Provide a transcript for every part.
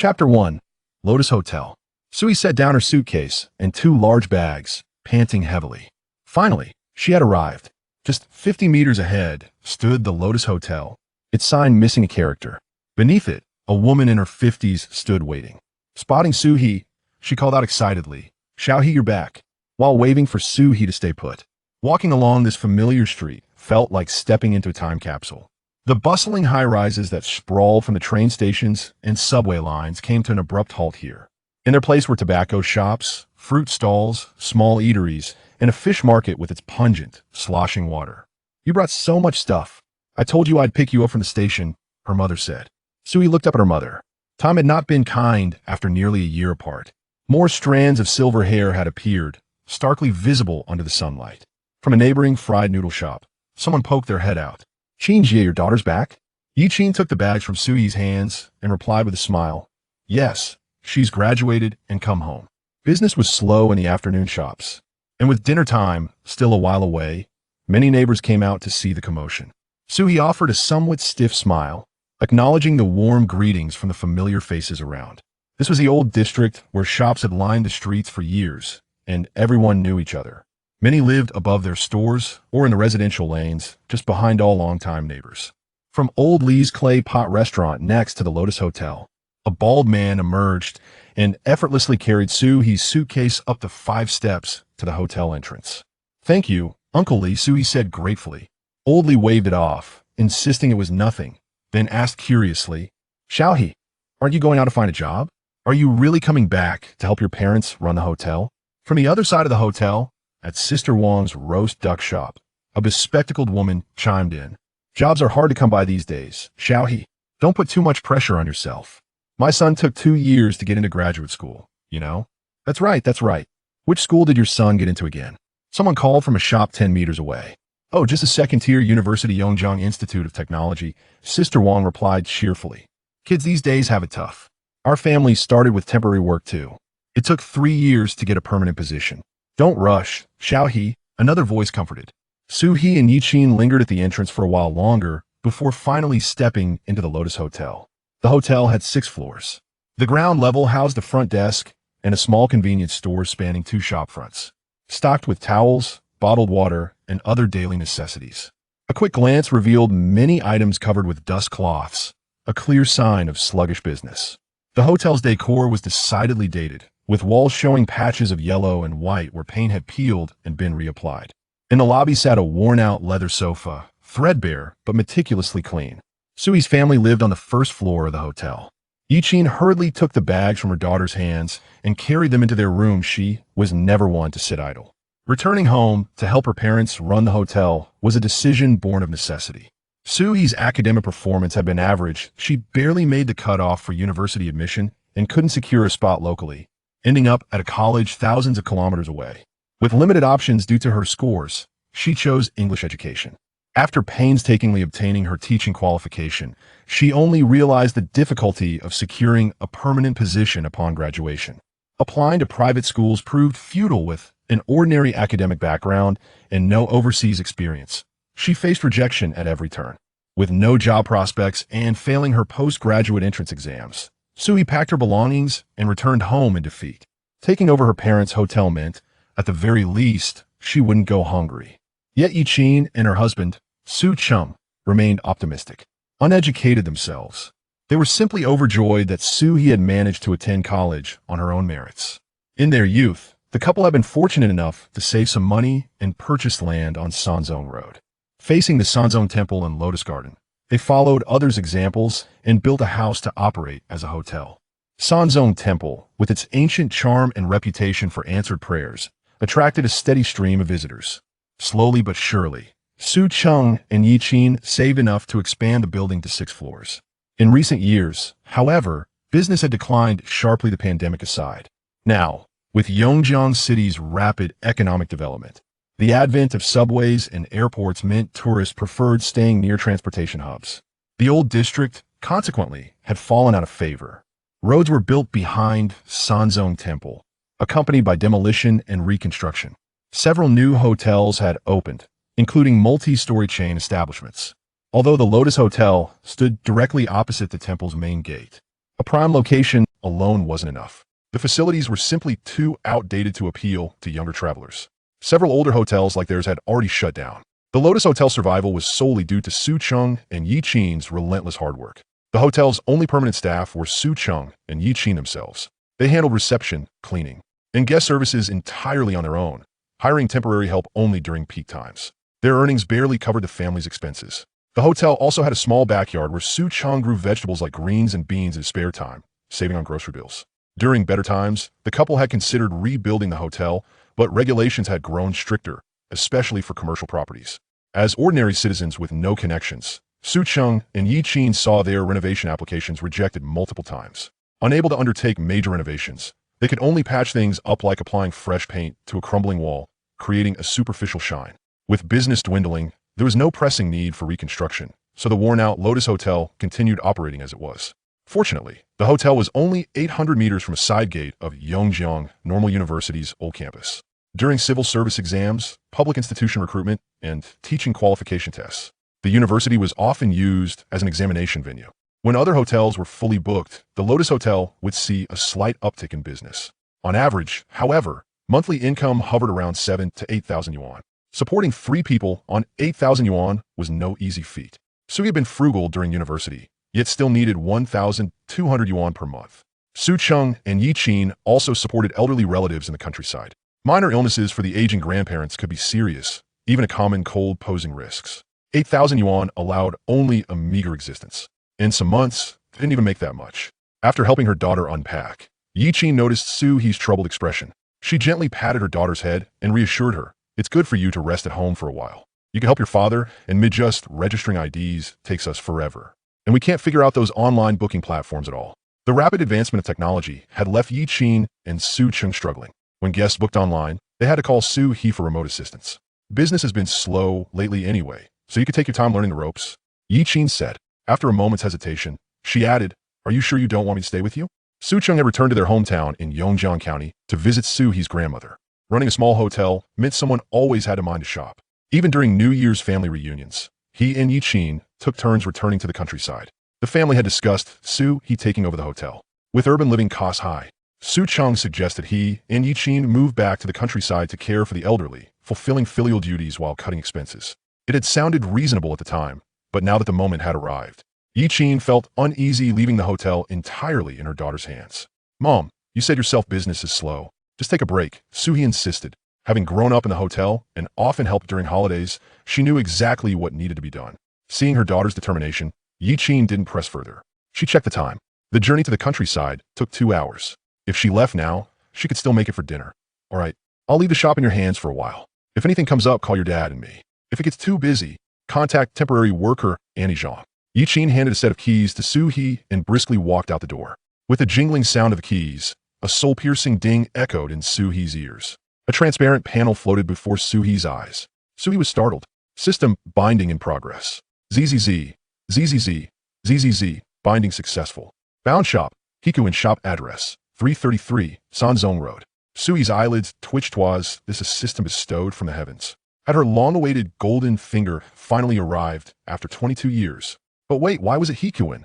Chapter 1. Lotus Hotel. Suie set down her suitcase and 2 large bags, panting heavily. Finally, she had arrived. Just 50 meters ahead stood the Lotus Hotel, its sign missing a character. Beneath it, a woman in her 50s stood waiting. Spotting Suie, she called out excitedly, "Xiaohe, you're back," while waving for Suie to stay put. Walking along this familiar street felt like stepping into a time capsule. The bustling high-rises that sprawled from the train stations and subway lines came to an abrupt halt here. In their place were tobacco shops, fruit stalls, small eateries, and a fish market with its pungent, sloshing water. "You brought so much stuff. I told you I'd pick you up from the station," her mother said. Suie looked up at her mother. Time had not been kind after nearly a year apart. More strands of silver hair had appeared, starkly visible under the sunlight. From a neighboring fried noodle shop, someone poked their head out. "Qinjie, your daughter's back?" Yi-Qin took the bags from Suie's hands and replied with a smile. "Yes, she's graduated and come home." Business was slow in the afternoon shops, and with dinner time still a while away, many neighbors came out to see the commotion. Suie offered a somewhat stiff smile, acknowledging the warm greetings from the familiar faces around. This was the old district where shops had lined the streets for years, and everyone knew each other. Many lived above their stores or in the residential lanes, just behind all longtime neighbors. From Old Lee's clay pot restaurant next to the Lotus Hotel, a bald man emerged and effortlessly carried Suie's suitcase up the 5 steps to the hotel entrance. "Thank you, Uncle Lee," Suie said gratefully. Old Lee waved it off, insisting it was nothing, then asked curiously, "Xiaohe, aren't you going out to find a job? Are you really coming back to help your parents run the hotel?" From the other side of the hotel, at Sister Wang's roast duck shop, a bespectacled woman chimed in. "Jobs are hard to come by these days. Xiaohe, don't put too much pressure on yourself. My son took 2 years to get into graduate school, you know?" That's right. Which school did your son get into again?" Someone called from a shop 10 meters away. "Oh, just a second-tier University Yongjiang Institute of Technology," Sister Wang replied cheerfully. "Kids these days have it tough. Our family started with temporary work too. It took 3 years to get a permanent position." "Don't rush, Xiaohe," another voice comforted. Suie and Yi-Qin lingered at the entrance for a while longer before finally stepping into the Lotus Hotel. The hotel had 6 floors. The ground level housed the front desk and a small convenience store spanning 2 shop fronts, stocked with towels, bottled water, and other daily necessities. A quick glance revealed many items covered with dust cloths, a clear sign of sluggish business. The hotel's decor was decidedly dated, with walls showing patches of yellow and white where paint had peeled and been reapplied. In the lobby sat a worn-out leather sofa, threadbare but meticulously clean. Suie's family lived on the 1st floor of the hotel. Yi-Qin hurriedly took the bags from her daughter's hands and carried them into their room. She was never one to sit idle. Returning home to help her parents run the hotel was a decision born of necessity. Suie's academic performance had been average. She barely made the cutoff for university admission and couldn't secure a spot locally, ending up at a college thousands of kilometers away. With limited options due to her scores, she chose English education. After painstakingly obtaining her teaching qualification, she only realized the difficulty of securing a permanent position upon graduation. Applying to private schools proved futile with an ordinary academic background and no overseas experience. She faced rejection at every turn. With no job prospects and failing her postgraduate entrance exams, Suie packed her belongings and returned home in defeat. Taking over her parents' hotel meant, at the very least, she wouldn't go hungry. Yet Yi-Qin and her husband, Su Chum, remained optimistic. Uneducated themselves, they were simply overjoyed that Suie had managed to attend college on her own merits. In their youth, the couple had been fortunate enough to save some money and purchase land on Sanzong Road. Facing the Sanzong Temple and Lotus Garden, they followed others' examples and built a house to operate as a hotel. Sanzong Temple, with its ancient charm and reputation for answered prayers, attracted a steady stream of visitors. Slowly but surely, Su Cheng and Yi-Qin saved enough to expand the building to 6 floors. In recent years, however, business had declined sharply, the pandemic aside. Now, with Yongjiang City's rapid economic development, the advent of subways and airports meant tourists preferred staying near transportation hubs. The old district, consequently, had fallen out of favor. Roads were built behind Sanzong Temple, accompanied by demolition and reconstruction. Several new hotels had opened, including multi-story chain establishments. Although the Lotus Hotel stood directly opposite the temple's main gate, a prime location alone wasn't enough. The facilities were simply too outdated to appeal to younger travelers. Several older hotels like theirs had already shut down. The Lotus Hotel's survival was solely due to Su Chung and Yi Qin's relentless hard work. The hotel's only permanent staff were Su Chung and Yi Qin themselves. They handled reception, cleaning, and guest services entirely on their own, hiring temporary help only during peak times. Their earnings barely covered the family's expenses. The hotel also had a small backyard where Su Chung grew vegetables like greens and beans in his spare time, saving on grocery bills. During better times, the couple had considered rebuilding the hotel, but regulations had grown stricter, especially for commercial properties. As ordinary citizens with no connections, Su Chung and Yi Qin saw their renovation applications rejected multiple times. Unable to undertake major renovations, they could only patch things up like applying fresh paint to a crumbling wall, creating a superficial shine. With business dwindling, there was no pressing need for reconstruction, so the worn-out Lotus Hotel continued operating as it was. Fortunately, the hotel was only 800 meters from a side gate of Yongjiang Normal University's old campus. During civil service exams, public institution recruitment, and teaching qualification tests, the university was often used as an examination venue. When other hotels were fully booked, the Lotus Hotel would see a slight uptick in business. On average, however, monthly income hovered around 7,000 to 8,000 yuan. Supporting 3 people on 8,000 yuan was no easy feat. Suie had been frugal during university, yet still needed 1,200 yuan per month. Su Chung and Yi Qin also supported elderly relatives in the countryside. Minor illnesses for the aging grandparents could be serious, even a common cold posing risks. 8,000 yuan allowed only a meager existence. In some months, they didn't even make that much. After helping her daughter unpack, Yi Qin noticed Suie's troubled expression. She gently patted her daughter's head and reassured her, "It's good for you to rest at home for a while. You can help your father, and just registering IDs takes us forever. And we can't figure out those online booking platforms at all." The rapid advancement of technology had left Yi Qin and Su Chung struggling. When guests booked online, they had to call Suie for remote assistance. "Business has been slow lately anyway, so you could take your time learning the ropes," Yi Qin said. After a moment's hesitation, she added, "Are you sure you don't want me to stay with you?" Su Chung had returned to their hometown in Yongjiang County to visit Suie's grandmother. Running a small hotel meant someone always had to mind a shop. Even during New Year's family reunions, he and Yi Qin took turns returning to the countryside. The family had discussed Suie taking over the hotel. With urban living costs high, Su Chung suggested he and Yi Qin move back to the countryside to care for the elderly, fulfilling filial duties while cutting expenses. It had sounded reasonable at the time, but now that the moment had arrived, Yi Qin felt uneasy leaving the hotel entirely in her daughter's hands. "Mom, you said yourself business is slow. Just take a break," Suie insisted. Having grown up in the hotel and often helped during holidays, she knew exactly what needed to be done. Seeing her daughter's determination, Yi Qin didn't press further. She checked the time. The journey to the countryside took 2 hours. If she left now, she could still make it for dinner. "All right, I'll leave the shop in your hands for a while. If anything comes up, call your dad and me. If it gets too busy, contact temporary worker Annie Zhang." Yi Qin handed a set of keys to Suie and briskly walked out the door. With the jingling sound of the keys, a soul-piercing ding echoed in Suie's ears. A transparent panel floated before Suie's eyes. Suie was startled. "System binding in progress. ZZZ, ZZZ, ZZZ, binding successful. Bound shop, Hikuin shop address, 333, Sanzong Road." Suie's eyelids twitched. Was this a system bestowed from the heavens? Had her long-awaited golden finger finally arrived after 22 years? But wait, why was it Hikuin?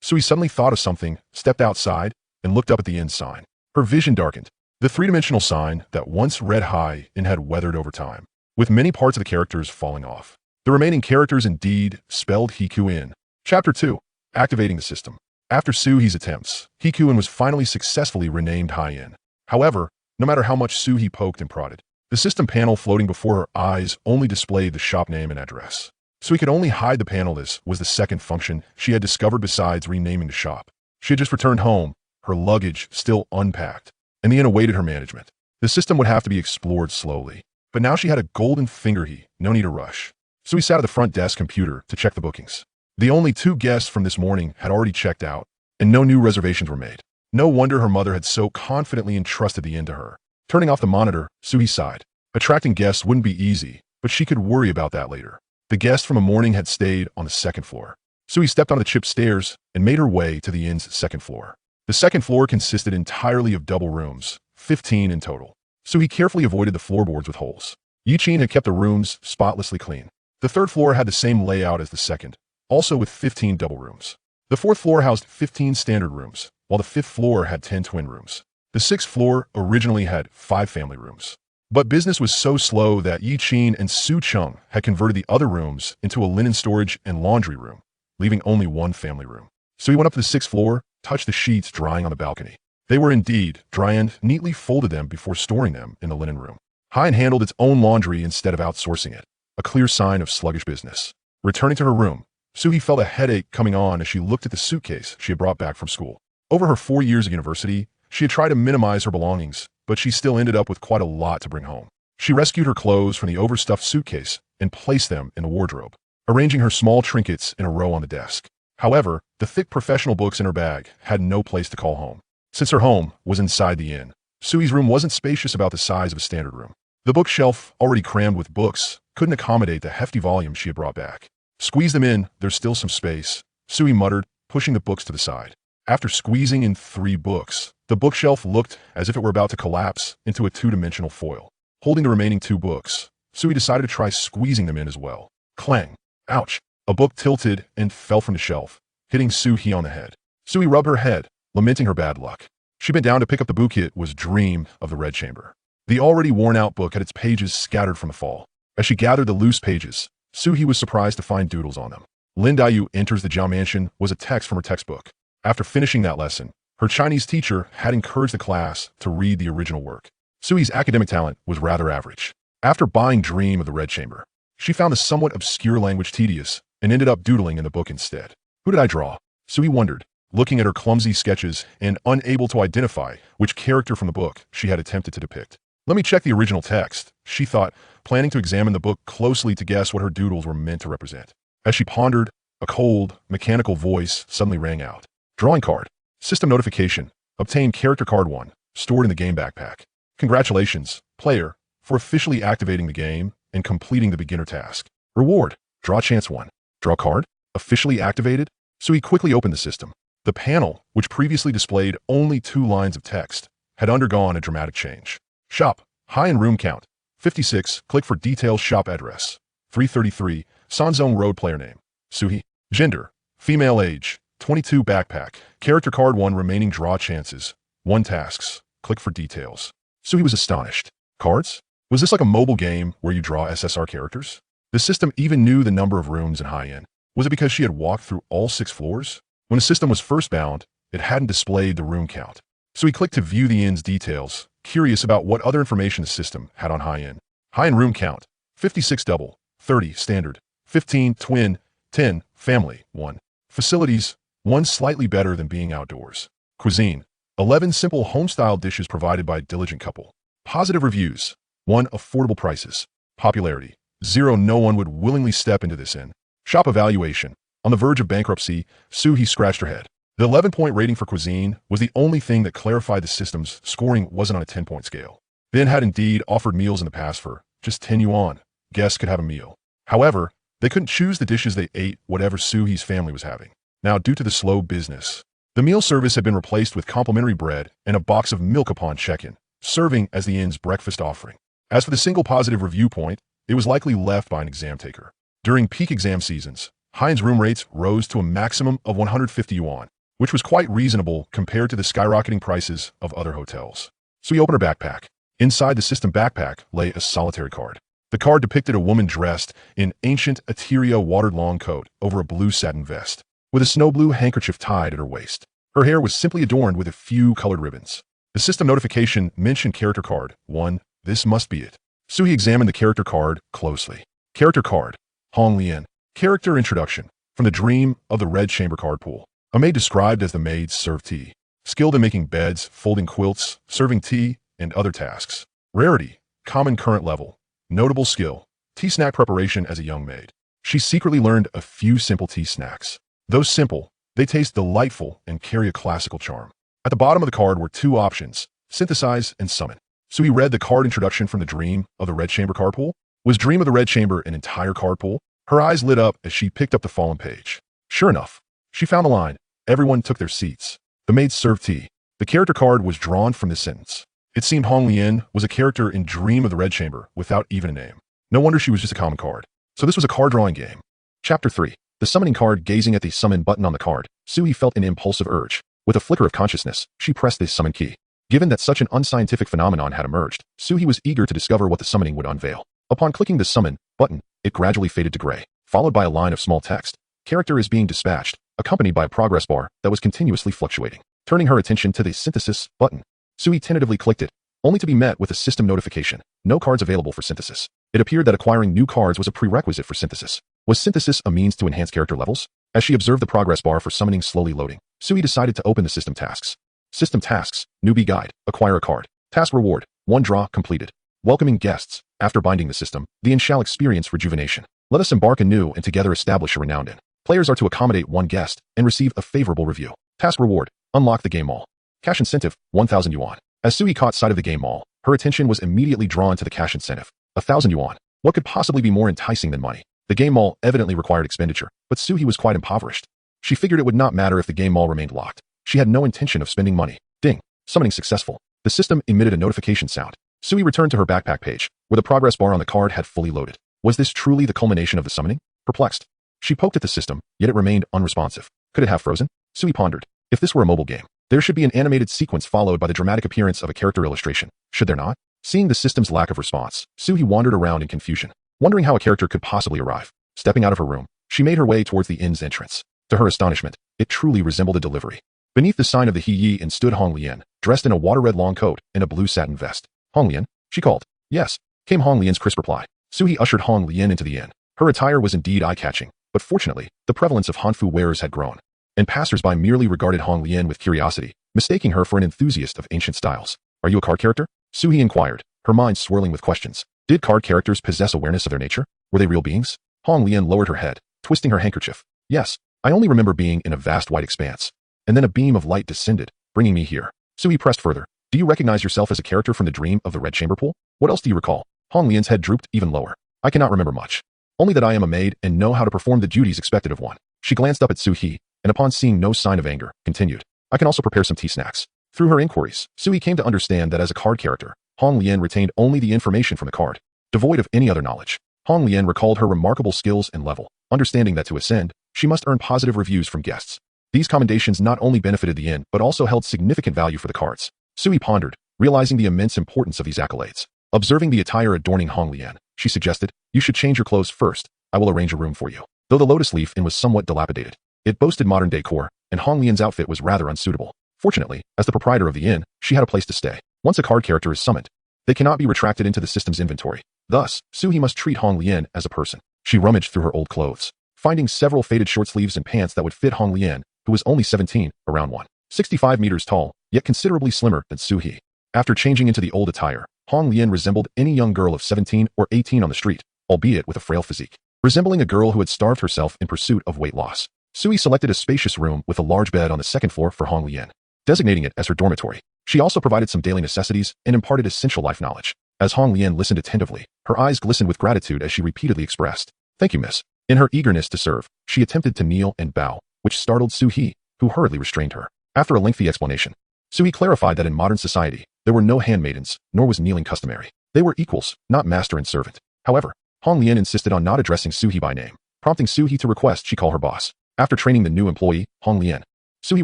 Suie suddenly thought of something, stepped outside, and looked up at the inn sign. Her vision darkened. The three-dimensional sign that once read high and had weathered over time, with many parts of the characters falling off. The remaining characters indeed spelled Hikuin. Chapter 2. Activating the system. After Suie's attempts, Hikuin was finally successfully renamed High-In. However, no matter how much Suie poked and prodded, the system panel floating before her eyes only displayed the shop name and address. Suie could only hide the panel. This was the second function she had discovered besides renaming the shop. She had just returned home, her luggage still unpacked, and the inn awaited her management. The system would have to be explored slowly, but now she had a golden finger. No need to rush. Suie sat at the front desk computer to check the bookings. The only 2 guests from this morning had already checked out, and no new reservations were made. No wonder her mother had so confidently entrusted the inn to her. Turning off the monitor, Suie sighed. Attracting guests wouldn't be easy, but she could worry about that later. The guests from a morning had stayed on the 2nd floor. Suie stepped on the chipped stairs and made her way to the inn's 2nd floor. The 2nd floor consisted entirely of double rooms, 15 in total. Suie carefully avoided the floorboards with holes. Yi Qin had kept the rooms spotlessly clean. The 3rd floor had the same layout as the 2nd, also with 15 double rooms. The 4th floor housed 15 standard rooms, while the 5th floor had 10 twin rooms. The 6th floor originally had 5 family rooms. But business was so slow that Yi Qin and Su Chung had converted the other rooms into a linen storage and laundry room, leaving only 1 family room. So he went up to the 6th floor, touched the sheets drying on the balcony. They were indeed dry and neatly folded them before storing them in the linen room. Hein handled its own laundry instead of outsourcing it, a clear sign of sluggish business. Returning to her room, Suie felt a headache coming on as she looked at the suitcase she had brought back from school. Over her 4 years of university, she had tried to minimize her belongings, but she still ended up with quite a lot to bring home. She rescued her clothes from the overstuffed suitcase and placed them in the wardrobe, arranging her small trinkets in a row on the desk. However, the thick professional books in her bag had no place to call home. Since her home was inside the inn, Suie's room wasn't spacious about the size of a standard room. The bookshelf, already crammed with books, couldn't accommodate the hefty volumes she had brought back. Squeeze them in, there's still some space, Suie muttered, pushing the books to the side. After squeezing in 3 books, the bookshelf looked as if it were about to collapse into a 2-dimensional foil. Holding the remaining 2 books, Suie decided to try squeezing them in as well. Clang! Ouch! A book tilted and fell from the shelf, hitting Suie on the head. Suie rubbed her head, lamenting her bad luck. She bent down to pick up the book. It was Dream of the Red Chamber. The already worn-out book had its pages scattered from the fall. As she gathered the loose pages, Suie was surprised to find doodles on them. Lin Daiyu enters the Jiao Mansion was a text from her textbook. After finishing that lesson, her Chinese teacher had encouraged the class to read the original work. Suie's academic talent was rather average. After buying Dream of the Red Chamber, she found the somewhat obscure language tedious and ended up doodling in the book instead. Who did I draw? Suie wondered, looking at her clumsy sketches and unable to identify which character from the book she had attempted to depict. Let me check the original text, she thought, planning to examine the book closely to guess what her doodles were meant to represent. As she pondered, a cold, mechanical voice suddenly rang out. Drawing card. System notification. Obtain character card 1, stored in the game backpack. Congratulations, player, for officially activating the game and completing the beginner task. Reward. Draw chance 1. Draw card. Officially activated. Suie quickly opened the system. The panel, which previously displayed only 2 lines of text, had undergone a dramatic change. Shop. High in room count. 56. Click for details. Shop address. 333. Sanzong Road. Player name. Suie. Gender. Female. Age. 22. Backpack. Character card 1. Remaining draw chances. 1 tasks. Click for details. Suie was astonished. Cards? Was this like a mobile game where you draw SSR characters? The system even knew the number of rooms in High Inn. Was it because she had walked through all 6 floors? When the system was first bound, it hadn't displayed the room count. So he clicked to view the inn's details, curious about what other information the system had on High Inn. High Inn room count. 56 double, 30 standard, 15 twin, 10 family, 1. Facilities, 1 slightly better than being outdoors. Cuisine, 11 simple home-style dishes provided by diligent couple. Positive reviews, 1 affordable prices. Popularity, 0 no one would willingly step into this inn. Shop evaluation, on the verge of bankruptcy, Suie scratched her head. The 11-point rating for cuisine was the only thing that clarified the system's scoring wasn't on a 10-point scale. The inn had indeed offered meals in the past for just 10 yuan. Guests could have a meal. However, they couldn't choose the dishes they ate whatever Suie's family was having. Now, due to the slow business, the meal service had been replaced with complimentary bread and a box of milk upon check-in, serving as the inn's breakfast offering. As for the single positive review point, it was likely left by an exam taker. During peak exam seasons, Hein's room rates rose to a maximum of 150 yuan, which was quite reasonable compared to the skyrocketing prices of other hotels. Suie opened her backpack. Inside the system backpack lay a solitary card. The card depicted a woman dressed in ancient Ateria watered long coat over a blue satin vest, with a snow blue handkerchief tied at her waist. Her hair was simply adorned with a few colored ribbons. The system notification mentioned character card 1. This must be it. Suie examined the character card closely. Character card. Hong Lian. Character introduction. From the Dream of the Red Chamber card pool. A maid described as the maids serve tea. Skilled in making beds, folding quilts, serving tea, and other tasks. Rarity. Common current level. Notable skill. Tea snack preparation as a young maid. She secretly learned a few simple tea snacks. Though simple, they taste delightful and carry a classical charm. At the bottom of the card were 2 options, synthesize and summon. Suie read the card introduction from the Dream of the Red Chamber card pool. Was Dream of the Red Chamber an entire card pool? Her eyes lit up as she picked up the fallen page. Sure enough, she found a line. Everyone took their seats. The maids served tea. The character card was drawn from this sentence. It seemed Hong Lian was a character in Dream of the Red Chamber without even a name. No wonder she was just a common card. So this was a card drawing game. Chapter 3. The summoning card. Gazing at the summon button on the card, Suie felt an impulsive urge. With a flicker of consciousness, she pressed the summon key. Given that such an unscientific phenomenon had emerged, Suie was eager to discover what the summoning would unveil. Upon clicking the summon button, it gradually faded to gray, followed by a line of small text. Character is being dispatched, accompanied by a progress bar that was continuously fluctuating. Turning her attention to the synthesis button, Suie tentatively clicked it, only to be met with a system notification. No cards available for synthesis. It appeared that acquiring new cards was a prerequisite for synthesis. Was synthesis a means to enhance character levels? As she observed the progress bar for summoning slowly loading, Suie decided to open the system tasks. System tasks, newbie guide, acquire a card. Task reward, 1 draw completed. Welcoming guests. After binding the system, the inn shall experience rejuvenation. Let us embark anew and together establish a renowned inn. Players are to accommodate 1 guest and receive a favorable review. Task reward, unlock the game mall. Cash incentive, 1,000 yuan. As Suie caught sight of the game mall, her attention was immediately drawn to the cash incentive. 1,000 yuan. What could possibly be more enticing than money? The game mall evidently required expenditure, but Suie was quite impoverished. She figured it would not matter if the game mall remained locked. She had no intention of spending money. Ding. Summoning successful. The system emitted a notification sound. Suie returned to her backpack page, where the progress bar on the card had fully loaded. Was this truly the culmination of the summoning? Perplexed, she poked at the system, yet it remained unresponsive. Could it have frozen? Suie pondered. If this were a mobile game, there should be an animated sequence followed by the dramatic appearance of a character illustration. Should there not? Seeing the system's lack of response, Suie wandered around in confusion, wondering how a character could possibly arrive. Stepping out of her room, she made her way towards the inn's entrance. To her astonishment, it truly resembled a delivery. Beneath the sign of the He Inn stood Hong Lian, dressed in a water-red long coat and a blue satin vest. Hong Lian? She called. Yes, came Hong Lian's crisp reply. Suie ushered Hong Lian into the inn. Her attire was indeed eye-catching, but fortunately, the prevalence of Hanfu wearers had grown, and passers-by merely regarded Hong Lian with curiosity, mistaking her for an enthusiast of ancient styles. Are you a card character? Suie inquired, her mind swirling with questions. Did card characters possess awareness of their nature? Were they real beings? Hong Lian lowered her head, twisting her handkerchief. Yes, I only remember being in a vast white expanse. And then a beam of light descended, bringing me here. Suie pressed further. Do you recognize yourself as a character from the dream of the Red Chamber Pool? What else do you recall? Hong Lian's head drooped even lower. I cannot remember much. Only that I am a maid and know how to perform the duties expected of one. She glanced up at Suie, and upon seeing no sign of anger, continued. I can also prepare some tea snacks. Through her inquiries, Suie came to understand that as a card character, Hong Lian retained only the information from the card, devoid of any other knowledge. Hong Lian recalled her remarkable skills and level, understanding that to ascend, she must earn positive reviews from guests. These commendations not only benefited the inn, but also held significant value for the cards. Suie pondered, realizing the immense importance of these accolades. Observing the attire adorning Hong Lian, she suggested, you should change your clothes first. I will arrange a room for you. Though the Lotus Leaf Inn was somewhat dilapidated, it boasted modern decor, and Hong Lian's outfit was rather unsuitable. Fortunately, as the proprietor of the inn, she had a place to stay. Once a card character is summoned, they cannot be retracted into the system's inventory. Thus, Suie must treat Hong Lian as a person. She rummaged through her old clothes, finding several faded short sleeves and pants that would fit Hong Lian, who was only 17, around 165 meters tall, yet considerably slimmer than Suie. After changing into the old attire, Hong Lian resembled any young girl of 17 or 18 on the street, albeit with a frail physique. Resembling a girl who had starved herself in pursuit of weight loss, Suie selected a spacious room with a large bed on the second floor for Hong Lian, designating it as her dormitory. She also provided some daily necessities and imparted essential life knowledge. As Hong Lian listened attentively, her eyes glistened with gratitude as she repeatedly expressed, "Thank you, miss." In her eagerness to serve, she attempted to kneel and bow, which startled Suie, who hurriedly restrained her. After a lengthy explanation, Suie clarified that in modern society, there were no handmaidens, nor was kneeling customary. They were equals, not master and servant. However, Hong Lian insisted on not addressing Suie by name, prompting Suie to request she call her boss. After training the new employee, Hong Lian, Suie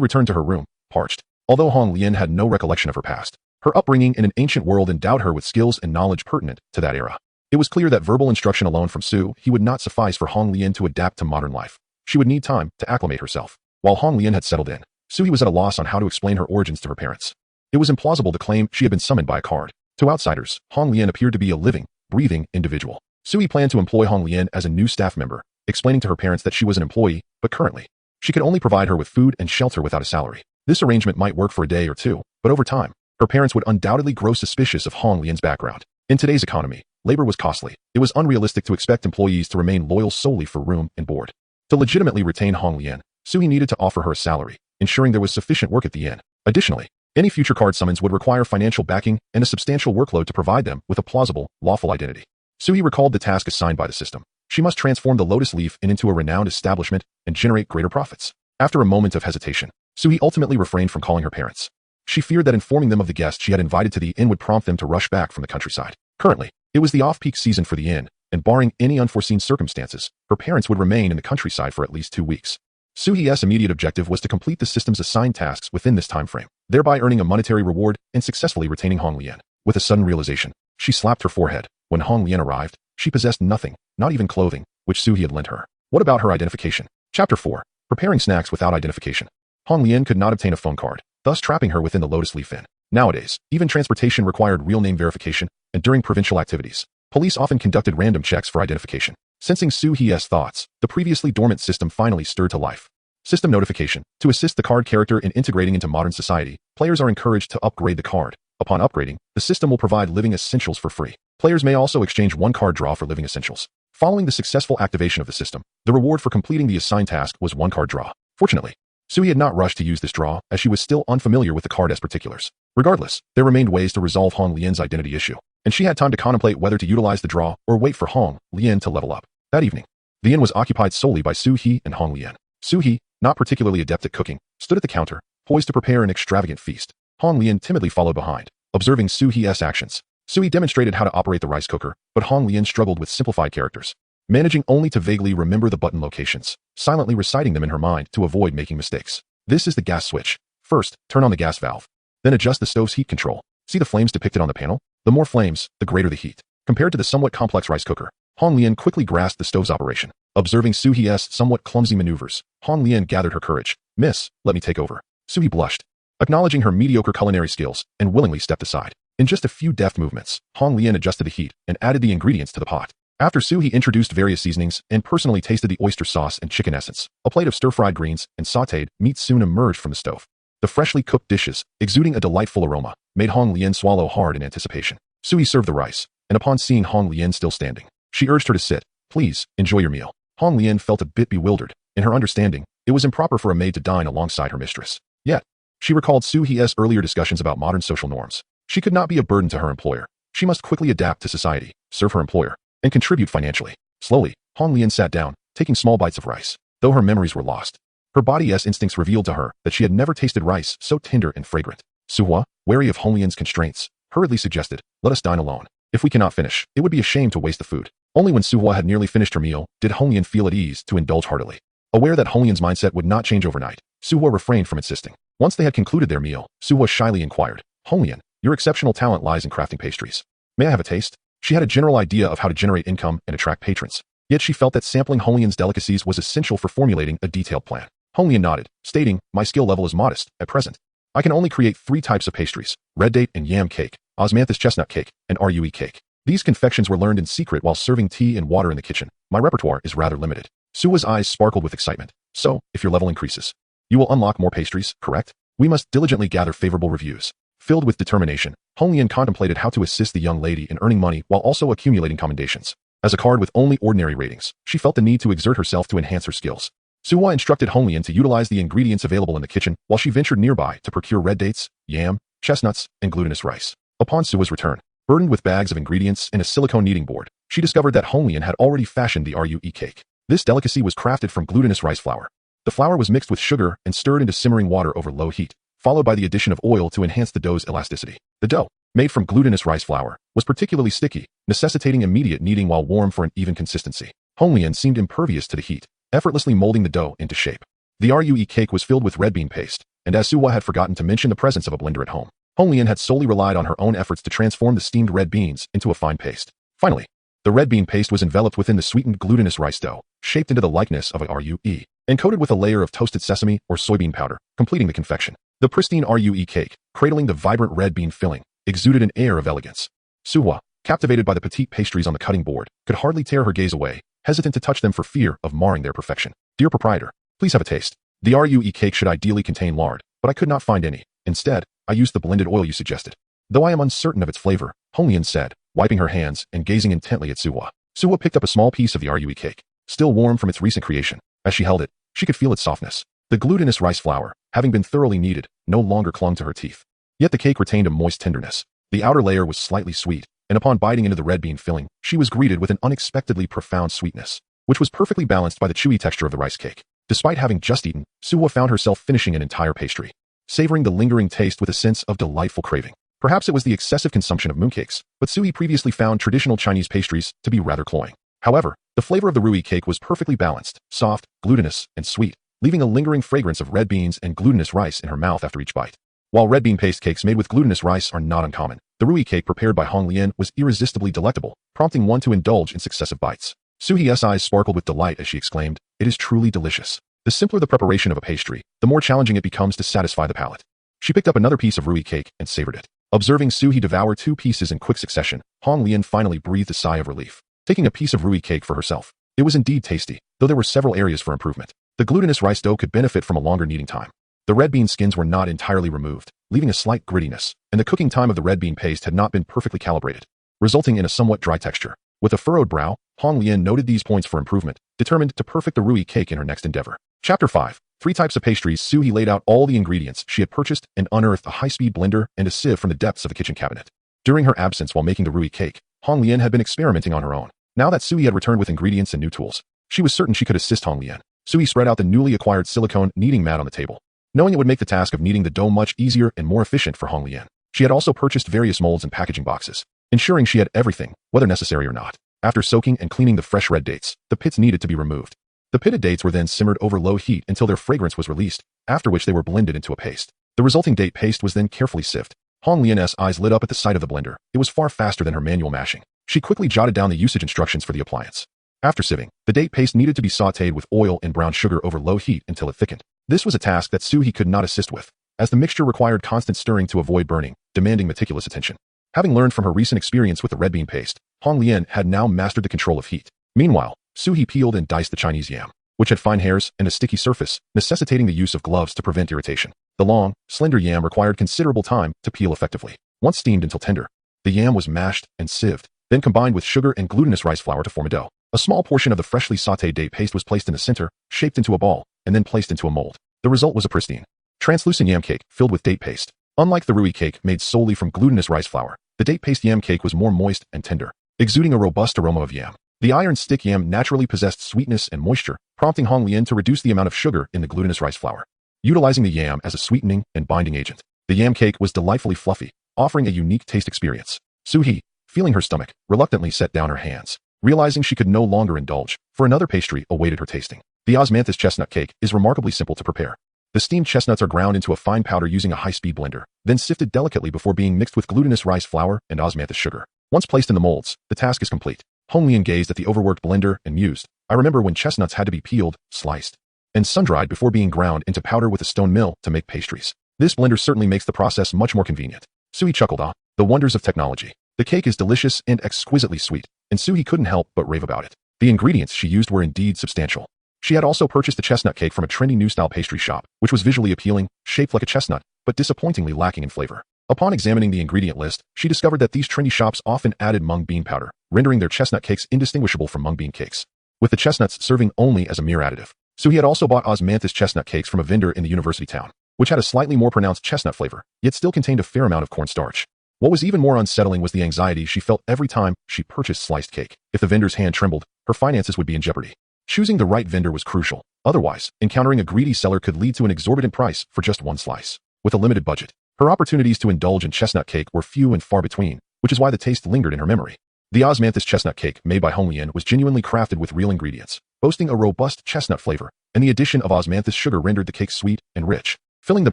returned to her room, parched. Although Hong Lian had no recollection of her past, her upbringing in an ancient world endowed her with skills and knowledge pertinent to that era. It was clear that verbal instruction alone from Suie would not suffice for Hong Lian to adapt to modern life. She would need time to acclimate herself. While Hong Lian had settled in, Suie was at a loss on how to explain her origins to her parents. It was implausible to claim she had been summoned by a card. To outsiders, Hong Lian appeared to be a living, breathing individual. Suie planned to employ Hong Lian as a new staff member, explaining to her parents that she was an employee, but currently, she could only provide her with food and shelter without a salary. This arrangement might work for a day or two, but over time, her parents would undoubtedly grow suspicious of Hong Lian's background. In today's economy, labor was costly. It was unrealistic to expect employees to remain loyal solely for room and board. To legitimately retain Hong Lian, Suie needed to offer her a salary, ensuring there was sufficient work at the inn. Additionally, any future card summons would require financial backing and a substantial workload to provide them with a plausible, lawful identity. Suie recalled the task assigned by the system. She must transform the Lotus Leaf Inn into a renowned establishment and generate greater profits. After a moment of hesitation, Suie ultimately refrained from calling her parents. She feared that informing them of the guests she had invited to the inn would prompt them to rush back from the countryside. Currently, it was the off-peak season for the inn, and barring any unforeseen circumstances, her parents would remain in the countryside for at least 2 weeks. Suie's immediate objective was to complete the system's assigned tasks within this time frame, thereby earning a monetary reward and successfully retaining Hong Lian. With a sudden realization, she slapped her forehead. When Hong Lian arrived, she possessed nothing, not even clothing, which Suie had lent her. What about her identification? Chapter 4. Preparing snacks without identification. Hong Lian could not obtain a phone card, thus trapping her within the Lotus Leaf Inn. Nowadays, even transportation required real name verification, and during provincial activities, police often conducted random checks for identification. Sensing Suie's thoughts, the previously dormant system finally stirred to life. System notification. To assist the card character in integrating into modern society, players are encouraged to upgrade the card. Upon upgrading, the system will provide living essentials for free. Players may also exchange one card draw for living essentials. Following the successful activation of the system, the reward for completing the assigned task was one card draw. Fortunately, Suie had not rushed to use this draw, as she was still unfamiliar with the card's particulars. Regardless, there remained ways to resolve Hong Lian's identity issue, and she had time to contemplate whether to utilize the draw or wait for Hong Lian to level up. That evening, the inn was occupied solely by Suie and Hong Lian. Suie, not particularly adept at cooking, stood at the counter, poised to prepare an extravagant feast. Hong Lian timidly followed behind, observing Suie's actions. Suie demonstrated how to operate the rice cooker, but Hong Lian struggled with simplified characters, managing only to vaguely remember the button locations, silently reciting them in her mind to avoid making mistakes. This is the gas switch. First, turn on the gas valve. Then adjust the stove's heat control. See the flames depicted on the panel? The more flames, the greater the heat. Compared to the somewhat complex rice cooker, Hong Lian quickly grasped the stove's operation. Observing Suie's somewhat clumsy maneuvers, Hong Lian gathered her courage. Miss, let me take over. Suie blushed, acknowledging her mediocre culinary skills, and willingly stepped aside. In just a few deft movements, Hong Lian adjusted the heat and added the ingredients to the pot. After Suie introduced various seasonings and personally tasted the oyster sauce and chicken essence, a plate of stir-fried greens and sautéed meat soon emerged from the stove. The freshly cooked dishes, exuding a delightful aroma, made Hong Lian swallow hard in anticipation. Suie served the rice, and upon seeing Hong Lian still standing, she urged her to sit. Please, enjoy your meal. Hong Lian felt a bit bewildered. In her understanding, it was improper for a maid to dine alongside her mistress. Yet, she recalled Suie's earlier discussions about modern social norms. She could not be a burden to her employer. She must quickly adapt to society, serve her employer, and contribute financially. Slowly, Hong Lian sat down, taking small bites of rice. Though her memories were lost, her body's instincts revealed to her that she had never tasted rice so tender and fragrant. Suie, wary of Hong Lian's constraints, hurriedly suggested, let us dine alone. If we cannot finish, it would be a shame to waste the food. Only when Suie had nearly finished her meal did Hong Lian feel at ease to indulge heartily. Aware that Hong Lian's mindset would not change overnight, Suie refrained from insisting. Once they had concluded their meal, Suie shyly inquired, Hong Lian, your exceptional talent lies in crafting pastries. May I have a taste? She had a general idea of how to generate income and attract patrons, yet she felt that sampling Hong Lian's delicacies was essential for formulating a detailed plan. Hong Lian nodded, stating, my skill level is modest, at present. I can only create 3 types of pastries, red date and yam cake, osmanthus chestnut cake, and rue cake. These confections were learned in secret while serving tea and water in the kitchen. My repertoire is rather limited. Suie's eyes sparkled with excitement. So, if your level increases, you will unlock more pastries, correct? We must diligently gather favorable reviews. Filled with determination, Hong Lian contemplated how to assist the young lady in earning money while also accumulating commendations. As a card with only ordinary ratings, she felt the need to exert herself to enhance her skills. Suie instructed Hong Lian to utilize the ingredients available in the kitchen while she ventured nearby to procure red dates, yam, chestnuts, and glutinous rice. Upon Suie's return, burdened with bags of ingredients and a silicone kneading board, she discovered that Hong Lian had already fashioned the rue cake. This delicacy was crafted from glutinous rice flour. The flour was mixed with sugar and stirred into simmering water over low heat, followed by the addition of oil to enhance the dough's elasticity. The dough, made from glutinous rice flour, was particularly sticky, necessitating immediate kneading while warm for an even consistency. Hong Lian seemed impervious to the heat, effortlessly molding the dough into shape. The rue cake was filled with red bean paste, and as Suie had forgotten to mention the presence of a blender at home, Hong Lian had solely relied on her own efforts to transform the steamed red beans into a fine paste. Finally, the red bean paste was enveloped within the sweetened glutinous rice dough, shaped into the likeness of a rue, and coated with a layer of toasted sesame or soybean powder, completing the confection. The pristine rue cake, cradling the vibrant red bean filling, exuded an air of elegance. Suie, captivated by the petite pastries on the cutting board, could hardly tear her gaze away, hesitant to touch them for fear of marring their perfection. Dear proprietor, please have a taste. The rue cake should ideally contain lard, but I could not find any. Instead, I used the blended oil you suggested. Though I am uncertain of its flavor, Hong Lian said, wiping her hands and gazing intently at Suie. Suie picked up a small piece of the rue cake, still warm from its recent creation. As she held it, she could feel its softness. The glutinous rice flour, having been thoroughly kneaded, no longer clung to her teeth. Yet the cake retained a moist tenderness. The outer layer was slightly sweet, and upon biting into the red bean filling, she was greeted with an unexpectedly profound sweetness, which was perfectly balanced by the chewy texture of the rice cake. Despite having just eaten, Suie found herself finishing an entire pastry, savoring the lingering taste with a sense of delightful craving. Perhaps it was the excessive consumption of mooncakes, but Suie previously found traditional Chinese pastries to be rather cloying. However, the flavor of the rue cake was perfectly balanced, soft, glutinous, and sweet. leaving a lingering fragrance of red beans and glutinous rice in her mouth after each bite. While red bean paste cakes made with glutinous rice are not uncommon, the Ruyi cake prepared by Hong Lian was irresistibly delectable, prompting one to indulge in successive bites. Suie's eyes sparkled with delight as she exclaimed, "It is truly delicious." The simpler the preparation of a pastry, the more challenging it becomes to satisfy the palate. She picked up another piece of Ruyi cake and savored it. Observing Suie devour 2 pieces in quick succession, Hong Lian finally breathed a sigh of relief. Taking a piece of Ruyi cake for herself, it was indeed tasty, though there were several areas for improvement. The glutinous rice dough could benefit from a longer kneading time. The red bean skins were not entirely removed, leaving a slight grittiness, and the cooking time of the red bean paste had not been perfectly calibrated, resulting in a somewhat dry texture. With a furrowed brow, Hong Lian noted these points for improvement, determined to perfect the Ruyi cake in her next endeavor. Chapter 5. 3 types of pastries. Suie laid out all the ingredients she had purchased and unearthed a high-speed blender and a sieve from the depths of the kitchen cabinet. During her absence while making the Ruyi cake, Hong Lian had been experimenting on her own. Now that Suie had returned with ingredients and new tools, she was certain she could assist Hong Lian. Suie spread out the newly acquired silicone kneading mat on the table, knowing it would make the task of kneading the dough much easier and more efficient for Hong Lian. She had also purchased various molds and packaging boxes, ensuring she had everything, whether necessary or not. After soaking and cleaning the fresh red dates, the pits needed to be removed. The pitted dates were then simmered over low heat until their fragrance was released, after which they were blended into a paste. The resulting date paste was then carefully sieved. Hong Lian's eyes lit up at the sight of the blender. It was far faster than her manual mashing. She quickly jotted down the usage instructions for the appliance. After sieving, the date paste needed to be sautéed with oil and brown sugar over low heat until it thickened. This was a task that Suie could not assist with, as the mixture required constant stirring to avoid burning, demanding meticulous attention. Having learned from her recent experience with the red bean paste, Hong Lian had now mastered the control of heat. Meanwhile, Suie peeled and diced the Chinese yam, which had fine hairs and a sticky surface, necessitating the use of gloves to prevent irritation. The long, slender yam required considerable time to peel effectively. Once steamed until tender, the yam was mashed and sieved, then combined with sugar and glutinous rice flour to form a dough. A small portion of the freshly sautéed date paste was placed in the center, shaped into a ball, and then placed into a mold. The result was a pristine, translucent yam cake filled with date paste. Unlike the Ruyi cake made solely from glutinous rice flour, the date paste yam cake was more moist and tender, exuding a robust aroma of yam. The iron stick yam naturally possessed sweetness and moisture, prompting Hong Lian to reduce the amount of sugar in the glutinous rice flour, utilizing the yam as a sweetening and binding agent. The yam cake was delightfully fluffy, offering a unique taste experience. Suie, feeling her stomach, reluctantly set down her hands, realizing she could no longer indulge, for another pastry awaited her tasting. The osmanthus chestnut cake is remarkably simple to prepare. The steamed chestnuts are ground into a fine powder using a high-speed blender, then sifted delicately before being mixed with glutinous rice flour and osmanthus sugar. Once placed in the molds, the task is complete. Hong Lian gazed at the overworked blender and mused, "I remember when chestnuts had to be peeled, sliced, and sun-dried before being ground into powder with a stone mill to make pastries. This blender certainly makes the process much more convenient." Suie chuckled, the wonders of technology. The cake is delicious and exquisitely sweet, and Suie couldn't help but rave about it. The ingredients she used were indeed substantial. She had also purchased the chestnut cake from a trendy new-style pastry shop, which was visually appealing, shaped like a chestnut, but disappointingly lacking in flavor. Upon examining the ingredient list, she discovered that these trendy shops often added mung bean powder, rendering their chestnut cakes indistinguishable from mung bean cakes, with the chestnuts serving only as a mere additive. Suie had also bought osmanthus chestnut cakes from a vendor in the university town, which had a slightly more pronounced chestnut flavor, yet still contained a fair amount of cornstarch. What was even more unsettling was the anxiety she felt every time she purchased sliced cake. If the vendor's hand trembled, her finances would be in jeopardy. Choosing the right vendor was crucial. Otherwise, encountering a greedy seller could lead to an exorbitant price for just one slice. With a limited budget, her opportunities to indulge in chestnut cake were few and far between, which is why the taste lingered in her memory. The osmanthus chestnut cake made by Hong Lian was genuinely crafted with real ingredients, boasting a robust chestnut flavor, and the addition of osmanthus sugar rendered the cake sweet and rich, filling the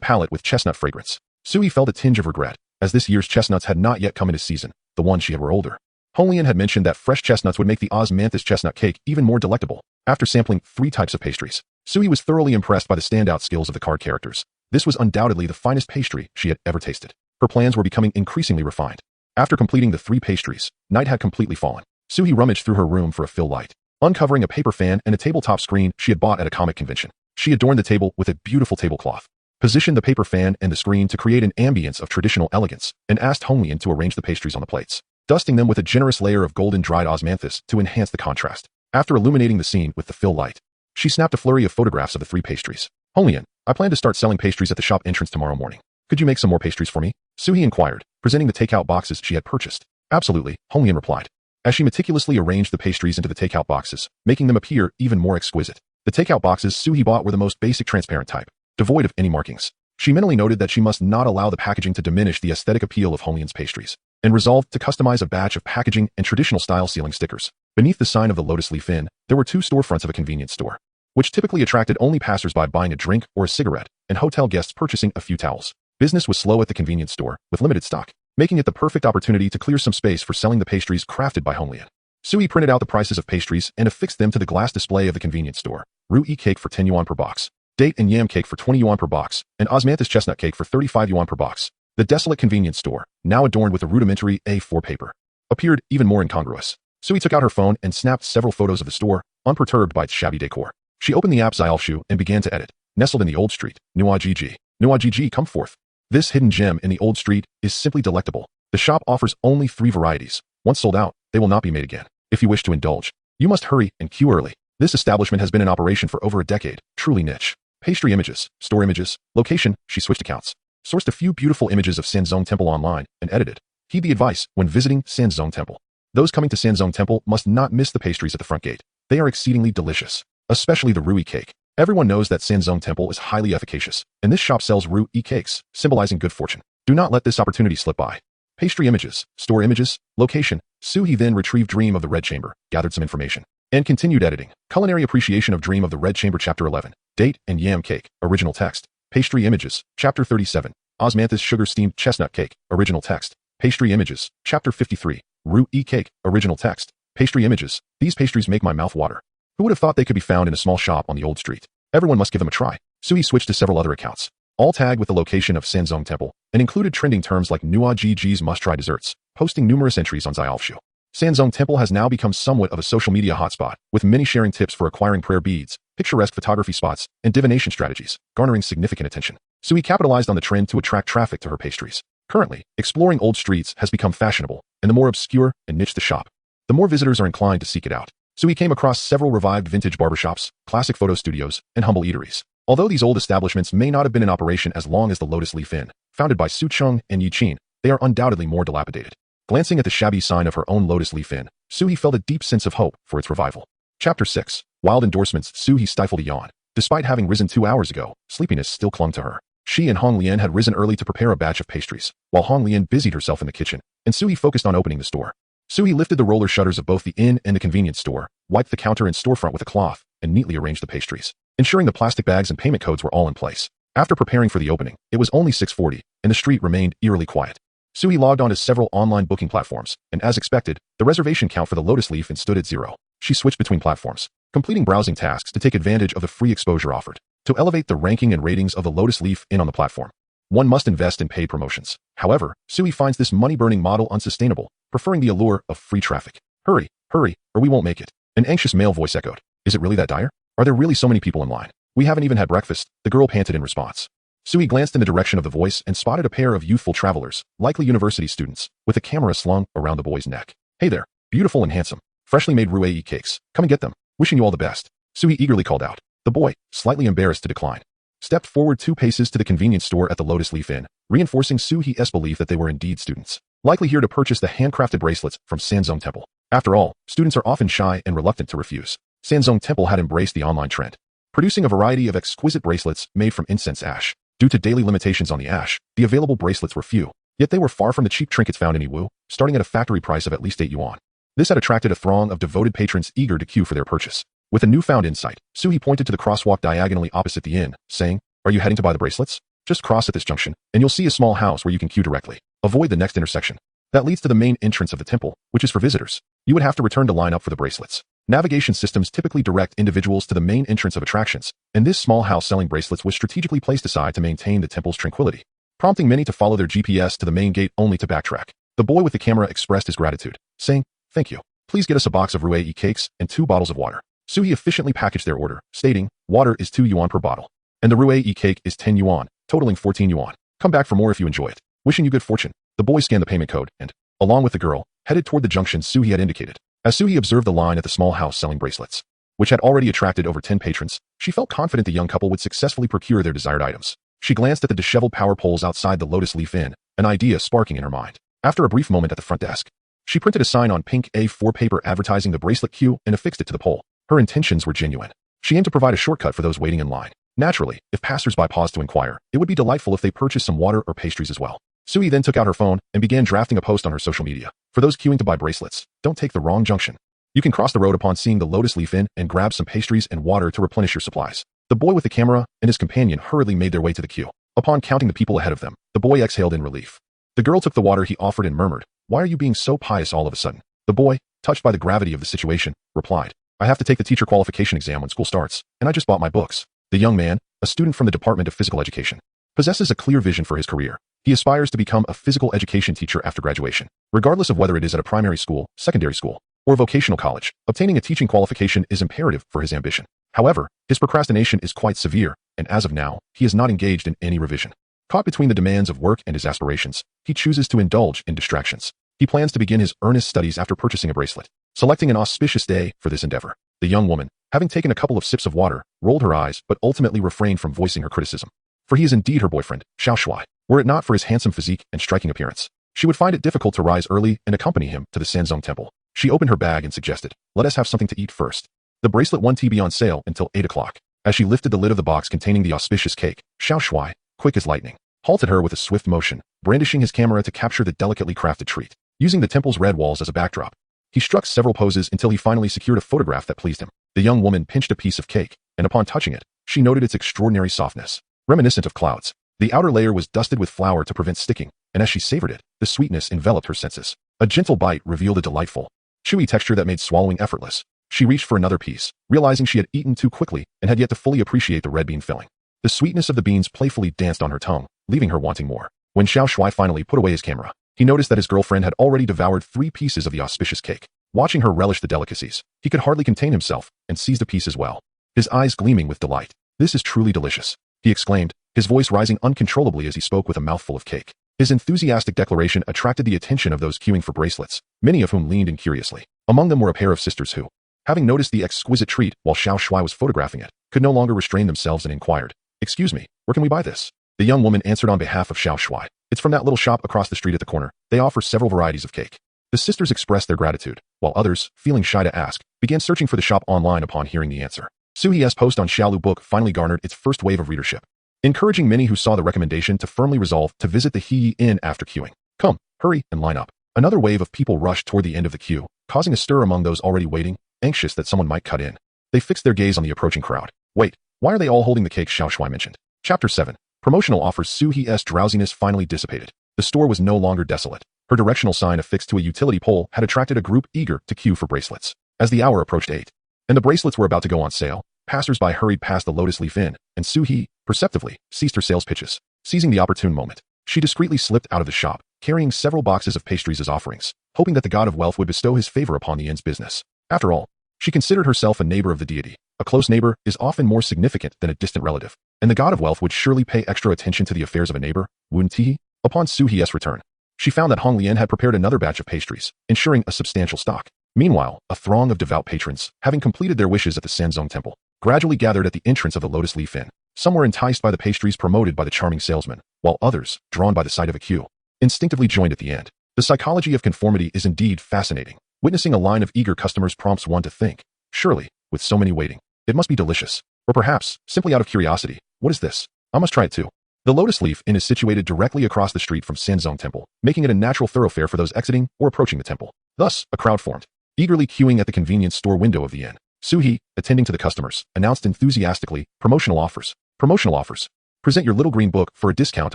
palate with chestnut fragrance. Suie felt a tinge of regret, as this year's chestnuts had not yet come into season. The ones she had were older. Hong Lian had mentioned that fresh chestnuts would make the osmanthus chestnut cake even more delectable. After sampling 3 types of pastries, Suie was thoroughly impressed by the standout skills of the card characters. This was undoubtedly the finest pastry she had ever tasted. Her plans were becoming increasingly refined. After completing the 3 pastries, night had completely fallen. Suie rummaged through her room for a fill light, uncovering a paper fan and a tabletop screen she had bought at a comic convention. She adorned the table with a beautiful tablecloth, positioned the paper fan and the screen to create an ambience of traditional elegance, and asked Hong Lian to arrange the pastries on the plates, dusting them with a generous layer of golden dried osmanthus to enhance the contrast. After illuminating the scene with the fill light, she snapped a flurry of photographs of the 3 pastries. "Hong Lian, I plan to start selling pastries at the shop entrance tomorrow morning. Could you make some more pastries for me?" Suie inquired, presenting the takeout boxes she had purchased. "Absolutely," Hong Lian replied, as she meticulously arranged the pastries into the takeout boxes, making them appear even more exquisite. The takeout boxes Suie bought were the most basic transparent type, devoid of any markings. She mentally noted that she must not allow the packaging to diminish the aesthetic appeal of Hong Lian's pastries, and resolved to customize a batch of packaging and traditional style sealing stickers. Beneath the sign of the Lotus Leaf Inn, there were 2 storefronts of a convenience store. which typically attracted only passersby buying a drink or a cigarette and hotel guests purchasing a few towels. Business was slow at the convenience store, with limited stock, making it the perfect opportunity to clear some space for selling the pastries crafted by Honglian. Suie printed out the prices of pastries and affixed them to the glass display of the convenience store. Roux cake for 10 yuan per box, date and yam cake for 20 yuan per box, and osmanthus chestnut cake for 35 yuan per box. The desolate convenience store, now adorned with a rudimentary A4 paper, appeared even more incongruous. Suie took out her phone and snapped several photos of the store, unperturbed by its shabby decor. She opened the app Xiaoshu and began to edit. Nestled in the old street, Nuo Gg. Nuo Gg, come forth. This hidden gem in the old street is simply delectable. The shop offers only 3 varieties. Once sold out, they will not be made again. If you wish to indulge, you must hurry and queue early. This establishment has been in operation for over a decade, truly niche. Pastry images, store images, location, she switched accounts. Sourced a few beautiful images of Sanzong Temple online and edited. Heed the advice when visiting Sanzong Temple. Those coming to Sanzong Temple must not miss the pastries at the front gate. They are exceedingly delicious, especially the Roux cake. Everyone knows that Sanzong Temple is highly efficacious, and this shop sells Roux cakes, symbolizing good fortune. Do not let this opportunity slip by. Pastry images, store images, location. Suie then retrieved Dream of the Red Chamber, gathered some information, and continued editing. Culinary appreciation of Dream of the Red Chamber Chapter 11. Date and yam cake, original text. Pastry images, Chapter 37. Osmanthus sugar steamed chestnut cake, original text. Pastry images, Chapter 53. Roux cake, original text. Pastry images. These pastries make my mouth water. Who would have thought they could be found in a small shop on the old street? Everyone must give them a try. Suie switched to several other accounts, all tagged with the location of Sanzong Temple, and included trending terms like Nuo Gg's must-try desserts, posting numerous entries on Xiaoshu. Sanzong Temple has now become somewhat of a social media hotspot, with many sharing tips for acquiring prayer beads, picturesque photography spots, and divination strategies, garnering significant attention. Suie capitalized on the trend to attract traffic to her pastries. Currently, exploring old streets has become fashionable, and the more obscure and niche the shop, the more visitors are inclined to seek it out. Suie came across several revived vintage barbershops, classic photo studios, and humble eateries. Although these old establishments may not have been in operation as long as the Lotus Leaf Inn, founded by Su Cheng and Yi Qin, they are undoubtedly more dilapidated. Glancing at the shabby sign of her own Lotus Leaf Inn, Suie felt a deep sense of hope for its revival. Chapter 6. Wild endorsements. Suie stifled a yawn. Despite having risen 2 hours ago, sleepiness still clung to her. She and Honglian had risen early to prepare a batch of pastries, while Honglian busied herself in the kitchen, and Suie focused on opening the store. Suie lifted the roller shutters of both the inn and the convenience store, wiped the counter and storefront with a cloth, and neatly arranged the pastries, ensuring the plastic bags and payment codes were all in place. After preparing for the opening, it was only 6:40, and the street remained eerily quiet. Suie logged on to several online booking platforms, and as expected, the reservation count for the Lotus Leaf Inn stood at 0. She switched between platforms, completing browsing tasks to take advantage of the free exposure offered. To elevate the ranking and ratings of the Lotus Leaf Inn on the platform, one must invest in paid promotions. However, Suie finds this money-burning model unsustainable, preferring the allure of free traffic. Hurry, hurry, or we won't make it. An anxious male voice echoed. Is it really that dire? Are there really so many people in line? We haven't even had breakfast, the girl panted in response. Suie glanced in the direction of the voice and spotted a pair of youthful travelers, likely university students, with a camera slung around the boy's neck. Hey there, beautiful and handsome. Freshly made Roux cakes. Come and get them. Wishing you all the best. Suie eagerly called out. The boy, slightly embarrassed to decline, stepped forward 2 paces to the convenience store at the Lotus Leaf Inn, reinforcing Suie's belief that they were indeed students, likely here to purchase the handcrafted bracelets from Sanzong Temple. After all, students are often shy and reluctant to refuse. Sanzong Temple had embraced the online trend, producing a variety of exquisite bracelets made from incense ash. Due to daily limitations on the ash, the available bracelets were few, yet they were far from the cheap trinkets found in Yiwu, starting at a factory price of at least 8 yuan. This had attracted a throng of devoted patrons eager to queue for their purchase. With a newfound insight, Suie pointed to the crosswalk diagonally opposite the inn, saying, Are you heading to buy the bracelets? Just cross at this junction, and you'll see a small house where you can queue directly. Avoid the next intersection. That leads to the main entrance of the temple, which is for visitors. You would have to return to line up for the bracelets. Navigation systems typically direct individuals to the main entrance of attractions, and this small house selling bracelets was strategically placed aside to maintain the temple's tranquility, prompting many to follow their GPS to the main gate only to backtrack. The boy with the camera expressed his gratitude, saying, Thank you. Please get us a box of Roux cakes and 2 bottles of water. Suie efficiently packaged their order, stating, Water is 2 yuan per bottle, and the Roux cake is 10 yuan, totaling 14 yuan. Come back for more if you enjoy it. Wishing you good fortune. The boy scanned the payment code and, along with the girl, headed toward the junction Suie had indicated. As Suie observed the line at the small house selling bracelets, which had already attracted over 10 patrons, she felt confident the young couple would successfully procure their desired items. She glanced at the disheveled power poles outside the Lotus Leaf Inn, an idea sparking in her mind. After a brief moment at the front desk, she printed a sign on pink A4 paper advertising the bracelet queue and affixed it to the pole. Her intentions were genuine. She aimed to provide a shortcut for those waiting in line. Naturally, if passers-by paused to inquire, it would be delightful if they purchased some water or pastries as well. Suie then took out her phone and began drafting a post on her social media. For those queuing to buy bracelets, don't take the wrong junction. You can cross the road upon seeing the Lotus Leaf Inn and grab some pastries and water to replenish your supplies. The boy with the camera and his companion hurriedly made their way to the queue. Upon counting the people ahead of them, the boy exhaled in relief. The girl took the water he offered and murmured, "Why are you being so pious all of a sudden?" The boy, touched by the gravity of the situation, replied, "I have to take the teacher qualification exam when school starts, and I just bought my books." The young man, a student from the Department of Physical Education, possesses a clear vision for his career. He aspires to become a physical education teacher after graduation. Regardless of whether it is at a primary school, secondary school, or vocational college, obtaining a teaching qualification is imperative for his ambition. However, his procrastination is quite severe, and as of now, he is not engaged in any revision. Caught between the demands of work and his aspirations, he chooses to indulge in distractions. He plans to begin his earnest studies after purchasing a bracelet, selecting an auspicious day for this endeavor. The young woman, having taken a couple of sips of water, rolled her eyes but ultimately refrained from voicing her criticism. For he is indeed her boyfriend, Suie. Were it not for his handsome physique and striking appearance, she would find it difficult to rise early and accompany him to the Sanzong Temple. She opened her bag and suggested, "Let us have something to eat first." The bracelet won't be on sale until 8 o'clock. As she lifted the lid of the box containing the auspicious cake, Suie, quick as lightning, halted her with a swift motion, brandishing his camera to capture the delicately crafted treat. Using the temple's red walls as a backdrop, he struck several poses until he finally secured a photograph that pleased him. The young woman pinched a piece of cake, and upon touching it, she noted its extraordinary softness, reminiscent of clouds. The outer layer was dusted with flour to prevent sticking, and as she savored it, the sweetness enveloped her senses. A gentle bite revealed a delightful, chewy texture that made swallowing effortless. She reached for another piece, realizing she had eaten too quickly and had yet to fully appreciate the red bean filling. The sweetness of the beans playfully danced on her tongue, leaving her wanting more. When Suie finally put away his camera, he noticed that his girlfriend had already devoured 3 pieces of the auspicious cake. Watching her relish the delicacies, he could hardly contain himself and seized a piece as well, his eyes gleaming with delight. "This is truly delicious," he exclaimed, his voice rising uncontrollably as he spoke with a mouthful of cake. His enthusiastic declaration attracted the attention of those queuing for bracelets, many of whom leaned in curiously. Among them were a pair of sisters who, having noticed the exquisite treat while Suie was photographing it, could no longer restrain themselves and inquired, "Excuse me, where can we buy this?" The young woman answered on behalf of Suie, "It's from that little shop across the street at the corner. They offer several varieties of cake." The sisters expressed their gratitude, while others, feeling shy to ask, began searching for the shop online upon hearing the answer. Suie's post on Xiaolu Book finally garnered its first wave of readership, encouraging many who saw the recommendation to firmly resolve to visit the He Inn after queuing. "Come, hurry, and line up." Another wave of people rushed toward the end of the queue, causing a stir among those already waiting, anxious that someone might cut in. They fixed their gaze on the approaching crowd. "Wait, why are they all holding the cake?" Suie mentioned. Chapter 7. Promotional offers. Suie's drowsiness finally dissipated. The store was no longer desolate. Her directional sign affixed to a utility pole had attracted a group eager to queue for bracelets. As the hour approached 8, and the bracelets were about to go on sale, passers-by hurried past the Lotus Leaf Inn, and Suie, perceptively, ceased her sales pitches. Seizing the opportune moment, she discreetly slipped out of the shop, carrying several boxes of pastries as offerings, hoping that the god of wealth would bestow his favor upon the inn's business. After all, she considered herself a neighbor of the deity. A close neighbor is often more significant than a distant relative, and the god of wealth would surely pay extra attention to the affairs of a neighbor, wouldn't he? Upon Suie's return, she found that Hong Lian had prepared another batch of pastries, ensuring a substantial stock. Meanwhile, a throng of devout patrons, having completed their wishes at the Sanzong Temple, gradually gathered at the entrance of the Lotus Leaf Inn. Some were enticed by the pastries promoted by the charming salesman, while others, drawn by the sight of a queue, instinctively joined at the end. The psychology of conformity is indeed fascinating. Witnessing a line of eager customers prompts one to think, surely, with so many waiting, it must be delicious. Or perhaps, simply out of curiosity, what is this? I must try it too. The Lotus Leaf Inn is situated directly across the street from Sanzong Temple, making it a natural thoroughfare for those exiting or approaching the temple. Thus, a crowd formed, eagerly queuing at the convenience store window of the inn. Suie, attending to the customers, announced enthusiastically, "Promotional offers. Promotional offers. Present your little green book for a discount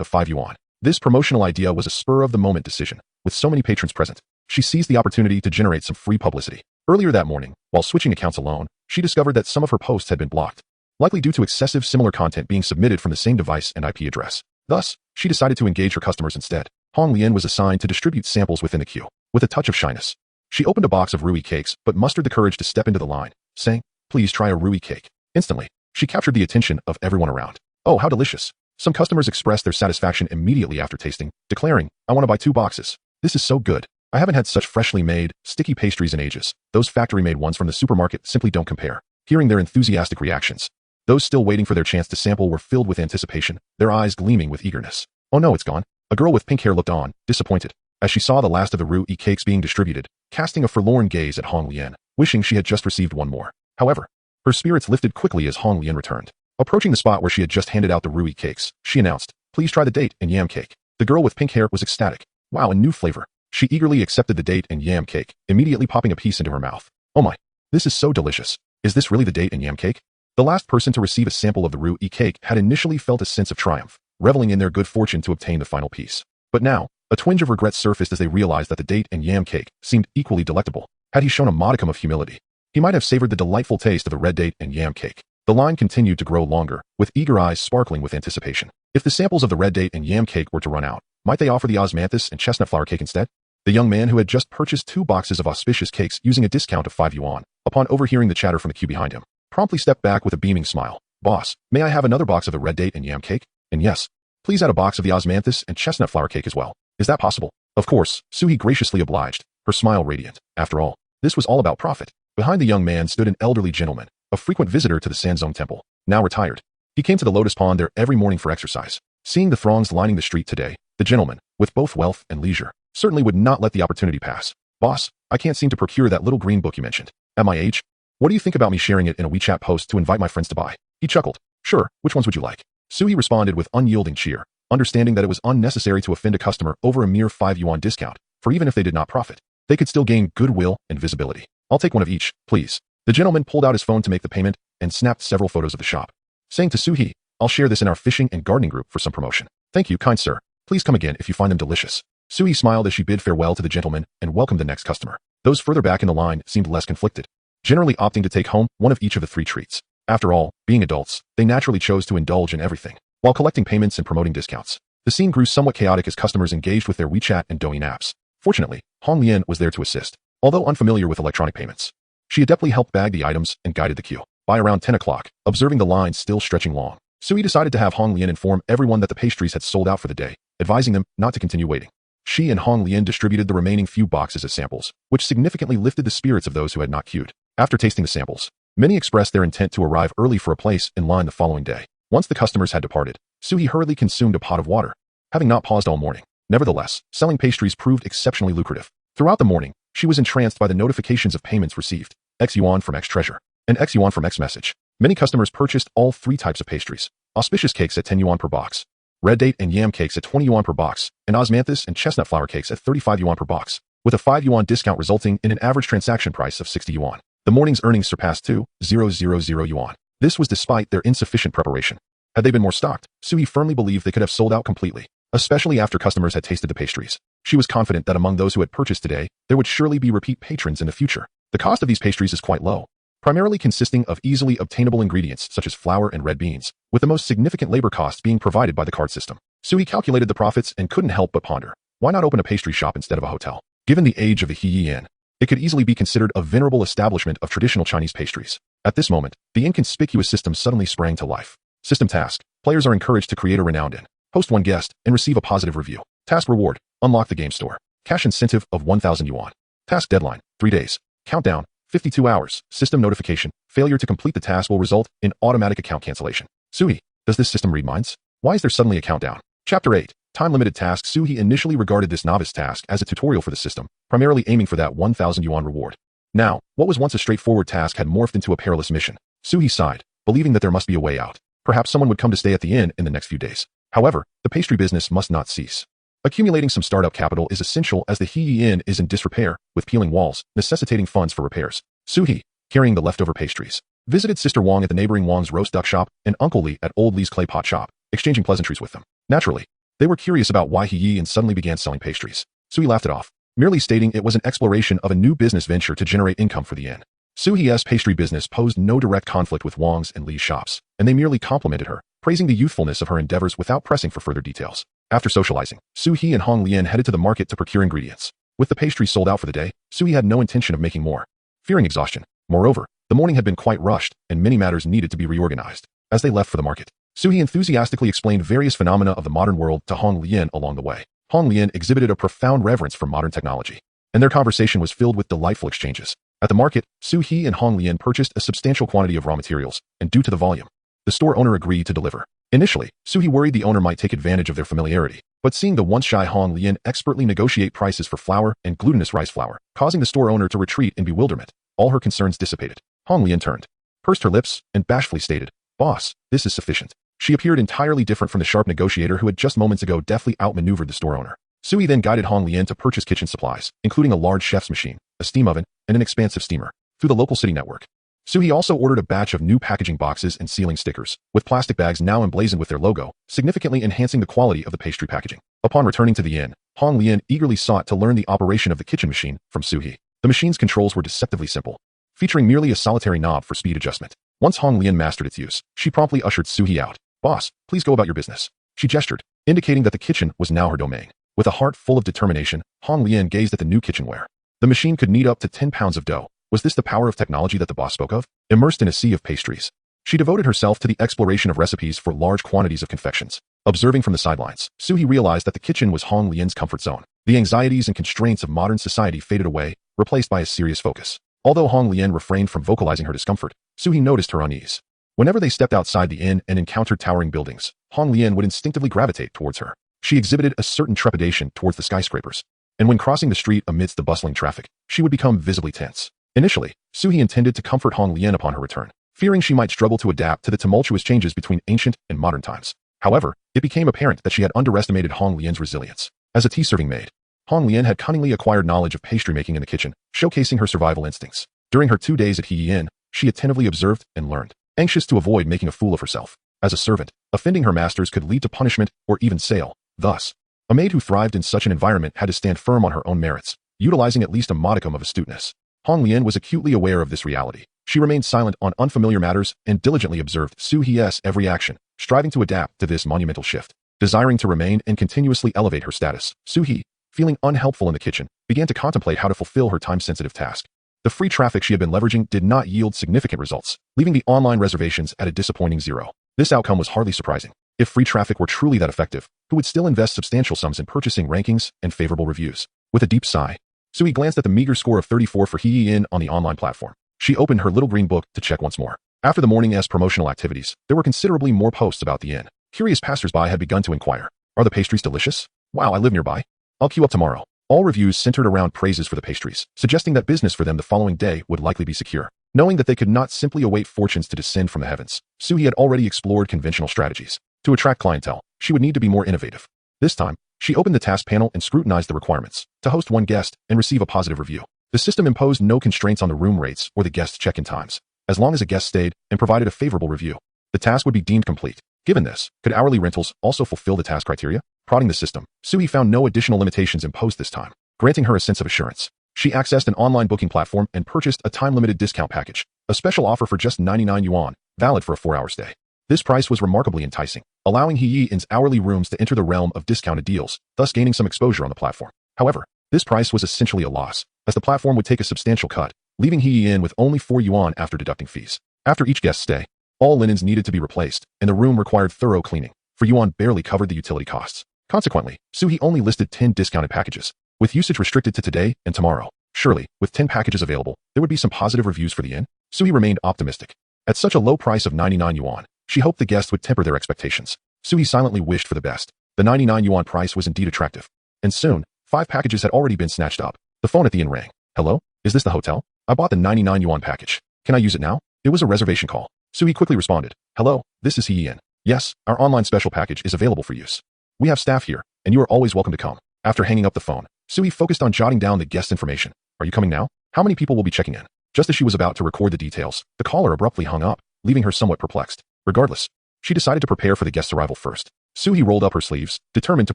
of 5 yuan." This promotional idea was a spur-of-the-moment decision. With so many patrons present, she seized the opportunity to generate some free publicity. Earlier that morning, while switching accounts alone, she discovered that some of her posts had been blocked, likely due to excessive similar content being submitted from the same device and IP address. Thus, she decided to engage her customers instead. Hong Lian was assigned to distribute samples within the queue. With a touch of shyness, she opened a box of Rui cakes but mustered the courage to step into the line, saying, "Please try a Rui cake." Instantly, she captured the attention of everyone around. "Oh, how delicious." Some customers expressed their satisfaction immediately after tasting, declaring, "I want to buy 2 boxes. This is so good. I haven't had such freshly made, sticky pastries in ages. Those factory-made ones from the supermarket simply don't compare." Hearing their enthusiastic reactions, those still waiting for their chance to sample were filled with anticipation, their eyes gleaming with eagerness. "Oh no, it's gone." A girl with pink hair looked on, disappointed, as she saw the last of the Rui cakes being distributed, casting a forlorn gaze at Hong Lian, wishing she had just received one more. However, her spirits lifted quickly as Hong Lian returned. Approaching the spot where she had just handed out the Rui cakes, she announced, "Please try the date and yam cake." The girl with pink hair was ecstatic. Wow, a new flavor. She eagerly accepted the date and yam cake, immediately popping a piece into her mouth. Oh my, this is so delicious. Is this really the date and yam cake? The last person to receive a sample of the roux cake had initially felt a sense of triumph, reveling in their good fortune to obtain the final piece. But now, a twinge of regret surfaced as they realized that the date and yam cake seemed equally delectable. Had he shown a modicum of humility, he might have savored the delightful taste of the red date and yam cake. The line continued to grow longer, with eager eyes sparkling with anticipation. If the samples of the red date and yam cake were to run out, might they offer the osmanthus and chestnut flower cake instead? The young man who had just purchased 2 boxes of auspicious cakes using a discount of 5 yuan, upon overhearing the chatter from the queue behind him, promptly stepped back with a beaming smile. Boss, may I have another box of the red date and yam cake? And yes, please add a box of the osmanthus and chestnut flower cake as well. Is that possible? Of course, Suie graciously obliged, her smile radiant. After all, this was all about profit. Behind the young man stood an elderly gentleman, a frequent visitor to the Sanzong Temple, now retired. He came to the Lotus Pond there every morning for exercise. Seeing the throngs lining the street today, the gentleman, with both wealth and leisure, certainly would not let the opportunity pass. Boss, I can't seem to procure that little green book you mentioned. At my age, what do you think about me sharing it in a WeChat post to invite my friends to buy? He chuckled. Sure, which ones would you like? Suie responded with unyielding cheer, understanding that it was unnecessary to offend a customer over a mere 5 yuan discount, for even if they did not profit, they could still gain goodwill and visibility. I'll take one of each, please. The gentleman pulled out his phone to make the payment and snapped several photos of the shop, saying to Suie, I'll share this in our fishing and gardening group for some promotion. Thank you, kind sir. Please come again if you find them delicious. Suie smiled as she bid farewell to the gentleman and welcomed the next customer. Those further back in the line seemed less conflicted, generally opting to take home one of each of the 3 treats. After all, being adults, they naturally chose to indulge in everything, while collecting payments and promoting discounts. The scene grew somewhat chaotic as customers engaged with their WeChat and Douyin apps. Fortunately, Hong Lian was there to assist, although unfamiliar with electronic payments. She adeptly helped bag the items and guided the queue. By around 10 o'clock, observing the line still stretching long, Suie decided to have Hong Lian inform everyone that the pastries had sold out for the day, advising them not to continue waiting. She and Hong Lian distributed the remaining few boxes as samples, which significantly lifted the spirits of those who had not queued. After tasting the samples, many expressed their intent to arrive early for a place in line the following day. Once the customers had departed, Suie hurriedly consumed a pot of water, having not paused all morning. Nevertheless, selling pastries proved exceptionally lucrative. Throughout the morning, she was entranced by the notifications of payments received, X yuan from X treasure, and X yuan from X message. Many customers purchased all 3 types of pastries: auspicious cakes at 10 yuan per box, red date and yam cakes at 20 yuan per box, and osmanthus and chestnut flower cakes at 35 yuan per box, with a 5 yuan discount resulting in an average transaction price of 60 yuan. The morning's earnings surpassed 2,000 yuan. This was despite their insufficient preparation. Had they been more stocked, Suie firmly believed they could have sold out completely, especially after customers had tasted the pastries. She was confident that among those who had purchased today, there would surely be repeat patrons in the future. The cost of these pastries is quite low, primarily consisting of easily obtainable ingredients such as flour and red beans, with the most significant labor costs being provided by the card system. Suie calculated the profits and couldn't help but ponder, why not open a pastry shop instead of a hotel? Given the age of the Heyi Inn, it could easily be considered a venerable establishment of traditional Chinese pastries. At this moment, the inconspicuous system suddenly sprang to life. System task: players are encouraged to create a renowned inn, host 1 guest, and receive a positive review. Task reward: unlock the game store. Cash incentive of 1,000 yuan. Task deadline: 3 days. Countdown: 52 hours. System notification: failure to complete the task will result in automatic account cancellation. Suie, does this system read minds? Why is there suddenly a countdown? Chapter 8. Time-limited task. Suie initially regarded this novice task as a tutorial for the system, primarily aiming for that 1,000 yuan reward. Now, what was once a straightforward task had morphed into a perilous mission. Suie sighed, believing that there must be a way out. Perhaps someone would come to stay at the inn in the next few days. However, the pastry business must not cease. Accumulating some startup capital is essential as the Heyi Inn is in disrepair, with peeling walls, necessitating funds for repairs. Suie, carrying the leftover pastries, visited Sister Wang at the neighboring Wang's roast duck shop and Uncle Li at Old Li's clay pot shop, exchanging pleasantries with them. Naturally, they were curious about why Heyi Inn suddenly began selling pastries. Suie laughed it off, merely stating it was an exploration of a new business venture to generate income for the inn. Suie's pastry business posed no direct conflict with Wang's and Li's shops, and they merely complimented her, praising the youthfulness of her endeavors without pressing for further details. After socializing, Suie and Hong Lian headed to the market to procure ingredients. With the pastries sold out for the day, Suie had no intention of making more, fearing exhaustion. Moreover, the morning had been quite rushed, and many matters needed to be reorganized. As they left for the market, Suie enthusiastically explained various phenomena of the modern world to Hong Lian along the way. Hong Lian exhibited a profound reverence for modern technology, and their conversation was filled with delightful exchanges. At the market, Suie and Hong Lian purchased a substantial quantity of raw materials, and due to the volume, the store owner agreed to deliver. Initially, Suie worried the owner might take advantage of their familiarity, but seeing the once-shy Hong Lian expertly negotiate prices for flour and glutinous rice flour, causing the store owner to retreat in bewilderment, all her concerns dissipated. Hong Lian turned, pursed her lips, and bashfully stated, "Boss, this is sufficient." She appeared entirely different from the sharp negotiator who had just moments ago deftly outmaneuvered the store owner. Suie then guided Hong Lian to purchase kitchen supplies, including a large chef's machine, a steam oven, and an expansive steamer. through the local city network. Suie also ordered a batch of new packaging boxes and sealing stickers, with plastic bags now emblazoned with their logo, significantly enhancing the quality of the pastry packaging. Upon returning to the inn, Hong Lian eagerly sought to learn the operation of the kitchen machine from Suie. The machine's controls were deceptively simple, featuring merely a solitary knob for speed adjustment. Once Hong Lian mastered its use, she promptly ushered Suie out. "Boss, please go about your business." She gestured, indicating that the kitchen was now her domain. With a heart full of determination, Hong Lian gazed at the new kitchenware. The machine could knead up to 10 pounds of dough. Was this the power of technology that the boss spoke of? Immersed in a sea of pastries, she devoted herself to the exploration of recipes for large quantities of confections. Observing from the sidelines, Suie realized that the kitchen was Hong Lian's comfort zone. The anxieties and constraints of modern society faded away, replaced by a serious focus. Although Hong Lian refrained from vocalizing her discomfort, Suie noticed her unease. Whenever they stepped outside the inn and encountered towering buildings, Hong Lian would instinctively gravitate towards her. She exhibited a certain trepidation towards the skyscrapers, and when crossing the street amidst the bustling traffic, she would become visibly tense. Initially, Suie intended to comfort Hong Lian upon her return, fearing she might struggle to adapt to the tumultuous changes between ancient and modern times. However, it became apparent that she had underestimated Hong Lian's resilience. As a tea-serving maid, Hong Lian had cunningly acquired knowledge of pastry making in the kitchen, showcasing her survival instincts. During her 2 days at He Inn, she attentively observed and learned, anxious to avoid making a fool of herself. As a servant, offending her masters could lead to punishment or even sale. Thus, a maid who thrived in such an environment had to stand firm on her own merits, utilizing at least a modicum of astuteness. Hong Lian was acutely aware of this reality. She remained silent on unfamiliar matters and diligently observed Suie's every action, striving to adapt to this monumental shift. Desiring to remain and continuously elevate her status, Suie, feeling unhelpful in the kitchen, began to contemplate how to fulfill her time-sensitive task. The free traffic she had been leveraging did not yield significant results, leaving the online reservations at a disappointing zero. This outcome was hardly surprising. If free traffic were truly that effective, who would still invest substantial sums in purchasing rankings and favorable reviews? With a deep sigh, Suie glanced at the meager score of 34 for He Inn on the online platform. She opened her little green book to check once more. After the morning's promotional activities, there were considerably more posts about the inn. Curious passersby had begun to inquire. "Are the pastries delicious? Wow, I live nearby. I'll queue up tomorrow." All reviews centered around praises for the pastries, suggesting that business for them the following day would likely be secure. Knowing that they could not simply await fortunes to descend from the heavens, Suie had already explored conventional strategies. To attract clientele, she would need to be more innovative. This time, she opened the task panel and scrutinized the requirements to host one guest and receive a positive review. The system imposed no constraints on the room rates or the guest check-in times. As long as a guest stayed and provided a favorable review, the task would be deemed complete. Given this, could hourly rentals also fulfill the task criteria? Prodding the system, Suie found no additional limitations imposed this time, granting her a sense of assurance. She accessed an online booking platform and purchased a time-limited discount package, a special offer for just 99 yuan, valid for a 4-hour stay. This price was remarkably enticing, allowing He Inn's hourly rooms to enter the realm of discounted deals, thus gaining some exposure on the platform. However, this price was essentially a loss, as the platform would take a substantial cut, leaving He Inn with only 4 yuan after deducting fees. After each guest stay, all linens needed to be replaced, and the room required thorough cleaning, for yuan barely covered the utility costs. Consequently, Suie only listed 10 discounted packages, with usage restricted to today and tomorrow. Surely, with 10 packages available, there would be some positive reviews for the inn. Suie remained optimistic. At such a low price of 99 yuan, she hoped the guests would temper their expectations. Suie silently wished for the best. The 99 yuan price was indeed attractive. And soon, 5 packages had already been snatched up. The phone at the inn rang. "Hello? Is this the hotel? I bought the 99 yuan package. Can I use it now?" It was a reservation call. Suie quickly responded. "Hello, this is He Inn. Yes, our online special package is available for use. We have staff here, and you are always welcome to come." After hanging up the phone, Suie focused on jotting down the guest information. "Are you coming now? How many people will be checking in?" Just as she was about to record the details, the caller abruptly hung up, leaving her somewhat perplexed. Regardless, she decided to prepare for the guest's arrival first. Suie rolled up her sleeves, determined to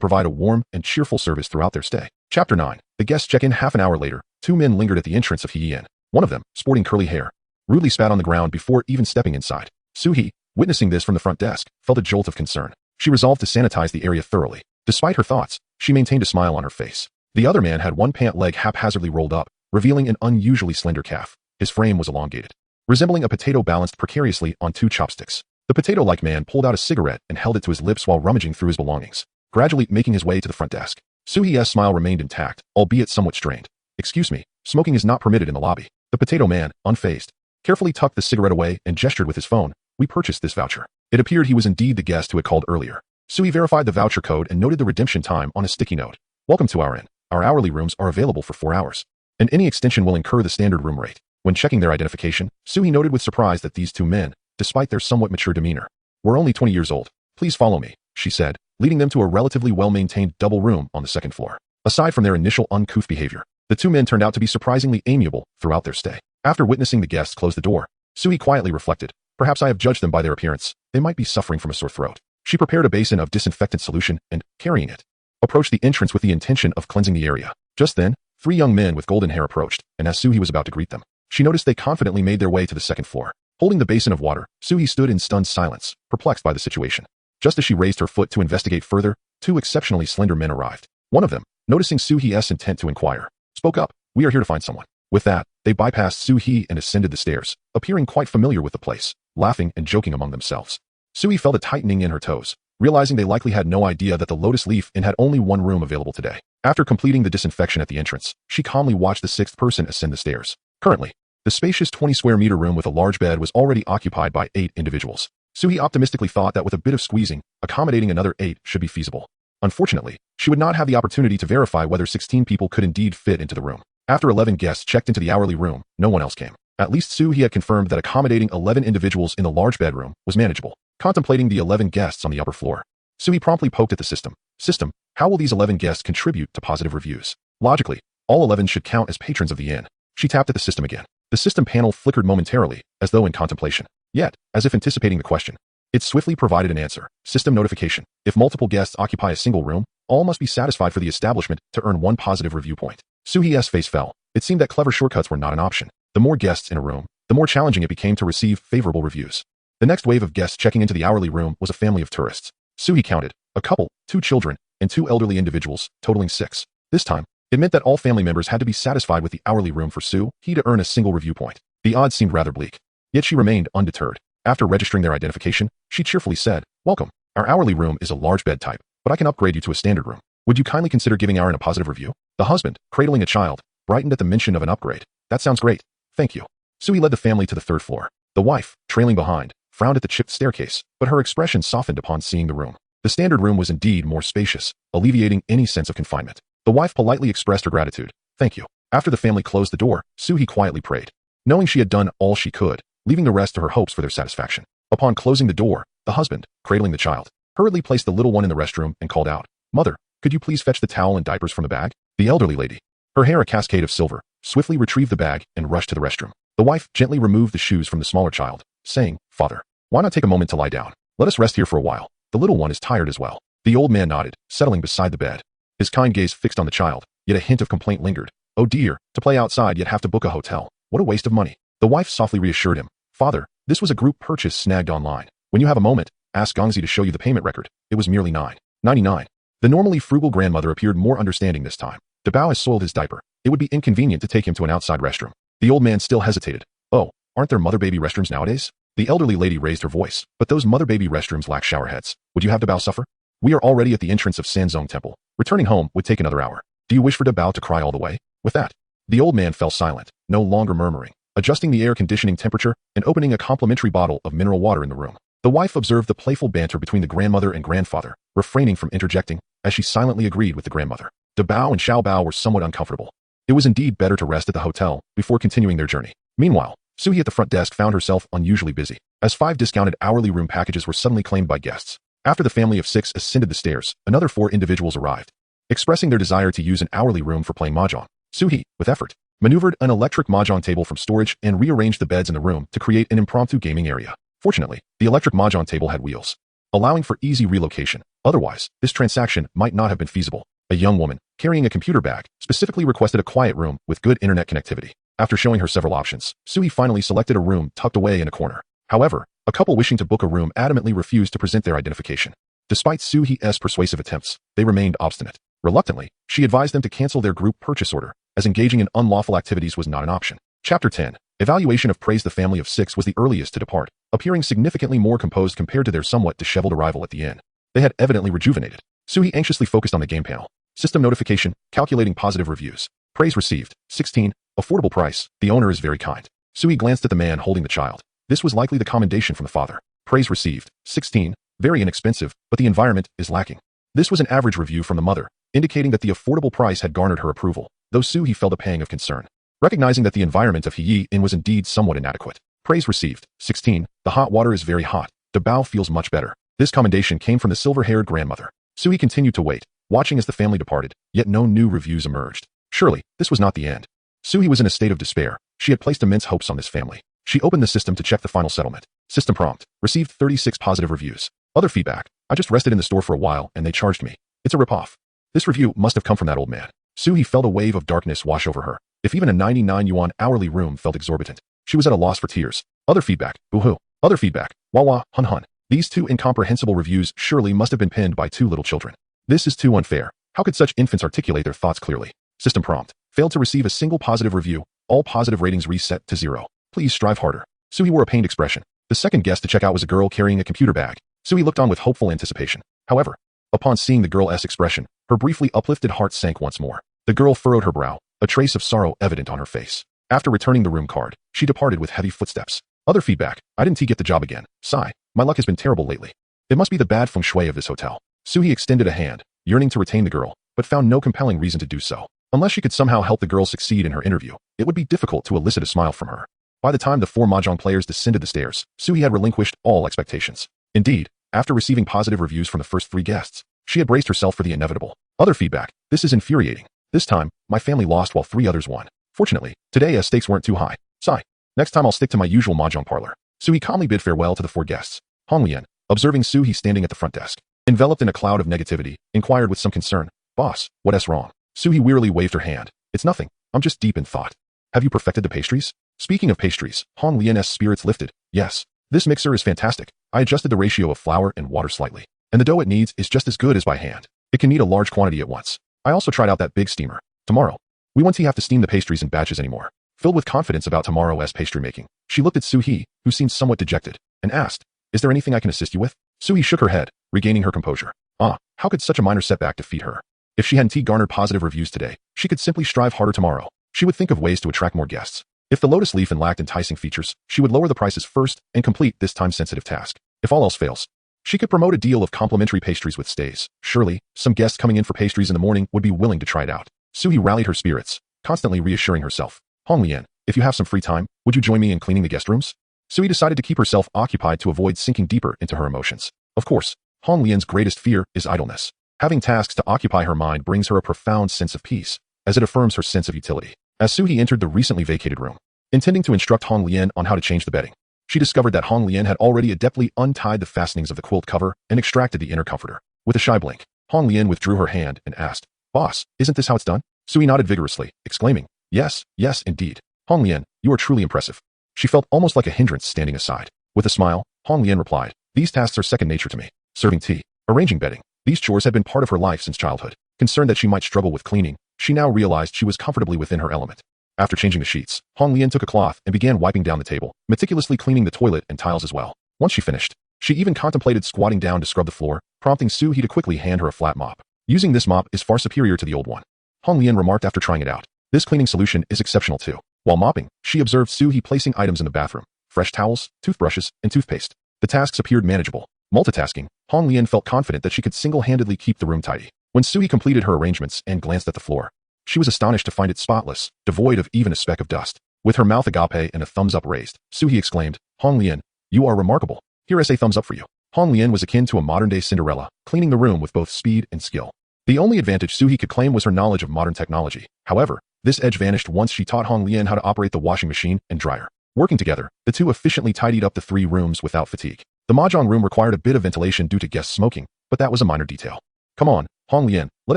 provide a warm and cheerful service throughout their stay. Chapter 9. The guests check in. Half an hour later, 2 men lingered at the entrance of He Inn. One of them, sporting curly hair, rudely spat on the ground before even stepping inside. Suie, witnessing this from the front desk, felt a jolt of concern. She resolved to sanitize the area thoroughly. Despite her thoughts, she maintained a smile on her face. The other man had one pant leg haphazardly rolled up, revealing an unusually slender calf. His frame was elongated, resembling a potato balanced precariously on 2 chopsticks. The potato-like man pulled out a cigarette and held it to his lips while rummaging through his belongings, gradually making his way to the front desk. Suie's smile remained intact, albeit somewhat strained. "Excuse me, smoking is not permitted in the lobby." The potato man, unfazed, carefully tucked the cigarette away and gestured with his phone. "We purchased this voucher." It appeared he was indeed the guest who had called earlier. Suie verified the voucher code and noted the redemption time on a sticky note. "Welcome to our inn. Our hourly rooms are available for 4 hours, and any extension will incur the standard room rate." When checking their identification, Suie noted with surprise that these 2 men, despite their somewhat mature demeanor, were only 20 years old. "Please follow me," she said, leading them to a relatively well-maintained double room on the 2nd floor. Aside from their initial uncouth behavior, the 2 men turned out to be surprisingly amiable throughout their stay. After witnessing the guests close the door, Suie quietly reflected, perhaps I have judged them by their appearance. They might be suffering from a sore throat. She prepared a basin of disinfectant solution and, carrying it, approached the entrance with the intention of cleansing the area. Just then, 3 young men with golden hair approached, and as Suie was about to greet them, she noticed they confidently made their way to the second floor. Holding the basin of water, Suie stood in stunned silence, perplexed by the situation. Just as she raised her foot to investigate further, 2 exceptionally slender men arrived. One of them, noticing Suie's intent to inquire, spoke up, "We are here to find someone." With that, they bypassed Suie and ascended the stairs, appearing quite familiar with the place, laughing and joking among themselves. Suie felt a tightening in her toes, realizing they likely had no idea that the Lotus Leaf Inn had only one room available today. After completing the disinfection at the entrance, she calmly watched the 6th person ascend the stairs. Currently, the spacious 20-square-meter room with a large bed was already occupied by 8 individuals. Suie optimistically thought that with a bit of squeezing, accommodating another 8 should be feasible. Unfortunately, she would not have the opportunity to verify whether 16 people could indeed fit into the room. After 11 guests checked into the hourly room, no one else came. At least Suie had confirmed that accommodating 11 individuals in the large bedroom was manageable. Contemplating the 11 guests on the upper floor, Suie promptly poked at the system. System, how will these 11 guests contribute to positive reviews? Logically, all 11 should count as patrons of the inn. She tapped at the system again. The system panel flickered momentarily, as though in contemplation. Yet, as if anticipating the question, it swiftly provided an answer. System notification. If multiple guests occupy a single room, all must be satisfied for the establishment to earn 1 positive review point. Suie's face fell. It seemed that clever shortcuts were not an option. The more guests in a room, the more challenging it became to receive favorable reviews. The next wave of guests checking into the hourly room was a family of tourists. Suie counted, a couple, 2 children, and 2 elderly individuals, totaling 6. This time, it meant that all family members had to be satisfied with the hourly room for Suie to earn a single review point. The odds seemed rather bleak. Yet she remained undeterred. After registering their identification, she cheerfully said, "Welcome. Our hourly room is a large bed type, but I can upgrade you to a standard room. Would you kindly consider giving our inn a positive review?" The husband, cradling a child, brightened at the mention of an upgrade. "That sounds great. Thank you." Suie led the family to the 3rd floor. The wife, trailing behind, frowned at the chipped staircase, but her expression softened upon seeing the room. The standard room was indeed more spacious, alleviating any sense of confinement. The wife politely expressed her gratitude. "Thank you." After the family closed the door, Suie quietly prayed, knowing she had done all she could, leaving the rest to her hopes for their satisfaction. Upon closing the door, the husband, cradling the child, hurriedly placed the little one in the restroom and called out, "Mother, could you please fetch the towel and diapers from the bag?" The elderly lady, her hair a cascade of silver, swiftly retrieved the bag and rushed to the restroom. The wife gently removed the shoes from the smaller child, saying, "Father, why not take a moment to lie down? Let us rest here for a while. The little one is tired as well." The old man nodded, settling beside the bed. His kind gaze fixed on the child, yet a hint of complaint lingered. "Oh dear, to play outside yet have to book a hotel. What a waste of money." The wife softly reassured him, "Father, this was a group purchase snagged online. When you have a moment, ask Gongzi to show you the payment record. It was merely $9.99. The normally frugal grandmother appeared more understanding this time. Dabao has soiled his diaper. It would be inconvenient to take him to an outside restroom. The old man still hesitated. "Oh, aren't there mother-baby restrooms nowadays?" The elderly lady raised her voice, "But those mother-baby restrooms lack shower heads. Would you have Dabao suffer? We are already at the entrance of Sanzong Temple. Returning home would take another hour. Do you wish for Dabao to cry all the way?" With that, the old man fell silent, no longer murmuring, adjusting the air conditioning temperature and opening a complimentary bottle of mineral water in the room. The wife observed the playful banter between the grandmother and grandfather, refraining from interjecting, as she silently agreed with the grandmother. Dabao and Xiaobao were somewhat uncomfortable. It was indeed better to rest at the hotel before continuing their journey. Meanwhile, Suie at the front desk found herself unusually busy, as 5 discounted hourly room packages were suddenly claimed by guests. After the family of 6 ascended the stairs, another 4 individuals arrived, expressing their desire to use an hourly room for playing mahjong. Suie, with effort, maneuvered an electric mahjong table from storage and rearranged the beds in the room to create an impromptu gaming area. Fortunately, the electric mahjong table had wheels, allowing for easy relocation. Otherwise, this transaction might not have been feasible. A young woman, carrying a computer bag, specifically requested a quiet room with good internet connectivity. After showing her several options, Suie finally selected a room tucked away in a corner. However, a couple wishing to book a room adamantly refused to present their identification. Despite Suie's persuasive attempts, they remained obstinate. Reluctantly, she advised them to cancel their group purchase order, as engaging in unlawful activities was not an option. Chapter 10. Evaluation of praise. The family of 6 was the earliest to depart, appearing significantly more composed compared to their somewhat disheveled arrival at the inn. They had evidently rejuvenated. Suie anxiously focused on the game panel. System notification, calculating positive reviews. Praise received, 16. Affordable price, the owner is very kind. Suie glanced at the man holding the child. This was likely the commendation from the father. Praise received, 16. Very inexpensive, but the environment is lacking. This was an average review from the mother, indicating that the affordable price had garnered her approval, though Suie felt a pang of concern, recognizing that the environment of Heyi Inn was indeed somewhat inadequate. Praise received, 16. The hot water is very hot. Dabao feels much better. This commendation came from the silver-haired grandmother. Suie continued to wait, watching as the family departed, yet no new reviews emerged. Surely, this was not the end. Suie was in a state of despair. She had placed immense hopes on this family. She opened the system to check the final settlement. System prompt. Received 36 positive reviews. Other feedback. I just rested in the store for a while and they charged me. It's a ripoff. This review must have come from that old man. Suie felt a wave of darkness wash over her. If even a 99 yuan hourly room felt exorbitant, she was at a loss for tears. Other feedback. Boo-hoo. Other feedback. Wah-wah, hun-hun. These two incomprehensible reviews surely must have been penned by two little children. This is too unfair. How could such infants articulate their thoughts clearly? System prompt. Failed to receive a single positive review. All positive ratings reset to 0. Please strive harder. Suie wore a pained expression. The second guest to check out was a girl carrying a computer bag. Suie looked on with hopeful anticipation. However, upon seeing the girl's expression, her briefly uplifted heart sank once more. The girl furrowed her brow, a trace of sorrow evident on her face. After returning the room card, she departed with heavy footsteps. Other feedback. I didn't get the job again. Sigh. My luck has been terrible lately. It must be the bad feng shui of this hotel. Suie extended a hand, yearning to retain the girl, but found no compelling reason to do so. Unless she could somehow help the girl succeed in her interview, it would be difficult to elicit a smile from her. By the time the 4 mahjong players descended the stairs, Suie had relinquished all expectations. Indeed, after receiving positive reviews from the first 3 guests, she had braced herself for the inevitable. Other feedback. This is infuriating. This time, my family lost while 3 others won. Fortunately, today stakes weren't too high. Sigh. Next time I'll stick to my usual mahjong parlor. Suie calmly bid farewell to the 4 guests. Hong Lian, observing Suie standing at the front desk, enveloped in a cloud of negativity, inquired with some concern. Boss, what's wrong? Suie wearily waved her hand. It's nothing. I'm just deep in thought. Have you perfected the pastries? Speaking of pastries, Hong Lian's spirits lifted. Yes. This mixer is fantastic. I adjusted the ratio of flour and water slightly. And the dough it needs is just as good as by hand. It can knead a large quantity at once. I also tried out that big steamer. Tomorrow, we won't have to steam the pastries in batches anymore. Filled with confidence about tomorrow's pastry making, she looked at Suie, who seemed somewhat dejected, and asked, Is there anything I can assist you with? Suie shook her head, regaining her composure. How could such a minor setback defeat her? If she hadn't garnered positive reviews today, she could simply strive harder tomorrow. She would think of ways to attract more guests. If the lotus leaf lacked enticing features, she would lower the prices first and complete this time-sensitive task. If all else fails, she could promote a deal of complimentary pastries with stays. Surely, some guests coming in for pastries in the morning would be willing to try it out. Suie rallied her spirits, constantly reassuring herself. Hong Lian, if you have some free time, would you join me in cleaning the guest rooms? Suie decided to keep herself occupied to avoid sinking deeper into her emotions. Of course, Hong Lian's greatest fear is idleness. Having tasks to occupy her mind brings her a profound sense of peace, as it affirms her sense of utility. As Suie entered the recently vacated room, intending to instruct Hong Lian on how to change the bedding, she discovered that Hong Lian had already adeptly untied the fastenings of the quilt cover and extracted the inner comforter. With a shy blink, Hong Lian withdrew her hand and asked, Boss, isn't this how it's done? Suie nodded vigorously, exclaiming, Yes, indeed. Hong Lian, you are truly impressive. She felt almost like a hindrance standing aside. With a smile, Hong Lian replied, These tasks are second nature to me. Serving tea, arranging bedding. These chores had been part of her life since childhood. Concerned that she might struggle with cleaning, she now realized she was comfortably within her element. After changing the sheets, Hong Lian took a cloth and began wiping down the table, meticulously cleaning the toilet and tiles as well. Once she finished, she even contemplated squatting down to scrub the floor, prompting Suie to quickly hand her a flat mop. Using this mop is far superior to the old one, Hong Lian remarked after trying it out. This cleaning solution is exceptional too. While mopping, she observed Suie placing items in the bathroom, fresh towels, toothbrushes, and toothpaste. The tasks appeared manageable. Multitasking, Hong Lian felt confident that she could single-handedly keep the room tidy. When Suie completed her arrangements and glanced at the floor, she was astonished to find it spotless, devoid of even a speck of dust. With her mouth agape and a thumbs up raised, Suie exclaimed, Hong Lian, you are remarkable. Here is a thumbs up for you. Hong Lian was akin to a modern-day Cinderella, cleaning the room with both speed and skill. The only advantage Suie could claim was her knowledge of modern technology. However, this edge vanished once she taught Hong Lian how to operate the washing machine and dryer. Working together, the two efficiently tidied up the 3 rooms without fatigue. The mahjong room required a bit of ventilation due to guests smoking, but that was a minor detail. Come on, Hong Lian, let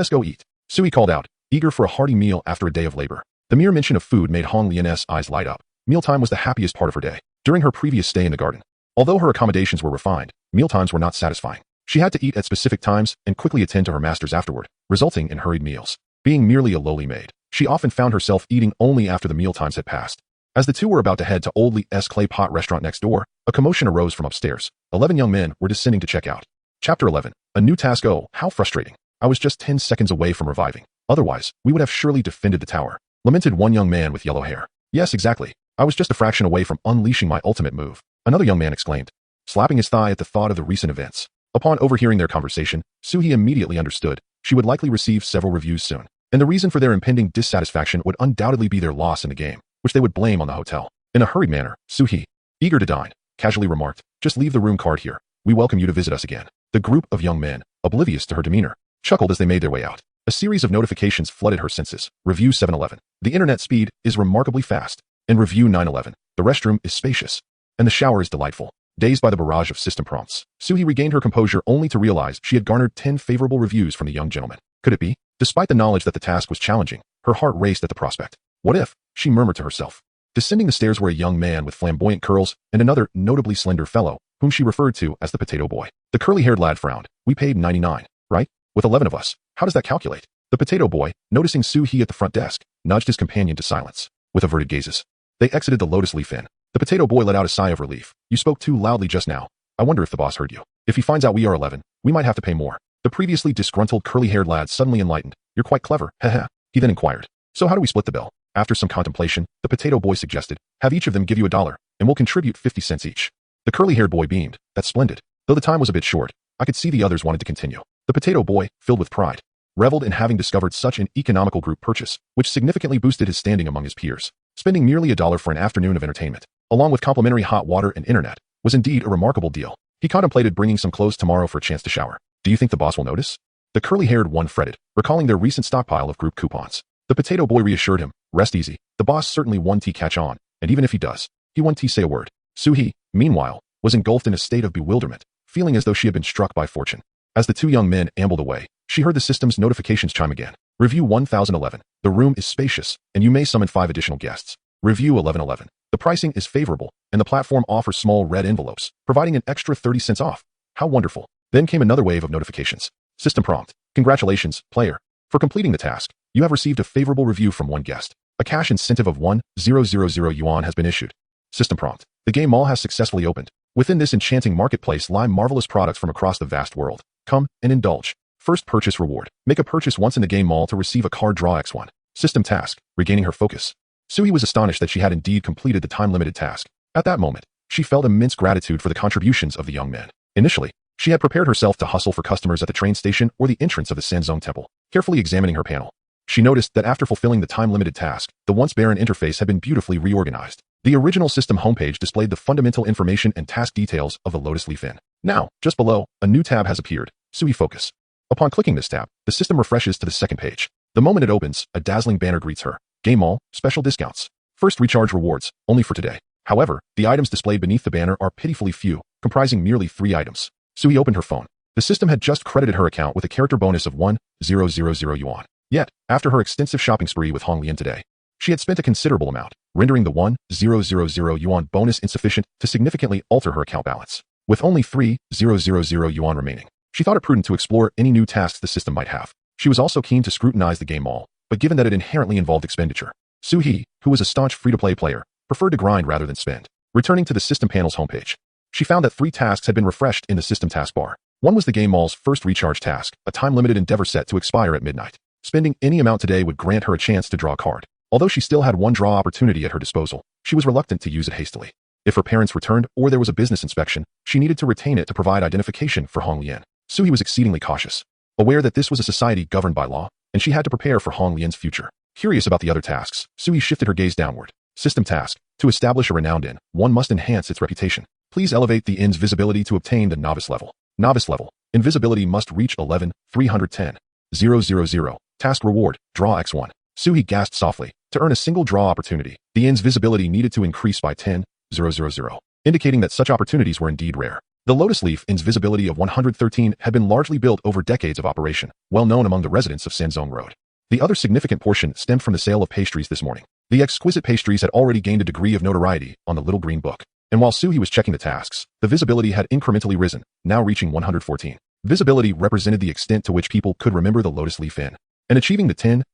us go eat. Suie called out, eager for a hearty meal after a day of labor. The mere mention of food made Hong Lian's eyes light up. Mealtime was the happiest part of her day. During her previous stay in the garden, although her accommodations were refined, mealtimes were not satisfying. She had to eat at specific times and quickly attend to her masters afterward, resulting in hurried meals. Being merely a lowly maid, she often found herself eating only after the mealtimes had passed. As the two were about to head to Old Lee's clay pot restaurant next door, a commotion arose from upstairs. 11 young men were descending to check out. Chapter 11. A new task. Oh, how frustrating. I was just 10 seconds away from reviving. Otherwise, we would have surely defended the tower. Lamented one young man with yellow hair. Yes, exactly. I was just a fraction away from unleashing my ultimate move. Another young man exclaimed, slapping his thigh at the thought of the recent events. Upon overhearing their conversation, Suie immediately understood she would likely receive several reviews soon, and the reason for their impending dissatisfaction would undoubtedly be their loss in the game, which they would blame on the hotel. In a hurried manner, Suie, eager to dine, casually remarked, just leave the room card here. We welcome you to visit us again. The group of young men, oblivious to her demeanor, chuckled as they made their way out. A series of notifications flooded her senses. Review 711. The internet speed is remarkably fast. And review 911. The restroom is spacious. And the shower is delightful. Dazed by the barrage of system prompts, Suie regained her composure only to realize she had garnered 10 favorable reviews from the young gentleman. Could it be? Despite the knowledge that the task was challenging, her heart raced at the prospect. What if? She murmured to herself. Descending the stairs were a young man with flamboyant curls and another notably slender fellow, whom she referred to as the potato boy. The curly-haired lad frowned. We paid 99, right? With 11 of us. How does that calculate? The potato boy, noticing Suie at the front desk, nudged his companion to silence. With averted gazes, they exited the Lotus Leaf Inn. The potato boy let out a sigh of relief. You spoke too loudly just now. I wonder if the boss heard you. If he finds out we are 11, we might have to pay more. The previously disgruntled curly-haired lad suddenly enlightened. You're quite clever, heh. He then inquired. So how do we split the bill? After some contemplation, the potato boy suggested, have each of them give you $1, and we'll contribute 50 cents each. The curly-haired boy beamed. That's splendid. Though the time was a bit short, I could see the others wanted to continue. The potato boy, filled with pride, reveled in having discovered such an economical group purchase, which significantly boosted his standing among his peers. Spending merely $1 for an afternoon of entertainment, along with complimentary hot water and internet, was indeed a remarkable deal. He contemplated bringing some clothes tomorrow for a chance to shower. Do you think the boss will notice? The curly-haired one fretted, recalling their recent stockpile of group coupons. The potato boy reassured him, rest easy, the boss certainly won't catch on, and even if he does, he won't say a word. Suie, meanwhile, was engulfed in a state of bewilderment, feeling as though she had been struck by fortune. As the two young men ambled away, she heard the system's notifications chime again. Review 1011. The room is spacious, and you may summon 5 additional guests. Review 1111. The pricing is favorable, and the platform offers small red envelopes, providing an extra 30 cents off. How wonderful. Then came another wave of notifications. System prompt. Congratulations, player. For completing the task, you have received a favorable review from one guest. A cash incentive of 1,000 yuan has been issued. System prompt. The game mall has successfully opened. Within this enchanting marketplace lie marvelous products from across the vast world. Come and indulge. First purchase reward. Make a purchase once in the game mall to receive a card draw X1. System task. Regaining her focus. Suie was astonished that she had indeed completed the time-limited task. At that moment, she felt immense gratitude for the contributions of the young men. Initially, she had prepared herself to hustle for customers at the train station or the entrance of the Sanzong Temple. Carefully examining her panel, she noticed that after fulfilling the time-limited task, the once barren interface had been beautifully reorganized. The original system homepage displayed the fundamental information and task details of the Lotus Leaf Inn. Now, just below, a new tab has appeared. Suie Focus. Upon clicking this tab, the system refreshes to the second page. The moment it opens, a dazzling banner greets her. Game Mall, special discounts. First recharge rewards, only for today. However, the items displayed beneath the banner are pitifully few, comprising merely 3 items. Suie opened her phone. The system had just credited her account with a character bonus of 1,000 yuan. Yet, after her extensive shopping spree with Hong Lian today, she had spent a considerable amount, rendering the 1,000 yuan bonus insufficient to significantly alter her account balance. With only 3,000 yuan remaining, she thought it prudent to explore any new tasks the system might have. She was also keen to scrutinize the game mall, but given that it inherently involved expenditure, Suie, who was a staunch free-to-play player, preferred to grind rather than spend. Returning to the system panel's homepage, she found that 3 tasks had been refreshed in the system taskbar. One was the game mall's first recharge task, a time-limited endeavor set to expire at midnight. Spending any amount today would grant her a chance to draw a card. Although she still had one draw opportunity at her disposal, she was reluctant to use it hastily. If her parents returned or there was a business inspection, she needed to retain it to provide identification for Hong Lian. Suie was exceedingly cautious, aware that this was a society governed by law, and she had to prepare for Hong Lian's future. Curious about the other tasks, Suie shifted her gaze downward. System task. To establish a renowned inn, one must enhance its reputation. Please elevate the inn's visibility to obtain the novice level. Novice level. Invisibility must reach 11,310. 000. Task reward. Draw X1. Suie gasped softly. To earn a single draw opportunity, the inn's visibility needed to increase by 10,000, indicating that such opportunities were indeed rare. The Lotus Leaf Inn's visibility of 113 had been largely built over decades of operation, well known among the residents of Sanzong Road. The other significant portion stemmed from the sale of pastries this morning. The exquisite pastries had already gained a degree of notoriety on the little green book. And while Suie was checking the tasks, the visibility had incrementally risen, now reaching 114. Visibility represented the extent to which people could remember the Lotus Leaf Inn. And achieving the 10,000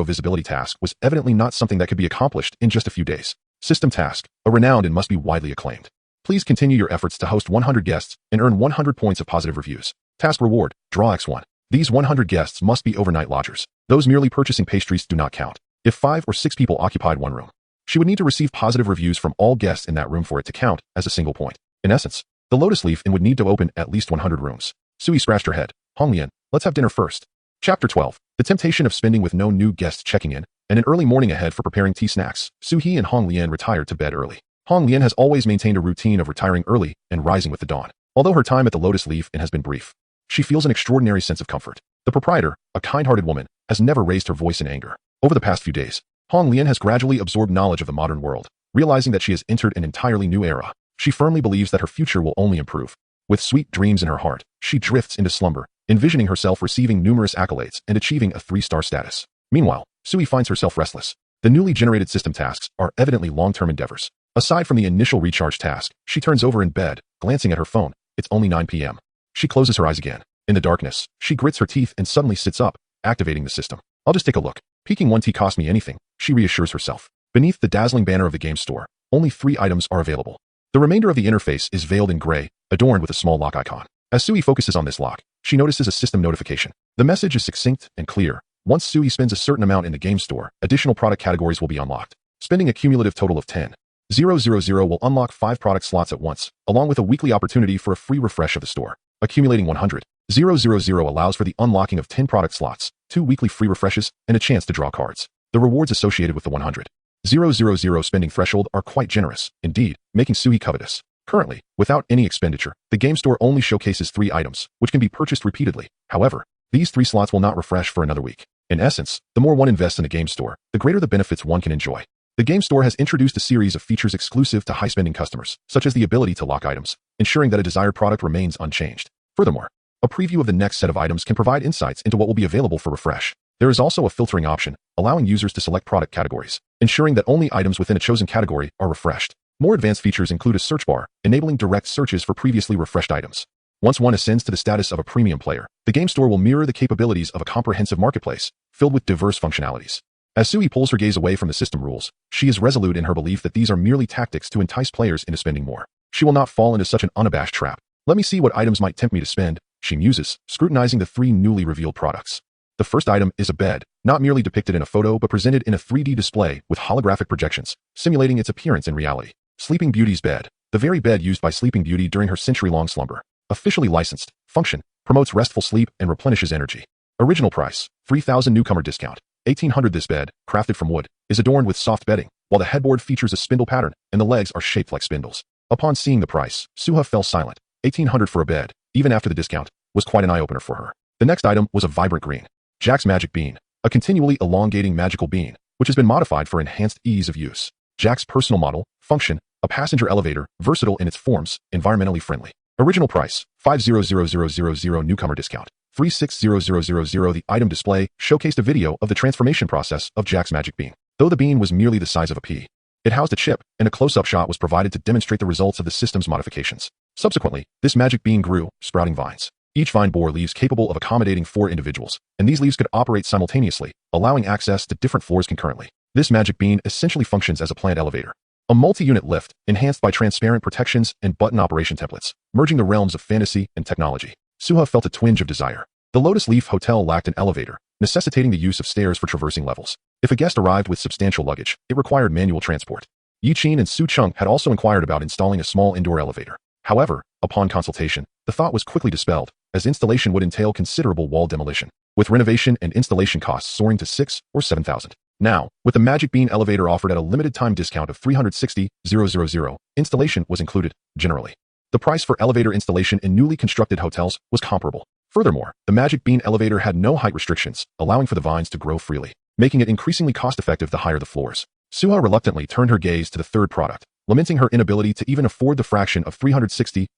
visibility task was evidently not something that could be accomplished in just a few days. System task. A renowned and must be widely acclaimed. Please continue your efforts to host 100 guests and earn 100 points of positive reviews. Task reward. Draw X1. These 100 guests must be overnight lodgers. Those merely purchasing pastries do not count. If 5 or 6 people occupied one room, she would need to receive positive reviews from all guests in that room for it to count as a single point. In essence, the Lotus Leaf Inn would need to open at least 100 rooms. Suie scratched her head. Hong Lian, let's have dinner first. Chapter 12. The temptation of spending with no new guests checking in, and an early morning ahead for preparing tea snacks. Suie and Hong Lian retired to bed early. Hong Lian has always maintained a routine of retiring early and rising with the dawn. Although her time at the Lotus Leaf Inn has been brief, she feels an extraordinary sense of comfort. The proprietor, a kind-hearted woman, has never raised her voice in anger. Over the past few days, Hong Lian has gradually absorbed knowledge of the modern world, realizing that she has entered an entirely new era. She firmly believes that her future will only improve. With sweet dreams in her heart, she drifts into slumber, envisioning herself receiving numerous accolades and achieving a 3-star status. Meanwhile, Suie finds herself restless. The newly generated system tasks are evidently long-term endeavors. Aside from the initial recharge task, she turns over in bed, glancing at her phone. It's only 9 p.m. She closes her eyes again. In the darkness, she grits her teeth and suddenly sits up, activating the system. I'll just take a look. Peeking 1T cost me anything, she reassures herself. Beneath the dazzling banner of the game store, only 3 items are available. The remainder of the interface is veiled in gray, adorned with a small lock icon. As Suie focuses on this lock, she notices a system notification. The message is succinct and clear. Once Suie spends a certain amount in the game store, additional product categories will be unlocked. Spending a cumulative total of 10,000 will unlock 5 product slots at once, along with a weekly opportunity for a free refresh of the store. Accumulating 100,000 allows for the unlocking of 10 product slots, 2 weekly free refreshes, and a chance to draw cards. The rewards associated with the 100,000 spending threshold are quite generous, indeed, making Suie covetous. Currently, without any expenditure, the game store only showcases 3 items, which can be purchased repeatedly. However, these 3 slots will not refresh for another week. In essence, the more one invests in the game store, the greater the benefits one can enjoy. The game store has introduced a series of features exclusive to high-spending customers, such as the ability to lock items, ensuring that a desired product remains unchanged. Furthermore, a preview of the next set of items can provide insights into what will be available for refresh. There is also a filtering option, allowing users to select product categories, ensuring that only items within a chosen category are refreshed. More advanced features include a search bar, enabling direct searches for previously refreshed items. Once one ascends to the status of a premium player, the game store will mirror the capabilities of a comprehensive marketplace, filled with diverse functionalities. As Suie pulls her gaze away from the system rules, she is resolute in her belief that these are merely tactics to entice players into spending more. She will not fall into such an unabashed trap. Let me see what items might tempt me to spend, she muses, scrutinizing the 3 newly revealed products. The first item is a bed, not merely depicted in a photo but presented in a 3D display with holographic projections, simulating its appearance in reality. Sleeping Beauty's bed, the very bed used by Sleeping Beauty during her century-long slumber. Officially licensed, function, promotes restful sleep and replenishes energy. Original price, 3,000 newcomer discount, 1,800. This bed, crafted from wood, is adorned with soft bedding, while the headboard features a spindle pattern and the legs are shaped like spindles. Upon seeing the price, Suie fell silent. 1,800 for a bed, even after the discount, was quite an eye-opener for her. The next item was a vibrant green. Jack's Magic Bean, a continually elongating magical bean, which has been modified for enhanced ease of use. Jack's personal model, function, a passenger elevator, versatile in its forms, environmentally friendly. Original price, 5,000 newcomer discount, 3,600. The item display showcased a video of the transformation process of Jack's Magic Bean. Though the bean was merely the size of a pea, it housed a chip, and a close-up shot was provided to demonstrate the results of the system's modifications. Subsequently, this magic bean grew, sprouting vines. Each vine bore leaves capable of accommodating 4 individuals, and these leaves could operate simultaneously, allowing access to different floors concurrently. This magic bean essentially functions as a plant elevator. A multi-unit lift, enhanced by transparent protections and button operation templates, merging the realms of fantasy and technology. Suie felt a twinge of desire. The Lotus Hotel lacked an elevator, necessitating the use of stairs for traversing levels. If a guest arrived with substantial luggage, it required manual transport. Yi Qin and Su Chung had also inquired about installing a small indoor elevator. However, upon consultation, the thought was quickly dispelled, as installation would entail considerable wall demolition, with renovation and installation costs soaring to 6,000 or 7,000. Now, with the Magic Bean elevator offered at a limited-time discount of 360,000, installation was included, generally. The price for elevator installation in newly constructed hotels was comparable. Furthermore, the Magic Bean elevator had no height restrictions, allowing for the vines to grow freely, making it increasingly cost-effective the higher the floors. Suie reluctantly turned her gaze to the third product, lamenting her inability to even afford the fraction of 360,000.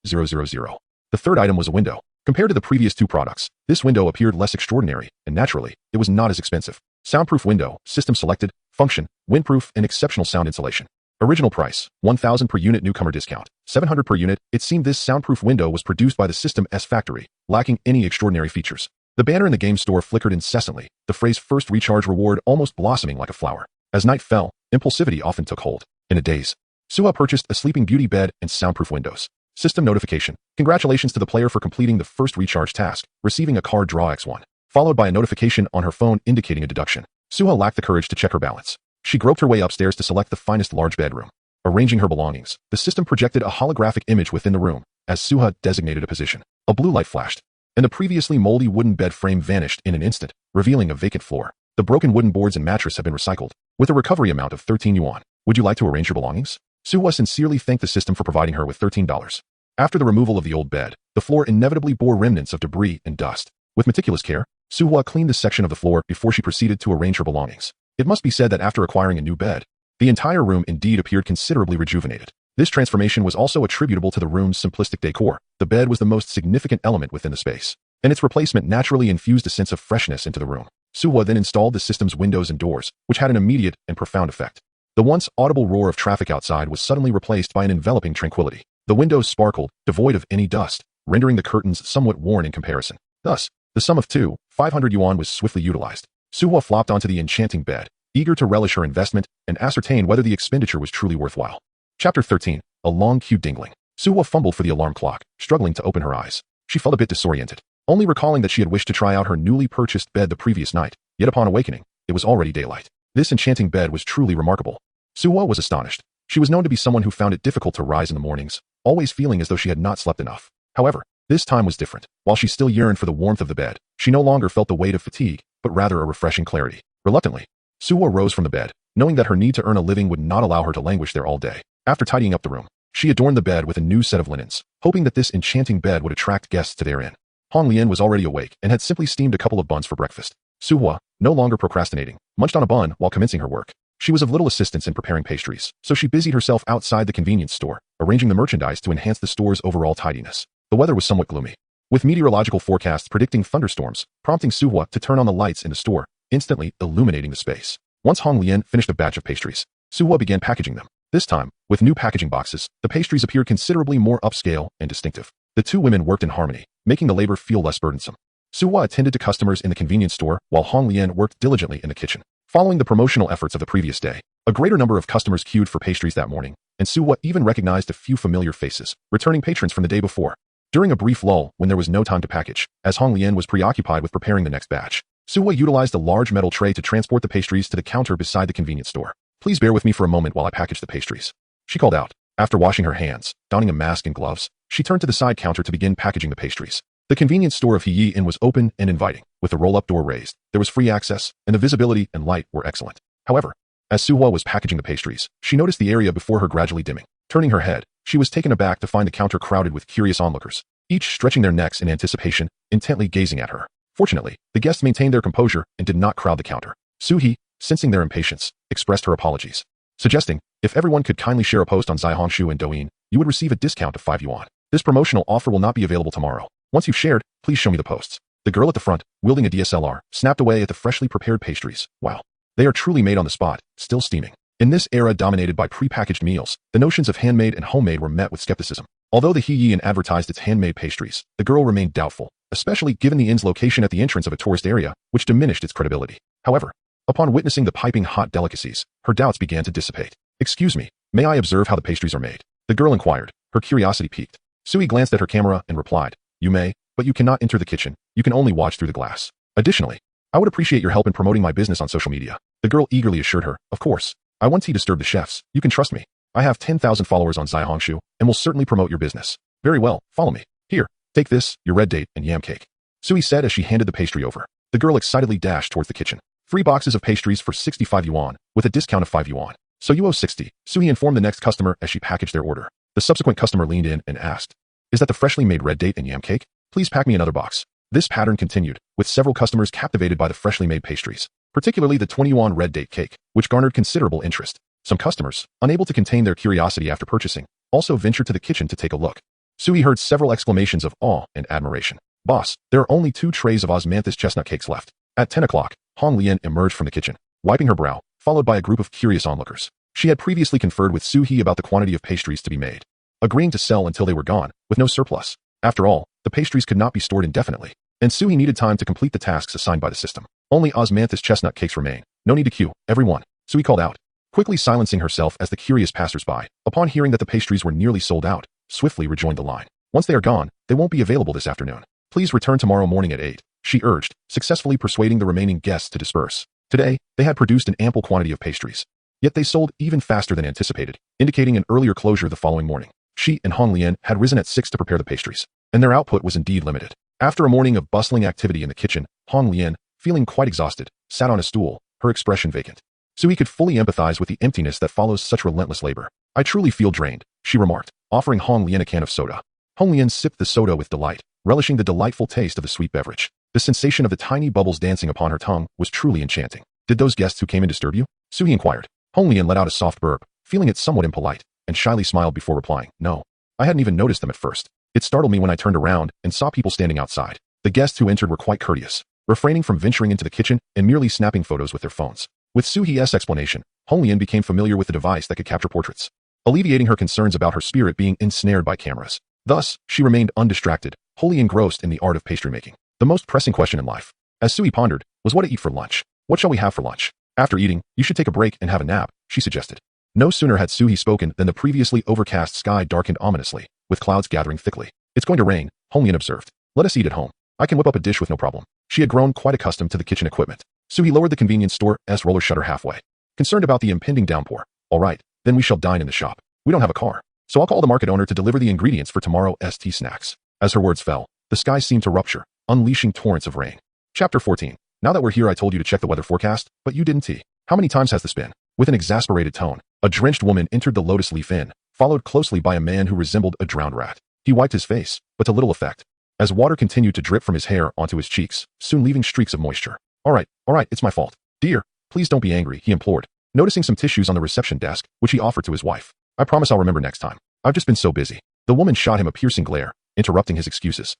The third item was a window. Compared to the previous 2 products, this window appeared less extraordinary, and naturally, it was not as expensive. Soundproof window, system selected, function, windproof, and exceptional sound insulation. Original price, 1,000 per unit newcomer discount, 700 per unit. It seemed this soundproof window was produced by the System S factory, lacking any extraordinary features. The banner in the game store flickered incessantly, the phrase first recharge reward almost blossoming like a flower. As night fell, impulsivity often took hold. In a daze, Suie purchased a Sleeping Beauty bed and soundproof windows. System notification. Congratulations to the player for completing the first recharge task, receiving a card draw X1, followed by a notification on her phone indicating a deduction. Suie lacked the courage to check her balance. She groped her way upstairs to select the finest large bedroom. Arranging her belongings, the system projected a holographic image within the room, as Suie designated a position. A blue light flashed, and the previously moldy wooden bed frame vanished in an instant, revealing a vacant floor. The broken wooden boards and mattress have been recycled, with a recovery amount of 13 yuan. Would you like to arrange your belongings? Suie sincerely thanked the system for providing her with $13. After the removal of the old bed, the floor inevitably bore remnants of debris and dust. With meticulous care, Suie cleaned this section of the floor before she proceeded to arrange her belongings. It must be said that after acquiring a new bed, the entire room indeed appeared considerably rejuvenated. This transformation was also attributable to the room's simplistic decor. The bed was the most significant element within the space, and its replacement naturally infused a sense of freshness into the room. Suie then installed the system's windows and doors, which had an immediate and profound effect. The once audible roar of traffic outside was suddenly replaced by an enveloping tranquility. The windows sparkled, devoid of any dust, rendering the curtains somewhat worn in comparison. Thus, the sum of 500 yuan was swiftly utilized. Suie flopped onto the enchanting bed, eager to relish her investment and ascertain whether the expenditure was truly worthwhile. Chapter 13. A long queue dingling. Suie fumbled for the alarm clock, struggling to open her eyes. She felt a bit disoriented, only recalling that she had wished to try out her newly purchased bed the previous night, yet upon awakening, it was already daylight. This enchanting bed was truly remarkable. Suie was astonished. She was known to be someone who found it difficult to rise in the mornings, always feeling as though she had not slept enough. However, this time was different. While she still yearned for the warmth of the bed, she no longer felt the weight of fatigue, but rather a refreshing clarity. Reluctantly, Suie rose from the bed, knowing that her need to earn a living would not allow her to languish there all day. After tidying up the room, she adorned the bed with a new set of linens, hoping that this enchanting bed would attract guests to therein. Hong Lian was already awake and had simply steamed a couple of buns for breakfast. Suie, no longer procrastinating, munched on a bun while commencing her work. She was of little assistance in preparing pastries, so she busied herself outside the convenience store, arranging the merchandise to enhance the store's overall tidiness. The weather was somewhat gloomy, with meteorological forecasts predicting thunderstorms, prompting Suie to turn on the lights in the store, instantly illuminating the space. Once Hong Lian finished a batch of pastries, Suie began packaging them. This time, with new packaging boxes, the pastries appeared considerably more upscale and distinctive. The two women worked in harmony, making the labor feel less burdensome. Suie attended to customers in the convenience store, while Hong Lian worked diligently in the kitchen. Following the promotional efforts of the previous day, a greater number of customers queued for pastries that morning, and Suie even recognized a few familiar faces, returning patrons from the day before. During a brief lull, when there was no time to package, as Hong Lian was preoccupied with preparing the next batch, Suie utilized a large metal tray to transport the pastries to the counter beside the convenience store. "Please bear with me for a moment while I package the pastries," she called out. After washing her hands, donning a mask and gloves, she turned to the side counter to begin packaging the pastries. The convenience store of Heyi Inn was open and inviting, with the roll-up door raised. There was free access, and the visibility and light were excellent. However, as Suie was packaging the pastries, she noticed the area before her gradually dimming. Turning her head, she was taken aback to find the counter crowded with curious onlookers, each stretching their necks in anticipation, intently gazing at her. Fortunately, the guests maintained their composure and did not crowd the counter. Suie, sensing their impatience, expressed her apologies, suggesting, if everyone could kindly share a post on Zaihongshu and Douyin, you would receive a discount of 5 yuan. This promotional offer will not be available tomorrow. Once you've shared, please show me the posts. The girl at the front, wielding a DSLR, snapped away at the freshly prepared pastries. Wow. They are truly made on the spot, still steaming. In this era dominated by pre-packaged meals, the notions of handmade and homemade were met with skepticism. Although the Heyi Inn advertised its handmade pastries, the girl remained doubtful, especially given the inn's location at the entrance of a tourist area, which diminished its credibility. However, upon witnessing the piping hot delicacies, her doubts began to dissipate. "Excuse me, may I observe how the pastries are made?" the girl inquired, her curiosity piqued. Suie glanced at her camera and replied, "You may, but you cannot enter the kitchen. You can only watch through the glass. Additionally, I would appreciate your help in promoting my business on social media." The girl eagerly assured her, "Of course. I won't disturb the chefs. You can trust me. I have 10,000 followers on Zaihongshu and will certainly promote your business." "Very well, follow me. Here, take this, your red date and yam cake," Suie said as she handed the pastry over. The girl excitedly dashed towards the kitchen. 3 boxes of pastries for 65 yuan, with a discount of 5 yuan. "So you owe 60, Suie informed the next customer as she packaged their order. The subsequent customer leaned in and asked, "Is that the freshly made red date and yam cake? Please pack me another box." This pattern continued, with several customers captivated by the freshly made pastries, particularly the 20 yuan red date cake, which garnered considerable interest. Some customers, unable to contain their curiosity after purchasing, also ventured to the kitchen to take a look. Suie heard several exclamations of awe and admiration. "Boss, there are only 2 trays of osmanthus chestnut cakes left." At 10 o'clock, Hong Lian emerged from the kitchen, wiping her brow, followed by a group of curious onlookers. She had previously conferred with Suie about the quantity of pastries to be made, agreeing to sell until they were gone, with no surplus. After all, the pastries could not be stored indefinitely, and Suie needed time to complete the tasks assigned by the system. "Only osmanthus chestnut cakes remain. No need to queue, everyone," Suie called out, quickly silencing herself as the curious passers-by, upon hearing that the pastries were nearly sold out, swiftly rejoined the line. "Once they are gone, they won't be available this afternoon. Please return tomorrow morning at 8, she urged, successfully persuading the remaining guests to disperse. Today, they had produced an ample quantity of pastries. Yet they sold even faster than anticipated, indicating an earlier closure the following morning. She and Hong Lian had risen at 6 to prepare the pastries, and their output was indeed limited. After a morning of bustling activity in the kitchen, Hong Lian, feeling quite exhausted, sat on a stool, her expression vacant. Suie could fully empathize with the emptiness that follows such relentless labor. "I truly feel drained," she remarked, offering Hong Lian a can of soda. Hong Lian sipped the soda with delight, relishing the delightful taste of the sweet beverage. The sensation of the tiny bubbles dancing upon her tongue was truly enchanting. Did those guests who came in disturb you? Suie inquired. Honglian let out a soft burp, feeling it somewhat impolite, and shyly smiled before replying, no. I hadn't even noticed them at first. It startled me when I turned around and saw people standing outside. The guests who entered were quite courteous, refraining from venturing into the kitchen and merely snapping photos with their phones. With Suie's explanation, Honglian became familiar with the device that could capture portraits, alleviating her concerns about her spirit being ensnared by cameras. Thus, she remained undistracted, wholly engrossed in the art of pastry making. The most pressing question in life, as Suie pondered, was what to eat for lunch. What shall we have for lunch? After eating, you should take a break and have a nap, she suggested. No sooner had Suie spoken than the previously overcast sky darkened ominously, with clouds gathering thickly. It's going to rain, Honglian observed. Let us eat at home. I can whip up a dish with no problem. She had grown quite accustomed to the kitchen equipment. Suie lowered the convenience store's roller shutter halfway, concerned about the impending downpour. All right, then we shall dine in the shop. We don't have a car, so I'll call the market owner to deliver the ingredients for tomorrow's tea snacks. As her words fell, the sky seemed to rupture, unleashing torrents of rain. Chapter 14. Now that we're here, I told you to check the weather forecast, but you didn't. How many times has this been? With an exasperated tone, a drenched woman entered the Lotus Leaf Inn, followed closely by a man who resembled a drowned rat. He wiped his face, but to little effect, as water continued to drip from his hair onto his cheeks, soon leaving streaks of moisture. All right, it's my fault. Dear, please don't be angry, he implored, noticing some tissues on the reception desk, which he offered to his wife. I promise I'll remember next time. I've just been so busy. The woman shot him a piercing glare, interrupting his excuses.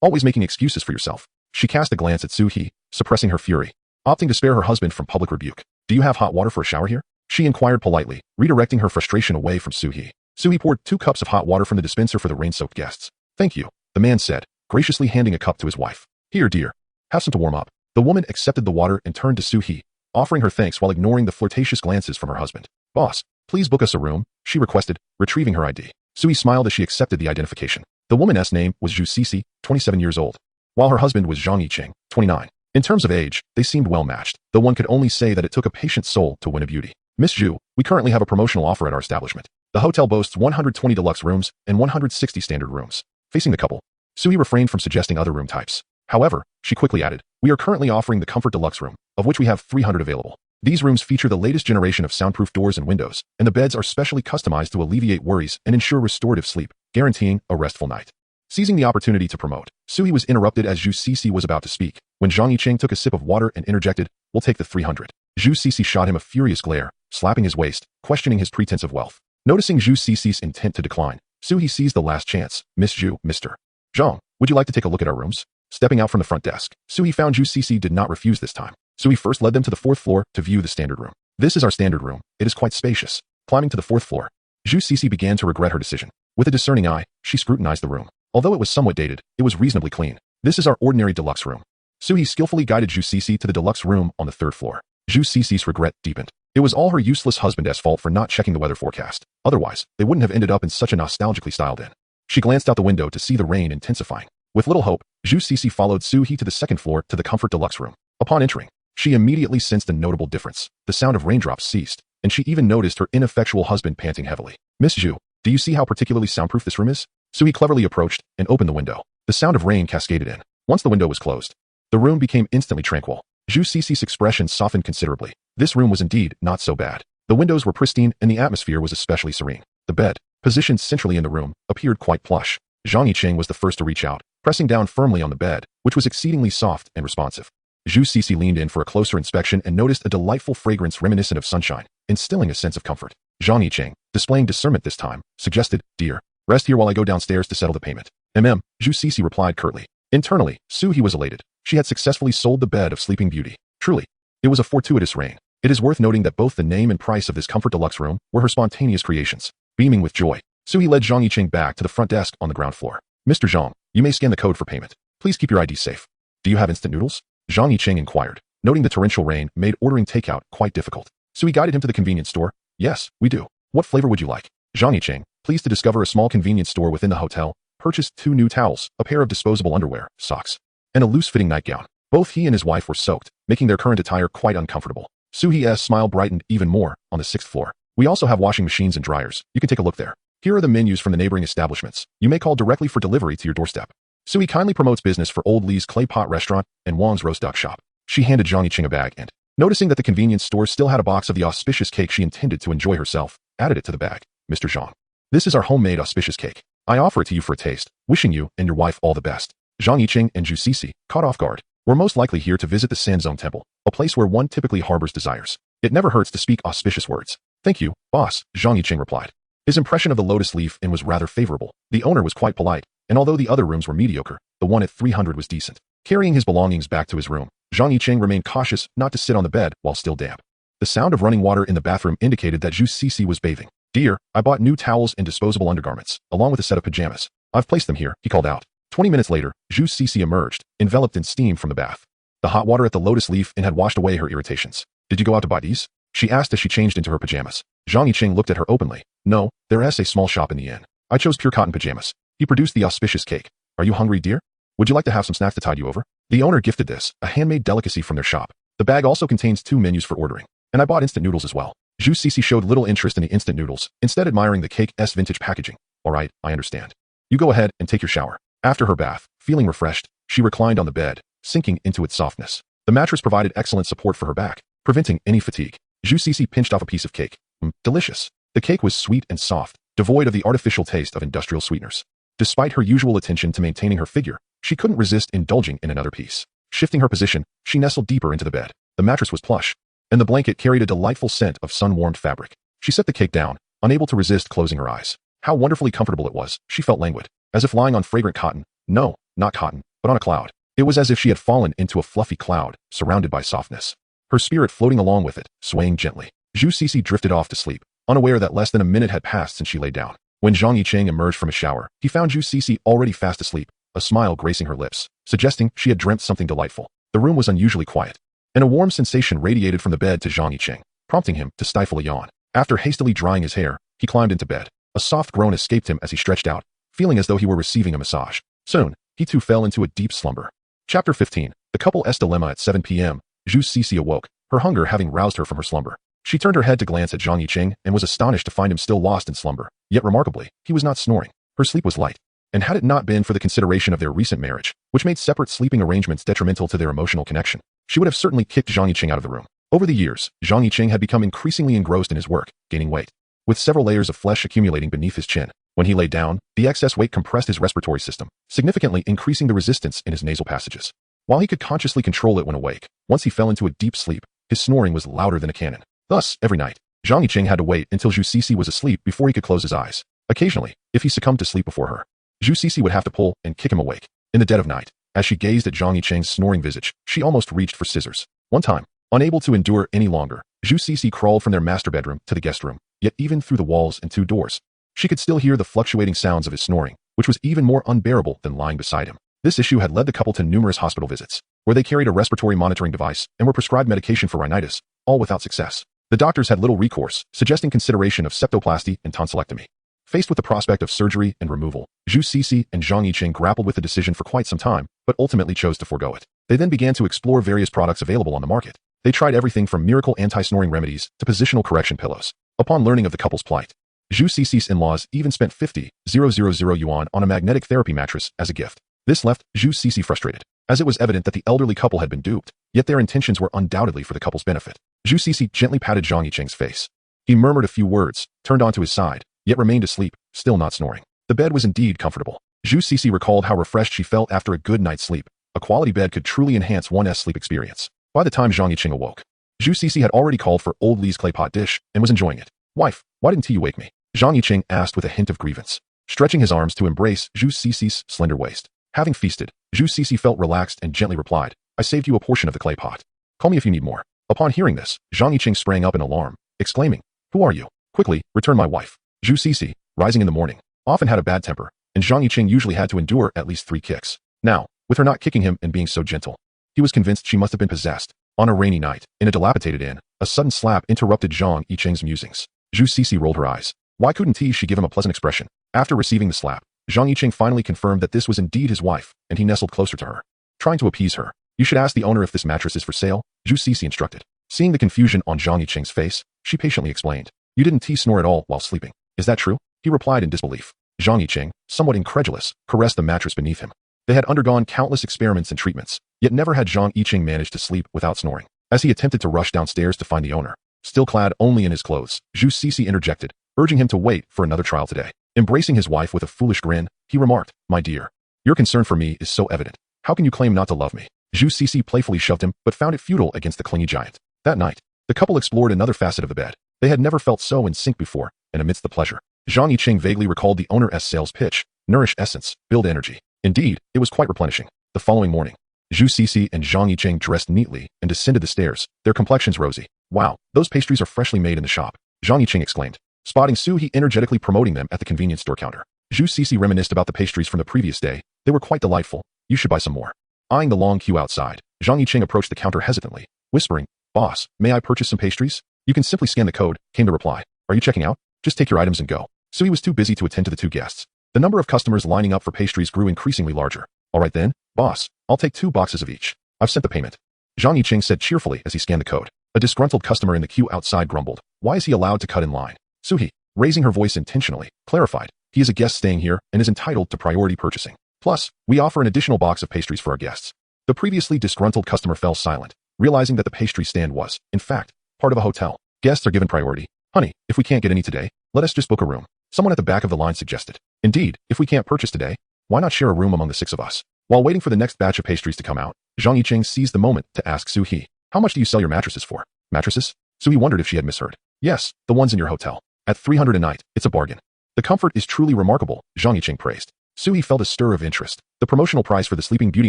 Always making excuses for yourself. She cast a glance at Suie, suppressing her fury, opting to spare her husband from public rebuke. Do you have hot water for a shower here? She inquired politely, redirecting her frustration away from Suie. Suie poured 2 cups of hot water from the dispenser for the rain-soaked guests. Thank you, the man said, graciously handing a cup to his wife. Here, dear. Have some to warm up. The woman accepted the water and turned to Suie, offering her thanks while ignoring the flirtatious glances from her husband. Boss, please book us a room, she requested, retrieving her ID. Suie smiled as she accepted the identification. The woman's name was Zhu Cixi, 27 years old, while her husband was Zhang Yiqing, 29. In terms of age, they seemed well matched, though one could only say that it took a patient soul to win a beauty. Miss Zhu, we currently have a promotional offer at our establishment. The hotel boasts 120 deluxe rooms and 160 standard rooms. Facing the couple, Suie refrained from suggesting other room types. However, she quickly added, we are currently offering the Comfort Deluxe room, of which we have 300 available. These rooms feature the latest generation of soundproof doors and windows, and the beds are specially customized to alleviate worries and ensure restorative sleep, guaranteeing a restful night. Seizing the opportunity to promote, Suie was interrupted as Zhu Cixi was about to speak, when Zhang Yiqing took a sip of water and interjected, we'll take the 300. Zhu Cixi shot him a furious glare, slapping his waist, questioning his pretense of wealth. Noticing Zhu Cixi's intent to decline, Suie seized the last chance. Miss Zhu, Mr. Zhang, would you like to take a look at our rooms? Stepping out from the front desk, Suie found Zhu Cixi did not refuse this time. Suie first led them to the 4th floor to view the standard room. This is our standard room. It is quite spacious. Climbing to the 4th floor, Zhu Cixi began to regret her decision. With a discerning eye, she scrutinized the room. Although it was somewhat dated, it was reasonably clean. This is our ordinary deluxe room. Suie skillfully guided Zhu Cixi to the deluxe room on the 3rd floor. Zhu Cixi's regret deepened. It was all her useless husband's fault for not checking the weather forecast. Otherwise, they wouldn't have ended up in such a nostalgically styled inn. She glanced out the window to see the rain intensifying. With little hope, Zhu Cixi followed Suie to the 2nd floor to the Comfort Deluxe room. Upon entering, she immediately sensed a notable difference. The sound of raindrops ceased, and she even noticed her ineffectual husband panting heavily. Miss Zhu, do you see how particularly soundproof this room is? Suie cleverly approached and opened the window. The sound of rain cascaded in. Once the window was closed, the room became instantly tranquil. Zhu Cixi's expression softened considerably. This room was indeed not so bad. The windows were pristine and the atmosphere was especially serene. The bed, positioned centrally in the room, appeared quite plush. Zhang Yiqing was the first to reach out, pressing down firmly on the bed, which was exceedingly soft and responsive. Zhu Cixi leaned in for a closer inspection and noticed a delightful fragrance reminiscent of sunshine, instilling a sense of comfort. Zhang Yiqing, displaying discernment this time, suggested, dear, rest here while I go downstairs to settle the payment. Zhu Cixi replied curtly. Internally, Suie was elated. She had successfully sold the bed of Sleeping Beauty. Truly, it was a fortuitous reign. It is worth noting that both the name and price of this Comfort Deluxe room were her spontaneous creations. Beaming with joy, Suie led Zhang Yiqing back to the front desk on the ground floor. Mr. Zhang, you may scan the code for payment. Please keep your ID safe. Do you have instant noodles? Zhang Yiqing inquired, noting the torrential rain made ordering takeout quite difficult. Suie guided him to the convenience store. Yes, we do. What flavor would you like? Zhang Yiqing, pleased to discover a small convenience store within the hotel, purchased 2 new towels, a pair of disposable underwear, socks, and a loose-fitting nightgown. Both he and his wife were soaked, making their current attire quite uncomfortable. Suie's smile brightened even more on the 6th floor. We also have washing machines and dryers. You can take a look there. Here are the menus from the neighboring establishments. You may call directly for delivery to your doorstep. Suie kindly promotes business for Old Lee's Clay Pot Restaurant and Wang's Roast Duck Shop. She handed Zhang Yiqing a bag and, noticing that the convenience store still had a box of the auspicious cake she intended to enjoy herself, added it to the bag. Mr. Zhang, this is our homemade auspicious cake. I offer it to you for a taste, wishing you and your wife all the best. Zhang Yiqing and Zhu Sisi, caught off guard, were most likely here to visit the Sanzong Temple, a place where one typically harbors desires. It never hurts to speak auspicious words. Thank you, boss, Zhang Yiqing replied. His impression of the Lotus Leaf Inn was rather favorable. The owner was quite polite, and although the other rooms were mediocre, the one at 300 was decent. Carrying his belongings back to his room, Zhang Yiqing remained cautious not to sit on the bed while still damp. The sound of running water in the bathroom indicated that Zhu Sisi was bathing. Dear, I bought new towels and disposable undergarments, along with a set of pajamas. I've placed them here, he called out. 20 minutes later, Zhu Sisi emerged, enveloped in steam from the bath. The hot water at the Lotus Leaf Inn had washed away her irritations. Did you go out to buy these? She asked as she changed into her pajamas. Zhang Yiqing looked at her openly. No, there is a small shop in the inn. I chose pure cotton pajamas. He produced the auspicious cake. Are you hungry, dear? Would you like to have some snacks to tide you over? The owner gifted this, a handmade delicacy from their shop. The bag also contains 2 menus for ordering. And I bought instant noodles as well. Zhu Sisi showed little interest in the instant noodles, instead admiring the cake's vintage packaging. Alright, I understand. You go ahead and take your shower. After her bath, feeling refreshed, she reclined on the bed, sinking into its softness. The mattress provided excellent support for her back, preventing any fatigue. Zhu Sisi pinched off a piece of cake. Delicious. The cake was sweet and soft, devoid of the artificial taste of industrial sweeteners. Despite her usual attention to maintaining her figure, she couldn't resist indulging in another piece. Shifting her position, she nestled deeper into the bed. The mattress was plush, and the blanket carried a delightful scent of sun-warmed fabric. She set the cake down, unable to resist closing her eyes. How wonderfully comfortable it was. She felt languid, as if lying on fragrant cotton. No, not cotton, but on a cloud. It was as if she had fallen into a fluffy cloud, surrounded by softness. Her spirit floating along with it, swaying gently. Zhu Sisi drifted off to sleep, unaware that less than a minute had passed since she lay down. When Zhang Yiqing emerged from a shower, he found Zhu Sisi already fast asleep, a smile gracing her lips, suggesting she had dreamt something delightful. The room was unusually quiet, and a warm sensation radiated from the bed to Zhang Yiqing, prompting him to stifle a yawn. After hastily drying his hair, he climbed into bed. A soft groan escaped him as he stretched out, feeling as though he were receiving a massage. Soon, he too fell into a deep slumber. Chapter 15. The couple's dilemma at 7 p.m. Zhu Sisi awoke, her hunger having roused her from her slumber. She turned her head to glance at Zhang Yiqing and was astonished to find him still lost in slumber. Yet remarkably, he was not snoring. Her sleep was light. And had it not been for the consideration of their recent marriage, which made separate sleeping arrangements detrimental to their emotional connection, she would have certainly kicked Zhang Yiqing out of the room. Over the years, Zhang Yiqing had become increasingly engrossed in his work, gaining weight, with several layers of flesh accumulating beneath his chin. When he lay down, the excess weight compressed his respiratory system, significantly increasing the resistance in his nasal passages. While he could consciously control it when awake, once he fell into a deep sleep, his snoring was louder than a cannon. Thus, every night, Zhang Yiqing had to wait until Zhu Sisi was asleep before he could close his eyes. Occasionally, if he succumbed to sleep before her, Zhu Sisi would have to pull and kick him awake. In the dead of night, as she gazed at Zhang Yiqing's snoring visage, she almost reached for scissors. One time, unable to endure any longer, Zhu Sisi crawled from their master bedroom to the guest room, yet even through the walls and 2 doors, she could still hear the fluctuating sounds of his snoring, which was even more unbearable than lying beside him. This issue had led the couple to numerous hospital visits, where they carried a respiratory monitoring device and were prescribed medication for rhinitis, all without success. The doctors had little recourse, suggesting consideration of septoplasty and tonsillectomy. Faced with the prospect of surgery and removal, Zhu Sisi and Zhang Yiqing grappled with the decision for quite some time, but ultimately chose to forego it. They then began to explore various products available on the market. They tried everything from miracle anti-snoring remedies to positional correction pillows. Upon learning of the couple's plight, Zhu Sisi's in-laws even spent 50,000 yuan on a magnetic therapy mattress as a gift. This left Zhu Sisi frustrated, as it was evident that the elderly couple had been duped, yet their intentions were undoubtedly for the couple's benefit. Zhu Sisi gently patted Zhang Yiqing's face. He murmured a few words, turned onto his side, yet remained asleep, still not snoring. The bed was indeed comfortable. Zhu Sisi recalled how refreshed she felt after a good night's sleep. A quality bed could truly enhance one's sleep experience. By the time Zhang Yiqing awoke, Zhu Sisi had already called for old Li's clay pot dish and was enjoying it. Wife, why didn't you wake me? Zhang Yiqing asked with a hint of grievance, stretching his arms to embrace Zhu Sisi's slender waist. Having feasted, Zhu Sisi felt relaxed and gently replied, I saved you a portion of the clay pot. Call me if you need more. Upon hearing this, Zhang Yiqing sprang up in alarm, exclaiming, Who are you? Quickly, return my wife. Zhu Sisi, rising in the morning, often had a bad temper, and Zhang Yiqing usually had to endure at least 3 kicks. Now, with her not kicking him and being so gentle, he was convinced she must have been possessed. On a rainy night, in a dilapidated inn, a sudden slap interrupted Zhang Yiqing's musings. Zhu Sisi rolled her eyes. Why couldn't she give him a pleasant expression? After receiving the slap, Zhang Yiqing finally confirmed that this was indeed his wife, and he nestled closer to her, trying to appease her. You should ask the owner if this mattress is for sale, Zhu Sisi instructed. Seeing the confusion on Zhang Yiqing's face, she patiently explained. You didn't snore at all while sleeping. Is that true? He replied in disbelief. Zhang Yiqing, somewhat incredulous, caressed the mattress beneath him. They had undergone countless experiments and treatments, yet never had Zhang Yiqing managed to sleep without snoring. As he attempted to rush downstairs to find the owner, still clad only in his clothes, Zhu Sisi interjected, urging him to wait for another trial today. Embracing his wife with a foolish grin, he remarked, My dear, Your concern for me is so evident. How can you claim not to love me? Zhu Cixi playfully shoved him, but found it futile against the clingy giant. That night, the couple explored another facet of the bed. They had never felt so in sync before, and amidst the pleasure, Zhang Yiqing vaguely recalled the owner's sales pitch: nourish essence, build energy. Indeed, it was quite replenishing. The following morning, Zhu Cixi and Zhang Yiqing dressed neatly and descended the stairs, their complexions rosy. Wow, those pastries are freshly made in the shop, Zhang Yiqing exclaimed. Spotting Suie energetically promoting them at the convenience store counter, Zhu Cixi reminisced about the pastries from the previous day. They were quite delightful. You should buy some more. Eyeing the long queue outside, Zhang Yiqing approached the counter hesitantly, whispering, "Boss, may I purchase some pastries?" "You can simply scan the code," came the reply. "Are you checking out? Just take your items and go." Suie was too busy to attend to the two guests. The number of customers lining up for pastries grew increasingly larger. "All right then, boss, I'll take 2 boxes of each. I've sent the payment," Zhang Yiqing said cheerfully as he scanned the code. A disgruntled customer in the queue outside grumbled, "Why is he allowed to cut in line?" Suie, raising her voice intentionally, clarified, "He is a guest staying here and is entitled to priority purchasing. Plus, we offer an additional box of pastries for our guests." The previously disgruntled customer fell silent, realizing that the pastry stand was, in fact, part of a hotel. Guests are given priority. "Honey, if we can't get any today, let us just book a room," someone at the back of the line suggested. "Indeed, if we can't purchase today, why not share a room among the 6 of us?" While waiting for the next batch of pastries to come out, Zhang Yiqing seized the moment to ask Suie, "How much do you sell your mattresses for?" "Mattresses?" Suie wondered if she had misheard. "Yes, the ones in your hotel. At 300 a night, it's a bargain." "The comfort is truly remarkable," Zhang Yiqing praised. Suie felt a stir of interest. The promotional price for the Sleeping Beauty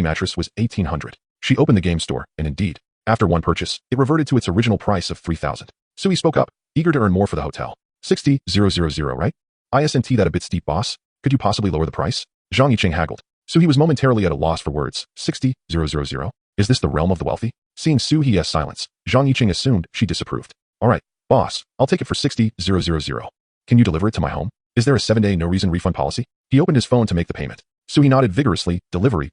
mattress was 1,800. She opened the game store, and indeed, after one purchase, it reverted to its original price of 3,000. Suie spoke up, eager to earn more for the hotel. 60,000, right? Isn't that a bit steep, boss? Could you possibly lower the price? Zhang Yiqing haggled. Suie was momentarily at a loss for words. 60,000? Is this the realm of the wealthy? Seeing Suie's silence, Zhang Yiqing assumed she disapproved. "All right, boss, I'll take it for 60,000. Can you deliver it to my home? Is there a 7-day no-reason refund policy?" He opened his phone to make the payment. Suie nodded vigorously. Delivery.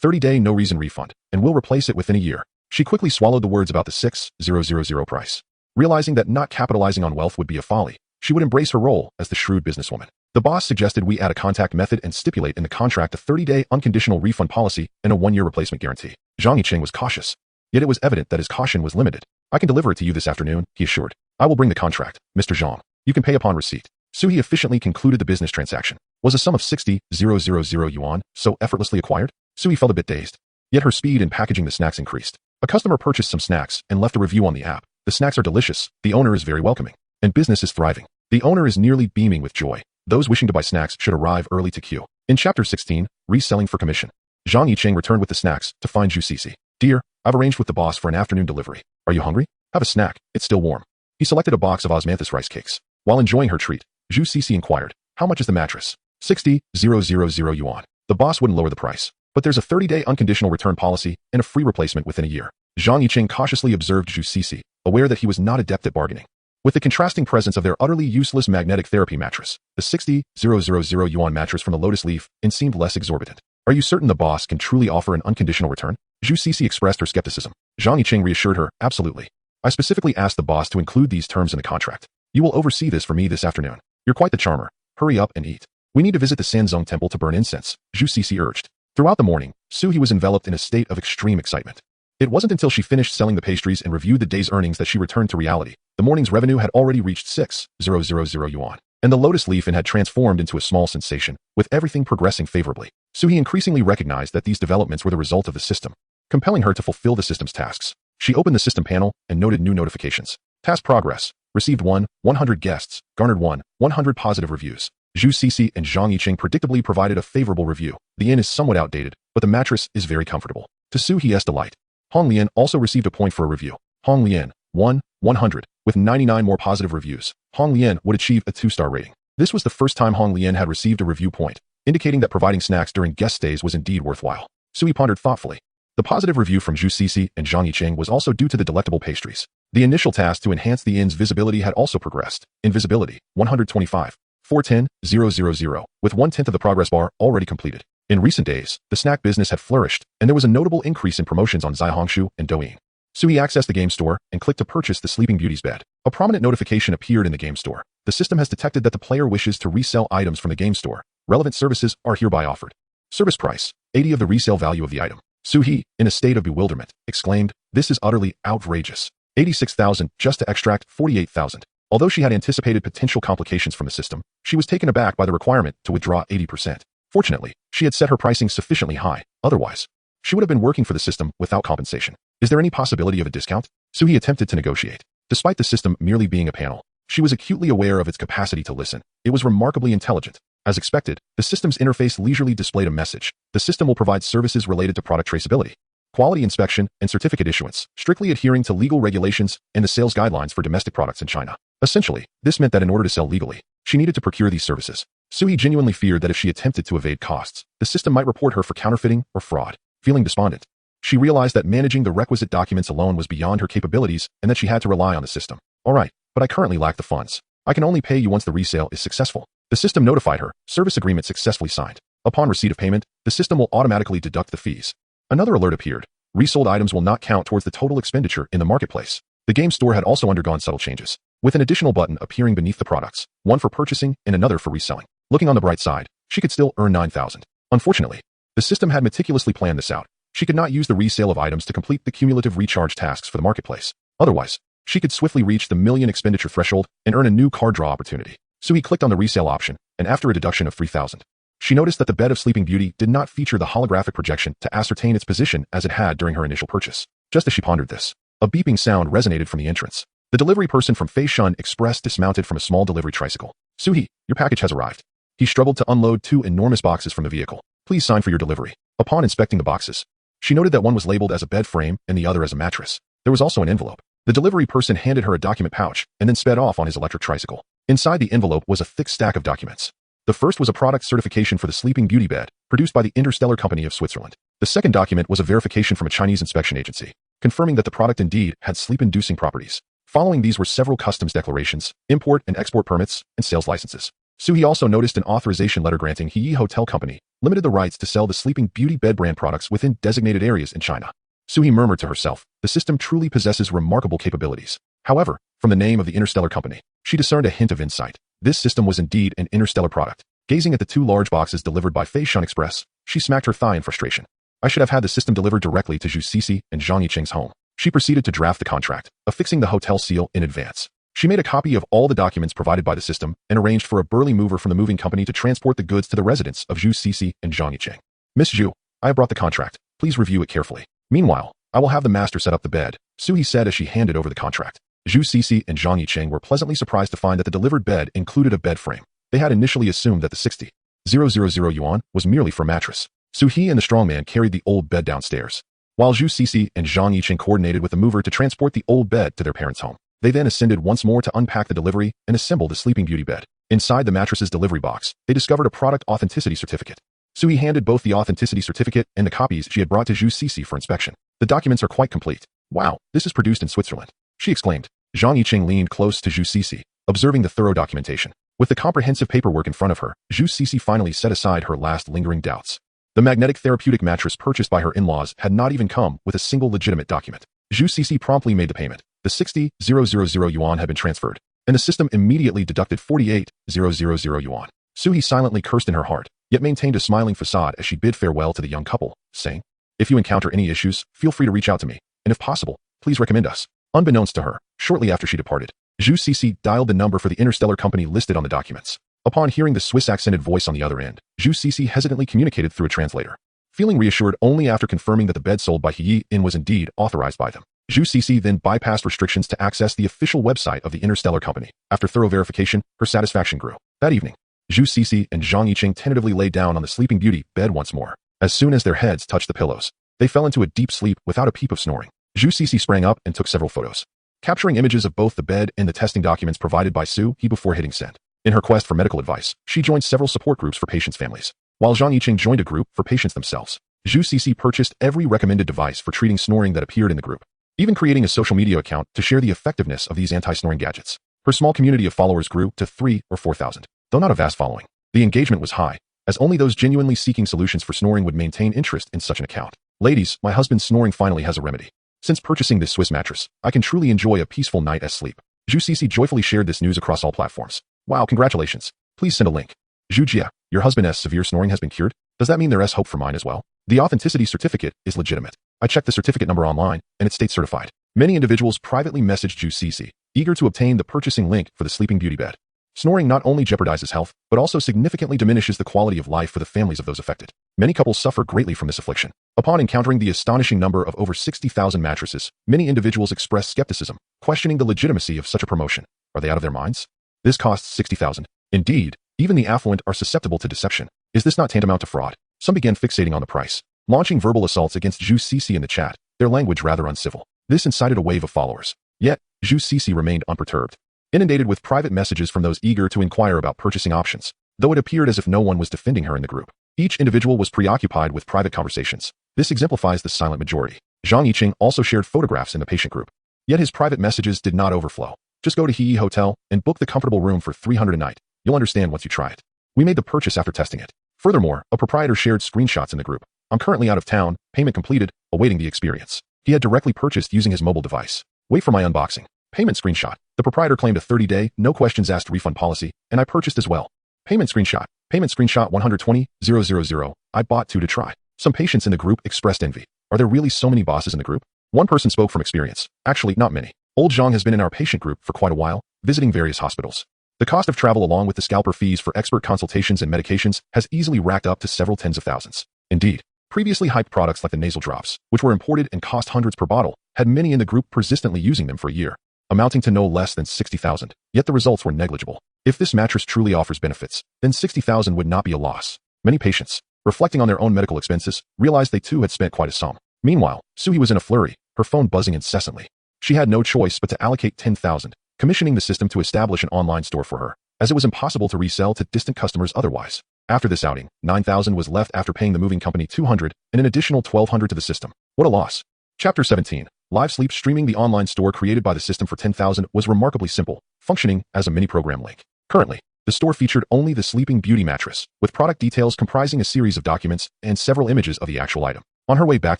30-day no-reason refund, and we'll replace it within a year. She quickly swallowed the words about the 60,000 price. Realizing that not capitalizing on wealth would be a folly, she would embrace her role as the shrewd businesswoman. The boss suggested we add a contact method and stipulate in the contract a 30-day unconditional refund policy and a 1-year replacement guarantee. Zhang Yiqing was cautious, yet it was evident that his caution was limited. "I can deliver it to you this afternoon," he assured. "I will bring the contract, Mr. Zhang. You can pay upon receipt." Suie efficiently concluded the business transaction. Was a sum of 60,000 yuan so effortlessly acquired? Suie felt a bit dazed. Yet her speed in packaging the snacks increased. A customer purchased some snacks and left a review on the app. "The snacks are delicious, the owner is very welcoming, and business is thriving." The owner is nearly beaming with joy. Those wishing to buy snacks should arrive early to queue. In Chapter 16, Reselling for Commission, Zhang Yiqing returned with the snacks to find Zhu Cixi. "Dear, I've arranged with the boss for an afternoon delivery. Are you hungry? Have a snack, it's still warm." He selected a box of osmanthus rice cakes. While enjoying her treat, Zhu Cixi inquired, "How much is the mattress?" 60,000 yuan. The boss wouldn't lower the price, but there's a 30-day unconditional return policy and a free replacement within a year. Zhang Yiqing cautiously observed Zhu Cixi, aware that he was not adept at bargaining. With the contrasting presence of their utterly useless magnetic therapy mattress, the 60,000 yuan mattress from the Lotus Leaf seemed less exorbitant. "Are you certain the boss can truly offer an unconditional return?" Zhu Cixi expressed her skepticism. Zhang Yiqing reassured her, "Absolutely. I specifically asked the boss to include these terms in the contract. You will oversee this for me this afternoon. You're quite the charmer. Hurry up and eat. We need to visit the Sanzong Temple to burn incense," Zhu Cixi urged. Throughout the morning, Suie was enveloped in a state of extreme excitement. It wasn't until she finished selling the pastries and reviewed the day's earnings that she returned to reality. The morning's revenue had already reached 6,000 yuan, and the Lotus Leaf had transformed into a small sensation, with everything progressing favorably. Suie increasingly recognized that these developments were the result of the system, compelling her to fulfill the system's tasks. She opened the system panel and noted new notifications. Task progress. Received 100 guests, garnered 100 positive reviews. Zhu Cixi and Zhang Yiqing predictably provided a favorable review. The inn is somewhat outdated, but the mattress is very comfortable. To Suie's delight, Hong Lian also received a point for a review. Hong Lian, 100. With 99 more positive reviews, Hong Lian would achieve a 2-star rating. This was the first time Hong Lian had received a review point, indicating that providing snacks during guest stays was indeed worthwhile. Suie pondered thoughtfully. The positive review from Zhu Cixi and Zhang Yiqing was also due to the delectable pastries. The initial task to enhance the inn's visibility had also progressed. Invisibility, 125. 410,000, with 1/10 of the progress bar already completed. In recent days, the snack business had flourished, and there was a notable increase in promotions on Zaihongshu and Douyin. Suie accessed the game store and clicked to purchase the Sleeping Beauty's bed. A prominent notification appeared in the game store. The system has detected that the player wishes to resell items from the game store. Relevant services are hereby offered. Service price, 80 of the resale value of the item. Suie, in a state of bewilderment, exclaimed, "This is utterly outrageous. 86,000 just to extract 48,000. Although she had anticipated potential complications from the system, she was taken aback by the requirement to withdraw 80%. Fortunately, she had set her pricing sufficiently high, otherwise, she would have been working for the system without compensation. Is there any possibility of a discount? Suie attempted to negotiate. Despite the system merely being a panel, she was acutely aware of its capacity to listen. It was remarkably intelligent. As expected, the system's interface leisurely displayed a message. The system will provide services related to product traceability, quality inspection, and certificate issuance, strictly adhering to legal regulations and the sales guidelines for domestic products in China. Essentially, this meant that in order to sell legally, she needed to procure these services. Suie genuinely feared that if she attempted to evade costs, the system might report her for counterfeiting or fraud. Feeling despondent, she realized that managing the requisite documents alone was beyond her capabilities and that she had to rely on the system. All right, but I currently lack the funds. I can only pay you once the resale is successful. The system notified her, service agreement successfully signed. Upon receipt of payment, the system will automatically deduct the fees. Another alert appeared. Resold items will not count towards the total expenditure in the marketplace. The game store had also undergone subtle changes, with an additional button appearing beneath the products, one for purchasing and another for reselling. Looking on the bright side, she could still earn 9,000. Unfortunately, the system had meticulously planned this out. She could not use the resale of items to complete the cumulative recharge tasks for the marketplace. Otherwise, she could swiftly reach the million expenditure threshold and earn a new card draw opportunity. Suie clicked on the resale option, and after a deduction of 3,000, she noticed that the bed of Sleeping Beauty did not feature the holographic projection to ascertain its position as it had during her initial purchase. Just as she pondered this, a beeping sound resonated from the entrance. The delivery person from Fei Shun Express dismounted from a small delivery tricycle. Suie, your package has arrived. He struggled to unload 2 enormous boxes from the vehicle. Please sign for your delivery. Upon inspecting the boxes, she noted that one was labeled as a bed frame and the other as a mattress. There was also an envelope. The delivery person handed her a document pouch and then sped off on his electric tricycle. Inside the envelope was a thick stack of documents. The first was a product certification for the Sleeping Beauty bed, produced by the Interstellar Company of Switzerland. The second document was a verification from a Chinese inspection agency, confirming that the product indeed had sleep-inducing properties. Following these were several customs declarations, import and export permits, and sales licenses. Suie also noticed an authorization letter granting Heiress Hotel Company Limited the rights to sell the Sleeping Beauty bed brand products within designated areas in China. Suie murmured to herself, the system truly possesses remarkable capabilities. However, from the name of the Interstellar Company, she discerned a hint of insight. This system was indeed an interstellar product. Gazing at the 2 large boxes delivered by Fei Shun Express, she smacked her thigh in frustration. I should have had the system delivered directly to Zhu Sisi and Zhang Yiqing's home. She proceeded to draft the contract, affixing the hotel seal in advance. She made a copy of all the documents provided by the system and arranged for a burly mover from the moving company to transport the goods to the residence of Zhu Sisi and Zhang Yiqing. Miss Zhu, I have brought the contract. Please review it carefully. Meanwhile, I will have the master set up the bed, Suie said as she handed over the contract. Zhu Sisi and Zhang Yiqing were pleasantly surprised to find that the delivered bed included a bed frame. They had initially assumed that the 60,000 yuan was merely for a mattress. Suie and the strongman carried the old bed downstairs, while Zhu Sisi and Zhang Yiqing coordinated with the mover to transport the old bed to their parents' home. They then ascended once more to unpack the delivery and assemble the Sleeping Beauty bed. Inside the mattress's delivery box, they discovered a product authenticity certificate. Suie handed both the authenticity certificate and the copies she had brought to Zhu Sisi for inspection. The documents are quite complete. Wow, this is produced in Switzerland, she exclaimed. Zhang Yiqing leaned close to Zhu Sisi, observing the thorough documentation. With the comprehensive paperwork in front of her, Zhu Sisi finally set aside her last lingering doubts. The magnetic therapeutic mattress purchased by her in-laws had not even come with a single legitimate document. Zhu Sisi promptly made the payment. The 60,000 yuan had been transferred, and the system immediately deducted 48,000 yuan. Suie silently cursed in her heart, yet maintained a smiling facade as she bid farewell to the young couple, saying, if you encounter any issues, feel free to reach out to me, and if possible, please recommend us. Unbeknownst to her, shortly after she departed, Zhu Sisi dialed the number for the Interstellar Company listed on the documents. Upon hearing the Swiss-accented voice on the other end, Zhu Sisi hesitantly communicated through a translator. Feeling reassured only after confirming that the bed sold by Heiress was indeed authorized by them, Zhu Sisi then bypassed restrictions to access the official website of the Interstellar Company. After thorough verification, her satisfaction grew. That evening, Zhu Sisi and Zhang Yiqing tentatively lay down on the Sleeping Beauty bed once more. As soon as their heads touched the pillows, they fell into a deep sleep without a peep of snoring. Zhu Sisi sprang up and took several photos, capturing images of both the bed and the testing documents provided by Suie before hitting send. In her quest for medical advice, she joined several support groups for patients' families, while Zhang Yiqing joined a group for patients themselves. Zhu Sisi purchased every recommended device for treating snoring that appeared in the group, even creating a social media account to share the effectiveness of these anti-snoring gadgets. Her small community of followers grew to 3,000 or 4,000. Though not a vast following, the engagement was high, as only those genuinely seeking solutions for snoring would maintain interest in such an account. Ladies, my husband's snoring finally has a remedy. Since purchasing this Swiss mattress, I can truly enjoy a peaceful night's sleep. Zhu Sisi joyfully shared this news across all platforms. Wow, congratulations. Please send a link. Zhu Jia, your husband's severe snoring has been cured? Does that mean there's hope for mine as well? The authenticity certificate is legitimate. I checked the certificate number online, and it states certified. Many individuals privately messaged Zhu Sisi, eager to obtain the purchasing link for the Sleeping Beauty bed. Snoring not only jeopardizes health, but also significantly diminishes the quality of life for the families of those affected. Many couples suffer greatly from this affliction. Upon encountering the astonishing number of over 60,000 mattresses, many individuals express skepticism, questioning the legitimacy of such a promotion. Are they out of their minds? This costs 60,000. Indeed, even the affluent are susceptible to deception. Is this not tantamount to fraud? Some began fixating on the price, launching verbal assaults against Suie in the chat, their language rather uncivil. This incited a wave of followers. Yet, Suie remained unperturbed, inundated with private messages from those eager to inquire about purchasing options, though it appeared as if no one was defending her in the group. Each individual was preoccupied with private conversations. This exemplifies the silent majority. Zhang Yiqing also shared photographs in the patient group. Yet his private messages did not overflow. Just go to Heiress Hotel and book the comfortable room for 300 a night. You'll understand once you try it. We made the purchase after testing it. Furthermore, a proprietor shared screenshots in the group. I'm currently out of town, payment completed, awaiting the experience. He had directly purchased using his mobile device. Wait for my unboxing. Payment screenshot. The proprietor claimed a 30-day, no questions asked refund policy, and I purchased as well. Payment screenshot. Payment screenshot 120,000. I bought 2 to try. Some patients in the group expressed envy. Are there really so many bosses in the group? One person spoke from experience. Actually, not many. Old Zhang has been in our patient group for quite a while, visiting various hospitals. The cost of travel along with the scalper fees for expert consultations and medications has easily racked up to several tens of thousands. Indeed, previously hyped products like the nasal drops, which were imported and cost hundreds per bottle, had many in the group persistently using them for a year, amounting to no less than 60,000, yet the results were negligible. If this mattress truly offers benefits, then 60,000 would not be a loss. Many patients, reflecting on their own medical expenses, realized they too had spent quite a sum. Meanwhile, Suie was in a flurry, her phone buzzing incessantly. She had no choice but to allocate 10,000, commissioning the system to establish an online store for her, as it was impossible to resell to distant customers otherwise. After this outing, 9,000 was left after paying the moving company 200 and an additional 1,200 to the system. What a loss. Chapter 17. Live Sleep Streaming. The online store created by the system for 10,000 was remarkably simple, functioning as a mini-program link. Currently, the store featured only the Sleeping Beauty mattress, with product details comprising a series of documents and several images of the actual item. On her way back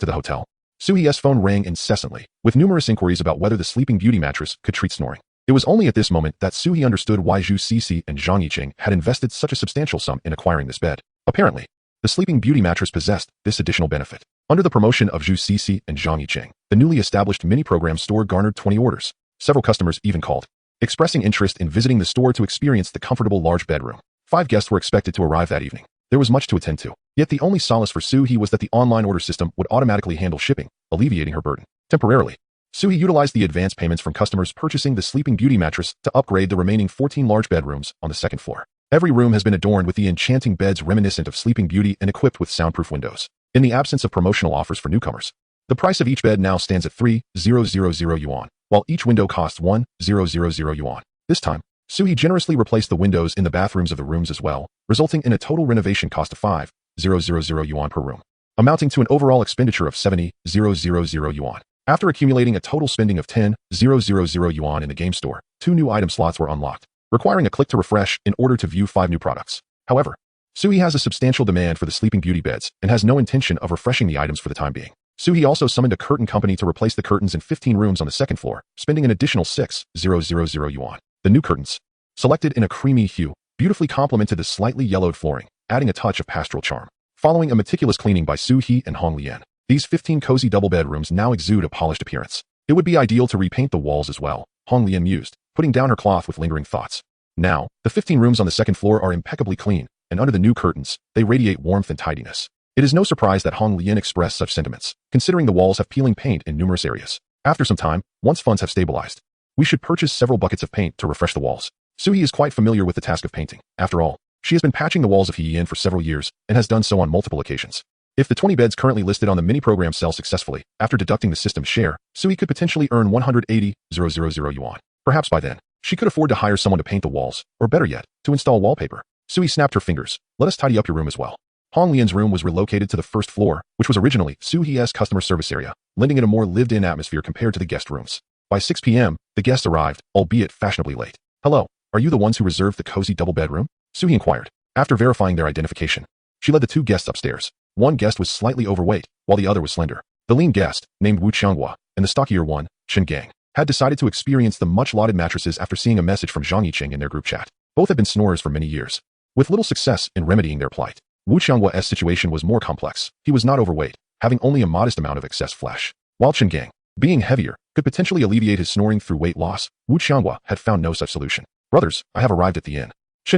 to the hotel, Suie's phone rang incessantly, with numerous inquiries about whether the Sleeping Beauty mattress could treat snoring. It was only at this moment that Suie understood why Suie and Zhang Yiqing had invested such a substantial sum in acquiring this bed. Apparently, the Sleeping Beauty mattress possessed this additional benefit. Under the promotion of Suie and Zhang Yiqing, the newly established mini-program store garnered 20 orders. Several customers even called, expressing interest in visiting the store to experience the comfortable large bedroom. 5 guests were expected to arrive that evening. There was much to attend to. Yet the only solace for Suie was that the online order system would automatically handle shipping, alleviating her burden. Temporarily, Suie utilized the advance payments from customers purchasing the Sleeping Beauty mattress to upgrade the remaining 14 large bedrooms on the second floor. Every room has been adorned with the enchanting beds reminiscent of Sleeping Beauty and equipped with soundproof windows. In the absence of promotional offers for newcomers, the price of each bed now stands at 3,000 yuan, while each window costs 1,000 yuan. This time, Suie generously replaced the windows in the bathrooms of the rooms as well, resulting in a total renovation cost of 5,000 yuan per room, amounting to an overall expenditure of 70,000 yuan. After accumulating a total spending of 10,000 yuan in the game store, 2 new item slots were unlocked, requiring a click to refresh in order to view 5 new products. However, Suie has a substantial demand for the Sleeping Beauty beds and has no intention of refreshing the items for the time being. Suie also summoned a curtain company to replace the curtains in 15 rooms on the second floor, spending an additional 6,000 yuan. The new curtains, selected in a creamy hue, beautifully complemented the slightly yellowed flooring, adding a touch of pastoral charm. Following a meticulous cleaning by Suie and Hong Lian, these 15 cozy double bedrooms now exude a polished appearance. It would be ideal to repaint the walls as well, Hong Lian mused, putting down her cloth with lingering thoughts. Now, the 15 rooms on the second floor are impeccably clean, and under the new curtains, they radiate warmth and tidiness. It is no surprise that Hong Lian expressed such sentiments, considering the walls have peeling paint in numerous areas. After some time, once funds have stabilized, we should purchase several buckets of paint to refresh the walls. Suie is quite familiar with the task of painting. After all, she has been patching the walls of Heiress for several years and has done so on multiple occasions. If the 20 beds currently listed on the mini-program sell successfully, after deducting the system's share, Suie could potentially earn 180,000 yuan. Perhaps by then, she could afford to hire someone to paint the walls, or better yet, to install wallpaper. Suie snapped her fingers. Let us tidy up your room as well. Hong Lian's room was relocated to the first floor, which was originally Suie's customer service area, lending it a more lived-in atmosphere compared to the guest rooms. By 6 p.m., the guests arrived, albeit fashionably late. Hello, are you the ones who reserved the cozy double bedroom? Suie inquired. After verifying their identification, she led the 2 guests upstairs. One guest was slightly overweight, while the other was slender. The lean guest, named Wu Qianghua, and the stockier one, Chen Gang, had decided to experience the much-lauded mattresses after seeing a message from Zhang Yiqing in their group chat. Both had been snorers for many years, with little success in remedying their plight. Wu Qianghua's situation was more complex. He was not overweight, having only a modest amount of excess flesh, while Chen Gang, being heavier, could potentially alleviate his snoring through weight loss. Wu Qianghua had found no such solution. Brothers, I have arrived at the inn.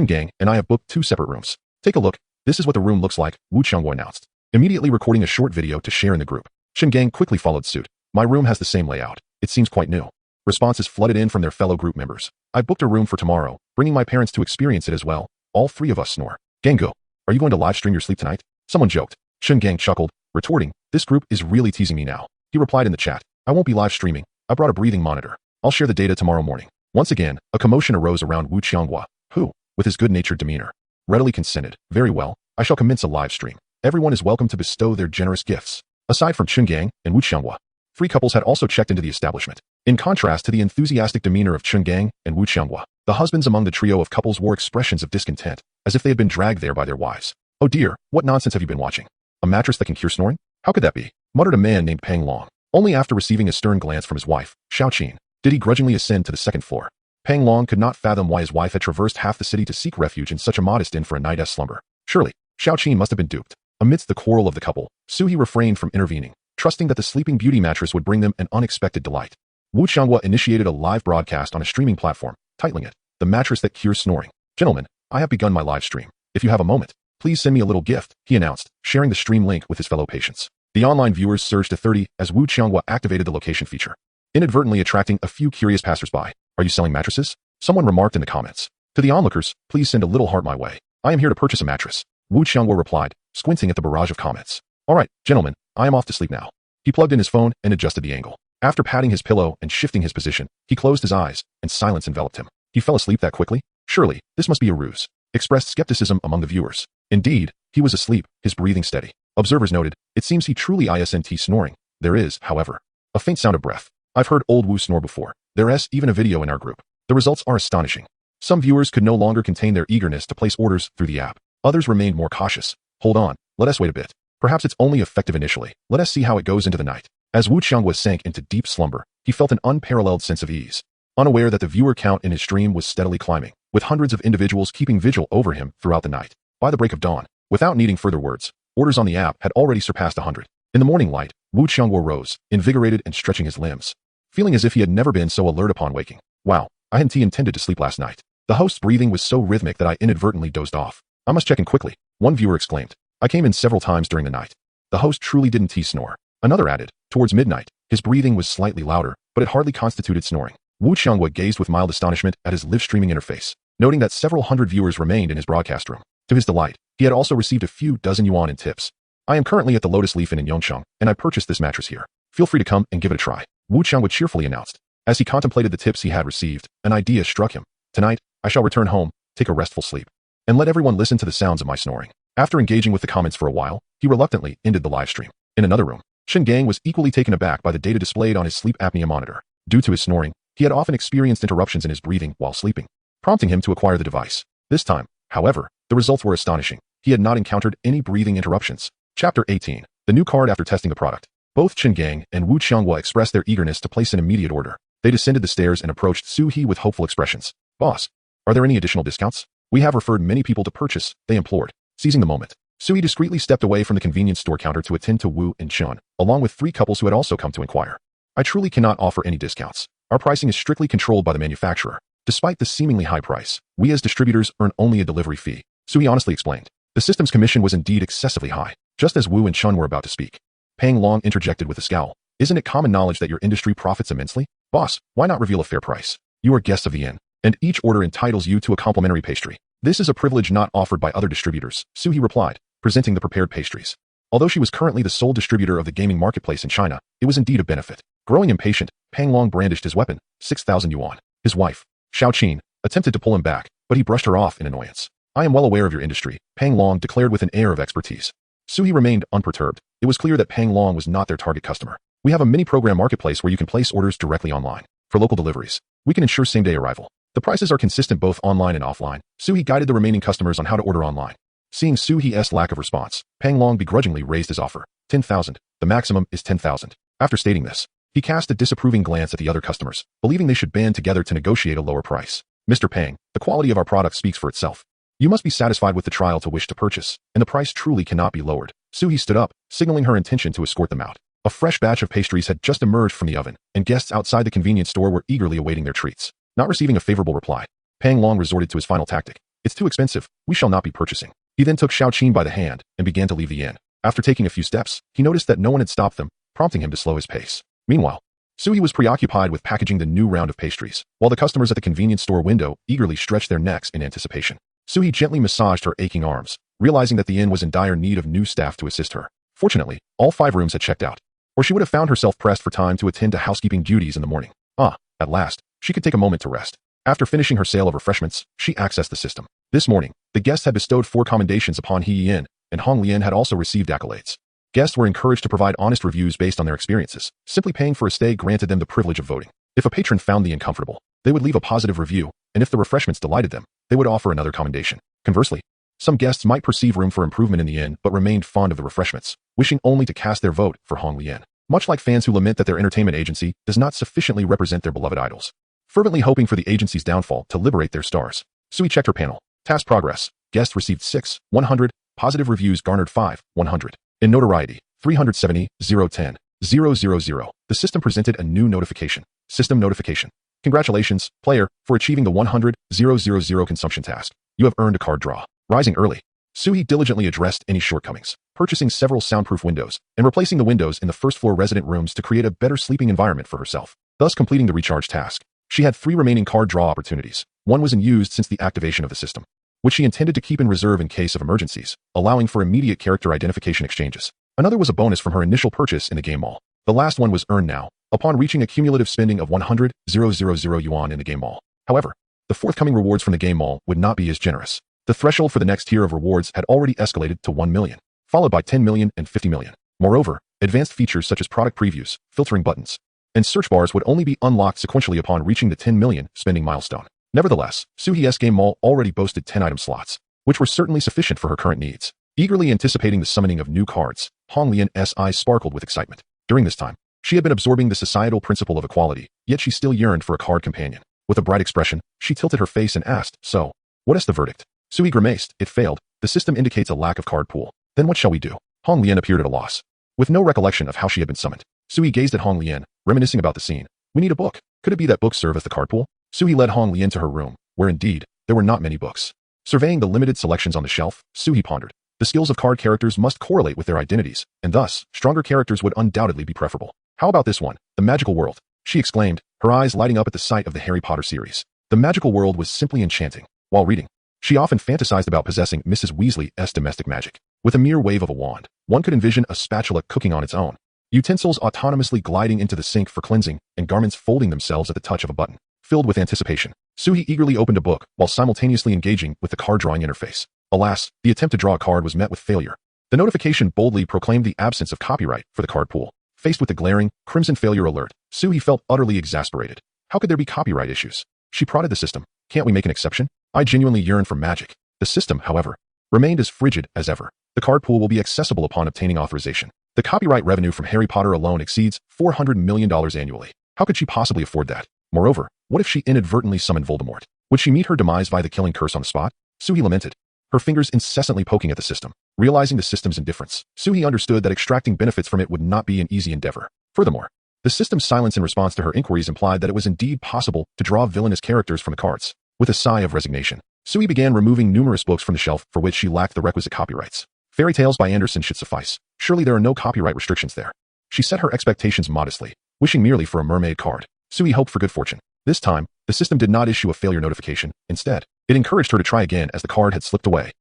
Gang and I have booked 2 separate rooms. Take a look. This is what the room looks like, Wu Qianguo announced, immediately recording a short video to share in the group. Gang quickly followed suit. My room has the same layout. It seems quite new. Responses flooded in from their fellow group members. I booked a room for tomorrow, bringing my parents to experience it as well. All 3 of us snore. Gango, are you going to live stream your sleep tonight? Someone joked. Gang chuckled, retorting, this group is really teasing me now. He replied in the chat, I won't be live streaming. I brought a breathing monitor. I'll share the data tomorrow morning. Once again, a commotion arose around Wu Qianguo, who, with his good-natured demeanor, readily consented. Very well, I shall commence a live stream. Everyone is welcome to bestow their generous gifts. Aside from Gang and Wu Qianguo, 3 couples had also checked into the establishment. In contrast to the enthusiastic demeanor of Gang and Wu Qianguo, the husbands among the trio of couples wore expressions of discontent, as if they had been dragged there by their wives. Oh dear, what nonsense have you been watching? A mattress that can cure snoring? How could that be? Muttered a man named Pang Long. Only after receiving a stern glance from his wife, Xiaoqin, did he grudgingly ascend to the 2nd floor. Pang Long could not fathom why his wife had traversed half the city to seek refuge in such a modest inn for a night's slumber. Surely, Xiaoqin must have been duped. Amidst the quarrel of the couple, Suie refrained from intervening, trusting that the Sleeping Beauty mattress would bring them an unexpected delight. Wu Qianguo initiated a live broadcast on a streaming platform, titling it, The Mattress That Cures Snoring. Gentlemen, I have begun my live stream. If you have a moment, please send me a little gift, he announced, sharing the stream link with his fellow patients. The online viewers surged to 30 as Wu Qianguo activated the location feature, inadvertently attracting a few curious passersby. Are you selling mattresses? Someone remarked in the comments. To the onlookers, please send a little heart my way. I am here to purchase a mattress. Wu Qianguo replied, squinting at the barrage of comments. All right, gentlemen, I am off to sleep now. He plugged in his phone and adjusted the angle. After patting his pillow and shifting his position, he closed his eyes, and silence enveloped him. He fell asleep that quickly? Surely, this must be a ruse. Expressed skepticism among the viewers. Indeed, he was asleep, his breathing steady. Observers noted, it seems he truly isn't snoring. There is, however, a faint sound of breath. I've heard old Wu snore before. There's even a video in our group. The results are astonishing. Some viewers could no longer contain their eagerness to place orders through the app. Others remained more cautious. Hold on, let us wait a bit. Perhaps it's only effective initially. Let us see how it goes into the night. As Wu Qianguo sank into deep slumber, he felt an unparalleled sense of ease. Unaware that the viewer count in his stream was steadily climbing, with hundreds of individuals keeping vigil over him throughout the night. By the break of dawn, without needing further words, orders on the app had already surpassed 100. In the morning light, Wu Qianguo rose, invigorated and stretching his limbs, feeling as if he had never been so alert upon waking. Wow, I hadn't intended to sleep last night. The host's breathing was so rhythmic that I inadvertently dozed off. I must check in quickly, one viewer exclaimed. I came in several times during the night. The host truly didn't snore. Another added, towards midnight, his breathing was slightly louder, but it hardly constituted snoring. Wu Qianguo gazed with mild astonishment at his live streaming interface, noting that several hundred viewers remained in his broadcast room. To his delight, he had also received a few dozen yuan in tips. I am currently at the Lotus Leaf Inn in Yongcheng, and I purchased this mattress here. Feel free to come and give it a try. Wu Qianguo cheerfully announced. As he contemplated the tips he had received, an idea struck him. Tonight, I shall return home, take a restful sleep, and let everyone listen to the sounds of my snoring. After engaging with the comments for a while, he reluctantly ended the live stream. In another room, Gang was equally taken aback by the data displayed on his sleep apnea monitor. Due to his snoring, he had often experienced interruptions in his breathing while sleeping, prompting him to acquire the device. This time, however, the results were astonishing. He had not encountered any breathing interruptions. Chapter 18. The new card after testing the product. Both Gang and Wu Qianguo expressed their eagerness to place an immediate order. They descended the stairs and approached Suie with hopeful expressions. Boss, are there any additional discounts? We have referred many people to purchase, they implored. Seizing the moment, Suie discreetly stepped away from the convenience store counter to attend to Wu and Chun, along with 3 couples who had also come to inquire. I truly cannot offer any discounts. Our pricing is strictly controlled by the manufacturer. Despite the seemingly high price, we as distributors earn only a delivery fee, Suie honestly explained. The system's commission was indeed excessively high. Just as Wu and Chun were about to speak, Pang Long interjected with a scowl. Isn't it common knowledge that your industry profits immensely? Boss, why not reveal a fair price? You are guests of the inn, and each order entitles you to a complimentary pastry. This is a privilege not offered by other distributors, Suie replied, presenting the prepared pastries. Although she was currently the sole distributor of the gaming marketplace in China, it was indeed a benefit. Growing impatient, Pang Long brandished his weapon, 6,000 yuan. His wife, Xiaoqin, attempted to pull him back, but he brushed her off in annoyance. I am well aware of your industry, Pang Long declared with an air of expertise. Suie remained unperturbed. It was clear that Pang Long was not their target customer. We have a mini-program marketplace where you can place orders directly online. For local deliveries, we can ensure same-day arrival. The prices are consistent both online and offline. Suie guided the remaining customers on how to order online. Seeing Suie's lack of response, Pang Long begrudgingly raised his offer. 10,000. The maximum is 10,000. After stating this, he cast a disapproving glance at the other customers, believing they should band together to negotiate a lower price. Mr. Pang, the quality of our product speaks for itself. You must be satisfied with the trial to wish to purchase, and the price truly cannot be lowered. Suie stood up, signaling her intention to escort them out. A fresh batch of pastries had just emerged from the oven, and guests outside the convenience store were eagerly awaiting their treats. Not receiving a favorable reply, Pang Long resorted to his final tactic. It's too expensive. We shall not be purchasing. He then took Xiao Qin by the hand and began to leave the inn. After taking a few steps, he noticed that no one had stopped them, prompting him to slow his pace. Meanwhile, Suie was preoccupied with packaging the new round of pastries, while the customers at the convenience store window eagerly stretched their necks in anticipation. Suie gently massaged her aching arms, realizing that the inn was in dire need of new staff to assist her. Fortunately, all 5 rooms had checked out, or she would have found herself pressed for time to attend to housekeeping duties in the morning. At last, she could take a moment to rest. After finishing her sale of refreshments, she accessed the system. This morning, the guests had bestowed 4 commendations upon He Yin, and Hong Lian had also received accolades. Guests were encouraged to provide honest reviews based on their experiences. Simply paying for a stay granted them the privilege of voting. If a patron found the inn comfortable, they would leave a positive review, and if the refreshments delighted them, they would offer another commendation. Conversely, some guests might perceive room for improvement in the inn but remained fond of the refreshments, wishing only to cast their vote for Hong Lian. Much like fans who lament that their entertainment agency does not sufficiently represent their beloved idols, fervently hoping for the agency's downfall to liberate their stars. Suie checked her panel. Task progress. Guest received 6, 100. Positive reviews garnered 5, 100. In notoriety, 370, 010, 000. The system presented a new notification. System notification. Congratulations, player, for achieving the 100,000 consumption task. You have earned a card draw. Rising early, Suie diligently addressed any shortcomings, purchasing several soundproof windows and replacing the windows in the first-floor resident rooms to create a better sleeping environment for herself, thus completing the recharge task. She had 3 remaining card draw opportunities. One was unused since the activation of the system, which she intended to keep in reserve in case of emergencies, allowing for immediate character identification exchanges. Another was a bonus from her initial purchase in the game mall. The last one was earned now, upon reaching a cumulative spending of 100,000 yuan in the game mall. However, the forthcoming rewards from the game mall would not be as generous. The threshold for the next tier of rewards had already escalated to 1 million, followed by 10 million and 50 million. Moreover, advanced features such as product previews, filtering buttons, and search bars would only be unlocked sequentially upon reaching the 10 million spending milestone. Nevertheless, Suie's game mall already boasted 10 item slots, which were certainly sufficient for her current needs. Eagerly anticipating the summoning of new cards, Hong Lian's eyes sparkled with excitement. During this time, she had been absorbing the societal principle of equality, yet she still yearned for a card companion. With a bright expression, she tilted her face and asked, "So, what is the verdict?" Suie grimaced. "It failed. The system indicates a lack of card pool. Then what shall we do?" Hong Lian appeared at a loss. With no recollection of how she had been summoned, Suie gazed at Hong Lian, reminiscing about the scene. "We need a book. Could it be that books serve as the card pool?" Suie led Hong Lian to her room, where indeed, there were not many books. Surveying the limited selections on the shelf, Suie pondered. The skills of card characters must correlate with their identities, and thus, stronger characters would undoubtedly be preferable. "How about this one, the magical world?" she exclaimed, her eyes lighting up at the sight of the Harry Potter series. The magical world was simply enchanting. While reading, she often fantasized about possessing Mrs. Weasley's domestic magic. With a mere wave of a wand, one could envision a spatula cooking on its own, utensils autonomously gliding into the sink for cleansing, and garments folding themselves at the touch of a button. Filled with anticipation, Suie eagerly opened a book while simultaneously engaging with the card drawing interface. Alas, the attempt to draw a card was met with failure. The notification boldly proclaimed the absence of copyright for the card pool. Faced with the glaring, crimson failure alert, Suie felt utterly exasperated. How could there be copyright issues? She prodded the system. "Can't we make an exception? I genuinely yearn for magic." The system, however, remained as frigid as ever. "The card pool will be accessible upon obtaining authorization. The copyright revenue from Harry Potter alone exceeds $400 million annually. How could she possibly afford that? Moreover, what if she inadvertently summoned Voldemort? Would she meet her demise via the killing curse on the spot?" Suie lamented, her fingers incessantly poking at the system. Realizing the system's indifference, Suie understood that extracting benefits from it would not be an easy endeavor. Furthermore, the system's silence in response to her inquiries implied that it was indeed possible to draw villainous characters from the cards. With a sigh of resignation, Suie began removing numerous books from the shelf for which she lacked the requisite copyrights. Fairy tales by Anderson should suffice. Surely there are no copyright restrictions there. She set her expectations modestly, wishing merely for a mermaid card. Suie hoped for good fortune. This time, the system did not issue a failure notification. Instead, it encouraged her to try again as the card had slipped away.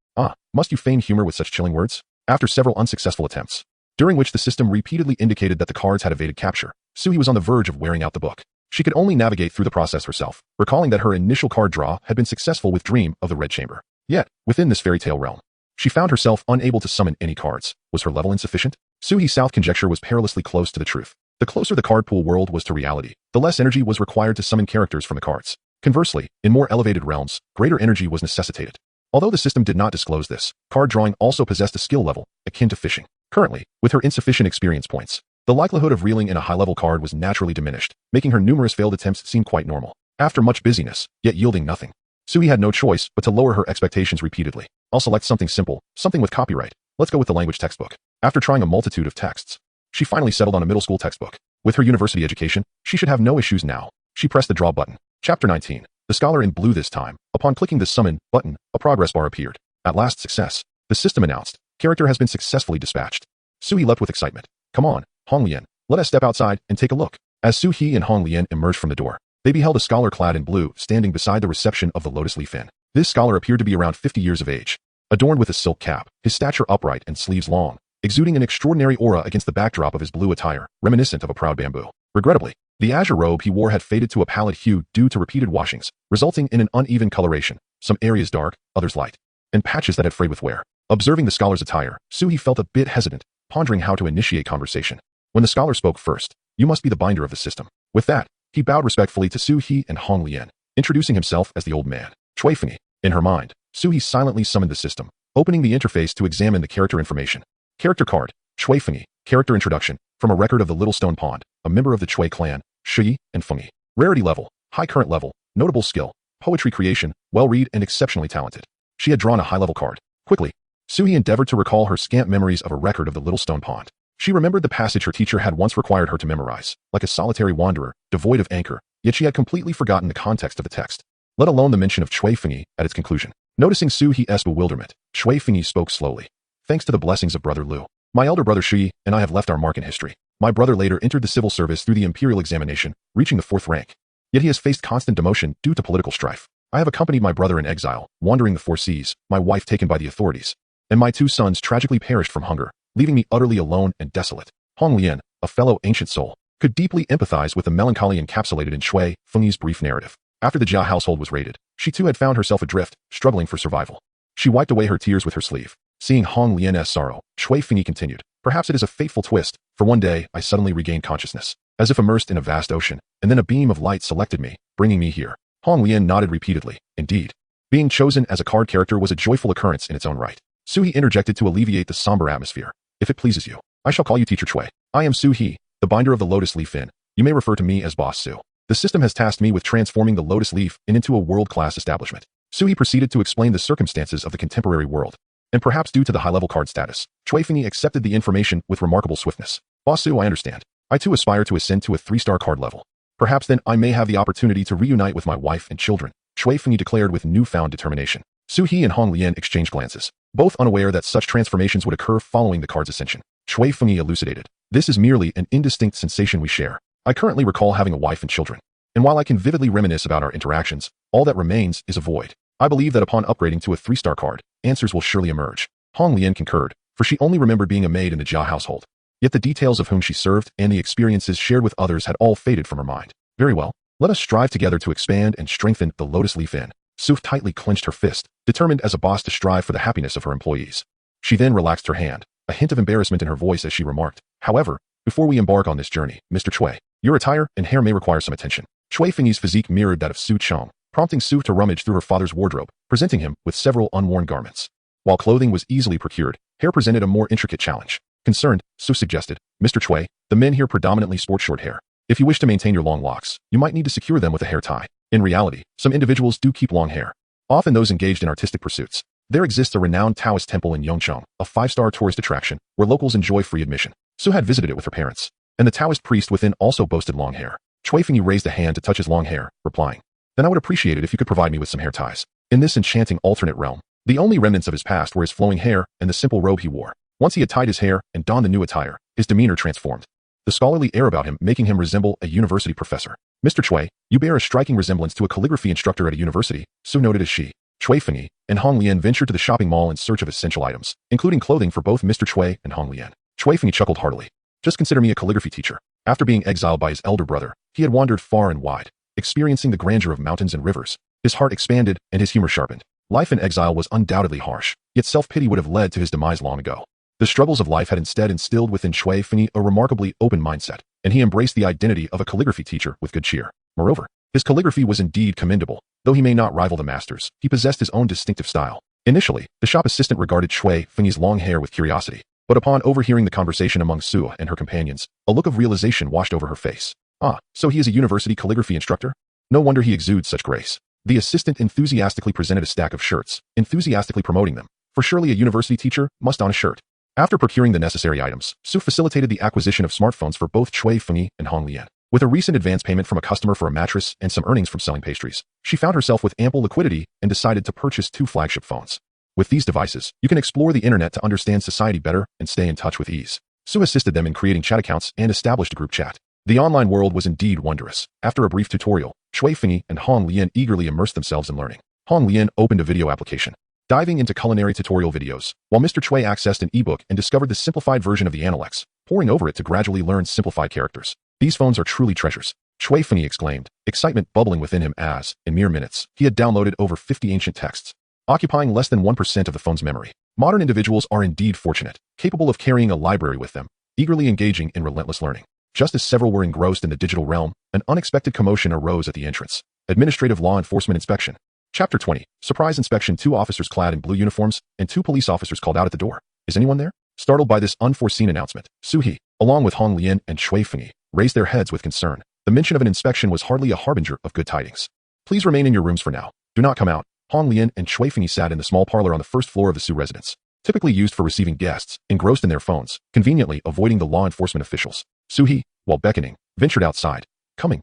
Must you feign humor with such chilling words? After several unsuccessful attempts, during which the system repeatedly indicated that the cards had evaded capture, Suie was on the verge of wearing out the book. She could only navigate through the process herself, recalling that her initial card draw had been successful with Dream of the Red Chamber. Yet, within this fairy tale realm, she found herself unable to summon any cards. Was her level insufficient? Suie's South conjecture was perilously close to the truth. The closer the card pool world was to reality, the less energy was required to summon characters from the cards. Conversely, in more elevated realms, greater energy was necessitated. Although the system did not disclose this, card drawing also possessed a skill level, akin to fishing. Currently, with her insufficient experience points, the likelihood of reeling in a high-level card was naturally diminished, making her numerous failed attempts seem quite normal. After much busyness, yet yielding nothing, Suie had no choice but to lower her expectations repeatedly. "I'll select something simple, something with copyright. Let's go with the language textbook." After trying a multitude of texts, she finally settled on a middle school textbook. With her university education, she should have no issues now. She pressed the draw button. Chapter 19. The scholar in blue this time. Upon clicking the summon button, a progress bar appeared. At last success. The system announced. Character has been successfully dispatched. Suie leapt with excitement. Come on, Hong Lian. Let us step outside and take a look. As Suie and Hong Lian emerged from the door, they beheld a scholar clad in blue standing beside the reception of the Lotus Leaf Inn. This scholar appeared to be around 50 years of age. Adorned with a silk cap, his stature upright and sleeves long, exuding an extraordinary aura against the backdrop of his blue attire, reminiscent of a proud bamboo. Regrettably, the azure robe he wore had faded to a pallid hue due to repeated washings, resulting in an uneven coloration, some areas dark, others light, and patches that had frayed with wear. Observing the scholar's attire, Suie felt a bit hesitant, pondering how to initiate conversation. When the scholar spoke first, you must be the binder of the system. With that, he bowed respectfully to Suie and Hong Lian, introducing himself as the old man, Cui Fengyi. In her mind, Suie silently summoned the system, opening the interface to examine the character information. Character card, Cui Fengyi. Character introduction, from a record of the Little Stone Pond, a member of the Cui clan, Suie and Fengyi. Rarity level, high current level, notable skill, poetry creation, well-read and exceptionally talented. She had drawn a high-level card. Quickly, Suie endeavored to recall her scant memories of a record of the Little Stone Pond. She remembered the passage her teacher had once required her to memorize, like a solitary wanderer, devoid of anchor, yet she had completely forgotten the context of the text, let alone the mention of Cui Fengyi at its conclusion. Noticing Suie's bewilderment, Cui Fengyi spoke slowly. Thanks to the blessings of Brother Liu, my elder brother Suie and I have left our mark in history. My brother later entered the civil service through the imperial examination, reaching the 4th rank. Yet he has faced constant demotion due to political strife. I have accompanied my brother in exile, wandering the 4 seas, my wife taken by the authorities, and my 2 sons tragically perished from hunger, leaving me utterly alone and desolate. Hong Lian, a fellow ancient soul, could deeply empathize with the melancholy encapsulated in Cui Fengyi's brief narrative. After the Jia household was raided, she too had found herself adrift, struggling for survival. She wiped away her tears with her sleeve. Seeing Hong Lian's sorrow, Cui Fengyi continued. Perhaps it is a fateful twist, for one day I suddenly regained consciousness, as if immersed in a vast ocean, and then a beam of light selected me, bringing me here. Hong Lian nodded repeatedly. Indeed, being chosen as a card character was a joyful occurrence in its own right. Suie interjected to alleviate the somber atmosphere. If it pleases you, I shall call you Teacher Cui. I am Suie, the binder of the Lotus Leaf Inn. You may refer to me as Boss Su. The system has tasked me with transforming the Lotus Leaf Inn into a world-class establishment. Suie proceeded to explain the circumstances of the contemporary world, and perhaps due to the high-level card status, Cui Fengyi accepted the information with remarkable swiftness. Boss Su, I understand. I too aspire to ascend to a 3-star card level. Perhaps then I may have the opportunity to reunite with my wife and children, Cui Fengyi declared with newfound determination. Suie and Hong Lian exchanged glances, both unaware that such transformations would occur following the card's ascension. Cui Fengyi elucidated. This is merely an indistinct sensation we share. I currently recall having a wife and children, and while I can vividly reminisce about our interactions, all that remains is a void. I believe that upon upgrading to a 3-star card, answers will surely emerge. Hong Lian concurred, for she only remembered being a maid in the Jia household. Yet the details of whom she served and the experiences shared with others had all faded from her mind. Very well, let us strive together to expand and strengthen the Lotus Leaf Inn. Suie tightly clenched her fist, determined as a boss to strive for the happiness of her employees. She then relaxed her hand, a hint of embarrassment in her voice as she remarked, however, before we embark on this journey, Mr. Cui, your attire and hair may require some attention. Cui Fengyi's physique mirrored that of Su Chong, prompting Suie to rummage through her father's wardrobe, presenting him with several unworn garments. While clothing was easily procured, hair presented a more intricate challenge. Concerned, Suie suggested, Mr. Cui, the men here predominantly sport short hair. If you wish to maintain your long locks, you might need to secure them with a hair tie. In reality, some individuals do keep long hair, often those engaged in artistic pursuits. There exists a renowned Taoist temple in Yongcheng, a 5-star tourist attraction, where locals enjoy free admission. Suie had visited it with her parents, and the Taoist priest within also boasted long hair. Cui Fengyi raised a hand to touch his long hair, replying, then I would appreciate it if you could provide me with some hair ties. In this enchanting alternate realm, the only remnants of his past were his flowing hair and the simple robe he wore. Once he had tied his hair and donned the new attire, his demeanor transformed, the scholarly air about him making him resemble a university professor. Mr. Cui, you bear a striking resemblance to a calligraphy instructor at a university, Suie noted as she, Cui Fengyi, and Hong Lian ventured to the shopping mall in search of essential items, including clothing for both Mr. Cui and Hong Lian. Cui Fengyi chuckled heartily. Just consider me a calligraphy teacher. After being exiled by his elder brother, he had wandered far and wide, experiencing the grandeur of mountains and rivers. His heart expanded and his humor sharpened. Life in exile was undoubtedly harsh, yet self-pity would have led to his demise long ago. The struggles of life had instead instilled within Cui Fengyi a remarkably open mindset, and he embraced the identity of a calligraphy teacher with good cheer. Moreover, his calligraphy was indeed commendable. Though he may not rival the masters, he possessed his own distinctive style. Initially, the shop assistant regarded Cui Fengyi's long hair with curiosity, but upon overhearing the conversation among Suie and her companions, a look of realization washed over her face. Ah, so he is a university calligraphy instructor? No wonder he exudes such grace. The assistant enthusiastically presented a stack of shirts, enthusiastically promoting them, for surely a university teacher must own a shirt. After procuring the necessary items, Suie facilitated the acquisition of smartphones for both Cui Fengyi and Hong Lian. With a recent advance payment from a customer for a mattress and some earnings from selling pastries, she found herself with ample liquidity and decided to purchase 2 flagship phones. With these devices, you can explore the internet to understand society better and stay in touch with ease. Sue assisted them in creating chat accounts and established a group chat. The online world was indeed wondrous. After a brief tutorial, Shui Fengyi and Hong Lian eagerly immersed themselves in learning. Hong Lian opened a video application, diving into culinary tutorial videos, while Mr. Shui accessed an ebook and discovered the simplified version of the Analects, poring over it to gradually learn simplified characters. These phones are truly treasures, Shui Fengyi exclaimed, excitement bubbling within him as, in mere minutes, he had downloaded over 50 ancient texts, occupying less than 1% of the phone's memory. Modern individuals are indeed fortunate, capable of carrying a library with them, eagerly engaging in relentless learning. Just as several were engrossed in the digital realm, an unexpected commotion arose at the entrance. Administrative Law Enforcement Inspection. Chapter 20. Surprise inspection. 2 officers clad in blue uniforms and 2 police officers called out at the door. Is anyone there? Startled by this unforeseen announcement, Suie, along with Hong Lian and Shui Fengyi, raised their heads with concern. The mention of an inspection was hardly a harbinger of good tidings. Please remain in your rooms for now. Do not come out. Hong Lian and Shui Fengyi sat in the small parlor on the first floor of the Sue residence, typically used for receiving guests, engrossed in their phones, conveniently avoiding the law enforcement officials. Suie, while beckoning, ventured outside. Coming,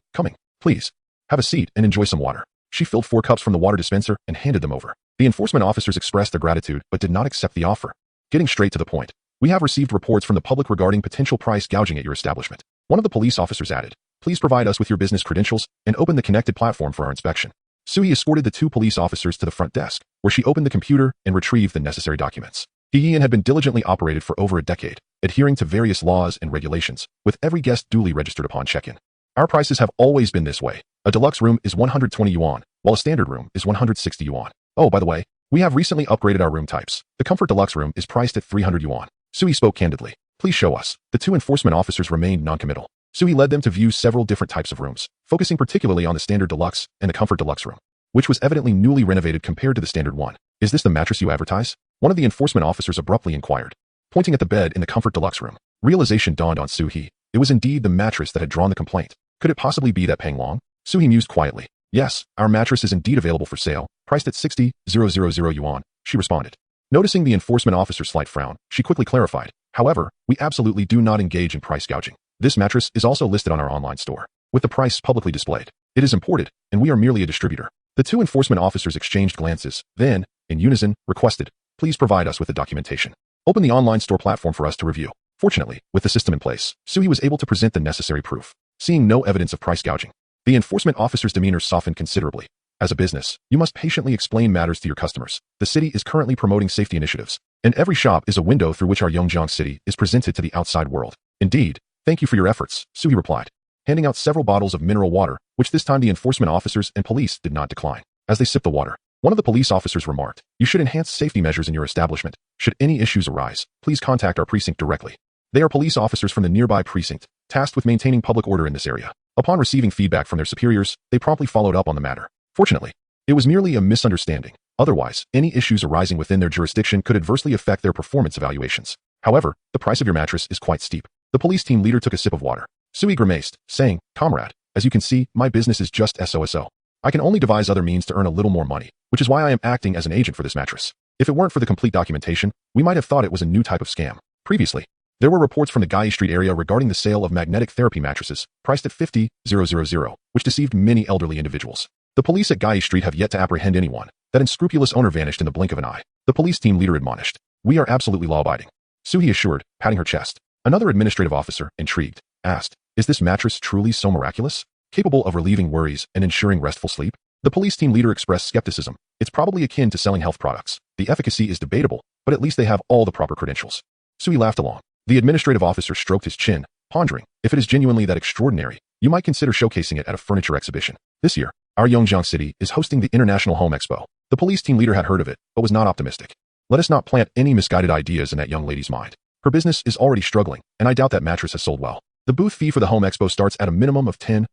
please. Have a seat and enjoy some water. She filled 4 cups from the water dispenser and handed them over. The enforcement officers expressed their gratitude but did not accept the offer. Getting straight to the point, we have received reports from the public regarding potential price gouging at your establishment. One of the police officers added, please provide us with your business credentials and open the connected platform for our inspection. Suie escorted the 2 police officers to the front desk, where she opened the computer and retrieved the necessary documents. Heiress had been diligently operated for over a decade, adhering to various laws and regulations, with every guest duly registered upon check-in. Our prices have always been this way. A deluxe room is 120 yuan, while a standard room is 160 yuan. Oh, by the way, we have recently upgraded our room types. The Comfort Deluxe room is priced at 300 yuan. Suie spoke candidly. Please show us. The 2 enforcement officers remained non-committal. Suie led them to view several different types of rooms, focusing particularly on the Standard Deluxe and the Comfort Deluxe room, which was evidently newly renovated compared to the standard one. Is this the mattress you advertise? One of the enforcement officers abruptly inquired, pointing at the bed in the Comfort Deluxe room. Realization dawned on Suie. It was indeed the mattress that had drawn the complaint. Could it possibly be that Peng Long? Suie mused quietly. Yes, our mattress is indeed available for sale, priced at 60,000 yuan, she responded. Noticing the enforcement officer's slight frown, she quickly clarified. However, we absolutely do not engage in price gouging. This mattress is also listed on our online store, with the price publicly displayed. It is imported, and we are merely a distributor. The 2 enforcement officers exchanged glances, then, in unison, requested, please provide us with the documentation. Open the online store platform for us to review. Fortunately, with the system in place, Suie was able to present the necessary proof. Seeing no evidence of price gouging, the enforcement officer's demeanor softened considerably. As a business, you must patiently explain matters to your customers. The city is currently promoting safety initiatives, and every shop is a window through which our Yongjiang city is presented to the outside world. Indeed, thank you for your efforts, Suie replied, handing out several bottles of mineral water, which this time the enforcement officers and police did not decline. As they sipped the water, one of the police officers remarked, you should enhance safety measures in your establishment. Should any issues arise, please contact our precinct directly. They are police officers from the nearby precinct, tasked with maintaining public order in this area. Upon receiving feedback from their superiors, they promptly followed up on the matter. Fortunately, it was merely a misunderstanding. Otherwise, any issues arising within their jurisdiction could adversely affect their performance evaluations. However, the price of your mattress is quite steep. The police team leader took a sip of water. Suie grimaced, saying, comrade, as you can see, my business is just SOSO. I can only devise other means to earn a little more money, which is why I am acting as an agent for this mattress. If it weren't for the complete documentation, we might have thought it was a new type of scam. Previously, there were reports from the Gai Street area regarding the sale of magnetic therapy mattresses, priced at 50,000, which deceived many elderly individuals. The police at Gai Street have yet to apprehend anyone. That unscrupulous owner vanished in the blink of an eye. The police team leader admonished. We are absolutely law-abiding, Suie assured, patting her chest. Another administrative officer, intrigued, asked, is this mattress truly so miraculous? Capable of relieving worries and ensuring restful sleep? The police team leader expressed skepticism. It's probably akin to selling health products. The efficacy is debatable, but at least they have all the proper credentials. Suie laughed along. The administrative officer stroked his chin, pondering, if it is genuinely that extraordinary, you might consider showcasing it at a furniture exhibition. This year, our Yongjiang city is hosting the International Home Expo. The police team leader had heard of it, but was not optimistic. Let us not plant any misguided ideas in that young lady's mind. Her business is already struggling, and I doubt that mattress has sold well. The booth fee for the Home Expo starts at a minimum of 10,000.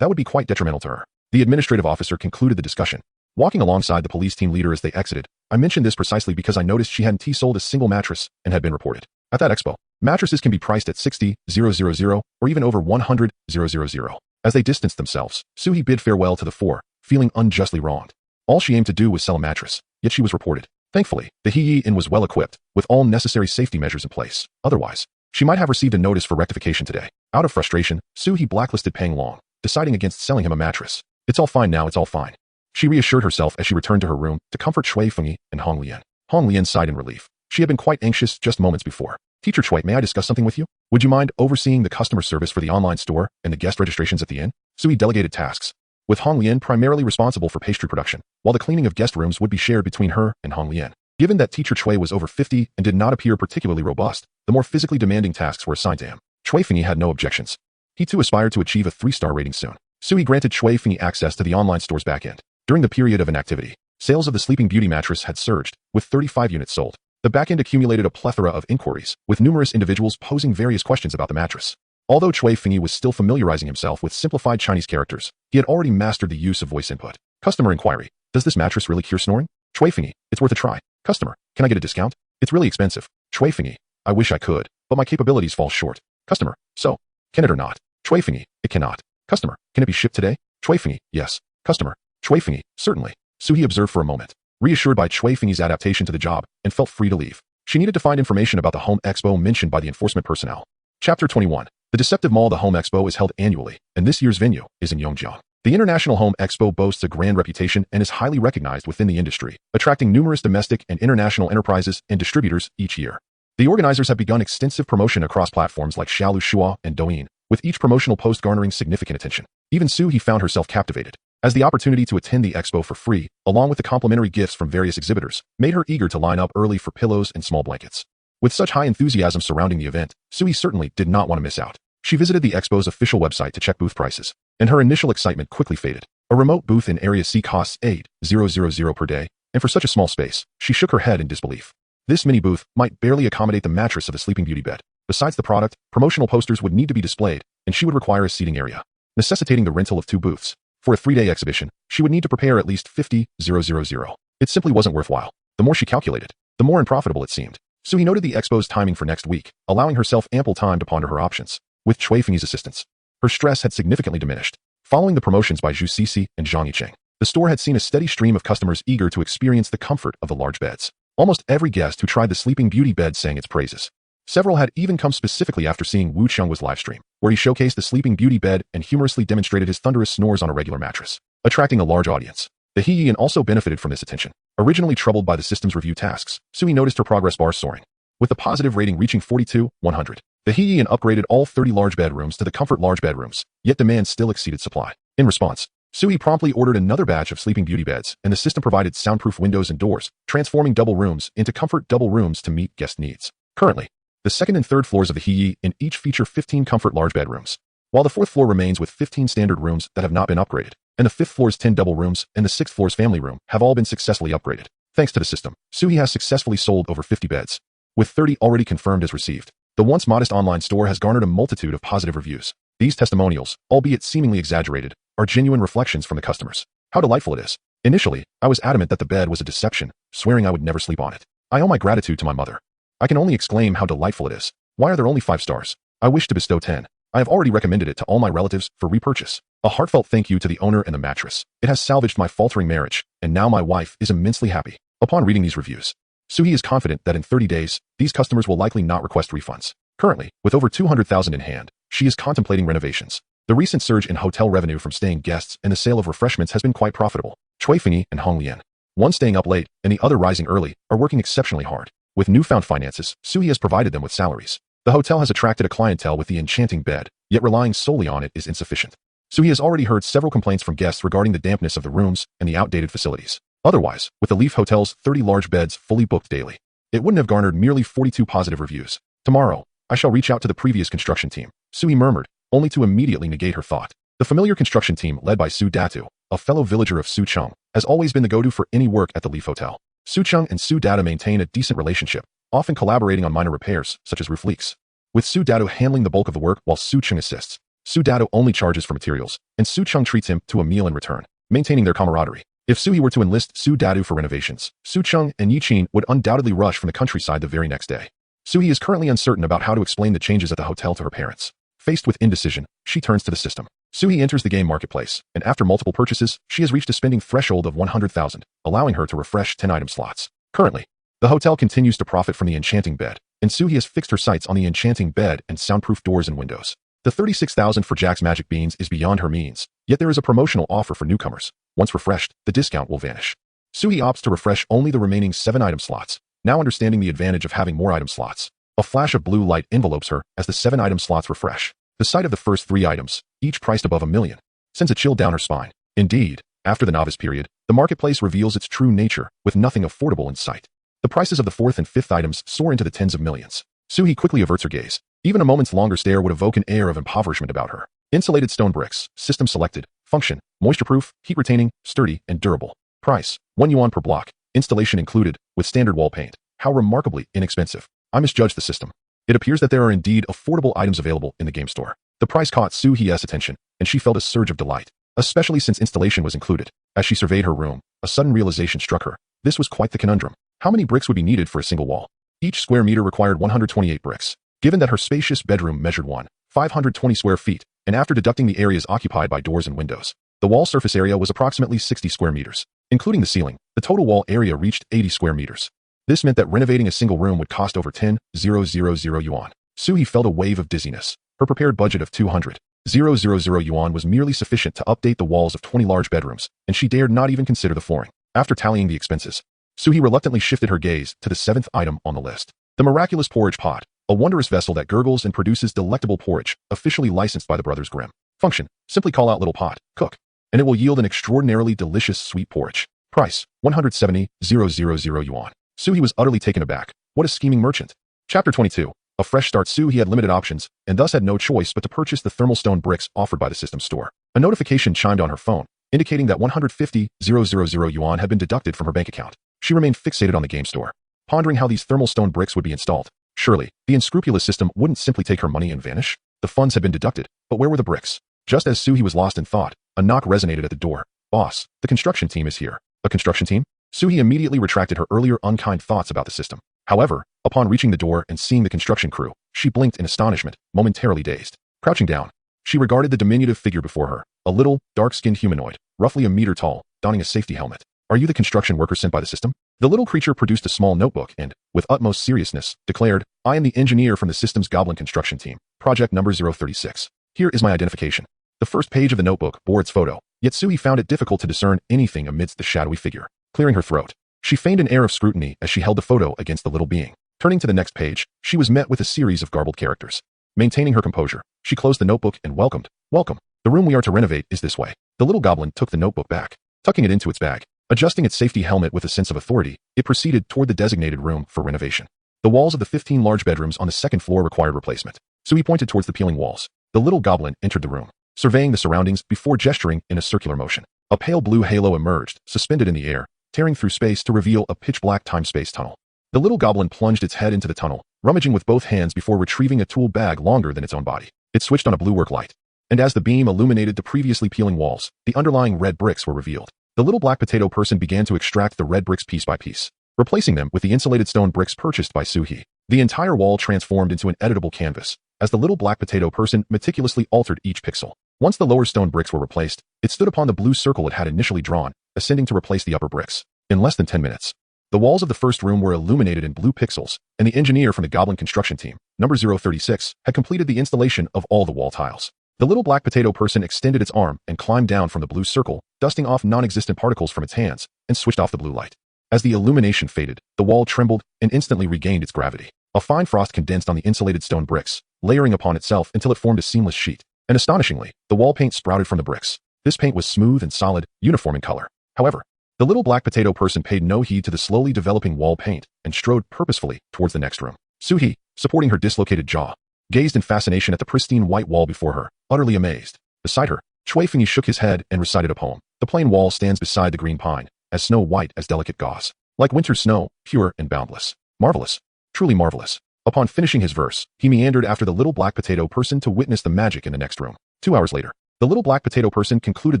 That would be quite detrimental to her. The administrative officer concluded the discussion. Walking alongside the police team leader as they exited, I mentioned this precisely because I noticed she hadn't sold a single mattress and had been reported. At that expo, mattresses can be priced at 60,000 or even over 100,000. As they distanced themselves, Suie bid farewell to the 4, feeling unjustly wronged. All she aimed to do was sell a mattress, yet she was reported. Thankfully, the Heiress was well equipped, with all necessary safety measures in place. Otherwise, She might have received a notice for rectification today. Out of frustration, Suie blacklisted Peng Long, deciding against selling him a mattress. It's all fine now, it's all fine. She reassured herself as she returned to her room to comfort Shui Fengyi and Hong Lian. Hong Lian sighed in relief. She had been quite anxious just moments before. Teacher Shui, may I discuss something with you? Would you mind overseeing the customer service for the online store and the guest registrations at the inn? Suie delegated tasks, with Hong Lian primarily responsible for pastry production, while the cleaning of guest rooms would be shared between her and Hong Lian. Given that teacher Shui was over 50 and did not appear particularly robust, the more physically demanding tasks were assigned to him. Shui Fengyi had no objections. He too aspired to achieve a 3-star rating soon. Suie granted Shui Fengyi access to the online store's backend. During the period of inactivity, sales of the Sleeping Beauty mattress had surged, with 35 units sold. The backend accumulated a plethora of inquiries, with numerous individuals posing various questions about the mattress. Although Shui Fengyi was still familiarizing himself with simplified Chinese characters, he had already mastered the use of voice input. Customer inquiry: does this mattress really cure snoring? Shui Fengyi: it's worth a try. Customer: can I get a discount? It's really expensive. Shui Fengyi: I wish I could, but my capabilities fall short. Customer: so, can it or not? Shui Fengyi: it cannot. Customer: can it be shipped today? Shui Fengyi: yes. Customer: Shui Fengyi: certainly. Suie observed for a moment, reassured by Shui Fengyi's adaptation to the job, and felt free to leave. She needed to find information about the Home Expo mentioned by the enforcement personnel. Chapter 21. The Deceptive Mall. The Home Expo is held annually, and this year's venue is in Yongjiang. The International Home Expo boasts a grand reputation and is highly recognized within the industry, attracting numerous domestic and international enterprises and distributors each year. The organizers have begun extensive promotion across platforms like Xiaolushuo and Douyin, with each promotional post garnering significant attention. Even Suie found herself captivated, as the opportunity to attend the expo for free, along with the complimentary gifts from various exhibitors, made her eager to line up early for pillows and small blankets. With such high enthusiasm surrounding the event, Suie certainly did not want to miss out. She visited the expo's official website to check booth prices, and her initial excitement quickly faded. A remote booth in Area C costs 8,000 per day, and for such a small space, she shook her head in disbelief. This mini booth might barely accommodate the mattress of the Sleeping Beauty bed. Besides the product, promotional posters would need to be displayed, and she would require a seating area, necessitating the rental of 2 booths. For a 3-day exhibition, she would need to prepare at least 50,000. It simply wasn't worthwhile. The more she calculated, the more unprofitable it seemed. Suie noted the expo's timing for next week, allowing herself ample time to ponder her options. With Shui Fengyi's assistance, her stress had significantly diminished. Following the promotions by Zhu Sisi and Zhang Yicheng, the store had seen a steady stream of customers eager to experience the comfort of the large beds. Almost every guest who tried the Sleeping Beauty bed sang its praises. Several had even come specifically after seeing Wu Cheng's livestream, where he showcased the Sleeping Beauty bed and humorously demonstrated his thunderous snores on a regular mattress, attracting a large audience. The Heian also benefited from this attention. Originally troubled by the system's review tasks, Suie noticed her progress bar soaring, with the positive rating reaching 42/100. The Heian upgraded all 30 large bedrooms to the Comfort large bedrooms, yet demand still exceeded supply. In response, Suie promptly ordered another batch of Sleeping Beauty beds, and the system provided soundproof windows and doors, transforming double rooms into Comfort double rooms to meet guest needs. Currently, the 2nd and 3rd floors of the Heian each feature 15 Comfort large bedrooms, while the 4th floor remains with 15 standard rooms that have not been upgraded, and the 5th floor's 10 double rooms and the 6th floor's family room have all been successfully upgraded. Thanks to the system, Suie has successfully sold over 50 beds, with 30 already confirmed as received. The once modest online store has garnered a multitude of positive reviews. These testimonials, albeit seemingly exaggerated, are genuine reflections from the customers. How delightful it is. Initially, I was adamant that the bed was a deception, swearing I would never sleep on it. I owe my gratitude to my mother. I can only exclaim how delightful it is. Why are there only 5 stars? I wish to bestow 10. I have already recommended it to all my relatives for repurchase. A heartfelt thank you to the owner and the mattress. It has salvaged my faltering marriage, and now my wife is immensely happy. Upon reading these reviews, Suie is confident that in 30 days, these customers will likely not request refunds. Currently, with over 200,000 in hand, she is contemplating renovations. The recent surge in hotel revenue from staying guests and the sale of refreshments has been quite profitable. Shui Fengyi and Hong Lian, one staying up late and the other rising early, are working exceptionally hard. With newfound finances, Suie has provided them with salaries. The hotel has attracted a clientele with the enchanting bed, yet relying solely on it is insufficient. Suie has already heard several complaints from guests regarding the dampness of the rooms and the outdated facilities. Otherwise, with the Leaf Hotel's 30 large beds fully booked daily, it wouldn't have garnered merely 42 positive reviews. Tomorrow, I shall reach out to the previous construction team, Suie murmured, only to immediately negate her thought. The familiar construction team led by Su Datu, a fellow villager of Su Cheng, has always been the go-to for any work at the Leaf Hotel. Su Cheng and Su Datu maintain a decent relationship, often collaborating on minor repairs, such as roof leaks. With Su Datu handling the bulk of the work while Su Cheng assists, Su Datu only charges for materials, and Su Cheng treats him to a meal in return, maintaining their camaraderie. If Suie were to enlist Su Datu for renovations, Su Cheng and Yi Qin would undoubtedly rush from the countryside the very next day. Suie is currently uncertain about how to explain the changes at the hotel to her parents. Faced with indecision, she turns to the system. Suie enters the game marketplace, and after multiple purchases, she has reached a spending threshold of 100,000, allowing her to refresh 10 item slots. Currently, the hotel continues to profit from the enchanting bed, and Suie has fixed her sights on the enchanting bed and soundproof doors and windows. The 36,000 for Jack's magic beans is beyond her means, yet there is a promotional offer for newcomers. Once refreshed, the discount will vanish. Suie opts to refresh only the remaining 7 item slots, now understanding the advantage of having more item slots. A flash of blue light envelopes her as the 7 item slots refresh. The sight of the first 3 items, each priced above $1 million, sends a chill down her spine. Indeed, after the novice period, the marketplace reveals its true nature, with nothing affordable in sight. The prices of the 4th and 5th items soar into the tens of millions. Suie quickly averts her gaze. Even a moment's longer stare would evoke an air of impoverishment about her. Insulated stone bricks, system selected, function, moisture-proof, heat-retaining, sturdy, and durable. Price, 1 yuan per block, installation included, with standard wall paint. How remarkably inexpensive. I misjudged the system. It appears that there are indeed affordable items available in the game store. The price caught Suie's attention, and she felt a surge of delight, especially since installation was included. As she surveyed her room, a sudden realization struck her. This was quite the conundrum. How many bricks would be needed for a single wall? Each square meter required 128 bricks. Given that her spacious bedroom measured 520 square feet, and after deducting the areas occupied by doors and windows, the wall surface area was approximately 60 square meters. Including the ceiling, the total wall area reached 80 square meters. This meant that renovating a single room would cost over 10,000 yuan. Suie felt a wave of dizziness. Her prepared budget of 200,000 yuan was merely sufficient to update the walls of 20 large bedrooms, and she dared not even consider the flooring. After tallying the expenses, Suie reluctantly shifted her gaze to the 7th item on the list. The miraculous porridge pot, a wondrous vessel that gurgles and produces delectable porridge, officially licensed by the Brothers Grimm. Function, simply call out little pot, cook, and it will yield an extraordinarily delicious sweet porridge. Price, 170,000 yuan. Suie was utterly taken aback. What a scheming merchant. Chapter 22. A fresh start. Suie had limited options, and thus had no choice but to purchase the thermal stone bricks offered by the system store. A notification chimed on her phone, indicating that 150,000 yuan had been deducted from her bank account. She remained fixated on the game store, pondering how these thermal stone bricks would be installed. Surely, the unscrupulous system wouldn't simply take her money and vanish. The funds had been deducted, but where were the bricks? Just as Suie was lost in thought, a knock resonated at the door. Boss, the construction team is here. A construction team? Suie immediately retracted her earlier unkind thoughts about the system. However, upon reaching the door and seeing the construction crew, she blinked in astonishment, momentarily dazed. Crouching down, she regarded the diminutive figure before her, a little, dark-skinned humanoid, roughly a meter tall, donning a safety helmet. Are you the construction worker sent by the system? The little creature produced a small notebook and, with utmost seriousness, declared, I am the engineer from the system's goblin construction team, project number 036. Here is my identification. The first page of the notebook bore its photo, yet Suie found it difficult to discern anything amidst the shadowy figure. Clearing her throat, she feigned an air of scrutiny as she held the photo against the little being. Turning to the next page, she was met with a series of garbled characters. Maintaining her composure, she closed the notebook and welcomed, Welcome. The room we are to renovate is this way. The little goblin took the notebook back, tucking it into its bag. Adjusting its safety helmet with a sense of authority, it proceeded toward the designated room for renovation. The walls of the 15 large bedrooms on the 2nd floor required replacement. Suie pointed towards the peeling walls. The little goblin entered the room, surveying the surroundings before gesturing in a circular motion. A pale blue halo emerged, suspended in the air, tearing through space to reveal a pitch-black time-space tunnel. The little goblin plunged its head into the tunnel, rummaging with both hands before retrieving a tool bag longer than its own body. It switched on a blue work light, and as the beam illuminated the previously peeling walls, the underlying red bricks were revealed. The little black potato person began to extract the red bricks piece by piece, replacing them with the insulated stone bricks purchased by Suie. The entire wall transformed into an editable canvas, as the little black potato person meticulously altered each pixel. Once the lower stone bricks were replaced, it stood upon the blue circle it had initially drawn, ascending to replace the upper bricks. In less than 10 minutes, the walls of the first room were illuminated in blue pixels, and the engineer from the goblin construction team, number 036, had completed the installation of all the wall tiles. The little black potato person extended its arm and climbed down from the blue circle, dusting off non-existent particles from its hands, and switched off the blue light. As the illumination faded, the wall trembled and instantly regained its gravity. A fine frost condensed on the insulated stone bricks, layering upon itself until it formed a seamless sheet. And astonishingly, the wall paint sprouted from the bricks. This paint was smooth and solid, uniform in color. However, the little black potato person paid no heed to the slowly developing wall paint and strode purposefully towards the next room. Suie, supporting her dislocated jaw, gazed in fascination at the pristine white wall before her, utterly amazed. Beside her, Cui Fengyi shook his head and recited a poem. The plain wall stands beside the green pine, as snow white as delicate gauze. Like winter's snow, pure and boundless. Marvelous. Truly marvelous. Upon finishing his verse, he meandered after the little black potato person to witness the magic in the next room. 2 hours later, the little black potato person concluded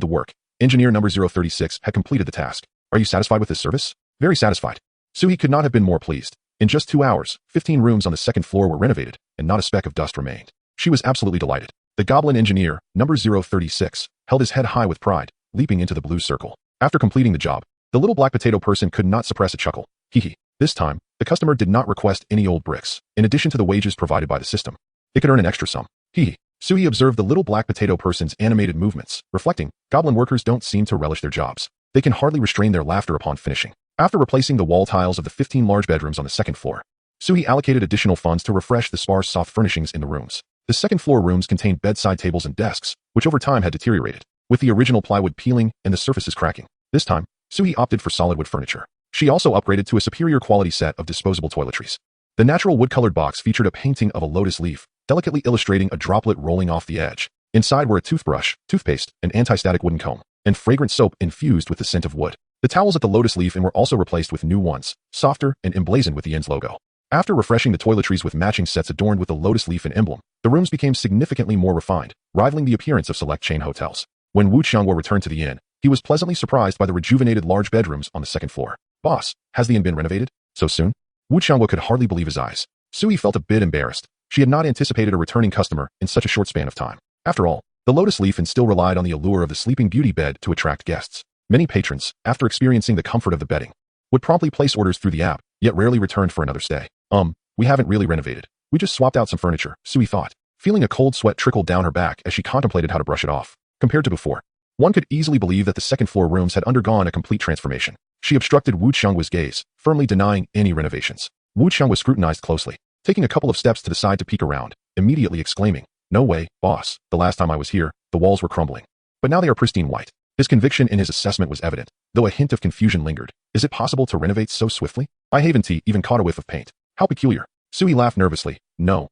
the work. Engineer number 036 had completed the task. Are you satisfied with this service? Very satisfied. Suie could not have been more pleased. In just 2 hours, 15 rooms on the 2nd floor were renovated, and not a speck of dust remained. She was absolutely delighted. The goblin engineer, number 036, held his head high with pride, leaping into the blue circle. After completing the job, the little black potato person could not suppress a chuckle. Hee hee. This time, the customer did not request any old bricks, in addition to the wages provided by the system. It could earn an extra sum. Suie observed the little black potato person's animated movements, reflecting, goblin workers don't seem to relish their jobs. They can hardly restrain their laughter upon finishing. After replacing the wall tiles of the 15 large bedrooms on the second floor, Suie allocated additional funds to refresh the sparse soft furnishings in the rooms. The second floor rooms contained bedside tables and desks, which over time had deteriorated, with the original plywood peeling and the surfaces cracking. This time, Suie opted for solid wood furniture. She also upgraded to a superior quality set of disposable toiletries. The natural wood-colored box featured a painting of a lotus leaf, delicately illustrating a droplet rolling off the edge. Inside were a toothbrush, toothpaste, an anti-static wooden comb, and fragrant soap infused with the scent of wood. The towels at the lotus leaf were also replaced with new ones, softer and emblazoned with the inn's logo. After refreshing the toiletries with matching sets adorned with the lotus leaf and emblem, the rooms became significantly more refined, rivaling the appearance of select chain hotels. When Wu Qianguo returned to the inn, he was pleasantly surprised by the rejuvenated large bedrooms on the second floor. Boss, has the inn been renovated? So soon? Wu Qianguo could hardly believe his eyes. Suie felt a bit embarrassed. She had not anticipated a returning customer in such a short span of time. After all, the lotus leaf still relied on the allure of the sleeping beauty bed to attract guests. Many patrons, after experiencing the comfort of the bedding, would promptly place orders through the app, yet rarely returned for another stay. We haven't really renovated. We just swapped out some furniture, Suie thought, feeling a cold sweat trickle down her back as she contemplated how to brush it off. Compared to before, one could easily believe that the second floor rooms had undergone a complete transformation. She obstructed Wu Qianguo's gaze, firmly denying any renovations. Wu Qianguo scrutinized closely, taking a couple of steps to the side to peek around, immediately exclaiming, "No way, boss, the last time I was here, the walls were crumbling. But now they are pristine white." His conviction in his assessment was evident, though a hint of confusion lingered. Is it possible to renovate so swiftly? I haven't even caught a whiff of paint. How peculiar. Suie laughed nervously. No,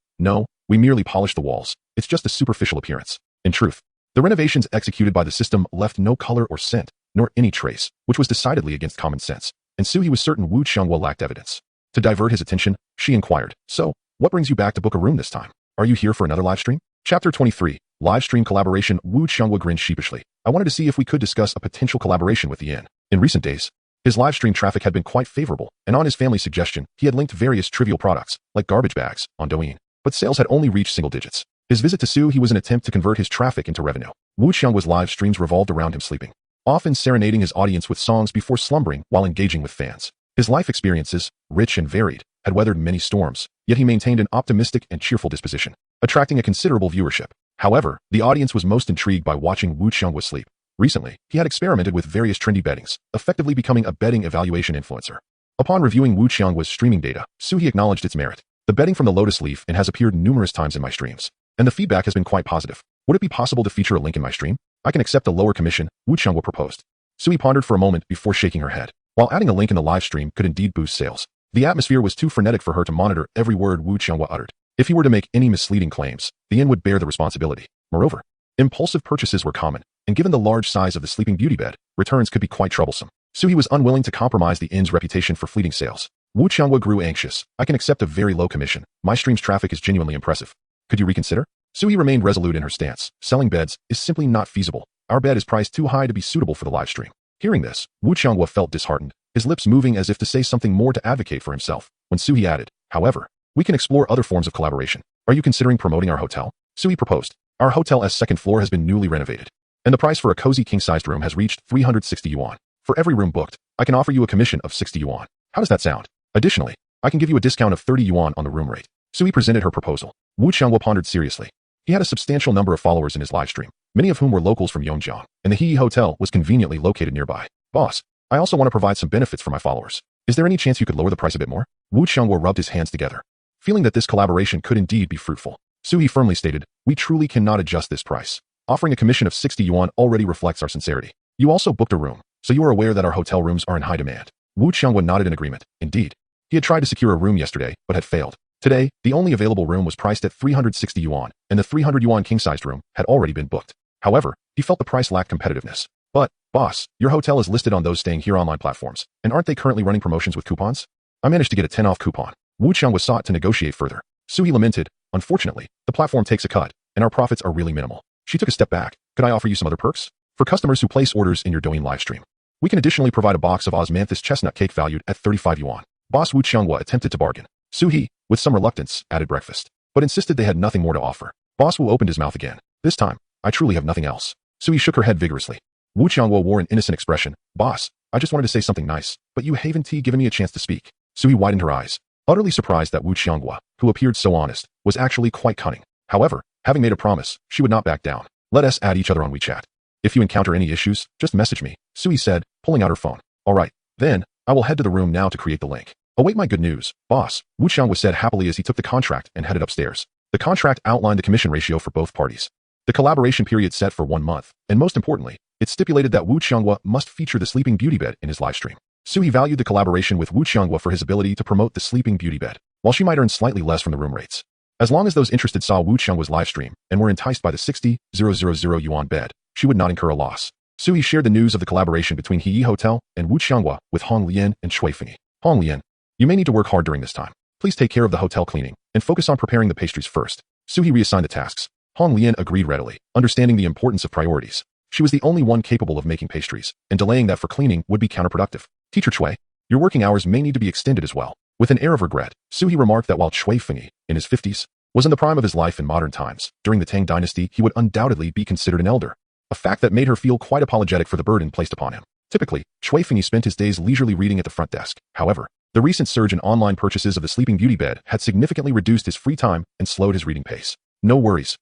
we merely polished the walls. It's just a superficial appearance. In truth, the renovations executed by the system left no color or scent, nor any trace, which was decidedly against common sense, and Suie was certain Wu Qianguo lacked evidence. To divert his attention, she inquired, "So, what brings you back to book a room this time? Are you here for another live stream?" Chapter 23, Live Stream Collaboration. Wu Qianguo grinned sheepishly. I wanted to see if we could discuss a potential collaboration with the inn. In recent days, his live stream traffic had been quite favorable, and on his family's suggestion, he had linked various trivial products, like garbage bags, on Douyin. But sales had only reached single digits. His visit to Suie was an attempt to convert his traffic into revenue. Wu Qianguo's live streams revolved around him sleeping, often serenading his audience with songs before slumbering while engaging with fans. His life experiences, rich and varied, had weathered many storms, yet he maintained an optimistic and cheerful disposition, attracting a considerable viewership. However, the audience was most intrigued by watching Wu Qianguo sleep. Recently, he had experimented with various trendy beddings, effectively becoming a bedding evaluation influencer. Upon reviewing Wu Qianguo's streaming data, Suie acknowledged its merit. The bedding from the lotus leaf has appeared numerous times in my streams, and the feedback has been quite positive. Would it be possible to feature a link in my stream? I can accept a lower commission, Wu Qianguo proposed. Suie pondered for a moment before shaking her head. While adding a link in the live stream could indeed boost sales, the atmosphere was too frenetic for her to monitor every word Wu Qianguo uttered. If he were to make any misleading claims, the inn would bear the responsibility. Moreover, impulsive purchases were common, and given the large size of the sleeping beauty bed, returns could be quite troublesome. Suie was unwilling to compromise the inn's reputation for fleeting sales. Wu Qianguo grew anxious. I can accept a very low commission. My stream's traffic is genuinely impressive. Could you reconsider? Suie remained resolute in her stance. Selling beds is simply not feasible. Our bed is priced too high to be suitable for the live stream. Hearing this, Wu Qianguo felt disheartened, his lips moving as if to say something more to advocate for himself, when Suie added, however, we can explore other forms of collaboration. Are you considering promoting our hotel? Suie proposed. Our hotel's second floor has been newly renovated, and the price for a cozy king-sized room has reached 360 yuan. For every room booked, I can offer you a commission of 60 yuan. How does that sound? Additionally, I can give you a discount of 30 yuan on the room rate. Suie presented her proposal. Wu Qianguo pondered seriously. He had a substantial number of followers in his live stream, many of whom were locals from Yongjiang, and the He Hotel was conveniently located nearby. Boss, I also want to provide some benefits for my followers. Is there any chance you could lower the price a bit more? Wu Qianguo rubbed his hands together, feeling that this collaboration could indeed be fruitful. Suie firmly stated, we truly cannot adjust this price. Offering a commission of 60 yuan already reflects our sincerity. You also booked a room, so you are aware that our hotel rooms are in high demand. Wu Qianguo nodded in agreement. Indeed, he had tried to secure a room yesterday, but had failed. Today, the only available room was priced at 360 yuan, and the 300 yuan king-sized room had already been booked. However, he felt the price lacked competitiveness. But, boss, your hotel is listed on those staying here online platforms, and aren't they currently running promotions with coupons? I managed to get a 10 off coupon. Wu Qianguo sought to negotiate further. Suie lamented, unfortunately, the platform takes a cut, and our profits are really minimal. She took a step back. Could I offer you some other perks? For customers who place orders in your Douyin livestream, we can additionally provide a box of osmanthus chestnut cake valued at 35 yuan. Boss Wu Qianguo attempted to bargain. Suie, with some reluctance, added breakfast, but insisted they had nothing more to offer. Boss Wu opened his mouth again. This time, I truly have nothing else. Suie shook her head vigorously. Wu Qianguo wore an innocent expression. Boss, I just wanted to say something nice, but you haven't given me a chance to speak. Suie widened her eyes, utterly surprised that Wu Qianghua, who appeared so honest, was actually quite cunning. However, having made a promise, she would not back down. Let us add each other on WeChat. If you encounter any issues, just message me, Suie said, pulling out her phone. All right, then, I will head to the room now to create the link. Await my good news, boss, Wu Qianghua said happily as he took the contract and headed upstairs. The contract outlined the commission ratio for both parties. The collaboration period set for 1 month, and most importantly, it stipulated that Wu Qianghua must feature the sleeping beauty bed in his livestream. Suie valued the collaboration with Wu Qianghua for his ability to promote the sleeping beauty bed, while she might earn slightly less from the room rates. As long as those interested saw Wu Qianghua's livestream and were enticed by the 60,000 yuan bed, she would not incur a loss. Suie shared the news of the collaboration between Heyi Hotel and Wu Qianghua with Hong Lian and Shui Fengyi. Hong Lian, you may need to work hard during this time. Please take care of the hotel cleaning and focus on preparing the pastries first. Suie reassigned the tasks. Hong Lian agreed readily, understanding the importance of priorities. She was the only one capable of making pastries, and delaying that for cleaning would be counterproductive. Teacher Shui, your working hours may need to be extended as well. With an air of regret, Suie remarked that while Shui Fengyi, in his 50s, was in the prime of his life in modern times, during the Tang dynasty he would undoubtedly be considered an elder. A fact that made her feel quite apologetic for the burden placed upon him. Typically, Shui Fengyi spent his days leisurely reading at the front desk. However, the recent surge in online purchases of the sleeping beauty bed had significantly reduced his free time and slowed his reading pace. No worries,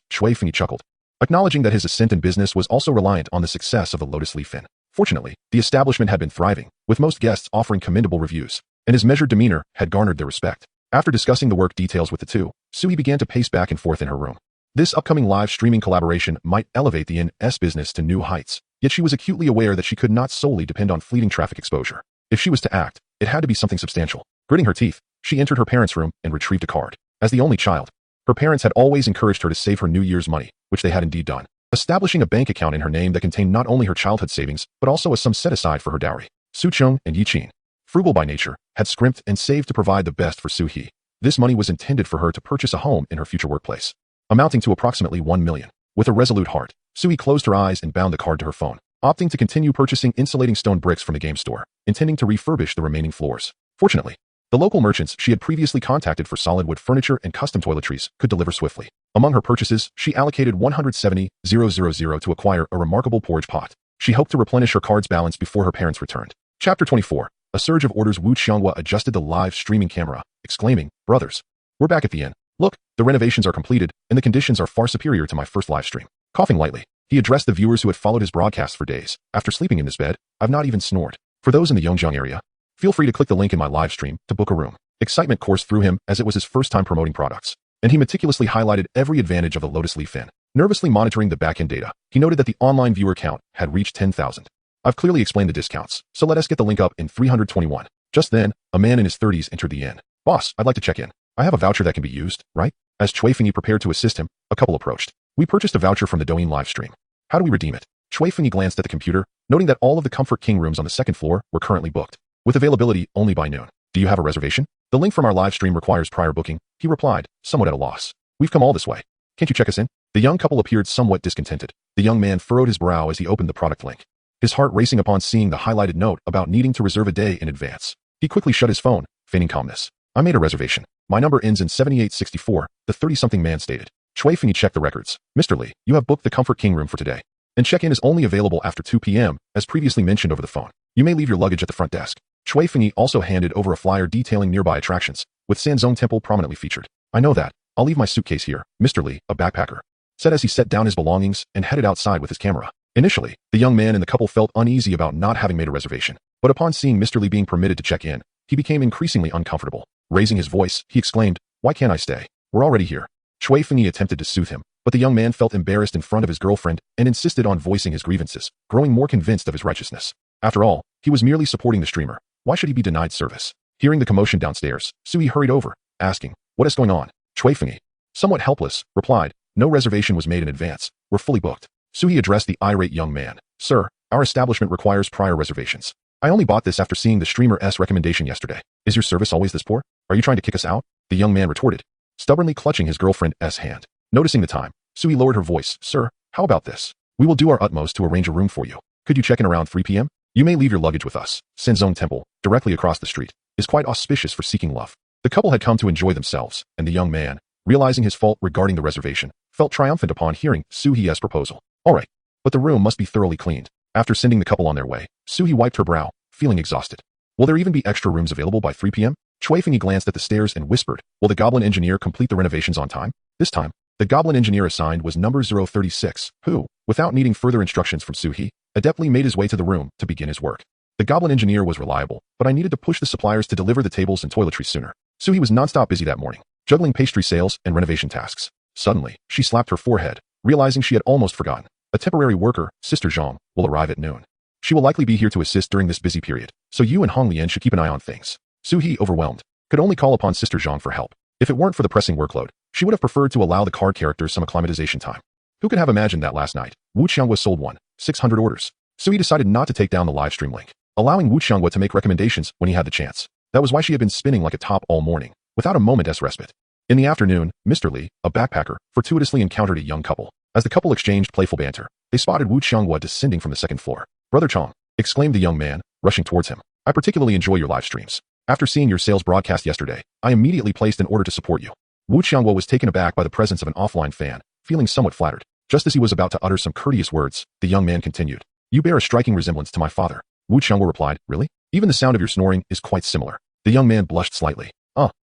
Shui Fengyi chuckled, acknowledging that his ascent in business was also reliant on the success of the Lotus Leaf Inn. Fortunately, the establishment had been thriving, with most guests offering commendable reviews, and his measured demeanor had garnered their respect. After discussing the work details with the two, Suie began to pace back and forth in her room. This upcoming live streaming collaboration might elevate the inn's business to new heights, yet she was acutely aware that she could not solely depend on fleeting traffic exposure. If she was to act, it had to be something substantial. Gritting her teeth, she entered her parents' room and retrieved a card. As the only child, her parents had always encouraged her to save her New Year's money, which they had indeed done, establishing a bank account in her name that contained not only her childhood savings, but also a sum set aside for her dowry. Su Cheng and Yi Qin, frugal by nature, had scrimped and saved to provide the best for Su He. This money was intended for her to purchase a home in her future workplace, amounting to approximately 1 million. With a resolute heart, Suie closed her eyes and bound the card to her phone, opting to continue purchasing insulating stone bricks from the game store, intending to refurbish the remaining floors. Fortunately, the local merchants she had previously contacted for solid wood furniture and custom toiletries could deliver swiftly. Among her purchases, she allocated 170,000 to acquire a remarkable porridge pot. She hoped to replenish her card's balance before her parents returned. Chapter 24. A surge of orders. Wu Qianghua adjusted the live streaming camera, exclaiming, "Brothers, we're back at the inn. Look, the renovations are completed, and the conditions are far superior to my first live stream." Coughing lightly, he addressed the viewers who had followed his broadcast for days. "After sleeping in this bed, I've not even snored. For those in the Yongjiang area, feel free to click the link in my live stream to book a room." Excitement coursed through him as it was his first time promoting products, and he meticulously highlighted every advantage of the Lotus Leaf Inn. Nervously monitoring the back-end data, he noted that the online viewer count had reached 10,000. "I've clearly explained the discounts, so let us get the link up in 321. Just then, a man in his 30s entered the inn. "Boss, I'd like to check in. I have a voucher that can be used, right?" As Shui Fengyi prepared to assist him, a couple approached. "We purchased a voucher from the Douyin live stream. How do we redeem it?" Shui Fengyi glanced at the computer, noting that all of the Comfort King rooms on the second floor were currently booked, with availability only by noon. "Do you have a reservation?" "The link from our live stream requires prior booking," he replied, somewhat at a loss. "We've come all this way. Can't you check us in?" The young couple appeared somewhat discontented. The young man furrowed his brow as he opened the product link, his heart racing upon seeing the highlighted note about needing to reserve a day in advance. He quickly shut his phone, feigning calmness. "I made a reservation. My number ends in 7864, the 30-something man stated. Shui Fengyi checked the records. "Mr. Li, you have booked the Comfort King room for today, and check-in is only available after 2 p.m., as previously mentioned over the phone. You may leave your luggage at the front desk." Shui Fengyi also handed over a flyer detailing nearby attractions, with Sanzong Temple prominently featured. "I know that. I'll leave my suitcase here," Mr. Li, a backpacker, said as he set down his belongings and headed outside with his camera. Initially, the young man and the couple felt uneasy about not having made a reservation, but upon seeing Mr. Li being permitted to check in, he became increasingly uncomfortable. Raising his voice, he exclaimed, "Why can't I stay? We're already here." Shui Fengyi attempted to soothe him, but the young man felt embarrassed in front of his girlfriend and insisted on voicing his grievances, growing more convinced of his righteousness. After all, he was merely supporting the streamer. Why should he be denied service? Hearing the commotion downstairs, Suie hurried over, asking, "What is going on?" Shui Fengyi, somewhat helpless, replied, "No reservation was made in advance. We're fully booked." Suie addressed the irate young man. "Sir, our establishment requires prior reservations. I only bought this after seeing the streamer's recommendation yesterday. Is your service always this poor? Are you trying to kick us out?" The young man retorted, stubbornly clutching his girlfriend's hand. Noticing the time, Suie lowered her voice. "Sir, how about this? We will do our utmost to arrange a room for you. Could you check in around 3 p.m.? You may leave your luggage with us." Sanzong Temple, directly across the street, is quite auspicious for seeking love. The couple had come to enjoy themselves, and the young man, realizing his fault regarding the reservation, felt triumphant upon hearing Suie's proposal. "All right, but the room must be thoroughly cleaned." After sending the couple on their way, Suie wiped her brow, feeling exhausted. Will there even be extra rooms available by 3 p.m.? Shui Fengyi glanced at the stairs and whispered, will the goblin engineer complete the renovations on time? This time, the goblin engineer assigned was number 036, who, without needing further instructions from Suie, adeptly made his way to the room to begin his work. The goblin engineer was reliable, but I needed to push the suppliers to deliver the tables and toiletries sooner. Suie was nonstop busy that morning, juggling pastry sales and renovation tasks. Suddenly, she slapped her forehead, realizing she had almost forgotten. A temporary worker, Sister Zhang, will arrive at noon. She will likely be here to assist during this busy period, so you and Hong Lian should keep an eye on things. Suie, overwhelmed, could only call upon Sister Zhang for help. If it weren't for the pressing workload, she would have preferred to allow the card characters some acclimatization time. Who could have imagined that last night, Wu Qianghua sold 600 orders. Suie decided not to take down the live stream link, allowing Wu Qianghua to make recommendations when he had the chance. That was why she had been spinning like a top all morning, without a moment's respite. In the afternoon, Mr. Li, a backpacker, fortuitously encountered a young couple. As the couple exchanged playful banter, they spotted Wu Qianghua descending from the second floor. Brother Chong, exclaimed the young man, rushing towards him. I particularly enjoy your live streams. After seeing your sales broadcast yesterday, I immediately placed an order to support you. Wu Qianghua was taken aback by the presence of an offline fan, feeling somewhat flattered. Just as he was about to utter some courteous words, the young man continued. You bear a striking resemblance to my father. Wu Qianghua replied, really? Even the sound of your snoring is quite similar. The young man blushed slightly.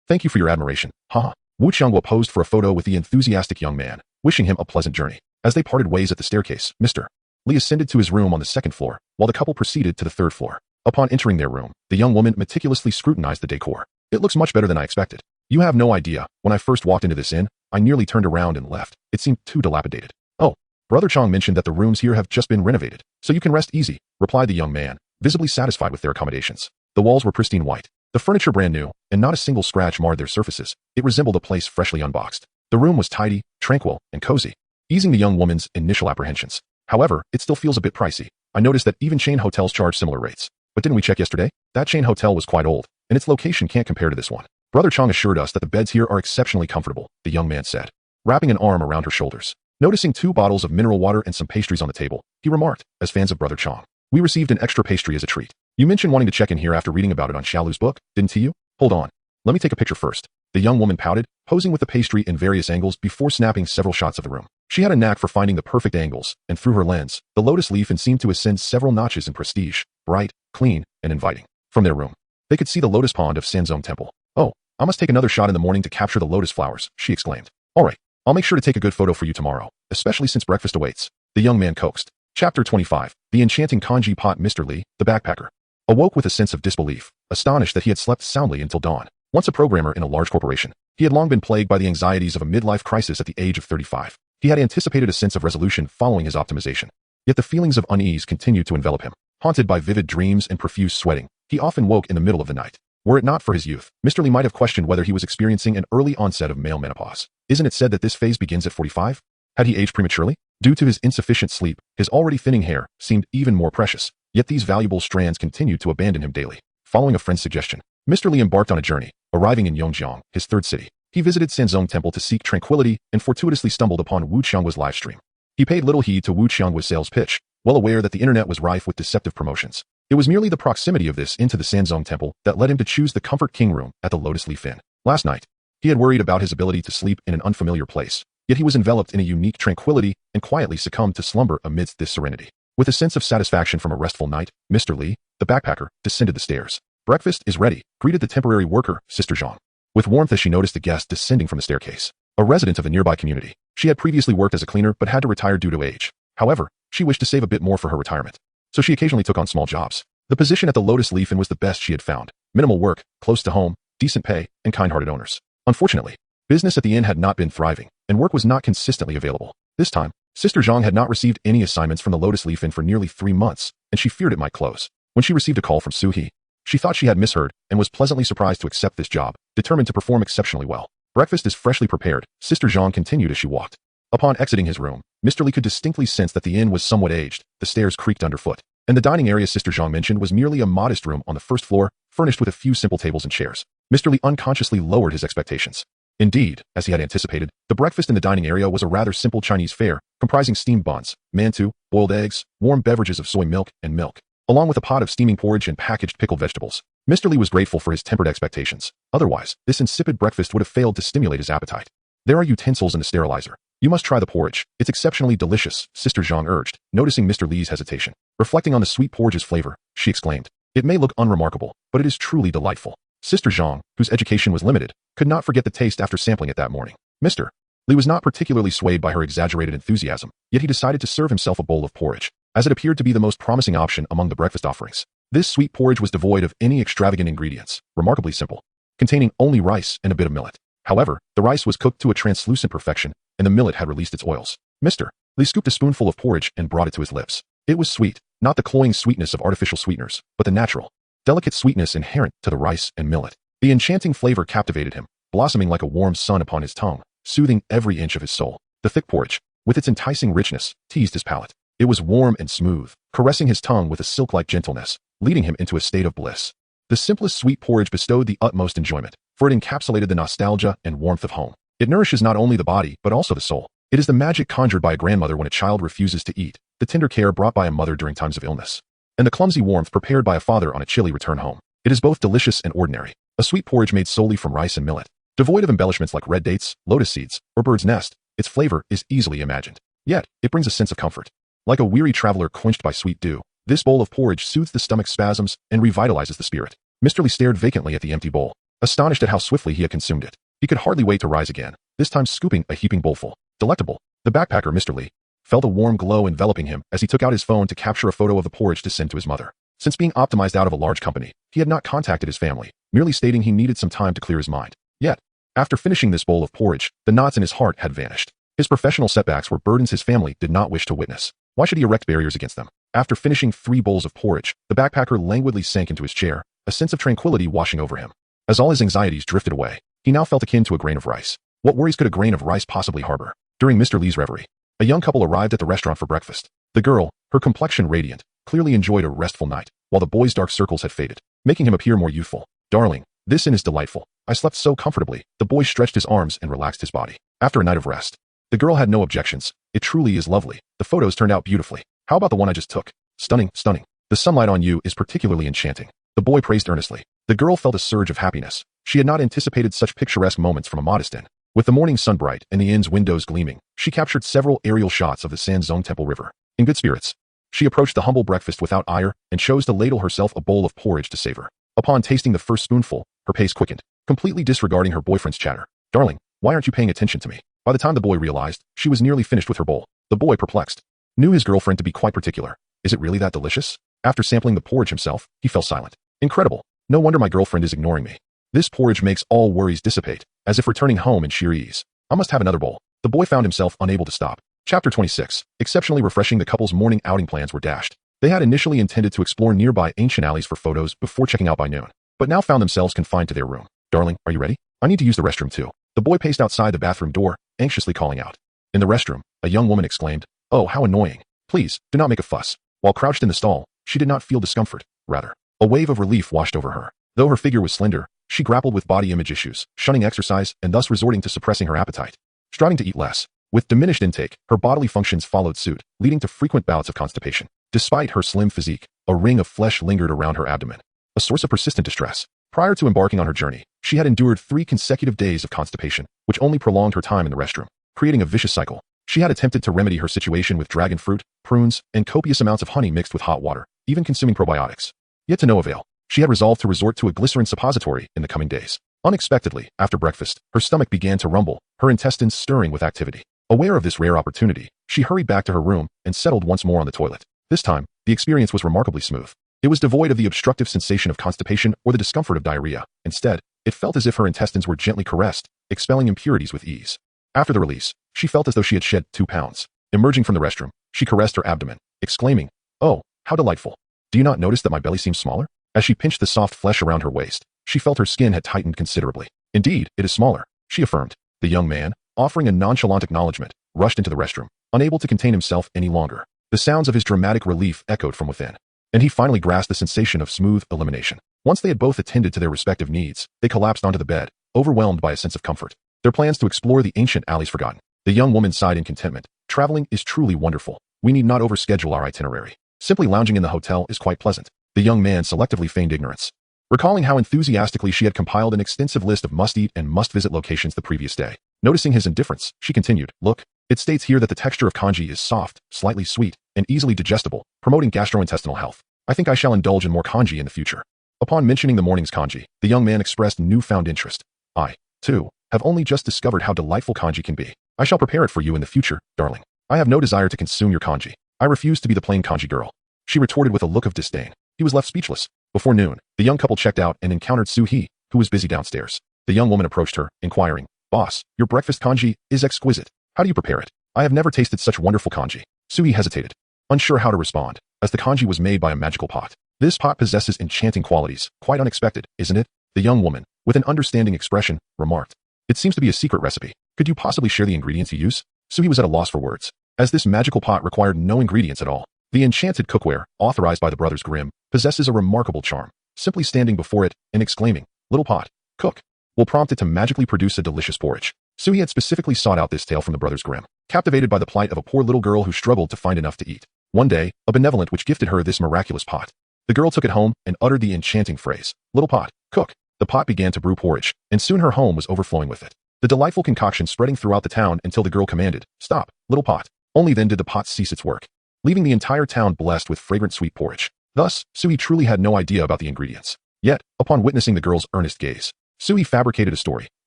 Thank you for your admiration. Haha. Wu Qianghua posed for a photo with the enthusiastic young man, wishing him a pleasant journey. As they parted ways at the staircase, Mr. Li ascended to his room on the second floor, while the couple proceeded to the third floor. Upon entering their room, the young woman meticulously scrutinized the decor. It looks much better than I expected. You have no idea, when I first walked into this inn, I nearly turned around and left. It seemed too dilapidated. Oh, Brother Chong mentioned that the rooms here have just been renovated, so you can rest easy, replied the young man, visibly satisfied with their accommodations. The walls were pristine white, the furniture brand new, and not a single scratch marred their surfaces. It resembled a place freshly unboxed. The room was tidy, tranquil, and cozy, easing the young woman's initial apprehensions. However, it still feels a bit pricey. I noticed that even chain hotels charge similar rates. But didn't we check yesterday? That chain hotel was quite old, and its location can't compare to this one. Brother Chong assured us that the beds here are exceptionally comfortable, the young man said, wrapping an arm around her shoulders. Noticing 2 bottles of mineral water and some pastries on the table, he remarked, as fans of Brother Chong, we received an extra pastry as a treat. You mentioned wanting to check in here after reading about it on Xiaolu's book, didn't you? Hold on. Let me take a picture first. The young woman pouted, posing with the pastry in various angles before snapping several shots of the room. She had a knack for finding the perfect angles, and through her lens, the lotus leaf seemed to ascend several notches in prestige, bright, clean, and inviting. From their room, they could see the lotus pond of Sanzong Temple. Oh, I must take another shot in the morning to capture the lotus flowers, she exclaimed. All right, I'll make sure to take a good photo for you tomorrow, especially since breakfast awaits. The young man coaxed. Chapter 25. The enchanting kanji pot. Mr. Li, the backpacker, awoke with a sense of disbelief, astonished that he had slept soundly until dawn. Once a programmer in a large corporation, he had long been plagued by the anxieties of a midlife crisis at the age of 35. He had anticipated a sense of resolution following his optimization. Yet the feelings of unease continued to envelop him. Haunted by vivid dreams and profuse sweating, he often woke in the middle of the night. Were it not for his youth, Mr. Li might have questioned whether he was experiencing an early onset of male menopause. Isn't it said that this phase begins at 45? Had he aged prematurely? Due to his insufficient sleep, his already thinning hair seemed even more precious, yet these valuable strands continued to abandon him daily. Following a friend's suggestion, Mr. Li embarked on a journey, arriving in Yongjiang, his third city. He visited Sanzong Temple to seek tranquility and fortuitously stumbled upon Wu Qiangua's live stream. He paid little heed to Wu Qiangua's sales pitch, well aware that the internet was rife with deceptive promotions. It was merely the proximity of this into the Sanzong Temple that led him to choose the Comfort King room at the Lotus Leaf Inn. Last night, he had worried about his ability to sleep in an unfamiliar place, yet he was enveloped in a unique tranquility and quietly succumbed to slumber amidst this serenity. With a sense of satisfaction from a restful night, Mr. Li, the backpacker, descended the stairs. Breakfast is ready, greeted the temporary worker, Sister Zhang, with warmth as she noticed a guest descending from the staircase. A resident of the nearby community, she had previously worked as a cleaner but had to retire due to age. However, she wished to save a bit more for her retirement, so she occasionally took on small jobs. The position at the Lotus Leaf Inn was the best she had found. Minimal work, close to home, decent pay, and kind-hearted owners. Unfortunately, business at the inn had not been thriving, and work was not consistently available. This time, Sister Zhang had not received any assignments from the Lotus Leaf Inn for nearly 3 months, and she feared it might close. When she received a call from Suie, she thought she had misheard and was pleasantly surprised to accept this job, determined to perform exceptionally well. Breakfast is freshly prepared, Sister Zhang continued as she walked. Upon exiting his room, Mr. Li could distinctly sense that the inn was somewhat aged, the stairs creaked underfoot, and the dining area Sister Zhang mentioned was merely a modest room on the first floor, furnished with a few simple tables and chairs. Mr. Li unconsciously lowered his expectations. Indeed, as he had anticipated, the breakfast in the dining area was a rather simple Chinese fare, comprising steamed buns, mantou, boiled eggs, warm beverages of soy milk, and milk, along with a pot of steaming porridge and packaged pickled vegetables. Mr. Li was grateful for his tempered expectations. Otherwise, this insipid breakfast would have failed to stimulate his appetite. There are utensils in the sterilizer. You must try the porridge. It's exceptionally delicious, Sister Zhang urged, noticing Mr. Li's hesitation. Reflecting on the sweet porridge's flavor, she exclaimed, It may look unremarkable, but it is truly delightful. Sister Zhang, whose education was limited, could not forget the taste after sampling it that morning. Mr. Li was not particularly swayed by her exaggerated enthusiasm, yet he decided to serve himself a bowl of porridge, as it appeared to be the most promising option among the breakfast offerings. This sweet porridge was devoid of any extravagant ingredients, remarkably simple, containing only rice and a bit of millet. However, the rice was cooked to a translucent perfection, and the millet had released its oils. Mr. Li scooped a spoonful of porridge and brought it to his lips. It was sweet, not the cloying sweetness of artificial sweeteners, but the natural, delicate sweetness inherent to the rice and millet. The enchanting flavor captivated him, blossoming like a warm sun upon his tongue, soothing every inch of his soul. The thick porridge, with its enticing richness, teased his palate. It was warm and smooth, caressing his tongue with a silk-like gentleness, leading him into a state of bliss. The simplest sweet porridge bestowed the utmost enjoyment, for it encapsulated the nostalgia and warmth of home. It nourishes not only the body, but also the soul. It is the magic conjured by a grandmother when a child refuses to eat, the tender care brought by a mother during times of illness, and the clumsy warmth prepared by a father on a chilly return home. It is both delicious and ordinary. A sweet porridge made solely from rice and millet, devoid of embellishments like red dates, lotus seeds, or bird's nest. Its flavor is easily imagined. Yet, it brings a sense of comfort. Like a weary traveler quenched by sweet dew, this bowl of porridge soothes the stomach's spasms and revitalizes the spirit. Mr. Li stared vacantly at the empty bowl, astonished at how swiftly he had consumed it. He could hardly wait to rise again, this time scooping a heaping bowlful. Delectable. The backpacker, Mr. Li, felt a warm glow enveloping him as he took out his phone to capture a photo of the porridge to send to his mother. Since being optimized out of a large company, he had not contacted his family, merely stating he needed some time to clear his mind. Yet, after finishing this bowl of porridge, the knots in his heart had vanished. His professional setbacks were burdens his family did not wish to witness. Why should he erect barriers against them? After finishing 3 bowls of porridge, the backpacker languidly sank into his chair, a sense of tranquility washing over him. As all his anxieties drifted away, he now felt akin to a grain of rice. What worries could a grain of rice possibly harbor? During Mr. Li's reverie, a young couple arrived at the restaurant for breakfast. The girl, her complexion radiant, clearly enjoyed a restful night, while the boy's dark circles had faded, making him appear more youthful. Darling, this inn is delightful. I slept so comfortably. The boy stretched his arms and relaxed his body. After a night of rest, the girl had no objections. It truly is lovely. The photos turned out beautifully. How about the one I just took? Stunning, stunning. The sunlight on you is particularly enchanting. The boy praised earnestly. The girl felt a surge of happiness. She had not anticipated such picturesque moments from a modest inn. With the morning sun bright and the inn's windows gleaming, she captured several aerial shots of the Sanzong Temple River. In good spirits, she approached the humble breakfast without ire and chose to ladle herself a bowl of porridge to savor. Upon tasting the first spoonful, her pace quickened, completely disregarding her boyfriend's chatter. Darling, why aren't you paying attention to me? By the time the boy realized, she was nearly finished with her bowl. The boy, perplexed, knew his girlfriend to be quite particular. Is it really that delicious? After sampling the porridge himself, he fell silent. Incredible. No wonder my girlfriend is ignoring me. This porridge makes all worries dissipate, as if returning home in sheer ease. I must have another bowl. The boy found himself unable to stop. Chapter 26. Exceptionally refreshing, the couple's morning outing plans were dashed. They had initially intended to explore nearby ancient alleys for photos before checking out by noon, but now found themselves confined to their room. Darling, are you ready? I need to use the restroom too. The boy paced outside the bathroom door, anxiously calling out. In the restroom, a young woman exclaimed, "Oh, how annoying. Please, do not make a fuss." While crouched in the stall, she did not feel discomfort. Rather, a wave of relief washed over her. Though her figure was slender, she grappled with body image issues, shunning exercise and thus resorting to suppressing her appetite. Striving to eat less. With diminished intake, her bodily functions followed suit, leading to frequent bouts of constipation. Despite her slim physique, a ring of flesh lingered around her abdomen, a source of persistent distress. Prior to embarking on her journey, she had endured 3 consecutive days of constipation, which only prolonged her time in the restroom, creating a vicious cycle. She had attempted to remedy her situation with dragon fruit, prunes, and copious amounts of honey mixed with hot water, even consuming probiotics. Yet to no avail. She had resolved to resort to a glycerin suppository in the coming days. Unexpectedly, after breakfast, her stomach began to rumble, her intestines stirring with activity. Aware of this rare opportunity, she hurried back to her room and settled once more on the toilet. This time, the experience was remarkably smooth. It was devoid of the obstructive sensation of constipation or the discomfort of diarrhea. Instead, it felt as if her intestines were gently caressed, expelling impurities with ease. After the release, she felt as though she had shed 2 pounds. Emerging from the restroom, she caressed her abdomen, exclaiming, "Oh, how delightful. Do you not notice that my belly seems smaller?" As she pinched the soft flesh around her waist, she felt her skin had tightened considerably. "Indeed, it is smaller," she affirmed. The young man, offering a nonchalant acknowledgement, rushed into the restroom, unable to contain himself any longer. The sounds of his dramatic relief echoed from within, and he finally grasped the sensation of smooth elimination. Once they had both attended to their respective needs, they collapsed onto the bed, overwhelmed by a sense of comfort. Their plans to explore the ancient alleys forgotten. The young woman sighed in contentment. Traveling is truly wonderful. We need not overschedule our itinerary. Simply lounging in the hotel is quite pleasant. The young man selectively feigned ignorance, recalling how enthusiastically she had compiled an extensive list of must-eat and must-visit locations the previous day. Noticing his indifference, she continued, "Look, it states here that the texture of congee is soft, slightly sweet, and easily digestible, promoting gastrointestinal health. I think I shall indulge in more kanji in the future. Upon mentioning the morning's kanji, the young man expressed newfound interest. I, too, have only just discovered how delightful kanji can be. I shall prepare it for you in the future, darling. I have no desire to consume your kanji. I refuse to be the plain kanji girl. She retorted with a look of disdain. He was left speechless. Before noon, the young couple checked out and encountered Suie, who was busy downstairs. The young woman approached her, inquiring, "Boss, your breakfast kanji is exquisite. How do you prepare it? I have never tasted such wonderful kanji." Suie hesitated, unsure how to respond, as the kanji was made by a magical pot. This pot possesses enchanting qualities, quite unexpected, isn't it? The young woman, with an understanding expression, remarked. It seems to be a secret recipe. Could you possibly share the ingredients you use? Suie was at a loss for words, as this magical pot required no ingredients at all. The enchanted cookware, authorized by the brothers Grimm, possesses a remarkable charm. Simply standing before it and exclaiming, "Little pot, cook," will prompt it to magically produce a delicious porridge. Suie had specifically sought out this tale from the brothers Grimm, captivated by the plight of a poor little girl who struggled to find enough to eat. One day, a benevolent witch gifted her this miraculous pot. The girl took it home and uttered the enchanting phrase, "Little pot, cook." The pot began to brew porridge, and soon her home was overflowing with it. The delightful concoction spreading throughout the town until the girl commanded, "Stop, little pot." Only then did the pot cease its work, leaving the entire town blessed with fragrant sweet porridge. Thus, Suie truly had no idea about the ingredients. Yet, upon witnessing the girl's earnest gaze, Suie fabricated a story.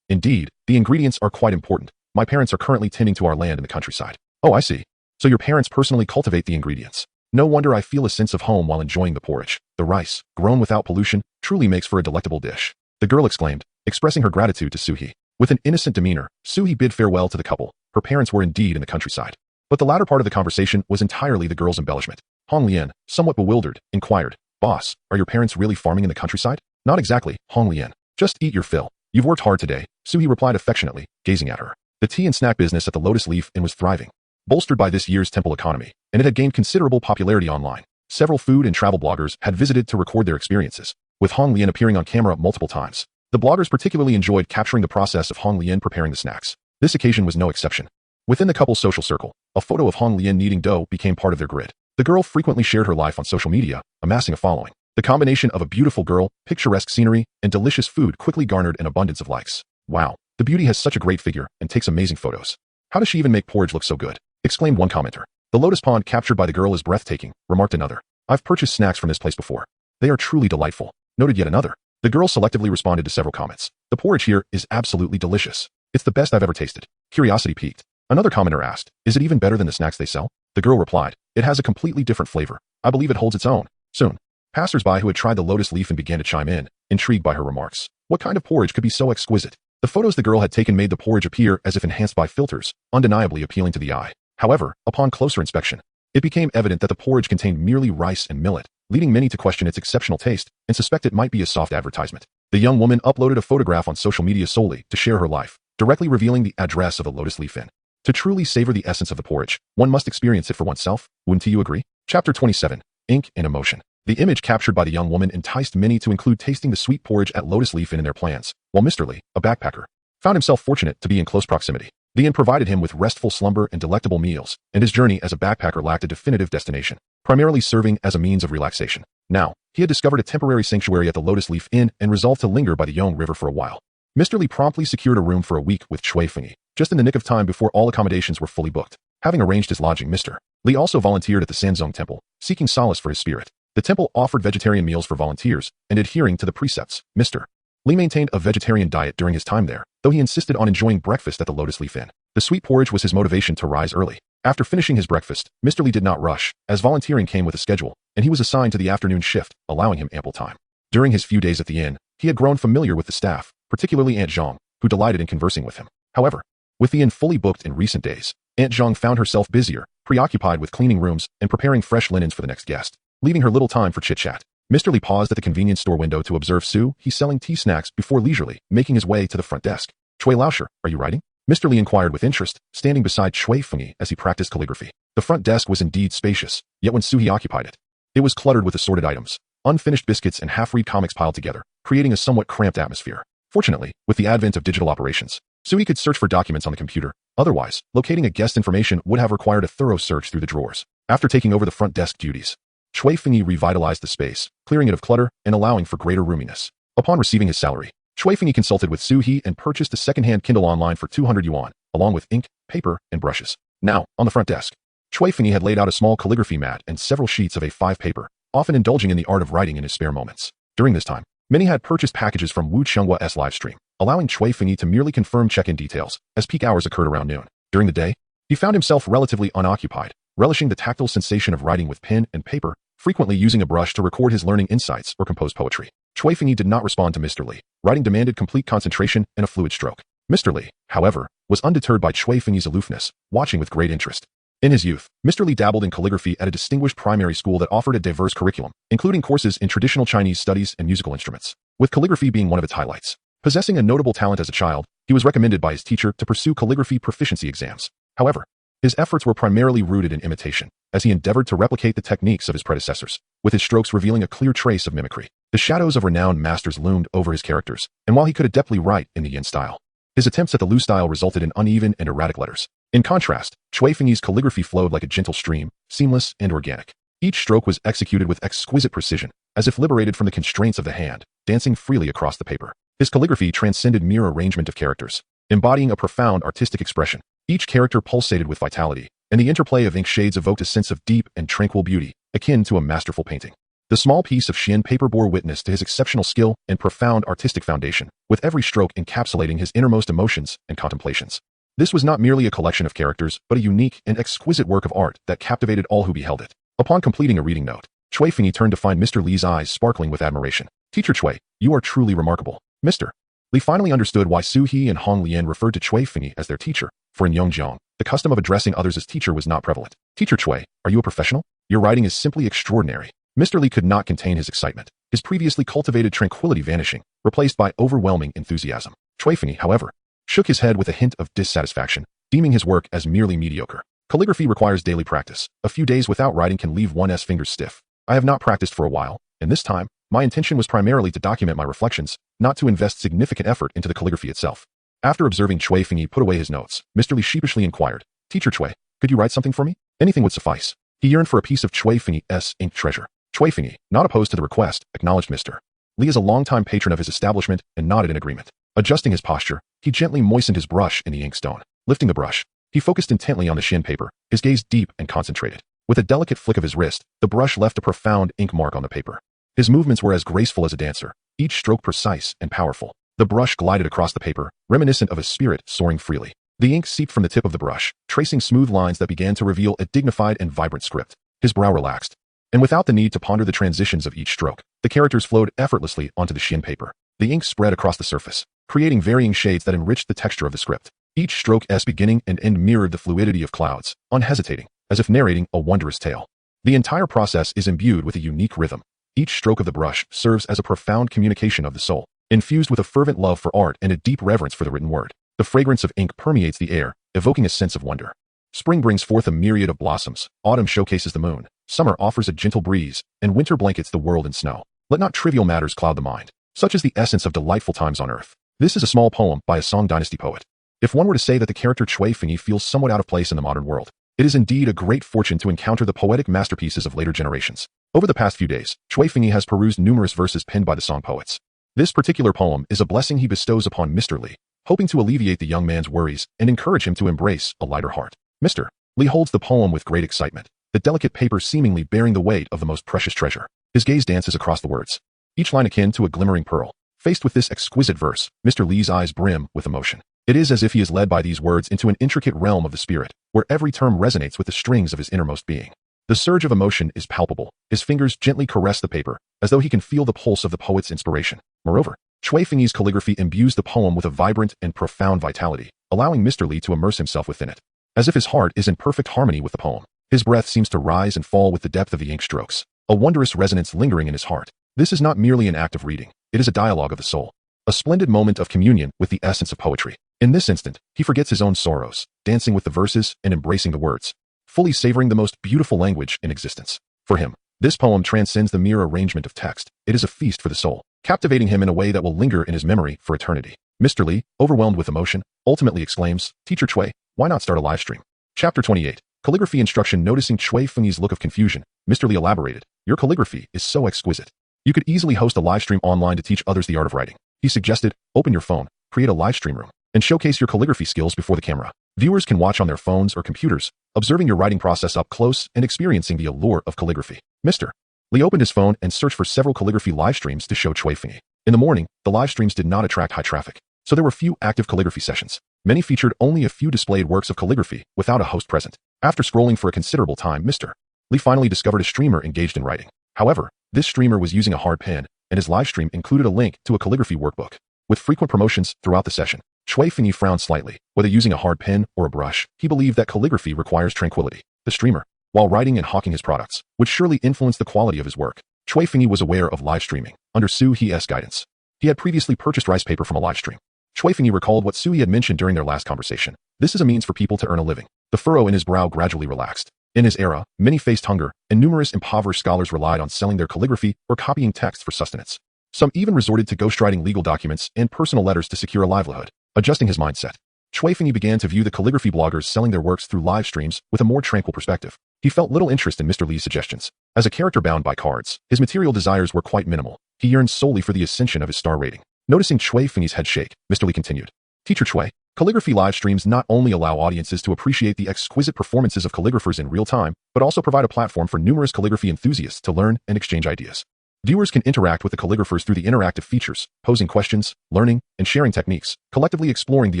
"Indeed, the ingredients are quite important. My parents are currently tending to our land in the countryside." "Oh, I see. So your parents personally cultivate the ingredients. No wonder I feel a sense of home while enjoying the porridge. The rice, grown without pollution, truly makes for a delectable dish," the girl exclaimed, expressing her gratitude to Suie. With an innocent demeanor, Suie bid farewell to the couple. Her parents were indeed in the countryside. But the latter part of the conversation was entirely the girl's embellishment. Hong Lian, somewhat bewildered, inquired, "Boss, are your parents really farming in the countryside?" "Not exactly, Hong Lian. Just eat your fill. You've worked hard today," Suie replied affectionately, gazing at her. The tea and snack business at the Lotus Leaf Inn was thriving, bolstered by this year's temple economy, and it had gained considerable popularity online. Several food and travel bloggers had visited to record their experiences, with Hong Lian appearing on camera multiple times. The bloggers particularly enjoyed capturing the process of Hong Lian preparing the snacks. This occasion was no exception. Within the couple's social circle, a photo of Hong Lian kneading dough became part of their grid. The girl frequently shared her life on social media, amassing a following. The combination of a beautiful girl, picturesque scenery, and delicious food quickly garnered an abundance of likes. "Wow, the beauty has such a great figure and takes amazing photos. How does she even make porridge look so good?" exclaimed one commenter. "The lotus pond captured by the girl is breathtaking," remarked another. "I've purchased snacks from this place before. They are truly delightful," noted yet another. The girl selectively responded to several comments. "The porridge here is absolutely delicious. It's the best I've ever tasted." Curiosity piqued. Another commenter asked, "Is it even better than the snacks they sell?" The girl replied, "It has a completely different flavor. I believe it holds its own." Soon, passers-by who had tried the lotus leaf and began to chime in, intrigued by her remarks. What kind of porridge could be so exquisite? The photos the girl had taken made the porridge appear as if enhanced by filters, undeniably appealing to the eye. However, upon closer inspection, it became evident that the porridge contained merely rice and millet, leading many to question its exceptional taste and suspect it might be a soft advertisement. The young woman uploaded a photograph on social media solely to share her life, directly revealing the address of the Lotus Leaf Inn. To truly savor the essence of the porridge, one must experience it for oneself, wouldn't you agree? Chapter 27. Ink and Emotion. The image captured by the young woman enticed many to include tasting the sweet porridge at Lotus Leaf Inn in their plans, while Mr. Lee, a backpacker, found himself fortunate to be in close proximity. The inn provided him with restful slumber and delectable meals, and his journey as a backpacker lacked a definitive destination, primarily serving as a means of relaxation. Now, he had discovered a temporary sanctuary at the Lotus Leaf Inn and resolved to linger by the Yong River for a while. Mr. Lee promptly secured a room for a week with Chui Fengyi, just in the nick of time before all accommodations were fully booked. Having arranged his lodging, Mr. Lee also volunteered at the Sanzong Temple, seeking solace for his spirit. The temple offered vegetarian meals for volunteers, and adhering to the precepts, Mr. Lee maintained a vegetarian diet during his time there, though he insisted on enjoying breakfast at the Lotus Leaf Inn. The sweet porridge was his motivation to rise early. After finishing his breakfast, Mr. Lee did not rush, as volunteering came with a schedule, and he was assigned to the afternoon shift, allowing him ample time. During his few days at the inn, he had grown familiar with the staff, particularly Aunt Zhang, who delighted in conversing with him. However, with the inn fully booked in recent days, Aunt Zhang found herself busier, preoccupied with cleaning rooms and preparing fresh linens for the next guest, leaving her little time for chit-chat. Mr. Lee paused at the convenience store window to observe Suie selling tea snacks before leisurely making his way to the front desk. "Chui Laosher, are you writing?" Mr. Lee inquired with interest, standing beside Chui Fengyi as he practiced calligraphy. The front desk was indeed spacious, yet when Suie occupied it, it was cluttered with assorted items, unfinished biscuits and half-read comics piled together, creating a somewhat cramped atmosphere. Fortunately, with the advent of digital operations, Suie could search for documents on the computer. Otherwise, locating a guest information would have required a thorough search through the drawers. After taking over the front desk duties, Chui Fengyi revitalized the space, clearing it of clutter and allowing for greater roominess. Upon receiving his salary, Chui Fengyi consulted with Suie and purchased a second-hand Kindle online for 200 yuan, along with ink, paper, and brushes. Now, on the front desk, Chui Fengyi had laid out a small calligraphy mat and several sheets of A5 paper, often indulging in the art of writing in his spare moments. During this time, many had purchased packages from Wu Chenghua's livestream, allowing Cui Fengyi to merely confirm check-in details, as peak hours occurred around noon. During the day, he found himself relatively unoccupied, relishing the tactile sensation of writing with pen and paper, frequently using a brush to record his learning insights or compose poetry. Cui Fengyi did not respond to Mr. Li. Writing demanded complete concentration and a fluid stroke. Mr. Li, however, was undeterred by Cui Fengyi's aloofness, watching with great interest. In his youth, Mr. Li dabbled in calligraphy at a distinguished primary school that offered a diverse curriculum, including courses in traditional Chinese studies and musical instruments, with calligraphy being one of its highlights. Possessing a notable talent as a child, he was recommended by his teacher to pursue calligraphy proficiency exams. However, his efforts were primarily rooted in imitation, as he endeavored to replicate the techniques of his predecessors, with his strokes revealing a clear trace of mimicry. The shadows of renowned masters loomed over his characters, and while he could adeptly write in the yin style, his attempts at the Lu style resulted in uneven and erratic letters. In contrast, Cui Fengyi's calligraphy flowed like a gentle stream, seamless and organic. Each stroke was executed with exquisite precision, as if liberated from the constraints of the hand, dancing freely across the paper. His calligraphy transcended mere arrangement of characters, embodying a profound artistic expression. Each character pulsated with vitality, and the interplay of ink shades evoked a sense of deep and tranquil beauty, akin to a masterful painting. The small piece of Xian paper bore witness to his exceptional skill and profound artistic foundation, with every stroke encapsulating his innermost emotions and contemplations. This was not merely a collection of characters, but a unique and exquisite work of art that captivated all who beheld it. Upon completing a reading note, Cui Fengyi turned to find Mr. Li's eyes sparkling with admiration. "Teacher Cui, you are truly remarkable." Mr. Li finally understood why Suie and Hong Lian referred to Cui Fengyi as their teacher, for in Yongjiang, the custom of addressing others as teacher was not prevalent. "Teacher Cui, are you a professional? Your writing is simply extraordinary." Mr. Li could not contain his excitement, his previously cultivated tranquility vanishing, replaced by overwhelming enthusiasm. Cui Fengyi, however, shook his head with a hint of dissatisfaction, deeming his work as merely mediocre. "Calligraphy requires daily practice. A few days without writing can leave one's fingers stiff. I have not practiced for a while, and this time, my intention was primarily to document my reflections, not to invest significant effort into the calligraphy itself." After observing Cui Fengyi put away his notes, Mr. Li sheepishly inquired, "Teacher Cui, could you write something for me? Anything would suffice." He yearned for a piece of Cui Fengyi's ink treasure. Cui Fengyi, not opposed to the request, acknowledged Mr. Li as a longtime patron of his establishment and nodded in agreement. Adjusting his posture, he gently moistened his brush in the inkstone. Lifting the brush, he focused intently on the Xian paper, his gaze deep and concentrated. With a delicate flick of his wrist, the brush left a profound ink mark on the paper. His movements were as graceful as a dancer, each stroke precise and powerful. The brush glided across the paper, reminiscent of a spirit soaring freely. The ink seeped from the tip of the brush, tracing smooth lines that began to reveal a dignified and vibrant script. His brow relaxed, and without the need to ponder the transitions of each stroke, the characters flowed effortlessly onto the Xian paper. The ink spread across the surface, creating varying shades that enriched the texture of the script. Each stroke's beginning and end mirrored the fluidity of clouds, unhesitating, as if narrating a wondrous tale. The entire process is imbued with a unique rhythm. Each stroke of the brush serves as a profound communication of the soul, infused with a fervent love for art and a deep reverence for the written word. The fragrance of ink permeates the air, evoking a sense of wonder. Spring brings forth a myriad of blossoms, autumn showcases the moon, summer offers a gentle breeze, and winter blankets the world in snow. Let not trivial matters cloud the mind. Such is the essence of delightful times on earth. This is a small poem by a Song Dynasty poet. If one were to say that the character Cui Fengyi feels somewhat out of place in the modern world, it is indeed a great fortune to encounter the poetic masterpieces of later generations. Over the past few days, Cui Fengyi has perused numerous verses penned by the song poets. This particular poem is a blessing he bestows upon Mr. Li, hoping to alleviate the young man's worries and encourage him to embrace a lighter heart. Mr. Li holds the poem with great excitement, the delicate paper seemingly bearing the weight of the most precious treasure. His gaze dances across the words, each line akin to a glimmering pearl. Faced with this exquisite verse, Mr. Li's eyes brim with emotion. It is as if he is led by these words into an intricate realm of the spirit, where every term resonates with the strings of his innermost being. The surge of emotion is palpable. His fingers gently caress the paper, as though he can feel the pulse of the poet's inspiration. Moreover, Cui Fengyi's calligraphy imbues the poem with a vibrant and profound vitality, allowing Mr. Li to immerse himself within it. As if his heart is in perfect harmony with the poem, his breath seems to rise and fall with the depth of the ink strokes, a wondrous resonance lingering in his heart. This is not merely an act of reading, it is a dialogue of the soul, a splendid moment of communion with the essence of poetry. In this instant, he forgets his own sorrows, dancing with the verses and embracing the words, fully savoring the most beautiful language in existence. For him, this poem transcends the mere arrangement of text. It is a feast for the soul, captivating him in a way that will linger in his memory for eternity. Mr. Li, overwhelmed with emotion, ultimately exclaims, "Teacher Cui, why not start a live stream?" Chapter 28. Calligraphy Instruction. Noticing Cui Fengyi's look of confusion, Mr. Li elaborated, "Your calligraphy is so exquisite. You could easily host a live stream online to teach others the art of writing." He suggested, "Open your phone, create a live stream room, and showcase your calligraphy skills before the camera. Viewers can watch on their phones or computers, observing your writing process up close and experiencing the allure of calligraphy." Mr. Li opened his phone and searched for several calligraphy live streams to show Chui Fengyi. In the morning, the live streams did not attract high traffic, so there were few active calligraphy sessions. Many featured only a few displayed works of calligraphy without a host present. After scrolling for a considerable time, Mr. Li finally discovered a streamer engaged in writing. However, this streamer was using a hard pen, and his live stream included a link to a calligraphy workbook. With frequent promotions throughout the session, Chui Fengyi frowned slightly. Whether using a hard pen or a brush, he believed that calligraphy requires tranquility. The streamer, while writing and hawking his products, would surely influence the quality of his work. Chui Fengyi was aware of live streaming under Suie's guidance. He had previously purchased rice paper from a live stream. Chui Fengyi recalled what Suie had mentioned during their last conversation. This is a means for people to earn a living. The furrow in his brow gradually relaxed. In his era, many faced hunger, and numerous impoverished scholars relied on selling their calligraphy or copying text for sustenance. Some even resorted to ghostwriting legal documents and personal letters to secure a livelihood. Adjusting his mindset, Chui Fengyi began to view the calligraphy bloggers selling their works through live streams with a more tranquil perspective. He felt little interest in Mr. Li's suggestions. As a character bound by cards, his material desires were quite minimal. He yearned solely for the ascension of his star rating. Noticing Chui Fengyi's head shake, Mr. Li continued. Teacher Chui, calligraphy live streams not only allow audiences to appreciate the exquisite performances of calligraphers in real time, but also provide a platform for numerous calligraphy enthusiasts to learn and exchange ideas. Viewers can interact with the calligraphers through the interactive features, posing questions, learning, and sharing techniques, collectively exploring the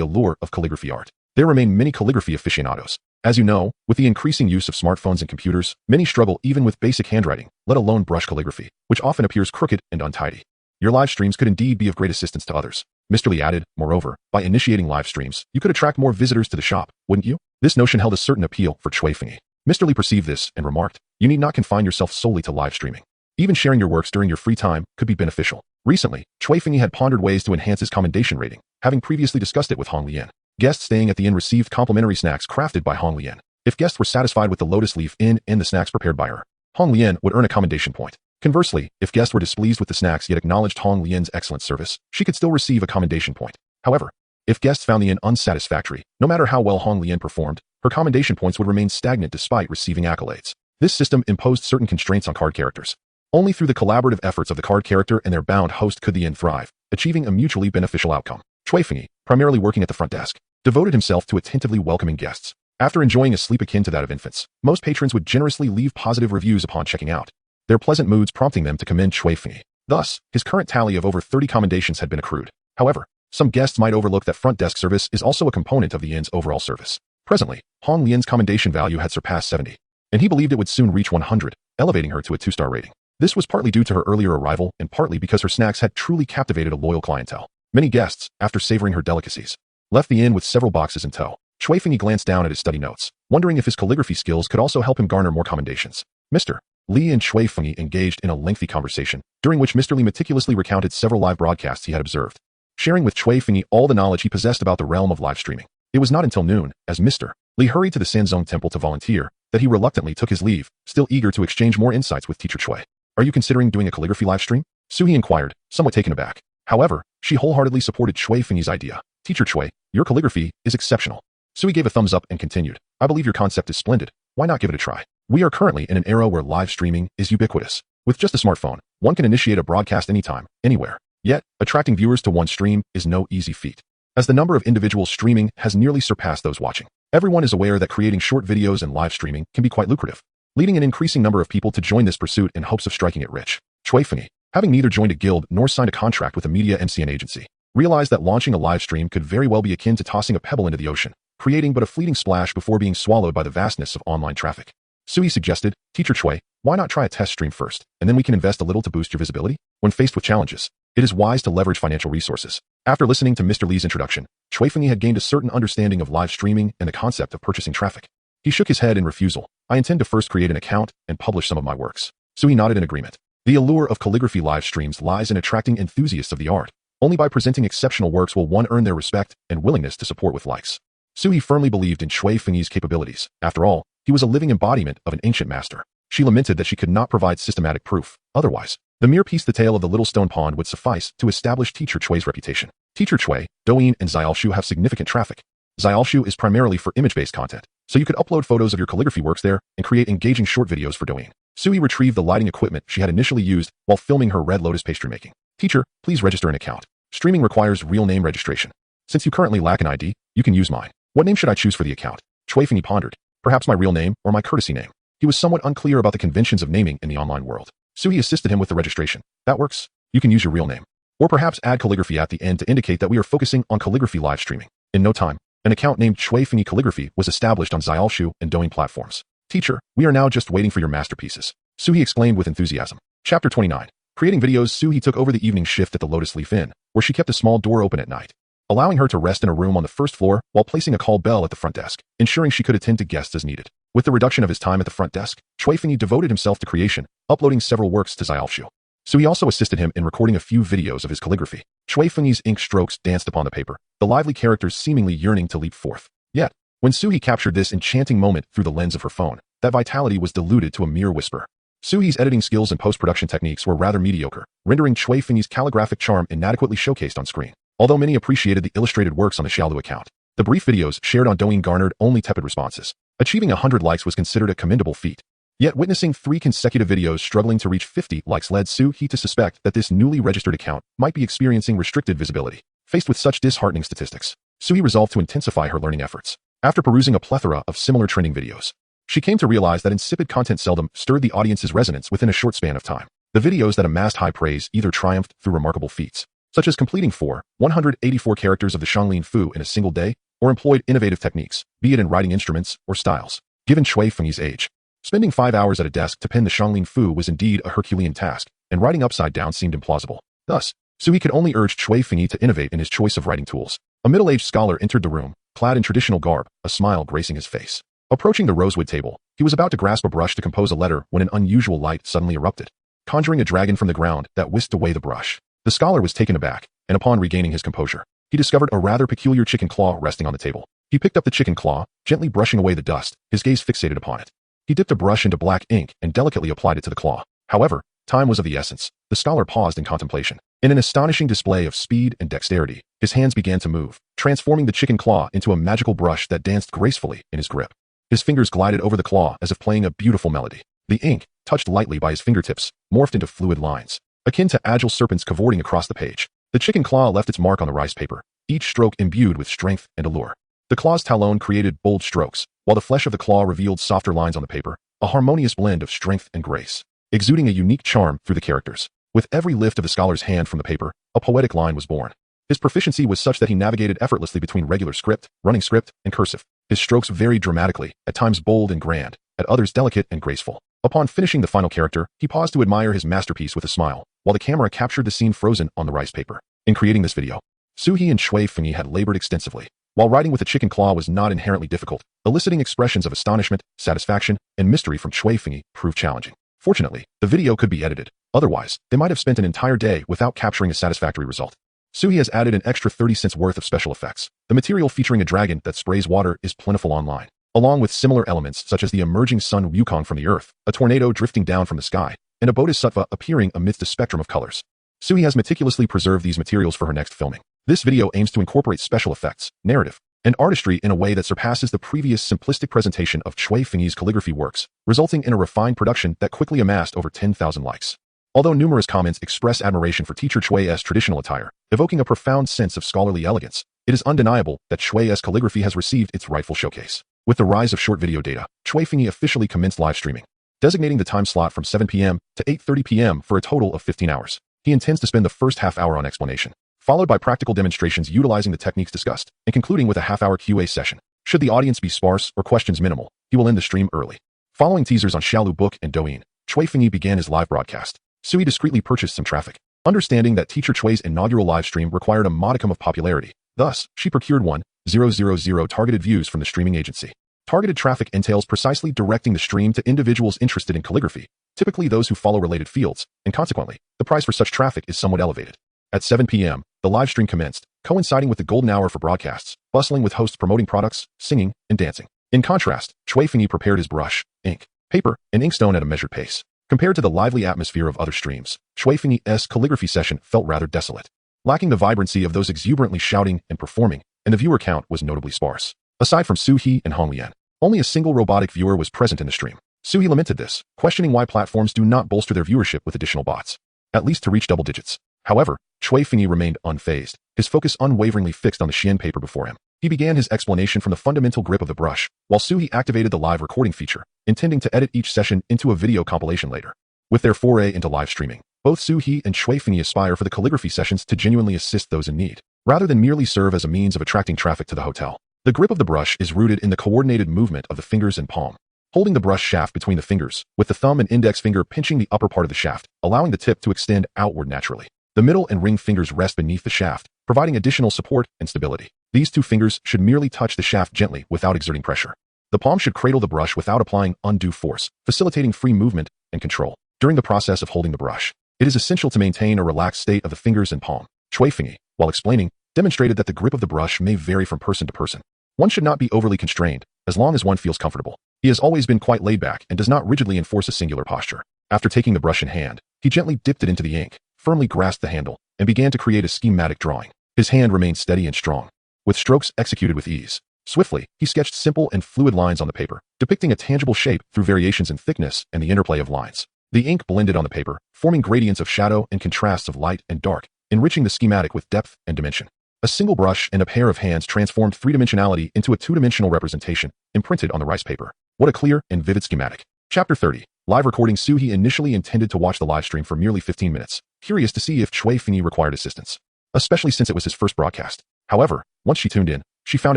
allure of calligraphy art. There remain many calligraphy aficionados. As you know, with the increasing use of smartphones and computers, many struggle even with basic handwriting, let alone brush calligraphy, which often appears crooked and untidy. Your live streams could indeed be of great assistance to others. Mr. Li added, moreover, by initiating live streams, you could attract more visitors to the shop, wouldn't you? This notion held a certain appeal for Chui Fengyi. Mr. Li perceived this and remarked, you need not confine yourself solely to live streaming. Even sharing your works during your free time could be beneficial. Recently, Chui Fengyi had pondered ways to enhance his commendation rating, having previously discussed it with Hong Lian. Guests staying at the inn received complimentary snacks crafted by Hong Lian. If guests were satisfied with the Lotus Leaf Inn and the snacks prepared by her, Hong Lian would earn a commendation point. Conversely, if guests were displeased with the snacks yet acknowledged Hong Lian's excellent service, she could still receive a commendation point. However, if guests found the inn unsatisfactory, no matter how well Hong Lian performed, her commendation points would remain stagnant despite receiving accolades. This system imposed certain constraints on card characters. Only through the collaborative efforts of the card character and their bound host could the inn thrive, achieving a mutually beneficial outcome. Chui Fengyi, primarily working at the front desk, devoted himself to attentively welcoming guests. After enjoying a sleep akin to that of infants, most patrons would generously leave positive reviews upon checking out, their pleasant moods prompting them to commend Chui Fengyi. Thus, his current tally of over 30 commendations had been accrued. However, some guests might overlook that front desk service is also a component of the inn's overall service. Presently, Hong Lian's commendation value had surpassed 70, and he believed it would soon reach 100, elevating her to a 2-star rating. This was partly due to her earlier arrival and partly because her snacks had truly captivated a loyal clientele. Many guests, after savoring her delicacies, left the inn with several boxes in tow. Chui Fengyi glanced down at his study notes, wondering if his calligraphy skills could also help him garner more commendations. Mr. Li and Chui Fengyi engaged in a lengthy conversation, during which Mr. Li meticulously recounted several live broadcasts he had observed, sharing with Chui Fengyi all the knowledge he possessed about the realm of live streaming. It was not until noon, as Mr. Li hurried to the Sanzong Temple to volunteer, that he reluctantly took his leave, still eager to exchange more insights with teacher Chui. Are you considering doing a calligraphy live stream? Suie inquired, somewhat taken aback. However, she wholeheartedly supported Chui Fengyi's idea. Teacher Chui, your calligraphy is exceptional. Suie gave a thumbs up and continued, I believe your concept is splendid. Why not give it a try? We are currently in an era where live streaming is ubiquitous. With just a smartphone, one can initiate a broadcast anytime, anywhere. Yet, attracting viewers to one stream is no easy feat, as the number of individuals streaming has nearly surpassed those watching. Everyone is aware that creating short videos and live streaming can be quite lucrative, leading an increasing number of people to join this pursuit in hopes of striking it rich. Chui Fengyi, having neither joined a guild nor signed a contract with a media MCN agency, realized that launching a live stream could very well be akin to tossing a pebble into the ocean, creating but a fleeting splash before being swallowed by the vastness of online traffic. Suie suggested, Teacher Chui, why not try a test stream first, and then we can invest a little to boost your visibility? When faced with challenges, it is wise to leverage financial resources. After listening to Mr. Li's introduction, Chui Fengyi had gained a certain understanding of live streaming and the concept of purchasing traffic. He shook his head in refusal. I intend to first create an account and publish some of my works. Suie nodded in agreement. The allure of calligraphy live streams lies in attracting enthusiasts of the art. Only by presenting exceptional works will one earn their respect and willingness to support with likes. Suie firmly believed in Chui Fengyi's capabilities. After all, he was a living embodiment of an ancient master. She lamented that she could not provide systematic proof. Otherwise, the mere piece the tale of the little stone pond would suffice to establish Teacher Chui's reputation. Teacher Chui, Douyin, and Xiaoshu have significant traffic. Xiaoshu is primarily for image-based content, so you could upload photos of your calligraphy works there and create engaging short videos for Douyin. Suie retrieved the lighting equipment she had initially used while filming her Red Lotus pastry making. Teacher, please register an account. Streaming requires real name registration. Since you currently lack an ID, you can use mine. What name should I choose for the account? Chui Fengyi pondered. Perhaps my real name or my courtesy name. He was somewhat unclear about the conventions of naming in the online world. Suie assisted him with the registration. That works. You can use your real name. Or perhaps add calligraphy at the end to indicate that we are focusing on calligraphy live streaming. In no time, an account named Suie Calligraphy was established on Xiaoshu and Douyin platforms. Teacher, we are now just waiting for your masterpieces, Suie exclaimed with enthusiasm. Chapter 29. Creating videos. Suie took over the evening shift at the Lotus Leaf Inn, where she kept a small door open at night, allowing her to rest in a room on the first floor while placing a call bell at the front desk, ensuring she could attend to guests as needed. With the reduction of his time at the front desk, Suie devoted himself to creation, uploading several works to Xiaoshu. Suie also assisted him in recording a few videos of his calligraphy. Suie's ink strokes danced upon the paper, the lively characters seemingly yearning to leap forth. Yet, when Suie captured this enchanting moment through the lens of her phone, that vitality was diluted to a mere whisper. Suie's editing skills and post-production techniques were rather mediocre, rendering Suie's calligraphic charm inadequately showcased on screen. Although many appreciated the illustrated works on the Xiaolu account, the brief videos shared on Douyin garnered only tepid responses. Achieving 100 likes was considered a commendable feat. Yet witnessing 3 consecutive videos struggling to reach 50 likes led Suie to suspect that this newly registered account might be experiencing restricted visibility. Faced with such disheartening statistics, Suie resolved to intensify her learning efforts. After perusing a plethora of similar trending videos, she came to realize that insipid content seldom stirred the audience's resonance within a short span of time. The videos that amassed high praise either triumphed through remarkable feats, such as completing 184 characters of the Shanglin Fu in a single day, or employed innovative techniques, be it in writing instruments or styles. Given Suie's age, spending 5 hours at a desk to pen the Shanglin Fu was indeed a Herculean task, and writing upside down seemed implausible. Thus, Suie could only urge Suie to innovate in his choice of writing tools. A middle-aged scholar entered the room, clad in traditional garb, a smile gracing his face. Approaching the rosewood table, he was about to grasp a brush to compose a letter when an unusual light suddenly erupted, conjuring a dragon from the ground that whisked away the brush. The scholar was taken aback, and upon regaining his composure, he discovered a rather peculiar chicken claw resting on the table. He picked up the chicken claw, gently brushing away the dust, his gaze fixated upon it. He dipped a brush into black ink and delicately applied it to the claw. However, time was of the essence. The scholar paused in contemplation. In an astonishing display of speed and dexterity, his hands began to move, transforming the chicken claw into a magical brush that danced gracefully in his grip. His fingers glided over the claw as if playing a beautiful melody. The ink, touched lightly by his fingertips, morphed into fluid lines, akin to agile serpents cavorting across the page. The chicken claw left its mark on the rice paper, each stroke imbued with strength and allure. The claw's talon created bold strokes, while the flesh of the claw revealed softer lines on the paper, a harmonious blend of strength and grace, exuding a unique charm through the characters. With every lift of the scholar's hand from the paper, a poetic line was born. His proficiency was such that he navigated effortlessly between regular script, running script, and cursive. His strokes varied dramatically, at times bold and grand, at others delicate and graceful. Upon finishing the final character, he paused to admire his masterpiece with a smile, while the camera captured the scene frozen on the rice paper. In creating this video, Suie and Suie had labored extensively. While writing with a chicken claw was not inherently difficult, eliciting expressions of astonishment, satisfaction, and mystery from Suie proved challenging. Fortunately, the video could be edited. Otherwise, they might have spent an entire day without capturing a satisfactory result. Suie has added an extra 30 cents worth of special effects. The material featuring a dragon that sprays water is plentiful online, along with similar elements such as the emerging sun Wukong from the earth, a tornado drifting down from the sky, and a bodhisattva appearing amidst a spectrum of colors. Suie has meticulously preserved these materials for her next filming. This video aims to incorporate special effects, narrative, and artistry in a way that surpasses the previous simplistic presentation of Suie's calligraphy works, resulting in a refined production that quickly amassed over 10,000 likes. Although numerous comments express admiration for teacher Suie's traditional attire, evoking a profound sense of scholarly elegance, it is undeniable that Suie's calligraphy has received its rightful showcase. With the rise of short video data, Suie officially commenced live streaming, designating the time slot from 7 p.m. to 8:30 p.m. for a total of 15 hours. He intends to spend the first half hour on explanation, followed by practical demonstrations utilizing the techniques discussed, and concluding with a half-hour QA session. Should the audience be sparse or questions minimal, he will end the stream early. Following teasers on Xiaolu Book and Douyin, Suie began his live broadcast. Suie discreetly purchased some traffic, understanding that teacher Suie's inaugural live stream required a modicum of popularity. Thus, she procured 1,000 targeted views from the streaming agency. Targeted traffic entails precisely directing the stream to individuals interested in calligraphy, typically those who follow related fields, and consequently, the price for such traffic is somewhat elevated. At 7 p.m., the live stream commenced, coinciding with the golden hour for broadcasts, bustling with hosts promoting products, singing, and dancing. In contrast, Suie prepared his brush, ink, paper, and inkstone at a measured pace. Compared to the lively atmosphere of other streams, Suie's calligraphy session felt rather desolate, lacking the vibrancy of those exuberantly shouting and performing, and the viewer count was notably sparse. Aside from Suie and Hongyan, only a single robotic viewer was present in the stream. Suie lamented this, questioning why platforms do not bolster their viewership with additional bots, at least to reach double digits. However, Suie remained unfazed, his focus unwaveringly fixed on the Xian paper before him. He began his explanation from the fundamental grip of the brush, while Suie activated the live recording feature, intending to edit each session into a video compilation later. With their foray into live streaming, both Suie and Shui aspire for the calligraphy sessions to genuinely assist those in need, rather than merely serve as a means of attracting traffic to the hotel. The grip of the brush is rooted in the coordinated movement of the fingers and palm, holding the brush shaft between the fingers, with the thumb and index finger pinching the upper part of the shaft, allowing the tip to extend outward naturally. The middle and ring fingers rest beneath the shaft, providing additional support and stability. These two fingers should merely touch the shaft gently without exerting pressure. The palm should cradle the brush without applying undue force, facilitating free movement and control. During the process of holding the brush, it is essential to maintain a relaxed state of the fingers and palm. Shui, while explaining, demonstrated that the grip of the brush may vary from person to person. One should not be overly constrained, as long as one feels comfortable. He has always been quite laid back and does not rigidly enforce a singular posture. After taking the brush in hand, he gently dipped it into the ink, firmly grasped the handle, and began to create a schematic drawing. His hand remained steady and strong, with strokes executed with ease. Swiftly, he sketched simple and fluid lines on the paper, depicting a tangible shape through variations in thickness and the interplay of lines. The ink blended on the paper, forming gradients of shadow and contrasts of light and dark, enriching the schematic with depth and dimension. A single brush and a pair of hands transformed three-dimensionality into a two-dimensional representation, imprinted on the rice paper. What a clear and vivid schematic. Chapter 30. Live recording. Suie initially intended to watch the live stream for merely 15 minutes, curious to see if Shui required assistance, especially since it was his first broadcast. However, once she tuned in, she found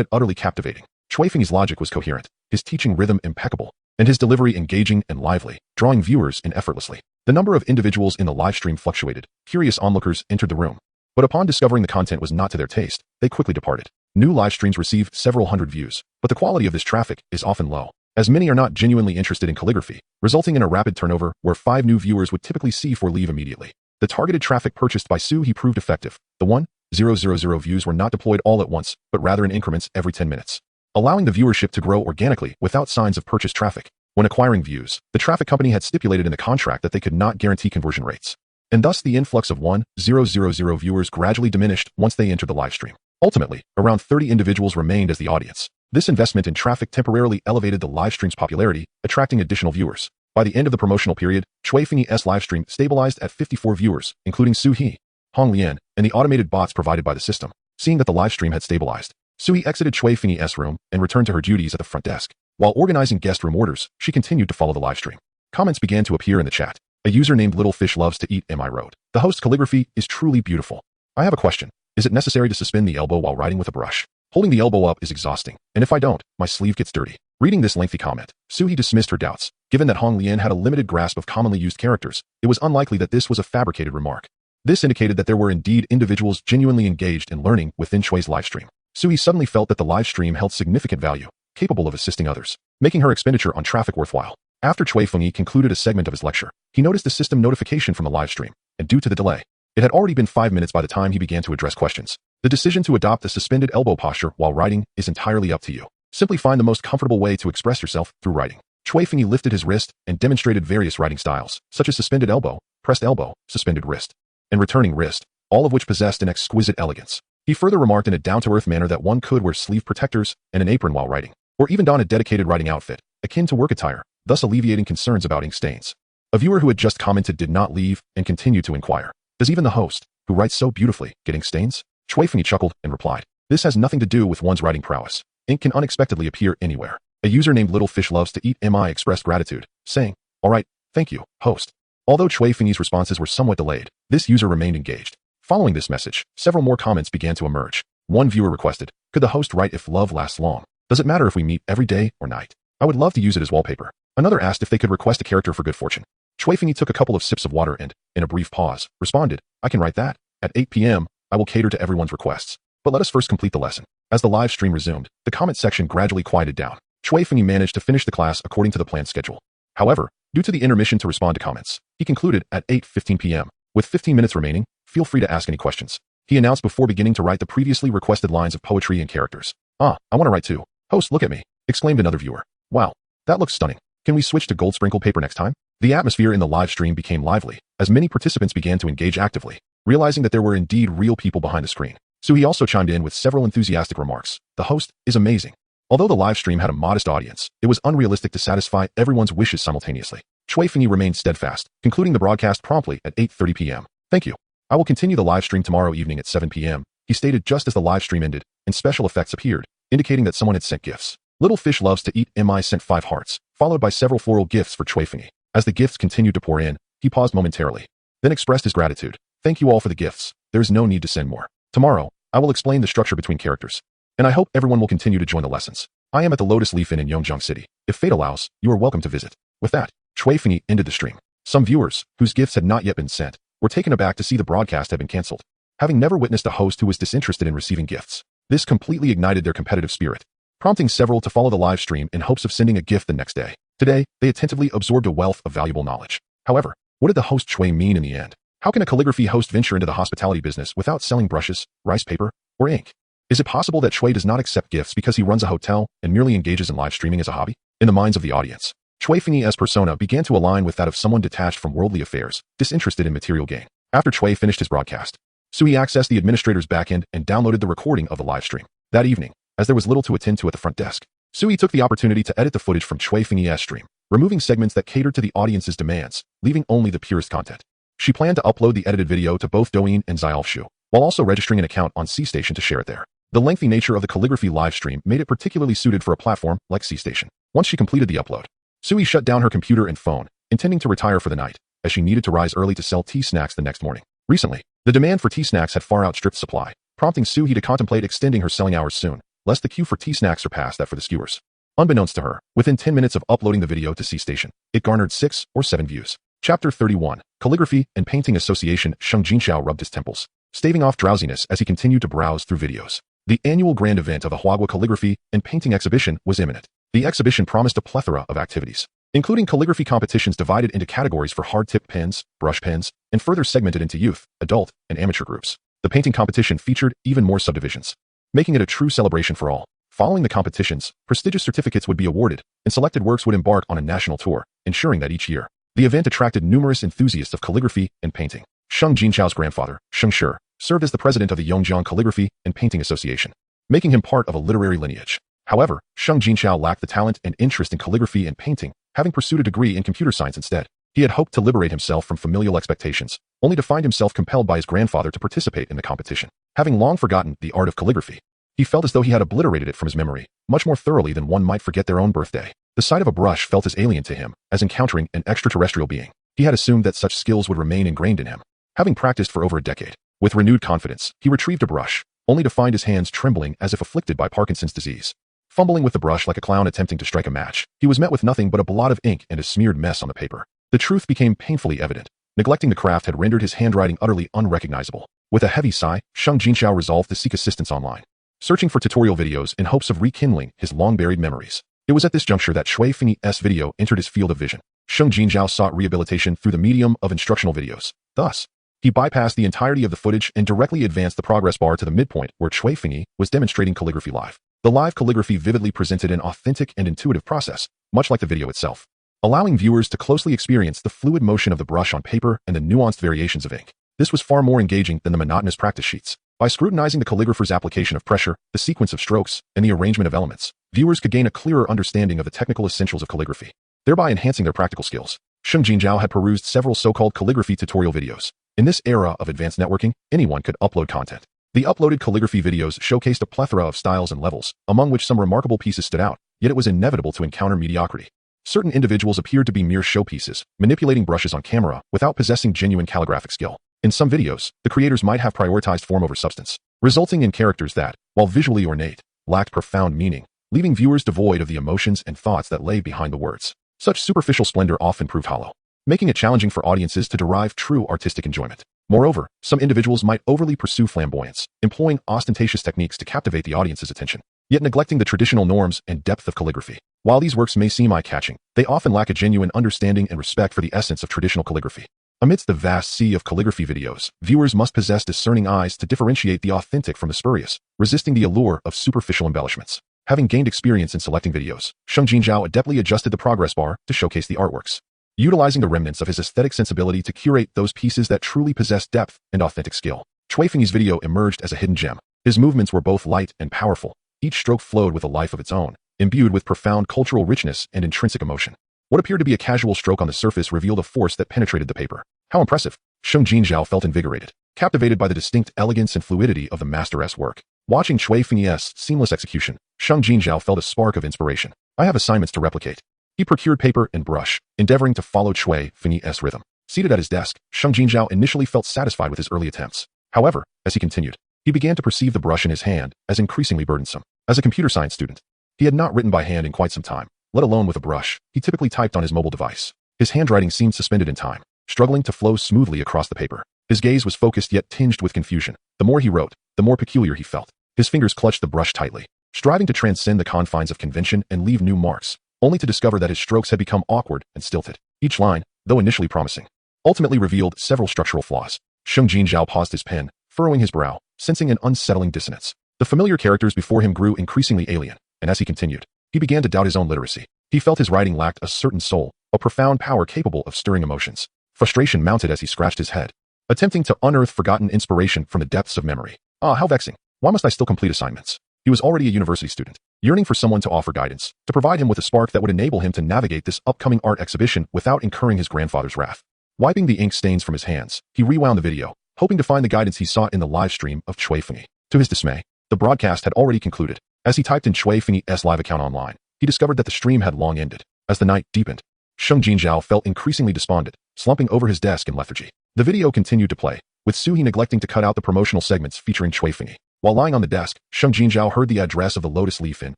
it utterly captivating. Shui logic was coherent, his teaching rhythm impeccable, and his delivery engaging and lively, drawing viewers in effortlessly. The number of individuals in the live stream fluctuated. Curious onlookers entered the room, but upon discovering the content was not to their taste, they quickly departed. New live streams receive several hundred views, but the quality of this traffic is often low, as many are not genuinely interested in calligraphy, resulting in a rapid turnover where 5 new viewers would typically see for leave immediately. The targeted traffic purchased by Suie proved effective. The 1,000 views were not deployed all at once, but rather in increments every 10 minutes, allowing the viewership to grow organically without signs of purchase traffic. When acquiring views, the traffic company had stipulated in the contract that they could not guarantee conversion rates, and thus the influx of 1,000 viewers gradually diminished once they entered the live stream. Ultimately, around 30 individuals remained as the audience. This investment in traffic temporarily elevated the live stream's popularity, attracting additional viewers. By the end of the promotional period, Shui's live stream stabilized at 54 viewers, including Suie, Honglian, and the automated bots provided by the system. Seeing that the live stream had stabilized, Suie exited Shui's room and returned to her duties at the front desk. While organizing guest room orders, she continued to follow the live stream. Comments began to appear in the chat. A user named Little Fish Loves to Eat MI wrote, "The host's calligraphy is truly beautiful. I have a question. Is it necessary to suspend the elbow while writing with a brush? Holding the elbow up is exhausting, and if I don't, my sleeve gets dirty." Reading this lengthy comment, Suie dismissed her doubts. Given that Honglian had a limited grasp of commonly used characters, it was unlikely that this was a fabricated remark. This indicated that there were indeed individuals genuinely engaged in learning within Shui's live stream. Suie suddenly felt that the live stream held significant value, capable of assisting others, making her expenditure on traffic worthwhile. After Shui concluded a segment of his lecture, he noticed a system notification from the live stream, and due to the delay, it had already been 5 minutes by the time he began to address questions. The decision to adopt the suspended elbow posture while writing is entirely up to you. Simply find the most comfortable way to express yourself through writing. Shui lifted his wrist and demonstrated various writing styles, such as suspended elbow, pressed elbow, suspended wrist, and returning wrist, all of which possessed an exquisite elegance. He further remarked in a down-to-earth manner that one could wear sleeve protectors and an apron while writing, or even don a dedicated writing outfit, akin to work attire, thus alleviating concerns about ink stains. A viewer who had just commented did not leave and continued to inquire, "Does even the host, who writes so beautifully, get ink stains?" Shui chuckled and replied, "This has nothing to do with one's writing prowess. Ink can unexpectedly appear anywhere." A user named Little Fish Loves to Eat MI expressed gratitude, saying, "All right, thank you, host." Although Shui's responses were somewhat delayed, this user remained engaged. Following this message, several more comments began to emerge. One viewer requested, "Could the host write if love lasts long? Does it matter if we meet every day or night? I would love to use it as wallpaper." Another asked if they could request a character for good fortune. Shui took a couple of sips of water and, in a brief pause, responded, "I can write that. At 8 p.m., I will cater to everyone's requests. But let us first complete the lesson." As the live stream resumed, the comment section gradually quieted down. Shui managed to finish the class according to the planned schedule. However, due to the intermission to respond to comments, he concluded at 8:15 p.m. With 15 minutes remaining, feel free to ask any questions, he announced before beginning to write the previously requested lines of poetry and characters. "Ah, I want to write too. Host, look at me," exclaimed another viewer. "Wow, that looks stunning. Can we switch to gold sprinkle paper next time?" The atmosphere in the live stream became lively, as many participants began to engage actively, realizing that there were indeed real people behind the screen. Suie also chimed in with several enthusiastic remarks. "The host is amazing." Although the live stream had a modest audience, it was unrealistic to satisfy everyone's wishes simultaneously. Shui remained steadfast, concluding the broadcast promptly at 8:30 p.m. "Thank you. I will continue the live stream tomorrow evening at 7 p.m. he stated just as the live stream ended, and special effects appeared, indicating that someone had sent gifts. Little Fish Loves to Eat MI sent 5 hearts, followed by several floral gifts for Shui. As the gifts continued to pour in, He paused momentarily, then expressed his gratitude. Thank you all for the gifts. There's no need to send more. Tomorrow, I will explain the structure between characters. And I hope everyone will continue to join the lessons. I am at the Lotus Leaf Inn in Yongjiang City. If fate allows, you are welcome to visit. With that, Suie Fengyi ended the stream. Some viewers, whose gifts had not yet been sent, were taken aback to see the broadcast had been cancelled. Having never witnessed a host who was disinterested in receiving gifts, this completely ignited their competitive spirit, prompting several to follow the live stream in hopes of sending a gift the next day. Today, they attentively absorbed a wealth of valuable knowledge. However, what did the host Suie mean in the end? How can a calligraphy host venture into the hospitality business without selling brushes, rice paper, or ink? Is it possible that Suie does not accept gifts because he runs a hotel and merely engages in live streaming as a hobby? In the minds of the audience, Suie Fengyi's persona began to align with that of someone detached from worldly affairs, disinterested in material gain. After Suie finished his broadcast, Suie accessed the administrator's backend and downloaded the recording of the live stream. That evening, as there was little to attend to at the front desk, Suie took the opportunity to edit the footage from Suie Fengyi's stream, removing segments that catered to the audience's demands, leaving only the purest content. She planned to upload the edited video to both Douyin and Xiaofshu, while also registering an account on C-Station to share it there. The lengthy nature of the calligraphy live stream made it particularly suited for a platform like C-Station. Once she completed the upload, Suie shut down her computer and phone, intending to retire for the night, as she needed to rise early to sell tea snacks the next morning. Recently, the demand for tea snacks had far outstripped supply, prompting Suie to contemplate extending her selling hours soon, lest the queue for tea snacks surpass that for the skewers. Unbeknownst to her, within 10 minutes of uploading the video to C-Station, it garnered 6 or 7 views. Chapter 31, Calligraphy and Painting Association. Sheng Jinxiao rubbed his temples, staving off drowsiness as he continued to browse through videos. The annual grand event of the Huagua Calligraphy and Painting Exhibition was imminent. The exhibition promised a plethora of activities, including calligraphy competitions divided into categories for hard-tip pens, brush pens, and further segmented into youth, adult, and amateur groups. The painting competition featured even more subdivisions, making it a true celebration for all. Following the competitions, prestigious certificates would be awarded, and selected works would embark on a national tour, ensuring that each year, the event attracted numerous enthusiasts of calligraphy and painting. Sheng Jinxiao's grandfather, Sheng Shi, served as the president of the Yongjiang Calligraphy and Painting Association, making him part of a literary lineage. However, Sheng Jinxiao lacked the talent and interest in calligraphy and painting, having pursued a degree in computer science instead. He had hoped to liberate himself from familial expectations, only to find himself compelled by his grandfather to participate in the competition. Having long forgotten the art of calligraphy, he felt as though he had obliterated it from his memory, much more thoroughly than one might forget their own birthday. The sight of a brush felt as alien to him as encountering an extraterrestrial being. He had assumed that such skills would remain ingrained in him. Having practiced for over a decade, with renewed confidence, he retrieved a brush, only to find his hands trembling as if afflicted by Parkinson's disease. Fumbling with the brush like a clown attempting to strike a match, he was met with nothing but a blot of ink and a smeared mess on the paper. The truth became painfully evident. Neglecting the craft had rendered his handwriting utterly unrecognizable. With a heavy sigh, Sheng Jinxiao resolved to seek assistance online, searching for tutorial videos in hopes of rekindling his long-buried memories. It was at this juncture that Suie Fengyi's video entered his field of vision. Sheng Jinxiao sought rehabilitation through the medium of instructional videos. Thus, he bypassed the entirety of the footage and directly advanced the progress bar to the midpoint where Suie Fengyi was demonstrating calligraphy live. The live calligraphy vividly presented an authentic and intuitive process, much like the video itself, allowing viewers to closely experience the fluid motion of the brush on paper and the nuanced variations of ink. This was far more engaging than the monotonous practice sheets. By scrutinizing the calligrapher's application of pressure, the sequence of strokes, and the arrangement of elements, viewers could gain a clearer understanding of the technical essentials of calligraphy, thereby enhancing their practical skills. Sheng Jinxiao had perused several so-called calligraphy tutorial videos. In this era of advanced networking, anyone could upload content. The uploaded calligraphy videos showcased a plethora of styles and levels, among which some remarkable pieces stood out, yet it was inevitable to encounter mediocrity. Certain individuals appeared to be mere showpieces, manipulating brushes on camera without possessing genuine calligraphic skill. In some videos, the creators might have prioritized form over substance, resulting in characters that, while visually ornate, lacked profound meaning, leaving viewers devoid of the emotions and thoughts that lay behind the words. Such superficial splendor often proved hollow, making it challenging for audiences to derive true artistic enjoyment. Moreover, some individuals might overly pursue flamboyance, employing ostentatious techniques to captivate the audience's attention, yet neglecting the traditional norms and depth of calligraphy. While these works may seem eye-catching, they often lack a genuine understanding and respect for the essence of traditional calligraphy. Amidst the vast sea of calligraphy videos, viewers must possess discerning eyes to differentiate the authentic from the spurious, resisting the allure of superficial embellishments. Having gained experience in selecting videos, Sheng Jinxiao adeptly adjusted the progress bar to showcase the artworks, utilizing the remnants of his aesthetic sensibility to curate those pieces that truly possess depth and authentic skill. Suie Fengyi's video emerged as a hidden gem. His movements were both light and powerful. Each stroke flowed with a life of its own, imbued with profound cultural richness and intrinsic emotion. What appeared to be a casual stroke on the surface revealed a force that penetrated the paper. How impressive! Sheng Jinxiao felt invigorated, captivated by the distinct elegance and fluidity of the master's work. Watching Suie Fengyi's seamless execution, Sheng Jinxiao felt a spark of inspiration. I have assignments to replicate. He procured paper and brush, endeavoring to follow Suie Fengyi's rhythm. Seated at his desk, Sheng Jinzhao initially felt satisfied with his early attempts. However, as he continued, he began to perceive the brush in his hand as increasingly burdensome. As a computer science student, he had not written by hand in quite some time, let alone with a brush. He typically typed on his mobile device. His handwriting seemed suspended in time, struggling to flow smoothly across the paper. His gaze was focused yet tinged with confusion. The more he wrote, the more peculiar he felt. His fingers clutched the brush tightly, striving to transcend the confines of convention and leave new marks, only to discover that his strokes had become awkward and stilted. Each line, though initially promising, ultimately revealed several structural flaws. Sheng Jinzhao paused his pen, furrowing his brow, sensing an unsettling dissonance. The familiar characters before him grew increasingly alien, and as he continued, he began to doubt his own literacy. He felt his writing lacked a certain soul, a profound power capable of stirring emotions. Frustration mounted as he scratched his head, attempting to unearth forgotten inspiration from the depths of memory. Ah, how vexing. Why must I still complete assignments? He was already a university student, yearning for someone to offer guidance, to provide him with a spark that would enable him to navigate this upcoming art exhibition without incurring his grandfather's wrath. Wiping the ink stains from his hands, he rewound the video, hoping to find the guidance he sought in the live stream of Cui Fengyi. To his dismay, the broadcast had already concluded. As he typed in Cui Fengyi's live account online, he discovered that the stream had long ended. As the night deepened, Sheng Jinzhao felt increasingly despondent, slumping over his desk in lethargy. The video continued to play, with Suie neglecting to cut out the promotional segments featuring Cui Fengyi. While lying on the desk, Sheng Jinzhao heard the address of the Lotus Inn,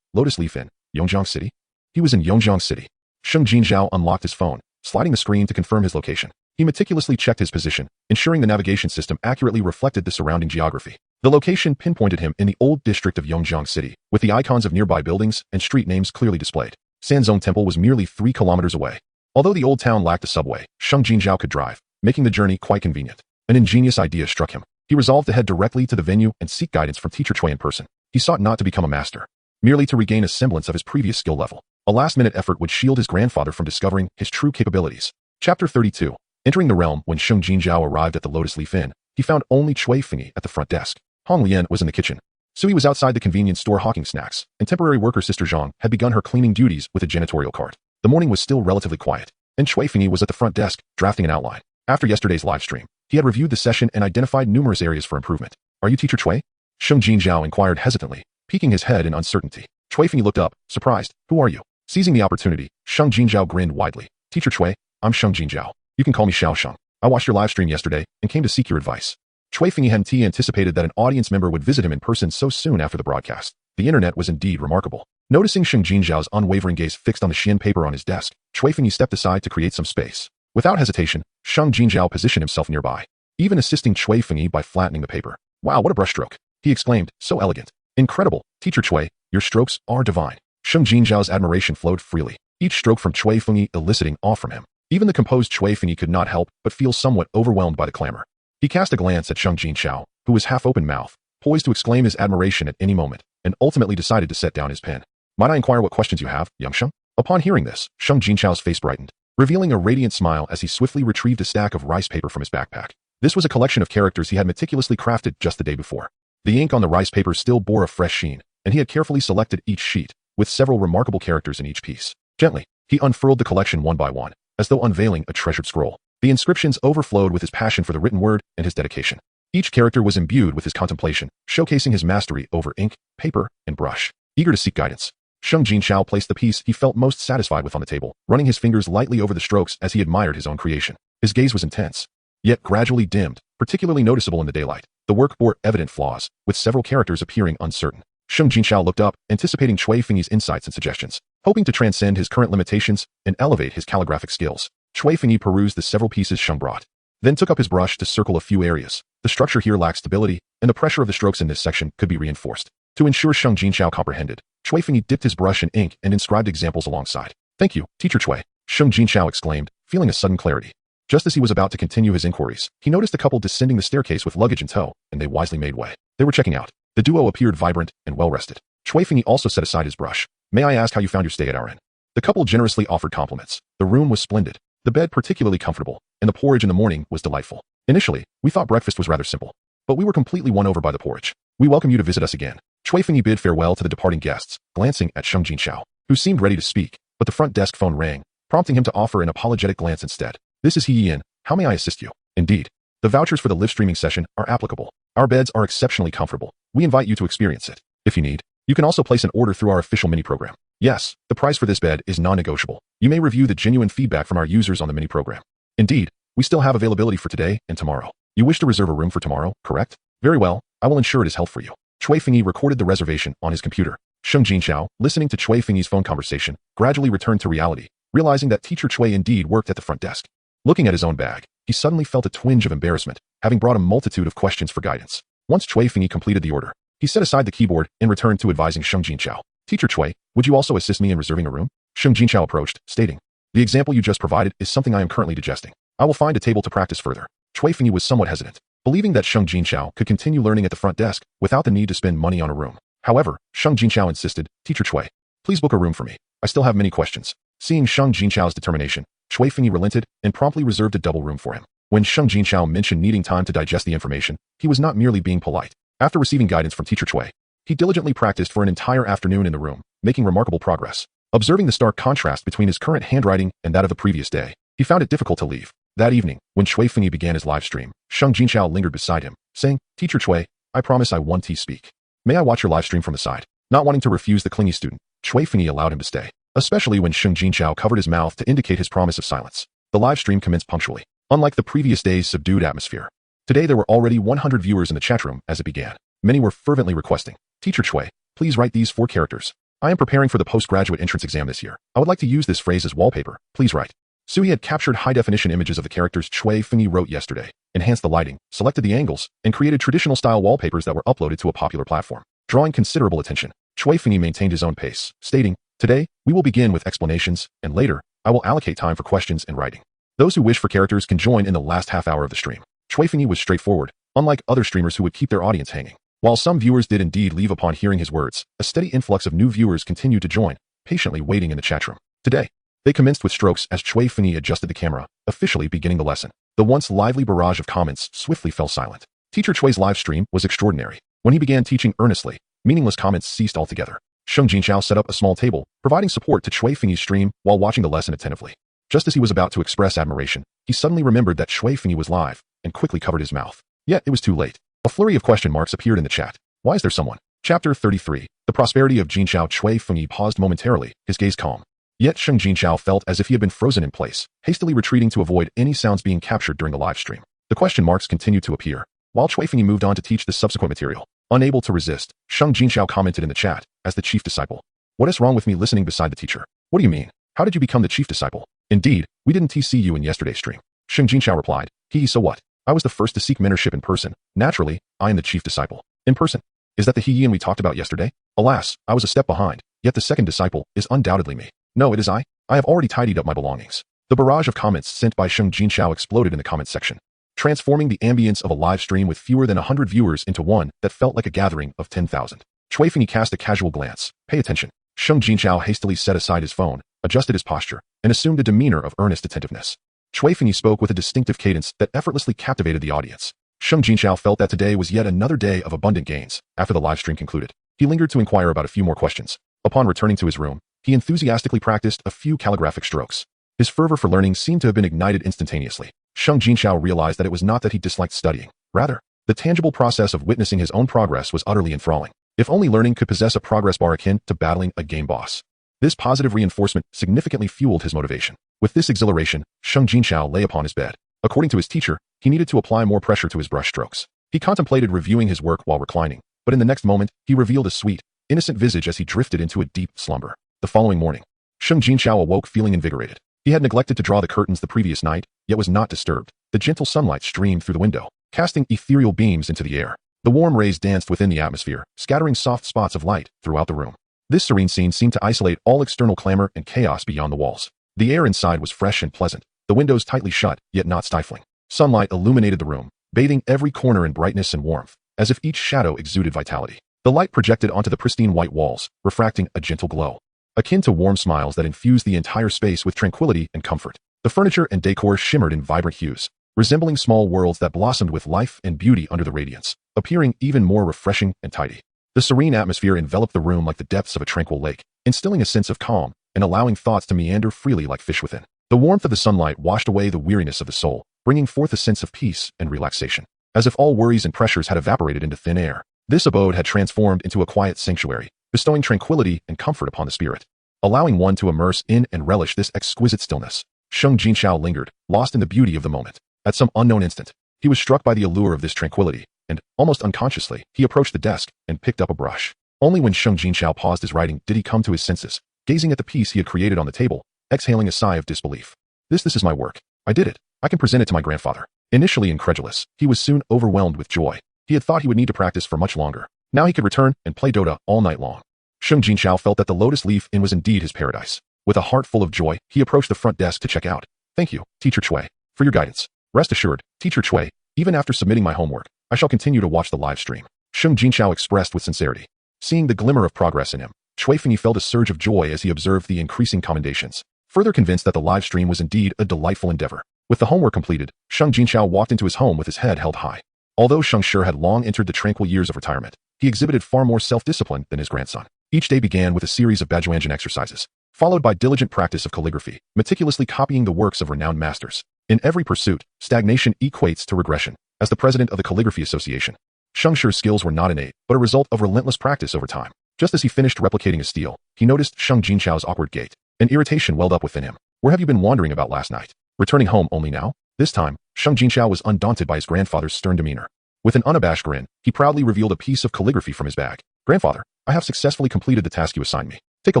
Yongjiang City. He was in Yongjiang City. Sheng Jinzhao unlocked his phone, sliding the screen to confirm his location. He meticulously checked his position, ensuring the navigation system accurately reflected the surrounding geography. The location pinpointed him in the old district of Yongjiang City, with the icons of nearby buildings and street names clearly displayed. Sanzong Temple was merely 3 kilometers away. Although the old town lacked a subway, Sheng Jinzhao could drive, making the journey quite convenient. An ingenious idea struck him. He resolved to head directly to the venue and seek guidance from teacher Cui in person. He sought not to become a master, merely to regain a semblance of his previous skill level. A last-minute effort would shield his grandfather from discovering his true capabilities. Chapter 32. Entering the realm, when Sheng Jinzhao arrived at the Lotus Inn, he found only Cui Fengyi at the front desk. Hong Lian was in the kitchen. Suie was outside the convenience store hawking snacks, and temporary worker sister Zhang had begun her cleaning duties with a janitorial cart. The morning was still relatively quiet, and Cui Fengyi was at the front desk, drafting an outline. After yesterday's live stream, he had reviewed the session and identified numerous areas for improvement. Are you teacher Cui? Sheng Jinzhao inquired hesitantly, peeking his head in uncertainty. Cui Fengyi looked up, surprised. Who are you? Seizing the opportunity, Sheng Jinzhao grinned widely. Teacher Cui, I'm Sheng Jinzhao. You can call me Xiao Sheng. I watched your live stream yesterday and came to seek your advice. Cui Fengyi hadn't anticipated that an audience member would visit him in person so soon after the broadcast. The internet was indeed remarkable. Noticing Sheng Jinzhao's unwavering gaze fixed on the Xian paper on his desk, Cui Fengyi stepped aside to create some space. Without hesitation, Sheng Jinzhao positioned himself nearby, even assisting Cui Fengyi by flattening the paper. Wow, what a brushstroke! He exclaimed, so elegant. Incredible, teacher Cui, your strokes are divine. Sheng Jinzhao's admiration flowed freely, each stroke from Cui Fengyi eliciting awe from him. Even the composed Cui Fengyi could not help but feel somewhat overwhelmed by the clamor. He cast a glance at Sheng Jinzhao, who was half open mouthed, poised to exclaim his admiration at any moment, and ultimately decided to set down his pen. Might I inquire what questions you have, young Sheng? Upon hearing this, Sheng Jinzhao's face brightened, revealing a radiant smile as he swiftly retrieved a stack of rice paper from his backpack. This was a collection of characters he had meticulously crafted just the day before. The ink on the rice paper still bore a fresh sheen, and he had carefully selected each sheet, with several remarkable characters in each piece. Gently, he unfurled the collection one by one, as though unveiling a treasured scroll. The inscriptions overflowed with his passion for the written word and his dedication. Each character was imbued with his contemplation, showcasing his mastery over ink, paper, and brush. Eager to seek guidance, Sheng Jinzhao placed the piece he felt most satisfied with on the table, running his fingers lightly over the strokes as he admired his own creation. His gaze was intense, yet gradually dimmed, particularly noticeable in the daylight. The work bore evident flaws, with several characters appearing uncertain. Sheng Jinzhao looked up, anticipating Cui Fengyi's insights and suggestions, hoping to transcend his current limitations and elevate his calligraphic skills. Cui Fengyi perused the several pieces Sheng brought, then took up his brush to circle a few areas. The structure here lacked stability, and the pressure of the strokes in this section could be reinforced. To ensure Sheng Jinzhao comprehended, Cui Fengyi dipped his brush in ink and inscribed examples alongside. Thank you, teacher Cui, Sheng Jinzhao exclaimed, feeling a sudden clarity. Just as he was about to continue his inquiries, he noticed a couple descending the staircase with luggage in tow, and they wisely made way. They were checking out. The duo appeared vibrant and well-rested. Cui Fengyi also set aside his brush. May I ask how you found your stay at our inn? The couple generously offered compliments. The room was splendid, the bed particularly comfortable, and the porridge in the morning was delightful. Initially, we thought breakfast was rather simple, but we were completely won over by the porridge. We welcome you to visit us again. Cui Fengyi bid farewell to the departing guests, glancing at Sheng Jinzhao, who seemed ready to speak, but the front desk phone rang, prompting him to offer an apologetic glance instead. This is He Yin. How may I assist you? Indeed. The vouchers for the live streaming session are applicable. Our beds are exceptionally comfortable. We invite you to experience it. If you need, you can also place an order through our official mini program. Yes, the price for this bed is non-negotiable. You may review the genuine feedback from our users on the mini program. Indeed, We still have availability for today and tomorrow. You wish to reserve a room for tomorrow, correct? Very well, I will ensure it is held for you. Cui Fengyi recorded the reservation on his computer. Sheng Jinxiao, listening to Cui Fengyi's phone conversation, gradually returned to reality, realizing that teacher Cui indeed worked at the front desk. Looking at his own bag, he suddenly felt a twinge of embarrassment, having brought a multitude of questions for guidance. Once Cui Fengyi completed the order, he set aside the keyboard and returned to advising Sheng Jinxiao. Teacher Cui, would you also assist me in reserving a room? Sheng Jinxiao approached, stating, the example you just provided is something I am currently digesting. I will find a table to practice further. Cui Fengyi was somewhat hesitant, believing that Sheng Jinxiao could continue learning at the front desk without the need to spend money on a room. However, Sheng Jinxiao insisted, Teacher Cui, please book a room for me. I still have many questions. Seeing Sheng Jinxiao's determination, Cui Fengyi relented and promptly reserved a double room for him. When Sheng Jinxiao mentioned needing time to digest the information, he was not merely being polite. After receiving guidance from Teacher Cui, he diligently practiced for an entire afternoon in the room, making remarkable progress. Observing the stark contrast between his current handwriting and that of the previous day, he found it difficult to leave. That evening, when Cui Fengyi began his live stream, Sheng Jinxiao lingered beside him, saying, Teacher Cui, I promise I won't speak. May I watch your live stream from the side? Not wanting to refuse the clingy student, Cui Fengyi allowed him to stay, especially when Sheng Jinxiao covered his mouth to indicate his promise of silence. The live stream commenced punctually, unlike the previous day's subdued atmosphere. Today there were already 100 viewers in the chat room as it began. Many were fervently requesting, Teacher Cui, please write these 4 characters. I am preparing for the postgraduate entrance exam this year. I would like to use this phrase as wallpaper. Please write. Suie had captured high-definition images of the characters Cui Fengyi wrote yesterday, enhanced the lighting, selected the angles, and created traditional-style wallpapers that were uploaded to a popular platform. Drawing considerable attention, Cui Fengyi maintained his own pace, stating, Today, we will begin with explanations, and later, I will allocate time for questions and writing. Those who wish for characters can join in the last half hour of the stream. Cui Fengyi was straightforward, unlike other streamers who would keep their audience hanging. While some viewers did indeed leave upon hearing his words, a steady influx of new viewers continued to join, patiently waiting in the chat room. Today, they commenced with strokes as Cui Fengyi adjusted the camera, officially beginning the lesson. The once lively barrage of comments swiftly fell silent. Teacher Cui's live stream was extraordinary. When he began teaching earnestly, meaningless comments ceased altogether. Sheng Jinxiao set up a small table, providing support to Cui Fengyi's stream while watching the lesson attentively. Just as he was about to express admiration, he suddenly remembered that Cui Fengyi was live, and quickly covered his mouth. Yet it was too late. A flurry of question marks appeared in the chat. Why is there someone? Chapter 33. The prosperity of Jinxiao. Cui Fengyi paused momentarily, his gaze calm. Yet Sheng Jinxiao felt as if he had been frozen in place, hastily retreating to avoid any sounds being captured during the live stream. The question marks continued to appear, while Cui Fengyi moved on to teach the subsequent material. Unable to resist, Sheng Jinxiao commented in the chat, as the chief disciple. What is wrong with me listening beside the teacher? What do you mean? How did you become the chief disciple? Indeed, we didn't see you in yesterday's stream. Sheng Jinxiao replied, so what? I was the first to seek mentorship in person. Naturally, I am the chief disciple. In person. Is that the Heian we talked about yesterday? Alas, I was a step behind, yet the second disciple is undoubtedly me. No, it is I. I have already tidied up my belongings. The barrage of comments sent by Sheng Jinxiao exploded in the comments section, transforming the ambience of a live stream with fewer than 100 viewers into one that felt like a gathering of 10,000. Cui Fengyi cast a casual glance. Pay attention. Sheng Jinxiao hastily set aside his phone, adjusted his posture, and assumed a demeanor of earnest attentiveness. Cui Fengyi spoke with a distinctive cadence that effortlessly captivated the audience. Sheng Jinxiao felt that today was yet another day of abundant gains. After the live stream concluded, he lingered to inquire about a few more questions. Upon returning to his room, he enthusiastically practiced a few calligraphic strokes. His fervor for learning seemed to have been ignited instantaneously. Sheng Jinxiao realized that it was not that he disliked studying. Rather, the tangible process of witnessing his own progress was utterly enthralling. If only learning could possess a progress bar akin to battling a game boss. This positive reinforcement significantly fueled his motivation. With this exhilaration, Sheng Jinxiao lay upon his bed. According to his teacher, he needed to apply more pressure to his brush strokes. He contemplated reviewing his work while reclining, but in the next moment, he revealed a sweet, innocent visage as he drifted into a deep slumber. The following morning, Sheng Jinxiao awoke feeling invigorated. He had neglected to draw the curtains the previous night, yet was not disturbed. The gentle sunlight streamed through the window, casting ethereal beams into the air. The warm rays danced within the atmosphere, scattering soft spots of light throughout the room. This serene scene seemed to isolate all external clamor and chaos beyond the walls. The air inside was fresh and pleasant, the windows tightly shut, yet not stifling. Sunlight illuminated the room, bathing every corner in brightness and warmth, as if each shadow exuded vitality. The light projected onto the pristine white walls, refracting a gentle glow, akin to warm smiles that infused the entire space with tranquility and comfort. The furniture and decor shimmered in vibrant hues, resembling small worlds that blossomed with life and beauty under the radiance, appearing even more refreshing and tidy. The serene atmosphere enveloped the room like the depths of a tranquil lake, instilling a sense of calm and allowing thoughts to meander freely like fish within. The warmth of the sunlight washed away the weariness of the soul, bringing forth a sense of peace and relaxation. As if all worries and pressures had evaporated into thin air, this abode had transformed into a quiet sanctuary, bestowing tranquility and comfort upon the spirit, allowing one to immerse in and relish this exquisite stillness. Sheng Jinxiao lingered, lost in the beauty of the moment. At some unknown instant, he was struck by the allure of this tranquility, and, almost unconsciously, he approached the desk and picked up a brush. Only when Sheng Jinxiao paused his writing did he come to his senses, gazing at the piece he had created on the table, exhaling a sigh of disbelief. This is my work. I did it. I can present it to my grandfather. Initially incredulous, he was soon overwhelmed with joy. He had thought he would need to practice for much longer. Now he could return and play Dota all night long. Sheng Jinxiao felt that the Lotus Leaf Inn was indeed his paradise. With a heart full of joy, he approached the front desk to check out. Thank you, Teacher Suie, for your guidance. Rest assured, Teacher Suie, even after submitting my homework, I shall continue to watch the live stream. Sheng Jinxiao expressed with sincerity. Seeing the glimmer of progress in him, Shui Fengyi felt a surge of joy as he observed the increasing commendations. Further convinced that the live stream was indeed a delightful endeavor. With the homework completed, Sheng Jinxiao walked into his home with his head held high. Although Sheng Shi had long entered the tranquil years of retirement, he exhibited far more self-discipline than his grandson. Each day began with a series of Bajuanjin exercises, followed by diligent practice of calligraphy, meticulously copying the works of renowned masters. In every pursuit, stagnation equates to regression. As the president of the Calligraphy Association, Sheng Shi's skills were not innate, but a result of relentless practice over time. Just as he finished replicating a stele, he noticed Sheng Jinxiao's awkward gait. An irritation welled up within him. Where have you been wandering about last night? Returning home only now? This time, Sheng Jinxiao was undaunted by his grandfather's stern demeanor. With an unabashed grin, he proudly revealed a piece of calligraphy from his bag. Grandfather, I have successfully completed the task you assigned me. Take a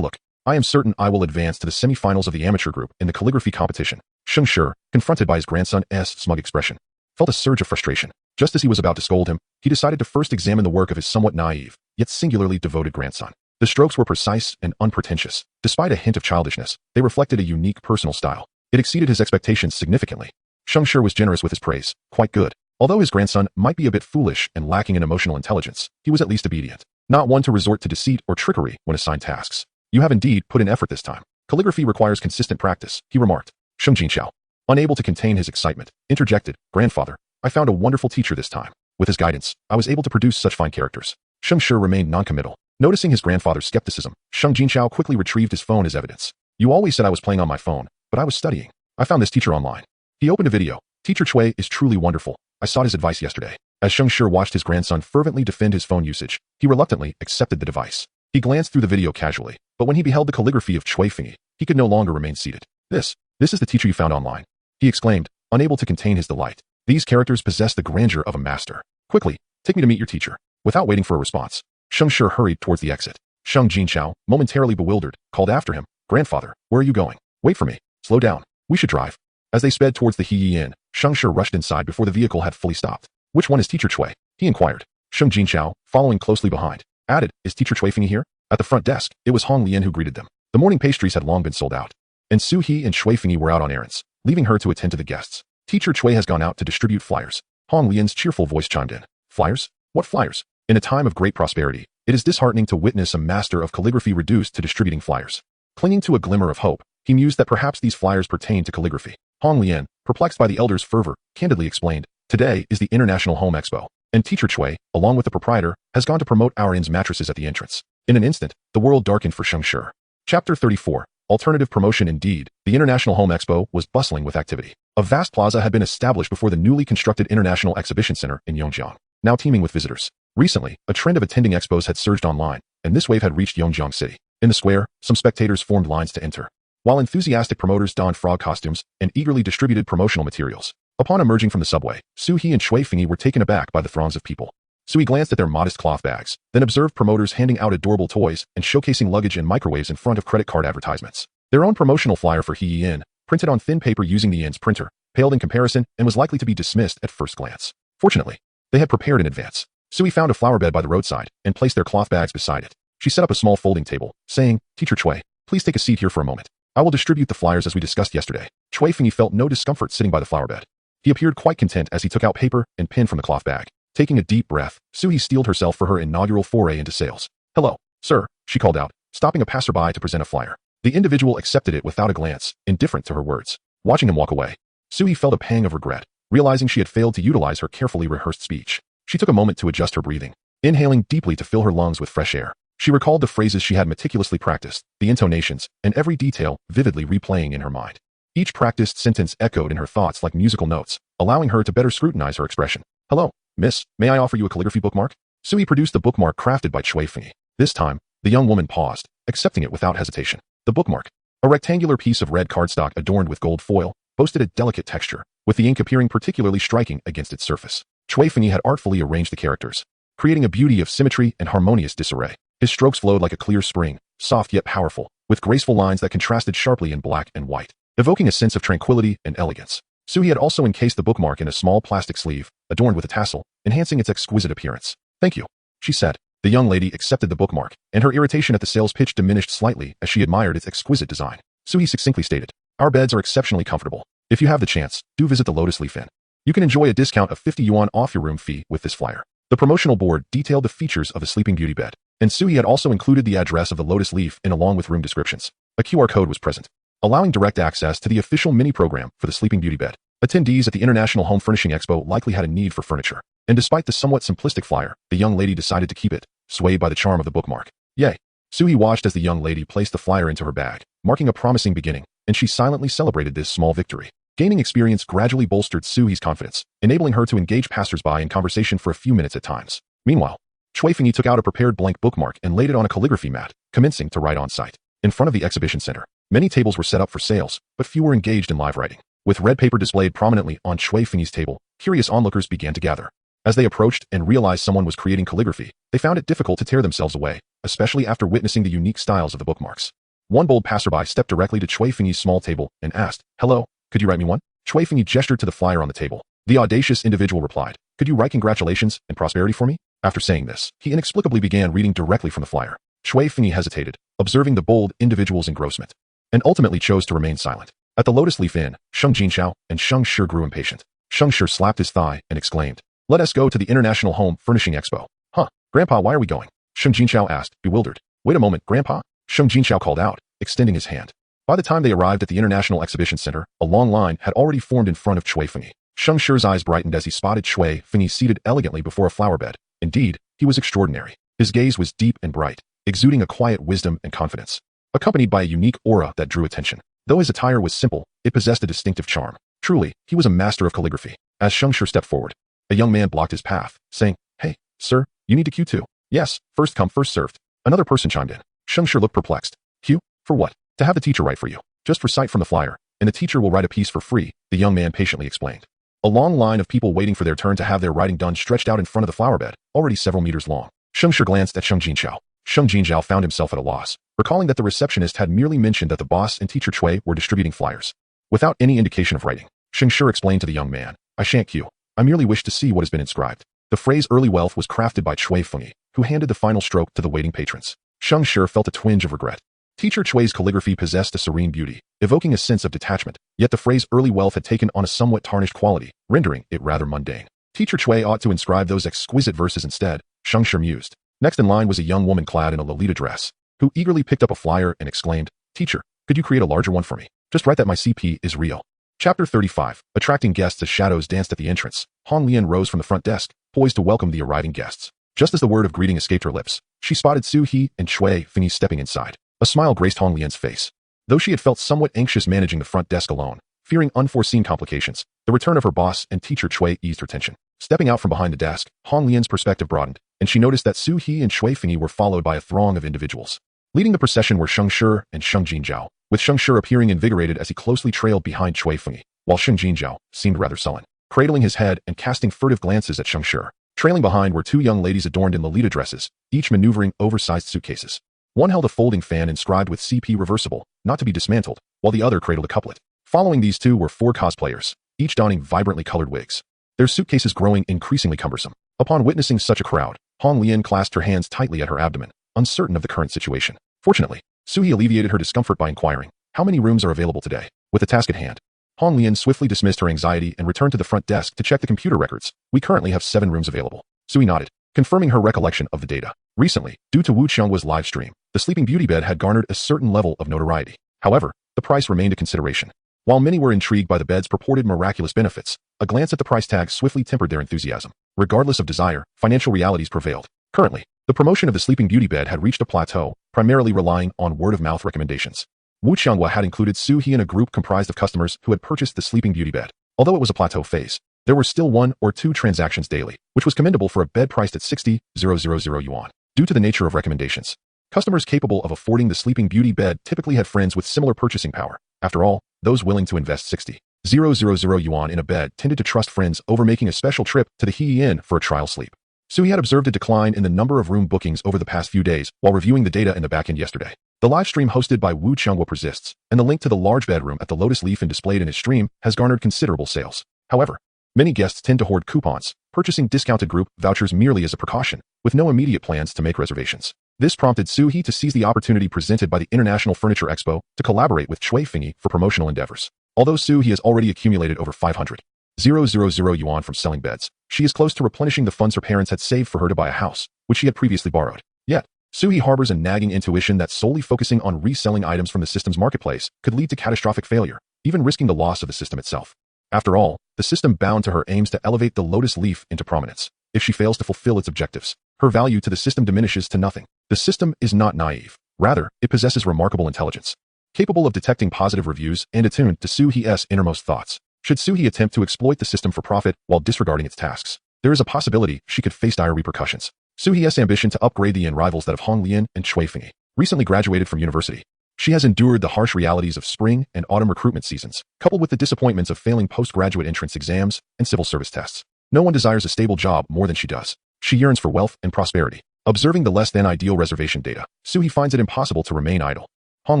look. I am certain I will advance to the semi-finals of the amateur group in the calligraphy competition. Sheng Shi, confronted by his grandson's smug expression, felt a surge of frustration. Just as he was about to scold him, he decided to first examine the work of his somewhat naive, yet singularly devoted grandson. The strokes were precise and unpretentious. Despite a hint of childishness, they reflected a unique personal style. It exceeded his expectations significantly. Sheng Shi was generous with his praise. Quite good. Although his grandson might be a bit foolish and lacking in emotional intelligence, he was at least obedient, not one to resort to deceit or trickery when assigned tasks. You have indeed put in effort this time. Calligraphy requires consistent practice, he remarked. Sheng Jinxiao, unable to contain his excitement, interjected, Grandfather, I found a wonderful teacher this time. With his guidance, I was able to produce such fine characters. Sheng Shi remained noncommittal. Noticing his grandfather's skepticism, Sheng Jinxiao quickly retrieved his phone as evidence. You always said I was playing on my phone, but I was studying. I found this teacher online. He opened a video. Teacher Suie is truly wonderful. I sought his advice yesterday. As Sheng Shi watched his grandson fervently defend his phone usage, he reluctantly accepted the device. He glanced through the video casually, but when he beheld the calligraphy of Shui Fengyi, he could no longer remain seated. This is the teacher you found online, he exclaimed, unable to contain his delight. These characters possess the grandeur of a master. Quickly, take me to meet your teacher. Without waiting for a response, Sheng Shi hurried towards the exit. Sheng Jinxiao, momentarily bewildered, called after him, Grandfather, where are you going? Wait for me. Slow down. We should drive. As they sped towards the Heyi Inn, Sheng Shi rushed inside before the vehicle had fully stopped. Which one is Teacher Suie? He inquired. Sheng Jinxiao, following closely behind, added, Is Teacher Shui Fengyi here? At the front desk, it was Hong Lian who greeted them. The morning pastries had long been sold out, and Suie and Shui Fengyi were out on errands, leaving her to attend to the guests. Teacher Shui has gone out to distribute flyers. Hong Lian's cheerful voice chimed in. Flyers? What flyers? In a time of great prosperity, it is disheartening to witness a master of calligraphy reduced to distributing flyers. Clinging to a glimmer of hope, he mused that perhaps these flyers pertained to calligraphy. Hong Lian, perplexed by the elder's fervor, candidly explained, Today is the International Home Expo, and Teacher Shui, along with the proprietor, has gone to promote our inn's mattresses at the entrance. In an instant, the world darkened for Sheng Shi. Chapter 34. Alternative promotion. Indeed, the International Home Expo was bustling with activity. A vast plaza had been established before the newly constructed International Exhibition Center in Yongjiang, now teeming with visitors. Recently, a trend of attending expos had surged online, and this wave had reached Yongjiang City. In the square, some spectators formed lines to enter, while enthusiastic promoters donned frog costumes and eagerly distributed promotional materials. Upon emerging from the subway, Suie and Shui Fengyi were taken aback by the throngs of people. Suie glanced at their modest cloth bags, then observed promoters handing out adorable toys and showcasing luggage and microwaves in front of credit card advertisements. Their own promotional flyer for Heyi Inn, printed on thin paper using the inn's printer, paled in comparison and was likely to be dismissed at first glance. Fortunately, they had prepared in advance. Suie found a flower bed by the roadside and placed their cloth bags beside it. She set up a small folding table, saying, Teacher Shui, please take a seat here for a moment. I will distribute the flyers as we discussed yesterday. Shui Fengyi felt no discomfort sitting by the flower bed. He appeared quite content as he took out paper and pen from the cloth bag. Taking a deep breath, Suie steeled herself for her inaugural foray into sales. Hello, sir, she called out, stopping a passerby to present a flyer. The individual accepted it without a glance, indifferent to her words. Watching him walk away, Suie felt a pang of regret, realizing she had failed to utilize her carefully rehearsed speech. She took a moment to adjust her breathing, inhaling deeply to fill her lungs with fresh air. She recalled the phrases she had meticulously practiced, the intonations, and every detail vividly replaying in her mind. Each practiced sentence echoed in her thoughts like musical notes, allowing her to better scrutinize her expression. Hello, miss, may I offer you a calligraphy bookmark? Suie produced the bookmark crafted by Shui Fengyi. This time, the young woman paused, accepting it without hesitation. The bookmark. A rectangular piece of red cardstock adorned with gold foil boasted a delicate texture, with the ink appearing particularly striking against its surface. Cui Fengyi had artfully arranged the characters, creating a beauty of symmetry and harmonious disarray. His strokes flowed like a clear spring, soft yet powerful, with graceful lines that contrasted sharply in black and white, evoking a sense of tranquility and elegance. Suie had also encased the bookmark in a small plastic sleeve, adorned with a tassel, enhancing its exquisite appearance. "Thank you," she said. The young lady accepted the bookmark, and her irritation at the sales pitch diminished slightly as she admired its exquisite design. Suie succinctly stated, "Our beds are exceptionally comfortable. If you have the chance, do visit the Lotus Leaf Inn. You can enjoy a discount of 50 yuan off your room fee with this flyer." The promotional board detailed the features of the Sleeping Beauty bed, and Suie had also included the address of the Lotus Leaf Inn along with room descriptions. A QR code was present, allowing direct access to the official mini-program for the Sleeping Beauty bed. Attendees at the International Home Furnishing Expo likely had a need for furniture, and despite the somewhat simplistic flyer, the young lady decided to keep it, swayed by the charm of the bookmark. Yay! Suie watched as the young lady placed the flyer into her bag, marking a promising beginning, and she silently celebrated this small victory. Gaining experience gradually bolstered Suie's confidence, enabling her to engage passersby in conversation for a few minutes at times. Meanwhile, Cui Fengyi took out a prepared blank bookmark and laid it on a calligraphy mat, commencing to write on site. In front of the exhibition center, many tables were set up for sales, but few were engaged in live writing. With red paper displayed prominently on Cui Fengyi's table, curious onlookers began to gather. As they approached and realized someone was creating calligraphy, they found it difficult to tear themselves away, especially after witnessing the unique styles of the bookmarks. One bold passerby stepped directly to Cui Fengyi's small table and asked, "Hello, could you write me one?" Cui Fengyi gestured to the flyer on the table. The audacious individual replied, "Could you write congratulations and prosperity for me?" After saying this, he inexplicably began reading directly from the flyer. Cui Fengyi hesitated, observing the bold individual's engrossment, and ultimately chose to remain silent. At the Lotus Leaf Inn, Sheng Jinxiao and Sheng Shi grew impatient. Sheng Shi slapped his thigh and exclaimed, "Let us go to the International Home Furnishing Expo." "Huh, Grandpa, why are we going?" Sheng Jinxiao asked, bewildered. "Wait a moment, Grandpa," Sheng Jinxiao called out, extending his hand. By the time they arrived at the International Exhibition Center, a long line had already formed in front of Cui Fengyi. Sheng Shi's eyes brightened as he spotted Cui Fengyi seated elegantly before a flower bed. Indeed, he was extraordinary. His gaze was deep and bright, exuding a quiet wisdom and confidence, accompanied by a unique aura that drew attention. Though his attire was simple, it possessed a distinctive charm. Truly, he was a master of calligraphy. As Sheng Shi stepped forward, a young man blocked his path, saying, "Hey, sir, you need to queue too." "Yes, first come, first served." Another person chimed in. Sheng Shi looked perplexed. "Queue? For what?" "To have the teacher write for you. Just recite from the flyer, and the teacher will write a piece for free," the young man patiently explained. A long line of people waiting for their turn to have their writing done stretched out in front of the flower bed, already several meters long. Sheng Shi glanced at Sheng Jinxiao. Sheng Jinxiao found himself at a loss, recalling that the receptionist had merely mentioned that the boss and teacher Cui were distributing flyers. Without any indication of writing, Sheng Shi explained to the young man, "I shan't queue. I merely wish to see what has been inscribed." The phrase "early wealth" was crafted by Cui Fengyi, who handed the final stroke to the waiting patrons. Sheng Shi felt a twinge of regret. Teacher Cui's calligraphy possessed a serene beauty, evoking a sense of detachment, yet the phrase "early wealth" had taken on a somewhat tarnished quality, rendering it rather mundane. Teacher Cui ought to inscribe those exquisite verses instead, Sheng Shi mused. Next in line was a young woman clad in a Lolita dress, who eagerly picked up a flyer and exclaimed, "Teacher, could you create a larger one for me? Just write that my CP is real." Chapter 35, attracting guests as shadows danced at the entrance. Hong Lian rose from the front desk, poised to welcome the arriving guests. Just as the word of greeting escaped her lips, she spotted Suie and Cui Fengyi stepping inside. A smile graced Hong Lian's face. Though she had felt somewhat anxious managing the front desk alone, fearing unforeseen complications, the return of her boss and teacher Cui eased her tension. Stepping out from behind the desk, Hong Lian's perspective broadened, and she noticed that Suie and Cui Fengyi were followed by a throng of individuals. Leading the procession were Sheng Shi and Sheng Jinxiao, with Sheng Shi appearing invigorated as he closely trailed behind Cui Fengyi, while Sheng Jinxiao seemed rather sullen, cradling his head and casting furtive glances at Sheng Shi. Trailing behind were two young ladies adorned in Lolita dresses, each maneuvering oversized suitcases. One held a folding fan inscribed with CP reversible, not to be dismantled, while the other cradled a couplet. Following these two were four cosplayers, each donning vibrantly colored wigs, their suitcases growing increasingly cumbersome. Upon witnessing such a crowd, Hong Lian clasped her hands tightly at her abdomen, uncertain of the current situation. Fortunately, Suie alleviated her discomfort by inquiring, "How many rooms are available today?" With the task at hand, Hong Lian swiftly dismissed her anxiety and returned to the front desk to check the computer records. "We currently have 7 rooms available." Suie nodded, confirming her recollection of the data. Recently, due to Wu Qianghua's live stream, the Sleeping Beauty bed had garnered a certain level of notoriety. However, the price remained a consideration. While many were intrigued by the bed's purported miraculous benefits, a glance at the price tag swiftly tempered their enthusiasm. Regardless of desire, financial realities prevailed. Currently, the promotion of the Sleeping Beauty bed had reached a plateau, primarily relying on word-of-mouth recommendations. Wu Qianghua had included Suie in a group comprised of customers who had purchased the Sleeping Beauty bed. Although it was a plateau phase, there were still 1 or 2 transactions daily, which was commendable for a bed priced at 60,000 yuan. Due to the nature of recommendations, Customers capable of affording the Sleeping Beauty bed typically had friends with similar purchasing power. After all, those willing to invest 60,000 yuan in a bed tended to trust friends over making a special trip to the He Inn for a trial sleep. Suie had observed a decline in the number of room bookings over the past few days while reviewing the data in the backend yesterday. The live stream hosted by Wu Chengguo persists, and the link to the large bedroom at the Lotus Leaf Inn displayed in his stream has garnered considerable sales. However, many guests tend to hoard coupons, purchasing discounted group vouchers merely as a precaution, with no immediate plans to make reservations. This prompted Suie to seize the opportunity presented by the International Furniture Expo to collaborate with Cui Fengyi for promotional endeavors. Although Suie has already accumulated over 500,000 yuan from selling beds, she is close to replenishing the funds her parents had saved for her to buy a house, which she had previously borrowed. Yet, Suie harbors a nagging intuition that solely focusing on reselling items from the system's marketplace could lead to catastrophic failure, even risking the loss of the system itself. After all, the system bound to her aims to elevate the Lotus Leaf into prominence. If she fails to fulfill its objectives, her value to the system diminishes to nothing. The system is not naive. Rather, it possesses remarkable intelligence, capable of detecting positive reviews and attuned to Suie's innermost thoughts. Should Suie attempt to exploit the system for profit while disregarding its tasks, there is a possibility she could face dire repercussions. Suie's ambition to upgrade the inn rivals that of Hong Lian and Cui Fengyi. Recently graduated from university, she has endured the harsh realities of spring and autumn recruitment seasons, coupled with the disappointments of failing postgraduate entrance exams and civil service tests. No one desires a stable job more than she does. She yearns for wealth and prosperity. Observing the less-than-ideal reservation data, Suie finds it impossible to remain idle. Hong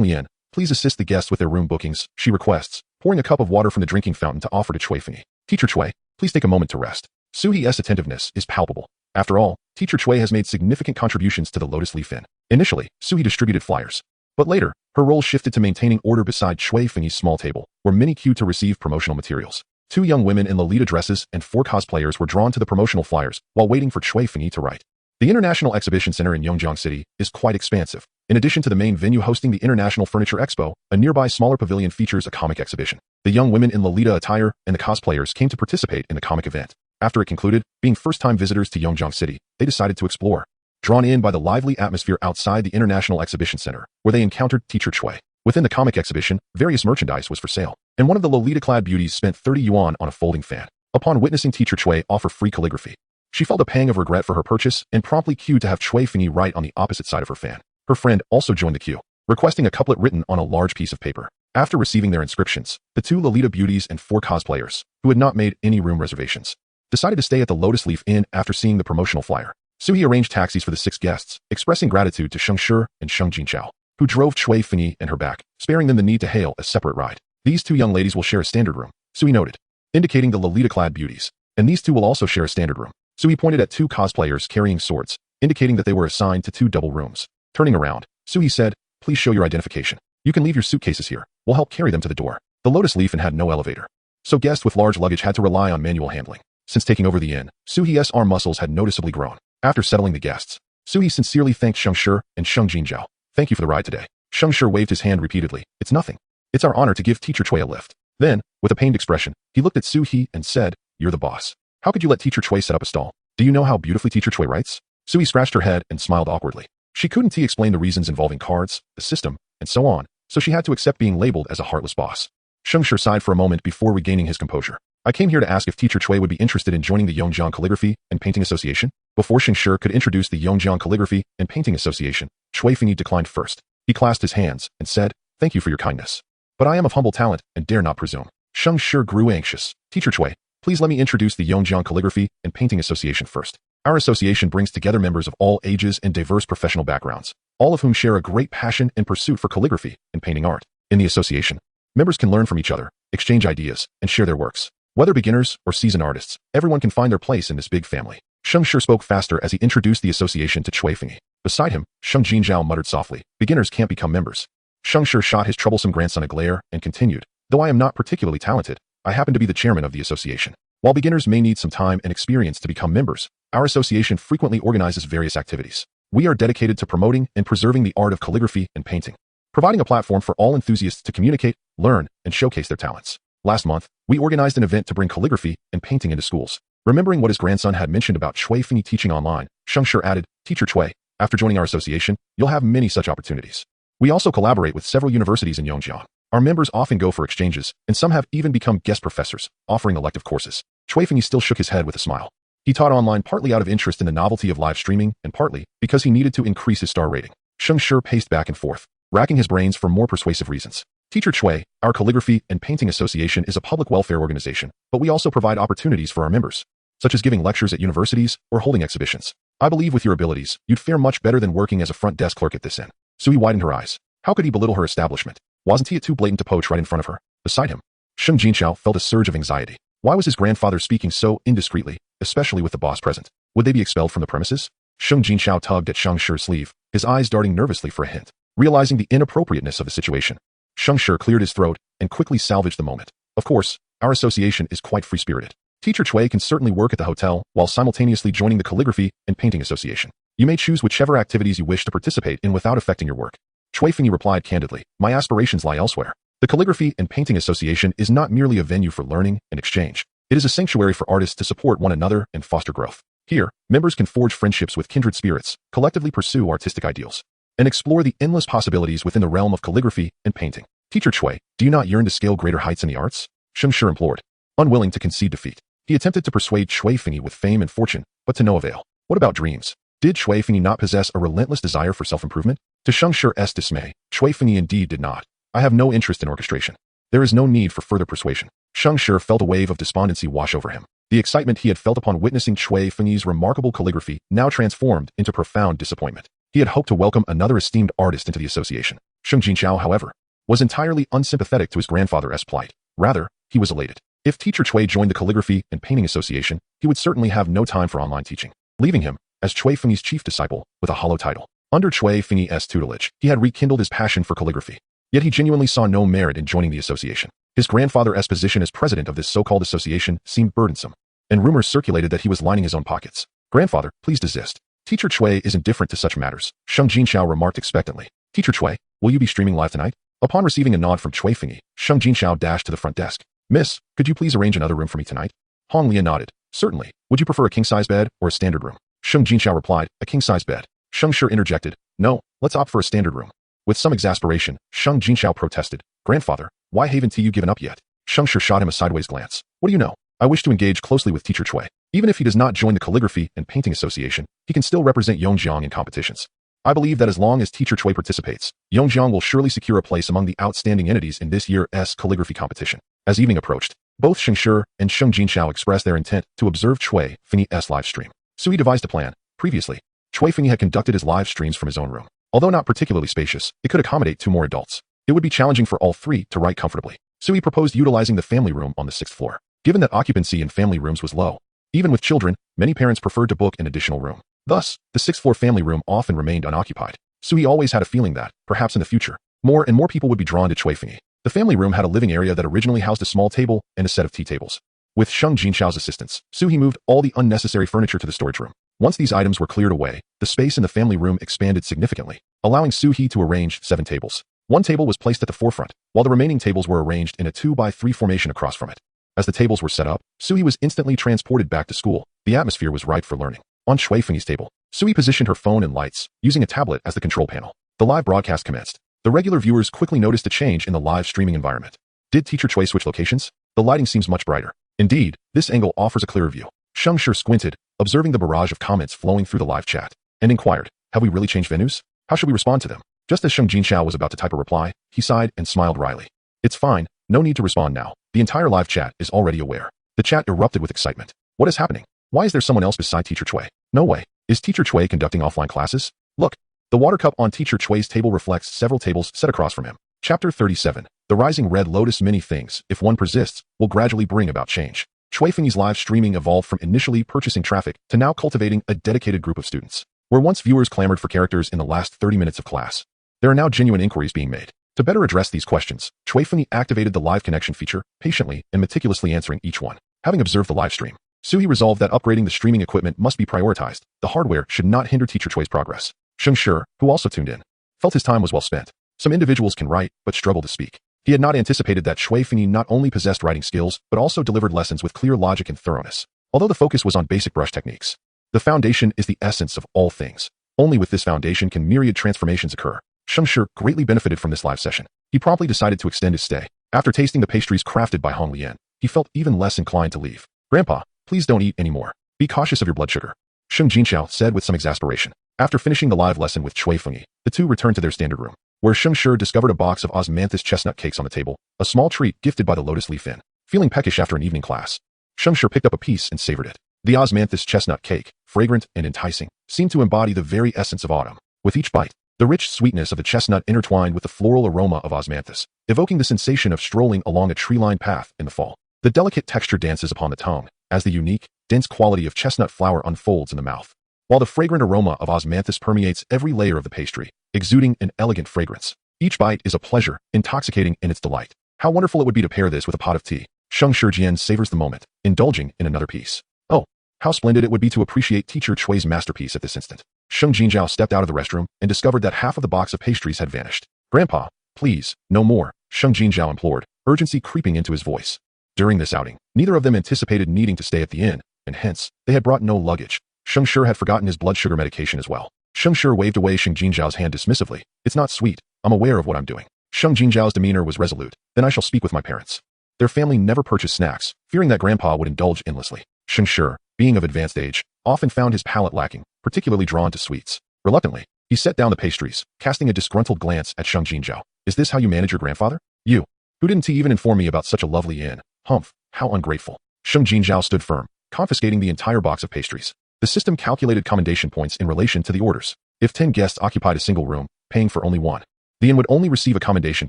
Lian, please assist the guests with their room bookings, she requests, pouring a cup of water from the drinking fountain to offer to Cui Fengyi. Teacher Cui, please take a moment to rest. Suie's attentiveness is palpable. After all, Teacher Cui has made significant contributions to the Lotus Leaf Inn. Initially, Suie distributed flyers. But later, her role shifted to maintaining order beside Cui Fengyi's small table, where many queued to receive promotional materials. 2 young women in Lolita dresses and 4 cosplayers were drawn to the promotional flyers while waiting for Cui Fengyi to write. The International Exhibition Center in Yongjiang City is quite expansive. In addition to the main venue hosting the International Furniture Expo, a nearby smaller pavilion features a comic exhibition. The young women in Lolita attire and the cosplayers came to participate in the comic event. After it concluded, being first-time visitors to Yongjiang City, they decided to explore. Drawn in by the lively atmosphere outside the International Exhibition Center, where they encountered Teacher Cui. Within the comic exhibition, various merchandise was for sale, and one of the Lolita-clad beauties spent 30 yuan on a folding fan. Upon witnessing Teacher Cui offer free calligraphy, she felt a pang of regret for her purchase and promptly queued to have Cui Fengyi write on the opposite side of her fan. Her friend also joined the queue, requesting a couplet written on a large piece of paper. After receiving their inscriptions, the 2 Lolita beauties and 4 cosplayers, who had not made any room reservations, decided to stay at the Lotus Leaf Inn after seeing the promotional flyer. Suie arranged taxis for the 6 guests, expressing gratitude to Sheng Shi and Sheng Jinchao, who drove Cui Fengyi and her back, sparing them the need to hail a separate ride. These 2 young ladies will share a standard room, Suie noted, indicating the Lolita-clad beauties, and these 2 will also share a standard room. Suie pointed at 2 cosplayers carrying swords, indicating that they were assigned to 2 double rooms. Turning around, Suie said, please show your identification. You can leave your suitcases here. We'll help carry them to the door. The Lotus Leaf Inn had no elevator, so guests with large luggage had to rely on manual handling. Since taking over the inn, Suie's arm muscles had noticeably grown. After settling the guests, Suie sincerely thanked Sheng Shi and Sheng Jinchao. Thank you for the ride today. Sheng Shi waved his hand repeatedly. It's nothing. It's our honor to give Teacher Cui a lift. Then, with a pained expression, he looked at Suie and said, you're the boss. How could you let Teacher Cui set up a stall? Do you know how beautifully Teacher Cui writes? Suie scratched her head and smiled awkwardly. She couldn't explain the reasons involving cards, the system, and so on, so she had to accept being labeled as a heartless boss. Sheng Shi sighed for a moment before regaining his composure. I came here to ask if Teacher Cui would be interested in joining the Yongjiang Calligraphy and Painting Association. Before Sheng Shi could introduce the Yongjiang Calligraphy and Painting Association, Cui Fengyi declined first. He clasped his hands and said, thank you for your kindness. But I am of humble talent and dare not presume. Sheng Shi grew anxious. Teacher Cui, please let me introduce the Yongjiang Calligraphy and Painting Association first. Our association brings together members of all ages and diverse professional backgrounds, all of whom share a great passion and pursuit for calligraphy and painting art. In the association, members can learn from each other, exchange ideas, and share their works. Whether beginners or seasoned artists, everyone can find their place in this big family. Sheng Shi spoke faster as he introduced the association to Cui Fengyi. Beside him, Sheng Jinchao muttered softly, beginners can't become members. Sheng Shi shot his troublesome grandson a glare and continued, though I am not particularly talented, I happen to be the chairman of the association. While beginners may need some time and experience to become members, our association frequently organizes various activities. We are dedicated to promoting and preserving the art of calligraphy and painting, providing a platform for all enthusiasts to communicate, learn, and showcase their talents. Last month, we organized an event to bring calligraphy and painting into schools. Remembering what his grandson had mentioned about Cui Fengyi teaching online, Sheng Shi added, Teacher Cui, after joining our association, you'll have many such opportunities. We also collaborate with several universities in Yongjiang. Our members often go for exchanges, and some have even become guest professors, offering elective courses. Cui Fengyi still shook his head with a smile. He taught online partly out of interest in the novelty of live streaming and partly because he needed to increase his star rating. Sheng Shi paced back and forth, racking his brains for more persuasive reasons. Teacher Suie, our calligraphy and painting association is a public welfare organization, but we also provide opportunities for our members, such as giving lectures at universities or holding exhibitions. I believe with your abilities, you'd fare much better than working as a front desk clerk at this inn. Suie widened her eyes. How could he belittle her establishment? Wasn't he too blatant to poach right in front of her? Beside him, Sheng Jinxiao felt a surge of anxiety. Why was his grandfather speaking so indiscreetly, especially with the boss present? Would they be expelled from the premises? Sheng Jinxiao tugged at Sheng Shi's sleeve, his eyes darting nervously for a hint. Realizing the inappropriateness of the situation, Sheng Shi cleared his throat and quickly salvaged the moment. Of course, our association is quite free-spirited. Teacher Suie can certainly work at the hotel while simultaneously joining the calligraphy and painting association. You may choose whichever activities you wish to participate in without affecting your work. Cui Fengyi replied candidly, my aspirations lie elsewhere. The Calligraphy and Painting Association is not merely a venue for learning and exchange. It is a sanctuary for artists to support one another and foster growth. Here, members can forge friendships with kindred spirits, collectively pursue artistic ideals, and explore the endless possibilities within the realm of calligraphy and painting. Teacher Suie, do you not yearn to scale greater heights in the arts? Sheng Shi implored. Unwilling to concede defeat, he attempted to persuade Cui Fengyi with fame and fortune, but to no avail. What about dreams? Did Cui Fengyi not possess a relentless desire for self-improvement? To Sheng Shi's dismay, Cui Fengyi indeed did not. I have no interest in orchestration. There is no need for further persuasion. Sheng Shi felt a wave of despondency wash over him. The excitement he had felt upon witnessing Cui Fengyi's remarkable calligraphy now transformed into profound disappointment. He had hoped to welcome another esteemed artist into the association. Sheng Jinxiao, however, was entirely unsympathetic to his grandfather's plight. Rather, he was elated. If Teacher Suie joined the Calligraphy and Painting Association, he would certainly have no time for online teaching, leaving him, as Cui Fengyi's chief disciple, with a hollow title. Under Cui Fengyi's tutelage, he had rekindled his passion for calligraphy. Yet he genuinely saw no merit in joining the association. His grandfather's position as president of this so-called association seemed burdensome, and rumors circulated that he was lining his own pockets. Grandfather, please desist. Teacher Suie is indifferent to such matters, Sheng Jinxiao remarked expectantly. Teacher Suie, will you be streaming live tonight? Upon receiving a nod from Cui Fengyi, Sheng Jinxiao dashed to the front desk. Miss, could you please arrange another room for me tonight? Hong Lian nodded. Certainly. Would you prefer a king-size bed or a standard room? Sheng Jinxiao replied, a king-size bed. Sheng Shi interjected. No, let's opt for a standard room. With some exasperation, Sheng Jinxiao protested. Grandfather, why haven't you given up yet? Sheng Shi shot him a sideways glance. What do you know? I wish to engage closely with Teacher Suie. Even if he does not join the Calligraphy and Painting Association, he can still represent Yongjiang in competitions. I believe that as long as Teacher Suie participates, Yongjiang will surely secure a place among the outstanding entities in this year's calligraphy competition. As evening approached, both Sheng Shi and Sheng Jinxiao expressed their intent to observe Cui Fengyi's live stream. Suie devised a plan. Previously, Cui Fengyi had conducted his live streams from his own room. Although not particularly spacious, it could accommodate 2 more adults. It would be challenging for all 3 to write comfortably. Suie proposed utilizing the family room on the 6th floor. Given that occupancy in family rooms was low, even with children, many parents preferred to book an additional room. Thus, the 6th floor family room often remained unoccupied. Suie always had a feeling that, perhaps in the future, more and more people would be drawn to Cui Fengyi. The family room had a living area that originally housed a small table and a set of tea tables. With Sheng Jinxiao's assistance, Suie moved all the unnecessary furniture to the storage room. Once these items were cleared away, the space in the family room expanded significantly, allowing Suie to arrange 7 tables. 1 table was placed at the forefront, while the remaining tables were arranged in a 2x3 formation across from it. As the tables were set up, Suie was instantly transported back to school. The atmosphere was ripe for learning. On Cui Fengyi's table, Suie positioned her phone and lights, using a tablet as the control panel. The live broadcast commenced. The regular viewers quickly noticed a change in the live streaming environment. Did Teacher Suie switch locations? The lighting seems much brighter. Indeed, this angle offers a clearer view. Sheng Shi squinted, observing the barrage of comments flowing through the live chat, and inquired, have we really changed venues? How should we respond to them? Just as Sheng Jinxiao was about to type a reply, he sighed and smiled wryly. It's fine, no need to respond now. The entire live chat is already aware. The chat erupted with excitement. What is happening? Why is there someone else beside Teacher Suie? No way. Is Teacher Suie conducting offline classes? Look. The water cup on Teacher Suie's table reflects several tables set across from him. Chapter 37. The Rising Red Lotus. Many things, if one persists, will gradually bring about change. Cui Fengyi's live streaming evolved from initially purchasing traffic to now cultivating a dedicated group of students. Where once viewers clamored for characters in the last 30 minutes of class, there are now genuine inquiries being made. To better address these questions, Cui Fengyi activated the live connection feature, patiently and meticulously answering each one. Having observed the live stream, Suie resolved that upgrading the streaming equipment must be prioritized. The hardware should not hinder Teacher Suie's progress. Sheng Shi, who also tuned in, felt his time was well spent. Some individuals can write, but struggle to speak. He had not anticipated that Cui Fengyi not only possessed writing skills, but also delivered lessons with clear logic and thoroughness. Although the focus was on basic brush techniques, the foundation is the essence of all things. Only with this foundation can myriad transformations occur. Sheng Shi greatly benefited from this live session. He promptly decided to extend his stay. After tasting the pastries crafted by Hong Lian, he felt even less inclined to leave. Grandpa, please don't eat anymore. Be cautious of your blood sugar. Sheng Jinxiao said with some exasperation. After finishing the live lesson with Chui Fengyi, the two returned to their standard room, where Shengshi discovered a box of osmanthus chestnut cakes on the table, a small treat gifted by the Lotus Leaf Inn. Feeling peckish after an evening class, Shengshi picked up a piece and savored it. The osmanthus chestnut cake, fragrant and enticing, seemed to embody the very essence of autumn. With each bite, the rich sweetness of the chestnut intertwined with the floral aroma of osmanthus, evoking the sensation of strolling along a tree-lined path in the fall. The delicate texture dances upon the tongue, as the unique, dense quality of chestnut flour unfolds in the mouth, while the fragrant aroma of osmanthus permeates every layer of the pastry, exuding an elegant fragrance. Each bite is a pleasure, intoxicating in its delight. How wonderful it would be to pair this with a pot of tea. Shengshi Jian savors the moment, indulging in another piece. Oh, how splendid it would be to appreciate teacher Chui's masterpiece at this instant. Sheng Jinzhao stepped out of the restroom and discovered that half of the box of pastries had vanished. Grandpa, please, no more, Sheng Jinzhao implored, urgency creeping into his voice. During this outing, neither of them anticipated needing to stay at the inn, and hence, they had brought no luggage. Shengshi had forgotten his blood sugar medication as well. Shengshi waved away Sheng Jinzhao's hand dismissively. It's not sweet. I'm aware of what I'm doing. Sheng Jinzhao's demeanor was resolute. Then I shall speak with my parents. Their family never purchased snacks, fearing that Grandpa would indulge endlessly. Shengshi, being of advanced age, often found his palate lacking, particularly drawn to sweets. Reluctantly, he set down the pastries, casting a disgruntled glance at Sheng Jinzhao. Is this how you manage your grandfather? You, who didn't even inform me about such a lovely inn? Humph, how ungrateful. Sheng Jinzhao stood firm, confiscating the entire box of pastries. The system calculated commendation points in relation to the orders. If 10 guests occupied a single room, paying for only one, the inn would only receive a commendation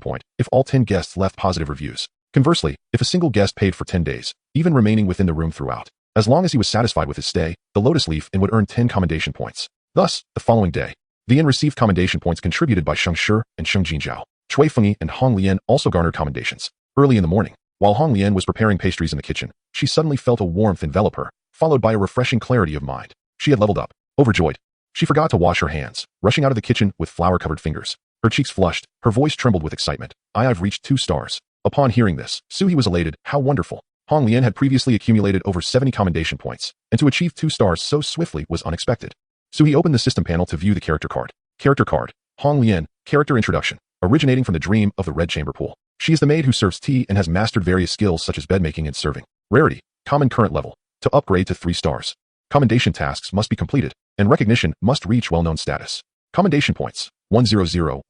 point if all 10 guests left positive reviews. Conversely, if a single guest paid for 10 days, even remaining within the room throughout, as long as he was satisfied with his stay, the Lotus Leaf Inn would earn 10 commendation points. Thus, the following day, the inn received commendation points contributed by Shengshi and Sheng Jinzhao. Chui Fengyi and Hong Lian also garnered commendations. Early in the morning, while Hong Lian was preparing pastries in the kitchen, she suddenly felt a warmth envelop her, followed by a refreshing clarity of mind. She had leveled up. Overjoyed, she forgot to wash her hands, rushing out of the kitchen with flour-covered fingers. Her cheeks flushed, her voice trembled with excitement. I've reached 2 stars. Upon hearing this, Suie was elated. How wonderful. Hong Lian had previously accumulated over 70 commendation points, and to achieve 2 stars so swiftly was unexpected. Suie opened the system panel to view the character card. Character card. Hong Lian, character introduction. Originating from the dream of the Red Chamber Pool. She is the maid who serves tea and has mastered various skills such as bedmaking and serving. Rarity. Common current level. To upgrade to 3 stars. Commendation tasks must be completed, and recognition must reach well-known status. Commendation points. 100,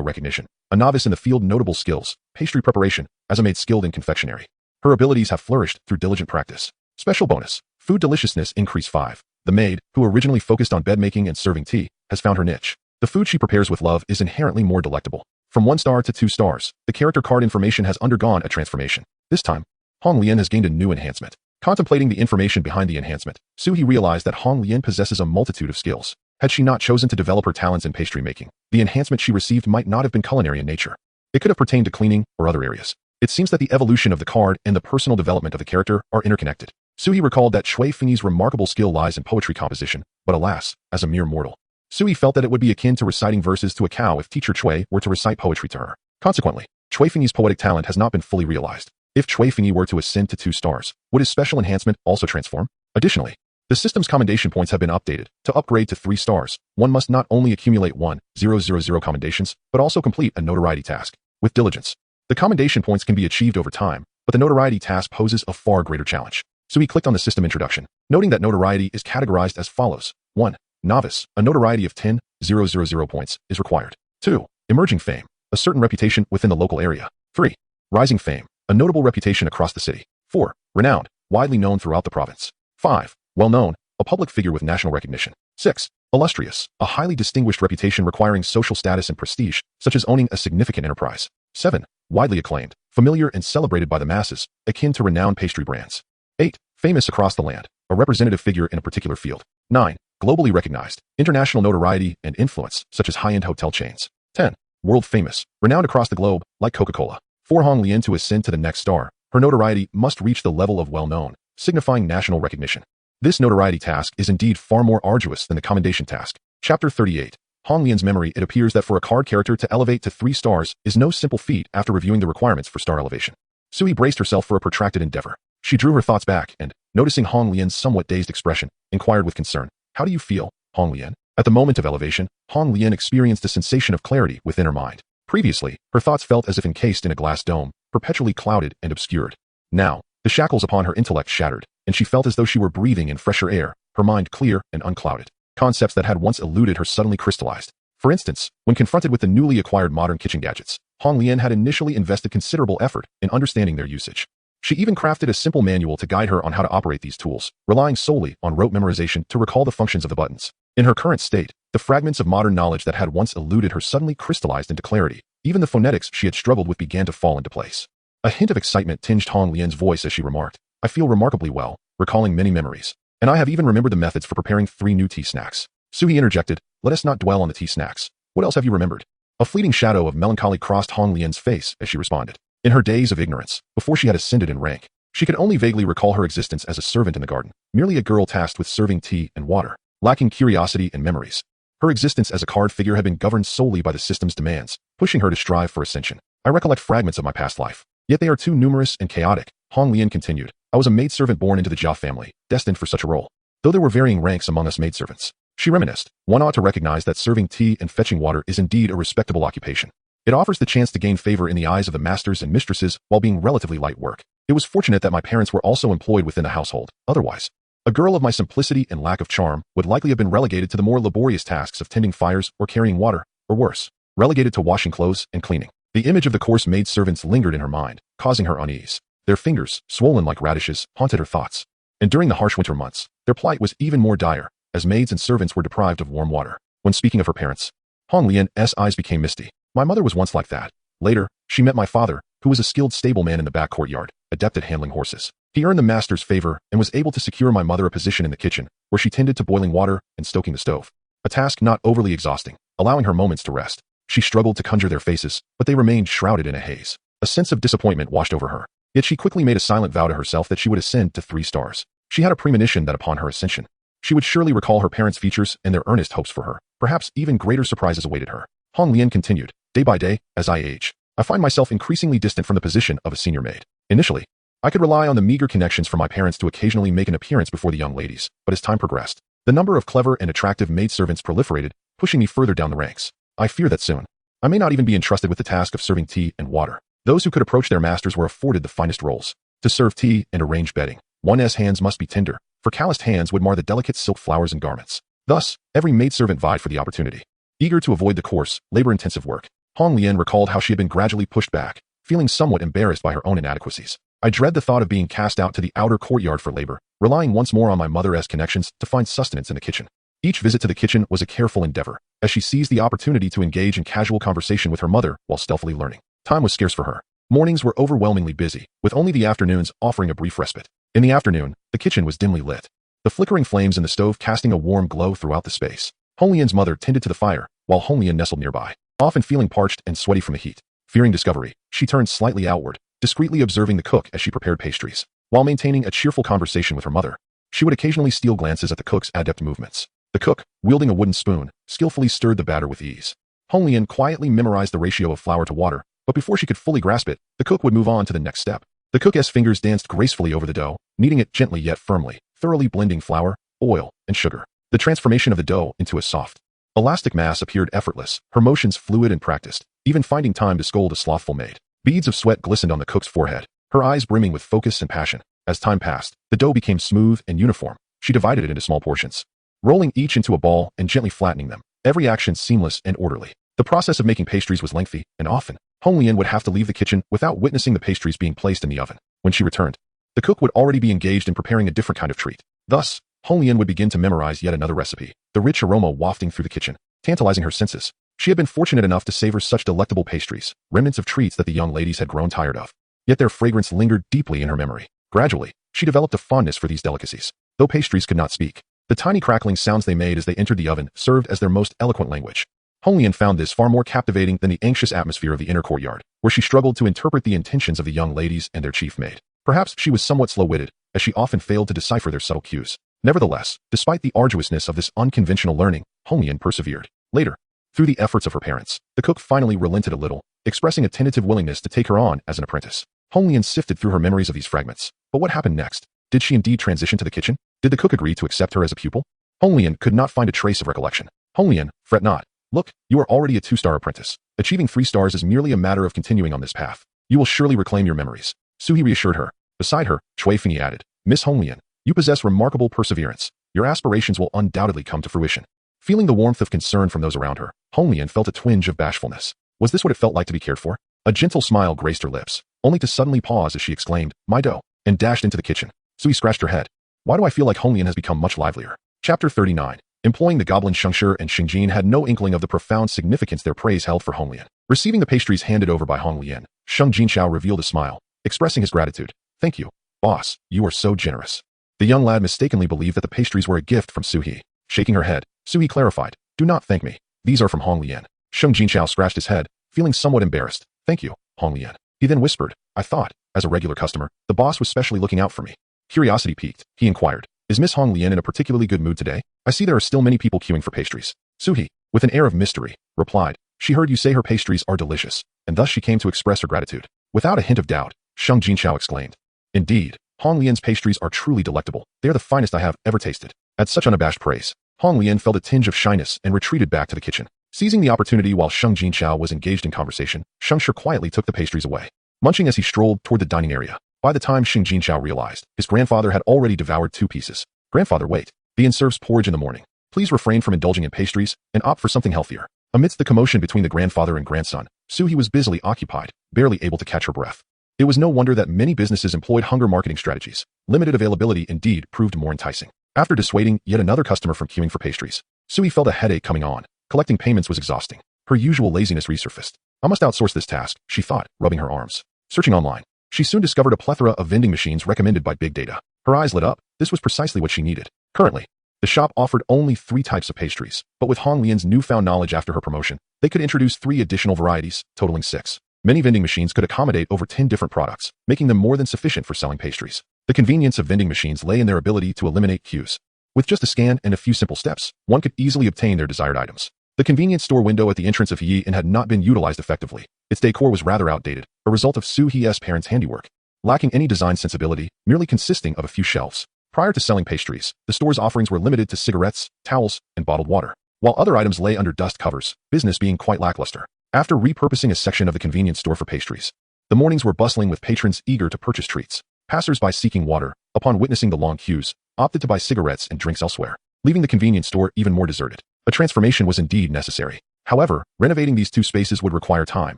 recognition. A novice in the field. Notable skills. Pastry preparation, as a maid skilled in confectionery. Her abilities have flourished through diligent practice. Special bonus. Food deliciousness increase 5. The maid, who originally focused on bedmaking and serving tea, has found her niche. The food she prepares with love is inherently more delectable. From 1 star to 2 stars, the character card information has undergone a transformation. This time, Hong Lian has gained a new enhancement. Contemplating the information behind the enhancement, Suie realized that Hong Lian possesses a multitude of skills. Had she not chosen to develop her talents in pastry making, the enhancement she received might not have been culinary in nature. It could have pertained to cleaning or other areas. It seems that the evolution of the card and the personal development of the character are interconnected. Suie recalled that Chui Fengyi's remarkable skill lies in poetry composition, but alas, as a mere mortal, Suie felt that it would be akin to reciting verses to a cow if teacher Chui were to recite poetry to her. Consequently, Chui Fengyi's poetic talent has not been fully realized. If Chui Fengyi were to ascend to 2 stars, would his special enhancement also transform? Additionally, the system's commendation points have been updated. To upgrade to 3 stars, one must not only accumulate 1,000 commendations, but also complete a notoriety task. With diligence, the commendation points can be achieved over time, but the notoriety task poses a far greater challenge. So he clicked on the system introduction, noting that notoriety is categorized as follows. 1. Novice, a notoriety of 10,000 points is required. 2. Emerging fame, a certain reputation within the local area. 3. Rising fame, a notable reputation across the city. 4. Renowned, widely known throughout the province. 5. Well-known, a public figure with national recognition. 6. Illustrious, a highly distinguished reputation requiring social status and prestige, such as owning a significant enterprise. 7. Widely acclaimed, familiar and celebrated by the masses, akin to renowned pastry brands. 8. Famous across the land, a representative figure in a particular field. 9. Globally recognized, international notoriety and influence, such as high-end hotel chains. 10. World famous, renowned across the globe, like Coca-Cola. For Hong Lian to ascend to the next star, her notoriety must reach the level of well-known, signifying national recognition. This notoriety task is indeed far more arduous than the commendation task. Chapter 38. Hong Lian's memory. It appears that for a card character to elevate to 3 stars is no simple feat after reviewing the requirements for star elevation. Suie braced herself for a protracted endeavor. She drew her thoughts back and, noticing Hong Lian's somewhat dazed expression, inquired with concern. How do you feel, Hong Lian? At the moment of elevation, Hong Lian experienced a sensation of clarity within her mind. Previously, her thoughts felt as if encased in a glass dome, perpetually clouded and obscured. Now, the shackles upon her intellect shattered, and she felt as though she were breathing in fresher air, her mind clear and unclouded. Concepts that had once eluded her suddenly crystallized. For instance, when confronted with the newly acquired modern kitchen gadgets, Hong Lian had initially invested considerable effort in understanding their usage. She even crafted a simple manual to guide her on how to operate these tools, relying solely on rote memorization to recall the functions of the buttons. In her current state, the fragments of modern knowledge that had once eluded her suddenly crystallized into clarity. Even the phonetics she had struggled with began to fall into place. A hint of excitement tinged Hong Lian's voice as she remarked, "I feel remarkably well, recalling many memories. And I have even remembered the methods for preparing 3 new tea snacks." Suie interjected, "Let us not dwell on the tea snacks. What else have you remembered?" A fleeting shadow of melancholy crossed Hong Lian's face as she responded. In her days of ignorance, before she had ascended in rank, she could only vaguely recall her existence as a servant in the garden, merely a girl tasked with serving tea and water, lacking curiosity and memories. Her existence as a card figure had been governed solely by the system's demands, pushing her to strive for ascension. "I recollect fragments of my past life, yet they are too numerous and chaotic," Hong Lian continued. "I was a maidservant born into the Jia family, destined for such a role. Though there were varying ranks among us maidservants," she reminisced, "one ought to recognize that serving tea and fetching water is indeed a respectable occupation. It offers the chance to gain favor in the eyes of the masters and mistresses while being relatively light work. It was fortunate that my parents were also employed within the household. Otherwise, a girl of my simplicity and lack of charm would likely have been relegated to the more laborious tasks of tending fires or carrying water, or worse, relegated to washing clothes and cleaning." The image of the coarse maidservants lingered in her mind, causing her unease. Their fingers, swollen like radishes, haunted her thoughts. And during the harsh winter months, their plight was even more dire, as maids and servants were deprived of warm water. When speaking of her parents, Hong Lian's eyes became misty. "My mother was once like that. Later, she met my father, who was a skilled stableman in the back courtyard, adept at handling horses. He earned the master's favor and was able to secure my mother a position in the kitchen, where she tended to boiling water and stoking the stove. A task not overly exhausting, allowing her moments to rest. She struggled to conjure their faces, but they remained shrouded in a haze. A sense of disappointment washed over her. Yet she quickly made a silent vow to herself that she would ascend to 3 stars. She had a premonition that upon her ascension, she would surely recall her parents' features and their earnest hopes for her. Perhaps even greater surprises awaited her." Hong Lian continued, "Day by day, as I age, I find myself increasingly distant from the position of a senior maid. Initially, I could rely on the meager connections from my parents to occasionally make an appearance before the young ladies, but as time progressed, the number of clever and attractive maidservants proliferated, pushing me further down the ranks. I fear that soon, I may not even be entrusted with the task of serving tea and water. Those who could approach their masters were afforded the finest roles. To serve tea and arrange bedding, one's hands must be tender, for calloused hands would mar the delicate silk flowers and garments. Thus, every maidservant vied for the opportunity. Eager to avoid the coarse, labor-intensive work, Hong Lian recalled how she had been gradually pushed back, feeling somewhat embarrassed by her own inadequacies. "I dread the thought of being cast out to the outer courtyard for labor, relying once more on my mother's connections to find sustenance in the kitchen." Each visit to the kitchen was a careful endeavor, as she seized the opportunity to engage in casual conversation with her mother while stealthily learning. Time was scarce for her. Mornings were overwhelmingly busy, with only the afternoons offering a brief respite. In the afternoon, the kitchen was dimly lit, the flickering flames in the stove casting a warm glow throughout the space. Hong Lian's mother tended to the fire, while Hong Lian nestled nearby, often feeling parched and sweaty from the heat. Fearing discovery, she turned slightly outward, discreetly observing the cook as she prepared pastries. While maintaining a cheerful conversation with her mother, she would occasionally steal glances at the cook's adept movements. The cook, wielding a wooden spoon, skillfully stirred the batter with ease. Hong Lian quietly memorized the ratio of flour to water, but before she could fully grasp it, the cook would move on to the next step. The cook's fingers danced gracefully over the dough, kneading it gently yet firmly, thoroughly blending flour, oil, and sugar. The transformation of the dough into a soft, elastic mass appeared effortless, her motions fluid and practiced, even finding time to scold a slothful maid. Beads of sweat glistened on the cook's forehead, her eyes brimming with focus and passion. As time passed, the dough became smooth and uniform. She divided it into small portions, rolling each into a ball and gently flattening them, every action seamless and orderly. The process of making pastries was lengthy, and often, Hong Lian would have to leave the kitchen without witnessing the pastries being placed in the oven. When she returned, the cook would already be engaged in preparing a different kind of treat. Thus, Hong Lian would begin to memorize yet another recipe, the rich aroma wafting through the kitchen, tantalizing her senses. She had been fortunate enough to savor such delectable pastries, remnants of treats that the young ladies had grown tired of. Yet their fragrance lingered deeply in her memory. Gradually, she developed a fondness for these delicacies. Though pastries could not speak, the tiny crackling sounds they made as they entered the oven served as their most eloquent language. Hong Lian found this far more captivating than the anxious atmosphere of the inner courtyard, where she struggled to interpret the intentions of the young ladies and their chief maid. Perhaps she was somewhat slow-witted, as she often failed to decipher their subtle cues. Nevertheless, despite the arduousness of this unconventional learning, Hong Lian persevered. Later, through the efforts of her parents, the cook finally relented a little, expressing a tentative willingness to take her on as an apprentice. Hong Lian sifted through her memories of these fragments. But what happened next? Did she indeed transition to the kitchen? Did the cook agree to accept her as a pupil? Hong Lian could not find a trace of recollection. Hong Lian, fret not. Look, you are already a 2-star apprentice. Achieving 3 stars is merely a matter of continuing on this path. You will surely reclaim your memories. Suie reassured her. Beside her, Chui Fingyi added, Miss Hong Lian, you possess remarkable perseverance. your aspirations will undoubtedly come to fruition. Feeling the warmth of concern from those around her, Honglian felt a twinge of bashfulness. Was this what it felt like to be cared for? A gentle smile graced her lips, only to suddenly pause as she exclaimed, "My dough," and dashed into the kitchen. Suie scratched her head. Why do I feel like Honglian has become much livelier? Chapter 39. Employing the goblin Shengshi and Xingjin had no inkling of the profound significance their praise held for Honglian. Receiving the pastries handed over by Honglian, Sheng Jinxiao revealed a smile, expressing his gratitude. "Thank you, boss, you are so generous." The young lad mistakenly believed that the pastries were a gift from Suie. Shaking her head, Suie clarified, "Do not thank me. These are from Honglian." Sheng Jinxiao scratched his head, feeling somewhat embarrassed. "Thank you, Honglian." He then whispered, "I thought, as a regular customer, the boss was specially looking out for me." Curiosity piqued, he inquired, "Is Miss Honglian in a particularly good mood today? I see there are still many people queuing for pastries." Suie, with an air of mystery, replied, "She heard you say her pastries are delicious, and thus she came to express her gratitude." Without a hint of doubt, Sheng Jinxiao exclaimed, "Indeed, Honglian's pastries are truly delectable. They are the finest I have ever tasted." At such unabashed praise, Honglian felt a tinge of shyness and retreated back to the kitchen. Seizing the opportunity while Sheng Jinxiao was engaged in conversation, Shengshi quietly took the pastries away, munching as he strolled toward the dining area. By the time Sheng Jinxiao realized, his grandfather had already devoured 2 pieces. "Grandfather, wait. The inn serves porridge in the morning. Please refrain from indulging in pastries and opt for something healthier." Amidst the commotion between the grandfather and grandson, Suie was busily occupied, barely able to catch her breath. It was no wonder that many businesses employed hunger marketing strategies. Limited availability indeed proved more enticing. After dissuading yet another customer from queuing for pastries, Suie felt a headache coming on. Collecting payments was exhausting. Her usual laziness resurfaced. "I must outsource this task," she thought, rubbing her arms. Searching online, she soon discovered a plethora of vending machines recommended by Big Data. Her eyes lit up. This was precisely what she needed. Currently, the shop offered only 3 types of pastries, but with Honglian's newfound knowledge after her promotion, they could introduce 3 additional varieties, totaling 6. Many vending machines could accommodate over 10 different products, making them more than sufficient for selling pastries. The convenience of vending machines lay in their ability to eliminate queues. With just a scan and a few simple steps, one could easily obtain their desired items. The convenience store window at the entrance of Heyi Inn had not been utilized effectively. Its decor was rather outdated, a result of Suie's parents' handiwork, lacking any design sensibility, merely consisting of a few shelves. Prior to selling pastries, the store's offerings were limited to cigarettes, towels, and bottled water, while other items lay under dust covers, business being quite lackluster. After repurposing a section of the convenience store for pastries, the mornings were bustling with patrons eager to purchase treats. Passers-by seeking water, upon witnessing the long queues, opted to buy cigarettes and drinks elsewhere, leaving the convenience store even more deserted. A transformation was indeed necessary. However, renovating these 2 spaces would require time,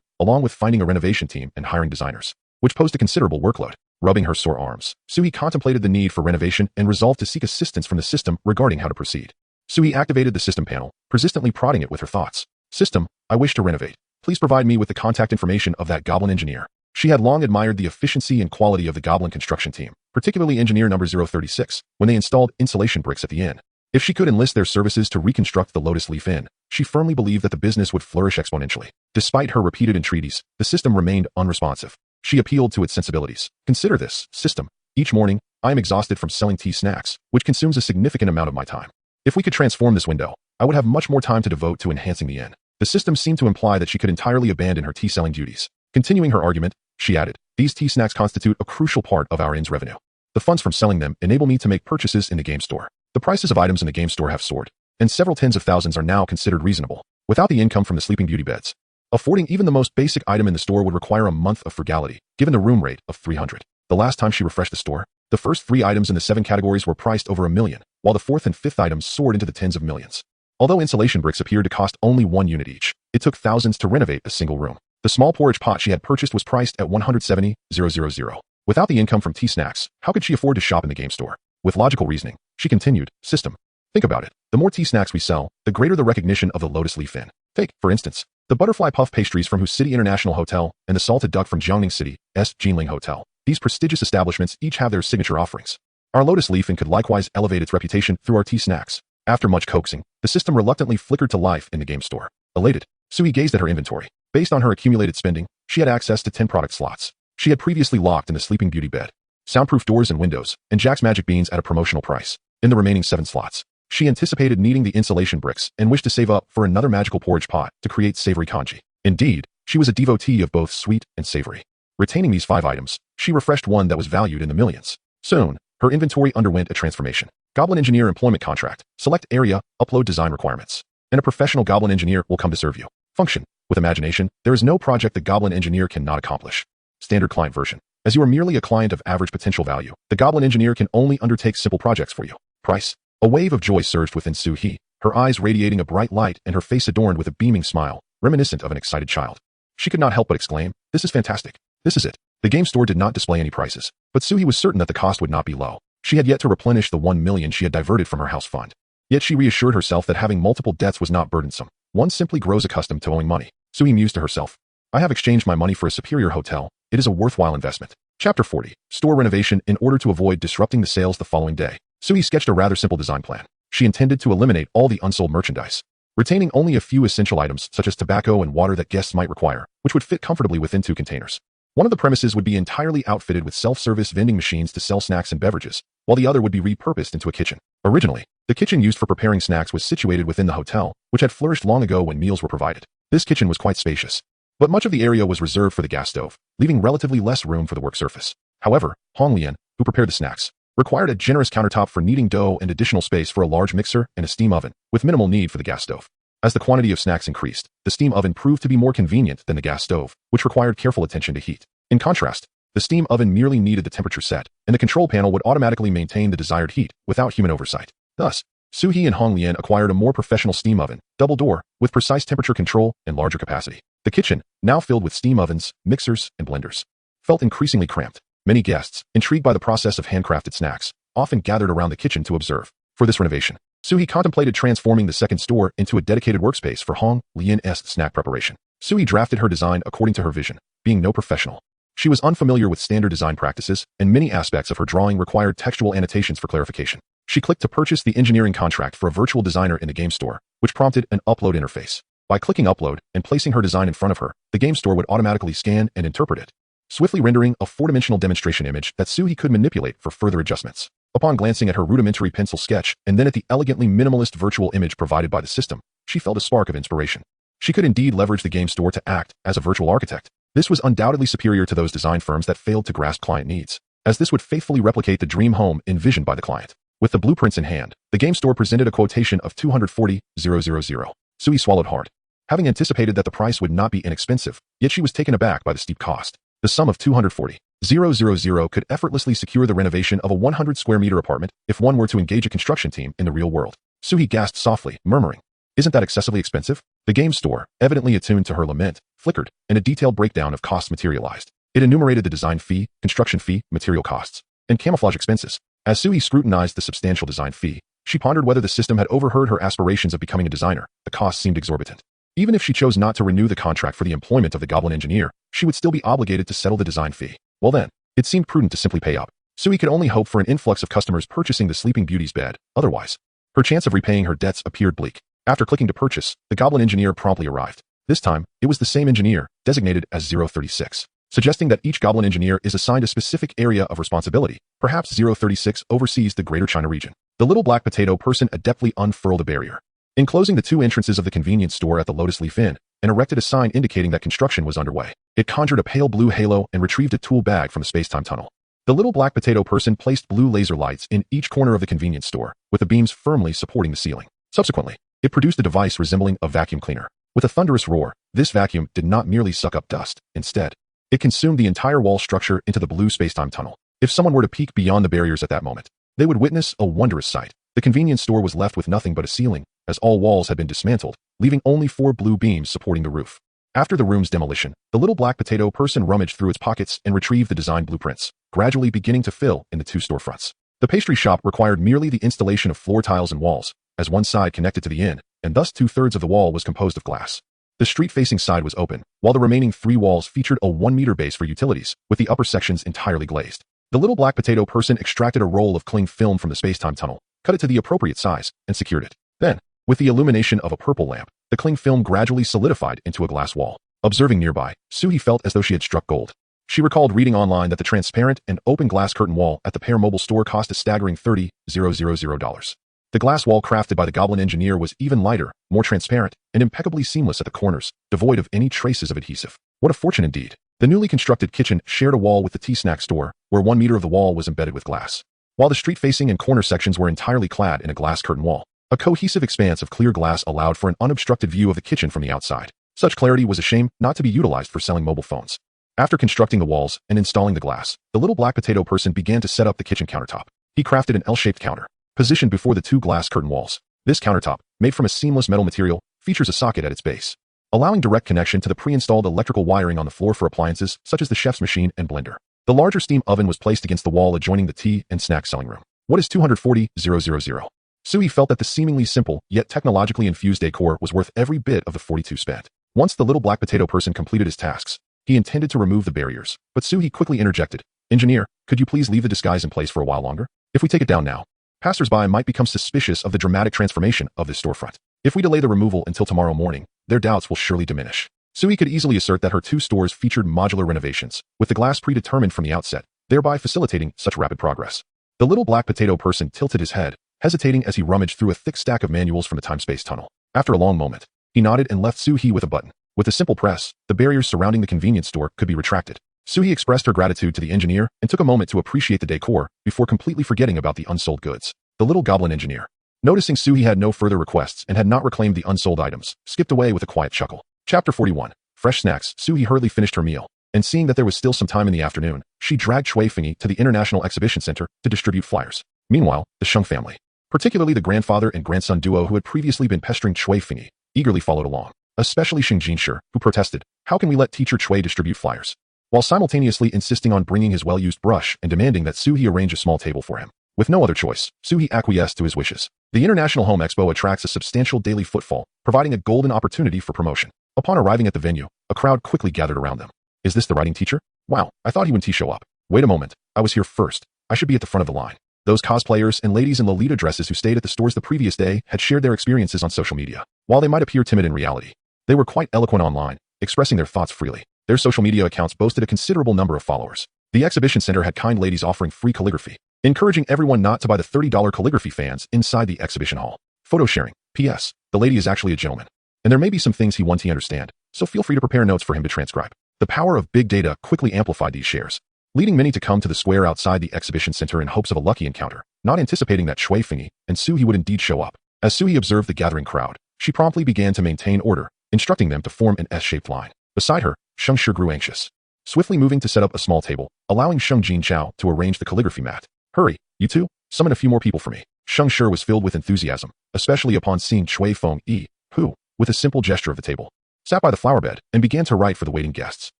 along with finding a renovation team and hiring designers, which posed a considerable workload. Rubbing her sore arms, Suie contemplated the need for renovation and resolved to seek assistance from the system regarding how to proceed. Suie activated the system panel, persistently prodding it with her thoughts. "System, I wish to renovate. Please provide me with the contact information of that goblin engineer." She had long admired the efficiency and quality of the goblin construction team, particularly engineer number 036, when they installed insulation bricks at the inn. If she could enlist their services to reconstruct the Lotus Leaf Inn, she firmly believed that the business would flourish exponentially. Despite her repeated entreaties, the system remained unresponsive. She appealed to its sensibilities. "Consider this, system. Each morning, I am exhausted from selling tea snacks, which consumes a significant amount of my time. If we could transform this window, I would have much more time to devote to enhancing the inn." The system seemed to imply that she could entirely abandon her tea-selling duties. Continuing her argument, she added, "These tea snacks constitute a crucial part of our inn's revenue. The funds from selling them enable me to make purchases in the game store. The prices of items in the game store have soared, and several tens of thousands are now considered reasonable, without the income from the Sleeping Beauty beds. Affording even the most basic item in the store would require a month of frugality, given the room rate of 300. The last time she refreshed the store, the first 3 items in the 7 categories were priced over $1 million, while the 4th and 5th items soared into the tens of millions. Although insulation bricks appeared to cost only 1 unit each, it took thousands to renovate a single room. The small porridge pot she had purchased was priced at 170,000. Without the income from tea snacks, how could she afford to shop in the game store? With logical reasoning, she continued, "System. Think about it. The more tea snacks we sell, the greater the recognition of the Lotus Leaf Inn. Take, for instance, the butterfly puff pastries from Whose City International Hotel and the salted duck from Jiangning City's Jinling Hotel. These prestigious establishments each have their signature offerings. Our Lotus Leaf Inn could likewise elevate its reputation through our tea snacks." After much coaxing, the system reluctantly flickered to life in the game store. Elated, Suie gazed at her inventory. Based on her accumulated spending, she had access to 10 product slots. She had previously locked in the Sleeping Beauty bed, soundproof doors and windows, and Jack's Magic Beans at a promotional price. In the remaining 7 slots, she anticipated needing the insulation bricks and wished to save up for another magical porridge pot to create savory congee. Indeed, she was a devotee of both sweet and savory. Retaining these 5 items, she refreshed one that was valued in the millions. Soon, her inventory underwent a transformation. Goblin Engineer Employment Contract. Select area, upload design requirements, and a professional Goblin Engineer will come to serve you. Function. With imagination, there is no project the Goblin Engineer cannot accomplish. Standard client version. As you are merely a client of average potential value, the Goblin Engineer can only undertake simple projects for you. Price. A wave of joy surged within Suie, her eyes radiating a bright light and her face adorned with a beaming smile, reminiscent of an excited child. She could not help but exclaim, "This is fantastic. This is it." The game store did not display any prices, but Suie was certain that the cost would not be low. She had yet to replenish the 1 million she had diverted from her house fund. Yet she reassured herself that having multiple debts was not burdensome. One simply grows accustomed to owing money. Suie mused to herself, "I have exchanged my money for a superior hotel. It is a worthwhile investment." Chapter 40. Store renovation. In order to avoid disrupting the sales the following day, Suie sketched a rather simple design plan. She intended to eliminate all the unsold merchandise, retaining only a few essential items such as tobacco and water that guests might require, which would fit comfortably within 2 containers. One of the premises would be entirely outfitted with self-service vending machines to sell snacks and beverages, while the other would be repurposed into a kitchen. Originally, the kitchen used for preparing snacks was situated within the hotel, which had flourished long ago when meals were provided. This kitchen was quite spacious, but much of the area was reserved for the gas stove, leaving relatively less room for the work surface. However, Hong Lian, who prepared the snacks, required a generous countertop for kneading dough and additional space for a large mixer and a steam oven, with minimal need for the gas stove. As the quantity of snacks increased, the steam oven proved to be more convenient than the gas stove, which required careful attention to heat. In contrast, the steam oven merely needed the temperature set, and the control panel would automatically maintain the desired heat without human oversight. Thus, Suie and Hong Lian acquired a more professional steam oven, double door, with precise temperature control and larger capacity. The kitchen, now filled with steam ovens, mixers, and blenders, felt increasingly cramped. Many guests, intrigued by the process of handcrafted snacks, often gathered around the kitchen to observe. For this renovation, Suie contemplated transforming the second store into a dedicated workspace for Hong Lian's snack preparation. Suie drafted her design according to her vision, being no professional. She was unfamiliar with standard design practices, and many aspects of her drawing required textual annotations for clarification. She clicked to purchase the engineering contract for a virtual designer in the game store, which prompted an upload interface. By clicking upload and placing her design in front of her, the game store would automatically scan and interpret it, swiftly rendering a 4-dimensional demonstration image that Suie could manipulate for further adjustments. Upon glancing at her rudimentary pencil sketch and then at the elegantly minimalist virtual image provided by the system, she felt a spark of inspiration. She could indeed leverage the game store to act as a virtual architect. This was undoubtedly superior to those design firms that failed to grasp client needs, as this would faithfully replicate the dream home envisioned by the client. With the blueprints in hand, the game store presented a quotation of 240,000. Suie swallowed hard. Having anticipated that the price would not be inexpensive, yet she was taken aback by the steep cost. The sum of 240,000 could effortlessly secure the renovation of a 100 square meter apartment if one were to engage a construction team in the real world. Suie gasped softly, murmuring, "Isn't that excessively expensive?" The game store, evidently attuned to her lament, flickered, and a detailed breakdown of costs materialized. It enumerated the design fee, construction fee, material costs, and camouflage expenses. As Suie scrutinized the substantial design fee, she pondered whether the system had overheard her aspirations of becoming a designer. The cost seemed exorbitant. Even if she chose not to renew the contract for the employment of the goblin engineer, she would still be obligated to settle the design fee. Well then, it seemed prudent to simply pay up. Suie could only hope for an influx of customers purchasing the Sleeping Beauty's bed. Otherwise, her chance of repaying her debts appeared bleak. After clicking to purchase, the goblin engineer promptly arrived. This time, it was the same engineer, designated as 036, suggesting that each goblin engineer is assigned a specific area of responsibility. Perhaps 036 oversees the Greater China region. The little black potato person adeptly unfurled a barrier, enclosing the 2 entrances of the convenience store at the Lotus Leaf Inn, and erected a sign indicating that construction was underway. It conjured a pale blue halo and retrieved a tool bag from the space-time tunnel. The little black potato person placed blue laser lights in each corner of the convenience store, with the beams firmly supporting the ceiling. Subsequently, it produced a device resembling a vacuum cleaner. With a thunderous roar, this vacuum did not merely suck up dust. Instead, it consumed the entire wall structure into the blue space-time tunnel. If someone were to peek beyond the barriers at that moment, they would witness a wondrous sight. The convenience store was left with nothing but a ceiling, as all walls had been dismantled, leaving only 4 blue beams supporting the roof. After the room's demolition, the little black potato person rummaged through its pockets and retrieved the design blueprints, gradually beginning to fill in the 2 storefronts. The pastry shop required merely the installation of floor tiles and walls, as one side connected to the inn, and thus 2/3 of the wall was composed of glass. The street-facing side was open, while the remaining 3 walls featured a 1-meter base for utilities, with the upper sections entirely glazed. The little black potato person extracted a roll of cling film from the space-time tunnel, cut it to the appropriate size, and secured it. Then, with the illumination of a purple lamp, the cling film gradually solidified into a glass wall. Observing nearby, Suie felt as though she had struck gold. She recalled reading online that the transparent and open glass curtain wall at the Pair Mobile store cost a staggering $30,000. The glass wall crafted by the goblin engineer was even lighter, more transparent, and impeccably seamless at the corners, devoid of any traces of adhesive. What a fortune indeed. The newly constructed kitchen shared a wall with the tea snack store, where 1 meter of the wall was embedded with glass, while the street-facing and corner sections were entirely clad in a glass curtain wall. A cohesive expanse of clear glass allowed for an unobstructed view of the kitchen from the outside. Such clarity was a shame not to be utilized for selling mobile phones. After constructing the walls and installing the glass, the little black potato person began to set up the kitchen countertop. He crafted an L-shaped counter, positioned before the two glass curtain walls. This countertop, made from a seamless metal material, features a socket at its base, allowing direct connection to the pre-installed electrical wiring on the floor for appliances such as the chef's machine and blender. The larger steam oven was placed against the wall adjoining the tea and snack selling room. What is 240,000? Suie felt that the seemingly simple, yet technologically infused decor was worth every bit of the 42 spent. Once the little black potato person completed his tasks, he intended to remove the barriers, but Suie quickly interjected. Engineer, could you please leave the disguise in place for a while longer? If we take it down now, passers-by might become suspicious of the dramatic transformation of this storefront. If we delay the removal until tomorrow morning, their doubts will surely diminish. Suie could easily assert that her two stores featured modular renovations, with the glass predetermined from the outset, thereby facilitating such rapid progress. The little black potato person tilted his head, hesitating as he rummaged through a thick stack of manuals from the time-space tunnel. After a long moment, he nodded and left Suie with a button. With a simple press, the barriers surrounding the convenience store could be retracted. Suie expressed her gratitude to the engineer and took a moment to appreciate the decor before completely forgetting about the unsold goods. The little goblin engineer, noticing Suie had no further requests and had not reclaimed the unsold items, skipped away with a quiet chuckle. Chapter 41. Fresh snacks. Suie hurriedly finished her meal, and seeing that there was still some time in the afternoon, she dragged Shui Fingy to the International Exhibition Center to distribute flyers. Meanwhile, the Sheng family, particularly the grandfather and grandson duo who had previously been pestering Shui Fingy, eagerly followed along, especially Xing Jinshi, who protested, "How can we let teacher Shui distribute flyers?" while simultaneously insisting on bringing his well-used brush and demanding that Suie arrange a small table for him. With no other choice, Suie acquiesced to his wishes. The International Home Expo attracts a substantial daily footfall, providing a golden opportunity for promotion. Upon arriving at the venue, a crowd quickly gathered around them. Is this the writing teacher? Wow, I thought he wouldn't show up. Wait a moment, I was here first. I should be at the front of the line. Those cosplayers and ladies in Lolita dresses who stayed at the stores the previous day had shared their experiences on social media. While they might appear timid in reality, they were quite eloquent online, expressing their thoughts freely. Their social media accounts boasted a considerable number of followers. The exhibition center had kind ladies offering free calligraphy, encouraging everyone not to buy the $30 calligraphy fans inside the exhibition hall. Photo sharing. P.S. The lady is actually a gentleman, and there may be some things he wants to understand, so feel free to prepare notes for him to transcribe. The power of big data quickly amplified these shares, leading many to come to the square outside the exhibition center in hopes of a lucky encounter, not anticipating that Shui Fingy and Suie would indeed show up. As Suie observed the gathering crowd, she promptly began to maintain order, instructing them to form an S-shaped line. Beside her, Sheng Shi grew anxious, swiftly moving to set up a small table, allowing Sheng Jinchao to arrange the calligraphy mat. Hurry, you two, summon a few more people for me. Sheng Shi was filled with enthusiasm, especially upon seeing Chui Feng Yi, who, with a simple gesture of the table, sat by the flower bed and began to write for the waiting guests.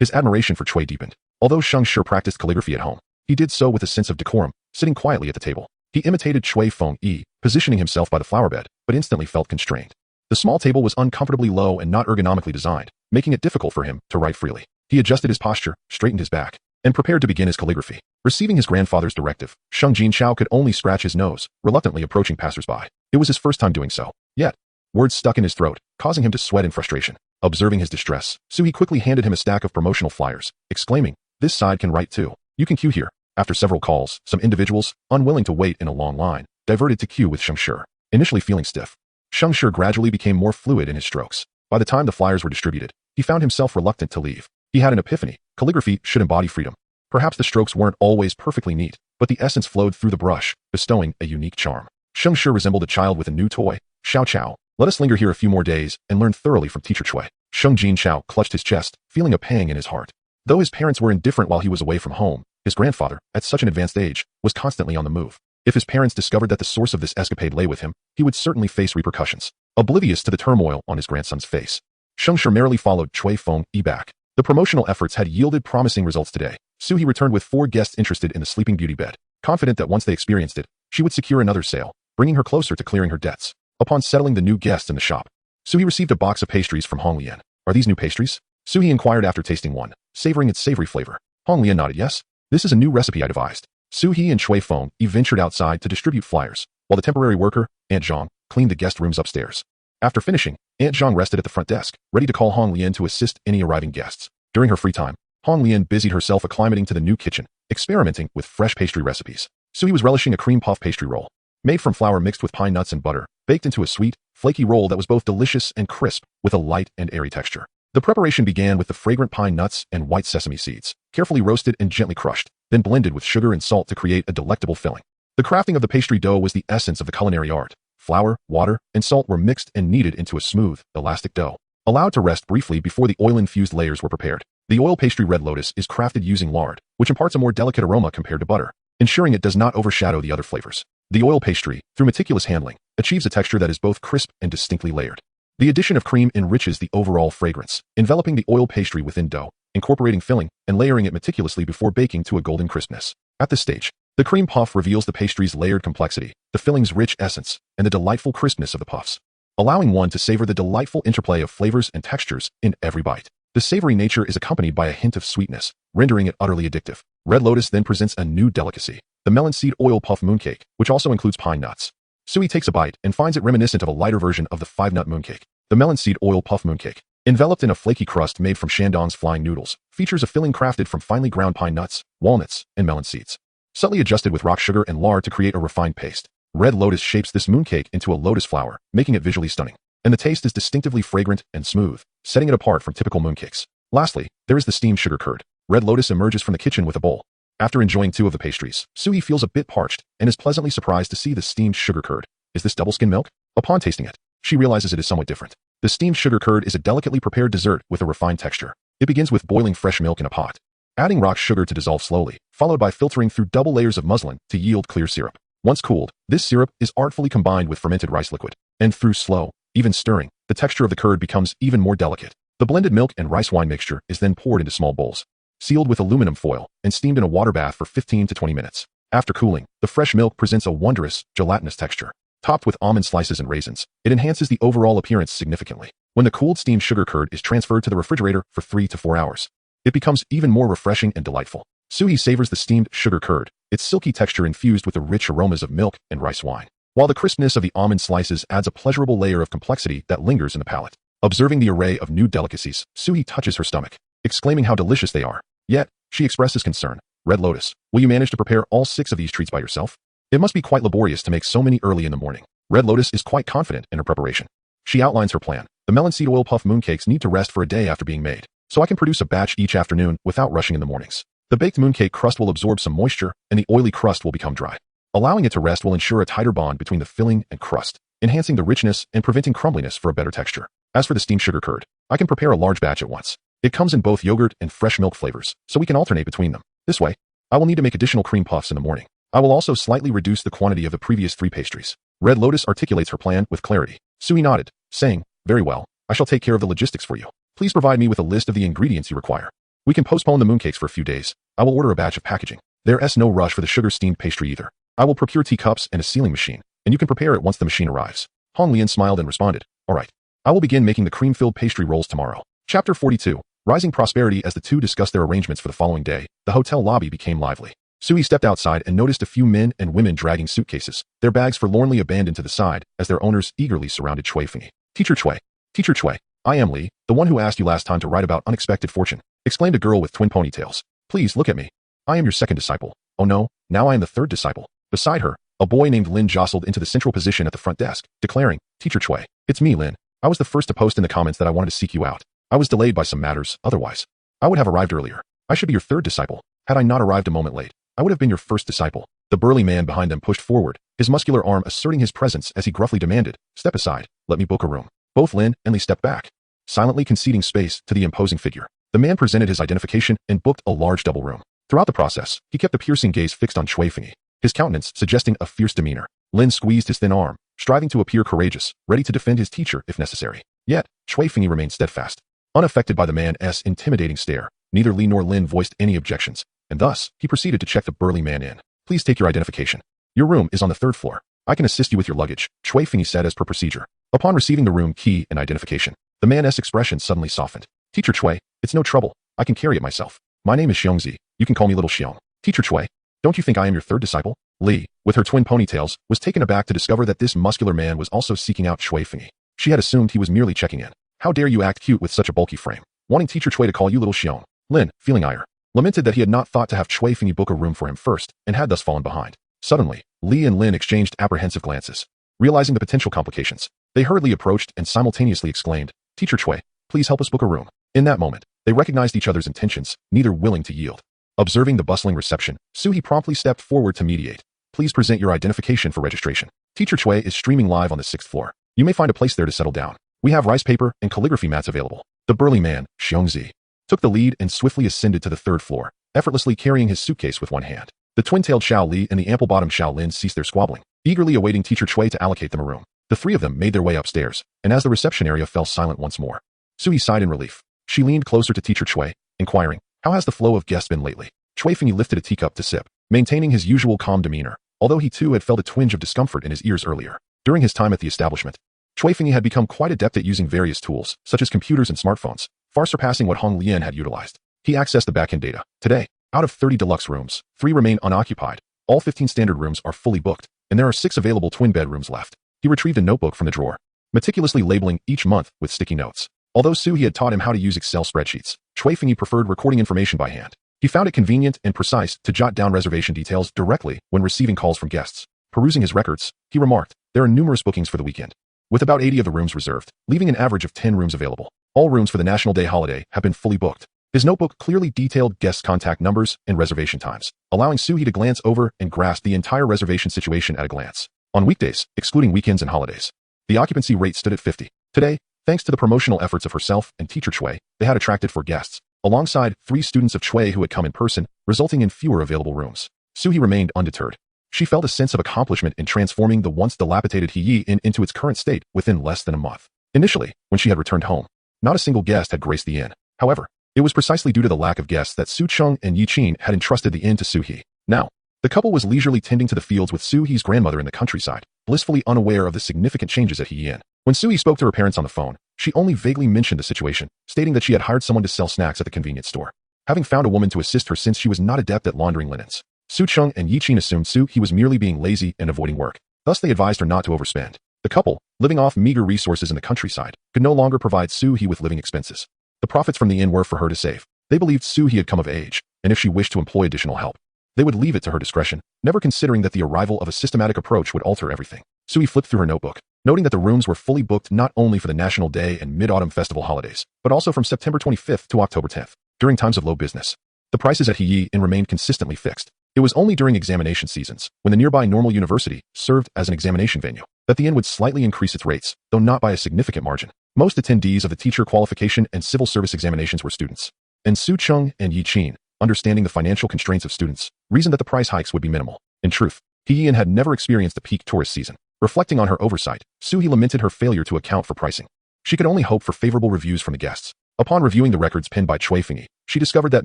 His admiration for Chui deepened. Although Sheng Shi practiced calligraphy at home, he did so with a sense of decorum, sitting quietly at the table. He imitated Chui Feng Yi, positioning himself by the flower bed, but instantly felt constrained. The small table was uncomfortably low and not ergonomically designed, making it difficult for him to write freely. He adjusted his posture, straightened his back, and prepared to begin his calligraphy. Receiving his grandfather's directive, Sheng Jinchao could only scratch his nose, reluctantly approaching passersby. It was his first time doing so. Yet, words stuck in his throat, causing him to sweat in frustration. Observing his distress, Suie quickly handed him a stack of promotional flyers, exclaiming, "This side can write too. You can queue here." After several calls, some individuals, unwilling to wait in a long line, diverted to queue with Sheng Shi. Initially feeling stiff, Sheng Shi gradually became more fluid in his strokes. By the time the flyers were distributed, he found himself reluctant to leave. He had an epiphany. Calligraphy should embody freedom. Perhaps the strokes weren't always perfectly neat, but the essence flowed through the brush, bestowing a unique charm. Sheng Shi resembled a child with a new toy. Xiao Chao, let us linger here a few more days and learn thoroughly from teacher Chui. Sheng Jinchao clutched his chest, feeling a pang in his heart. Though his parents were indifferent while he was away from home, his grandfather, at such an advanced age, was constantly on the move. If his parents discovered that the source of this escapade lay with him, he would certainly face repercussions. Oblivious to the turmoil on his grandson's face, Sheng Shi merrily followed Chui Feng Yi back. The promotional efforts had yielded promising results today. Suie returned with 4 guests interested in the Sleeping Beauty bed, confident that once they experienced it, she would secure another sale, bringing her closer to clearing her debts. Upon settling the new guests in the shop, Suie received a box of pastries from Hong Lian. Are these new pastries? Suie inquired after tasting one, savoring its savory flavor. Hong Lian nodded yes. This is a new recipe I devised. Suie and Chui Feng Yi ventured outside to distribute flyers, while the temporary worker, Aunt Zhang, cleaned the guest rooms upstairs. After finishing, Aunt Zhang rested at the front desk, ready to call Hong Lian to assist any arriving guests. During her free time, Hong Lian busied herself acclimating to the new kitchen, experimenting with fresh pastry recipes. Suie was relishing a cream puff pastry roll, made from flour mixed with pine nuts and butter, baked into a sweet, flaky roll that was both delicious and crisp, with a light and airy texture. The preparation began with the fragrant pine nuts and white sesame seeds, carefully roasted and gently crushed, then blended with sugar and salt to create a delectable filling. The crafting of the pastry dough was the essence of the culinary art. Flour, water, and salt were mixed and kneaded into a smooth, elastic dough, allowed to rest briefly before the oil-infused layers were prepared. The oil pastry Red Lotus is crafted using lard, which imparts a more delicate aroma compared to butter. ensuring it does not overshadow the other flavors. The oil pastry, through meticulous handling, achieves a texture that is both crisp and distinctly layered. The addition of cream enriches the overall fragrance, enveloping the oil pastry within dough, incorporating filling, and layering it meticulously before baking to a golden crispness. At this stage, the cream puff reveals the pastry's layered complexity, the filling's rich essence, and the delightful crispness of the puffs, allowing one to savor the delightful interplay of flavors and textures in every bite. The savory nature is accompanied by a hint of sweetness, rendering it utterly addictive. Red Lotus then presents a new delicacy, the melon seed oil puff mooncake, which also includes pine nuts. Suie takes a bite and finds it reminiscent of a lighter version of the 5-nut mooncake. The melon seed oil puff mooncake, enveloped in a flaky crust made from Shandong's flying noodles, features a filling crafted from finely ground pine nuts, walnuts, and melon seeds, subtly adjusted with rock sugar and lard to create a refined paste. Red Lotus shapes this mooncake into a lotus flower, making it visually stunning, and the taste is distinctively fragrant and smooth, setting it apart from typical mooncakes. Lastly, there is the steamed sugar curd. Red Lotus emerges from the kitchen with a bowl. After enjoying 2 of the pastries, Suie feels a bit parched and is pleasantly surprised to see the steamed sugar curd. Is this double skim milk? Upon tasting it, she realizes it is somewhat different. The steamed sugar curd is a delicately prepared dessert with a refined texture. It begins with boiling fresh milk in a pot, adding rock sugar to dissolve slowly, followed by filtering through double layers of muslin to yield clear syrup. Once cooled, this syrup is artfully combined with fermented rice liquid, and through slow, even stirring, the texture of the curd becomes even more delicate. The blended milk and rice wine mixture is then poured into small bowls, sealed with aluminum foil, and steamed in a water bath for 15 to 20 minutes. After cooling, the fresh milk presents a wondrous, gelatinous texture. Topped with almond slices and raisins, it enhances the overall appearance significantly. When the cooled steamed sugar curd is transferred to the refrigerator for 3 to 4 hours, it becomes even more refreshing and delightful. Suie savors the steamed sugar curd, its silky texture infused with the rich aromas of milk and rice wine, while the crispness of the almond slices adds a pleasurable layer of complexity that lingers in the palate. Observing the array of new delicacies, Suie touches her stomach, exclaiming how delicious they are. Yet, she expresses concern. Red Lotus, will you manage to prepare all 6 of these treats by yourself? It must be quite laborious to make so many early in the morning. Red Lotus is quite confident in her preparation. She outlines her plan. The melon seed oil puff mooncakes need to rest for a day after being made, so I can produce a batch each afternoon without rushing in the mornings. The baked mooncake crust will absorb some moisture, and the oily crust will become dry. Allowing it to rest will ensure a tighter bond between the filling and crust, enhancing the richness and preventing crumbliness for a better texture. As for the steamed sugar curd, I can prepare a large batch at once. It comes in both yogurt and fresh milk flavors, so we can alternate between them. This way, I will need to make additional cream puffs in the morning. I will also slightly reduce the quantity of the previous 3 pastries. Red Lotus articulates her plan with clarity. Suie nodded, saying, very well, I shall take care of the logistics for you. Please provide me with a list of the ingredients you require. We can postpone the mooncakes for a few days. I will order a batch of packaging. There's no rush for the sugar steamed pastry either. I will procure teacups and a sealing machine, and you can prepare it once the machine arrives. Hong Lian smiled and responded, all right. I will begin making the cream-filled pastry rolls tomorrow. Chapter 42. Rising prosperity. As the two discussed their arrangements for the following day, the hotel lobby became lively. Suie stepped outside and noticed a few men and women dragging suitcases, their bags forlornly abandoned to the side, as their owners eagerly surrounded Cui Fengyi. Teacher Cui, I am Li, the one who asked you last time to write about unexpected fortune, exclaimed a girl with twin ponytails. Please look at me. I am your second disciple. Oh no, now I am the third disciple. Beside her, a boy named Lin jostled into the central position at the front desk, declaring, Teacher Cui, it's me, Lin. I was the first to post in the comments that I wanted to seek you out. I was delayed by some matters, otherwise I would have arrived earlier. I should be your third disciple. Had I not arrived a moment late, I would have been your first disciple. The burly man behind them pushed forward, his muscular arm asserting his presence as he gruffly demanded, Step aside, let me book a room. Both Lin and Li stepped back, silently conceding space to the imposing figure. The man presented his identification and booked a large double room. Throughout the process, he kept a piercing gaze fixed on Cui Fengyi, his countenance suggesting a fierce demeanor. Lin squeezed his thin arm, striving to appear courageous, ready to defend his teacher if necessary. Yet, Cui Fengyi remained steadfast. Unaffected by the man's intimidating stare, neither Li nor Lin voiced any objections, and thus, he proceeded to check the burly man in. Please take your identification. Your room is on the 3rd floor. I can assist you with your luggage, Cui Fengyi said as per procedure. Upon receiving the room key and identification, the man's expression suddenly softened. Teacher Cui, it's no trouble. I can carry it myself. My name is Xiongzi. You can call me Little Xiong. Teacher Cui, don't you think I am your third disciple? Li, with her twin ponytails, was taken aback to discover that this muscular man was also seeking out Cui Fengyi. She had assumed he was merely checking in. How dare you act cute with such a bulky frame? Wanting Teacher Cui to call you Little Xiong. Lin, feeling ire, lamented that he had not thought to have Cui Fengyi book a room for him first, and had thus fallen behind. Suddenly, Li and Lin exchanged apprehensive glances. Realizing the potential complications, they hurriedly approached and simultaneously exclaimed, Teacher Cui, please help us book a room. In that moment, they recognized each other's intentions, neither willing to yield. Observing the bustling reception, Suie promptly stepped forward to mediate. Please present your identification for registration. Teacher Cui is streaming live on the 6th floor. You may find a place there to settle down. We have rice paper and calligraphy mats available. The burly man, Xiongzi, took the lead and swiftly ascended to the 3rd floor, effortlessly carrying his suitcase with one hand. The twin-tailed Xiao Li and the ample-bottomed Xiao Lin ceased their squabbling, eagerly awaiting teacher Cui to allocate them a room. The three of them made their way upstairs, and as the reception area fell silent once more, Suie sighed in relief. She leaned closer to teacher Cui, inquiring, "How has the flow of guests been lately?" Cui Fengyi lifted a teacup to sip, maintaining his usual calm demeanor, although he too had felt a twinge of discomfort in his ears earlier. During his time at the establishment, Cui Fengyi had become quite adept at using various tools, such as computers and smartphones, far surpassing what Hong Lian had utilized. He accessed the backend data. Today, out of 30 deluxe rooms, 3 remain unoccupied, all 15 standard rooms are fully booked, and there are 6 available twin bedrooms left. He retrieved a notebook from the drawer, meticulously labeling each month with sticky notes. Although Suie had taught him how to use Excel spreadsheets, Cui Fengyi preferred recording information by hand. He found it convenient and precise to jot down reservation details directly when receiving calls from guests. Perusing his records, he remarked, "There are numerous bookings for the weekend, with about 80 of the rooms reserved, leaving an average of 10 rooms available. All rooms for the National Day holiday have been fully booked." His notebook clearly detailed guests' contact numbers and reservation times, allowing Suie to glance over and grasp the entire reservation situation at a glance. On weekdays, excluding weekends and holidays, the occupancy rate stood at 50. Today, thanks to the promotional efforts of herself and teacher Cui, they had attracted 4 guests, alongside 3 students of Cui who had come in person, resulting in fewer available rooms. Suie remained undeterred. She felt a sense of accomplishment in transforming the once dilapidated Heyi Inn into its current state within less than a month. Initially, when she had returned home, not a single guest had graced the inn. However, it was precisely due to the lack of guests that Su Cheng and Yi Qin had entrusted the inn to Suie. Now, the couple was leisurely tending to the fields with Suie's grandmother in the countryside, blissfully unaware of the significant changes at Heyi Inn. When Suie spoke to her parents on the phone, she only vaguely mentioned the situation, stating that she had hired someone to sell snacks at the convenience store, having found a woman to assist her since she was not adept at laundering linens. Su Cheng and Yi Qin assumed Suie was merely being lazy and avoiding work. Thus they advised her not to overspend. The couple, living off meager resources in the countryside, could no longer provide Suie with living expenses. The profits from the inn were for her to save. They believed Suie had come of age, and if she wished to employ additional help, they would leave it to her discretion, never considering that the arrival of a systematic approach would alter everything. Suie flipped through her notebook, noting that the rooms were fully booked not only for the National Day and Mid-Autumn Festival holidays, but also from September 25th to October 10th. During times of low business, the prices at Heyi Inn remained consistently fixed. It was only during examination seasons, when the nearby Normal University served as an examination venue, that the inn would slightly increase its rates, though not by a significant margin. Most attendees of the teacher qualification and civil service examinations were students, and Su Cheng and Yi Qin, understanding the financial constraints of students, reasoned that the price hikes would be minimal. In truth, Heyi Inn had never experienced a peak tourist season. Reflecting on her oversight, Suie lamented her failure to account for pricing. She could only hope for favorable reviews from the guests. Upon reviewing the records penned by Cui Fengyi, she discovered that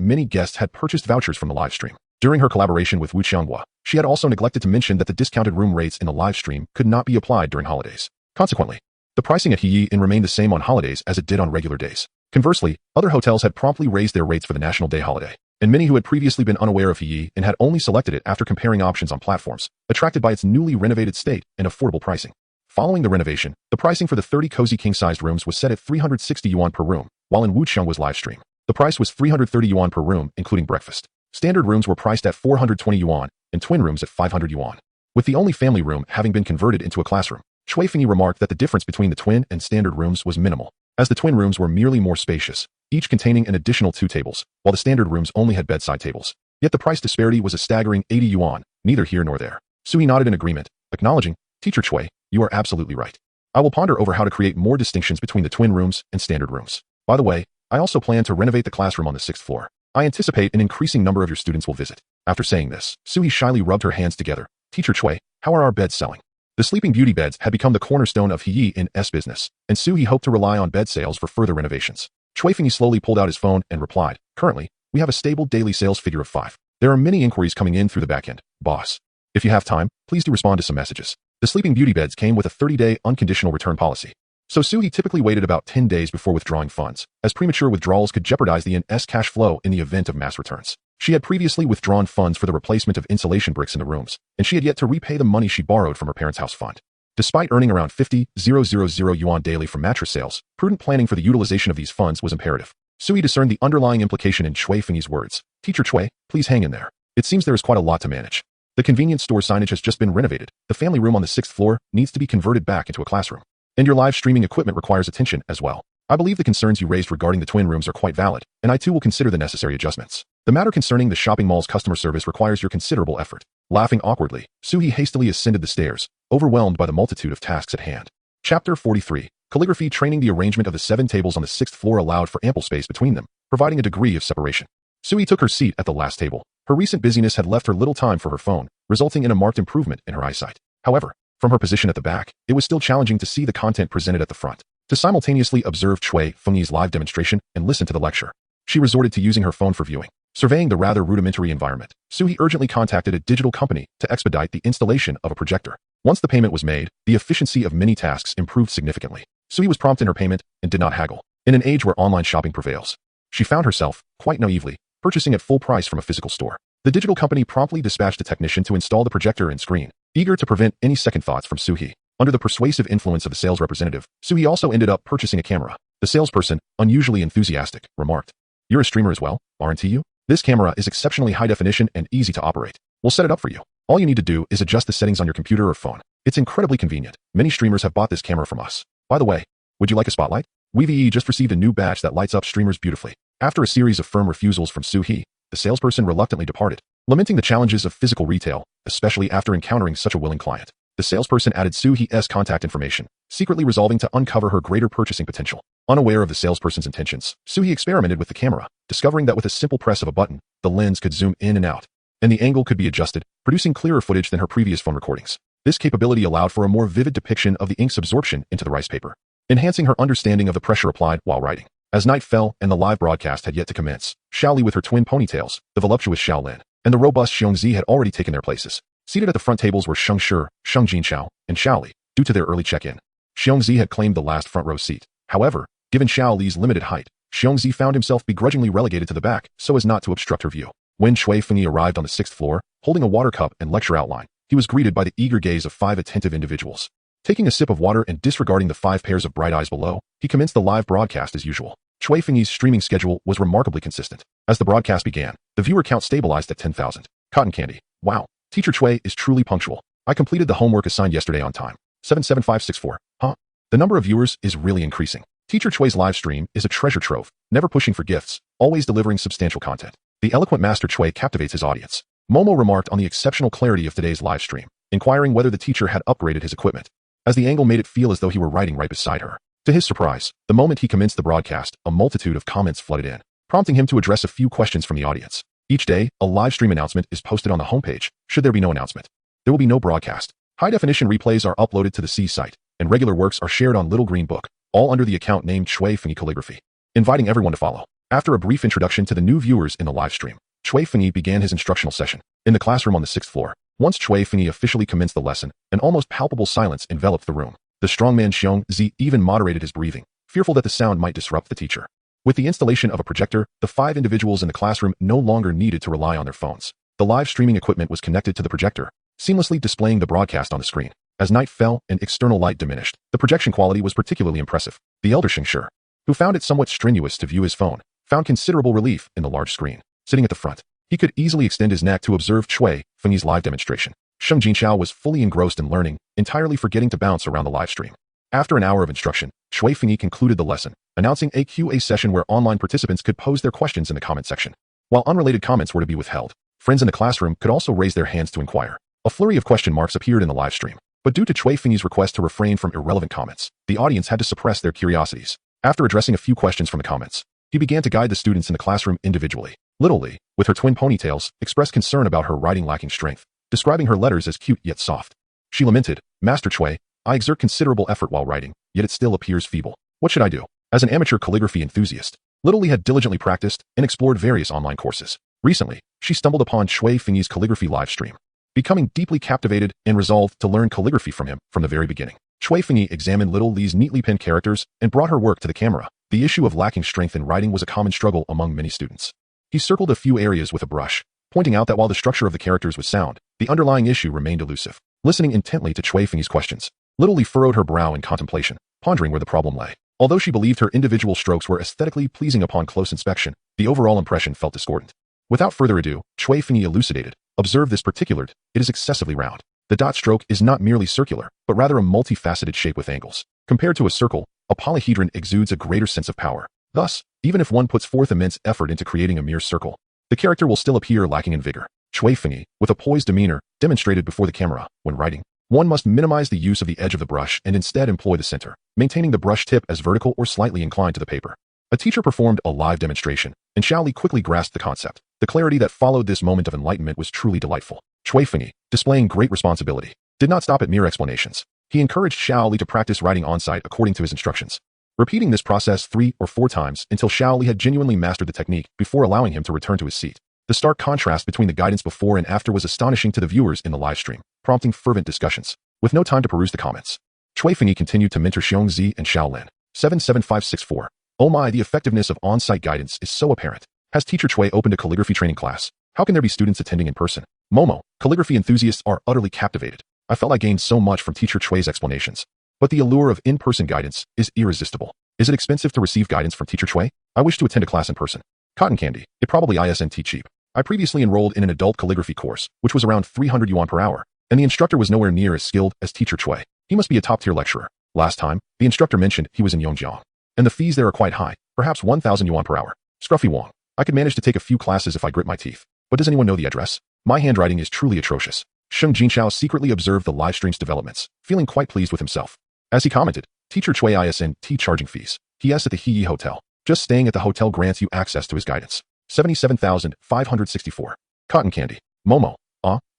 many guests had purchased vouchers from the live stream. During her collaboration with Wu Qianghua, she had also neglected to mention that the discounted room rates in the live stream could not be applied during holidays. Consequently, the pricing at Heyi Inn remained the same on holidays as it did on regular days. Conversely, other hotels had promptly raised their rates for the National Day holiday, and many who had previously been unaware of Heyi Inn had only selected it after comparing options on platforms, attracted by its newly renovated state and affordable pricing. Following the renovation, the pricing for the 30 cozy king-sized rooms was set at 360 yuan per room, while in Wu Qiangua's live stream, the price was 330 yuan per room, including breakfast. Standard rooms were priced at 420 yuan, and twin rooms at 500 yuan. With the only family room having been converted into a classroom, Cui Fengyi remarked that the difference between the twin and standard rooms was minimal, as the twin rooms were merely more spacious, each containing an additional 2 tables, while the standard rooms only had bedside tables. Yet the price disparity was a staggering 80 yuan, neither here nor there. Suie nodded in agreement, acknowledging, "Teacher Cui, you are absolutely right. I will ponder over how to create more distinctions between the twin rooms and standard rooms. By the way, I also plan to renovate the classroom on the 6th floor. I anticipate an increasing number of your students will visit." After saying this, Suie shyly rubbed her hands together. "Teacher Cui, how are our beds selling?" The Sleeping Beauty beds had become the cornerstone of Heyi Inn's business, and Suie hoped to rely on bed sales for further renovations. Cui Fengyi slowly pulled out his phone and replied, "Currently, we have a stable daily sales figure of 5. There are many inquiries coming in through the backend, boss. If you have time, please do respond to some messages." The Sleeping Beauty beds came with a 30-day unconditional return policy, so Suie typically waited about 10 days before withdrawing funds, as premature withdrawals could jeopardize the inn's cash flow in the event of mass returns. She had previously withdrawn funds for the replacement of insulation bricks in the rooms, and she had yet to repay the money she borrowed from her parents' house fund. Despite earning around 50,000 yuan daily from mattress sales, prudent planning for the utilization of these funds was imperative. Suie discerned the underlying implication in Cui Fengyi's words. "Teacher Cui, please hang in there. It seems there is quite a lot to manage. The convenience store signage has just been renovated. The family room on the 6th floor needs to be converted back into a classroom. And your live streaming equipment requires attention as well. I believe the concerns you raised regarding the twin rooms are quite valid, and I too will consider the necessary adjustments. The matter concerning the shopping mall's customer service requires your considerable effort." Laughing awkwardly, Suie hastily ascended the stairs, overwhelmed by the multitude of tasks at hand. Chapter 43. Calligraphy training. The arrangement of the 7 tables on the 6th floor allowed for ample space between them, providing a degree of separation. Suie took her seat at the last table, Her recent busyness had left her little time for her phone, resulting in a marked improvement in her eyesight. However, from her position at the back, it was still challenging to see the content presented at the front. To simultaneously observe Suie Fengyi's live demonstration and listen to the lecture, she resorted to using her phone for viewing. Surveying the rather rudimentary environment, Suie urgently contacted a digital company to expedite the installation of a projector. Once the payment was made, the efficiency of many tasks improved significantly. Suie was prompt in her payment and did not haggle. In an age where online shopping prevails, she found herself, quite naively, purchasing at full price from a physical store. The digital company promptly dispatched a technician to install the projector and screen, eager to prevent any second thoughts from Suie. Under the persuasive influence of the sales representative, Suie also ended up purchasing a camera. The salesperson, unusually enthusiastic, remarked, "You're a streamer as well, aren't you? This camera is exceptionally high definition and easy to operate. We'll set it up for you. All you need to do is adjust the settings on your computer or phone. It's incredibly convenient. Many streamers have bought this camera from us. By the way, would you like a spotlight? We just received a new badge that lights up streamers beautifully." After a series of firm refusals from Suie, the salesperson reluctantly departed, lamenting the challenges of physical retail, especially after encountering such a willing client. The salesperson added Suie's contact information, secretly resolving to uncover her greater purchasing potential. Unaware of the salesperson's intentions, Suie experimented with the camera, discovering that with a simple press of a button, the lens could zoom in and out, and the angle could be adjusted, producing clearer footage than her previous phone recordings. This capability allowed for a more vivid depiction of the ink's absorption into the rice paper, enhancing her understanding of the pressure applied while writing. As night fell and the live broadcast had yet to commence, Xiaoli with her twin ponytails, the voluptuous Xiaolin, and the robust Xiongzi had already taken their places. Seated at the front tables were Sheng Shi, Sheng Jinxiao, and Xiaoli, due to their early check-in. Xiongzi had claimed the last front-row seat. However, given Xiaoli's limited height, Xiongzi found himself begrudgingly relegated to the back so as not to obstruct her view. When Suie Fengyi arrived on the 6th floor, holding a water cup and lecture outline, he was greeted by the eager gaze of 5 attentive individuals. Taking a sip of water and disregarding the 5 pairs of bright eyes below, he commenced the live broadcast as usual. Suie Fengyi's streaming schedule was remarkably consistent. As the broadcast began, the viewer count stabilized at 10,000. Cotton candy. Wow. Teacher Suie is truly punctual. I completed the homework assigned yesterday on time. 77564. Huh? The number of viewers is really increasing. Teacher Suie's live stream is a treasure trove, never pushing for gifts, always delivering substantial content. The eloquent Master Suie captivates his audience. Momo remarked on the exceptional clarity of today's live stream, inquiring whether the teacher had upgraded his equipment, as the angle made it feel as though he were writing right beside her. To his surprise, the moment he commenced the broadcast, a multitude of comments flooded in, prompting him to address a few questions from the audience. Each day, a live stream announcement is posted on the homepage. Should there be no announcement, there will be no broadcast. High-definition replays are uploaded to the C site, and regular works are shared on Little Green Book, all under the account named Suie Fengyi Calligraphy, inviting everyone to follow. After a brief introduction to the new viewers in the live stream, Suie Fengyi began his instructional session. In the classroom on the 6th floor, once Suie Fengyi officially commenced the lesson, an almost palpable silence enveloped the room. The strongman Xiongzi even moderated his breathing, fearful that the sound might disrupt the teacher. With the installation of a projector, the 5 individuals in the classroom no longer needed to rely on their phones. The live streaming equipment was connected to the projector, seamlessly displaying the broadcast on the screen. As night fell and external light diminished, the projection quality was particularly impressive. The elder Sheng Shi, who found it somewhat strenuous to view his phone, found considerable relief in the large screen. Sitting at the front, he could easily extend his neck to observe Suie Fengyi's live demonstration. Sheng Jinxiao was fully engrossed in learning, entirely forgetting to bounce around the live stream. After an hour of instruction, Suie Fengyi concluded the lesson, announcing a Q&A session where online participants could pose their questions in the comment section. While unrelated comments were to be withheld, friends in the classroom could also raise their hands to inquire. A flurry of question marks appeared in the live stream, but due to Suie Fengyi's request to refrain from irrelevant comments, the audience had to suppress their curiosities. After addressing a few questions from the comments, he began to guide the students in the classroom individually. Little Li, with her twin ponytails, expressed concern about her writing lacking strength, describing her letters as cute yet soft. She lamented, "Master Suie, I exert considerable effort while writing, yet it still appears feeble. What should I do?" As an amateur calligraphy enthusiast, Little Li had diligently practiced and explored various online courses. Recently, she stumbled upon Suie Fengyi's calligraphy live stream, becoming deeply captivated and resolved to learn calligraphy from him from the very beginning. Suie Fengyi examined Little Li's neatly penned characters and brought her work to the camera. The issue of lacking strength in writing was a common struggle among many students. He circled a few areas with a brush, pointing out that while the structure of the characters was sound, the underlying issue remained elusive. Listening intently to Suie Fengyi's questions, Little Li furrowed her brow in contemplation, pondering where the problem lay. Although she believed her individual strokes were aesthetically pleasing upon close inspection, the overall impression felt discordant. Without further ado, Suie Fengyi elucidated, "Observe this particular dot. It is excessively round. The dot stroke is not merely circular, but rather a multifaceted shape with angles. Compared to a circle, a polyhedron exudes a greater sense of power. Thus, even if one puts forth immense effort into creating a mere circle, the character will still appear lacking in vigor." Suie Fengyi, with a poised demeanor, demonstrated before the camera, when writing, one must minimize the use of the edge of the brush and instead employ the center, maintaining the brush tip as vertical or slightly inclined to the paper. A teacher performed a live demonstration, and Xiaoli quickly grasped the concept. The clarity that followed this moment of enlightenment was truly delightful. Chui Fengyi, displaying great responsibility, did not stop at mere explanations. He encouraged Xiao Li to practice writing on-site according to his instructions, repeating this process 3 or 4 times until Xiao Li had genuinely mastered the technique before allowing him to return to his seat. The stark contrast between the guidance before and after was astonishing to the viewers in the live stream, prompting fervent discussions. With no time to peruse the comments, Chui Fengyi continued to mentor Xiongzi and Xiaolin. 77564. Oh my, the effectiveness of on-site guidance is so apparent. Has Teacher Chui opened a calligraphy training class? How can there be students attending in person? Momo, calligraphy enthusiasts are utterly captivated. I felt I gained so much from Teacher Chui's explanations. But the allure of in-person guidance is irresistible. Is it expensive to receive guidance from Teacher Chui? I wish to attend a class in person. Cotton candy, it probably isn't cheap. I previously enrolled in an adult calligraphy course, which was around 300 yuan per hour, and the instructor was nowhere near as skilled as Teacher Chui. He must be a top-tier lecturer. Last time, the instructor mentioned he was in Yongjiang, and the fees there are quite high, perhaps 1,000 yuan per hour. Scruffy Wong. I could manage to take a few classes if I grit my teeth. But does anyone know the address? My handwriting is truly atrocious. Sheng Jinshao secretly observed the live stream's developments, feeling quite pleased with himself. As he commented, Teacher Chui isn't charging fees. He is at the Heyi Hotel. Just staying at the hotel grants you access to his guidance. 77,564. Cotton candy. Momo.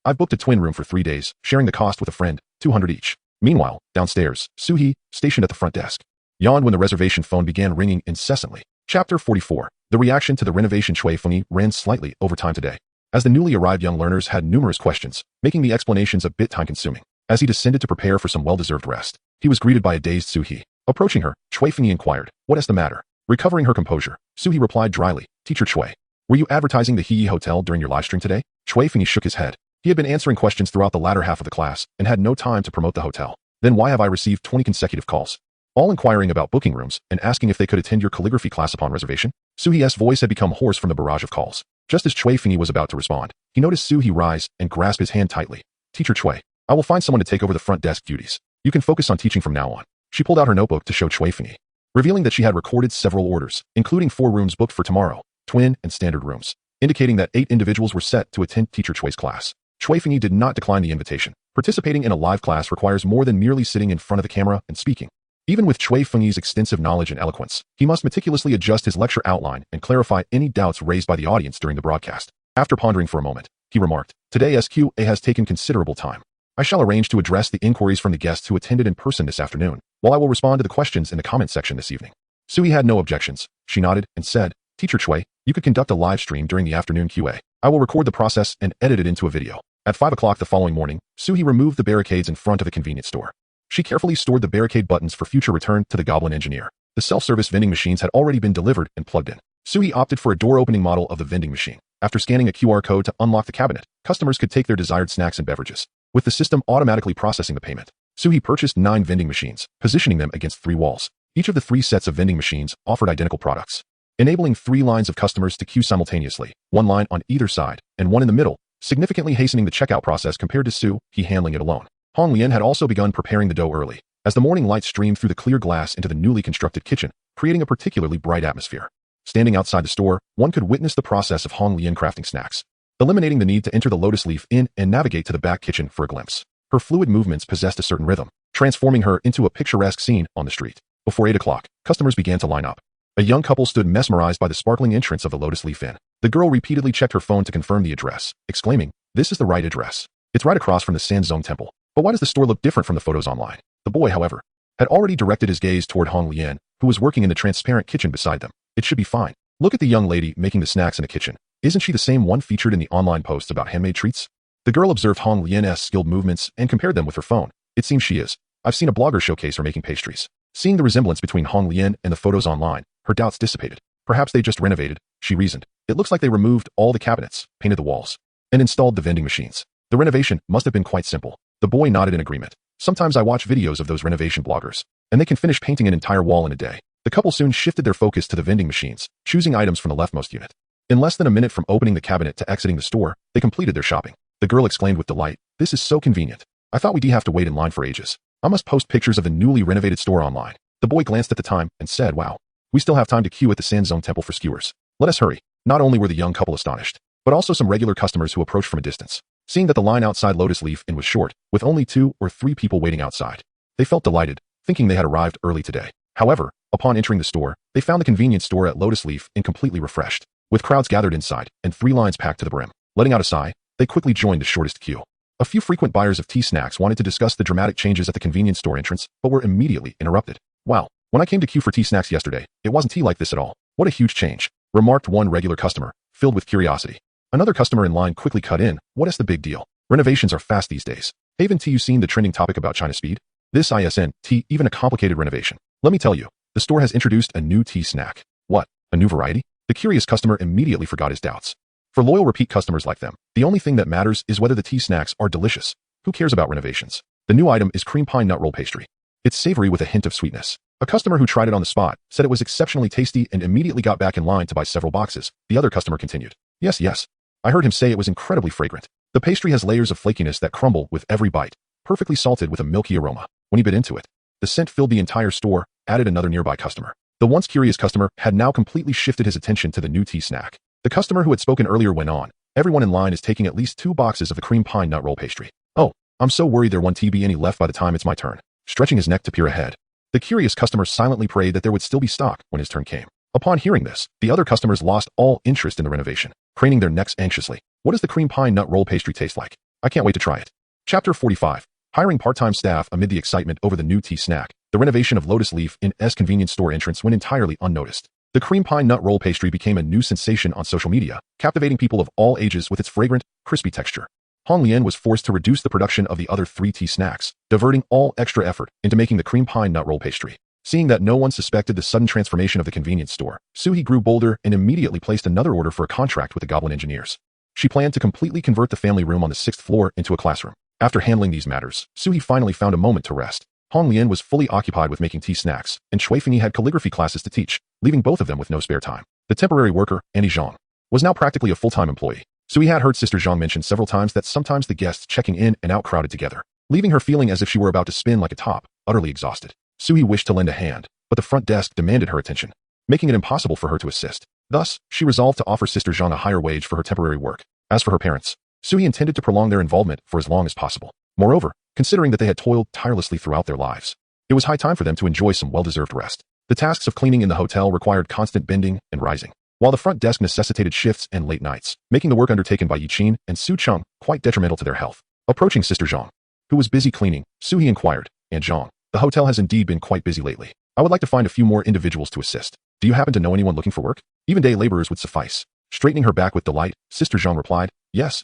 I've booked a twin room for 3 days, sharing the cost with a friend, 200 each. Meanwhile, downstairs, Suie, stationed at the front desk, yawned when the reservation phone began ringing incessantly. Chapter 44. The reaction to the renovation Chui Fengyi ran slightly over time today, as the newly arrived young learners had numerous questions, making the explanations a bit time-consuming. As he descended to prepare for some well-deserved rest, he was greeted by a dazed Suie. Approaching her, Chui Fengyi inquired, "What is the matter?" Recovering her composure, Suie replied dryly, "Teacher Chui, were you advertising the Heyi Hotel during your live stream today?" Chui Fengyi shook his head. He had been answering questions throughout the latter half of the class and had no time to promote the hotel. Then why have I received 20 consecutive calls, all inquiring about booking rooms and asking if they could attend your calligraphy class upon reservation? Suie's voice had become hoarse from the barrage of calls. Just as Chui Fengyi was about to respond, he noticed Suie rise and grasp his hand tightly. "Teacher Chui, I will find someone to take over the front desk duties. You can focus on teaching from now on." She pulled out her notebook to show Chui Fengyi, revealing that she had recorded several orders, including 4 rooms booked for tomorrow, twin and standard rooms, indicating that 8 individuals were set to attend Teacher Chui's class. Chui Fengyi did not decline the invitation. Participating in a live class requires more than merely sitting in front of the camera and speaking. Even with Chui Fengyi's extensive knowledge and eloquence, he must meticulously adjust his lecture outline and clarify any doubts raised by the audience during the broadcast. After pondering for a moment, he remarked, "Today's QA has taken considerable time. I shall arrange to address the inquiries from the guests who attended in person this afternoon, while I will respond to the questions in the comment section this evening." Suie had no objections. She nodded and said, "Teacher Chui, you could conduct a live stream during the afternoon QA. I will record the process and edit it into a video." At 5 o'clock the following morning, Suie removed the barricades in front of the convenience store. She carefully stored the barricade buttons for future return to the Goblin engineer. The self-service vending machines had already been delivered and plugged in. Suie opted for a door-opening model of the vending machine. After scanning a QR code to unlock the cabinet, customers could take their desired snacks and beverages, with the system automatically processing the payment. Suie purchased 9 vending machines, positioning them against 3 walls. Each of the 3 sets of vending machines offered identical products, enabling 3 lines of customers to queue simultaneously, 1 line on either side, and 1 in the middle, significantly hastening the checkout process compared to Suie handling it alone. Hong Lian had also begun preparing the dough early, as the morning light streamed through the clear glass into the newly constructed kitchen, creating a particularly bright atmosphere. Standing outside the store, one could witness the process of Hong Lian crafting snacks, eliminating the need to enter the Lotus Leaf Inn and navigate to the back kitchen for a glimpse. Her fluid movements possessed a certain rhythm, transforming her into a picturesque scene on the street. Before 8 o'clock, customers began to line up. A young couple stood mesmerized by the sparkling entrance of the Lotus Leaf Inn. The girl repeatedly checked her phone to confirm the address, exclaiming, "This is the right address. It's right across from the Sanzong Temple. But why does the store look different from the photos online?" The boy, however, had already directed his gaze toward Hong Lian, who was working in the transparent kitchen beside them. "It should be fine. Look at the young lady making the snacks in the kitchen. Isn't she the same one featured in the online posts about handmade treats?" The girl observed Hong Lian's skilled movements and compared them with her phone. "It seems she is. I've seen a blogger showcase her making pastries." Seeing the resemblance between Hong Lian and the photos online, her doubts dissipated. Perhaps they just renovated, she reasoned. It looks like they removed all the cabinets, painted the walls, and installed the vending machines. The renovation must have been quite simple. The boy nodded in agreement. "Sometimes I watch videos of those renovation bloggers, and they can finish painting an entire wall in a day." The couple soon shifted their focus to the vending machines, choosing items from the leftmost unit. In less than a minute from opening the cabinet to exiting the store, they completed their shopping. The girl exclaimed with delight, "This is so convenient. I thought we'd have to wait in line for ages. I must post pictures of the newly renovated store online." The boy glanced at the time and said, "Wow, we still have time to queue at the Sanzong Temple for skewers. Let us hurry." Not only were the young couple astonished, but also some regular customers who approached from a distance. Seeing that the line outside Lotus Leaf Inn was short, with only 2 or 3 people waiting outside, they felt delighted, thinking they had arrived early today. However, upon entering the store, they found the convenience store at Lotus Leaf Inn completely refreshed. With crowds gathered inside and 3 lines packed to the brim. Letting out a sigh, they quickly joined the shortest queue. A few frequent buyers of tea snacks wanted to discuss the dramatic changes at the convenience store entrance, but were immediately interrupted. Wow, when I came to queue for tea snacks yesterday, it wasn't tea like this at all. What a huge change, remarked one regular customer, filled with curiosity. Another customer in line quickly cut in, what is the big deal? Renovations are fast these days. Haven't you seen the trending topic about China speed? This isn't even a complicated renovation. Let me tell you, the store has introduced a new tea snack. What? A new variety? The curious customer immediately forgot his doubts. For loyal repeat customers like them, the only thing that matters is whether the tea snacks are delicious. Who cares about renovations? The new item is cream pie nut roll pastry. It's savory with a hint of sweetness. A customer who tried it on the spot said it was exceptionally tasty and immediately got back in line to buy several boxes. The other customer continued. Yes. I heard him say it was incredibly fragrant. The pastry has layers of flakiness that crumble with every bite, perfectly salted with a milky aroma. When he bit into it, the scent filled the entire store, added another nearby customer. The once curious customer had now completely shifted his attention to the new tea snack. The customer who had spoken earlier went on. Everyone in line is taking at least 2 boxes of the cream pie nut roll pastry. Oh, I'm so worried there won't be any left by the time it's my turn. Stretching his neck to peer ahead, the curious customer silently prayed that there would still be stock when his turn came. Upon hearing this, the other customers lost all interest in the renovation, craning their necks anxiously. What does the cream pie nut roll pastry taste like? I can't wait to try it. Chapter 45. Hiring part-time staff amid the excitement over the new tea snack. The renovation of Lotus Leaf in S convenience store entrance went entirely unnoticed. The cream pie nut roll pastry became a new sensation on social media, captivating people of all ages with its fragrant, crispy texture. Hong Lian was forced to reduce the production of the other 3 tea snacks, diverting all extra effort into making the cream pie nut roll pastry. Seeing that no one suspected the sudden transformation of the convenience store, Suie grew bolder and immediately placed another order for a contract with the Goblin engineers. She planned to completely convert the family room on the 6th floor into a classroom. After handling these matters, Suie finally found a moment to rest. Hong Lian was fully occupied with making tea snacks, and Shui Fengyi had calligraphy classes to teach, leaving both of them with no spare time. The temporary worker, Annie Zhang, was now practically a full-time employee. Suie had heard Sister Zhang mention several times that sometimes the guests checking in and out crowded together, leaving her feeling as if she were about to spin like a top, utterly exhausted. Suie wished to lend a hand, but the front desk demanded her attention, making it impossible for her to assist. Thus, she resolved to offer Sister Zhang a higher wage for her temporary work. As for her parents, Suie intended to prolong their involvement for as long as possible. Moreover, considering that they had toiled tirelessly throughout their lives, it was high time for them to enjoy some well-deserved rest. The tasks of cleaning in the hotel required constant bending and rising, while the front desk necessitated shifts and late nights, making the work undertaken by Yiqin and Su Cheng quite detrimental to their health. Approaching Sister Zhang, who was busy cleaning, Suie inquired, "Aunt Zhang, the hotel has indeed been quite busy lately. I would like to find a few more individuals to assist. Do you happen to know anyone looking for work? Even day laborers would suffice." Straightening her back with delight, Sister Zhang replied, Yes,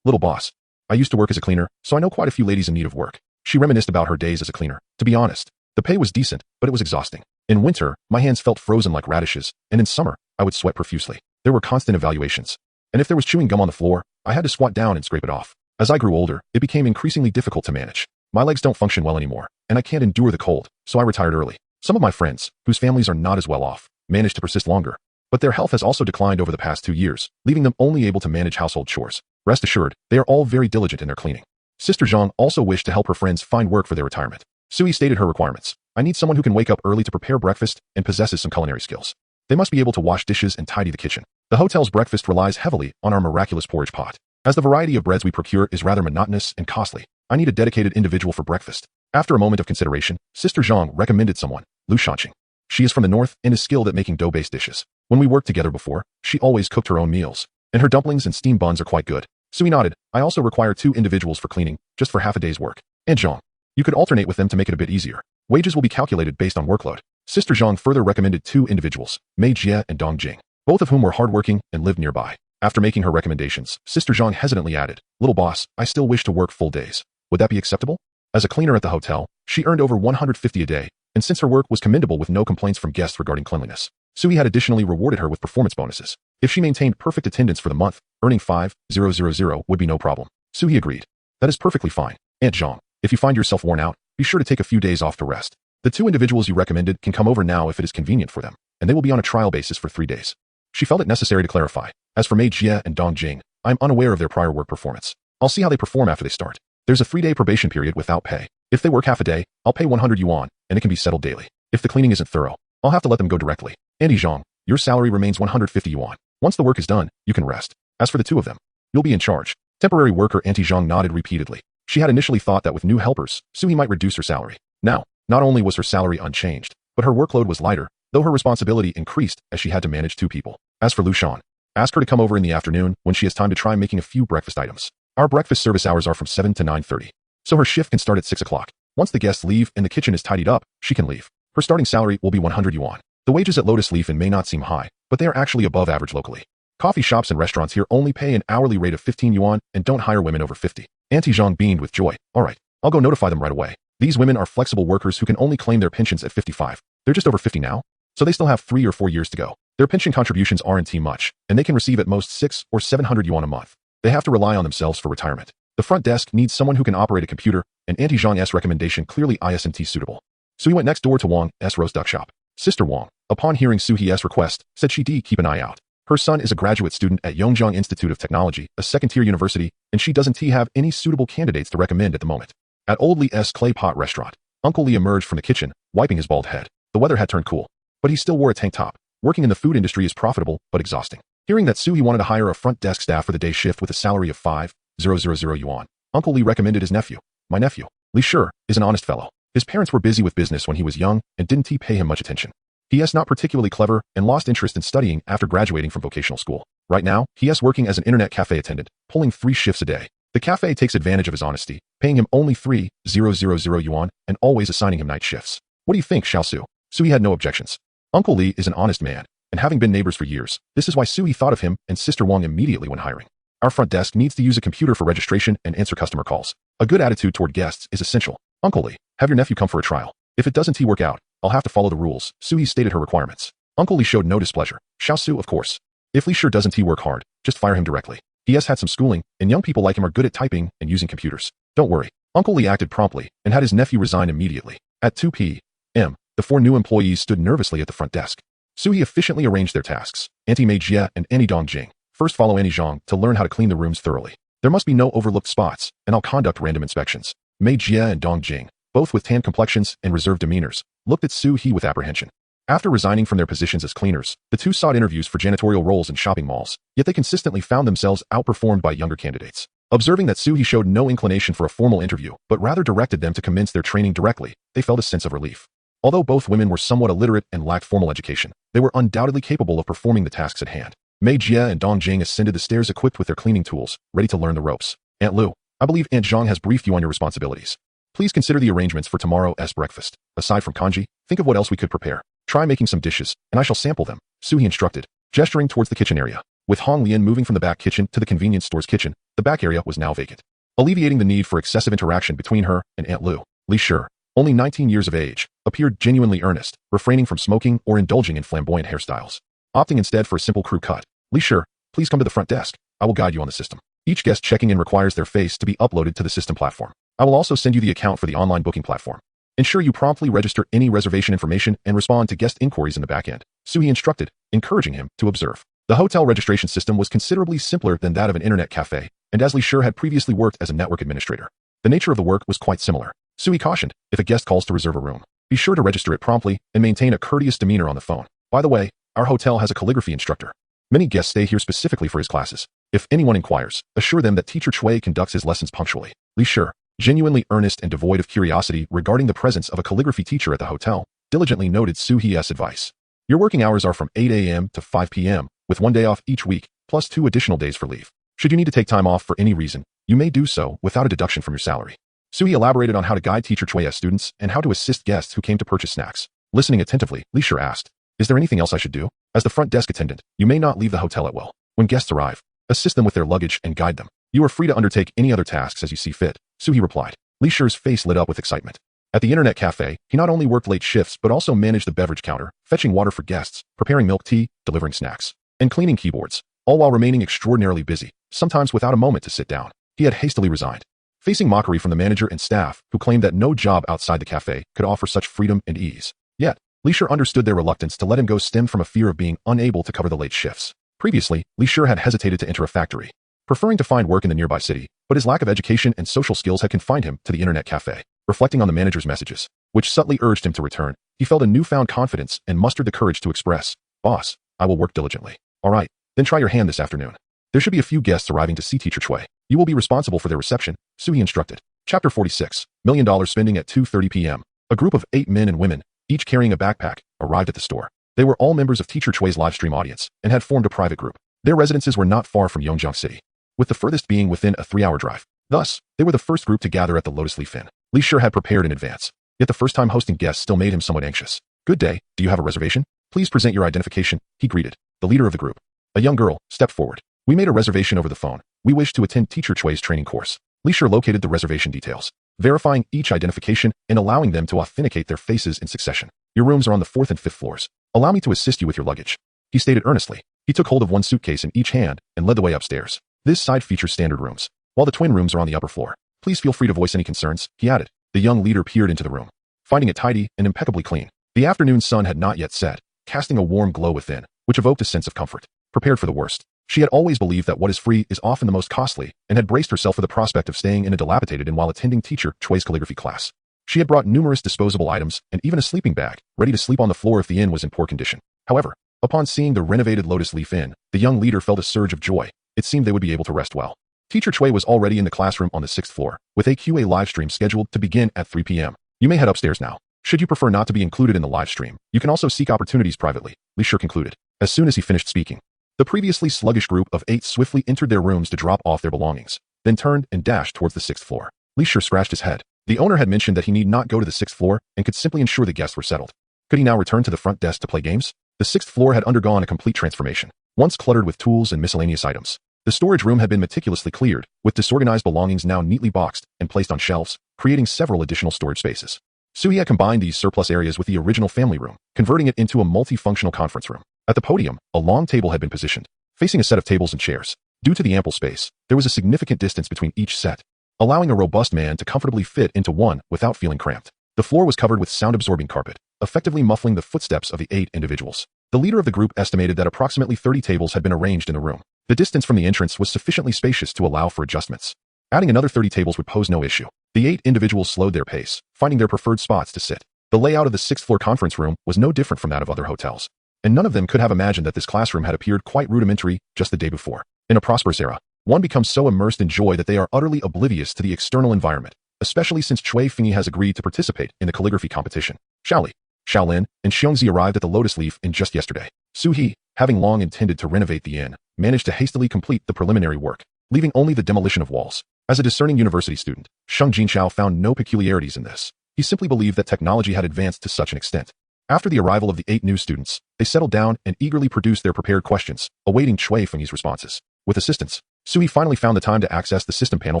little boss. I used to work as a cleaner, so I know quite a few ladies in need of work." She reminisced about her days as a cleaner. To be honest, the pay was decent, but it was exhausting. In winter, my hands felt frozen like radishes, and in summer, I would sweat profusely. There were constant evaluations, and if there was chewing gum on the floor, I had to squat down and scrape it off. As I grew older, it became increasingly difficult to manage. My legs don't function well anymore, and I can't endure the cold, so I retired early. Some of my friends, whose families are not as well off, managed to persist longer, but their health has also declined over the past 2 years, leaving them only able to manage household chores. Rest assured, they are all very diligent in their cleaning. Sister Zhang also wished to help her friends find work for their retirement. Suie stated her requirements. I need someone who can wake up early to prepare breakfast and possesses some culinary skills. They must be able to wash dishes and tidy the kitchen. The hotel's breakfast relies heavily on our miraculous porridge pot. As the variety of breads we procure is rather monotonous and costly, I need a dedicated individual for breakfast. After a moment of consideration, Sister Zhang recommended someone, Lu Shanqing. She is from the north and is skilled at making dough-based dishes. When we worked together before, she always cooked her own meals, and her dumplings and steamed buns are quite good. Suie nodded. I also require 2 individuals for cleaning, just for half a day's work. And Zhang, you could alternate with them to make it a bit easier. Wages will be calculated based on workload. Sister Zhang further recommended 2 individuals, Mei Jie and Dong Jing, both of whom were hardworking and lived nearby. After making her recommendations, Sister Zhang hesitantly added, Little boss, I still wish to work full days. Would that be acceptable? As a cleaner at the hotel, she earned over 150 a day, and since her work was commendable with no complaints from guests regarding cleanliness, Suie had additionally rewarded her with performance bonuses. If she maintained perfect attendance for the month, earning 5,000 would be no problem. Suie agreed. That is perfectly fine. Aunt Zhang, if you find yourself worn out, be sure to take a few days off to rest. The 2 individuals you recommended can come over now if it is convenient for them, and they will be on a trial basis for 3 days. She felt it necessary to clarify. As for Mei Jie and Dong Jing, I am unaware of their prior work performance. I'll see how they perform after they start. There's a 3-day probation period without pay. If they work half a day, I'll pay 100 yuan, and it can be settled daily. If the cleaning isn't thorough, I'll have to let them go directly. Andy Zhang, your salary remains 150 yuan. Once the work is done, you can rest. As for the 2 of them, you'll be in charge. Temporary worker Auntie Zhang nodded repeatedly. She had initially thought that with new helpers, Suie might reduce her salary. Now, not only was her salary unchanged, but her workload was lighter, though her responsibility increased as she had to manage 2 people. As for Lu Shan, Ask her to come over in the afternoon when she has time to try making a few breakfast items. Our breakfast service hours are from 7 to 9:30, so her shift can start at 6 o'clock. Once the guests leave and the kitchen is tidied up, she can leave. Her starting salary will be 100 yuan. The wages at Lotus Leaf Inn may not seem high, but they are actually above average locally. Coffee shops and restaurants here only pay an hourly rate of 15 yuan and don't hire women over 50. Auntie Zhang beamed with joy. All right, I'll go notify them right away. These women are flexible workers who can only claim their pensions at 55. They're just over 50 now, so they still have 3 or 4 years to go. Their pension contributions aren't much, and they can receive at most 6 or 700 yuan a month. They have to rely on themselves for retirement. The front desk needs someone who can operate a computer, and Auntie Zhang's recommendation clearly isn't suitable. Sui went next door to Wang's roast duck shop. Sister Wang, upon hearing Suie's request, said she'd keep an eye out. Her son is a graduate student at Yongjiang Institute of Technology, a second-tier university, and she doesn't have any suitable candidates to recommend at the moment. At Old Lee's Clay Pot Restaurant, Uncle Lee emerged from the kitchen, wiping his bald head. The weather had turned cool, but he still wore a tank top. Working in the food industry is profitable, but exhausting. Hearing that Suie wanted to hire a front desk staff for the day shift with a salary of 5,000 yuan, Uncle Lee recommended his nephew. My nephew, Li Shi, is an honest fellow. His parents were busy with business when he was young and didn't pay him much attention. He is not particularly clever and lost interest in studying after graduating from vocational school. Right now, he is working as an internet cafe attendant, pulling 3 shifts a day. The cafe takes advantage of his honesty, paying him only 3,000 yuan and always assigning him night shifts. What do you think, Xiaosu? Suie had no objections. Uncle Lee is an honest man, and having been neighbors for years, this is why Suie thought of him and Sister Wang immediately when hiring. Our front desk needs to use a computer for registration and answer customer calls. A good attitude toward guests is essential. Uncle Lee, have your nephew come for a trial. If it doesn't work out, I'll have to follow the rules. Suie stated her requirements. Uncle Lee showed no displeasure. Xiaosu, of course. If Li Shi doesn't work hard, just fire him directly. He has had some schooling, and young people like him are good at typing and using computers. Don't worry. Uncle Lee acted promptly and had his nephew resign immediately. At 2 p.m., the 4 new employees stood nervously at the front desk. Suie efficiently arranged their tasks. Auntie Mei Jie and Auntie Dong Jing first follow Auntie Zhang to learn how to clean the rooms thoroughly. There must be no overlooked spots, and I'll conduct random inspections. Mei Jie and Dong Jing, both with tan complexions and reserved demeanors, looked at Suie with apprehension. After resigning from their positions as cleaners, the 2 sought interviews for janitorial roles in shopping malls, yet they consistently found themselves outperformed by younger candidates. Observing that Suie showed no inclination for a formal interview, but rather directed them to commence their training directly, they felt a sense of relief. Although both women were somewhat illiterate and lacked formal education, they were undoubtedly capable of performing the tasks at hand. Mei Jie and Dong Jing ascended the stairs equipped with their cleaning tools, ready to learn the ropes. Aunt Lu, I believe Aunt Zhang has briefed you on your responsibilities. Please consider the arrangements for tomorrow's breakfast. Aside from kanji, think of what else we could prepare. Try making some dishes, and I shall sample them, Suie instructed, gesturing towards the kitchen area. With Hong Lian moving from the back kitchen to the convenience store's kitchen, the back area was now vacant, alleviating the need for excessive interaction between her and Aunt Lu. Li Shi, only 19 years of age, appeared genuinely earnest, refraining from smoking or indulging in flamboyant hairstyles. Opting instead for a simple crew cut. Li Shi, please come to the front desk. I will guide you on the system. Each guest checking in requires their face to be uploaded to the system platform. I will also send you the account for the online booking platform. Ensure you promptly register any reservation information and respond to guest inquiries in the back end, Suie instructed, encouraging him to observe. The hotel registration system was considerably simpler than that of an internet cafe, and as Li Shi had previously worked as a network administrator, the nature of the work was quite similar. Suie cautioned, if a guest calls to reserve a room, be sure to register it promptly and maintain a courteous demeanor on the phone. By the way, our hotel has a calligraphy instructor. Many guests stay here specifically for his classes. If anyone inquires, assure them that teacher Cui conducts his lessons punctually. Li Shi, genuinely earnest and devoid of curiosity regarding the presence of a calligraphy teacher at the hotel, diligently noted Suie's advice. Your working hours are from 8 a.m. to 5 p.m., with 1 day off each week, plus 2 additional days for leave. Should you need to take time off for any reason, you may do so without a deduction from your salary. Suie elaborated on how to guide teacher Cui's students and how to assist guests who came to purchase snacks. Listening attentively, Li Shi asked, is there anything else I should do? As the front desk attendant, you may not leave the hotel at will. When guests arrive, assist them with their luggage and guide them. You are free to undertake any other tasks as you see fit, Suie replied. Li Shi's face lit up with excitement. At the internet cafe, he not only worked late shifts but also managed the beverage counter, fetching water for guests, preparing milk tea, delivering snacks, and cleaning keyboards, all while remaining extraordinarily busy, sometimes without a moment to sit down. He had hastily resigned, facing mockery from the manager and staff who claimed that no job outside the cafe could offer such freedom and ease. Yet, Li Shi understood their reluctance to let him go stemmed from a fear of being unable to cover the late shifts. Previously, Li Shi had hesitated to enter a factory, preferring to find work in the nearby city, but his lack of education and social skills had confined him to the internet cafe. Reflecting on the manager's messages, which subtly urged him to return, he felt a newfound confidence and mustered the courage to express, Boss, I will work diligently. All right, then try your hand this afternoon. There should be a few guests arriving to see teacher Cui. You will be responsible for their reception, Suie instructed. Chapter 46, $1 million spending at 2:30 p.m. A group of 8 men and women, each carrying a backpack, arrived at the store. They were all members of teacher Cui's livestream audience and had formed a private group. Their residences were not far from Yongjang City, with the furthest being within a 3-hour drive. Thus, they were the first group to gather at the Lotus Leaf Inn. Li Shi had prepared in advance, yet the first time hosting guests still made him somewhat anxious. "Good day, do you have a reservation? Please present your identification," he greeted. The leader of the group, a young girl, stepped forward. "We made a reservation over the phone. We wish to attend Teacher Chui's training course." Li Shi located the reservation details, verifying each identification and allowing them to authenticate their faces in succession. "Your rooms are on the 4th and 5th floors. Allow me to assist you with your luggage," he stated earnestly. He took hold of one suitcase in each hand and led the way upstairs. This side features standard rooms, while the twin rooms are on the upper floor. "Please feel free to voice any concerns," he added. The young leader peered into the room, finding it tidy and impeccably clean. The afternoon sun had not yet set, casting a warm glow within, which evoked a sense of comfort. Prepared for the worst, she had always believed that what is free is often the most costly, and had braced herself for the prospect of staying in a dilapidated inn while attending Teacher Chui's calligraphy class. She had brought numerous disposable items and even a sleeping bag, ready to sleep on the floor if the inn was in poor condition. However, upon seeing the renovated Lotus Leaf Inn, the young leader felt a surge of joy. It seemed they would be able to rest well. Teacher Chui was already in the classroom on the 6th floor, with a QA live stream scheduled to begin at 3 p.m. "You may head upstairs now. Should you prefer not to be included in the live stream, you can also seek opportunities privately," Li Shi concluded. As soon as he finished speaking, the previously sluggish group of 8 swiftly entered their rooms to drop off their belongings, then turned and dashed towards the 6th floor. Li Shi scratched his head. The owner had mentioned that he need not go to the 6th floor and could simply ensure the guests were settled. Could he now return to the front desk to play games? The 6th floor had undergone a complete transformation, once cluttered with tools and miscellaneous items. The storage room had been meticulously cleared, with disorganized belongings now neatly boxed and placed on shelves, creating several additional storage spaces. Suie had combined these surplus areas with the original family room, converting it into a multifunctional conference room. At the podium, a long table had been positioned, facing a set of tables and chairs. Due to the ample space, there was a significant distance between each set, allowing a robust man to comfortably fit into one without feeling cramped. The floor was covered with sound-absorbing carpet, effectively muffling the footsteps of the 8 individuals. The leader of the group estimated that approximately 30 tables had been arranged in the room. The distance from the entrance was sufficiently spacious to allow for adjustments. Adding another 30 tables would pose no issue. The 8 individuals slowed their pace, finding their preferred spots to sit. The layout of the 6th floor conference room was no different from that of other hotels, and none of them could have imagined that this classroom had appeared quite rudimentary just the day before. In a prosperous era, one becomes so immersed in joy that they are utterly oblivious to the external environment, especially since Chui Fengyi has agreed to participate in the calligraphy competition. Xiaoli, Xiaolin, and Xiongzi arrived at the Lotus Leaf Inn just yesterday. Suie, having long intended to renovate the inn, managed to hastily complete the preliminary work, leaving only the demolition of walls. As a discerning university student, Sheng Jinxiao found no peculiarities in this. He simply believed that technology had advanced to such an extent. After the arrival of the 8 new students, they settled down and eagerly produced their prepared questions, awaiting Chui Fengyi's responses. With assistance, Suie finally found the time to access the system panel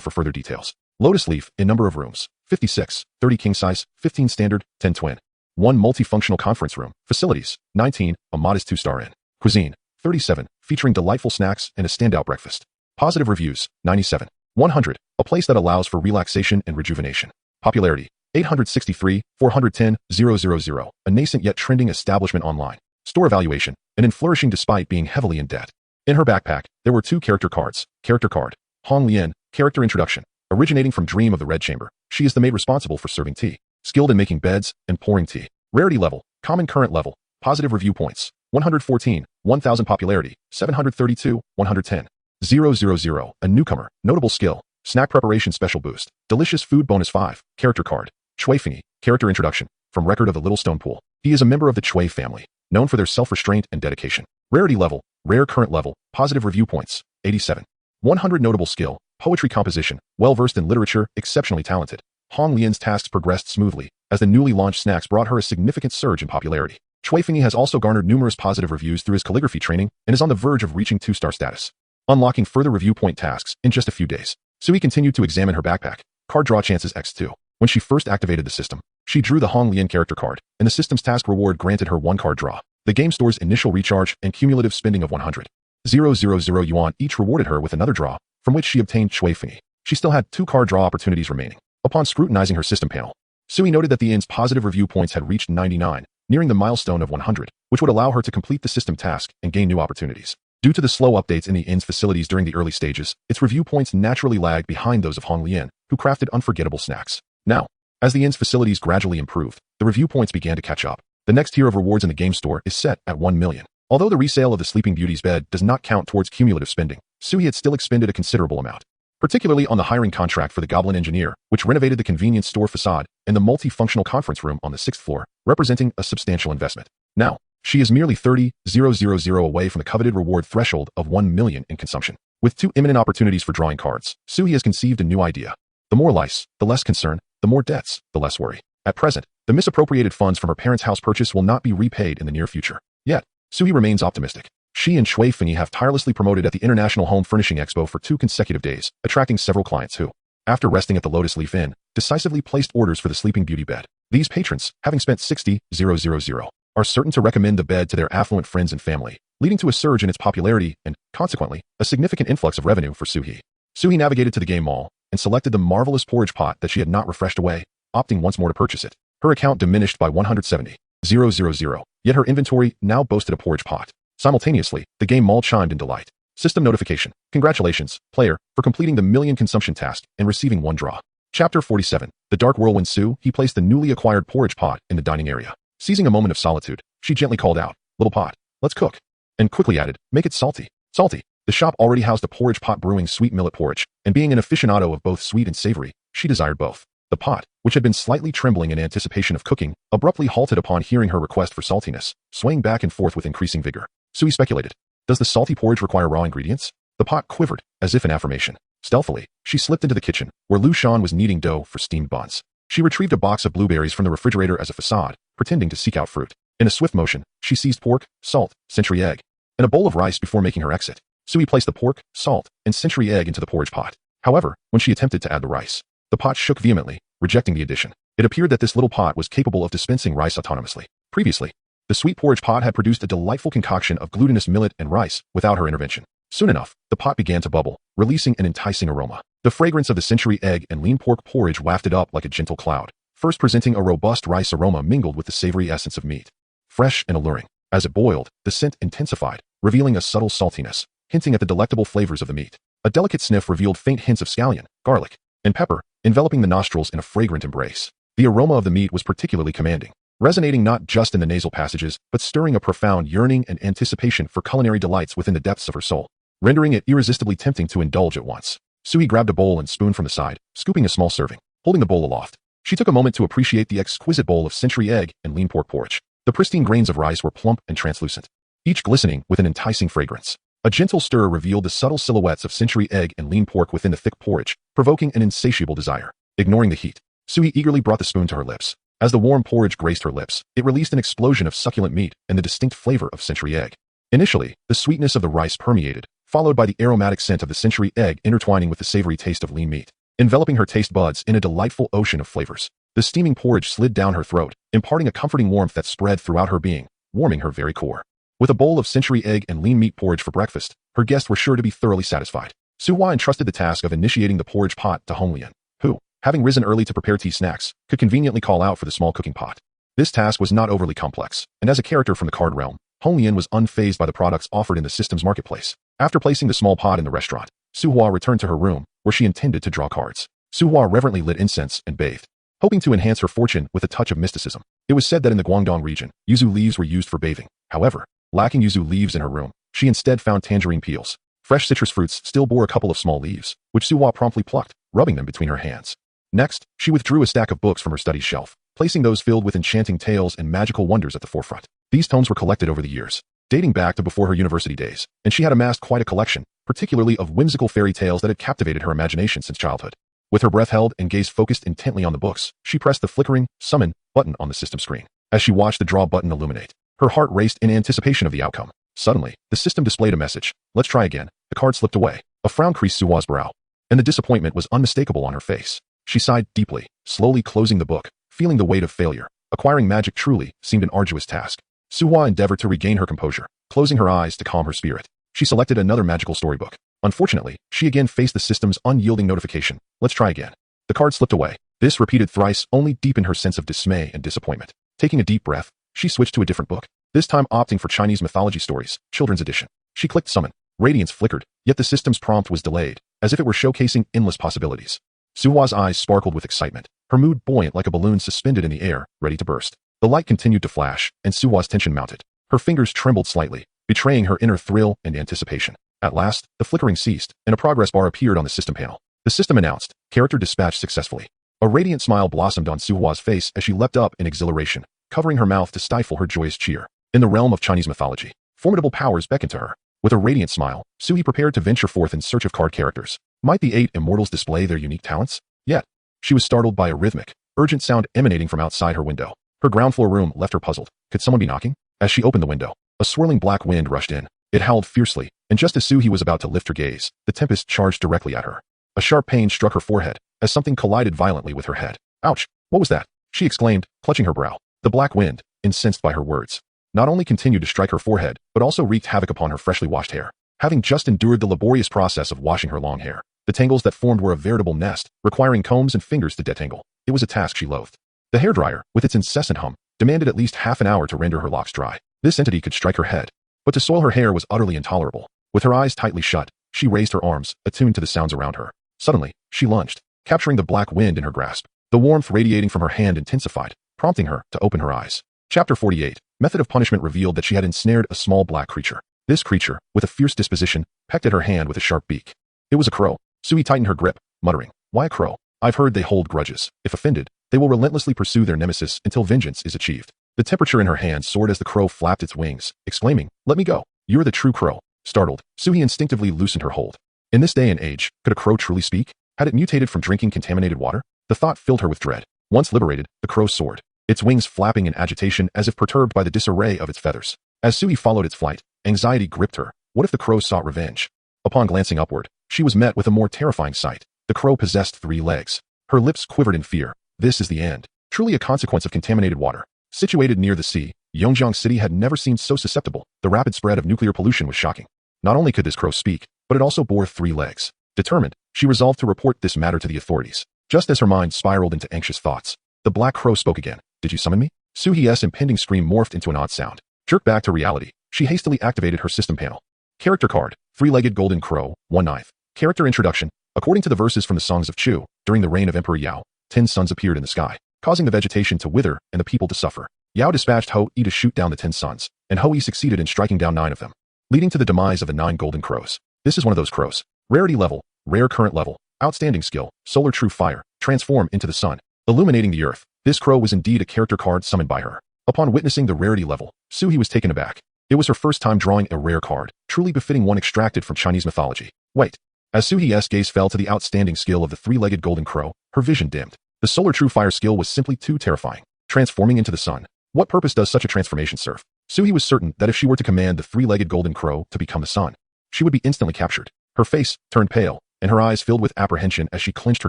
for further details. Lotus Leaf, in number of rooms, 56, 30 king size, 15 standard, 10 twin. 1 multifunctional conference room. Facilities, 19, a modest 2-star inn. Cuisine, 37, featuring delightful snacks and a standout breakfast. Positive reviews, 97. 100, a place that allows for relaxation and rejuvenation. Popularity, 863, 410, 000, a nascent yet trending establishment online. Store evaluation, an inn flourishing despite being heavily in debt. In her backpack, there were 2 character cards. Character card, Hong Lian, character introduction. Originating from Dream of the Red Chamber, she is the maid responsible for serving tea, skilled in making beds and pouring tea. Rarity level, common current level. Positive review points, 114, 1000 popularity, 732, 110. 000, a newcomer, notable skill, snack preparation special boost, delicious food bonus 5, character card, Chui Fengyi, character introduction, from Record of the Little Stone Pool. He is a member of the Chui family, known for their self-restraint and dedication. Rarity level, rare current level, positive review points, 87. 100 notable skill, poetry composition, well-versed in literature, exceptionally talented. Hong Lian's tasks progressed smoothly, as the newly launched snacks brought her a significant surge in popularity. Chui Fengyi has also garnered numerous positive reviews through his calligraphy training and is on the verge of reaching 2-star status, unlocking further review point tasks in just a few days. Suie continued to examine her backpack. Card draw chances x2. When she first activated the system, she drew the Hong Lian character card, and the system's task reward granted her 1 card draw. The game store's initial recharge and cumulative spending of 100,000 yuan each rewarded her with another draw, from which she obtained Chui Fengyi. She still had 2 card draw opportunities remaining. Upon scrutinizing her system panel, Suie noted that the inn's positive review points had reached 99, nearing the milestone of 100, which would allow her to complete the system task and gain new opportunities. Due to the slow updates in the inn's facilities during the early stages, its review points naturally lagged behind those of Hong Lian, who crafted unforgettable snacks. Now, as the inn's facilities gradually improved, the review points began to catch up. The next tier of rewards in the game store is set at 1 million. Although the resale of the Sleeping Beauty's bed does not count towards cumulative spending, Suie had still expended a considerable amount, particularly on the hiring contract for the Goblin Engineer, which renovated the convenience store facade and the multifunctional conference room on the 6th floor, representing a substantial investment. Now, She is merely 30,000 away from the coveted reward threshold of 1 million in consumption. With 2 imminent opportunities for drawing cards, Suie has conceived a new idea. The more lice, the less concern, the more debts, the less worry. At present, the misappropriated funds from her parents' house purchase will not be repaid in the near future. Yet, Suie remains optimistic. She and Shui Finny have tirelessly promoted at the International Home Furnishing Expo for 2 consecutive days, attracting several clients who, after resting at the Lotus Leaf Inn, decisively placed orders for the sleeping beauty bed. These patrons, having spent 60,000, are certain to recommend the bed to their affluent friends and family, leading to a surge in its popularity and, consequently, a significant influx of revenue for Suie. Suie navigated to the game mall and selected the marvelous porridge pot that she had not refreshed away, opting once more to purchase it. Her account diminished by 170,000, yet her inventory now boasted a porridge pot. Simultaneously, the game mall chimed in delight. System notification. Congratulations, player, for completing the million consumption task and receiving 1 draw. Chapter 47. The Dark Whirlwind Sue. He placed the newly acquired porridge pot in the dining area. Seizing a moment of solitude, she gently called out, "Little pot, let's cook." And quickly added, "Make it salty." Salty. The shop already housed a porridge pot brewing sweet millet porridge, and being an aficionado of both sweet and savory, she desired both. The pot, which had been slightly trembling in anticipation of cooking, abruptly halted upon hearing her request for saltiness, swaying back and forth with increasing vigor. Suie speculated, does the salty porridge require raw ingredients? The pot quivered, as if in affirmation. Stealthily, she slipped into the kitchen, where Lu Shan was kneading dough for steamed buns. She retrieved a box of blueberries from the refrigerator as a facade, pretending to seek out fruit. In a swift motion, she seized pork, salt, century egg, and a bowl of rice before making her exit. Suie placed the pork, salt, and century egg into the porridge pot. However, when she attempted to add the rice, the pot shook vehemently, rejecting the addition. It appeared that this little pot was capable of dispensing rice autonomously. Previously, the sweet porridge pot had produced a delightful concoction of glutinous millet and rice without her intervention. Soon enough, the pot began to bubble, releasing an enticing aroma. The fragrance of the century egg and lean pork porridge wafted up like a gentle cloud, first presenting a robust rice aroma mingled with the savory essence of meat. Fresh and alluring. As it boiled, the scent intensified, revealing a subtle saltiness, hinting at the delectable flavors of the meat. A delicate sniff revealed faint hints of scallion, garlic, and pepper, enveloping the nostrils in a fragrant embrace. The aroma of the meat was particularly commanding, resonating not just in the nasal passages, but stirring a profound yearning and anticipation for culinary delights within the depths of her soul, rendering it irresistibly tempting to indulge at once. Suie grabbed a bowl and spoon from the side, scooping a small serving. Holding the bowl aloft, she took a moment to appreciate the exquisite bowl of century egg and lean pork porridge. The pristine grains of rice were plump and translucent, each glistening with an enticing fragrance. A gentle stir revealed the subtle silhouettes of century egg and lean pork within the thick porridge, provoking an insatiable desire. Ignoring the heat, Suie eagerly brought the spoon to her lips. As the warm porridge graced her lips, it released an explosion of succulent meat and the distinct flavor of century egg. Initially, the sweetness of the rice permeated, followed by the aromatic scent of the century egg intertwining with the savory taste of lean meat, enveloping her taste buds in a delightful ocean of flavors. The steaming porridge slid down her throat, imparting a comforting warmth that spread throughout her being, warming her very core. With a bowl of century egg and lean meat porridge for breakfast, her guests were sure to be thoroughly satisfied. Suie entrusted the task of initiating the porridge pot to Hong Lian, who, having risen early to prepare tea snacks, could conveniently call out for the small cooking pot. This task was not overly complex, and as a character from the card realm, Hong Lian was unfazed by the products offered in the system's marketplace. After placing the small pot in the restaurant, Suie returned to her room, where she intended to draw cards. Suie reverently lit incense and bathed, hoping to enhance her fortune with a touch of mysticism. It was said that in the Guangdong region, yuzu leaves were used for bathing. However, lacking yuzu leaves in her room, she instead found tangerine peels. Fresh citrus fruits still bore a couple of small leaves, which Suie promptly plucked, rubbing them between her hands. Next, she withdrew a stack of books from her study shelf, placing those filled with enchanting tales and magical wonders at the forefront. These tomes were collected over the years, dating back to before her university days, and she had amassed quite a collection, particularly of whimsical fairy tales that had captivated her imagination since childhood. With her breath held and gaze focused intently on the books, she pressed the flickering summon button on the system screen. As she watched the draw button illuminate, her heart raced in anticipation of the outcome. Suddenly, the system displayed a message. "Let's try again." The card slipped away. A frown creased Suie's brow, and the disappointment was unmistakable on her face. She sighed deeply, slowly closing the book, feeling the weight of failure. Acquiring magic truly seemed an arduous task. Suie endeavored to regain her composure, closing her eyes to calm her spirit. She selected another magical storybook. Unfortunately, she again faced the system's unyielding notification. "Let's try again." The card slipped away. This repeated thrice only deepened her sense of dismay and disappointment. Taking a deep breath, she switched to a different book, this time opting for Chinese mythology stories, children's edition. She clicked summon. Radiance flickered, yet the system's prompt was delayed, as if it were showcasing endless possibilities. Suie's eyes sparkled with excitement, her mood buoyant like a balloon suspended in the air, ready to burst. The light continued to flash, and Suie's tension mounted. Her fingers trembled slightly, betraying her inner thrill and anticipation. At last, the flickering ceased, and a progress bar appeared on the system panel. The system announced, "Character dispatched successfully." A radiant smile blossomed on Suie's face as she leapt up in exhilaration, covering her mouth to stifle her joyous cheer. In the realm of Chinese mythology, formidable powers beckoned to her. With a radiant smile, Suie prepared to venture forth in search of card characters. Might the 8 immortals display their unique talents? Yet, she was startled by a rhythmic, urgent sound emanating from outside her window. Her ground floor room left her puzzled. Could someone be knocking? As she opened the window, a swirling black wind rushed in. It howled fiercely, and just as Suie was about to lift her gaze, the tempest charged directly at her. A sharp pain struck her forehead, as something collided violently with her head. Ouch! What was that? She exclaimed, clutching her brow. The black wind, incensed by her words, not only continued to strike her forehead, but also wreaked havoc upon her freshly washed hair. Having just endured the laborious process of washing her long hair, the tangles that formed were a veritable nest, requiring combs and fingers to detangle. It was a task she loathed. The hairdryer, with its incessant hum, demanded at least half an hour to render her locks dry. This entity could strike her head, but to soil her hair was utterly intolerable. With her eyes tightly shut, she raised her arms, attuned to the sounds around her. Suddenly, she lunged, capturing the black wind in her grasp. The warmth radiating from her hand intensified, prompting her to open her eyes. Chapter 48. Method of punishment revealed that she had ensnared a small black creature. This creature, with a fierce disposition, pecked at her hand with a sharp beak. It was a crow. Suie tightened her grip, muttering, "Why a crow? I've heard they hold grudges. If offended, they will relentlessly pursue their nemesis until vengeance is achieved." The temperature in her hand soared as the crow flapped its wings, exclaiming, "Let me go. You're the true crow." Startled, Suie instinctively loosened her hold. In this day and age, could a crow truly speak? Had it mutated from drinking contaminated water? The thought filled her with dread. Once liberated, the crow soared, its wings flapping in agitation as if perturbed by the disarray of its feathers. As Suie followed its flight, anxiety gripped her. What if the crow sought revenge? Upon glancing upward, she was met with a more terrifying sight. The crow possessed 3 legs. Her lips quivered in fear. This is the end. Truly a consequence of contaminated water. Situated near the sea, Yongjiang City had never seemed so susceptible. The rapid spread of nuclear pollution was shocking. Not only could this crow speak, but it also bore 3 legs. Determined, she resolved to report this matter to the authorities. Just as her mind spiraled into anxious thoughts, the black crow spoke again. "Did you summon me?" Suie's impending scream morphed into an odd sound. Jerked back to reality, she hastily activated her system panel. Character card, 3-legged golden crow, 1/9. Character introduction. According to the verses from the Songs of Chu, during the reign of Emperor Yao, 10 suns appeared in the sky, causing the vegetation to wither and the people to suffer. Yao dispatched Ho-E to shoot down the 10 suns, and Ho-E succeeded in striking down 9 of them, leading to the demise of the 9 golden crows. This is one of those crows. Rarity level, rare current level, outstanding skill, solar true fire, transform into the sun, illuminating the earth. This crow was indeed a character card summoned by her. Upon witnessing the rarity level, Suie was taken aback. It was her first time drawing a rare card, truly befitting one extracted from Chinese mythology. Wait. As Suie's gaze fell to the outstanding skill of the 3-legged golden crow, her vision dimmed. The solar true fire skill was simply too terrifying. Transforming into the sun. What purpose does such a transformation serve? Suie was certain that if she were to command the 3-legged golden crow to become the sun, she would be instantly captured. Her face turned pale, and her eyes filled with apprehension as she clenched her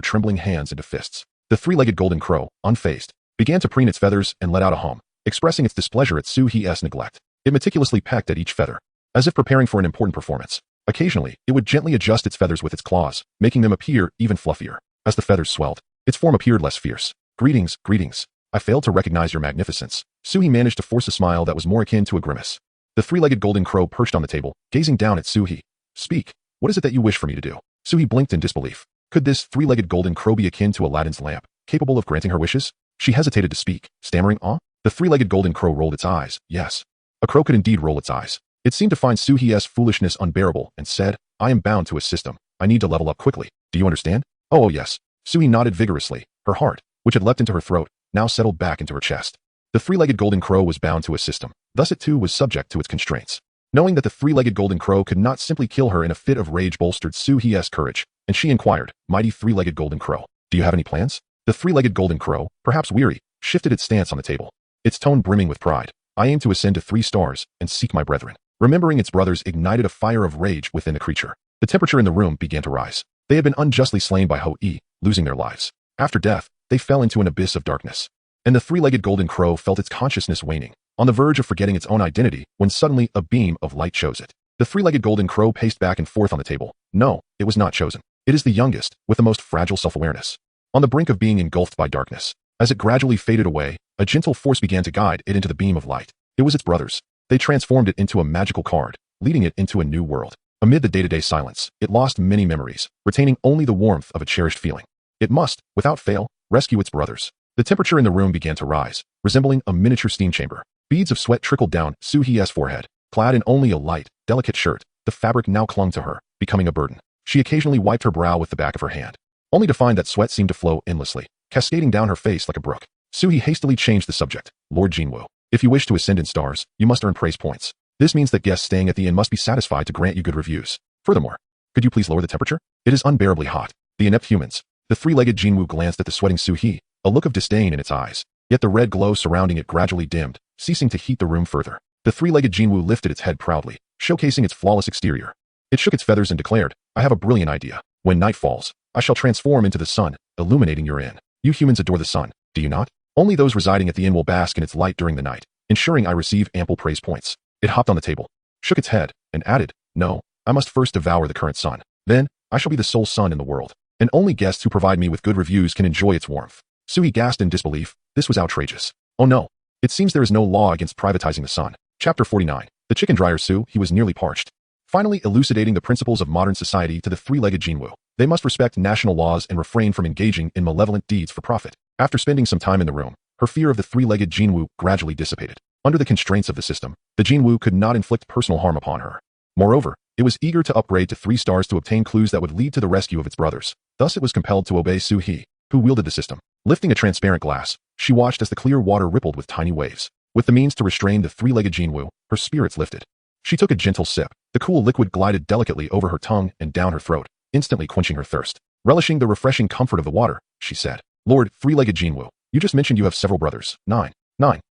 trembling hands into fists. The 3-legged golden crow, unfazed, began to preen its feathers and let out a hum, expressing its displeasure at Suie's neglect. It meticulously pecked at each feather, as if preparing for an important performance. Occasionally, it would gently adjust its feathers with its claws, making them appear even fluffier. As the feathers swelled, its form appeared less fierce. "Greetings, greetings. I failed to recognize your magnificence." Suie managed to force a smile that was more akin to a grimace. The 3-legged golden crow perched on the table, gazing down at Suie. "Speak. What is it that you wish for me to do?" Suie blinked in disbelief. Could this 3-legged golden crow be akin to Aladdin's lamp, capable of granting her wishes? She hesitated to speak, stammering, The 3-legged golden crow rolled its eyes. Yes. A crow could indeed roll its eyes. It seemed to find Suie's foolishness unbearable and said, "I am bound to assist him. I need to level up quickly. Do you understand?" Oh, yes. Suie nodded vigorously. Her heart, which had leapt into her throat, now settled back into her chest. The 3-legged golden crow was bound to assist him. Thus it too was subject to its constraints. Knowing that the 3-legged golden crow could not simply kill her in a fit of rage bolstered Suie's courage, and she inquired, "Mighty 3-legged golden crow, do you have any plans?" The 3-legged golden crow, perhaps weary, shifted its stance on the table, its tone brimming with pride. "I aim to ascend to 3 stars and seek my brethren." Remembering its brothers ignited a fire of rage within the creature. The temperature in the room began to rise. They had been unjustly slain by Ho-E, losing their lives. After death, they fell into an abyss of darkness. And the 3-legged golden crow felt its consciousness waning, on the verge of forgetting its own identity, when suddenly a beam of light chose it. The 3-legged golden crow paced back and forth on the table. No, it was not chosen. It is the youngest, with the most fragile self-awareness. On the brink of being engulfed by darkness. As it gradually faded away, a gentle force began to guide it into the beam of light. It was its brothers. They transformed it into a magical card, leading it into a new world. Amid the day-to-day silence, it lost many memories, retaining only the warmth of a cherished feeling. It must, without fail, rescue its brothers. The temperature in the room began to rise, resembling a miniature steam chamber. Beads of sweat trickled down Suie's forehead. Clad in only a light, delicate shirt, the fabric now clung to her, becoming a burden. She occasionally wiped her brow with the back of her hand, only to find that sweat seemed to flow endlessly, cascading down her face like a brook. Suie hastily changed the subject. "Lord Jinwu, If you wish to ascend in stars, you must earn praise points. This means that guests staying at the inn must be satisfied to grant you good reviews. Furthermore, could you please lower the temperature? It is unbearably hot. The inept humans. The three-legged Jinwoo glanced at the sweating Suie, a look of disdain in its eyes. Yet the red glow surrounding it gradually dimmed, ceasing to heat the room further. The three-legged Jinwoo lifted its head proudly, showcasing its flawless exterior. It shook its feathers and declared, I have a brilliant idea. When night falls, I shall transform into the sun, illuminating your inn. You humans adore the sun, do you not? Only those residing at the inn will bask in its light during the night, ensuring I receive ample praise points. It hopped on the table, shook its head, and added, No, I must first devour the current sun. Then, I shall be the sole sun in the world, and only guests who provide me with good reviews can enjoy its warmth. Suie gasped in disbelief. This was outrageous. Oh no. It seems there is no law against privatizing the sun. Chapter 49. The chicken dryer Suie, he was nearly parched. Finally elucidating the principles of modern society to the three-legged Jinwoo. They must respect national laws and refrain from engaging in malevolent deeds for profit. After spending some time in the room, her fear of the three-legged Jinwoo gradually dissipated. Under the constraints of the system, the Jinwoo could not inflict personal harm upon her. Moreover, it was eager to upgrade to 3 stars to obtain clues that would lead to the rescue of its brothers. Thus it was compelled to obey Suie, who wielded the system. Lifting a transparent glass, she watched as the clear water rippled with tiny waves. With the means to restrain the three-legged Jinwoo, her spirits lifted. She took a gentle sip. The cool liquid glided delicately over her tongue and down her throat, instantly quenching her thirst. Relishing the refreshing comfort of the water, she said, Lord, three-legged Jinwoo, you just mentioned you have several brothers. 9.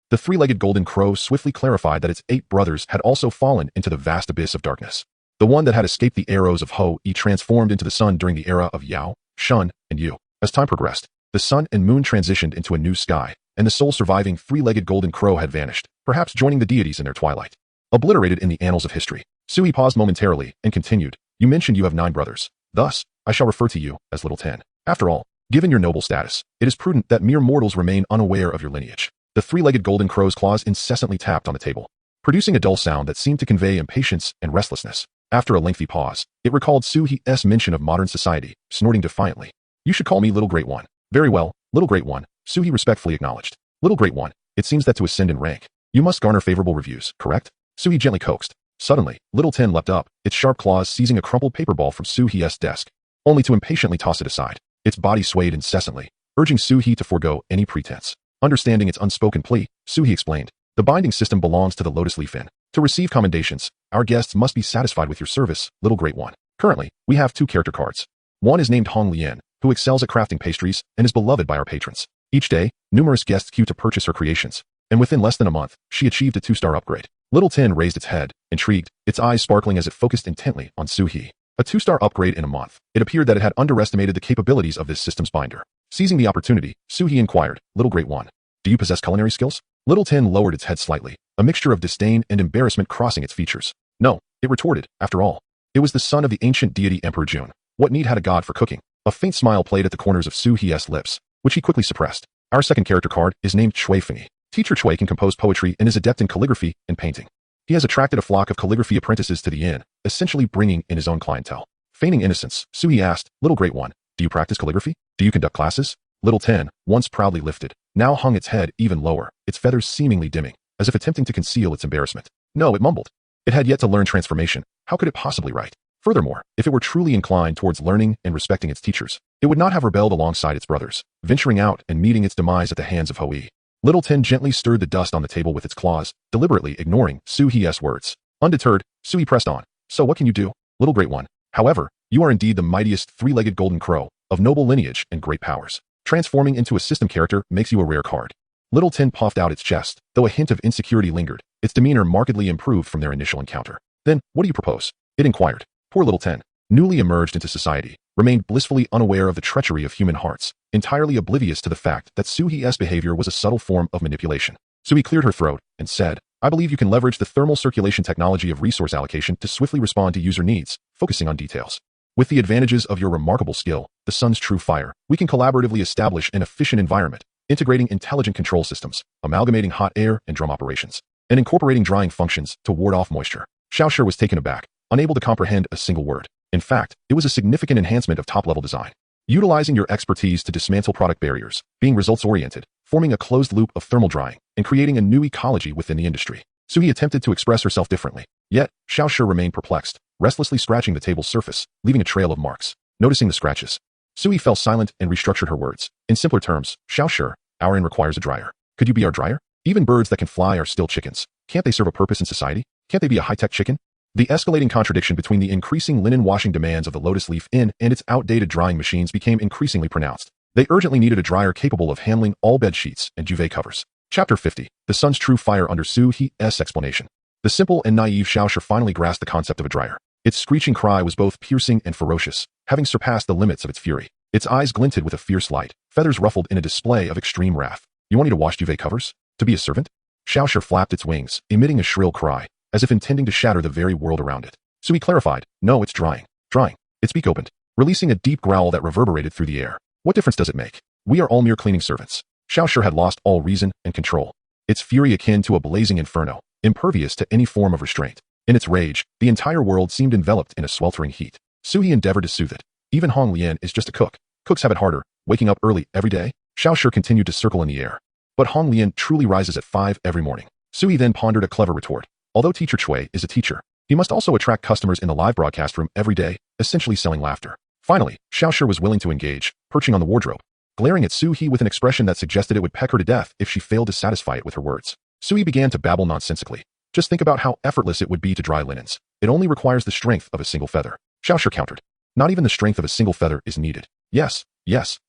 The three-legged golden crow swiftly clarified that its 8 brothers had also fallen into the vast abyss of darkness. The one that had escaped the arrows of Ho-E transformed into the sun during the era of Yao, Shun, and Yu. As time progressed, the sun and moon transitioned into a new sky, and the sole surviving three-legged golden crow had vanished, perhaps joining the deities in their twilight. Obliterated in the annals of history. Suie paused momentarily and continued, You mentioned you have 9 brothers. Thus, I shall refer to you as Little 10. After all, given your noble status, it is prudent that mere mortals remain unaware of your lineage. The three-legged golden crow's claws incessantly tapped on the table, producing a dull sound that seemed to convey impatience and restlessness. After a lengthy pause, it recalled Suie's mention of modern society, snorting defiantly. You should call me Little Great One. Very well, Little Great One, Suie respectfully acknowledged. Little Great One, it seems that to ascend in rank, you must garner favorable reviews, correct? Suie gently coaxed. Suddenly, Little 10 leapt up, its sharp claws seizing a crumpled paper ball from Suie's desk, only to impatiently toss it aside. Its body swayed incessantly, urging Suie to forego any pretense. Understanding its unspoken plea, Suie explained, The binding system belongs to the Lotus Leaf Inn. To receive commendations, our guests must be satisfied with your service, Little Great One. Currently, we have 2 character cards. One is named Hong Lien, who excels at crafting pastries and is beloved by our patrons. Each day, numerous guests queue to purchase her creations, and within less than a month, she achieved a 2-star upgrade. Little 10 raised its head, intrigued, its eyes sparkling as it focused intently on Suie. A 2-star upgrade in a month. It appeared that it had underestimated the capabilities of this system's binder. Seizing the opportunity, Suie inquired, Little Great One, do you possess culinary skills? Little 10 lowered its head slightly, a mixture of disdain and embarrassment crossing its features. No, it retorted, after all. It was the son of the ancient deity Emperor Jun. What need had a god for cooking? A faint smile played at the corners of Suie's lips, which he quickly suppressed. Our second character card is named Chui Fengyi. Teacher Chui can compose poetry and is adept in calligraphy and painting. He has attracted a flock of calligraphy apprentices to the inn, essentially bringing in his own clientele. Feigning innocence, Suie asked, Little Great One, do you practice calligraphy? Do you conduct classes? Little 10, once proudly lifted, now hung its head even lower, its feathers seemingly dimming, as if attempting to conceal its embarrassment. No, it mumbled. It had yet to learn transformation. How could it possibly write? Furthermore, if it were truly inclined towards learning and respecting its teachers, it would not have rebelled alongside its brothers, venturing out and meeting its demise at the hands of Ho-E. Little 10 gently stirred the dust on the table with its claws, deliberately ignoring Suie's words. Undeterred, Suie pressed on. So what can you do, Little Great One? However, you are indeed the mightiest 3-legged golden crow, of noble lineage and great powers. Transforming into a system character makes you a rare card. Little 10 puffed out its chest, though a hint of insecurity lingered. Its demeanor markedly improved from their initial encounter. Then, what do you propose? It inquired. Poor Little 10, newly emerged into society, remained blissfully unaware of the treachery of human hearts, entirely oblivious to the fact that Suie's behavior was a subtle form of manipulation. Suie cleared her throat and said, I believe you can leverage the thermal circulation technology of resource allocation to swiftly respond to user needs, focusing on details. With the advantages of your remarkable skill, the sun's true fire, we can collaboratively establish an efficient environment, integrating intelligent control systems, amalgamating hot air and drum operations, and incorporating drying functions to ward off moisture. Xiaoshi was taken aback, unable to comprehend a single word. In fact, it was a significant enhancement of top-level design. Utilizing your expertise to dismantle product barriers, being results-oriented, forming a closed loop of thermal drying, and creating a new ecology within the industry. Suie attempted to express herself differently. Yet, Xiaoshi remained perplexed, restlessly scratching the table's surface, leaving a trail of marks. Noticing the scratches, Suie fell silent and restructured her words. In simpler terms, Xiaoshi, our inn requires a dryer. Could you be our dryer? Even birds that can fly are still chickens. Can't they serve a purpose in society? Can't they be a high-tech chicken? The escalating contradiction between the increasing linen washing demands of the Lotus Leaf Inn and its outdated drying machines became increasingly pronounced. They urgently needed a dryer capable of handling all bed sheets and duvet covers. Chapter 50. The Sun's True Fire Under Suie's Explanation. The simple and naive Xiaoxue finally grasped the concept of a dryer. Its screeching cry was both piercing and ferocious, having surpassed the limits of its fury. Its eyes glinted with a fierce light, feathers ruffled in a display of extreme wrath. You want me to wash duvet covers? To be a servant? Xiaoxue flapped its wings, emitting a shrill cry, as if intending to shatter the very world around it. Suie clarified, no, it's drying. Drying. Its beak opened, releasing a deep growl that reverberated through the air. What difference does it make? We are all mere cleaning servants. Xiaoxue had lost all reason and control. Its fury akin to a blazing inferno, impervious to any form of restraint. In its rage, the entire world seemed enveloped in a sweltering heat. Suie endeavored to soothe it. Even Hong Lian is just a cook. Cooks have it harder, waking up early every day. Xiaoxue continued to circle in the air. But Hong Lian truly rises at 5 every morning. Suie then pondered a clever retort. Although Teacher Chui is a teacher, he must also attract customers in the live broadcast room every day, essentially selling laughter. Finally, Xiaoxue was willing to engage, perching on the wardrobe, glaring at Suie with an expression that suggested it would peck her to death if she failed to satisfy it with her words. Suie began to babble nonsensically. Just think about how effortless it would be to dry linens. It only requires the strength of a single feather. Xiaoxue countered. Not even the strength of a single feather is needed. Yes,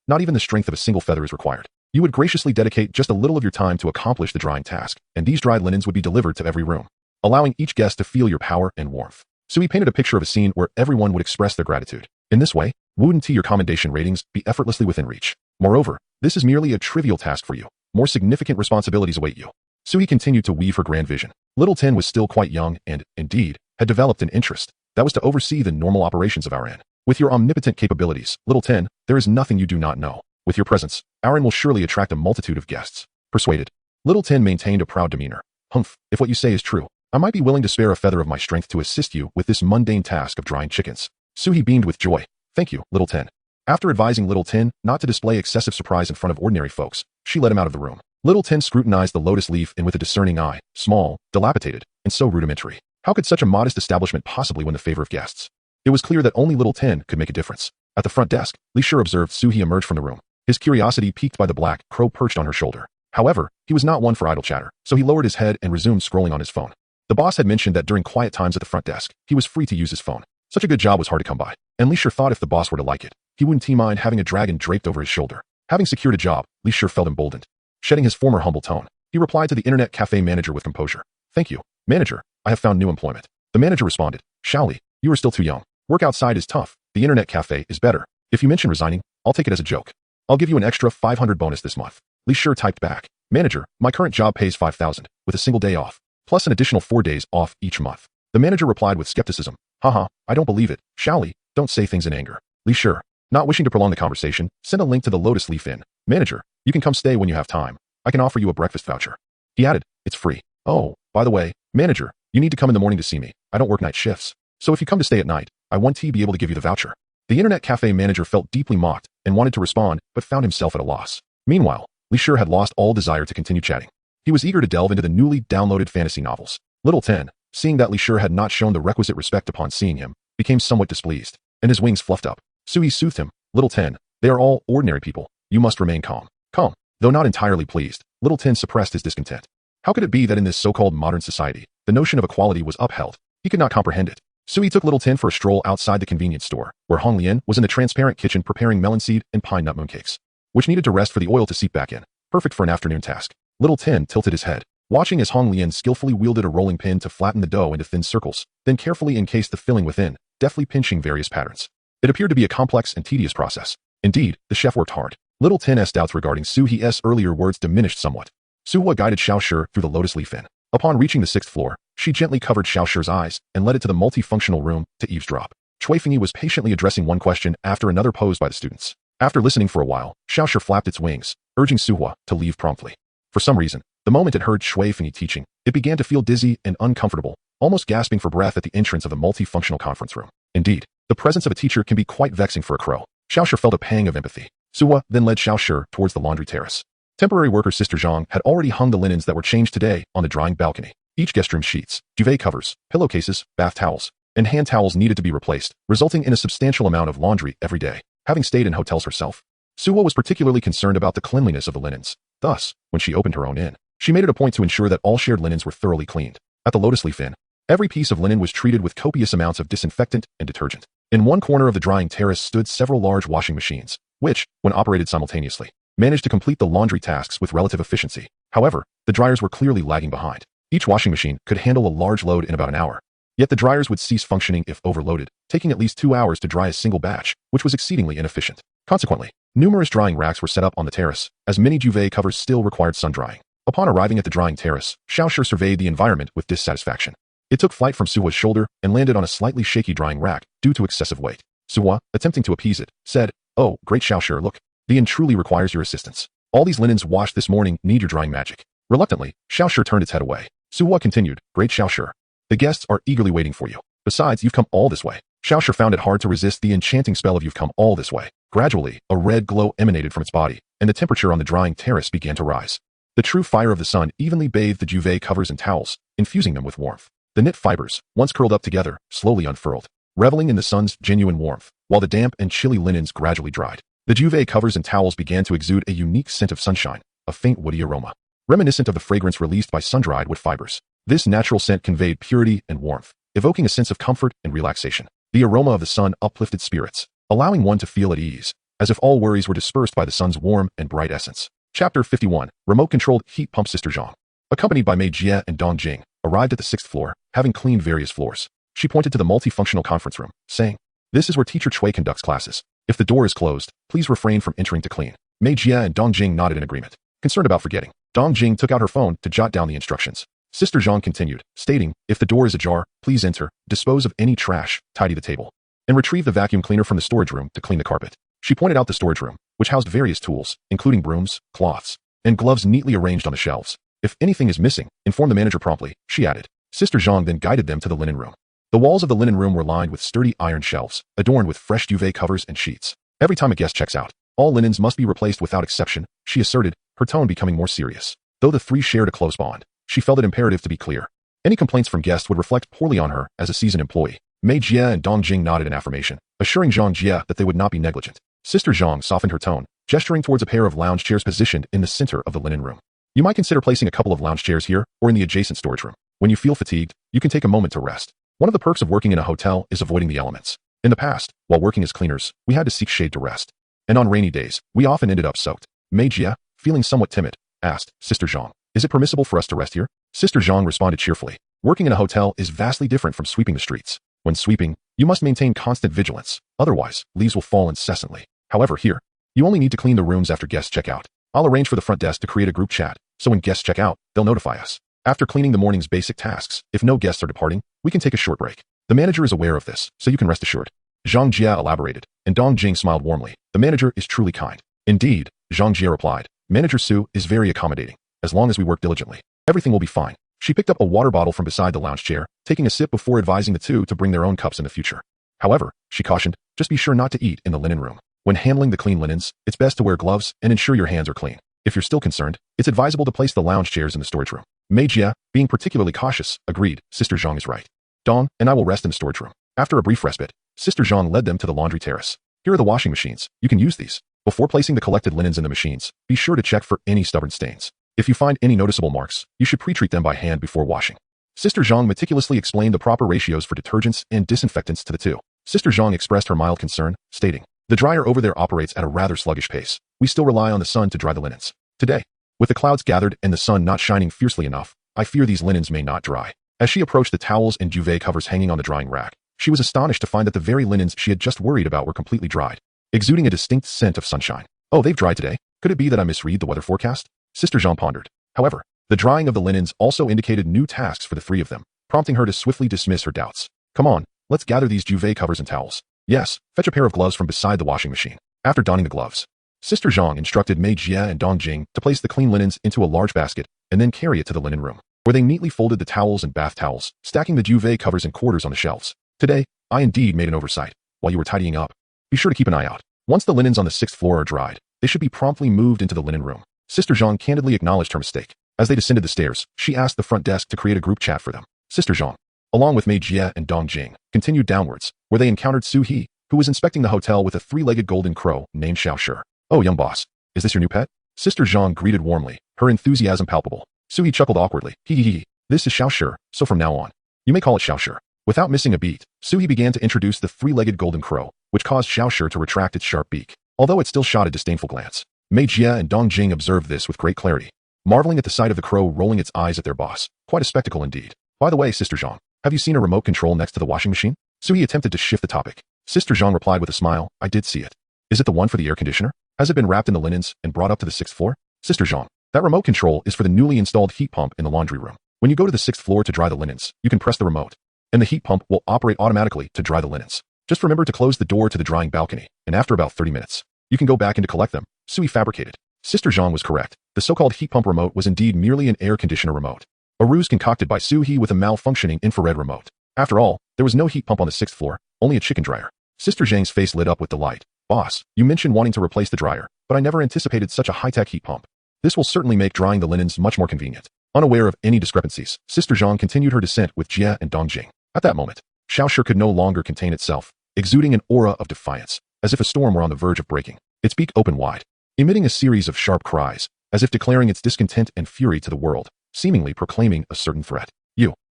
not even the strength of a single feather is required. You would graciously dedicate just a little of your time to accomplish the drying task, and these dried linens would be delivered to every room, allowing each guest to feel your power and warmth. Suie painted a picture of a scene where everyone would express their gratitude. In this way, wouldn't your commendation ratings be effortlessly within reach? Moreover, this is merely a trivial task for you. More significant responsibilities await you. Suie continued to weave her grand vision. Little Tin was still quite young and, indeed, had developed an interest that was to oversee the normal operations of our inn. With your omnipotent capabilities, Little Tin, there is nothing you do not know. With your presence, our inn will surely attract a multitude of guests. Persuaded, Little Tin maintained a proud demeanor. Humph, if what you say is true, I might be willing to spare a feather of my strength to assist you with this mundane task of drying chickens. Suie beamed with joy. Thank you, Little Tin. After advising Little Tin not to display excessive surprise in front of ordinary folks, she led him out of the room. Little Tin scrutinized the lotus leaf and with a discerning eye, small, dilapidated, and so rudimentary. How could such a modest establishment possibly win the favor of guests? It was clear that only Little Tin could make a difference. At the front desk, Li Shi observed Suie emerge from the room, his curiosity piqued by the black crow perched on her shoulder. However, he was not one for idle chatter, so he lowered his head and resumed scrolling on his phone. The boss had mentioned that during quiet times at the front desk, he was free to use his phone. Such a good job was hard to come by, and Li Shi thought if the boss were to like it, he wouldn't mind having a dragon draped over his shoulder. Having secured a job, Li Shi felt emboldened. Shedding his former humble tone, he replied to the internet cafe manager with composure. Thank you, manager, I have found new employment. The manager responded, Shaoli, you are still too young. Work outside is tough. The internet cafe is better. If you mention resigning, I'll take it as a joke. I'll give you an extra 500 bonus this month. Li Shi typed back. Manager, my current job pays 5,000, with a single day off, plus an additional 4 days off each month. The manager replied with skepticism. Haha, I don't believe it. Shaoli, don't say things in anger. Li Shi, not wishing to prolong the conversation, sent a link to the Lotus Leaf Inn. Manager, you can come stay when you have time. I can offer you a breakfast voucher. He added, it's free. Oh, by the way, manager, you need to come in the morning to see me. I don't work night shifts. So if you come to stay at night, I want to be able to give you the voucher. The internet cafe manager felt deeply mocked and wanted to respond, but found himself at a loss. Meanwhile, Li Shi had lost all desire to continue chatting. He was eager to delve into the newly downloaded fantasy novels. Little Tin, seeing that Li Shi had not shown the requisite respect upon seeing him, became somewhat displeased, and his wings fluffed up. Suie soothed him. Little Tin, they are all ordinary people. You must remain calm. Calm. Though not entirely pleased, Little Tin suppressed his discontent. How could it be that in this so-called modern society, the notion of equality was upheld? He could not comprehend it. Suie took Little Tin for a stroll outside the convenience store, where Hong Lian was in the transparent kitchen preparing melon seed and pine nut mooncakes, which needed to rest for the oil to seep back in. Perfect for an afternoon task. Little Tin tilted his head, watching as Hong Lian skillfully wielded a rolling pin to flatten the dough into thin circles, then carefully encased the filling within, deftly pinching various patterns. It appeared to be a complex and tedious process. Indeed, the chef worked hard. Little Tin's doubts regarding Suie's earlier words diminished somewhat. Suie guided Xiaoxue through the Lotus Leaf Inn. Upon reaching the 6th floor, she gently covered Xiaoxue's eyes and led it to the multifunctional room to eavesdrop. Chui Fengyi was patiently addressing one question after another posed by the students. After listening for a while, Xiaoxue flapped its wings, urging Suie to leave promptly. For some reason, the moment it heard Chui Fengyi teaching, it began to feel dizzy and uncomfortable, almost gasping for breath at the entrance of the multifunctional conference room. Indeed, the presence of a teacher can be quite vexing for a crow. Xiaoxue felt a pang of empathy. Suie then led Xiaoxue towards the laundry terrace. Temporary worker Sister Zhang had already hung the linens that were changed today on the drying balcony. Each guest room sheets, duvet covers, pillowcases, bath towels, and hand towels needed to be replaced, resulting in a substantial amount of laundry every day. Having stayed in hotels herself, Suie was particularly concerned about the cleanliness of the linens. Thus, when she opened her own inn, She made it a point to ensure that all shared linens were thoroughly cleaned. At the Lotus Leaf Inn, every piece of linen was treated with copious amounts of disinfectant and detergent. In one corner of the drying terrace stood several large washing machines, which, when operated simultaneously, managed to complete the laundry tasks with relative efficiency. However, the dryers were clearly lagging behind. Each washing machine could handle a large load in about an hour. Yet the dryers would cease functioning if overloaded, taking at least 2 hours to dry a single batch, which was exceedingly inefficient. Consequently, numerous drying racks were set up on the terrace, as many duvet covers still required sun drying. Upon arriving at the drying terrace, Xiaoshi surveyed the environment with dissatisfaction. It took flight from Suie's shoulder and landed on a slightly shaky drying rack due to excessive weight. Suie, attempting to appease it, said, "Oh, great Xiaoshi, look. The inn truly requires your assistance. All these linens washed this morning need your drying magic." Reluctantly, Xiaoshi turned its head away. Suie continued, "Great Xiaoshi. The guests are eagerly waiting for you. Besides, you've come all this way." Xiaoshi found it hard to resist the enchanting spell of "you've come all this way." Gradually, a red glow emanated from its body, and the temperature on the drying terrace began to rise. The true fire of the sun evenly bathed the duvet covers and towels, infusing them with warmth. The knit fibers, once curled up together, slowly unfurled, reveling in the sun's genuine warmth, while the damp and chilly linens gradually dried. The duvet covers and towels began to exude a unique scent of sunshine, a faint woody aroma, reminiscent of the fragrance released by sun-dried wood fibers. This natural scent conveyed purity and warmth, evoking a sense of comfort and relaxation. The aroma of the sun uplifted spirits, allowing one to feel at ease, as if all worries were dispersed by the sun's warm and bright essence. Chapter 51, Remote-Controlled Heat Pump. Sister Zhang, accompanied by Mei Jie and Dong Jing, arrived at the 6th floor, having cleaned various floors. She pointed to the multifunctional conference room, saying, "This is where Teacher Cui conducts classes. If the door is closed, please refrain from entering to clean." Mei Jie and Dong Jing nodded in agreement. Concerned about forgetting, Dong Jing took out her phone to jot down the instructions. Sister Zhang continued, stating, "If the door is ajar, please enter, dispose of any trash, tidy the table, and retrieve the vacuum cleaner from the storage room to clean the carpet." She pointed out the storage room, which housed various tools, including brooms, cloths, and gloves neatly arranged on the shelves. "If anything is missing, inform the manager promptly," she added. Sister Zhang then guided them to the linen room. The walls of the linen room were lined with sturdy iron shelves, adorned with fresh duvet covers and sheets. "Every time a guest checks out, all linens must be replaced without exception," she asserted, her tone becoming more serious. Though the three shared a close bond, she felt it imperative to be clear. Any complaints from guests would reflect poorly on her as a seasoned employee. Mei Jie and Dong Jing nodded in affirmation, assuring Zhang Jie that they would not be negligent. Sister Zhang softened her tone, gesturing towards a pair of lounge chairs positioned in the center of the linen room. "You might consider placing a couple of lounge chairs here or in the adjacent storage room. When you feel fatigued, you can take a moment to rest. One of the perks of working in a hotel is avoiding the elements. In the past, while working as cleaners, we had to seek shade to rest. And on rainy days, we often ended up soaked." Mei Jie, feeling somewhat timid, asked, "Sister Zhang, is it permissible for us to rest here?" Sister Zhang responded cheerfully, "Working in a hotel is vastly different from sweeping the streets. When sweeping, you must maintain constant vigilance, otherwise, leaves will fall incessantly. However, here, you only need to clean the rooms after guests check out. I'll arrange for the front desk to create a group chat, so when guests check out, they'll notify us. After cleaning the morning's basic tasks, if no guests are departing, we can take a short break. The manager is aware of this, so you can rest assured." Zhang Jie elaborated, and Dong Jing smiled warmly. "The manager is truly kind." "Indeed," Zhang Jie replied. "Manager Su is very accommodating. As long as we work diligently, everything will be fine." She picked up a water bottle from beside the lounge chair, taking a sip before advising the two to bring their own cups in the future. However, she cautioned, just be sure not to eat in the linen room. When handling the clean linens, it's best to wear gloves and ensure your hands are clean. If you're still concerned, it's advisable to place the lounge chairs in the storage room. Mei Jie, being particularly cautious, agreed, "Sister Zhang is right. Dong and I will rest in the storage room." After a brief respite, Sister Zhang led them to the laundry terrace. "Here are the washing machines. You can use these. Before placing the collected linens in the machines, be sure to check for any stubborn stains. If you find any noticeable marks, you should pre-treat them by hand before washing." Sister Zhang meticulously explained the proper ratios for detergents and disinfectants to the two. Sister Zhang expressed her mild concern, stating, "The dryer over there operates at a rather sluggish pace. We still rely on the sun to dry the linens. Today, with the clouds gathered and the sun not shining fiercely enough, I fear these linens may not dry." As she approached the towels and duvet covers hanging on the drying rack, she was astonished to find that the very linens she had just worried about were completely dried, exuding a distinct scent of sunshine. "Oh, they've dried today. Could it be that I misread the weather forecast?" Sister Zhang pondered. However, the drying of the linens also indicated new tasks for the three of them, prompting her to swiftly dismiss her doubts. "Come on, let's gather these duvet covers and towels. Yes, fetch a pair of gloves from beside the washing machine." After donning the gloves, Sister Zhang instructed Mei Jie and Dong Jing to place the clean linens into a large basket and then carry it to the linen room, where they neatly folded the towels and bath towels, stacking the duvet covers in quarters on the shelves. "Today, I indeed made an oversight. While you were tidying up, be sure to keep an eye out. Once the linens on the 6th floor are dried, they should be promptly moved into the linen room." Sister Zhang candidly acknowledged her mistake. As they descended the stairs, she asked the front desk to create a group chat for them. Sister Zhang, along with Mei Jie and Dong Jing, continued downwards, where they encountered Suie, who was inspecting the hotel with a three-legged golden crow named Xiaoshi. "Oh, young boss, is this your new pet?" Sister Zhang greeted warmly, her enthusiasm palpable. Suie chuckled awkwardly. Hee hee hee. This is Xiaoshi, so from now on, you may call it Xiaoshi. Without missing a beat, Suie began to introduce the three-legged golden crow, which caused Xiaoshi to retract its sharp beak, although it still shot a disdainful glance. Mei Jie and Dong Jing observed this with great clarity, marveling at the sight of the crow rolling its eyes at their boss. Quite a spectacle indeed. By the way, Sister Zhang, have you seen a remote control next to the washing machine? Suie attempted to shift the topic. Sister Zhang replied with a smile, I did see it. Is it the one for the air conditioner? Has it been wrapped in the linens and brought up to the 6th floor? Sister Zhang, that remote control is for the newly installed heat pump in the laundry room. When you go to the 6th floor to dry the linens, you can press the remote, and the heat pump will operate automatically to dry the linens. Just remember to close the door to the drying balcony, and after about 30 minutes, you can go back in to collect them. Suie fabricated. Sister Zhang was correct. The so-called heat pump remote was indeed merely an air conditioner remote, a ruse concocted by Suie with a malfunctioning infrared remote. After all, there was no heat pump on the 6th floor, only a chicken dryer. Sister Zhang's face lit up with delight. Boss, you mentioned wanting to replace the dryer, but I never anticipated such a high-tech heat pump. This will certainly make drying the linens much more convenient. Unaware of any discrepancies, Sister Zhang continued her descent with Jie and Dongjing. At that moment, Xiaoshi could no longer contain itself, exuding an aura of defiance, as if a storm were on the verge of breaking. Its beak opened wide, emitting a series of sharp cries, as if declaring its discontent and fury to the world, seemingly proclaiming a certain threat.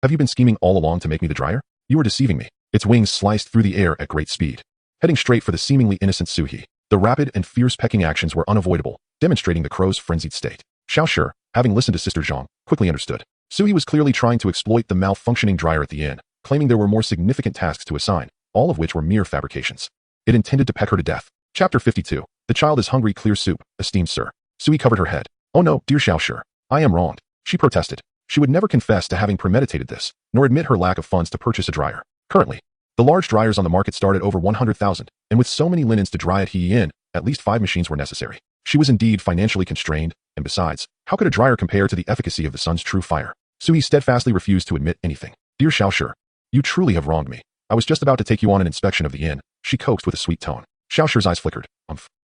Have you been scheming all along to make me the dryer? You were deceiving me. Its wings sliced through the air at great speed, heading straight for the seemingly innocent Suie. The rapid and fierce pecking actions were unavoidable, demonstrating the crow's frenzied state. Xiaoshi, having listened to Sister Zhang, quickly understood. Suie was clearly trying to exploit the malfunctioning dryer at the inn, claiming there were more significant tasks to assign, all of which were mere fabrications. It intended to peck her to death. Chapter 52. The child is hungry. Clear soup, esteemed sir. Suie covered her head. Oh no, dear Xiaoshi, I am wronged. She protested. She would never confess to having premeditated this, nor admit her lack of funds to purchase a dryer. Currently, the large dryers on the market start at over 100,000, and with so many linens to dry at He Inn, at least 5 machines were necessary. She was indeed financially constrained, and besides, how could a dryer compare to the efficacy of the sun's true fire? Suie steadfastly refused to admit anything. Dear Xiaoshi, you truly have wronged me. I was just about to take you on an inspection of the inn, she coaxed with a sweet tone. Xiaoshi's eyes flickered.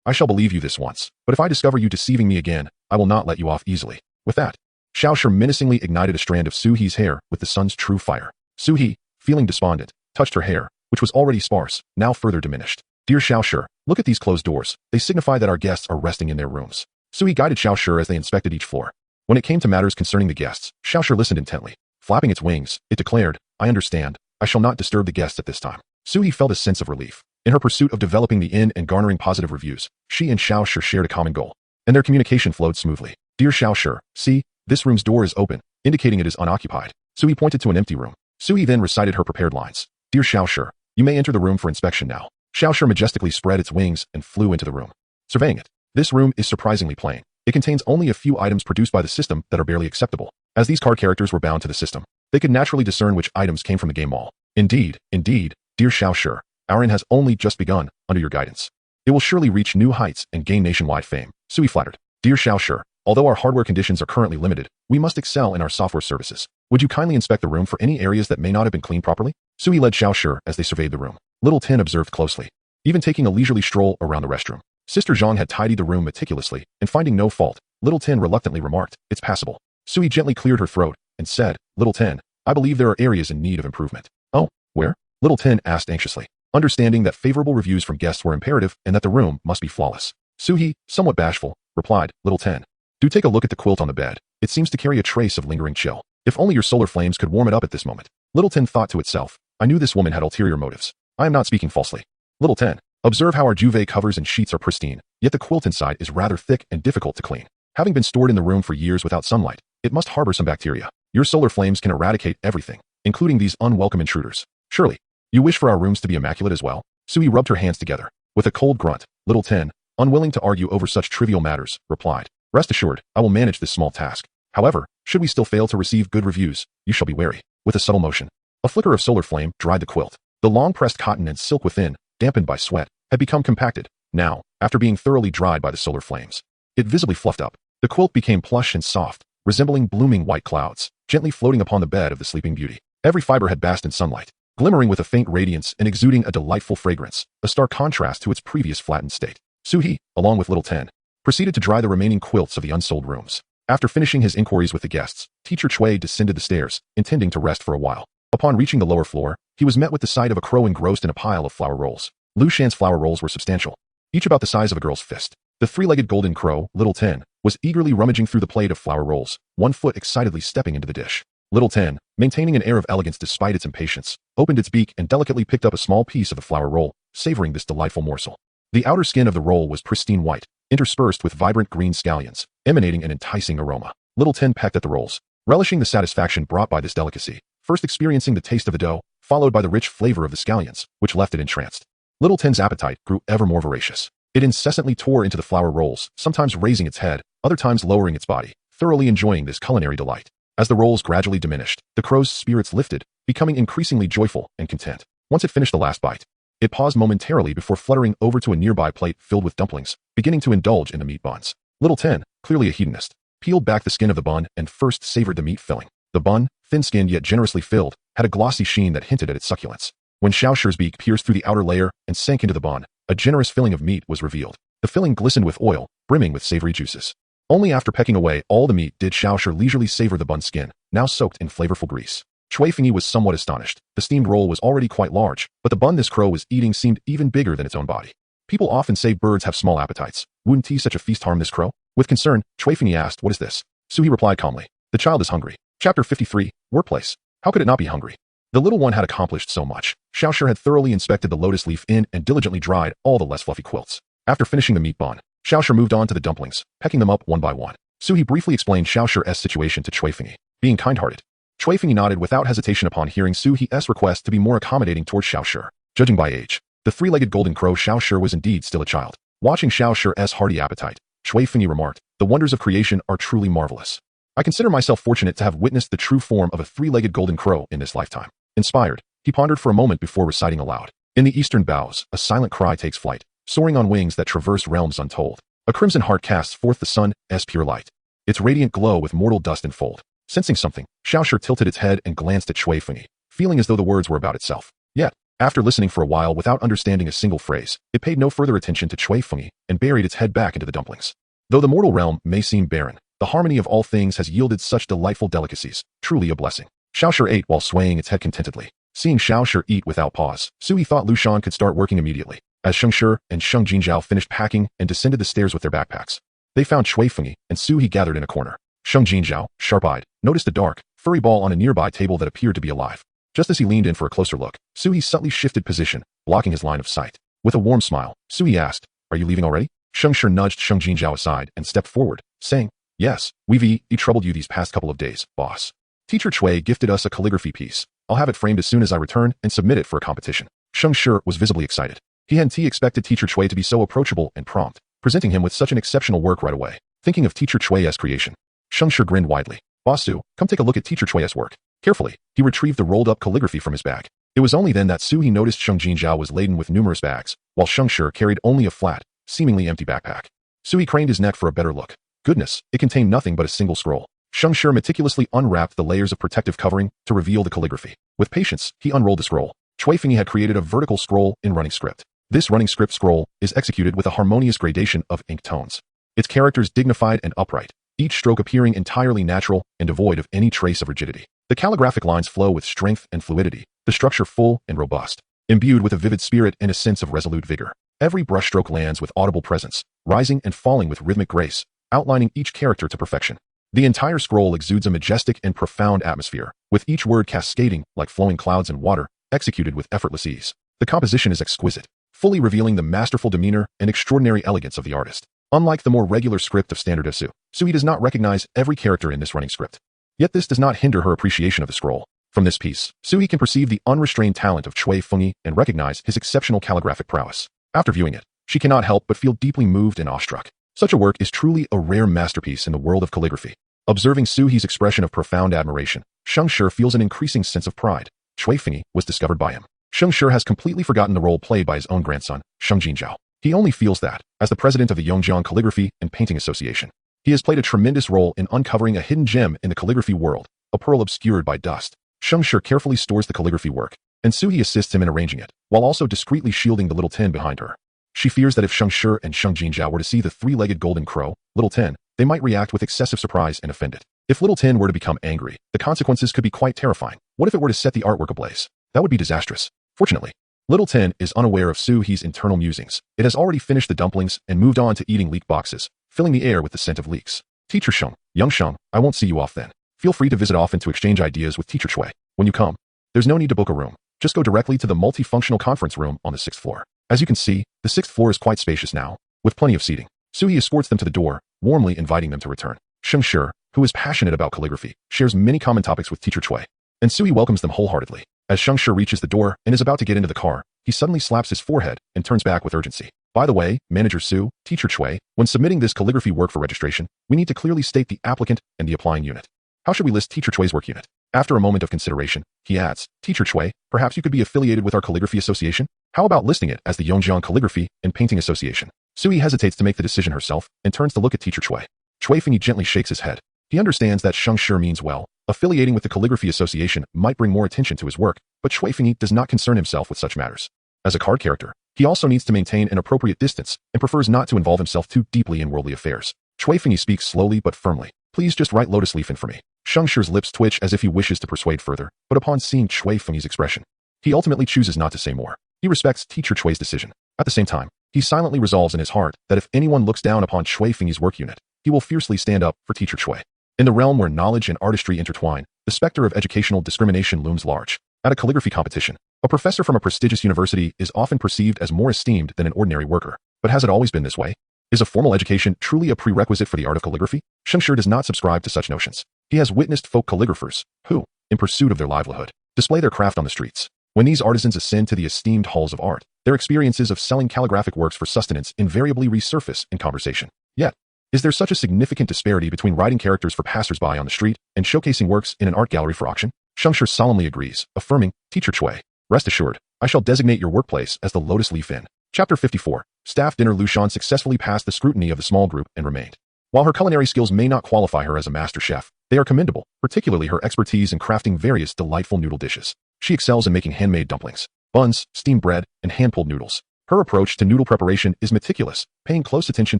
I shall believe you this once, but if I discover you deceiving me again, I will not let you off easily. With that, Xiaoshi menacingly ignited a strand of Suie's hair with the sun's true fire. Suie, feeling despondent, touched her hair, which was already sparse, now further diminished. Dear Xiaoshi, look at these closed doors. They signify that our guests are resting in their rooms. Suie guided Xiaoshi as they inspected each floor. When it came to matters concerning the guests, Xiaoshi listened intently. Flapping its wings, it declared, I understand. I shall not disturb the guests at this time. Suie felt a sense of relief. In her pursuit of developing the inn and garnering positive reviews, she and Xiaoshi shared a common goal, and their communication flowed smoothly. Dear Xiaoshi, see, this room's door is open, indicating it is unoccupied. Suie pointed to an empty room. Suie then recited her prepared lines. Dear Xiaoshi, you may enter the room for inspection now. Xiaoshi majestically spread its wings and flew into the room. Surveying it, this room is surprisingly plain. It contains only a few items produced by the system that are barely acceptable. As these card characters were bound to the system, they could naturally discern which items came from the game mall. Indeed, dear Xiaoshi, our inn has only just begun, under your guidance. It will surely reach new heights and gain nationwide fame. Suie flattered. Dear Xiaoshi, although our hardware conditions are currently limited, we must excel in our software services. Would you kindly inspect the room for any areas that may not have been cleaned properly? Suie led Xiaoshi as they surveyed the room. Little Tin observed closely, even taking a leisurely stroll around the restroom. Sister Zhang had tidied the room meticulously, and finding no fault, Little Tin reluctantly remarked, it's passable. Suie gently cleared her throat and said, Little Tin, I believe there are areas in need of improvement. Oh, where? Little Tin asked anxiously, understanding that favorable reviews from guests were imperative and that the room must be flawless. Suie, somewhat bashful, replied, Little Tin, do take a look at the quilt on the bed. It seems to carry a trace of lingering chill. If only your solar flames could warm it up at this moment. Little Tin thought to itself, I knew this woman had ulterior motives. I am not speaking falsely. Little Tin, observe how our duvet covers and sheets are pristine, yet the quilt inside is rather thick and difficult to clean. Having been stored in the room for years without sunlight, it must harbor some bacteria. Your solar flames can eradicate everything, including these unwelcome intruders. Surely, you wish for our rooms to be immaculate as well? Suie rubbed her hands together. With a cold grunt, Little Tin, unwilling to argue over such trivial matters, replied, Rest assured, I will manage this small task. However, should we still fail to receive good reviews, you shall be wary. With a subtle motion, a flicker of solar flame dried the quilt. The long-pressed cotton and silk within, dampened by sweat, had become compacted. Now, after being thoroughly dried by the solar flames, it visibly fluffed up. The quilt became plush and soft, resembling blooming white clouds, gently floating upon the bed of the sleeping beauty. Every fiber had basked in sunlight, glimmering with a faint radiance and exuding a delightful fragrance, a stark contrast to its previous flattened state. Suie, along with Little Tin, proceeded to dry the remaining quilts of the unsold rooms. After finishing his inquiries with the guests, Teacher Cui descended the stairs, intending to rest for a while. Upon reaching the lower floor, he was met with the sight of a crow engrossed in a pile of flour rolls. Lu Shan's flour rolls were substantial, each about the size of a girl's fist. The three-legged golden crow, Little Tin, was eagerly rummaging through the plate of flour rolls, one foot excitedly stepping into the dish. Little Tin, maintaining an air of elegance despite its impatience, opened its beak and delicately picked up a small piece of the flour roll, savoring this delightful morsel. The outer skin of the roll was pristine white, interspersed with vibrant green scallions, emanating an enticing aroma. Little Tin pecked at the rolls, relishing the satisfaction brought by this delicacy, first experiencing the taste of the dough, followed by the rich flavor of the scallions, which left it entranced. Little Tin's appetite grew ever more voracious. It incessantly tore into the flour rolls, sometimes raising its head, other times lowering its body, thoroughly enjoying this culinary delight. As the rolls gradually diminished, the crow's spirits lifted, becoming increasingly joyful and content. Once it finished the last bite, it paused momentarily before fluttering over to a nearby plate filled with dumplings, beginning to indulge in the meat buns. Little Tin, clearly a hedonist, peeled back the skin of the bun and first savored the meat filling. The bun, thin-skinned yet generously filled, had a glossy sheen that hinted at its succulence. When Xiaoshi's beak pierced through the outer layer and sank into the bun, a generous filling of meat was revealed. The filling glistened with oil, brimming with savory juices. Only after pecking away all the meat did Xiaoshi leisurely savor the bun skin, now soaked in flavorful grease. Cui Fengyi was somewhat astonished. The steamed roll was already quite large, but the bun this crow was eating seemed even bigger than its own body. People often say birds have small appetites. Wouldn't such a feast harm this crow? With concern, Cui Fengyi asked, "What is this?" Suie replied calmly, "The child is hungry." Chapter 53, Workplace. How could it not be hungry? The little one had accomplished so much. Xiaoshi had thoroughly inspected the lotus leaf inn and diligently dried all the less fluffy quilts. After finishing the meat bun, Xiaoshi moved on to the dumplings, pecking them up one by one. Suie briefly explained Xiaoshi's situation to Cui Fengyi, being kind-hearted. Cui Fengyi nodded without hesitation upon hearing Suie's request to be more accommodating towards Xiaoshi. Judging by age, the three-legged golden crow Xiaoshi was indeed still a child. Watching Xiaoshi's hearty appetite, Cui Fengyi remarked, "The wonders of creation are truly marvelous. I consider myself fortunate to have witnessed the true form of a three-legged golden crow in this lifetime." Inspired, he pondered for a moment before reciting aloud. In the eastern boughs, a silent cry takes flight, soaring on wings that traverse realms untold. A crimson heart casts forth the sun's pure light, its radiant glow with mortal dust enfold. Sensing something, Xiaoshi tilted its head and glanced at Cui Fengyi, feeling as though the words were about itself. Yet, after listening for a while without understanding a single phrase, it paid no further attention to Cui Fengyi and buried its head back into the dumplings. Though the mortal realm may seem barren, the harmony of all things has yielded such delightful delicacies, truly a blessing. Xiaoshi ate while swaying its head contentedly. Seeing Xiaoshi eat without pause, Suie thought Lu Shan could start working immediately. As Sheng Shi and Sheng Jinzhao finished packing and descended the stairs with their backpacks, they found Cui Fengyi and Suie gathered in a corner. Sheng Jinzhao, sharp-eyed, noticed a dark, furry ball on a nearby table that appeared to be alive. Just as he leaned in for a closer look, Suie subtly shifted position, blocking his line of sight. With a warm smile, Suie asked, "Are you leaving already?" Sheng Shi nudged Sheng Jinzhao aside and stepped forward, saying, "Yes, we've troubled you these past couple of days, boss. Teacher Cui gifted us a calligraphy piece. I'll have it framed as soon as I return and submit it for a competition." Sheng Shi was visibly excited. He hadn't expected Teacher Cui to be so approachable and prompt, presenting him with such an exceptional work right away. Thinking of Teacher Cui's creation, Sheng Shi grinned widely. "Boss Su, come take a look at Teacher Cui's work." Carefully, he retrieved the rolled-up calligraphy from his bag. It was only then that Suie noticed Sheng Jinzhao was laden with numerous bags, while Sheng Shi carried only a flat, seemingly empty backpack. Suie craned his neck for a better look. Goodness, it contained nothing but a single scroll. Sheng Shi meticulously unwrapped the layers of protective covering to reveal the calligraphy. With patience, he unrolled the scroll. Cui Fengyi had created a vertical scroll in running script. This running script scroll is executed with a harmonious gradation of ink tones. Its characters dignified and upright, each stroke appearing entirely natural and devoid of any trace of rigidity. The calligraphic lines flow with strength and fluidity, the structure full and robust, imbued with a vivid spirit and a sense of resolute vigor. Every brushstroke lands with audible presence, rising and falling with rhythmic grace, outlining each character to perfection. The entire scroll exudes a majestic and profound atmosphere, with each word cascading like flowing clouds in water, executed with effortless ease. The composition is exquisite, fully revealing the masterful demeanor and extraordinary elegance of the artist. Unlike the more regular script of standard Su, Suie does not recognize every character in this running script. Yet this does not hinder her appreciation of the scroll. From this piece, Suie can perceive the unrestrained talent of Cui Fengyi and recognize his exceptional calligraphic prowess. After viewing it, she cannot help but feel deeply moved and awestruck. Such a work is truly a rare masterpiece in the world of calligraphy. Observing Suie's expression of profound admiration, Sheng Shi feels an increasing sense of pride. Cui Fengyi was discovered by him. Sheng Shi has completely forgotten the role played by his own grandson, Sheng Jinzhao. He only feels that, as the president of the Yongjiang Calligraphy and Painting Association, he has played a tremendous role in uncovering a hidden gem in the calligraphy world, a pearl obscured by dust. Sheng Shi carefully stores the calligraphy work, and Suie assists him in arranging it, while also discreetly shielding the little tin behind her. She fears that if Sheng Shi and Sheng Jinzhao were to see the three-legged golden crow, Little Tin, they might react with excessive surprise and offend it. If Little Tin were to become angry, the consequences could be quite terrifying. What if it were to set the artwork ablaze? That would be disastrous. Fortunately, Little Tin is unaware of Suie's internal musings. It has already finished the dumplings and moved on to eating leek boxes, filling the air with the scent of leeks. Teacher Sheng, young Sheng, I won't see you off then. Feel free to visit often to exchange ideas with Teacher Suie. When you come, there's no need to book a room. Just go directly to the multifunctional conference room on the 6th floor. As you can see, the 6th floor is quite spacious now, with plenty of seating. Suie escorts them to the door, warmly inviting them to return. Sheng Shi, who is passionate about calligraphy, shares many common topics with Teacher Suie, and Suie welcomes them wholeheartedly. As Sheng Shi reaches the door and is about to get into the car, he suddenly slaps his forehead and turns back with urgency. By the way, Manager Suie, Teacher Suie, when submitting this calligraphy work for registration, we need to clearly state the applicant and the applying unit. How should we list Teacher Suie's work unit? After a moment of consideration, he adds, Teacher Suie, perhaps you could be affiliated with our calligraphy association? How about listing it as the Yongjiang Calligraphy and Painting Association? Suie hesitates to make the decision herself and turns to look at Teacher Suie. Shui Fengyi gently shakes his head. He understands that Sheng Shi means well. Affiliating with the Calligraphy Association might bring more attention to his work, but Shui Fengyi does not concern himself with such matters. As a card character, he also needs to maintain an appropriate distance and prefers not to involve himself too deeply in worldly affairs. Shui Fengyi speaks slowly but firmly. Please just write Lotus Leaf in for me. Sheng Shi's lips twitch as if he wishes to persuade further, but upon seeing Shui Fengyi's expression, he ultimately chooses not to say more. He respects Teacher Suie's decision. At the same time, he silently resolves in his heart that if anyone looks down upon Shui Fengyi's work unit, he will fiercely stand up for Teacher Suie. In the realm where knowledge and artistry intertwine, the specter of educational discrimination looms large. At a calligraphy competition, a professor from a prestigious university is often perceived as more esteemed than an ordinary worker. But has it always been this way? Is a formal education truly a prerequisite for the art of calligraphy? Sheng Shi does not subscribe to such notions. He has witnessed folk calligraphers who, in pursuit of their livelihood, display their craft on the streets. When these artisans ascend to the esteemed halls of art, their experiences of selling calligraphic works for sustenance invariably resurface in conversation. Yet, is there such a significant disparity between writing characters for passers-by on the street and showcasing works in an art gallery for auction? Sheng Shi solemnly agrees, affirming, Teacher Suie, rest assured, I shall designate your workplace as the Lotus Leaf Inn. Chapter 54. Staff dinner. Lushan successfully passed the scrutiny of the small group and remained. While her culinary skills may not qualify her as a master chef, they are commendable, particularly her expertise in crafting various delightful noodle dishes. She excels in making handmade dumplings, buns, steamed bread, and hand-pulled noodles. Her approach to noodle preparation is meticulous, paying close attention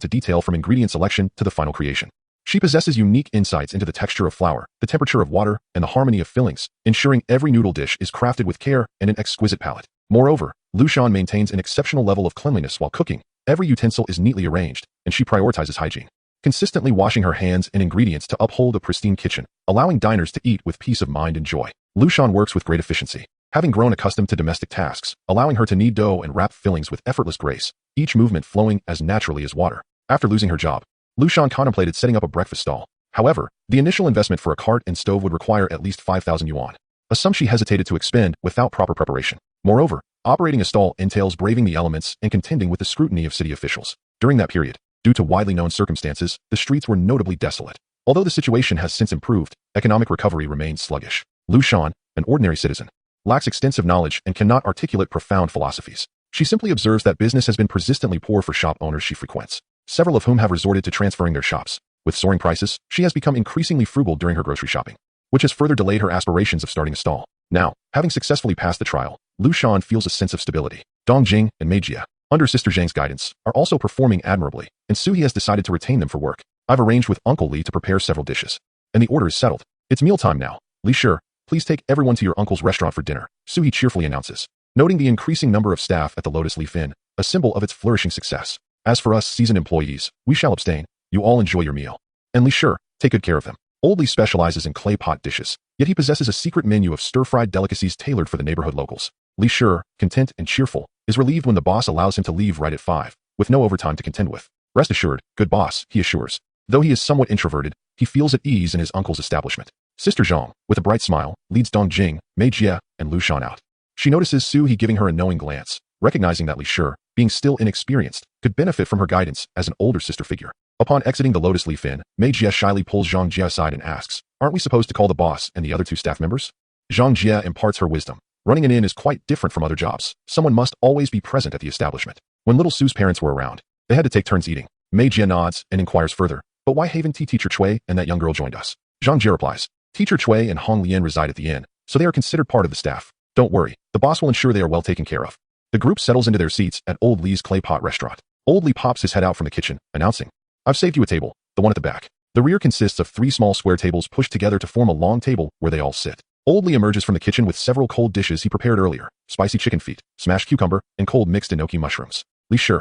to detail from ingredient selection to the final creation. She possesses unique insights into the texture of flour, the temperature of water, and the harmony of fillings, ensuring every noodle dish is crafted with care and an exquisite palate. Moreover, Lushan maintains an exceptional level of cleanliness while cooking. Every utensil is neatly arranged, and she prioritizes hygiene, consistently washing her hands and ingredients to uphold a pristine kitchen, allowing diners to eat with peace of mind and joy. Lushan works with great efficiency, having grown accustomed to domestic tasks, allowing her to knead dough and wrap fillings with effortless grace, each movement flowing as naturally as water. After losing her job, Lushan contemplated setting up a breakfast stall. However, the initial investment for a cart and stove would require at least 5,000 yuan, a sum she hesitated to expend without proper preparation. Moreover, operating a stall entails braving the elements and contending with the scrutiny of city officials. During that period, due to widely known circumstances, the streets were notably desolate. Although the situation has since improved, economic recovery remains sluggish. Lushan, an ordinary citizen, lacks extensive knowledge and cannot articulate profound philosophies. She simply observes that business has been persistently poor for shop owners she frequents, several of whom have resorted to transferring their shops. With soaring prices, she has become increasingly frugal during her grocery shopping, which has further delayed her aspirations of starting a stall. Now, having successfully passed the trial, Lushan feels a sense of stability. Dong Jing and Mei Jia, under Sister Zhang's guidance, are also performing admirably, and Suie has decided to retain them for work. I've arranged with Uncle Li to prepare several dishes, and the order is settled. It's mealtime now. Li Shi, please take everyone to your uncle's restaurant for dinner, Suie cheerfully announces, noting the increasing number of staff at the Lotus Leaf Inn, a symbol of its flourishing success. As for us seasoned employees, we shall abstain. You all enjoy your meal. And Li Shi, take good care of them. Old Li specializes in clay pot dishes, yet he possesses a secret menu of stir-fried delicacies tailored for the neighborhood locals. Li Shi, content and cheerful, is relieved when the boss allows him to leave right at 5, with no overtime to contend with. Rest assured, good boss, he assures. Though he is somewhat introverted, he feels at ease in his uncle's establishment. Sister Zhang, with a bright smile, leads Dong Jing, Mei Jia, and Lushan out. She notices Suie giving her a knowing glance, recognizing that Li Shi, being still inexperienced, could benefit from her guidance as an older sister figure. Upon exiting the Lotus Leaf Inn, Mei Jia shyly pulls Zhang Jia aside and asks, aren't we supposed to call the boss and the other 2 staff members? Zhang Jia imparts her wisdom. Running an inn is quite different from other jobs. Someone must always be present at the establishment. When little Sue's parents were around, they had to take turns eating. Mei Jia nods and inquires further, but why haven't Teacher Suie and that young girl joined us? Zhang Jia replies, Teacher Suie and Hong Lian reside at the inn, so they are considered part of the staff. Don't worry, the boss will ensure they are well taken care of. The group settles into their seats at Old Li's clay pot restaurant. Old Li pops his head out from the kitchen, announcing, I've saved you a table, the one at the back. The rear consists of 3 small square tables pushed together to form a long table where they all sit. Old Li emerges from the kitchen with several cold dishes he prepared earlier, spicy chicken feet, smashed cucumber, and cold mixed enoki mushrooms. Li Shi,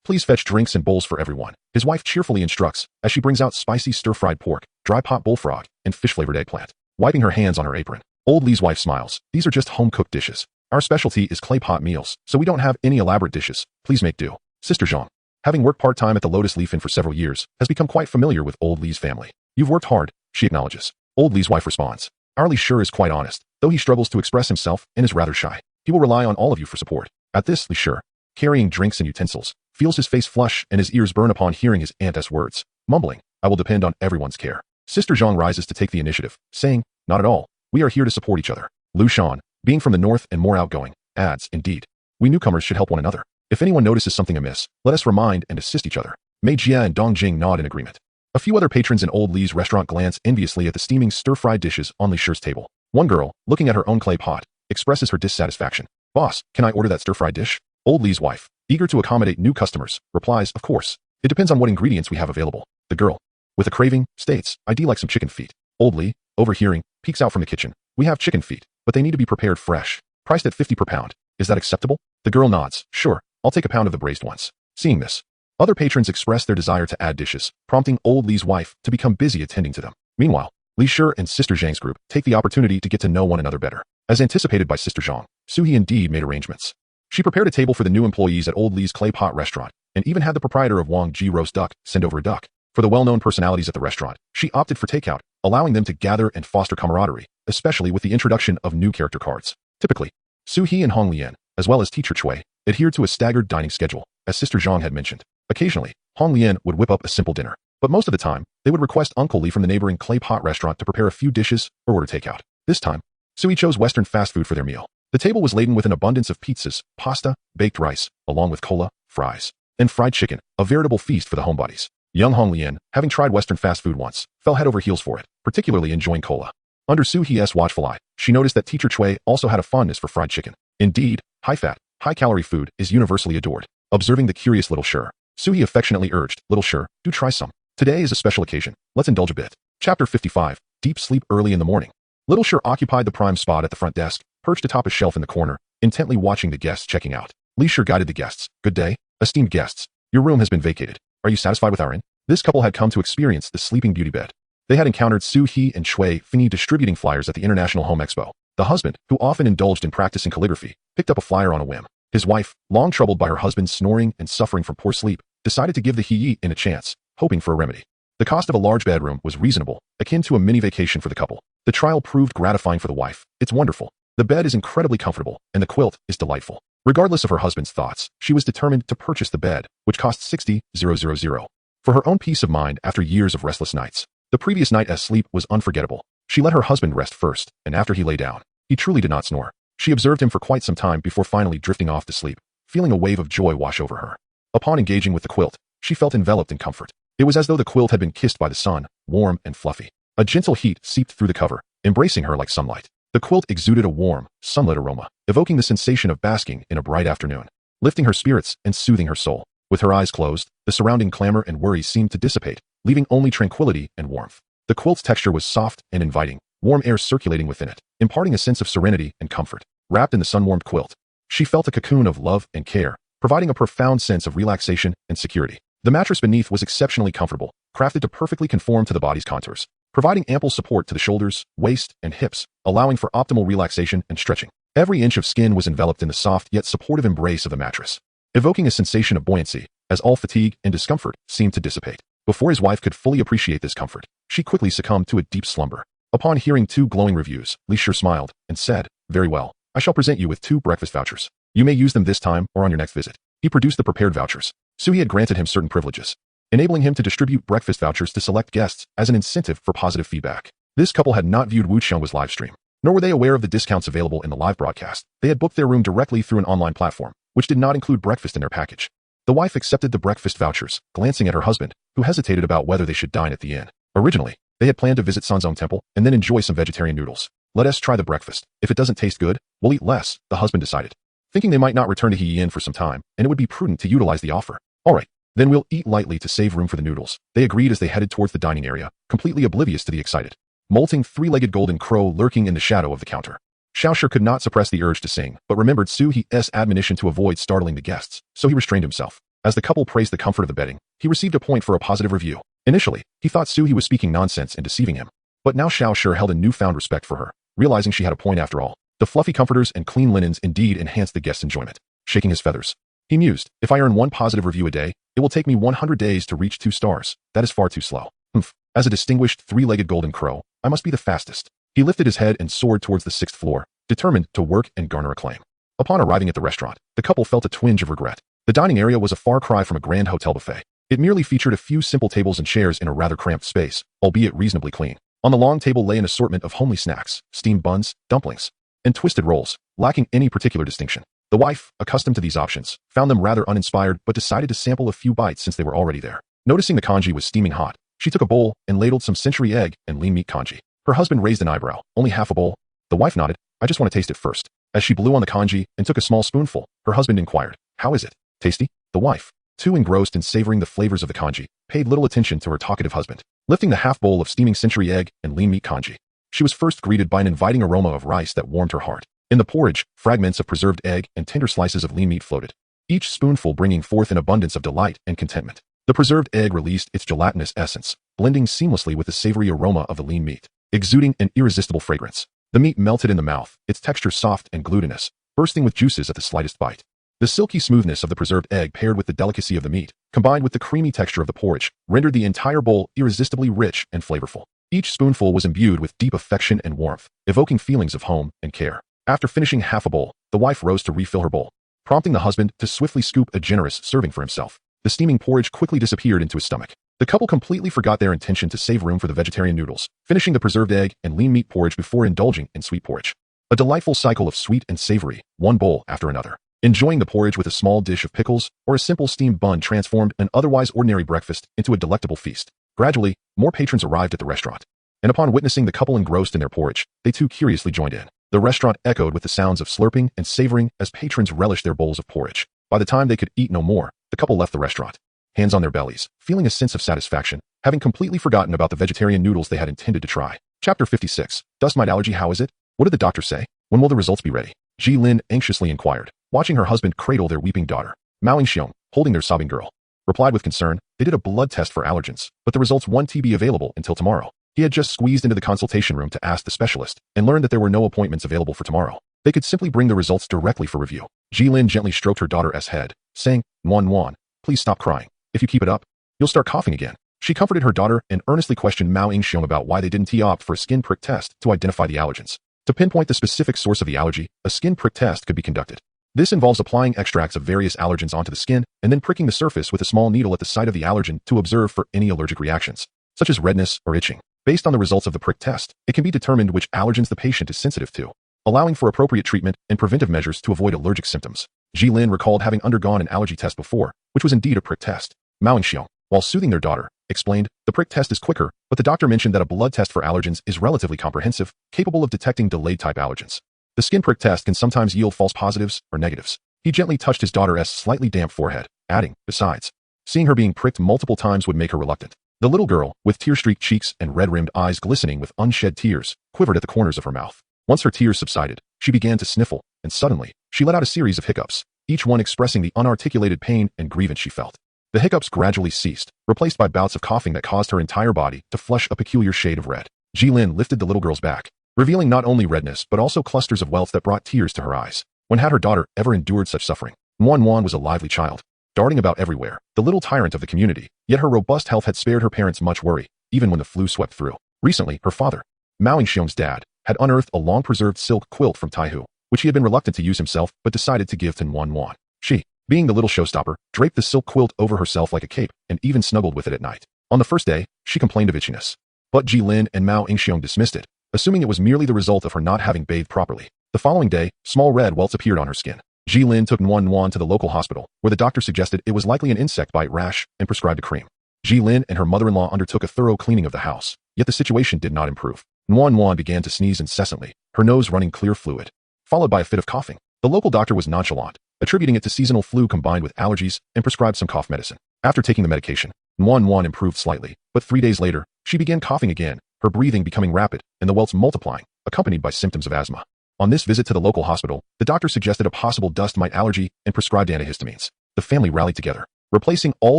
Please fetch drinks and bowls for everyone, his wife cheerfully instructs as she brings out spicy stir-fried pork, dry pot bullfrog, and fish-flavored eggplant. Wiping her hands on her apron, Old Lee's wife smiles. These are just home-cooked dishes. Our specialty is clay pot meals, so we don't have any elaborate dishes. Please make do. Sister Zhang, having worked part-time at the Lotus Leaf Inn for several years, has become quite familiar with Old Lee's family. You've worked hard, she acknowledges. Old Lee's wife responds. Our Lee Sure is quite honest, though he struggles to express himself and is rather shy. He will rely on all of you for support. At this, Lee Sure, carrying drinks and utensils, feels his face flush and his ears burn upon hearing his aunt's words, mumbling, I will depend on everyone's care. Sister Zhang rises to take the initiative, saying, not at all. We are here to support each other. Lu Shan, being from the north and more outgoing, adds, indeed. We newcomers should help one another. If anyone notices something amiss, let us remind and assist each other. Mei Jia and Dong Jing nod in agreement. A few other patrons in Old Lee's restaurant glance enviously at the steaming stir-fried dishes on Li Shi's table. One girl, looking at her own clay pot, expresses her dissatisfaction. Boss, can I order that stir-fried dish? Old Lee's wife, eager to accommodate new customers, replies, of course. It depends on what ingredients we have available. The girl, with a craving, states, I'd like some chicken feet. Old Lee, overhearing, peeks out from the kitchen. We have chicken feet, but they need to be prepared fresh. Priced at 50 per pound. Is that acceptable? The girl nods. Sure, I'll take a pound of the braised ones. Seeing this, other patrons express their desire to add dishes, prompting Old Lee's wife to become busy attending to them. Meanwhile, Li Shi and Sister Zhang's group take the opportunity to get to know one another better. As anticipated by Sister Zhang, Suie indeed made arrangements. She prepared a table for the new employees at Old Lee's clay pot restaurant, and even had the proprietor of Wang Ji roast duck send over a duck. For the well-known personalities at the restaurant, she opted for takeout, allowing them to gather and foster camaraderie, especially with the introduction of new character cards. Typically, Suie and Hong Lian, as well as teacher Cui, adhered to a staggered dining schedule, as Sister Zhang had mentioned. Occasionally, Hong Lian would whip up a simple dinner, but most of the time, they would request Uncle Lee from the neighboring clay pot restaurant to prepare a few dishes or order takeout. This time, Suie chose Western fast food for their meal. The table was laden with an abundance of pizzas, pasta, baked rice, along with cola, fries, and fried chicken, a veritable feast for the homebodies. Young Hong Lian, having tried Western fast food once, fell head over heels for it, particularly enjoying cola. Under Suie's watchful eye, she noticed that teacher Cui also had a fondness for fried chicken. Indeed, high-fat, high-calorie food is universally adored. Observing the curious little Sure, Suie affectionately urged, Little Sure, do try some. Today is a special occasion. Let's indulge a bit. Chapter 55, Deep Sleep Early in the Morning. Little Sure occupied the prime spot at the front desk, perched atop a shelf in the corner, intently watching the guests checking out. Li Sure guided the guests. Good day, esteemed guests. Your room has been vacated. Are you satisfied with our inn? This couple had come to experience the sleeping beauty bed. They had encountered Suie and Cui Fini distributing flyers at the International Home Expo. The husband, who often indulged in practicing calligraphy, picked up a flyer on a whim. His wife, long troubled by her husband's snoring and suffering from poor sleep, decided to give the He Inn a chance, hoping for a remedy. The cost of a large bedroom was reasonable, akin to a mini vacation for the couple. The trial proved gratifying for the wife. It's wonderful. The bed is incredibly comfortable, and the quilt is delightful. Regardless of her husband's thoughts, she was determined to purchase the bed, which cost 60,000. For her own peace of mind after years of restless nights. The previous night's sleep was unforgettable. She let her husband rest first, and after he lay down, he truly did not snore. She observed him for quite some time before finally drifting off to sleep, feeling a wave of joy wash over her. Upon engaging with the quilt, she felt enveloped in comfort. It was as though the quilt had been kissed by the sun, warm and fluffy. A gentle heat seeped through the cover, embracing her like sunlight. The quilt exuded a warm, sunlit aroma, evoking the sensation of basking in a bright afternoon, lifting her spirits and soothing her soul. With her eyes closed, the surrounding clamor and worry seemed to dissipate, leaving only tranquility and warmth. The quilt's texture was soft and inviting, warm air circulating within it, imparting a sense of serenity and comfort. Wrapped in the sun-warmed quilt, she felt a cocoon of love and care, providing a profound sense of relaxation and security. The mattress beneath was exceptionally comfortable, crafted to perfectly conform to the body's contours, providing ample support to the shoulders, waist, and hips, allowing for optimal relaxation and stretching. Every inch of skin was enveloped in the soft yet supportive embrace of the mattress, evoking a sensation of buoyancy, as all fatigue and discomfort seemed to dissipate. Before his wife could fully appreciate this comfort, she quickly succumbed to a deep slumber. Upon hearing 2 glowing reviews, Li Shi smiled and said, Very well, I shall present you with 2 breakfast vouchers. You may use them this time or on your next visit. He produced the prepared vouchers. Suie had granted him certain privileges, enabling him to distribute breakfast vouchers to select guests as an incentive for positive feedback. This couple had not viewed Wu Qiang's live stream, nor were they aware of the discounts available in the live broadcast. They had booked their room directly through an online platform, which did not include breakfast in their package. The wife accepted the breakfast vouchers, glancing at her husband, who hesitated about whether they should dine at the inn. Originally, they had planned to visit Sanzong Temple and then enjoy some vegetarian noodles. Let us try the breakfast. If it doesn't taste good, we'll eat less, the husband decided. Thinking they might not return to He Inn for some time, and it would be prudent to utilize the offer. Alright, then we'll eat lightly to save room for the noodles. They agreed as they headed towards the dining area, completely oblivious to the excited, molting 3-legged golden crow lurking in the shadow of the counter. Xiaoshi could not suppress the urge to sing, but remembered Suie's admonition to avoid startling the guests, so he restrained himself. As the couple praised the comfort of the bedding, he received a point for a positive review. Initially, he thought Suie was speaking nonsense and deceiving him. But now Xiao sure held a newfound respect for her, realizing she had a point after all. The fluffy comforters and clean linens indeed enhanced the guest's enjoyment. Shaking his feathers, he mused, if I earn one positive review a day, it will take me 100 days to reach 2 stars. That is far too slow. Humph. As a distinguished 3-legged golden crow, I must be the fastest. He lifted his head and soared towards the 6th floor, determined to work and garner acclaim. Upon arriving at the restaurant, the couple felt a twinge of regret. The dining area was a far cry from a grand hotel buffet. It merely featured a few simple tables and chairs in a rather cramped space, albeit reasonably clean. On the long table lay an assortment of homely snacks, steamed buns, dumplings, and twisted rolls, lacking any particular distinction. The wife, accustomed to these options, found them rather uninspired but decided to sample a few bites since they were already there. Noticing the congee was steaming hot, she took a bowl and ladled some century egg and lean meat congee. Her husband raised an eyebrow. Only half a bowl? The wife nodded. I just want to taste it first. As she blew on the congee and took a small spoonful, her husband inquired, how is it? Tasty? The wife, too engrossed in savoring the flavors of the congee, paid little attention to her talkative husband. Lifting the half bowl of steaming century egg and lean meat congee, she was first greeted by an inviting aroma of rice that warmed her heart. In the porridge, fragments of preserved egg and tender slices of lean meat floated, each spoonful bringing forth an abundance of delight and contentment. The preserved egg released its gelatinous essence, blending seamlessly with the savory aroma of the lean meat, exuding an irresistible fragrance. The meat melted in the mouth, its texture soft and glutinous, bursting with juices at the slightest bite. The silky smoothness of the preserved egg paired with the delicacy of the meat, combined with the creamy texture of the porridge, rendered the entire bowl irresistibly rich and flavorful. Each spoonful was imbued with deep affection and warmth, evoking feelings of home and care. After finishing half a bowl, the wife rose to refill her bowl, prompting the husband to swiftly scoop a generous serving for himself. The steaming porridge quickly disappeared into his stomach. The couple completely forgot their intention to save room for the vegetarian noodles, finishing the preserved egg and lean meat porridge before indulging in sweet porridge. A delightful cycle of sweet and savory, one bowl after another. Enjoying the porridge with a small dish of pickles or a simple steamed bun transformed an otherwise ordinary breakfast into a delectable feast. Gradually, more patrons arrived at the restaurant, and upon witnessing the couple engrossed in their porridge, they too curiously joined in. The restaurant echoed with the sounds of slurping and savoring as patrons relished their bowls of porridge. By the time they could eat no more, the couple left the restaurant, hands on their bellies, feeling a sense of satisfaction, having completely forgotten about the vegetarian noodles they had intended to try. Chapter 56. Dust mite allergy, how is it? What did the doctor say? When will the results be ready? Ji Lin anxiously inquired, watching her husband cradle their weeping daughter. Mao Yingxiong, holding their sobbing girl, replied with concern, they did a blood test for allergens, but the results won't be available until tomorrow. He had just squeezed into the consultation room to ask the specialist, and learned that there were no appointments available for tomorrow. They could simply bring the results directly for review. Ji Lin gently stroked her daughter's head, saying, Wan, please stop crying. If you keep it up, you'll start coughing again. She comforted her daughter and earnestly questioned Mao Yingxiong about why they didn't opt for a skin prick test to identify the allergens. To pinpoint the specific source of the allergy, a skin prick test could be conducted. This involves applying extracts of various allergens onto the skin and then pricking the surface with a small needle at the site of the allergen to observe for any allergic reactions, such as redness or itching. Based on the results of the prick test, it can be determined which allergens the patient is sensitive to, allowing for appropriate treatment and preventive measures to avoid allergic symptoms. Ji Lin recalled having undergone an allergy test before, which was indeed a prick test. Mao Yingxiong, while soothing their daughter, explained, the prick test is quicker, but the doctor mentioned that a blood test for allergens is relatively comprehensive, capable of detecting delayed type allergens. The skin prick test can sometimes yield false positives or negatives. He gently touched his daughter's slightly damp forehead, adding, besides, seeing her being pricked multiple times would make her reluctant. The little girl, with tear-streaked cheeks and red-rimmed eyes glistening with unshed tears, quivered at the corners of her mouth. Once her tears subsided, she began to sniffle, and suddenly, she let out a series of hiccups, each one expressing the unarticulated pain and grievance she felt. The hiccups gradually ceased, replaced by bouts of coughing that caused her entire body to flush a peculiar shade of red. Ji Lin lifted the little girl's back, revealing not only redness but also clusters of welts that brought tears to her eyes. When had her daughter ever endured such suffering? Wan was a lively child, darting about everywhere, the little tyrant of the community, yet her robust health had spared her parents much worry, even when the flu swept through. Recently, her father, Mao Yingxiong's dad, had unearthed a long-preserved silk quilt from Taihu, which he had been reluctant to use himself but decided to give to Wan. She, being the little showstopper, draped the silk quilt over herself like a cape and even snuggled with it at night. On the first day, she complained of itchiness, but Ji Lin and Mao Yingxiong dismissed it, assuming it was merely the result of her not having bathed properly. The following day, small red welts appeared on her skin. Ji Lin took Wan to the local hospital, where the doctor suggested it was likely an insect bite rash and prescribed a cream. Ji Lin and her mother-in-law undertook a thorough cleaning of the house, yet the situation did not improve. Wan began to sneeze incessantly, her nose running clear fluid, followed by a fit of coughing. The local doctor was nonchalant, attributing it to seasonal flu combined with allergies, and prescribed some cough medicine. After taking the medication, Wan improved slightly, but 3 days later, she began coughing again, her breathing becoming rapid, and the welts multiplying, accompanied by symptoms of asthma. On this visit to the local hospital, the doctor suggested a possible dust mite allergy and prescribed antihistamines. The family rallied together, replacing all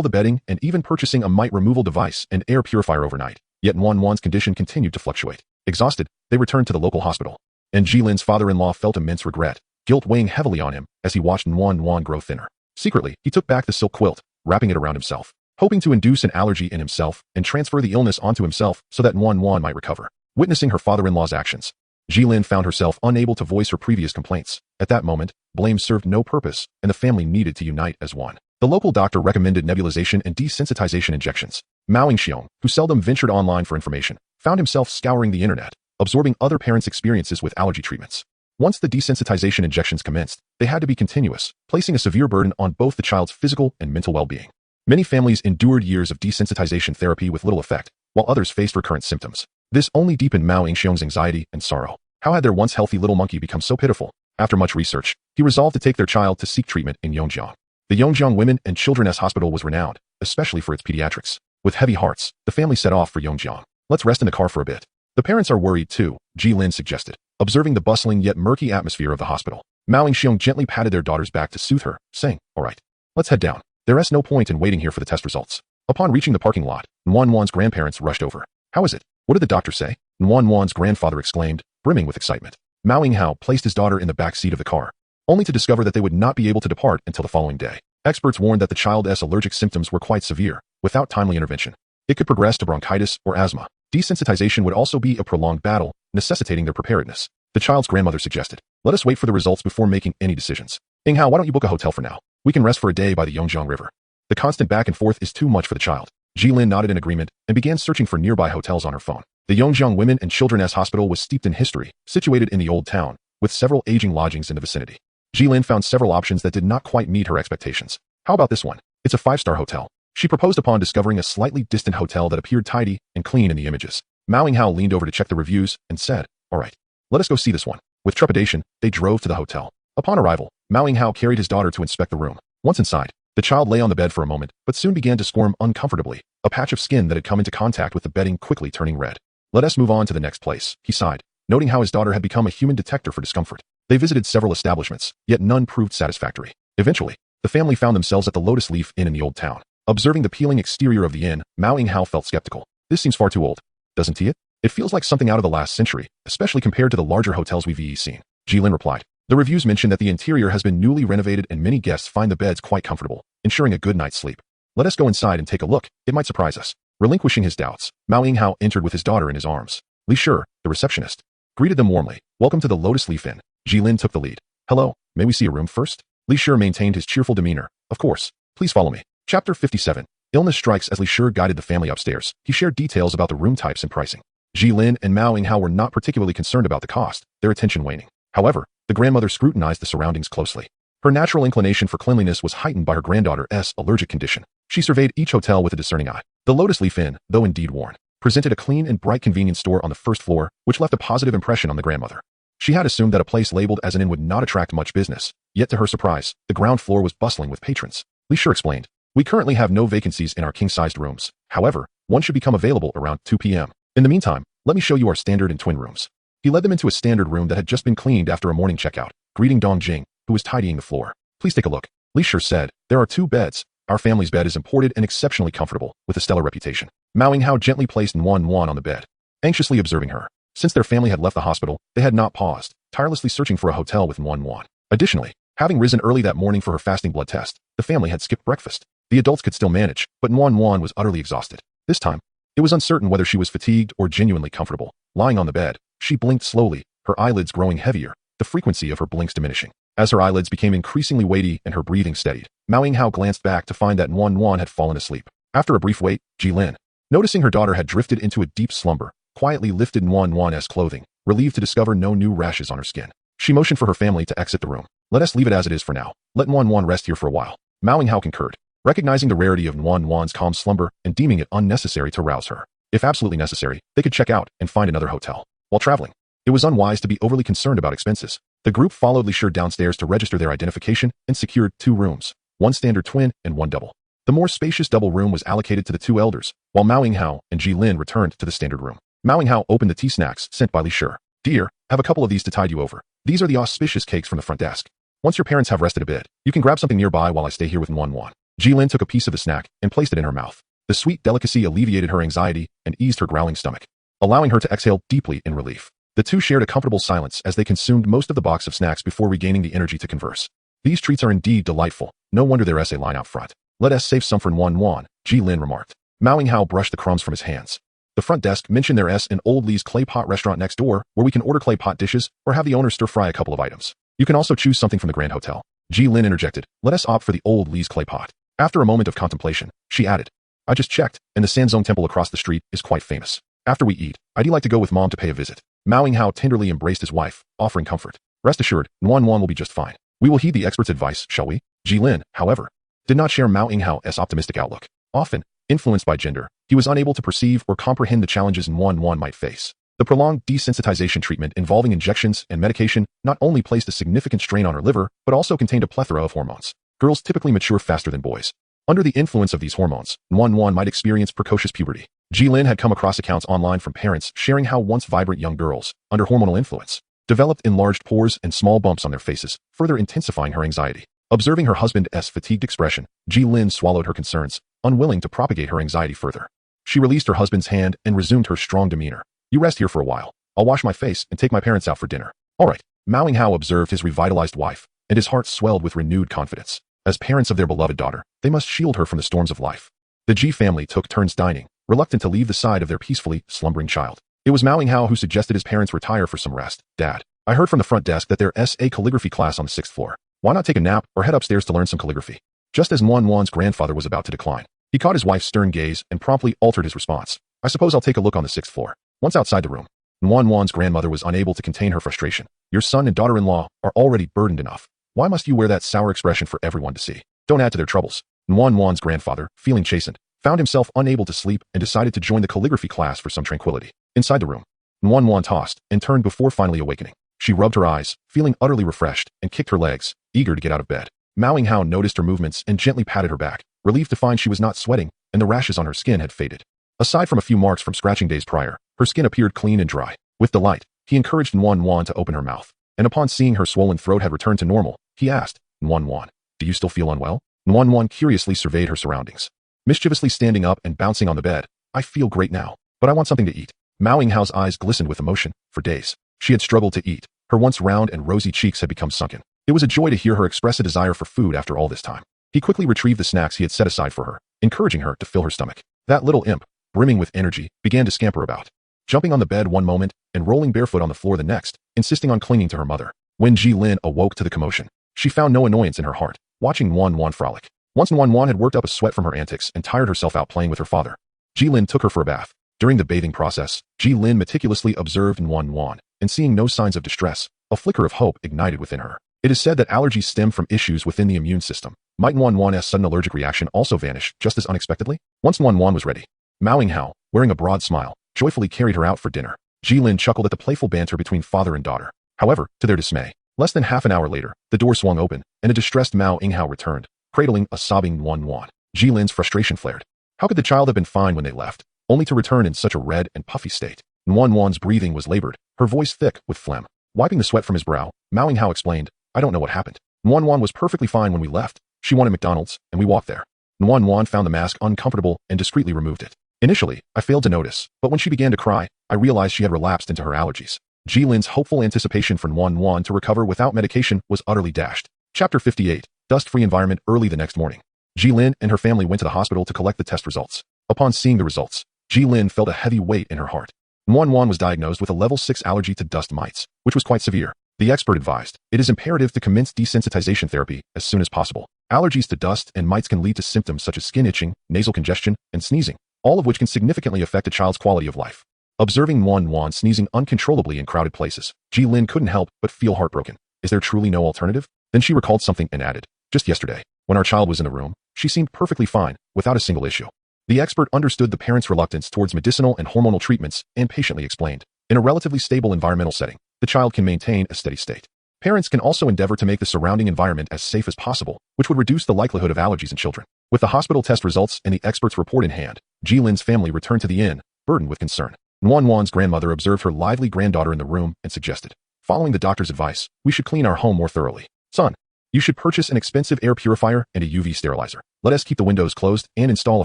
the bedding and even purchasing a mite removal device and air purifier overnight. Yet Wan's condition continued to fluctuate. Exhausted, they returned to the local hospital. And Jilin's father-in-law felt immense regret, guilt weighing heavily on him as he watched Wan grow thinner. Secretly, he took back the silk quilt, wrapping it around himself, hoping to induce an allergy in himself and transfer the illness onto himself so that Wan might recover. Witnessing her father-in-law's actions, Jilin found herself unable to voice her previous complaints. At that moment, blame served no purpose, and the family needed to unite as one. The local doctor recommended nebulization and desensitization injections. Mao Xiong, who seldom ventured online for information, found himself scouring the internet, absorbing other parents' experiences with allergy treatments. Once the desensitization injections commenced, they had to be continuous, placing a severe burden on both the child's physical and mental well-being. Many families endured years of desensitization therapy with little effect, while others faced recurrent symptoms. This only deepened Mao Xiong's anxiety and sorrow. How had their once healthy little monkey become so pitiful? After much research, he resolved to take their child to seek treatment in Yongjiang. The Yongjiang Women and Children's Hospital was renowned, especially for its pediatrics. With heavy hearts, the family set off for Yongjiang. Let's rest in the car for a bit. The parents are worried too, Jilin suggested, observing the bustling yet murky atmosphere of the hospital. Mao Xiong gently patted their daughter's back to soothe her, saying, "All right, let's head down. There is no point in waiting here for the test results." Upon reaching the parking lot, Wan's grandparents rushed over. "How is it? What did the doctor say?" Wan's grandfather exclaimed, brimming with excitement. Mao Hao placed his daughter in the back seat of the car, only to discover that they would not be able to depart until the following day. Experts warned that the child's allergic symptoms were quite severe. Without timely intervention, it could progress to bronchitis or asthma. Desensitization would also be a prolonged battle, necessitating their preparedness. The child's grandmother suggested, "Let us wait for the results before making any decisions. Hao, why don't you book a hotel for now? We can rest for a day by the Yongjiang River." The constant back and forth is too much for the child. Jilin nodded in agreement and began searching for nearby hotels on her phone. The Yongjiang Women and Children's Hospital was steeped in history, situated in the old town, with several aging lodgings in the vicinity. Jilin found several options that did not quite meet her expectations. How about this one? It's a 5-star hotel. She proposed upon discovering a slightly distant hotel that appeared tidy and clean in the images. Mao Hao leaned over to check the reviews and said, "All right, let us go see this one." With trepidation, they drove to the hotel. Upon arrival, Mao Hao carried his daughter to inspect the room. Once inside, the child lay on the bed for a moment, but soon began to squirm uncomfortably, a patch of skin that had come into contact with the bedding quickly turning red. "Let us move on to the next place," he sighed, noting how his daughter had become a human detector for discomfort. They visited several establishments, yet none proved satisfactory. Eventually, the family found themselves at the Lotus Leaf Inn in the old town. Observing the peeling exterior of the inn, Mao Hao felt skeptical. "This seems far too old, doesn't it? It feels like something out of the last century, especially compared to the larger hotels we've seen." Jilin replied. The reviews mention that the interior has been newly renovated and many guests find the beds quite comfortable, ensuring a good night's sleep. "Let us go inside and take a look, it might surprise us." Relinquishing his doubts, Mao Hao entered with his daughter in his arms. Li Shi, the receptionist, greeted them warmly. "Welcome to the Lotus Leaf Inn." Jilin took the lead. "Hello, may we see a room first?" Li Shi maintained his cheerful demeanor. "Of course, please follow me." Chapter 57. Illness strikes. As Li Shi guided the family upstairs, he shared details about the room types and pricing. Jilin and Mao Hao were not particularly concerned about the cost, their attention waning. However, the grandmother scrutinized the surroundings closely. Her natural inclination for cleanliness was heightened by her granddaughter's allergic condition. She surveyed each hotel with a discerning eye. The Lotus Leaf Inn, though indeed worn, presented a clean and bright convenience store on the first floor, which left a positive impression on the grandmother. She had assumed that a place labeled as an inn would not attract much business, yet to her surprise, the ground floor was bustling with patrons. Li Shi explained, "We currently have no vacancies in our king-sized rooms. However, one should become available around 2 p.m. In the meantime, let me show you our standard and twin rooms." He led them into a standard room that had just been cleaned after a morning checkout, greeting Dong Jing, who was tidying the floor. "Please take a look." Li Shi said, "There are 2 beds. Our family's bed is imported and exceptionally comfortable, with a stellar reputation." Mao Hao gently placed Wan on the bed, anxiously observing her. Since their family had left the hospital, they had not paused, tirelessly searching for a hotel with Wan. Additionally, having risen early that morning for her fasting blood test, the family had skipped breakfast. The adults could still manage, but Wan was utterly exhausted. This time, it was uncertain whether she was fatigued or genuinely comfortable. Lying on the bed, she blinked slowly, her eyelids growing heavier, the frequency of her blinks diminishing. As her eyelids became increasingly weighty and her breathing steadied, Mao Hao glanced back to find that Wan had fallen asleep. After a brief wait, Jilin, noticing her daughter had drifted into a deep slumber, quietly lifted Wan's clothing, relieved to discover no new rashes on her skin. She motioned for her family to exit the room. "Let us leave it as it is for now. Let Wan rest here for a while." Mao Hao concurred, recognizing the rarity of Wan's calm slumber and deeming it unnecessary to rouse her. If absolutely necessary, they could check out and find another hotel. While traveling, it was unwise to be overly concerned about expenses. The group followed Li Shi downstairs to register their identification and secured 2 rooms, 1 standard twin and 1 double. The more spacious double room was allocated to the 2 elders, while Mao Hao and Jilin returned to the standard room. Mao Hao opened the tea snacks sent by Li Shi. "Dear, have a couple of these to tide you over. These are the auspicious cakes from the front desk. Once your parents have rested a bit, you can grab something nearby while I stay here with Wan." Jilin took a piece of the snack and placed it in her mouth. The sweet delicacy alleviated her anxiety and eased her growling stomach, allowing her to exhale deeply in relief. The two shared a comfortable silence as they consumed most of the box of snacks before regaining the energy to converse. These treats are indeed delightful. No wonder their essay line out front. Let us save some for Wan, Jilin remarked. Mao Yinghao brushed the crumbs from his hands. The front desk mentioned their in Old Lee's clay pot restaurant next door, where we can order clay pot dishes or have the owner stir-fry a couple of items. You can also choose something from the Grand Hotel. Jilin interjected, let us opt for the Old Lee's clay pot. After a moment of contemplation, she added, I just checked, and the Sanzong Temple across the street is quite famous. After we eat, I'd like to go with Mom to pay a visit. Mao Yinghao tenderly embraced his wife, offering comfort. Rest assured, Wan will be just fine. We will heed the expert's advice, shall we? Jilin, however, did not share Mao Yinghao's optimistic outlook. Often, influenced by gender, he was unable to perceive or comprehend the challenges Wan might face. The prolonged desensitization treatment involving injections and medication not only placed a significant strain on her liver, but also contained a plethora of hormones. Girls typically mature faster than boys. Under the influence of these hormones, Wan might experience precocious puberty. Jilin had come across accounts online from parents sharing how once vibrant young girls, under hormonal influence, developed enlarged pores and small bumps on their faces, further intensifying her anxiety. Observing her husband's fatigued expression, Jilin swallowed her concerns, unwilling to propagate her anxiety further. She released her husband's hand and resumed her strong demeanor. You rest here for a while. I'll wash my face and take my parents out for dinner. All right. Mao Yinghao observed his revitalized wife, and his heart swelled with renewed confidence. As parents of their beloved daughter, they must shield her from the storms of life. The Ji family took turns dining, reluctant to leave the side of their peacefully slumbering child. It was Mao Yinghao who suggested his parents retire for some rest. Dad, I heard from the front desk that there's a calligraphy class on the 6th floor. Why not take a nap or head upstairs to learn some calligraphy? Just as Wan's grandfather was about to decline, he caught his wife's stern gaze and promptly altered his response. I suppose I'll take a look on the 6th floor. Once outside the room, Wan's grandmother was unable to contain her frustration. Your son and daughter-in-law are already burdened enough. Why must you wear that sour expression for everyone to see? Don't add to their troubles. Wan's grandfather, feeling chastened, found himself unable to sleep and decided to join the calligraphy class for some tranquility. Inside the room, Wan tossed and turned before finally awakening. She rubbed her eyes, feeling utterly refreshed, and kicked her legs, eager to get out of bed. Mao Yinghao noticed her movements and gently patted her back, relieved to find she was not sweating and the rashes on her skin had faded. Aside from a few marks from scratching days prior, her skin appeared clean and dry. With delight, he encouraged Wan to open her mouth, and upon seeing her swollen throat had returned to normal, he asked, Wan, do you still feel unwell? Wan curiously surveyed her surroundings. Mischievously standing up and bouncing on the bed, I feel great now, but I want something to eat. Mao Yinghao's eyes glistened with emotion. For days, she had struggled to eat. Her once round and rosy cheeks had become sunken. It was a joy to hear her express a desire for food after all this time. He quickly retrieved the snacks he had set aside for her, encouraging her to fill her stomach. That little imp, brimming with energy, began to scamper about, jumping on the bed one moment and rolling barefoot on the floor the next, insisting on clinging to her mother. When Jilin awoke to the commotion, she found no annoyance in her heart, watching Wan frolic. Once Wan had worked up a sweat from her antics and tired herself out playing with her father, Jilin took her for a bath. During the bathing process, Jilin meticulously observed Wan, and seeing no signs of distress, a flicker of hope ignited within her. It is said that allergies stem from issues within the immune system. Might Wan's sudden allergic reaction also vanish just as unexpectedly? Once Wan was ready, Mao Yinghao, wearing a broad smile, joyfully carried her out for dinner. Jilin chuckled at the playful banter between father and daughter. However, to their dismay, less than half an hour later, the door swung open, and a distressed Mao Yinghao returned, cradling a sobbing Wan. Jilin's frustration flared. How could the child have been fine when they left, only to return in such a red and puffy state? Wan's breathing was labored, her voice thick with phlegm. Wiping the sweat from his brow, Mao Yinghao explained, I don't know what happened. Wan was perfectly fine when we left. She wanted McDonald's, and we walked there. Wan found the mask uncomfortable and discreetly removed it. Initially, I failed to notice, but when she began to cry, I realized she had relapsed into her allergies. Jilin's hopeful anticipation for Wan to recover without medication was utterly dashed. Chapter 58, Dust-Free Environment. Early the next morning, Jilin and her family went to the hospital to collect the test results. Upon seeing the results, Jilin felt a heavy weight in her heart. Wan was diagnosed with a level 6 allergy to dust mites, which was quite severe. The expert advised, it is imperative to commence desensitization therapy as soon as possible. Allergies to dust and mites can lead to symptoms such as skin itching, nasal congestion, and sneezing, all of which can significantly affect a child's quality of life. Observing Wan sneezing uncontrollably in crowded places, Jilin couldn't help but feel heartbroken. Is there truly no alternative? Then she recalled something and added, just yesterday, when our child was in the room, she seemed perfectly fine, without a single issue. The expert understood the parents' reluctance towards medicinal and hormonal treatments and patiently explained, in a relatively stable environmental setting, the child can maintain a steady state. Parents can also endeavor to make the surrounding environment as safe as possible, which would reduce the likelihood of allergies in children. With the hospital test results and the expert's report in hand, Jilin's family returned to the inn, burdened with concern. Wan's grandmother observed her lively granddaughter in the room and suggested, following the doctor's advice, we should clean our home more thoroughly. Son, You should purchase an expensive air purifier and a UV sterilizer. Let us keep the windows closed and install a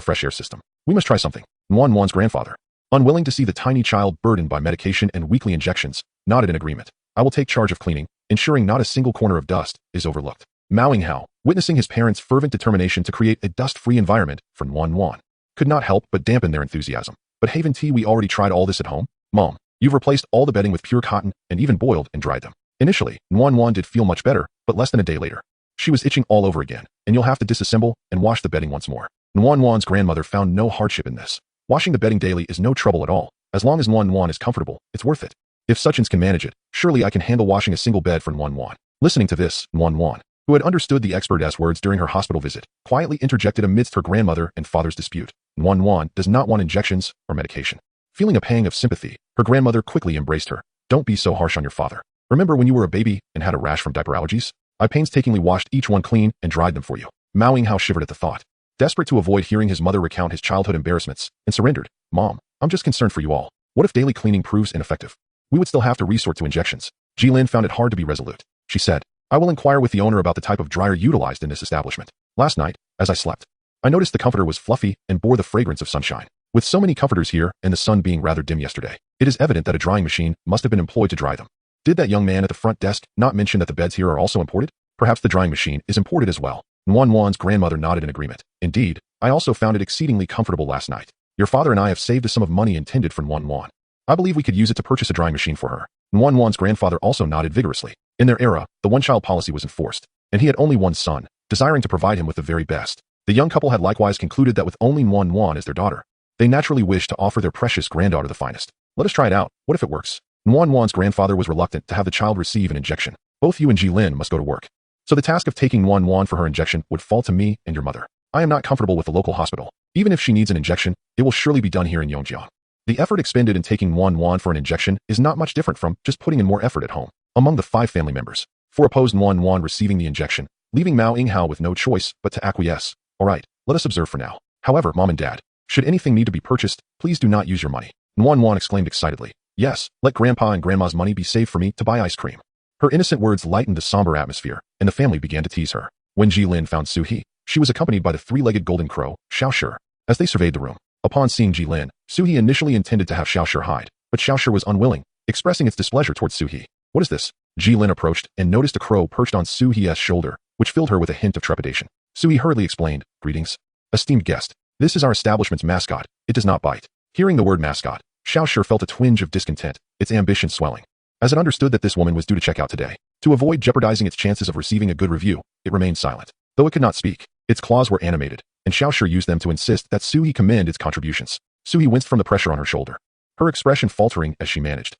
fresh air system. We must try something. Wan's grandfather, unwilling to see the tiny child burdened by medication and weekly injections, nodded in agreement. I will take charge of cleaning, ensuring not a single corner of dust is overlooked. Hao, witnessing his parents' fervent determination to create a dust-free environment for Wan, could not help but dampen their enthusiasm. But Haven Tea, we already tried all this at home. Mom, you've replaced all the bedding with pure cotton and even boiled and dried them. Initially, Wan did feel much better, but less than a day later, she was itching all over again, and you'll have to disassemble and wash the bedding once more. Wan's grandmother found no hardship in this. Washing the bedding daily is no trouble at all. As long as Wan is comfortable, it's worth it. If Suchins can manage it, surely I can handle washing a single bed for Wan. Listening to this, Wan, who had understood the expert's words during her hospital visit, quietly interjected amidst her grandmother and father's dispute. Wan does not want injections or medication. Feeling a pang of sympathy, her grandmother quickly embraced her. Don't be so harsh on your father. Remember when you were a baby and had a rash from diaper allergies? I painstakingly washed each one clean and dried them for you. Hao shivered at the thought. Desperate to avoid hearing his mother recount his childhood embarrassments, and surrendered. Mom, I'm just concerned for you all. What if daily cleaning proves ineffective? We would still have to resort to injections. Jilin found it hard to be resolute. She said, I will inquire with the owner about the type of dryer utilized in this establishment. Last night, as I slept, I noticed the comforter was fluffy and bore the fragrance of sunshine. With so many comforters here and the sun being rather dim yesterday, it is evident that a drying machine must have been employed to dry them. Did that young man at the front desk not mention that the beds here are also imported? Perhaps the drying machine is imported as well. Wan's grandmother nodded in agreement. Indeed, I also found it exceedingly comfortable last night. Your father and I have saved a sum of money intended for Wan. I believe we could use it to purchase a drying machine for her. Wan's grandfather also nodded vigorously. In their era, the one-child policy was enforced, and he had only one son, desiring to provide him with the very best. The young couple had likewise concluded that with only Wan as their daughter, they naturally wished to offer their precious granddaughter the finest. Let us try it out. What if it works? Wan's grandfather was reluctant to have the child receive an injection. Both you and Jilin must go to work. So the task of taking Wan for her injection would fall to me and your mother. I am not comfortable with the local hospital. Even if she needs an injection, it will surely be done here in Yongjiang. The effort expended in taking Wan for an injection is not much different from just putting in more effort at home. Among the 5 family members, 4 opposed Wan receiving the injection, leaving Hao with no choice but to acquiesce. Alright, let us observe for now. However, Mom and Dad, should anything need to be purchased, please do not use your money. Wan exclaimed excitedly. Yes, let Grandpa and Grandma's money be saved for me to buy ice cream. Her innocent words lightened the somber atmosphere, and the family began to tease her. When Jilin found Suie, she was accompanied by the 3-legged golden crow, Xiaoshi. As they surveyed the room, upon seeing Jilin, Suie initially intended to have Xiaoshi hide, but Xiaoshi was unwilling, expressing its displeasure towards Suie. What is this? Jilin approached and noticed a crow perched on Suie's shoulder, which filled her with a hint of trepidation. Suie hurriedly explained, Greetings. Esteemed guest, this is our establishment's mascot. It does not bite. Hearing the word mascot, Xiaoshi felt a twinge of discontent, its ambition swelling. As it understood that this woman was due to check out today, to avoid jeopardizing its chances of receiving a good review, it remained silent. Though it could not speak, its claws were animated, and Xiaoshi used them to insist that Suie commend its contributions. Suie winced from the pressure on her shoulder, her expression faltering as she managed.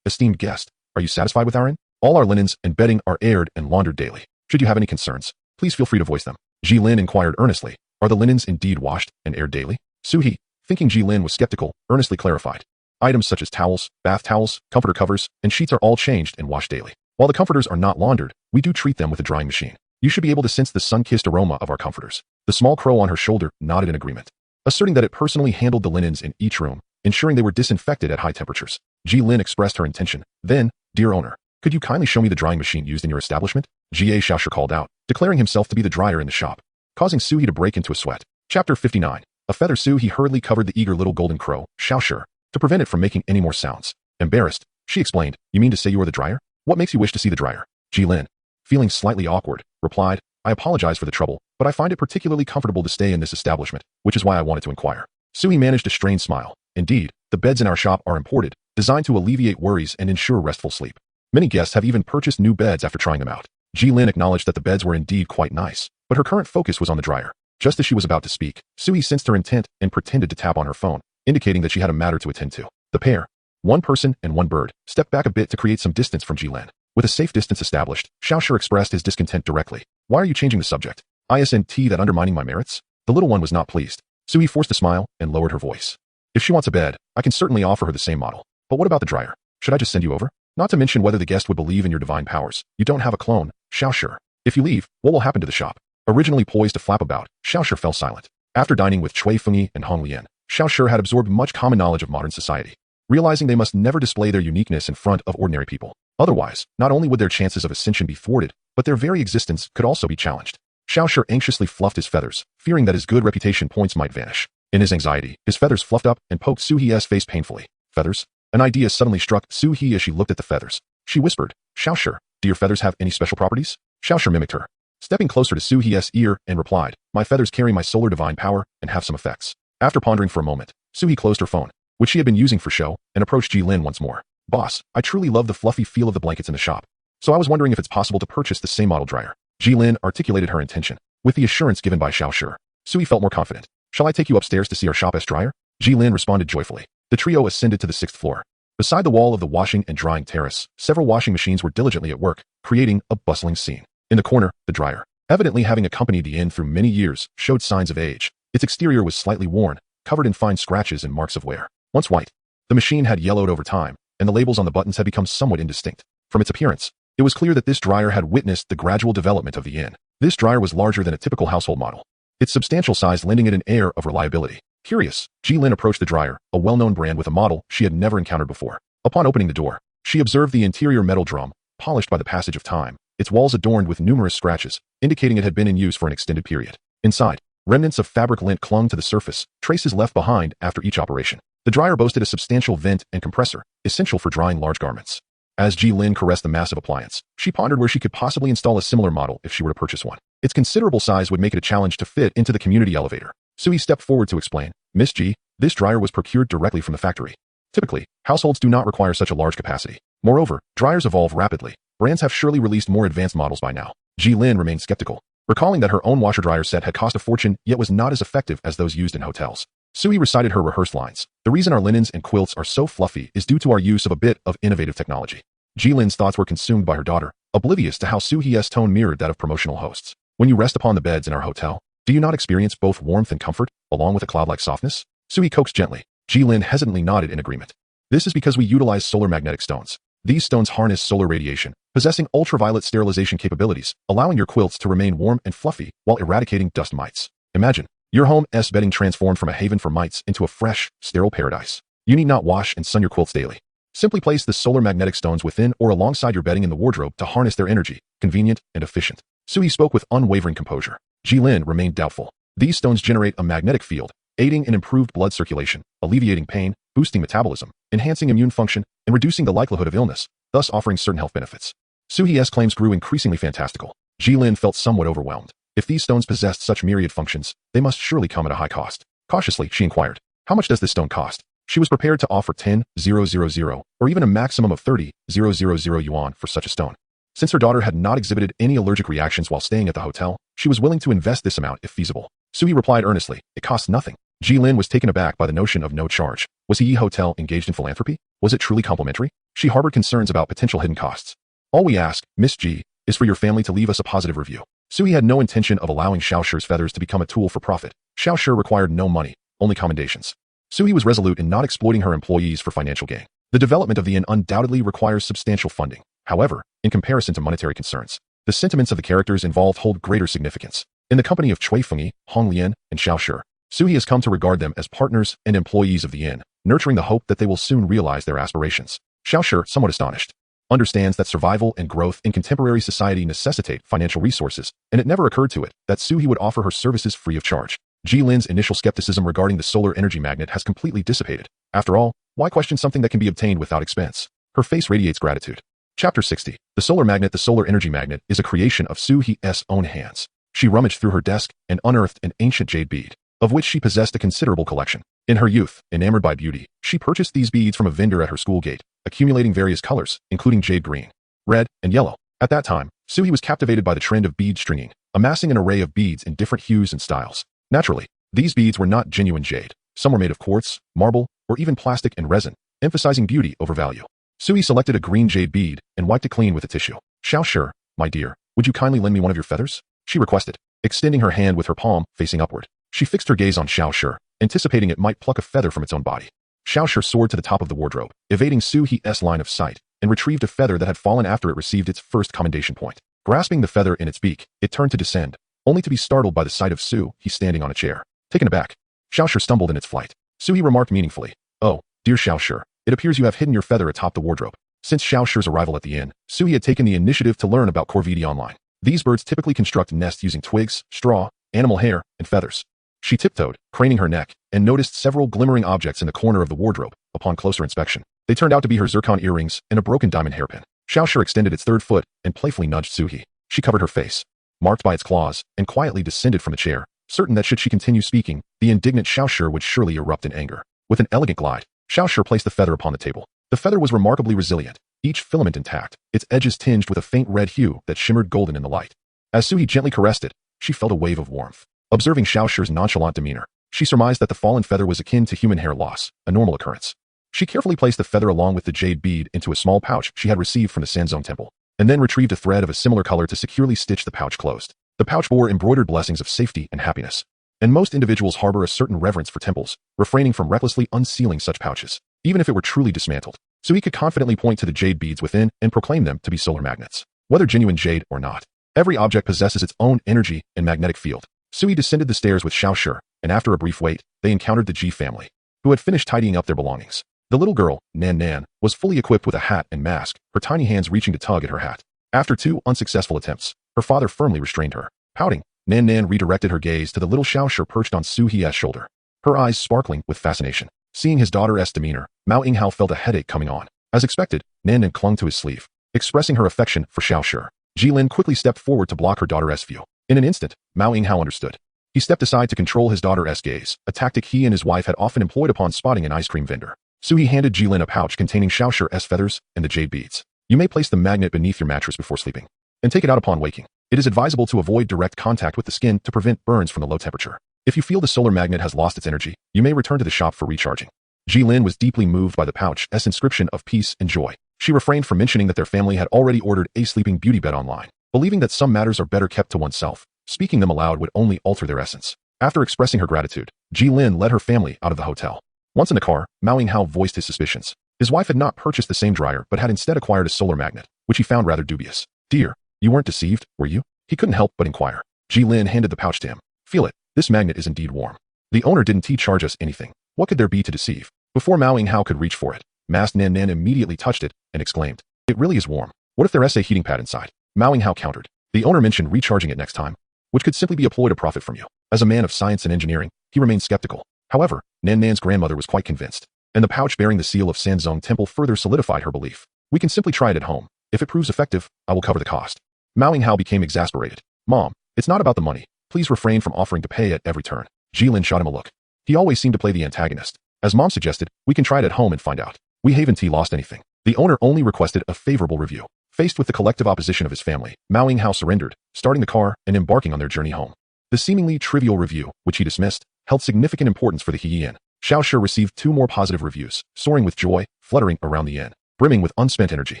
Esteemed guest, are you satisfied with our inn? All our linens and bedding are aired and laundered daily. Should you have any concerns, please feel free to voice them. Jilin inquired earnestly, are the linens indeed washed and aired daily? Suie, thinking Jilin was skeptical, earnestly clarified. Items such as towels, bath towels, comforter covers, and sheets are all changed and washed daily. While the comforters are not laundered, we do treat them with a drying machine. You should be able to sense the sun-kissed aroma of our comforters. The small crow on her shoulder nodded in agreement, asserting that it personally handled the linens in each room, ensuring they were disinfected at high temperatures. Jilin expressed her intention. Then, dear owner, could you kindly show me the drying machine used in your establishment? Xiaoshi called out, declaring himself to be the dryer in the shop, causing Suie to break into a sweat. Chapter 59. A feather Suie hurriedly covered the eager little golden crow, Xiaoshi, to prevent it from making any more sounds. Embarrassed, she explained, you mean to say you are the dryer? What makes you wish to see the dryer? Jilin, feeling slightly awkward, replied, I apologize for the trouble, but I find it particularly comfortable to stay in this establishment, which is why I wanted to inquire. Suie managed a strained smile. Indeed, the beds in our shop are imported, designed to alleviate worries and ensure restful sleep. Many guests have even purchased new beds after trying them out. Jilin acknowledged that the beds were indeed quite nice, but her current focus was on the dryer. Just as she was about to speak, Suie sensed her intent and pretended to tap on her phone, indicating that she had a matter to attend to. The pair, one person and one bird, stepped back a bit to create some distance from Jilin. With a safe distance established, Xiaoshi expressed his discontent directly. Why are you changing the subject? Isn't that undermining my merits? The little one was not pleased. Suie forced a smile and lowered her voice. If she wants a bed, I can certainly offer her the same model. But what about the dryer? Should I just send you over? Not to mention whether the guest would believe in your divine powers. You don't have a clone, Xiaoshi. If you leave, what will happen to the shop? Originally poised to flap about, Xiaoshi fell silent. After dining with Cui Fengyi and Hong Lian, Xiaoshi had absorbed much common knowledge of modern society, realizing they must never display their uniqueness in front of ordinary people. Otherwise, not only would their chances of ascension be thwarted, but their very existence could also be challenged. Xiaoshi anxiously fluffed his feathers, fearing that his good reputation points might vanish. In his anxiety, his feathers fluffed up and poked Suie's face painfully. Feathers? An idea suddenly struck Suie as she looked at the feathers. She whispered, Xiaoshi, do your feathers have any special properties? Xiaoshi mimicked her, stepping closer to Suie's ear and replied, my feathers carry my solar divine power and have some effects. After pondering for a moment, Suie closed her phone, which she had been using for show, and approached Jilin once more. Boss, I truly love the fluffy feel of the blankets in the shop. So I was wondering if it's possible to purchase the same model dryer. Jilin articulated her intention. With the assurance given by Xiaoshi, Suie felt more confident. Shall I take you upstairs to see our shop's dryer? Jilin responded joyfully. The trio ascended to the 6th floor. Beside the wall of the washing and drying terrace, several washing machines were diligently at work, creating a bustling scene. In the corner, the dryer, evidently having accompanied the inn through many years, showed signs of age. Its exterior was slightly worn, covered in fine scratches and marks of wear. Once white, the machine had yellowed over time, and the labels on the buttons had become somewhat indistinct. From its appearance, it was clear that this dryer had witnessed the gradual development of the inn. This dryer was larger than a typical household model, its substantial size lending it an air of reliability. Curious, Jilin approached the dryer, a well-known brand with a model she had never encountered before. Upon opening the door, she observed the interior metal drum, polished by the passage of time, its walls adorned with numerous scratches, indicating it had been in use for an extended period. Inside, remnants of fabric lint clung to the surface, traces left behind after each operation. The dryer boasted a substantial vent and compressor, essential for drying large garments. As Jilin caressed the massive appliance, she pondered where she could possibly install a similar model if she were to purchase one. Its considerable size would make it a challenge to fit into the community elevator. Suie stepped forward to explain, Miss G, this dryer was procured directly from the factory. Typically, households do not require such a large capacity. Moreover, dryers evolve rapidly. Brands have surely released more advanced models by now. Jilin remained skeptical, recalling that her own washer-dryer set had cost a fortune yet was not as effective as those used in hotels. Suie recited her rehearsed lines. The reason our linens and quilts are so fluffy is due to our use of a bit of innovative technology. Jilin's thoughts were consumed by her daughter, oblivious to how Suie's tone mirrored that of promotional hosts. When you rest upon the beds in our hotel, do you not experience both warmth and comfort, along with a cloud-like softness? Suie coaxed gently. Jilin hesitantly nodded in agreement. This is because we utilize solar magnetic stones. These stones harness solar radiation, possessing ultraviolet sterilization capabilities, allowing your quilts to remain warm and fluffy while eradicating dust mites. Imagine your home's bedding transformed from a haven for mites into a fresh, sterile paradise. You need not wash and sun your quilts daily. Simply place the solar magnetic stones within or alongside your bedding in the wardrobe to harness their energy, convenient and efficient. Suie spoke with unwavering composure. Jilin remained doubtful. These stones generate a magnetic field, aiding in improved blood circulation, alleviating pain, boosting metabolism, enhancing immune function, and reducing the likelihood of illness, thus offering certain health benefits. Suie's claims grew increasingly fantastical. Jilin felt somewhat overwhelmed. If these stones possessed such myriad functions, they must surely come at a high cost. Cautiously, she inquired, how much does this stone cost? She was prepared to offer 10,000, or even a maximum of 30,000 yuan for such a stone. Since her daughter had not exhibited any allergic reactions while staying at the hotel, she was willing to invest this amount if feasible. Suie replied earnestly, it costs nothing. Jilin was taken aback by the notion of no charge. Was Yi Hotel engaged in philanthropy? Was it truly complimentary? She harbored concerns about potential hidden costs. All we ask, Miss G, is for your family to leave us a positive review. Suie had no intention of allowing Xiaoshi's feathers to become a tool for profit. Xiaoshi required no money, only commendations. Suie was resolute in not exploiting her employees for financial gain. The development of the inn undoubtedly requires substantial funding. However, in comparison to monetary concerns, the sentiments of the characters involved hold greater significance. In the company of Cui Fengyi, Hong Lian, and Xiaoshi, Suie has come to regard them as partners and employees of the inn, nurturing the hope that they will soon realize their aspirations. Xiaoshi, somewhat astonished, understands that survival and growth in contemporary society necessitate financial resources, and it never occurred to it that Suie would offer her services free of charge. Jilin's initial skepticism regarding the solar energy magnet has completely dissipated. After all, why question something that can be obtained without expense? Her face radiates gratitude. Chapter 60. The solar magnet. The solar energy magnet is a creation of Suie's own hands. She rummaged through her desk and unearthed an ancient jade bead, of which she possessed a considerable collection. In her youth, enamored by beauty, she purchased these beads from a vendor at her school gate, accumulating various colors, including jade green, red, and yellow. At that time, Suie was captivated by the trend of bead stringing, amassing an array of beads in different hues and styles. Naturally, these beads were not genuine jade. Some were made of quartz, marble, or even plastic and resin, emphasizing beauty over value. Suie selected a green jade bead and wiped it clean with a tissue. Xiaoshi, my dear, would you kindly lend me one of your feathers? She requested, extending her hand with her palm facing upward. She fixed her gaze on Xiaoshi, anticipating it might pluck a feather from its own body. Xiaoshi soared to the top of the wardrobe, evading Suie's line of sight, and retrieved a feather that had fallen after it received its first commendation point. Grasping the feather in its beak, it turned to descend, only to be startled by the sight of Suie standing on a chair. Taken aback, Xiaoshi stumbled in its flight. Suie remarked meaningfully, oh, dear Xiaoshi, it appears you have hidden your feather atop the wardrobe. Since Xiaoshi's arrival at the inn, Suie had taken the initiative to learn about Corvidi online. These birds typically construct nests using twigs, straw, animal hair, and feathers. She tiptoed, craning her neck, and noticed several glimmering objects in the corner of the wardrobe. Upon closer inspection, they turned out to be her zircon earrings and a broken diamond hairpin. Xiaoshi extended its third foot and playfully nudged Suie. She covered her face, marked by its claws, and quietly descended from the chair, certain that should she continue speaking, the indignant Xiaoshi would surely erupt in anger. With an elegant glide, Xiaoshi placed the feather upon the table. The feather was remarkably resilient, each filament intact, its edges tinged with a faint red hue that shimmered golden in the light. As Suie gently caressed it, she felt a wave of warmth. Observing Xiaoshi's nonchalant demeanor, she surmised that the fallen feather was akin to human hair loss, a normal occurrence. She carefully placed the feather along with the jade bead into a small pouch she had received from the Sanzong temple, and then retrieved a thread of a similar color to securely stitch the pouch closed. The pouch bore embroidered blessings of safety and happiness, and most individuals harbor a certain reverence for temples, refraining from recklessly unsealing such pouches, even if it were truly dismantled. So he could confidently point to the jade beads within and proclaim them to be solar magnets. Whether genuine jade or not, every object possesses its own energy and magnetic field. Suie descended the stairs with Xiaoshi, and after a brief wait, they encountered the Ji family, who had finished tidying up their belongings. The little girl, Nan Nan, was fully equipped with a hat and mask, her tiny hands reaching to tug at her hat. After 2 unsuccessful attempts, her father firmly restrained her. Pouting, Nan Nan redirected her gaze to the little Xiaoshi perched on Suie's shoulder, her eyes sparkling with fascination. Seeing his daughter's demeanor, Mao Yinghao felt a headache coming on. As expected, Nan Nan clung to his sleeve, expressing her affection for Xiaoshi. Jilin quickly stepped forward to block her daughter's view. In an instant, Mao Yinghao understood. He stepped aside to control his daughter's gaze, a tactic he and his wife had often employed upon spotting an ice cream vendor. Suie handed Jilin a pouch containing Xiaoshi's feathers and the jade beads. You may place the magnet beneath your mattress before sleeping, and take it out upon waking. It is advisable to avoid direct contact with the skin to prevent burns from the low temperature. If you feel the solar magnet has lost its energy, you may return to the shop for recharging. Jilin was deeply moved by the pouch's inscription of peace and joy. She refrained from mentioning that their family had already ordered a sleeping beauty bed online, believing that some matters are better kept to oneself. Speaking them aloud would only alter their essence. After expressing her gratitude, Jilin led her family out of the hotel. Once in the car, Mao Yinghao voiced his suspicions. His wife had not purchased the same dryer but had instead acquired a solar magnet, which he found rather dubious. Dear, you weren't deceived, were you? He couldn't help but inquire. Jilin handed the pouch to him. Feel it, this magnet is indeed warm. The owner didn't charge us anything. What could there be to deceive? Before Mao Yinghao could reach for it, masked Nan Nan immediately touched it and exclaimed, it really is warm. What if there's a heating pad inside? Mao Yinghao countered. The owner mentioned recharging it next time, which could simply be a ploy to profit from you. As a man of science and engineering, he remained skeptical. However, Nan Nan's grandmother was quite convinced, and the pouch bearing the seal of Sanzong Temple further solidified her belief. We can simply try it at home. If it proves effective, I will cover the cost. Mao Yinghao became exasperated. Mom, it's not about the money. Please refrain from offering to pay at every turn. Jilin shot him a look. He always seemed to play the antagonist. As Mom suggested, we can try it at home and find out. We haven't lost anything. The owner only requested a favorable review. Faced with the collective opposition of his family, Mao Yinghao surrendered, starting the car and embarking on their journey home. The seemingly trivial review, which he dismissed, held significant importance for the Heian. Xiaoshi received 2 more positive reviews, soaring with joy, fluttering around the inn, brimming with unspent energy.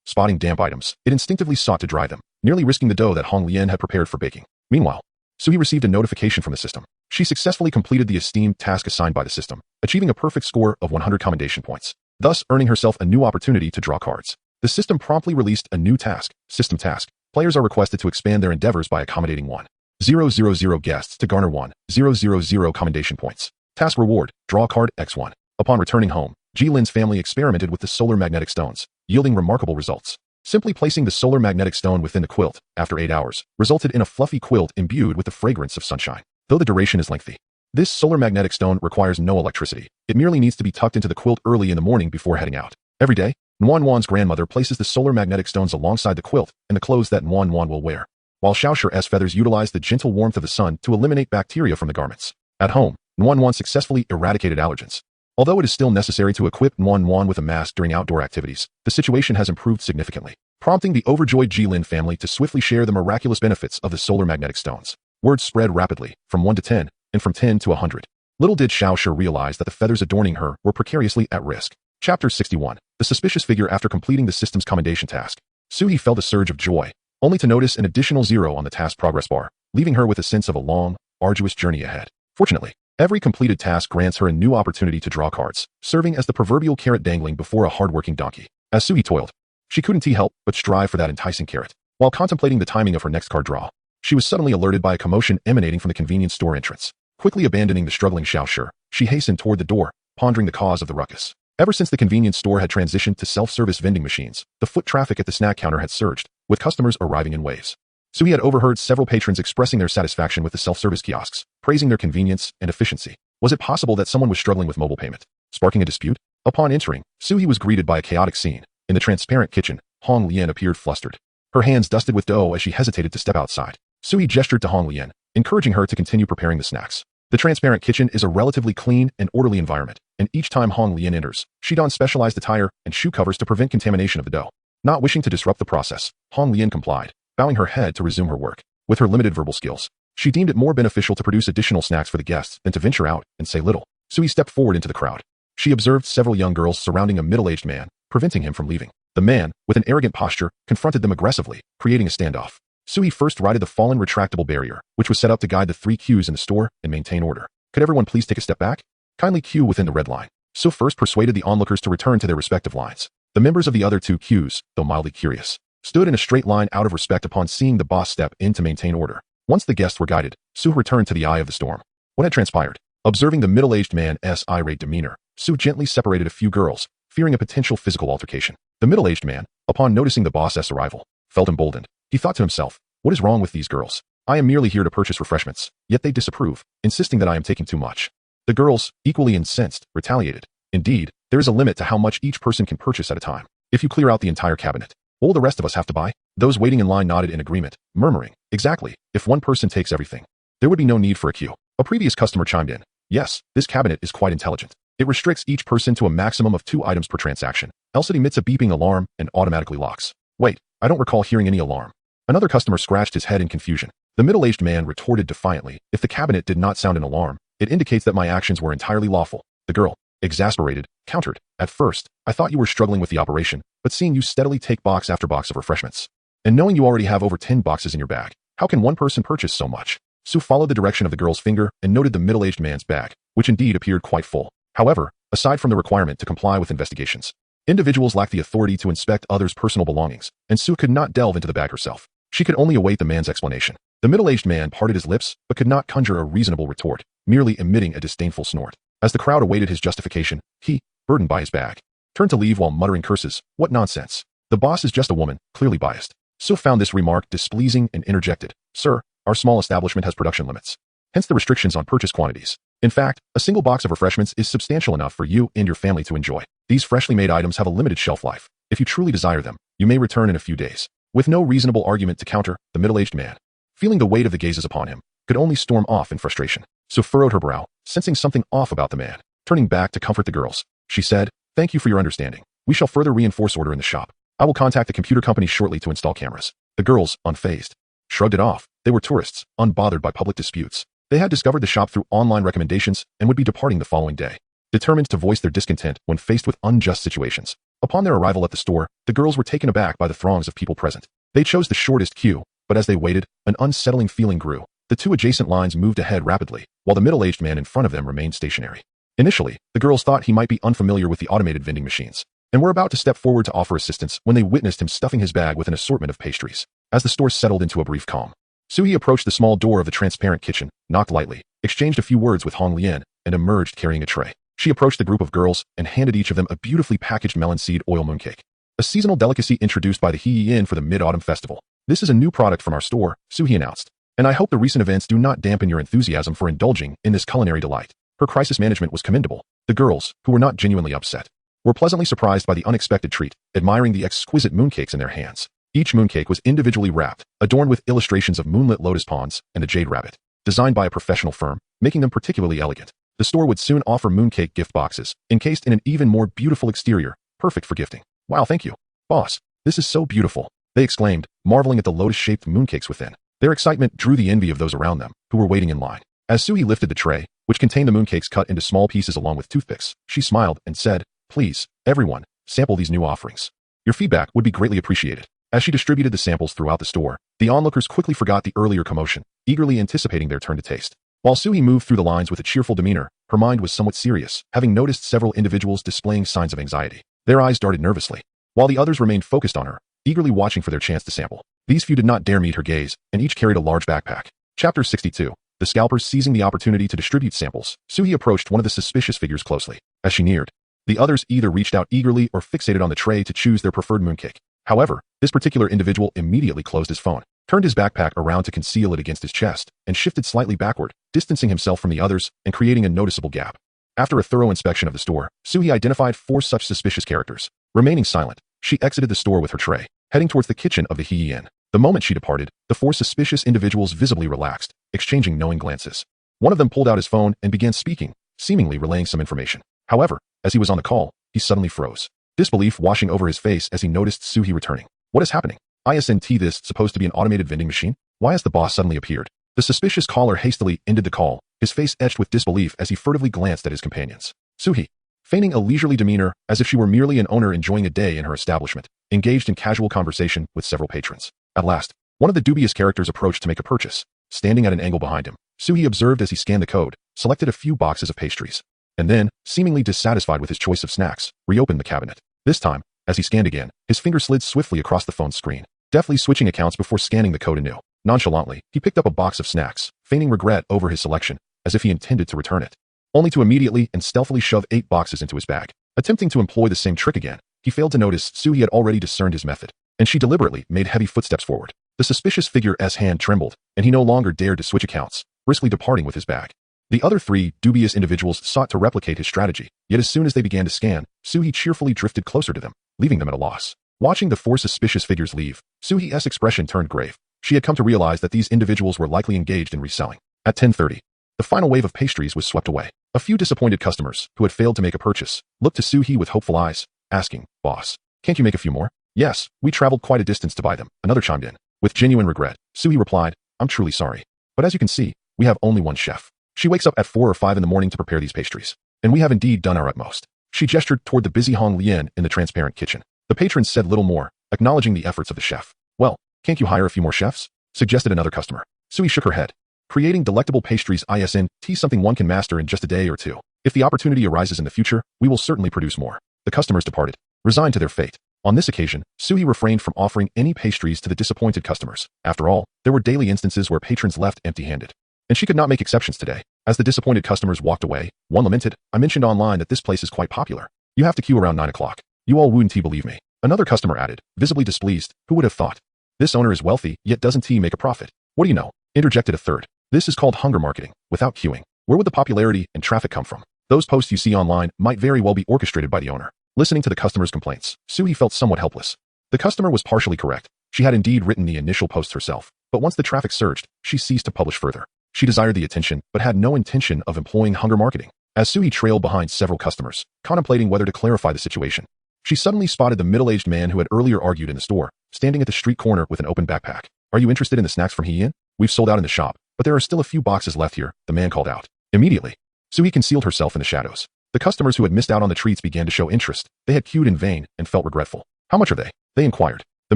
Spotting damp items, it instinctively sought to dry them, nearly risking the dough that Hong Lian had prepared for baking. Meanwhile, Suie received a notification from the system. She successfully completed the esteemed task assigned by the system, achieving a perfect score of 100 commendation points, thus earning herself a new opportunity to draw cards. The system promptly released a new task, System Task. Players are requested to expand their endeavors by accommodating 1,000 guests to garner 1,000 commendation points. Task Reward, Draw Card X1. Upon returning home, Jilin's family experimented with the solar magnetic stones, yielding remarkable results. Simply placing the solar magnetic stone within the quilt, after 8 hours, resulted in a fluffy quilt imbued with the fragrance of sunshine. Though the duration is lengthy, this solar magnetic stone requires no electricity. It merely needs to be tucked into the quilt early in the morning before heading out. Every day, Nuan grandmother places the solar magnetic stones alongside the quilt and the clothes that Nuan will wear, while Xiaoshi's feathers utilize the gentle warmth of the sun to eliminate bacteria from the garments. At home, Nuan successfully eradicated allergens. Although it is still necessary to equip Nuan with a mask during outdoor activities, the situation has improved significantly, prompting the overjoyed Jilin family to swiftly share the miraculous benefits of the solar magnetic stones. Words spread rapidly, from 1 to 10, and from 10 to 100. Little did Xiaoshi realize that the feathers adorning her were precariously at risk. Chapter 61. The suspicious figure after completing the system's commendation task. Suie felt a surge of joy, only to notice an additional 0 on the task progress bar, leaving her with a sense of a long, arduous journey ahead. Fortunately, every completed task grants her a new opportunity to draw cards, serving as the proverbial carrot dangling before a hard-working donkey. As Suie toiled, she couldn't help but strive for that enticing carrot. While contemplating the timing of her next card draw, she was suddenly alerted by a commotion emanating from the convenience store entrance. Quickly abandoning the struggling Xiaoshi, she hastened toward the door, pondering the cause of the ruckus. Ever since the convenience store had transitioned to self-service vending machines, the foot traffic at the snack counter had surged, with customers arriving in waves. Suie had overheard several patrons expressing their satisfaction with the self-service kiosks, praising their convenience and efficiency. Was it possible that someone was struggling with mobile payment, sparking a dispute? Upon entering, Suie was greeted by a chaotic scene. In the transparent kitchen, Hong Lian appeared flustered. Her hands dusted with dough as she hesitated to step outside. Suie gestured to Hong Lian, encouraging her to continue preparing the snacks. The transparent kitchen is a relatively clean and orderly environment, and each time Hong Lian enters, she dons specialized attire and shoe covers to prevent contamination of the dough. Not wishing to disrupt the process, Hong Lian complied, bowing her head to resume her work. With her limited verbal skills, she deemed it more beneficial to produce additional snacks for the guests than to venture out and say little. Suie stepped forward into the crowd. She observed several young girls surrounding a middle-aged man, preventing him from leaving. The man, with an arrogant posture, confronted them aggressively, creating a standoff. Suie first righted the fallen retractable barrier, which was set up to guide the 3 queues in the store and maintain order. Could everyone please take a step back? Kindly queue within the red line. Suie first persuaded the onlookers to return to their respective lines. The members of the other 2 queues, though mildly curious, stood in a straight line out of respect upon seeing the boss step in to maintain order. Once the guests were guided, Suie returned to the eye of the storm. What had transpired? Observing the middle-aged man's irate demeanor, Suie gently separated a few girls, fearing a potential physical altercation. The middle-aged man, upon noticing the boss's arrival, felt emboldened. He thought to himself, what is wrong with these girls? I am merely here to purchase refreshments, yet they disapprove, insisting that I am taking too much. The girls, equally incensed, retaliated. Indeed, there is a limit to how much each person can purchase at a time. If you clear out the entire cabinet, what will the rest of us have to buy? Those waiting in line nodded in agreement, murmuring, exactly, if one person takes everything, there would be no need for a queue. A previous customer chimed in. Yes, this cabinet is quite intelligent. It restricts each person to a maximum of 2 items per transaction, else it emits a beeping alarm and automatically locks. Wait, I don't recall hearing any alarm. Another customer scratched his head in confusion. The middle-aged man retorted defiantly, if the cabinet did not sound an alarm, it indicates that my actions were entirely lawful. The girl, exasperated, countered. At first, I thought you were struggling with the operation, but seeing you steadily take box after box of refreshments, and knowing you already have over 10 boxes in your bag, how can one person purchase so much? Suie followed the direction of the girl's finger and noted the middle-aged man's bag, which indeed appeared quite full. However, aside from the requirement to comply with investigations, individuals lack the authority to inspect others' personal belongings, and Suie could not delve into the bag herself. She could only await the man's explanation. The middle-aged man parted his lips, but could not conjure a reasonable retort, merely emitting a disdainful snort. As the crowd awaited his justification, he, burdened by his bag, turned to leave while muttering curses. What nonsense. The boss is just a woman, clearly biased. Suie found this remark displeasing and interjected. Sir, our small establishment has production limits. Hence the restrictions on purchase quantities. In fact, a single box of refreshments is substantial enough for you and your family to enjoy. These freshly made items have a limited shelf life. If you truly desire them, you may return in a few days. With no reasonable argument to counter, the middle-aged man, feeling the weight of the gazes upon him, could only storm off in frustration. Suie furrowed her brow, sensing something off about the man. Turning back to comfort the girls, she said, thank you for your understanding. We shall further reinforce order in the shop. I will contact the computer company shortly to install cameras. The girls, unfazed, shrugged it off. They were tourists, unbothered by public disputes. They had discovered the shop through online recommendations and would be departing the following day, determined to voice their discontent when faced with unjust situations. Upon their arrival at the store, the girls were taken aback by the throngs of people present. They chose the shortest queue, but as they waited, an unsettling feeling grew. The 2 adjacent lines moved ahead rapidly, while the middle-aged man in front of them remained stationary. Initially, the girls thought he might be unfamiliar with the automated vending machines, and were about to step forward to offer assistance when they witnessed him stuffing his bag with an assortment of pastries. As the store settled into a brief calm, Suie approached the small door of the transparent kitchen, knocked lightly, exchanged a few words with Hong Lian, and emerged carrying a tray. She approached the group of girls and handed each of them a beautifully packaged melon seed oil mooncake, a seasonal delicacy introduced by the Yin for the Mid-Autumn Festival. This is a new product from our store, Suie announced, and I hope the recent events do not dampen your enthusiasm for indulging in this culinary delight. Her crisis management was commendable. The girls, who were not genuinely upset, were pleasantly surprised by the unexpected treat, admiring the exquisite mooncakes in their hands. Each mooncake was individually wrapped, adorned with illustrations of moonlit lotus ponds and the jade rabbit, designed by a professional firm, making them particularly elegant. The store would soon offer mooncake gift boxes, encased in an even more beautiful exterior, perfect for gifting. Wow, thank you, boss. This is so beautiful, they exclaimed, marveling at the lotus-shaped mooncakes within. Their excitement drew the envy of those around them, who were waiting in line. As Suie lifted the tray, which contained the mooncakes cut into small pieces along with toothpicks, she smiled and said, please, everyone, sample these new offerings. Your feedback would be greatly appreciated. As she distributed the samples throughout the store, the onlookers quickly forgot the earlier commotion, eagerly anticipating their turn to taste. While Suie moved through the lines with a cheerful demeanor, her mind was somewhat serious, having noticed several individuals displaying signs of anxiety. Their eyes darted nervously, while the others remained focused on her, eagerly watching for their chance to sample. These few did not dare meet her gaze, and each carried a large backpack. Chapter 62. The scalpers seizing the opportunity to distribute samples, Suie approached one of the suspicious figures closely. As she neared, the others either reached out eagerly or fixated on the tray to choose their preferred mooncake. However, this particular individual immediately closed his phone. turned his backpack around to conceal it against his chest, and shifted slightly backward, distancing himself from the others and creating a noticeable gap. After a thorough inspection of the store, Suie identified 4 such suspicious characters. Remaining silent, she exited the store with her tray, heading towards the kitchen of the He Inn. The moment she departed, the 4 suspicious individuals visibly relaxed, exchanging knowing glances. One of them pulled out his phone and began speaking, seemingly relaying some information. However, as he was on the call, he suddenly froze, disbelief washing over his face as he noticed Suie returning. What is happening? Isn't this supposed to be an automated vending machine? Why has the boss suddenly appeared? The suspicious caller hastily ended the call, his face etched with disbelief as he furtively glanced at his companions. Suie, feigning a leisurely demeanor as if she were merely an owner enjoying a day in her establishment, engaged in casual conversation with several patrons. At last, one of the dubious characters approached to make a purchase. Standing at an angle behind him, Suie observed as he scanned the code, selected a few boxes of pastries, and then, seemingly dissatisfied with his choice of snacks, reopened the cabinet. This time, as he scanned again, his finger slid swiftly across the phone's screen, deftly switching accounts before scanning the code anew. Nonchalantly, he picked up a box of snacks, feigning regret over his selection, as if he intended to return it, only to immediately and stealthily shove 8 boxes into his bag. Attempting to employ the same trick again, he failed to notice Suie had already discerned his method, and she deliberately made heavy footsteps forward. The suspicious figure's hand trembled, and he no longer dared to switch accounts, briskly departing with his bag. The other 3 dubious individuals sought to replicate his strategy, yet as soon as they began to scan, Suie cheerfully drifted closer to them, leaving them at a loss. Watching the 4 suspicious figures leave, Suie's expression turned grave. She had come to realize that these individuals were likely engaged in reselling. At 10:30, the final wave of pastries was swept away. A few disappointed customers, who had failed to make a purchase, looked to Suie with hopeful eyes, asking, "Boss, can't you make a few more?" "Yes, we traveled quite a distance to buy them," another chimed in. With genuine regret, Suie replied, "I'm truly sorry. But as you can see, we have only one chef. She wakes up at 4 or 5 in the morning to prepare these pastries. And we have indeed done our utmost." She gestured toward the busy Hong Lien in the transparent kitchen. The patrons said little more, acknowledging the efforts of the chef. "Well, can't you hire a few more chefs?" suggested another customer. Suie shook her head. "Creating delectable pastries isn't something one can master in just a day or two. If the opportunity arises in the future, we will certainly produce more." The customers departed, resigned to their fate. On this occasion, Suie refrained from offering any pastries to the disappointed customers. After all, there were daily instances where patrons left empty-handed. And she could not make exceptions today. As the disappointed customers walked away, one lamented, "I mentioned online that this place is quite popular. You have to queue around 9 o'clock. You all wouldn't believe me." Another customer added, visibly displeased, "Who would have thought? This owner is wealthy, yet doesn't make a profit." "What do you know?" interjected a third. "This is called hunger marketing, without queuing. Where would the popularity and traffic come from? Those posts you see online might very well be orchestrated by the owner." Listening to the customer's complaints, Suie felt somewhat helpless. The customer was partially correct. She had indeed written the initial post herself, but once the traffic surged, she ceased to publish further. She desired the attention, but had no intention of employing hunger marketing. As Suie trailed behind several customers, contemplating whether to clarify the situation, she suddenly spotted the middle-aged man who had earlier argued in the store, standing at the street corner with an open backpack. "Are you interested in the snacks from He Inn? We've sold out in the shop, but there are still a few boxes left here," the man called out. Immediately, Suie concealed herself in the shadows. The customers who had missed out on the treats began to show interest. They had queued in vain and felt regretful. "How much are they?" they inquired. The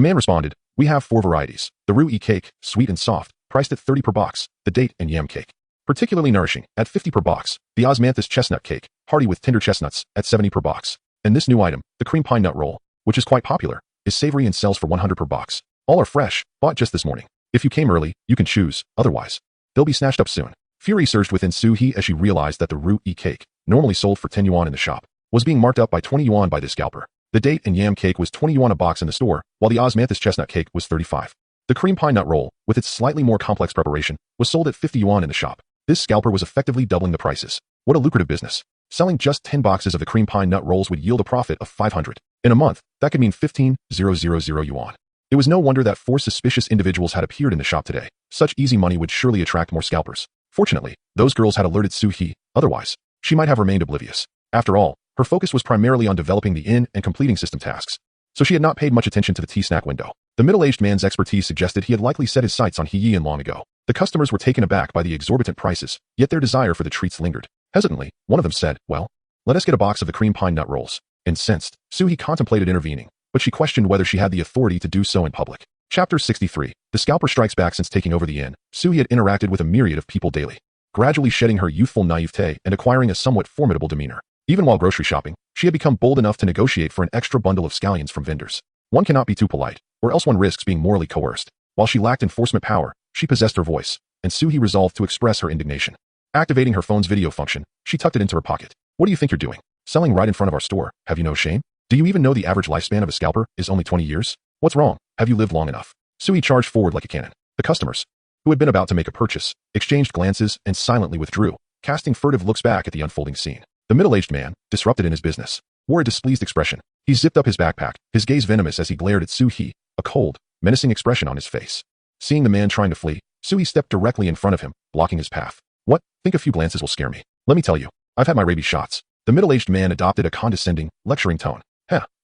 man responded, "We have 4 varieties. The roux cake, sweet and soft, priced at 30 per box. The date and yam cake, particularly nourishing, at 50 per box. The osmanthus chestnut cake, hearty with tender chestnuts, at 70 per box. And this new item, the cream pine nut roll, which is quite popular, is savory and sells for 100 per box. All are fresh, bought just this morning. If you came early, you can choose, otherwise they'll be snatched up soon." Fury surged within Suie as she realized that the roux cake, normally sold for 10 yuan in the shop, was being marked up by 20 yuan by this scalper. The date and yam cake was 20 yuan a box in the store, while the osmanthus chestnut cake was 35. The cream pine nut roll, with its slightly more complex preparation, was sold at 50 yuan in the shop. This scalper was effectively doubling the prices. What a lucrative business. Selling just 10 boxes of the cream pine nut rolls would yield a profit of 500. In a month, that could mean 15,000 yuan. It was no wonder that 4 suspicious individuals had appeared in the shop today. Such easy money would surely attract more scalpers. Fortunately, those girls had alerted Suie, otherwise, she might have remained oblivious. After all, her focus was primarily on developing the inn and completing system tasks, so she had not paid much attention to the tea snack window. The middle-aged man's expertise suggested he had likely set his sights on He Inn long ago. The customers were taken aback by the exorbitant prices, yet their desire for the treats lingered. Hesitantly, one of them said, "Well, let us get a box of the cream pine nut rolls." Incensed, Suie contemplated intervening, but she questioned whether she had the authority to do so in public. Chapter 63. The scalper strikes back. Since taking over the inn, Suie had interacted with a myriad of people daily, gradually shedding her youthful naivete and acquiring a somewhat formidable demeanor. Even while grocery shopping, she had become bold enough to negotiate for an extra bundle of scallions from vendors. One cannot be too polite, or else one risks being morally coerced. While she lacked enforcement power, she possessed her voice, and Suie resolved to express her indignation. Activating her phone's video function, she tucked it into her pocket. "What do you think you're doing? Selling right in front of our store? Have you no shame? Do you even know the average lifespan of a scalper is only 20 years? What's wrong? Have you lived long enough?" Suie charged forward like a cannon. The customers, who had been about to make a purchase, exchanged glances and silently withdrew, casting furtive looks back at the unfolding scene. The middle-aged man, disrupted in his business, wore a displeased expression. He zipped up his backpack, his gaze venomous as he glared at Suie, a cold, menacing expression on his face. Seeing the man trying to flee, Suie stepped directly in front of him, blocking his path. What? Think a few glances will scare me. Let me tell you, I've had my rabies shots. The middle-aged man adopted a condescending, lecturing tone.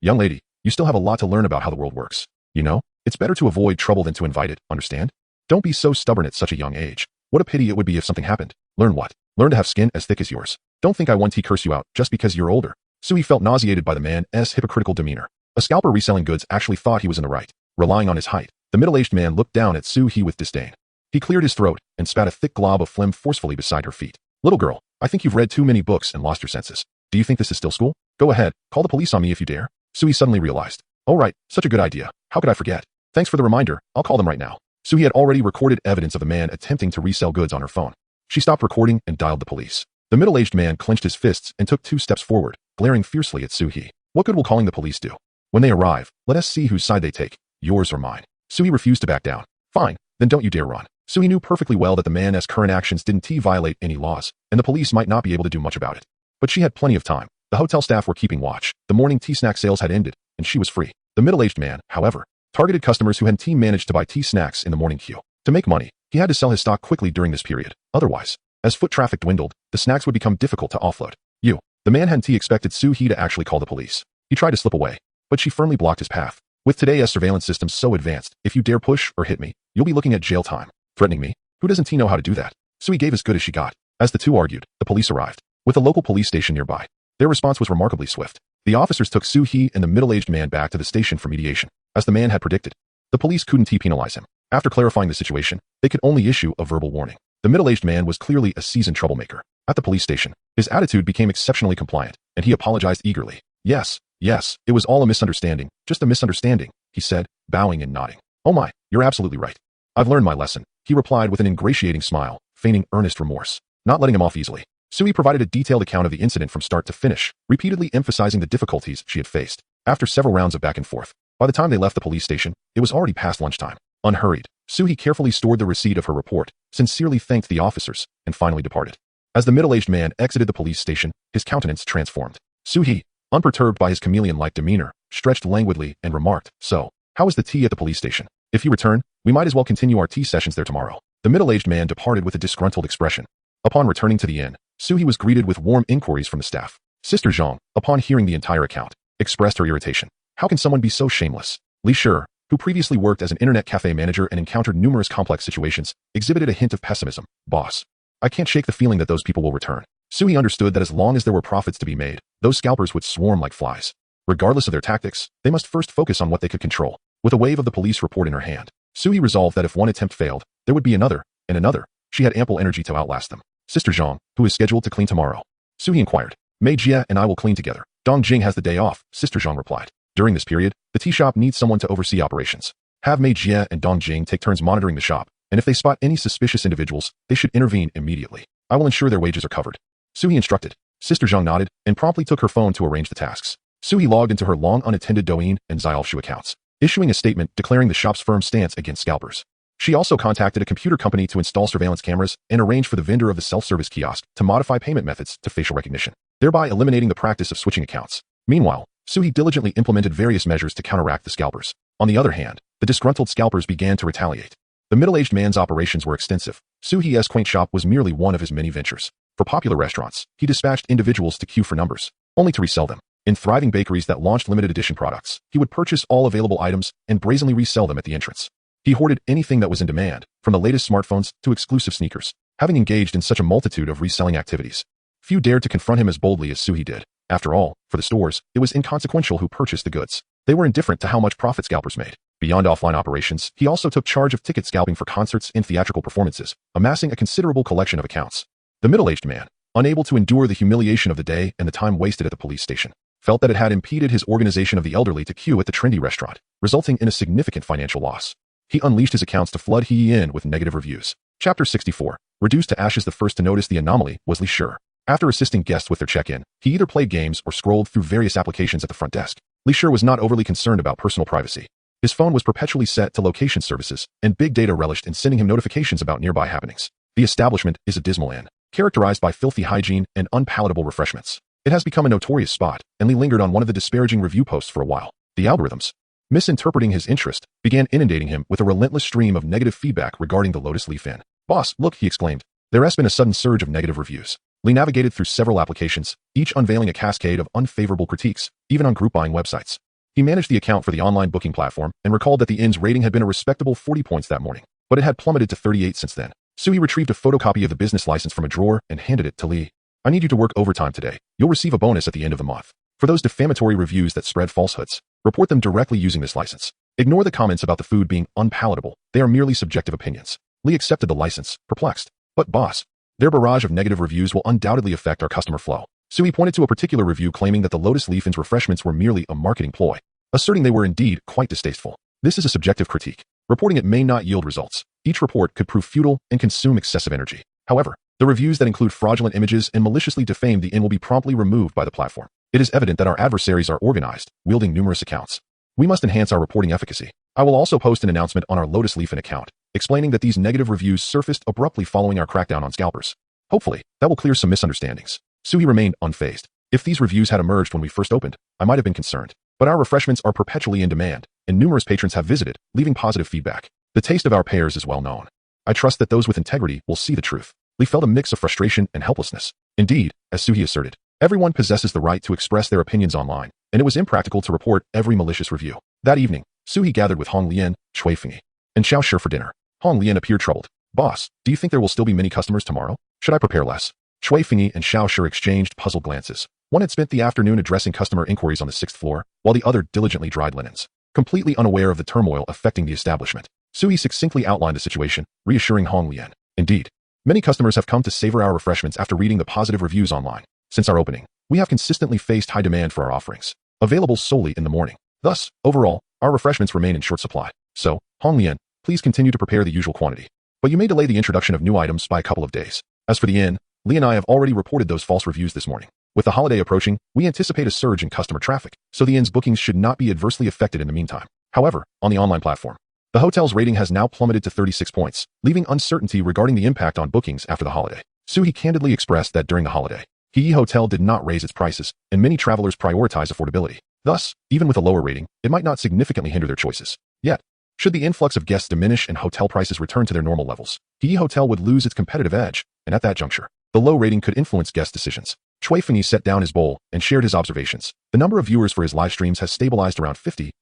Young lady, you still have a lot to learn about how the world works. You know, it's better to avoid trouble than to invite it, understand? Don't be so stubborn at such a young age. What a pity it would be if something happened. Learn what? Learn to have skin as thick as yours. Don't think I want to curse you out just because you're older. Suie felt nauseated by the man's hypocritical demeanor. A scalper reselling goods actually thought he was in the right. Relying on his height, the middle-aged man looked down at Suie with disdain. He cleared his throat and spat a thick glob of phlegm forcefully beside her feet. Little girl, I think you've read too many books and lost your senses. Do you think this is still school? Go ahead, call the police on me if you dare. Suie suddenly realized. Oh right, such a good idea. How could I forget? Thanks for the reminder, I'll call them right now. Suie had already recorded evidence of the man attempting to resell goods on her phone. She stopped recording and dialed the police. The middle-aged man clenched his fists and took 2 steps forward, glaring fiercely at Suie. What good will calling the police do? When they arrive, let us see whose side they take, yours or mine. Suie refused to back down. Fine, then don't you dare run. Suie knew perfectly well that the man's current actions didn't violate any laws, and the police might not be able to do much about it. But she had plenty of time. The hotel staff were keeping watch, the morning tea snack sales had ended, and she was free. The middle-aged man, however, targeted customers who hadn't managed to buy tea snacks in the morning queue. To make money, he had to sell his stock quickly during this period. Otherwise, as foot traffic dwindled, the snacks would become difficult to offload. The man hadn't expected Suie to actually call the police. He tried to slip away, but she firmly blocked his path. With today's surveillance systems so advanced, if you dare push or hit me, you'll be looking at jail time. Threatening me? Who doesn't know how to do that? Suie gave as good as she got. As the two argued, the police arrived, with a local police station nearby. Their response was remarkably swift. The officers took Suie and the middle-aged man back to the station for mediation. As the man had predicted, the police couldn't penalize him. After clarifying the situation, they could only issue a verbal warning. The middle-aged man was clearly a seasoned troublemaker. At the police station, his attitude became exceptionally compliant, and he apologized eagerly. Yes, it was all a misunderstanding, just a misunderstanding, he said, bowing and nodding. Oh my, you're absolutely right. I've learned my lesson, he replied with an ingratiating smile, feigning earnest remorse. Not letting him off easily, Suie provided a detailed account of the incident from start to finish, repeatedly emphasizing the difficulties she had faced. After several rounds of back and forth, by the time they left the police station, it was already past lunchtime. Unhurried, Suie carefully stored the receipt of her report, sincerely thanked the officers, and finally departed. As the middle-aged man exited the police station, his countenance transformed. Suie, unperturbed by his chameleon-like demeanor, stretched languidly and remarked, So, how is the tea at the police station? If you return, we might as well continue our tea sessions there tomorrow. The middle-aged man departed with a disgruntled expression. Upon returning to the inn, Suie was greeted with warm inquiries from the staff. Sister Zhang, upon hearing the entire account, expressed her irritation. How can someone be so shameless? Li Shi, who previously worked as an internet cafe manager and encountered numerous complex situations, exhibited a hint of pessimism. Boss, I can't shake the feeling that those people will return. Suie understood that as long as there were profits to be made, those scalpers would swarm like flies. Regardless of their tactics, they must first focus on what they could control. With a wave of the police report in her hand, Suie resolved that if one attempt failed, there would be another, and another. She had ample energy to outlast them. Sister Zhang, who is scheduled to clean tomorrow? Suie inquired. Mei Jie and I will clean together. Dong Jing has the day off, Sister Zhang replied. During this period, the tea shop needs someone to oversee operations. Have Mei Jie and Dong Jing take turns monitoring the shop, and if they spot any suspicious individuals, they should intervene immediately. I will ensure their wages are covered. Suie instructed. Sister Zhang nodded and promptly took her phone to arrange the tasks. Suie logged into her long unattended Douyin and Xiaoshu accounts, issuing a statement declaring the shop's firm stance against scalpers. She also contacted a computer company to install surveillance cameras and arranged for the vendor of the self-service kiosk to modify payment methods to facial recognition, thereby eliminating the practice of switching accounts. Meanwhile, Suie diligently implemented various measures to counteract the scalpers. On the other hand, the disgruntled scalpers began to retaliate. The middle-aged man's operations were extensive. Suie's quaint shop was merely one of his many ventures. For popular restaurants, he dispatched individuals to queue for numbers, only to resell them. In thriving bakeries that launched limited edition products, he would purchase all available items and brazenly resell them at the entrance. He hoarded anything that was in demand, from the latest smartphones to exclusive sneakers. Having engaged in such a multitude of reselling activities, few dared to confront him as boldly as Suie did. After all, for the stores, it was inconsequential who purchased the goods. They were indifferent to how much profit scalpers made. Beyond offline operations, he also took charge of ticket scalping for concerts and theatrical performances, amassing a considerable collection of accounts. The middle-aged man, unable to endure the humiliation of the day and the time wasted at the police station, felt that it had impeded his organization of the elderly to queue at the trendy restaurant, resulting in a significant financial loss. He unleashed his accounts to flood Heian with negative reviews. Chapter 64. Reduced to ashes. The first to notice the anomaly was Li Shi. After assisting guests with their check-in, he either played games or scrolled through various applications at the front desk. Li Shi was not overly concerned about personal privacy. His phone was perpetually set to location services, and big data relished in sending him notifications about nearby happenings. The establishment is a dismal inn, characterized by filthy hygiene and unpalatable refreshments. It has become a notorious spot, and Lee lingered on one of the disparaging review posts for a while. The algorithms, misinterpreting his interest, began inundating him with a relentless stream of negative feedback regarding the Lotus Leaf Inn. "Boss, look," he exclaimed. There has been a sudden surge of negative reviews. Lee navigated through several applications, each unveiling a cascade of unfavorable critiques, even on group buying websites. He managed the account for the online booking platform and recalled that the inn's rating had been a respectable 40 points that morning, but it had plummeted to 38 since then. Suie retrieved a photocopy of the business license from a drawer and handed it to Lee. "I need you to work overtime today. You'll receive a bonus at the end of the month. For those defamatory reviews that spread falsehoods, report them directly using this license. Ignore the comments about the food being unpalatable. They are merely subjective opinions." Lee accepted the license, perplexed. "But boss, their barrage of negative reviews will undoubtedly affect our customer flow." Suie pointed to a particular review claiming that the Lotus Leaf Inn's refreshments were merely a marketing ploy, asserting they were indeed quite distasteful. This is a subjective critique. Reporting it may not yield results. Each report could prove futile and consume excessive energy. However, the reviews that include fraudulent images and maliciously defame the inn will be promptly removed by the platform. It is evident that our adversaries are organized, wielding numerous accounts. We must enhance our reporting efficacy. I will also post an announcement on our Lotus Leaf Inn account, explaining that these negative reviews surfaced abruptly following our crackdown on scalpers. Hopefully, that will clear some misunderstandings. Suie remained unfazed. If these reviews had emerged when we first opened, I might have been concerned. But our refreshments are perpetually in demand, and numerous patrons have visited, leaving positive feedback. The taste of our pears is well known. I trust that those with integrity will see the truth. Lee felt a mix of frustration and helplessness. Indeed, as Suie asserted, everyone possesses the right to express their opinions online, and it was impractical to report every malicious review. That evening, Suie gathered with Hong Lian, Shui Fengyi, and Xiao Shi for dinner. Hong Lian appeared troubled. "Boss, do you think there will still be many customers tomorrow? Should I prepare less?" Shui Fengyi and Xiao Shi exchanged puzzled glances. One had spent the afternoon addressing customer inquiries on the 6th floor, while the other diligently dried linens. Completely unaware of the turmoil affecting the establishment, Suie succinctly outlined the situation, reassuring Hong Lian. "Indeed, many customers have come to savor our refreshments after reading the positive reviews online. Since our opening, we have consistently faced high demand for our offerings, available solely in the morning. Thus, overall, our refreshments remain in short supply. So, Hong Lian, please continue to prepare the usual quantity. But you may delay the introduction of new items by a couple of days. As for the inn, Lee and I have already reported those false reviews this morning. With the holiday approaching, we anticipate a surge in customer traffic, so the inn's bookings should not be adversely affected in the meantime. However, on the online platform, the hotel's rating has now plummeted to 36 points, leaving uncertainty regarding the impact on bookings after the holiday. Suie candidly expressed that during the holiday, Heiress Hotel did not raise its prices, and many travelers prioritize affordability. Thus, even with a lower rating, it might not significantly hinder their choices. Yet, should the influx of guests diminish and hotel prices return to their normal levels, Heiress Hotel would lose its competitive edge, and at that juncture, the low rating could influence guest decisions. Shui Fengyi set down his bowl and shared his observations. The number of viewers for his live streams has stabilized around 50,000,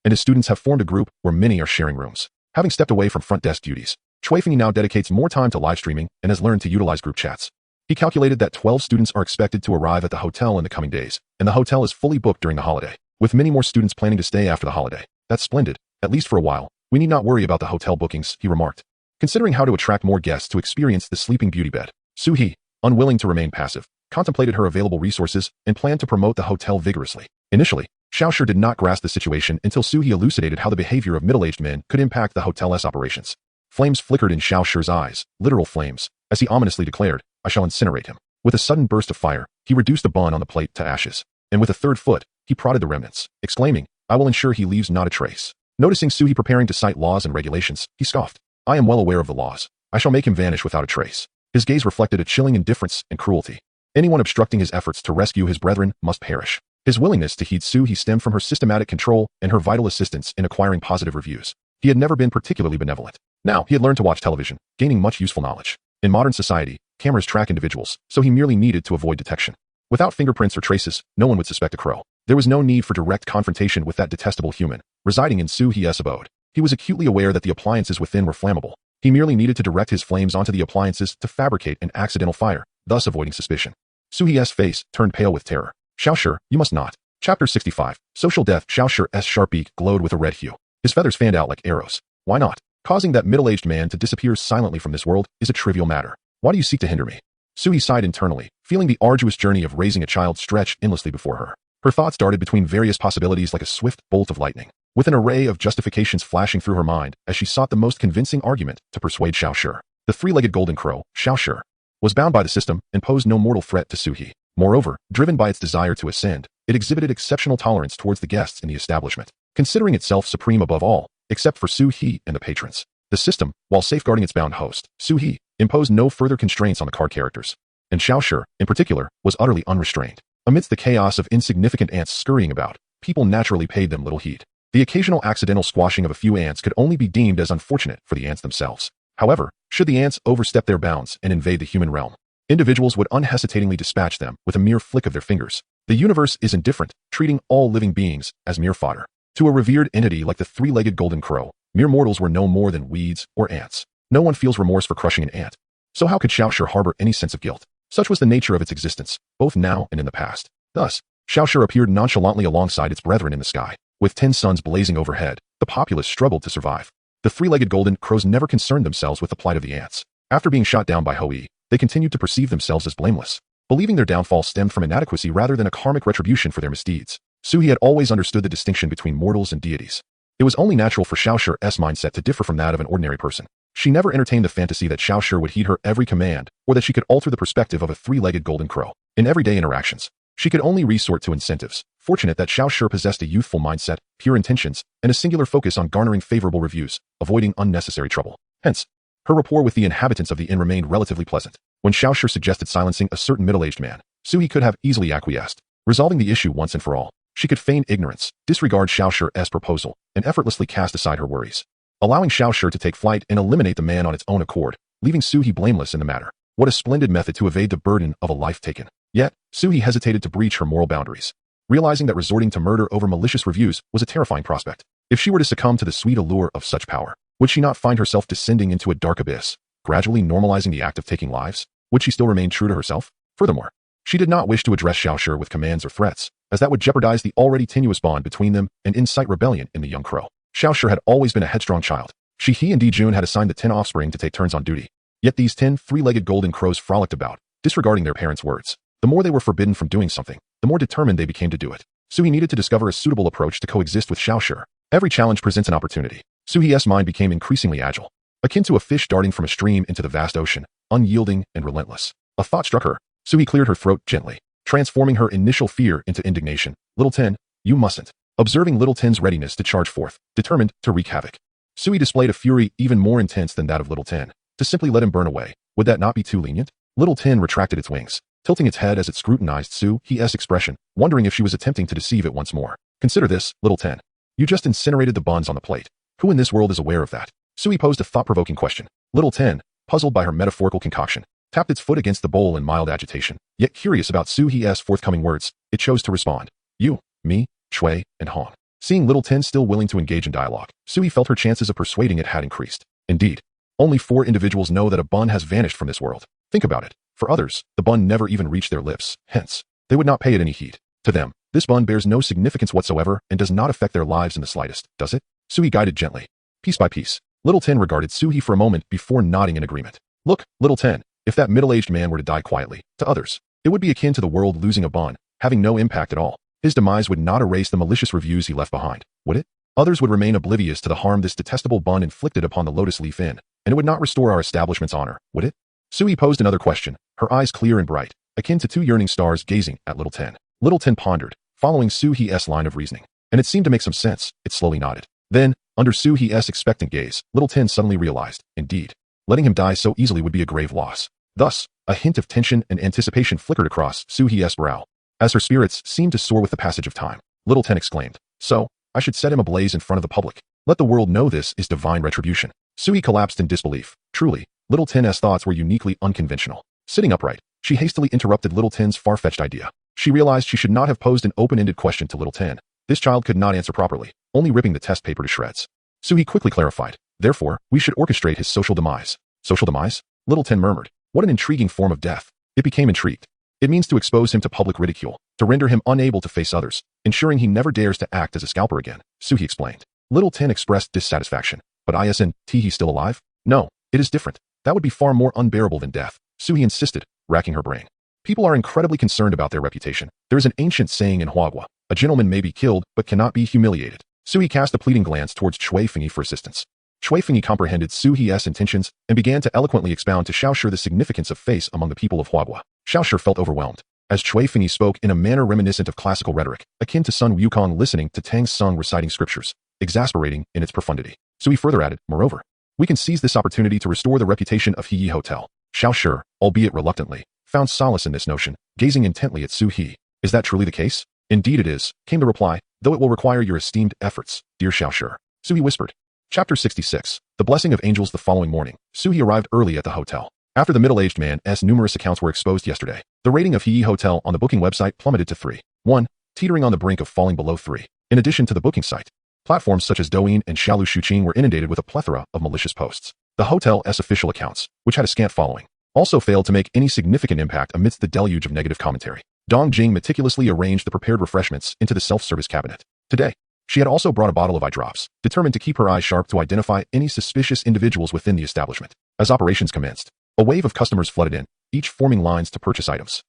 and his students have formed a group where many are sharing rooms. Having stepped away from front desk duties, Shui Fengyi now dedicates more time to live streaming and has learned to utilize group chats. He calculated that 12 students are expected to arrive at the hotel in the coming days, and the hotel is fully booked during the holiday, with many more students planning to stay after the holiday. "That's splendid, at least for a while. We need not worry about the hotel bookings," he remarked. Considering how to attract more guests to experience the sleeping beauty bed, Suie, unwilling to remain passive, contemplated her available resources and planned to promote the hotel vigorously. Initially, Xiao Shi did not grasp the situation until Suie elucidated how the behavior of middle-aged men could impact the hotel's operations. Flames flickered in Xiao Shi's eyes, literal flames, as he ominously declared, "I shall incinerate him." With a sudden burst of fire, he reduced the bun on the plate to ashes, and with a third foot, he prodded the remnants, exclaiming, "I will ensure he leaves not a trace." Noticing Suie preparing to cite laws and regulations, he scoffed, "I am well aware of the laws. I shall make him vanish without a trace." His gaze reflected a chilling indifference and cruelty. Anyone obstructing his efforts to rescue his brethren must perish. His willingness to heed Suie stemmed from her systematic control and her vital assistance in acquiring positive reviews. He had never been particularly benevolent. Now, he had learned to watch television, gaining much useful knowledge. In modern society, cameras track individuals, so he merely needed to avoid detection. Without fingerprints or traces, no one would suspect a crow. There was no need for direct confrontation with that detestable human, residing in Suie's abode. He was acutely aware that the appliances within were flammable. He merely needed to direct his flames onto the appliances to fabricate an accidental fire, thus avoiding suspicion. Suie's face turned pale with terror. "Xiao Shi, you must not." Chapter 65. Social Death. Xiao Shi's sharp beak glowed with a red hue. His feathers fanned out like arrows. "Why not? Causing that middle-aged man to disappear silently from this world is a trivial matter. Why do you seek to hinder me?" Suie sighed internally, feeling the arduous journey of raising a child stretch endlessly before her. Her thoughts darted between various possibilities like a swift bolt of lightning, with an array of justifications flashing through her mind as she sought the most convincing argument to persuade Xiao Shi. The three-legged golden crow, Xiao Shi, was bound by the system and posed no mortal threat to Suie. Moreover, driven by its desire to ascend, it exhibited exceptional tolerance towards the guests in the establishment. considering itself supreme above all, except for Suie and the patrons. The system, while safeguarding its bound host, Suie, imposed no further constraints on the card characters. And Xiaoshi, in particular, was utterly unrestrained. Amidst the chaos of insignificant ants scurrying about, people naturally paid them little heed. The occasional accidental squashing of a few ants could only be deemed as unfortunate for the ants themselves. However, should the ants overstep their bounds and invade the human realm, individuals would unhesitatingly dispatch them with a mere flick of their fingers. The universe is indifferent, treating all living beings as mere fodder. To a revered entity like the three-legged golden crow, mere mortals were no more than weeds or ants. No one feels remorse for crushing an ant. So how could Xiaoshi harbor any sense of guilt? Such was the nature of its existence, both now and in the past. Thus, Xiaoshi appeared nonchalantly alongside its brethren in the sky. With 10 suns blazing overhead, the populace struggled to survive. The three-legged golden crows never concerned themselves with the plight of the ants. After being shot down by Suie, they continued to perceive themselves as blameless, believing their downfall stemmed from inadequacy rather than a karmic retribution for their misdeeds. Suie had always understood the distinction between mortals and deities. It was only natural for Xiaoshi's mindset to differ from that of an ordinary person. She never entertained the fantasy that Xiaoshi would heed her every command, or that she could alter the perspective of a three-legged golden crow. In everyday interactions, she could only resort to incentives. Fortunate that Xiaoshi possessed a youthful mindset, pure intentions, and a singular focus on garnering favorable reviews, avoiding unnecessary trouble. Hence, her rapport with the inhabitants of the inn remained relatively pleasant. When Xiaoshi suggested silencing a certain middle-aged man, Suie could have easily acquiesced. Resolving the issue once and for all, she could feign ignorance, disregard Xiaoshi's proposal, and effortlessly cast aside her worries, allowing Xiaoshi to take flight and eliminate the man on its own accord, leaving Suie blameless in the matter. What a splendid method to evade the burden of a life taken. Yet, Suie hesitated to breach her moral boundaries, realizing that resorting to murder over malicious reviews was a terrifying prospect. If she were to succumb to the sweet allure of such power, would she not find herself descending into a dark abyss, gradually normalizing the act of taking lives? Would she still remain true to herself? Furthermore, she did not wish to address Xiaoshi with commands or threats, as that would jeopardize the already tenuous bond between them and incite rebellion in the young crow. Xiaoshi had always been a headstrong child. He and Dijun had assigned the 10 offspring to take turns on duty. Yet these 10 three-legged golden crows frolicked about, disregarding their parents' words. The more they were forbidden from doing something, the more determined they became to do it. Suie needed to discover a suitable approach to coexist with Xiaoshi. Every challenge presents an opportunity. Suie's mind became increasingly agile, akin to a fish darting from a stream into the vast ocean, unyielding and relentless. A thought struck her. Suie cleared her throat gently, transforming her initial fear into indignation. Little 10, you mustn't. Observing Little 10's readiness to charge forth, determined to wreak havoc, Suie displayed a fury even more intense than that of Little 10. To simply let him burn away, would that not be too lenient? Little 10 retracted its wings, tilting its head as it scrutinized Suie's expression, wondering if she was attempting to deceive it once more. Consider this, Little 10. You just incinerated the buns on the plate. Who in this world is aware of that? Suie posed a thought-provoking question. Little 10, puzzled by her metaphorical concoction, tapped its foot against the bowl in mild agitation. Yet curious about Suie's forthcoming words, it chose to respond. You, me, Shui, and Hong. Seeing Little 10 still willing to engage in dialogue, Suie felt her chances of persuading it had increased. Indeed, only 4 individuals know that a bun has vanished from this world. Think about it. For others, the bun never even reached their lips, hence, they would not pay it any heed. To them, this bun bears no significance whatsoever and does not affect their lives in the slightest, does it? Suie guided gently. Piece by piece, Little 10 regarded Suie for a moment before nodding in agreement. Look, Little 10, if that middle-aged man were to die quietly, to others, it would be akin to the world losing a bun, having no impact at all. His demise would not erase the malicious reviews he left behind, would it? Others would remain oblivious to the harm this detestable bun inflicted upon the Lotus Leaf Inn, and it would not restore our establishment's honor, would it? Suie posed another question, her eyes clear and bright, akin to 2 yearning stars gazing at Little 10. Little 10 pondered, following Suie's line of reasoning, and it seemed to make some sense. It slowly nodded. Then, under Suie's expectant gaze, Little 10 suddenly realized, indeed, letting him die so easily would be a grave loss. Thus, a hint of tension and anticipation flickered across Suie's brow, as her spirits seemed to soar with the passage of time. Little 10 exclaimed, so, I should set him ablaze in front of the public. Let the world know this is divine retribution. Suie collapsed in disbelief. Truly, Little 10's thoughts were uniquely unconventional. Sitting upright, she hastily interrupted Little 10's far-fetched idea. She realized she should not have posed an open-ended question to Little 10. This child could not answer properly, only ripping the test paper to shreds. Suie quickly clarified. Therefore, we should orchestrate his social demise. Social demise? Little 10 murmured. What an intriguing form of death. It became intrigued. It means to expose him to public ridicule, to render him unable to face others, ensuring he never dares to act as a scalper again, Suie explained. Little 10 expressed dissatisfaction. But isn't he still alive? No, it is different. That would be far more unbearable than death, Suie insisted, racking her brain. People are incredibly concerned about their reputation. There is an ancient saying in Huagua, a gentleman may be killed, but cannot be humiliated. Suie cast a pleading glance towards Shui Fengyi for assistance. Shui Fengyi comprehended Suie's intentions and began to eloquently expound to Xiaoshi the significance of face among the people of Huagua. Xiaoshi felt overwhelmed. as Chui Fengyi spoke in a manner reminiscent of classical rhetoric, akin to Sun Wukong listening to Tang Sung reciting scriptures, exasperating in its profundity. Suie further added, moreover, we can seize this opportunity to restore the reputation of Heyi Hotel. Xiao Shi, albeit reluctantly, found solace in this notion, gazing intently at Su He. Is that truly the case? Indeed it is, came the reply, though it will require your esteemed efforts, dear Xiao Shi. Su He whispered. Chapter 66. The Blessing of Angels. The following morning, Su He arrived early at the hotel. After the middle-aged man's numerous accounts were exposed yesterday, the rating of Heyi Hotel on the booking website plummeted to 3.1, teetering on the brink of falling below 3. In addition to the booking site, platforms such as Douyin and Xiaolu Shuqing were inundated with a plethora of malicious posts. The hotel's official accounts, which had a scant following, also failed to make any significant impact amidst the deluge of negative commentary. Dong Jing meticulously arranged the prepared refreshments into the self-service cabinet. Today, she had also brought a bottle of eye drops, determined to keep her eyes sharp to identify any suspicious individuals within the establishment. As operations commenced, a wave of customers flooded in, each forming lines to purchase items.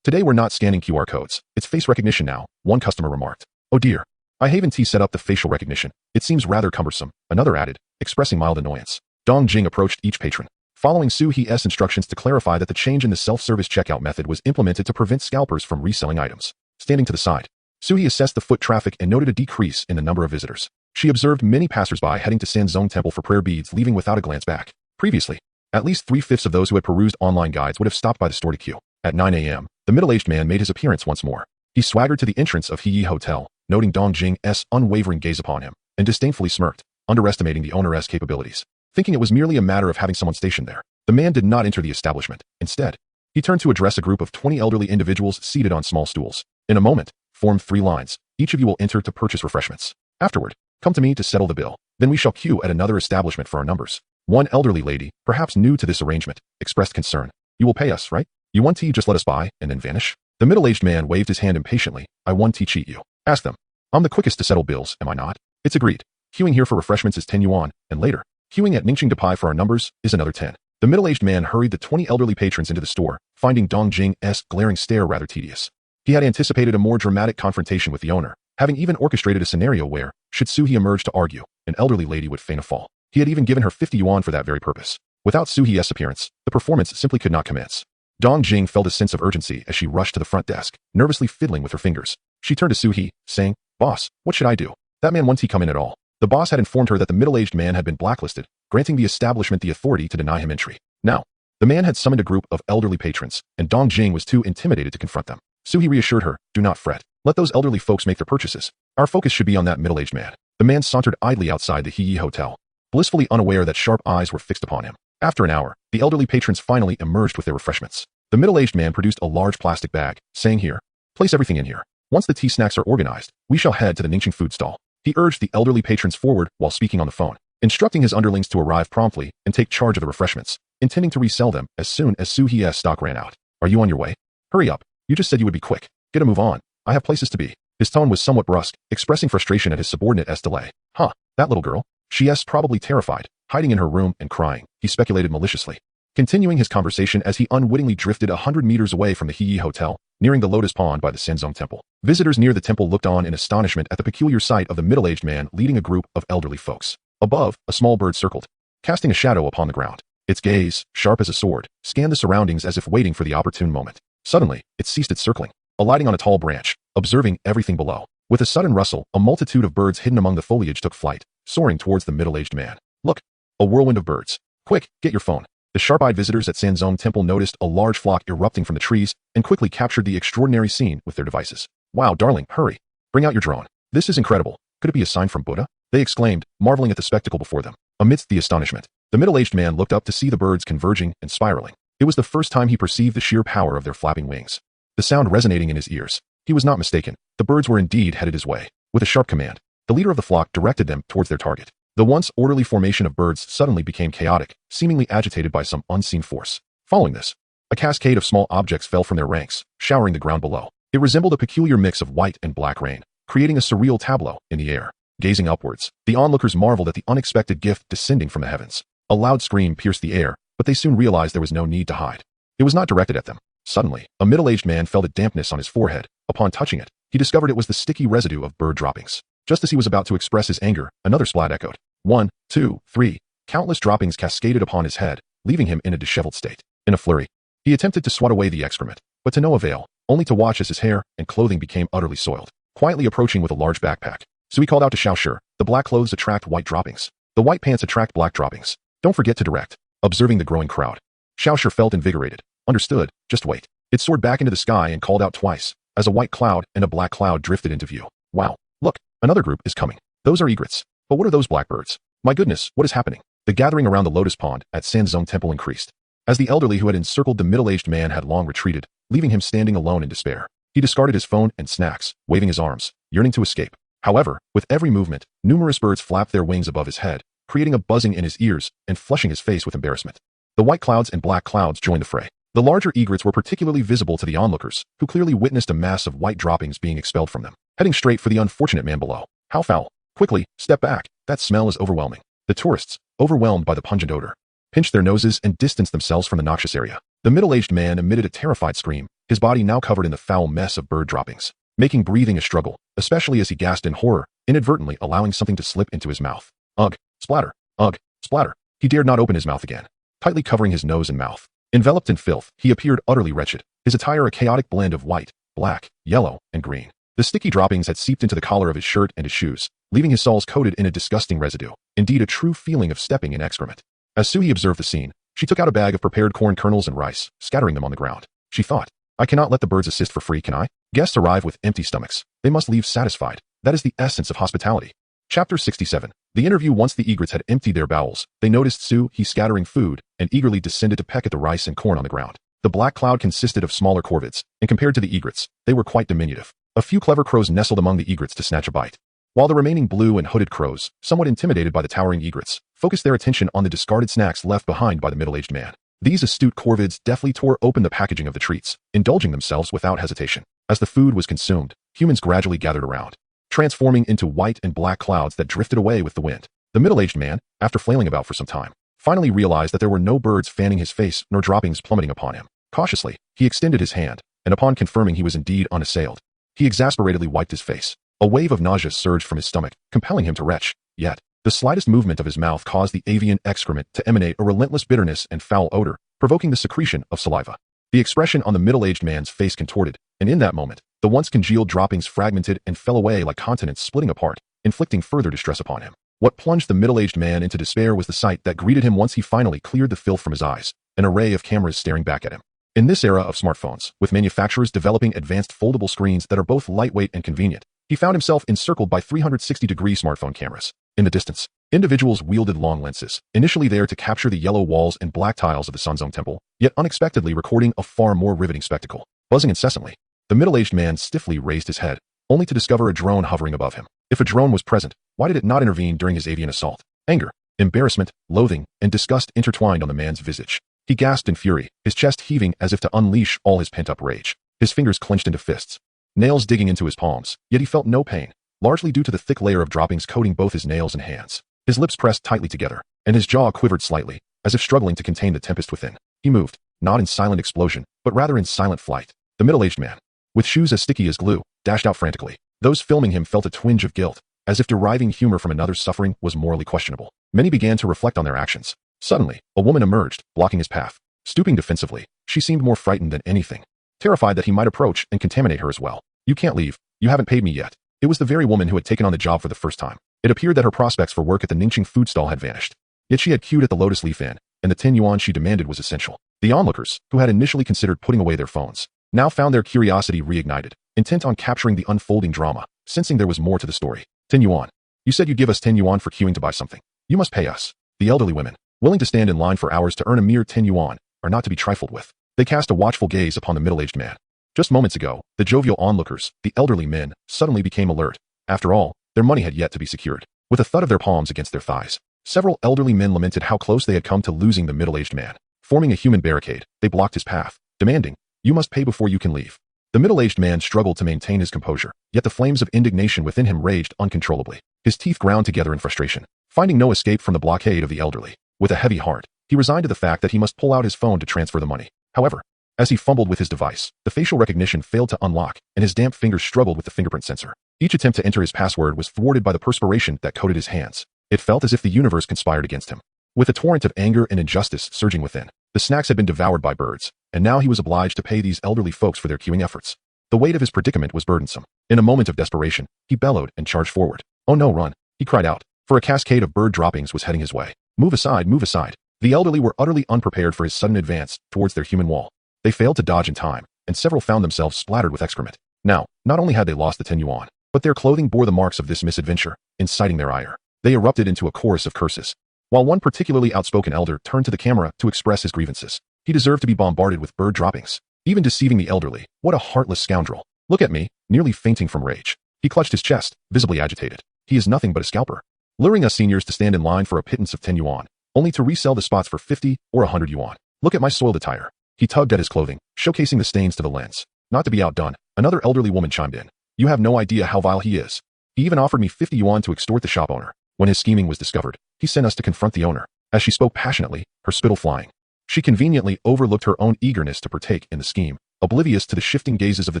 Today we're not scanning QR codes. It's face recognition now, one customer remarked. Oh dear. I haven't set up the facial recognition. It seems rather cumbersome, another added, expressing mild annoyance. Dong Jing approached each patron, following Su He's instructions to clarify that the change in the self-service checkout method was implemented to prevent scalpers from reselling items. Standing to the side, Su He assessed the foot traffic and noted a decrease in the number of visitors. She observed many passersby heading to Sanzong Temple for prayer beads, leaving without a glance back. Previously, at least 3/5 of those who had perused online guides would have stopped by the store to queue. At 9 a.m., the middle-aged man made his appearance once more. He swaggered to the entrance of Heyi Hotel, noting Dong Jing's unwavering gaze upon him, and disdainfully smirked, underestimating the owner's capabilities. Thinking it was merely a matter of having someone stationed there, the man did not enter the establishment. Instead, he turned to address a group of 20 elderly individuals seated on small stools. In a moment, form 3 lines. Each of you will enter to purchase refreshments. Afterward, come to me to settle the bill. Then we shall queue at another establishment for our numbers. One elderly lady, perhaps new to this arrangement, expressed concern. You will pay us, right? You want tea, just let us buy, and then vanish? The middle-aged man waved his hand impatiently. I want tea, cheat you. Ask them. I'm the quickest to settle bills, am I not? It's agreed. Queuing here for refreshments is 10 yuan, and later, queuing at Ningxing to Pai for our numbers is another 10. The middle-aged man hurried the 20 elderly patrons into the store, finding Dong Jing's glaring stare rather tedious. He had anticipated a more dramatic confrontation with the owner, having even orchestrated a scenario where, should Suie emerge to argue, an elderly lady would feign a fall. He had even given her 50 yuan for that very purpose. Without Suie's appearance, the performance simply could not commence. Dong Jing felt a sense of urgency as she rushed to the front desk, nervously fiddling with her fingers. She turned to Suie, saying, Boss, what should I do? That man won't he come in at all? The boss had informed her that the middle-aged man had been blacklisted, granting the establishment the authority to deny him entry. Now, the man had summoned a group of elderly patrons, and Dong Jing was too intimidated to confront them. Suie reassured her, do not fret. Let those elderly folks make their purchases. Our focus should be on that middle-aged man. The man sauntered idly outside the Heyi Hotel, blissfully unaware that sharp eyes were fixed upon him. After an hour, the elderly patrons finally emerged with their refreshments. The middle-aged man produced a large plastic bag, saying, here, place everything in here. Once the tea snacks are organized, we shall head to the Ningxing food stall. He urged the elderly patrons forward while speaking on the phone, instructing his underlings to arrive promptly and take charge of the refreshments, intending to resell them as soon as Suie's stock ran out. Are you on your way? Hurry up. You just said you would be quick. Get a move on. I have places to be. His tone was somewhat brusque, expressing frustration at his subordinate's delay. That little girl. She's probably terrified, hiding in her room and crying, he speculated maliciously. Continuing his conversation as he unwittingly drifted 100 meters away from the Heyi Hotel, nearing the Lotus Pond by the Sanzong Temple. Visitors near the temple looked on in astonishment at the peculiar sight of the middle-aged man leading a group of elderly folks. Above, a small bird circled, casting a shadow upon the ground. Its gaze, sharp as a sword, scanned the surroundings as if waiting for the opportune moment. Suddenly, it ceased its circling, alighting on a tall branch, observing everything below. With a sudden rustle, a multitude of birds hidden among the foliage took flight, soaring towards the middle-aged man. Look! A whirlwind of birds. Quick, get your phone. The sharp-eyed visitors at Sanzong Temple noticed a large flock erupting from the trees and quickly captured the extraordinary scene with their devices. Wow, darling, hurry. Bring out your drone. This is incredible. Could it be a sign from Buddha? They exclaimed, marveling at the spectacle before them. Amidst the astonishment, the middle-aged man looked up to see the birds converging and spiraling. It was the first time he perceived the sheer power of their flapping wings. The sound resonating in his ears. He was not mistaken. The birds were indeed headed his way. With a sharp command, the leader of the flock directed them towards their target. The once orderly formation of birds suddenly became chaotic, seemingly agitated by some unseen force. Following this, a cascade of small objects fell from their ranks, showering the ground below. It resembled a peculiar mix of white and black rain, creating a surreal tableau in the air. Gazing upwards, the onlookers marveled at the unexpected gift descending from the heavens. A loud scream pierced the air, but they soon realized there was no need to hide. It was not directed at them. Suddenly, a middle-aged man felt a dampness on his forehead. Upon touching it, he discovered it was the sticky residue of bird droppings. Just as he was about to express his anger, another splat echoed. 1, 2, 3. Countless droppings cascaded upon his head, leaving him in a disheveled state. In a flurry, he attempted to swat away the excrement, but to no avail. only to watch as his hair and clothing became utterly soiled. Quietly approaching with a large backpack, Suie called out to Xiao. The black clothes attract white droppings. The white pants attract black droppings. Don't forget to direct. Observing the growing crowd, Xiao felt invigorated. Understood, just wait. It soared back into the sky and called out twice, as a white cloud and a black cloud drifted into view. Wow, look, another group is coming. Those are egrets. But what are those blackbirds? My goodness, what is happening? The gathering around the Lotus Pond at Sanzong Temple increased. As the elderly who had encircled the middle-aged man had long retreated, leaving him standing alone in despair. He discarded his phone and snacks, waving his arms, yearning to escape. However, with every movement, numerous birds flapped their wings above his head, creating a buzzing in his ears and flushing his face with embarrassment. The white clouds and black clouds joined the fray. The larger egrets were particularly visible to the onlookers, who clearly witnessed a mass of white droppings being expelled from them, heading straight for the unfortunate man below. How foul! Quickly, step back. That smell is overwhelming. The tourists, overwhelmed by the pungent odor, pinched their noses and distanced themselves from the noxious area. The middle-aged man emitted a terrified scream, his body now covered in the foul mess of bird droppings, making breathing a struggle, especially as he gasped in horror, inadvertently allowing something to slip into his mouth. Ugh! Splatter! Ugh! Splatter! He dared not open his mouth again, tightly covering his nose and mouth. Enveloped in filth, he appeared utterly wretched, his attire a chaotic blend of white, black, yellow, and green. The sticky droppings had seeped into the collar of his shirt and his shoes, leaving his soles coated in a disgusting residue, indeed a true feeling of stepping in excrement. As Suie observed the scene, she took out a bag of prepared corn kernels and rice, scattering them on the ground. She thought, I cannot let the birds assist for free, can I? Guests arrive with empty stomachs. They must leave satisfied. That is the essence of hospitality. Chapter 67. The interview. Once the egrets had emptied their bowels, they noticed Suie scattering food and eagerly descended to peck at the rice and corn on the ground. The black cloud consisted of smaller corvids, and compared to the egrets, they were quite diminutive. A few clever crows nestled among the egrets to snatch a bite, while the remaining blue and hooded crows, somewhat intimidated by the towering egrets, focused their attention on the discarded snacks left behind by the middle-aged man. These astute corvids deftly tore open the packaging of the treats, indulging themselves without hesitation. As the food was consumed, humans gradually gathered around, transforming into white and black clouds that drifted away with the wind. The middle-aged man, after flailing about for some time, finally realized that there were no birds fanning his face nor droppings plummeting upon him. Cautiously, he extended his hand, and upon confirming he was indeed unassailed, he exasperatedly wiped his face. A wave of nausea surged from his stomach, compelling him to retch. Yet, the slightest movement of his mouth caused the avian excrement to emanate a relentless bitterness and foul odor, provoking the secretion of saliva. The expression on the middle-aged man's face contorted, and in that moment, the once congealed droppings fragmented and fell away like continents splitting apart, inflicting further distress upon him. What plunged the middle-aged man into despair was the sight that greeted him once he finally cleared the filth from his eyes, an array of cameras staring back at him. In this era of smartphones, with manufacturers developing advanced foldable screens that are both lightweight and convenient, he found himself encircled by 360-degree smartphone cameras. In the distance, individuals wielded long lenses, initially there to capture the yellow walls and black tiles of the Sanzong Temple, yet unexpectedly recording a far more riveting spectacle. Buzzing incessantly, the middle-aged man stiffly raised his head, only to discover a drone hovering above him. If a drone was present, why did it not intervene during his avian assault? Anger, embarrassment, loathing, and disgust intertwined on the man's visage. He gasped in fury, his chest heaving as if to unleash all his pent-up rage. His fingers clenched into fists, nails digging into his palms, yet he felt no pain, largely due to the thick layer of droppings coating both his nails and hands. His lips pressed tightly together, and his jaw quivered slightly, as if struggling to contain the tempest within. He moved, not in silent explosion, but rather in silent flight. The middle-aged man, with shoes as sticky as glue, dashed out frantically. Those filming him felt a twinge of guilt, as if deriving humor from another's suffering was morally questionable. Many began to reflect on their actions. Suddenly, a woman emerged, blocking his path. Stooping defensively, she seemed more frightened than anything, terrified that he might approach and contaminate her as well. You can't leave. You haven't paid me yet. It was the very woman who had taken on the job for the first time. It appeared that her prospects for work at the Ningxing food stall had vanished. Yet she had queued at the Lotus Leaf Inn, and the 10 yuan she demanded was essential. The onlookers, who had initially considered putting away their phones, now found their curiosity reignited, intent on capturing the unfolding drama, sensing there was more to the story. 10 yuan. You said you'd give us 10 yuan for queuing to buy something. You must pay us. The elderly women, willing to stand in line for hours to earn a mere 10 yuan, are not to be trifled with. They cast a watchful gaze upon the middle-aged man. Just moments ago, the jovial onlookers, the elderly men, suddenly became alert. After all, their money had yet to be secured. With a thud of their palms against their thighs, several elderly men lamented how close they had come to losing the middle-aged man. Forming a human barricade, they blocked his path, demanding, "You must pay before you can leave." The middle-aged man struggled to maintain his composure, yet the flames of indignation within him raged uncontrollably. His teeth ground together in frustration, finding no escape from the blockade of the elderly. With a heavy heart, he resigned to the fact that he must pull out his phone to transfer the money. However, as he fumbled with his device, the facial recognition failed to unlock, and his damp fingers struggled with the fingerprint sensor. Each attempt to enter his password was thwarted by the perspiration that coated his hands. It felt as if the universe conspired against him. With a torrent of anger and injustice surging within, the snacks had been devoured by birds, and now he was obliged to pay these elderly folks for their queuing efforts. The weight of his predicament was burdensome. In a moment of desperation, he bellowed and charged forward. "Oh no, run," he cried out, for a cascade of bird droppings was heading his way. "Move aside, move aside." The elderly were utterly unprepared for his sudden advance towards their human wall. They failed to dodge in time, and several found themselves splattered with excrement. Now, not only had they lost the 10 yuan, but their clothing bore the marks of this misadventure, inciting their ire. They erupted into a chorus of curses. While one particularly outspoken elder turned to the camera to express his grievances. He deserved to be bombarded with bird droppings. Even deceiving the elderly. What a heartless scoundrel. "Look at me," nearly fainting from rage. He clutched his chest, visibly agitated. He is nothing but a scalper. Luring us seniors to stand in line for a pittance of 10 yuan, only to resell the spots for 50 or 100 yuan. "Look at my soiled attire." He tugged at his clothing, showcasing the stains to the lens. Not to be outdone, another elderly woman chimed in. "You have no idea how vile he is. He even offered me 50 yuan to extort the shop owner. When his scheming was discovered, he sent us to confront the owner." As she spoke passionately, her spittle flying. She conveniently overlooked her own eagerness to partake in the scheme, oblivious to the shifting gazes of the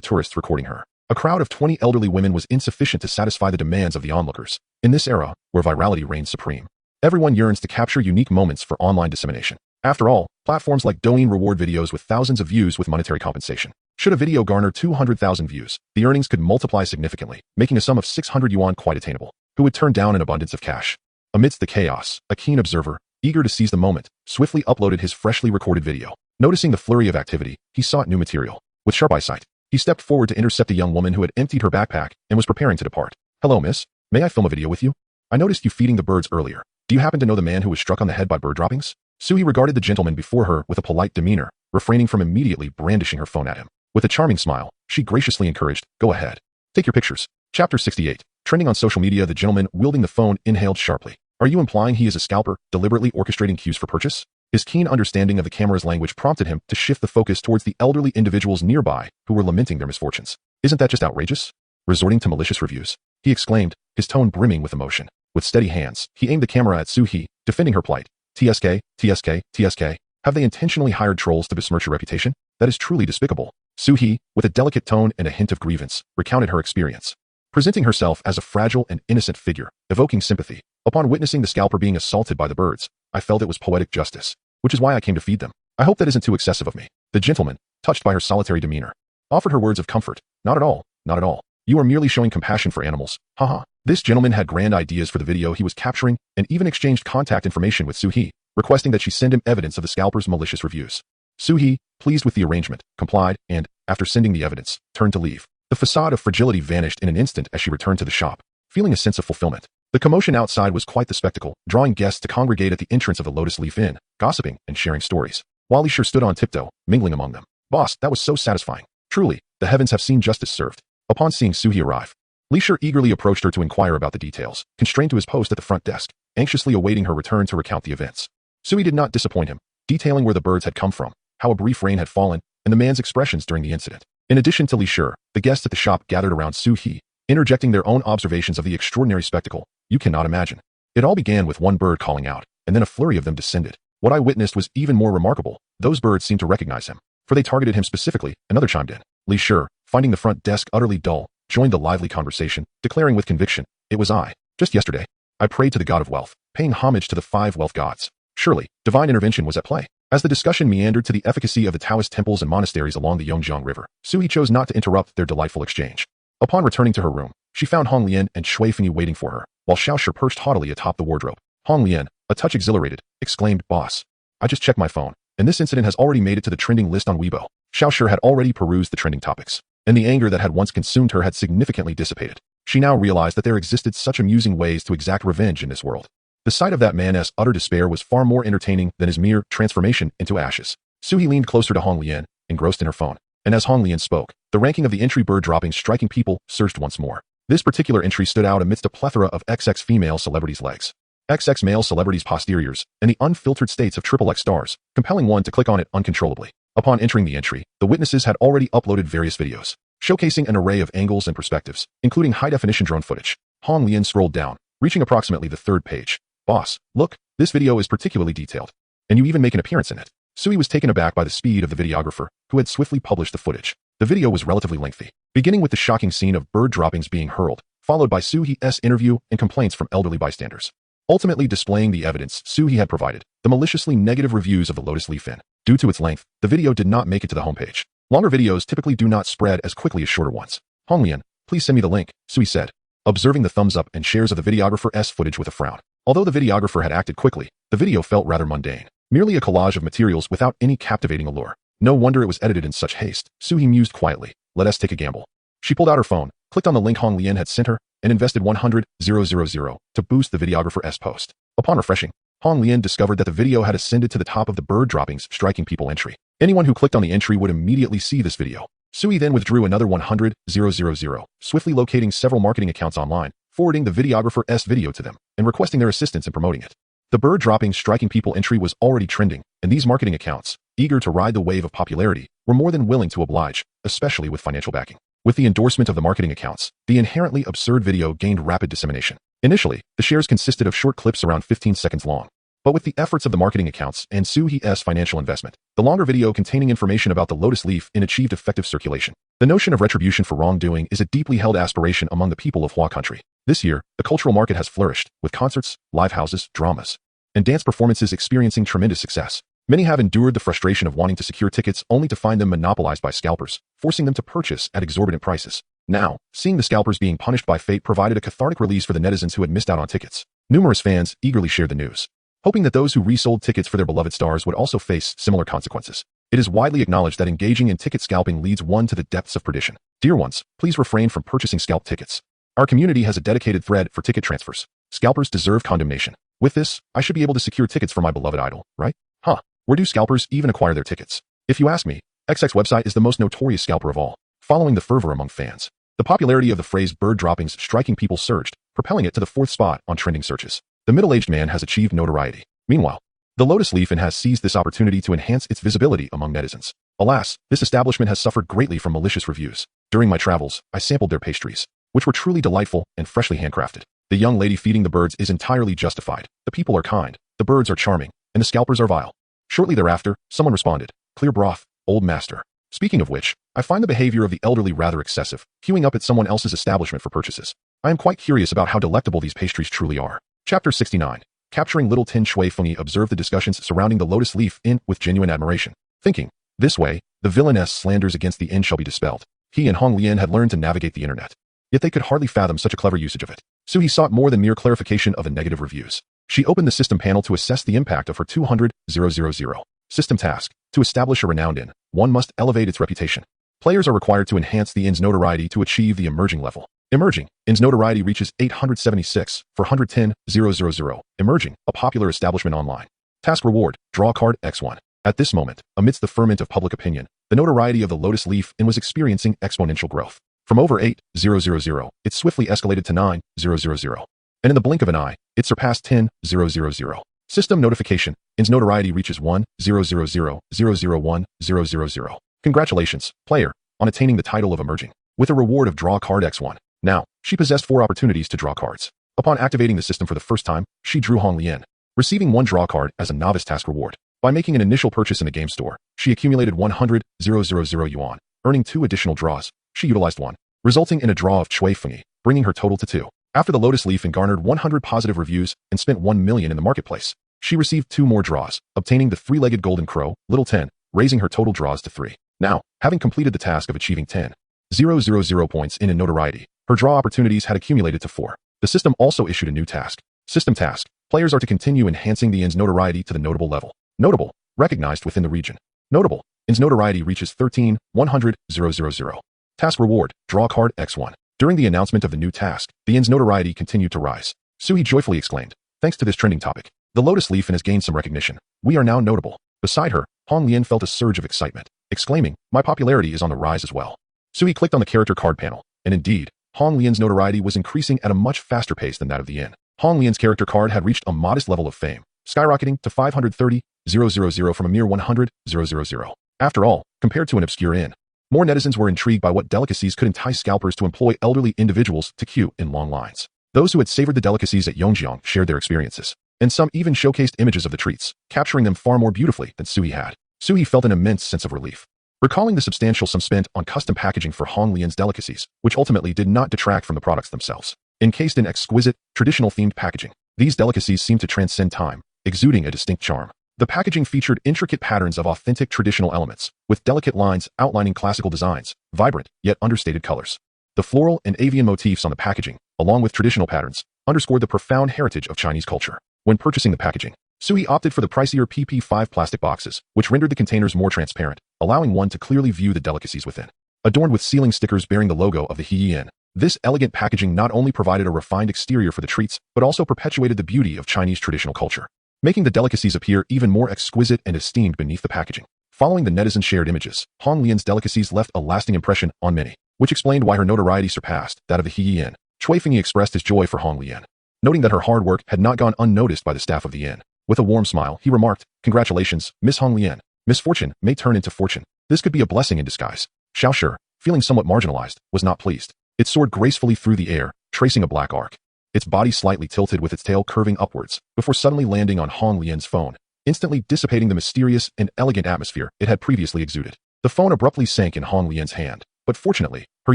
tourists recording her. A crowd of 20 elderly women was insufficient to satisfy the demands of the onlookers. In this era, where virality reigns supreme, everyone yearns to capture unique moments for online dissemination. After all, platforms like Douyin reward videos with thousands of views with monetary compensation. Should a video garner 200,000 views, the earnings could multiply significantly, making a sum of 600 yuan quite attainable. Who would turn down an abundance of cash? Amidst the chaos, a keen observer, eager to seize the moment, swiftly uploaded his freshly recorded video. Noticing the flurry of activity, he sought new material. With sharp eyesight, he stepped forward to intercept a young woman who had emptied her backpack and was preparing to depart. "Hello, miss. May I film a video with you? I noticed you feeding the birds earlier. Do you happen to know the man who was struck on the head by bird droppings?" Suie regarded the gentleman before her with a polite demeanor, refraining from immediately brandishing her phone at him. With a charming smile, she graciously encouraged, "Go ahead. Take your pictures." Chapter 68. Trending on social media, the gentleman wielding the phone inhaled sharply. "Are you implying he is a scalper, deliberately orchestrating cues for purchase?" His keen understanding of the camera's language prompted him to shift the focus towards the elderly individuals nearby who were lamenting their misfortunes. "Isn't that just outrageous? Resorting to malicious reviews?" he exclaimed, his tone brimming with emotion. With steady hands, he aimed the camera at Suie, defending her plight. "TSK, TSK, TSK. Have they intentionally hired trolls to besmirch your reputation? That is truly despicable." Suie, with a delicate tone and a hint of grievance, recounted her experience. Presenting herself as a fragile and innocent figure, evoking sympathy. "Upon witnessing the scalper being assaulted by the birds, I felt it was poetic justice, which is why I came to feed them. I hope that isn't too excessive of me." The gentleman, touched by her solitary demeanor, offered her words of comfort. "Not at all, not at all. You are merely showing compassion for animals. Haha." This gentleman had grand ideas for the video he was capturing and even exchanged contact information with Suie, requesting that she send him evidence of the scalper's malicious reviews. Suie, pleased with the arrangement, complied and, after sending the evidence, turned to leave. The facade of fragility vanished in an instant as she returned to the shop, feeling a sense of fulfillment. The commotion outside was quite the spectacle, drawing guests to congregate at the entrance of the Lotus Leaf Inn, gossiping and sharing stories. Wally sure stood on tiptoe, mingling among them. "Boss, that was so satisfying. Truly, the heavens have seen justice served." Upon seeing Suie arrive, Leisure eagerly approached her to inquire about the details, constrained to his post at the front desk, anxiously awaiting her return to recount the events. Suie did not disappoint him, detailing where the birds had come from, how a brief rain had fallen, and the man's expressions during the incident. In addition to Leisure, the guests at the shop gathered around Suie, interjecting their own observations of the extraordinary spectacle. You cannot imagine. It all began with one bird calling out, and then a flurry of them descended. What I witnessed was even more remarkable. Those birds seemed to recognize him, for they targeted him specifically. Another chimed in. Leisure, finding the front desk utterly dull, joined the lively conversation, declaring with conviction, "It was I. Just yesterday, I prayed to the god of wealth, paying homage to the 5 wealth gods. Surely, divine intervention was at play." As the discussion meandered to the efficacy of the Taoist temples and monasteries along the Yongjiang River, Suie chose not to interrupt their delightful exchange. Upon returning to her room, she found Hong Lian and Shui Fengyu waiting for her, while Xiaoshi perched haughtily atop the wardrobe. Hong Lian, a touch exhilarated, exclaimed, "Boss, I just checked my phone, and this incident has already made it to the trending list on Weibo." Xiaoshi had already perused the trending topics, and the anger that had once consumed her had significantly dissipated. She now realized that there existed such amusing ways to exact revenge in this world. The sight of that man's utter despair was far more entertaining than his mere transformation into ashes. Suie leaned closer to Hong Lian, engrossed in her phone, and as Hong Lian spoke, the ranking of the entry bird droppings striking people surged once more. This particular entry stood out amidst a plethora of XX female celebrities' legs, XX male celebrities' posteriors, and the unfiltered states of XXX stars, compelling one to click on it uncontrollably. Upon entering the entry, the witnesses had already uploaded various videos, showcasing an array of angles and perspectives, including high-definition drone footage. Hong Lian scrolled down, reaching approximately the 3rd page. "Boss, look, this video is particularly detailed, and you even make an appearance in it." Suie was taken aback by the speed of the videographer, who had swiftly published the footage. The video was relatively lengthy, beginning with the shocking scene of bird droppings being hurled, followed by Suie's interview and complaints from elderly bystanders. Ultimately displaying the evidence Suie had provided, the maliciously negative reviews of the Lotus Leaf Inn. Due to its length, the video did not make it to the homepage. Longer videos typically do not spread as quickly as shorter ones. Honglian, please send me the link, Suie said, observing the thumbs up and shares of the videographer's footage with a frown. Although the videographer had acted quickly, the video felt rather mundane. Merely a collage of materials without any captivating allure. No wonder it was edited in such haste, Suie mused quietly. Let us take a gamble. She pulled out her phone, clicked on the link Honglian had sent her, and invested 100,000 to boost the videographer's post. Upon refreshing, Honglian discovered that the video had ascended to the top of the bird droppings striking people entry. Anyone who clicked on the entry would immediately see this video. Suie then withdrew another 100,000, swiftly locating several marketing accounts online, forwarding the videographer's video to them, and requesting their assistance in promoting it. The bird droppings striking people entry was already trending, and these marketing accounts, eager to ride the wave of popularity, were more than willing to oblige, especially with financial backing. With the endorsement of the marketing accounts, the inherently absurd video gained rapid dissemination. Initially, the shares consisted of short clips around 15 seconds long. But with the efforts of the marketing accounts and Suie's financial investment, the longer video containing information about the lotus leaf achieved effective circulation. The notion of retribution for wrongdoing is a deeply held aspiration among the people of Hua country. This year, the cultural market has flourished, with concerts, live houses, dramas, and dance performances experiencing tremendous success. Many have endured the frustration of wanting to secure tickets only to find them monopolized by scalpers, forcing them to purchase at exorbitant prices. Now, seeing the scalpers being punished by fate provided a cathartic release for the netizens who had missed out on tickets. Numerous fans eagerly shared the news, hoping that those who resold tickets for their beloved stars would also face similar consequences. It is widely acknowledged that engaging in ticket scalping leads one to the depths of perdition. Dear ones, please refrain from purchasing scalped tickets. Our community has a dedicated thread for ticket transfers. Scalpers deserve condemnation. With this, I should be able to secure tickets for my beloved idol, right? Huh. Where do scalpers even acquire their tickets? If you ask me, XX website is the most notorious scalper of all, following the fervor among fans. The popularity of the phrase bird droppings striking people surged, propelling it to the 4th spot on trending searches. The middle-aged man has achieved notoriety. Meanwhile, the Lotus Leaf has seized this opportunity to enhance its visibility among netizens. Alas, this establishment has suffered greatly from malicious reviews. During my travels, I sampled their pastries, which were truly delightful and freshly handcrafted. The young lady feeding the birds is entirely justified. The people are kind, the birds are charming, and the scalpers are vile. Shortly thereafter, someone responded, clear broth, old master. Speaking of which, I find the behavior of the elderly rather excessive, queuing up at someone else's establishment for purchases. I am quite curious about how delectable these pastries truly are. Chapter 69. Capturing Little Tin Shui Fengyi observed the discussions surrounding the Lotus Leaf Inn with genuine admiration, thinking, this way, the villainous slanders against the inn shall be dispelled. He and Honglian had learned to navigate the internet. Yet they could hardly fathom such a clever usage of it. Suie sought more than mere clarification of the negative reviews. She opened the system panel to assess the impact of her 200,000 system task. To establish a renowned inn, one must elevate its reputation. Players are required to enhance the inn's notoriety to achieve the emerging level. Emerging, inn's notoriety reaches 876 for 110,000. Emerging, a popular establishment online. Task reward, draw card X1. At this moment, amidst the ferment of public opinion, the notoriety of the Lotus Leaf Inn was experiencing exponential growth. From over 8,000, it swiftly escalated to 9,000. And in the blink of an eye, it surpassed 10,000. System notification, inn's notoriety reaches 1,000,001,000. Congratulations, player, on attaining the title of Emerging, with a reward of draw card X1. Now, she possessed 4 opportunities to draw cards. Upon activating the system for the first time, she drew Honglian, receiving 1 draw card as a novice task reward. By making an initial purchase in the game store, she accumulated 100,000 yuan, earning 2 additional draws. She utilized 1, resulting in a draw of Shui Fengyi, bringing her total to 2. After the Lotus Leaf garnered 100 positive reviews and spent 1 million in the marketplace, she received 2 more draws, obtaining the 3-legged golden crow, Little 10, raising her total draws to 3. Now, having completed the task of achieving 10,000 points in notoriety, her draw opportunities had accumulated to 4. The system also issued a new task. System task. Players are to continue enhancing the inn's notoriety to the notable level. Notable, recognized within the region. Notable, inn's notoriety reaches 13,100,000. Task reward, draw card X1. During the announcement of the new task, the inn's notoriety continued to rise. Suie joyfully exclaimed, thanks to this trending topic, the Lotus Leaf has gained some recognition. We are now notable. Beside her, Honglian felt a surge of excitement, exclaiming, my popularity is on the rise as well. Suie clicked on the character card panel, and indeed, Honglian's notoriety was increasing at a much faster pace than that of the inn. Honglian's character card had reached a modest level of fame, skyrocketing to 530,000 from a mere 100,000. After all, compared to an obscure inn, more netizens were intrigued by what delicacies could entice scalpers to employ elderly individuals to queue in long lines. Those who had savored the delicacies at Yongjiang shared their experiences, and some even showcased images of the treats, capturing them far more beautifully than Suie had. Suie felt an immense sense of relief, recalling the substantial sum spent on custom packaging for Honglian's delicacies, which ultimately did not detract from the products themselves. Encased in exquisite, traditional-themed packaging, these delicacies seemed to transcend time, exuding a distinct charm. The packaging featured intricate patterns of authentic traditional elements, with delicate lines outlining classical designs, vibrant yet understated colors. The floral and avian motifs on the packaging, along with traditional patterns, underscored the profound heritage of Chinese culture. When purchasing the packaging, Suie opted for the pricier PP5 plastic boxes, which rendered the containers more transparent, allowing one to clearly view the delicacies within. Adorned with ceiling stickers bearing the logo of the heiress, this elegant packaging not only provided a refined exterior for the treats, but also perpetuated the beauty of Chinese traditional culture, making the delicacies appear even more exquisite and esteemed beneath the packaging. Following the netizen-shared images, Hong Lian's delicacies left a lasting impression on many, which explained why her notoriety surpassed that of the heiress. Shui Fengyi expressed his joy for Hong Lian, noting that her hard work had not gone unnoticed by the staff of the inn. With a warm smile, he remarked, "Congratulations, Miss Hong Lian. Misfortune may turn into fortune. This could be a blessing in disguise." Xiao Shi, feeling somewhat marginalized, was not pleased. It soared gracefully through the air, tracing a black arc. Its body slightly tilted with its tail curving upwards, before suddenly landing on Hong Lian's phone, instantly dissipating the mysterious and elegant atmosphere it had previously exuded. The phone abruptly sank in Hong Lian's hand, but fortunately, her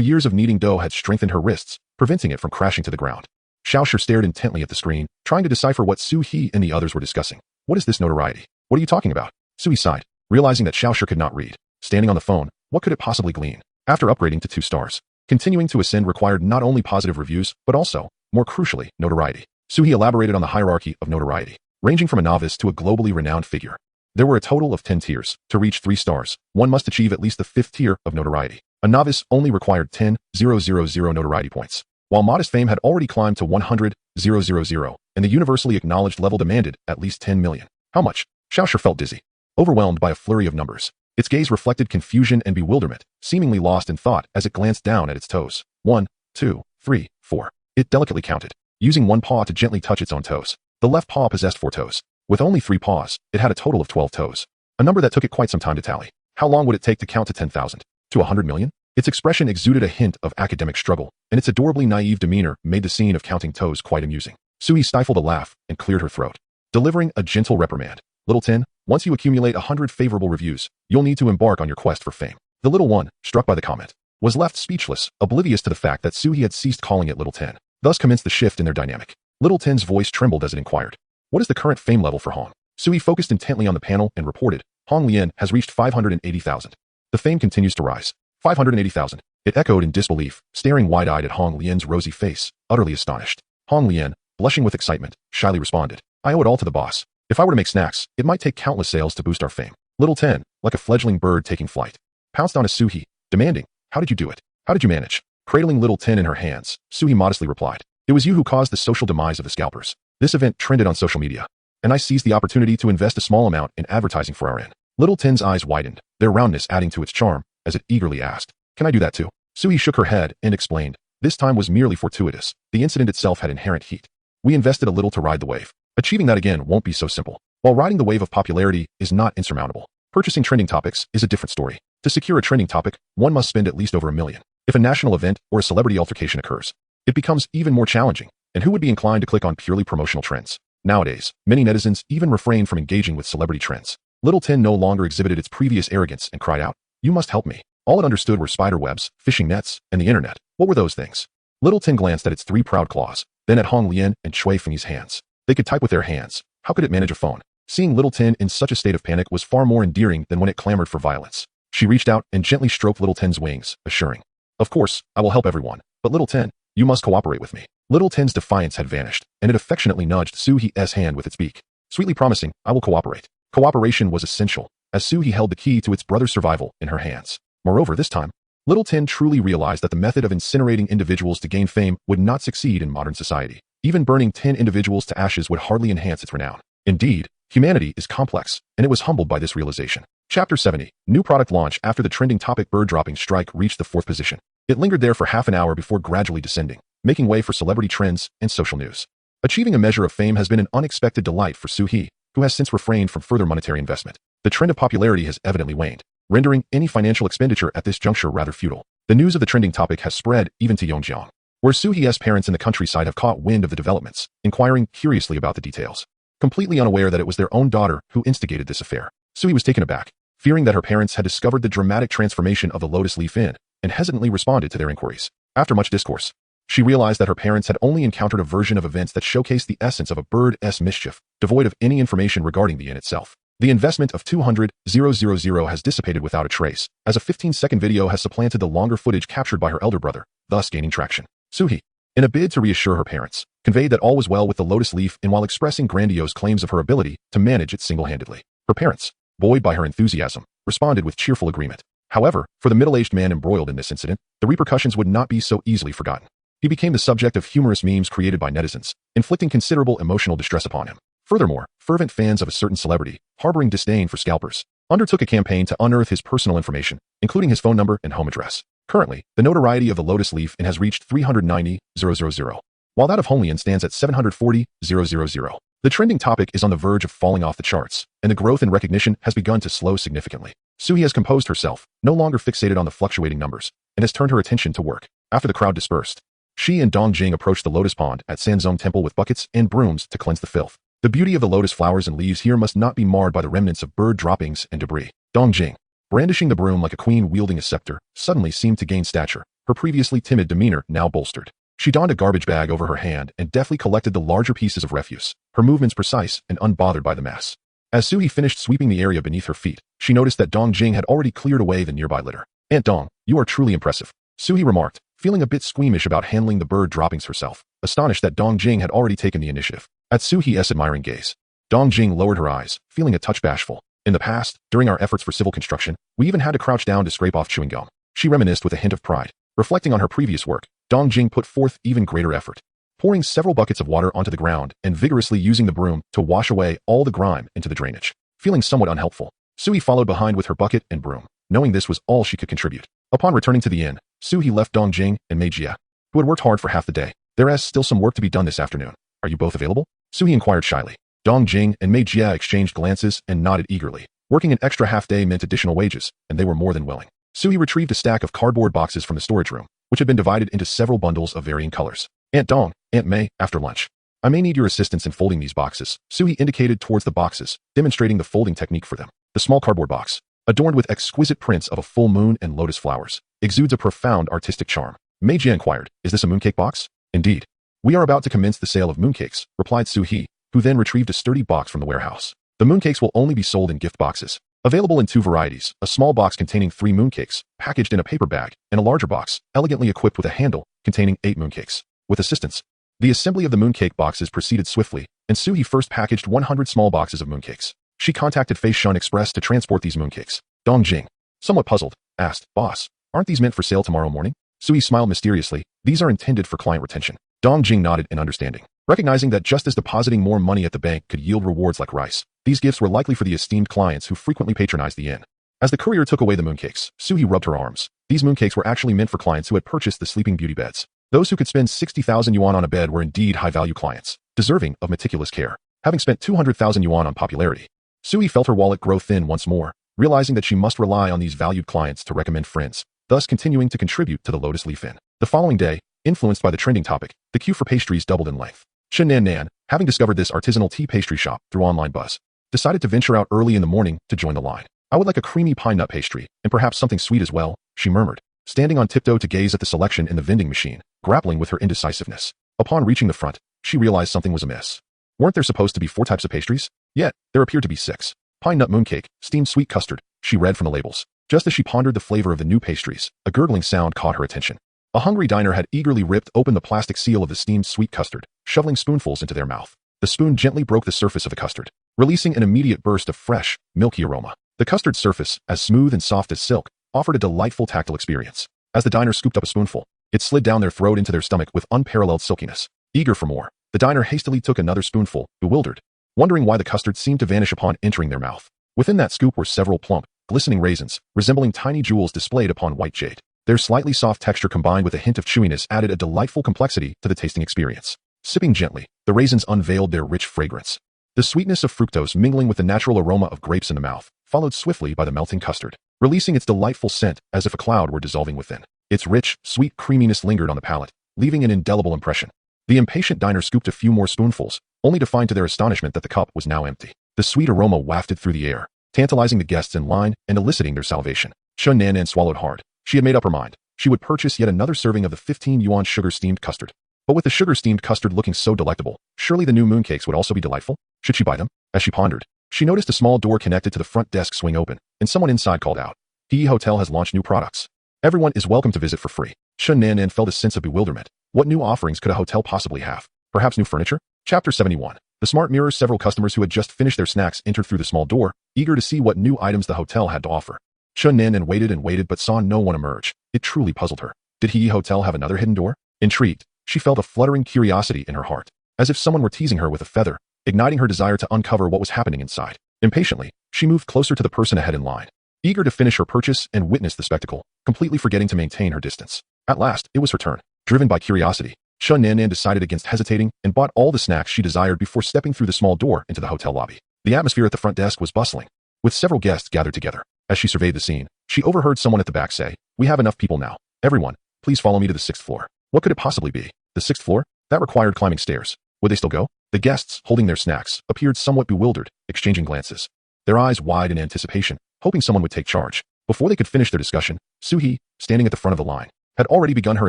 years of kneading dough had strengthened her wrists, preventing it from crashing to the ground. Xiao Shi stared intently at the screen, trying to decipher what Suie and the others were discussing. "What is this notoriety? What are you talking about?" Suie sighed, realizing that Xiao Shi could not read. Standing on the phone, what could it possibly glean? After upgrading to 2 stars, continuing to ascend required not only positive reviews, but also, more crucially, notoriety. Suie elaborated on the hierarchy of notoriety, ranging from a novice to a globally renowned figure. There were a total of 10 tiers. To reach 3 stars, one must achieve at least the 5th tier of notoriety. A novice only required 10,000 notoriety points, while modest fame had already climbed to 100,000, and the universally acknowledged level demanded at least 10 million. How much? Xiao Shi felt dizzy, overwhelmed by a flurry of numbers. Its gaze reflected confusion and bewilderment, seemingly lost in thought as it glanced down at its toes. 1, 2, 3, 4. It delicately counted, using one paw to gently touch its own toes. The left paw possessed 4 toes. With only 3 paws, it had a total of 12 toes, a number that took it quite some time to tally. How long would it take to count to 10,000? To 100 million? Its expression exuded a hint of academic struggle, and its adorably naive demeanor made the scene of counting toes quite amusing. Suie stifled a laugh and cleared her throat, delivering a gentle reprimand. "Little Tin, once you accumulate 100 favorable reviews, you'll need to embark on your quest for fame." The little one, struck by the comment, was left speechless, oblivious to the fact that Suie had ceased calling it Little Tin. Thus commenced the shift in their dynamic. Little Tin's voice trembled as it inquired, "What is the current fame level for Hong?" Suie focused intently on the panel and reported, "Hong Lian has reached 580,000. The fame continues to rise." 580,000. It echoed in disbelief, staring wide-eyed at Hong Lian's rosy face, utterly astonished. Hong Lian, blushing with excitement, shyly responded, "I owe it all to the boss. If I were to make snacks, it might take countless sales to boost our fame." Little Tin, like a fledgling bird taking flight, pounced on Suie, demanding, "How did you do it? How did you manage?" Cradling Little Tin in her hands, Suie modestly replied, "It was you who caused the social demise of the scalpers. This event trended on social media, and I seized the opportunity to invest a small amount in advertising for our inn." Little Tin's eyes widened, their roundness adding to its charm, as it eagerly asked, "Can I do that too?" Suie shook her head and explained, "This time was merely fortuitous. The incident itself had inherent heat. We invested a little to ride the wave. Achieving that again won't be so simple. While riding the wave of popularity is not insurmountable, purchasing trending topics is a different story. To secure a trending topic, one must spend at least over $1 million. If a national event or a celebrity altercation occurs, it becomes even more challenging, and who would be inclined to click on purely promotional trends? Nowadays, many netizens even refrain from engaging with celebrity trends." Little Tin no longer exhibited its previous arrogance and cried out, "You must help me." All it understood were spider webs, fishing nets, and the internet. What were those things? Little Tin glanced at its 3 proud claws, then at Hong Lian and Shui Fengyi's hands. They could type with their hands. How could it manage a phone? Seeing Little Tin in such a state of panic was far more endearing than when it clamored for violence. She reached out and gently stroked Little Tin's wings, assuring, "Of course, I will help everyone, but Little Tin, you must cooperate with me." Little Tin's defiance had vanished, and it affectionately nudged Suie's hand with its beak, sweetly promising, "I will cooperate." Cooperation was essential, as Suie held the key to its brother's survival in her hands. Moreover, this time, Little Tin truly realized that the method of incinerating individuals to gain fame would not succeed in modern society. Even burning 10 individuals to ashes would hardly enhance its renown. Indeed, humanity is complex, and it was humbled by this realization. Chapter 70, New Product Launch. After the trending topic bird-dropping strike reached the 4th position, it lingered there for half an hour before gradually descending, making way for celebrity trends and social news. Achieving a measure of fame has been an unexpected delight for Suie, who has since refrained from further monetary investment. The trend of popularity has evidently waned, rendering any financial expenditure at this juncture rather futile. The news of the trending topic has spread even to Yongjiang, where Suie's parents in the countryside have caught wind of the developments, inquiring curiously about the details. Completely unaware that it was their own daughter who instigated this affair, Suie was taken aback, fearing that her parents had discovered the dramatic transformation of the Lotus Leaf Inn, and hesitantly responded to their inquiries. After much discourse, she realized that her parents had only encountered a version of events that showcased the essence of a bird's mischief, devoid of any information regarding the inn itself. The investment of 200,000 has dissipated without a trace, as a 15-second video has supplanted the longer footage captured by her elder brother, thus gaining traction. Suie, in a bid to reassure her parents, conveyed that all was well with the Lotus Leaf and while expressing grandiose claims of her ability to manage it single-handedly. Her parents, buoyed by her enthusiasm, responded with cheerful agreement. However, for the middle-aged man embroiled in this incident, the repercussions would not be so easily forgotten. He became the subject of humorous memes created by netizens, inflicting considerable emotional distress upon him. Furthermore, fervent fans of a certain celebrity, harboring disdain for scalpers, undertook a campaign to unearth his personal information, including his phone number and home address. Currently, the notoriety of the Lotus Leaf has reached 390,000, while that of Homelian stands at 740,000. The trending topic is on the verge of falling off the charts, and the growth in recognition has begun to slow significantly. Suie has composed herself, no longer fixated on the fluctuating numbers, and has turned her attention to work. After the crowd dispersed, she and Dongjing approached the Lotus Pond at Sanzong Temple with buckets and brooms to cleanse the filth. The beauty of the lotus flowers and leaves here must not be marred by the remnants of bird droppings and debris. Dongjing, brandishing the broom like a queen wielding a scepter, suddenly seemed to gain stature, her previously timid demeanor now bolstered. She donned a garbage bag over her hand and deftly collected the larger pieces of refuse, her movements precise and unbothered by the mass. As Suie finished sweeping the area beneath her feet, she noticed that Dongjing had already cleared away the nearby litter. "Aunt Dong, you are truly impressive," Suie remarked, feeling a bit squeamish about handling the bird droppings herself, astonished that Dongjing had already taken the initiative. At Suie's admiring gaze, Dongjing lowered her eyes, feeling a touch bashful. "In the past, during our efforts for civil construction, we even had to crouch down to scrape off chewing gum." She reminisced with a hint of pride. Reflecting on her previous work, Dongjing put forth even greater effort, pouring several buckets of water onto the ground and vigorously using the broom to wash away all the grime into the drainage. Feeling somewhat unhelpful, Suie followed behind with her bucket and broom, knowing this was all she could contribute. Upon returning to the inn, Suie left Dongjing and Mei Jia, who had worked hard for half the day. "There is still some work to be done this afternoon. Are you both available?" Suie inquired shyly. Dongjing and Mei Jia exchanged glances and nodded eagerly. Working an extra half-day meant additional wages, and they were more than willing. Suie retrieved a stack of cardboard boxes from the storage room, which had been divided into several bundles of varying colors. "Aunt Dong, Aunt Mei, after lunch, I may need your assistance in folding these boxes." Suie indicated towards the boxes, demonstrating the folding technique for them. The small cardboard box, adorned with exquisite prints of a full moon and lotus flowers, exudes a profound artistic charm. Mei Jia inquired, "Is this a mooncake box?" "Indeed. We are about to commence the sale of mooncakes," replied Suie, who then retrieved a sturdy box from the warehouse. "The mooncakes will only be sold in gift boxes, available in 2 varieties, a small box containing 3 mooncakes, packaged in a paper bag, and a larger box, elegantly equipped with a handle, containing 8 mooncakes. With assistance." The assembly of the mooncake boxes proceeded swiftly, and Suie first packaged 100 small boxes of mooncakes. She contacted Fei Shun Express to transport these mooncakes. Dongjing, somewhat puzzled, asked, "Boss, aren't these meant for sale tomorrow morning?" Suie smiled mysteriously. "These are intended for client retention." Dongjing nodded in understanding, recognizing that just as depositing more money at the bank could yield rewards like rice, these gifts were likely for the esteemed clients who frequently patronized the inn. As the courier took away the mooncakes, Suie rubbed her arms. These mooncakes were actually meant for clients who had purchased the Sleeping Beauty beds. Those who could spend 60,000 yuan on a bed were indeed high-value clients, deserving of meticulous care. Having spent 200,000 yuan on popularity, Suie felt her wallet grow thin once more, realizing that she must rely on these valued clients to recommend friends, thus continuing to contribute to the Lotus Leaf Inn. The following day, influenced by the trending topic, the queue for pastries doubled in length. Chen Nan Nan, having discovered this artisanal tea pastry shop through online buzz, decided to venture out early in the morning to join the line. "I would like a creamy pine nut pastry, and perhaps something sweet as well," she murmured, standing on tiptoe to gaze at the selection in the vending machine, grappling with her indecisiveness. Upon reaching the front, she realized something was amiss. Weren't there supposed to be 4 types of pastries? Yet, there appeared to be 6. "Pine nut mooncake, steamed sweet custard," she read from the labels. Just as she pondered the flavor of the new pastries, a gurgling sound caught her attention. A hungry diner had eagerly ripped open the plastic seal of the steamed sweet custard, shoveling spoonfuls into their mouth. The spoon gently broke the surface of the custard, releasing an immediate burst of fresh, milky aroma. The custard surface, as smooth and soft as silk, offered a delightful tactile experience. As the diner scooped up a spoonful, it slid down their throat into their stomach with unparalleled silkiness. Eager for more, the diner hastily took another spoonful, bewildered, wondering why the custard seemed to vanish upon entering their mouth. Within that scoop were several plump, glistening raisins, resembling tiny jewels displayed upon white jade. Their slightly soft texture combined with a hint of chewiness added a delightful complexity to the tasting experience. Sipping gently, the raisins unveiled their rich fragrance. The sweetness of fructose mingling with the natural aroma of grapes in the mouth, followed swiftly by the melting custard, releasing its delightful scent as if a cloud were dissolving within. Its rich, sweet creaminess lingered on the palate, leaving an indelible impression. The impatient diner scooped a few more spoonfuls, only to find to their astonishment that the cup was now empty. The sweet aroma wafted through the air, tantalizing the guests in line and eliciting their salivation. Chen Nan swallowed hard. She had made up her mind. She would purchase yet another serving of the 15 yuan sugar-steamed custard. But with the sugar-steamed custard looking so delectable, surely the new mooncakes would also be delightful? Should she buy them? As she pondered, She noticed a small door connected to the front desk swing open, and someone inside called out, "The hotel has launched new products. Everyone is welcome to visit for free." Suie Nan felt a sense of bewilderment. What new offerings could a hotel possibly have? Perhaps new furniture? Chapter 71. The smart mirror. Several customers who had just finished their snacks entered through the small door, eager to see what new items the hotel had to offer. Suie Nan waited and waited but saw no one emerge. It truly puzzled her. Did He Hotel have another hidden door? Intrigued, she felt a fluttering curiosity in her heart, as if someone were teasing her with a feather, igniting her desire to uncover what was happening inside. Impatiently, she moved closer to the person ahead in line, eager to finish her purchase and witness the spectacle, completely forgetting to maintain her distance. At last, it was her turn. Driven by curiosity, Suie Nan decided against hesitating and bought all the snacks she desired before stepping through the small door into the hotel lobby. The atmosphere at the front desk was bustling, with several guests gathered together. As she surveyed the scene, she overheard someone at the back say, "We have enough people now. Everyone, please follow me to the 6th floor." What could it possibly be? The 6th floor? That required climbing stairs. Would they still go? The guests, holding their snacks, appeared somewhat bewildered, exchanging glances, their eyes wide in anticipation, hoping someone would take charge. Before they could finish their discussion, Suie, standing at the front of the line, had already begun her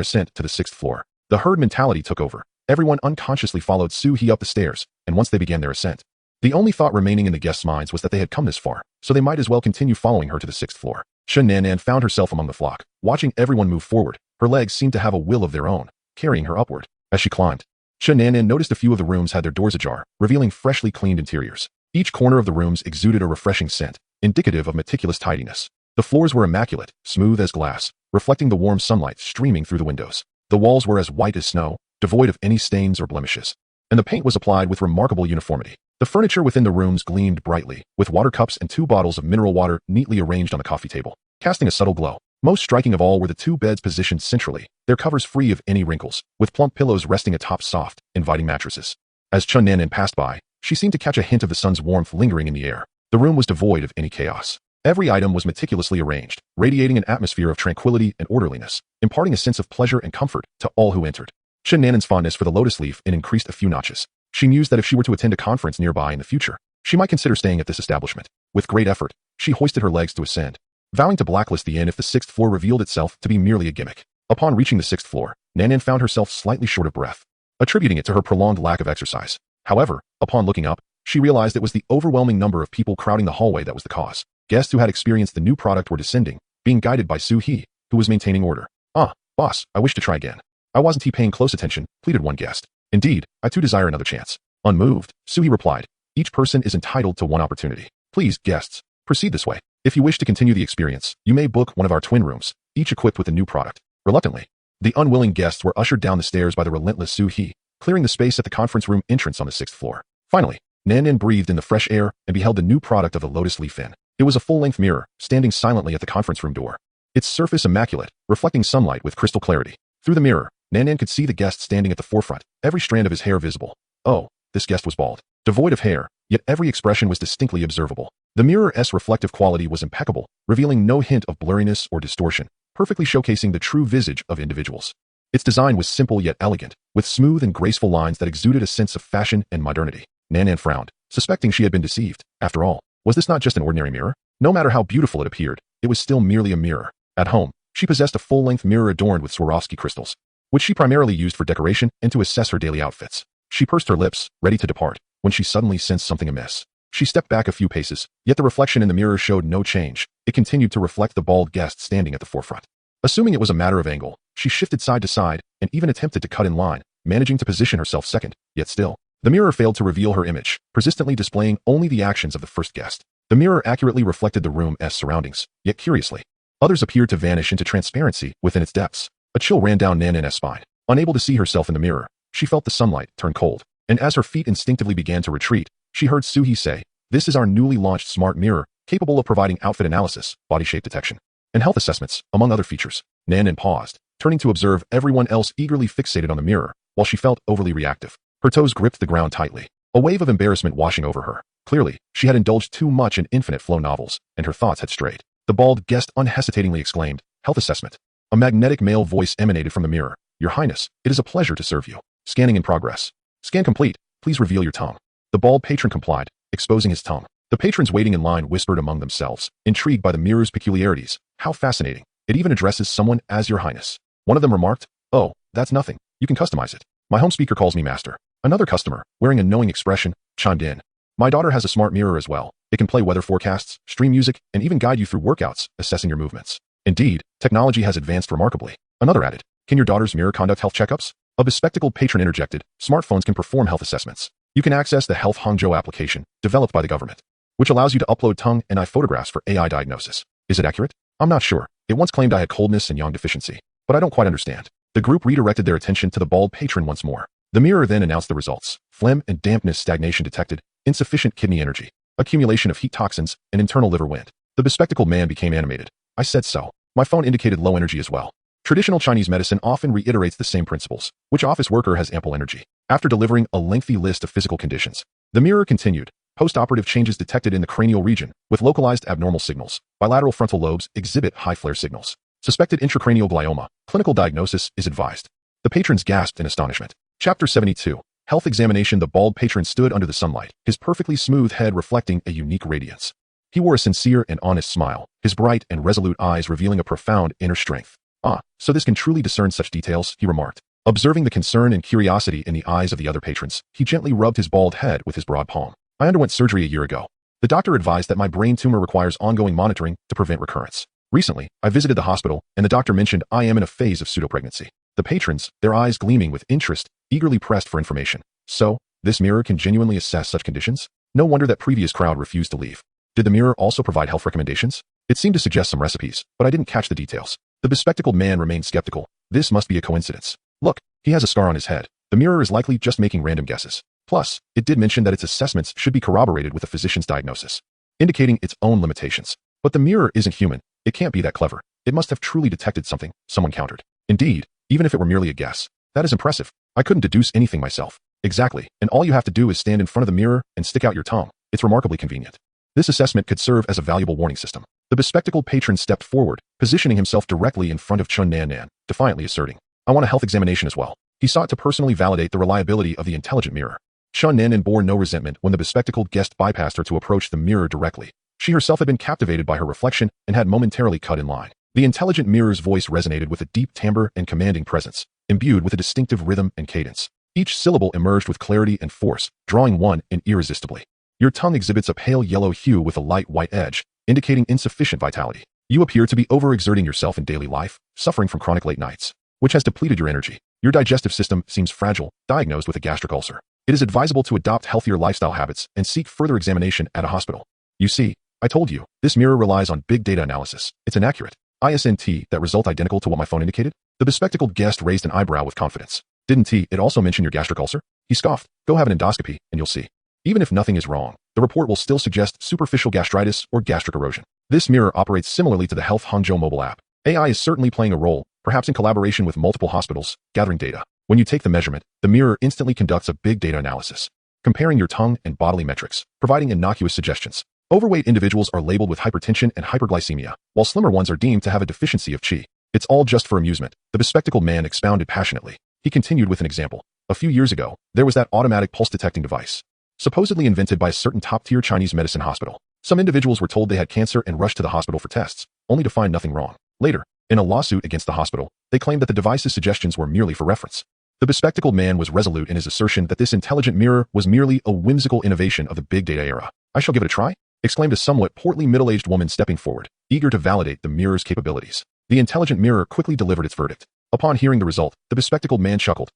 ascent to the 6th floor. The herd mentality took over. Everyone unconsciously followed Suie up the stairs, and once they began their ascent, the only thought remaining in the guests' minds was that they had come this far, so they might as well continue following her to the 6th floor. Suie Nan found herself among the flock, watching everyone move forward. Her legs seemed to have a will of their own, carrying her upward. As she climbed, Suie Nan noticed a few of the rooms had their doors ajar, revealing freshly cleaned interiors. Each corner of the rooms exuded a refreshing scent, indicative of meticulous tidiness. The floors were immaculate, smooth as glass, reflecting the warm sunlight streaming through the windows. The walls were as white as snow, devoid of any stains or blemishes, and the paint was applied with remarkable uniformity. The furniture within the rooms gleamed brightly, with water cups and 2 bottles of mineral water neatly arranged on the coffee table, casting a subtle glow. Most striking of all were the 2 beds positioned centrally, their covers free of any wrinkles, with plump pillows resting atop soft, inviting mattresses. As Suie Nan passed by, she seemed to catch a hint of the sun's warmth lingering in the air. The room was devoid of any chaos. Every item was meticulously arranged, radiating an atmosphere of tranquility and orderliness, imparting a sense of pleasure and comfort to all who entered. Suie Nan's fondness for the lotus leaf increased a few notches. She mused that if she were to attend a conference nearby in the future, she might consider staying at this establishment. With great effort, she hoisted her legs to ascend, vowing to blacklist the inn if the 6th floor revealed itself to be merely a gimmick. Upon reaching the 6th floor, Nan found herself slightly short of breath, attributing it to her prolonged lack of exercise. However, upon looking up, she realized it was the overwhelming number of people crowding the hallway that was the cause. Guests who had experienced the new product were descending, being guided by Suie, who was maintaining order. "Ah, boss, I wish to try again." "I wasn't paying close attention," pleaded one guest. "Indeed, I too desire another chance." Unmoved, Suie replied, "Each person is entitled to one opportunity. Please, guests, proceed this way. If you wish to continue the experience, you may book one of our twin rooms, each equipped with a new product." Reluctantly, the unwilling guests were ushered down the stairs by the relentless Suie, clearing the space at the conference room entrance on the 6th floor. Finally, Nan breathed in the fresh air and beheld the new product of the Lotus Leaf Inn. It was a full-length mirror, standing silently at the conference room door, its surface immaculate, reflecting sunlight with crystal clarity. Through the mirror, Nan could see the guest standing at the forefront, every strand of his hair visible. Oh, this guest was bald, devoid of hair, yet every expression was distinctly observable. The mirror's reflective quality was impeccable, revealing no hint of blurriness or distortion, perfectly showcasing the true visage of individuals. Its design was simple yet elegant, with smooth and graceful lines that exuded a sense of fashion and modernity. Nan frowned, suspecting she had been deceived. After all, was this not just an ordinary mirror? No matter how beautiful it appeared, it was still merely a mirror. At home, she possessed a full-length mirror adorned with Swarovski crystals, which she primarily used for decoration and to assess her daily outfits. She pursed her lips, ready to depart, when she suddenly sensed something amiss. She stepped back a few paces, yet the reflection in the mirror showed no change. It continued to reflect the bald guest standing at the forefront. Assuming it was a matter of angle, she shifted side to side and even attempted to cut in line, managing to position herself second, yet still. The mirror failed to reveal her image, persistently displaying only the actions of the first guest. The mirror accurately reflected the room's surroundings, yet curiously, others appeared to vanish into transparency within its depths. A chill ran down Nan's spine. Unable to see herself in the mirror, she felt the sunlight turn cold, and as her feet instinctively began to retreat, she heard Suie say, "This is our newly launched smart mirror, capable of providing outfit analysis, body shape detection, and health assessments, among other features." Nan paused, turning to observe everyone else eagerly fixated on the mirror, while she felt overly reactive. Her toes gripped the ground tightly, a wave of embarrassment washing over her. Clearly, she had indulged too much in infinite flow novels, and her thoughts had strayed. The bald guest unhesitatingly exclaimed, "Health assessment." A magnetic male voice emanated from the mirror. "Your Highness, it is a pleasure to serve you. Scanning in progress. Scan complete. Please reveal your tongue." The bald patron complied, exposing his tongue. The patrons waiting in line whispered among themselves, intrigued by the mirror's peculiarities. "How fascinating. It even addresses someone as Your Highness." One of them remarked, "Oh, that's nothing. You can customize it. My home speaker calls me master." Another customer, wearing a knowing expression, chimed in, My daughter has a smart mirror as well. It can play weather forecasts, stream music, and even guide you through workouts, assessing your movements. Indeed, technology has advanced remarkably. Another added, can your daughter's mirror conduct health checkups? A bespectacled patron interjected, smartphones can perform health assessments. You can access the Health Hangzhou application, developed by the government, which allows you to upload tongue and eye photographs for AI diagnosis. Is it accurate? I'm not sure. It once claimed I had coldness and yang deficiency, but I don't quite understand. The group redirected their attention to the bald patron once more. The mirror then announced the results. Phlegm and dampness stagnation detected, insufficient kidney energy, accumulation of heat toxins, and internal liver wind. The bespectacled man became animated. I said so. My phone indicated low energy as well. Traditional Chinese medicine often reiterates the same principles. Which office worker has ample energy? After delivering a lengthy list of physical conditions, the mirror continued. Post-operative changes detected in the cranial region, with localized abnormal signals. Bilateral frontal lobes exhibit high flare signals. Suspected intracranial glioma. Clinical diagnosis is advised. The patrons gasped in astonishment. Chapter 72. Health examination. The bald patron stood under the sunlight, his perfectly smooth head reflecting a unique radiance. He wore a sincere and honest smile, his bright and resolute eyes revealing a profound inner strength. Ah, so this can truly discern such details, he remarked. Observing the concern and curiosity in the eyes of the other patrons, he gently rubbed his bald head with his broad palm. I underwent surgery a year ago. The doctor advised that my brain tumor requires ongoing monitoring to prevent recurrence. Recently, I visited the hospital, and the doctor mentioned I am in a phase of pseudopregnancy. The patrons, their eyes gleaming with interest, eagerly pressed for information. So, this mirror can genuinely assess such conditions? No wonder that previous crowd refused to leave. Did the mirror also provide health recommendations? It seemed to suggest some recipes, but I didn't catch the details. The bespectacled man remained skeptical. This must be a coincidence. Look, he has a scar on his head. The mirror is likely just making random guesses. Plus, it did mention that its assessments should be corroborated with a physician's diagnosis, indicating its own limitations. But the mirror isn't human. It can't be that clever. It must have truly detected something, someone countered. Indeed, even if it were merely a guess. That is impressive. I couldn't deduce anything myself. Exactly, and all you have to do is stand in front of the mirror and stick out your tongue. It's remarkably convenient. This assessment could serve as a valuable warning system. The bespectacled patron stepped forward, positioning himself directly in front of Chun Nan, defiantly asserting, I want a health examination as well. He sought to personally validate the reliability of the intelligent mirror. Chun Nan bore no resentment when the bespectacled guest bypassed her to approach the mirror directly. She herself had been captivated by her reflection and had momentarily cut in line. The intelligent mirror's voice resonated with a deep timbre and commanding presence, imbued with a distinctive rhythm and cadence. Each syllable emerged with clarity and force, drawing one in irresistibly. Your tongue exhibits a pale yellow hue with a light white edge, indicating insufficient vitality. You appear to be overexerting yourself in daily life, suffering from chronic late nights, which has depleted your energy. Your digestive system seems fragile, diagnosed with a gastric ulcer. It is advisable to adopt healthier lifestyle habits and seek further examination at a hospital. You see, I told you, this mirror relies on big data analysis. It's inaccurate. Isn't that result identical to what my phone indicated? The bespectacled guest raised an eyebrow with confidence. Didn't it also mention your gastric ulcer? He scoffed. Go have an endoscopy, and you'll see. Even if nothing is wrong, the report will still suggest superficial gastritis or gastric erosion. This mirror operates similarly to the Health Hangzhou mobile app. AI is certainly playing a role, perhaps in collaboration with multiple hospitals, gathering data. When you take the measurement, the mirror instantly conducts a big data analysis, comparing your tongue and bodily metrics, providing innocuous suggestions. Overweight individuals are labeled with hypertension and hyperglycemia, while slimmer ones are deemed to have a deficiency of qi. It's all just for amusement, the bespectacled man expounded passionately. He continued with an example. A few years ago, there was that automatic pulse-detecting device, supposedly invented by a certain top-tier Chinese medicine hospital. Some individuals were told they had cancer and rushed to the hospital for tests, only to find nothing wrong. Later, in a lawsuit against the hospital, they claimed that the device's suggestions were merely for reference. The bespectacled man was resolute in his assertion that this intelligent mirror was merely a whimsical innovation of the big data era. I shall give it a try, exclaimed a somewhat portly middle-aged woman stepping forward, eager to validate the mirror's capabilities. The intelligent mirror quickly delivered its verdict. Upon hearing the result, the bespectacled man chuckled.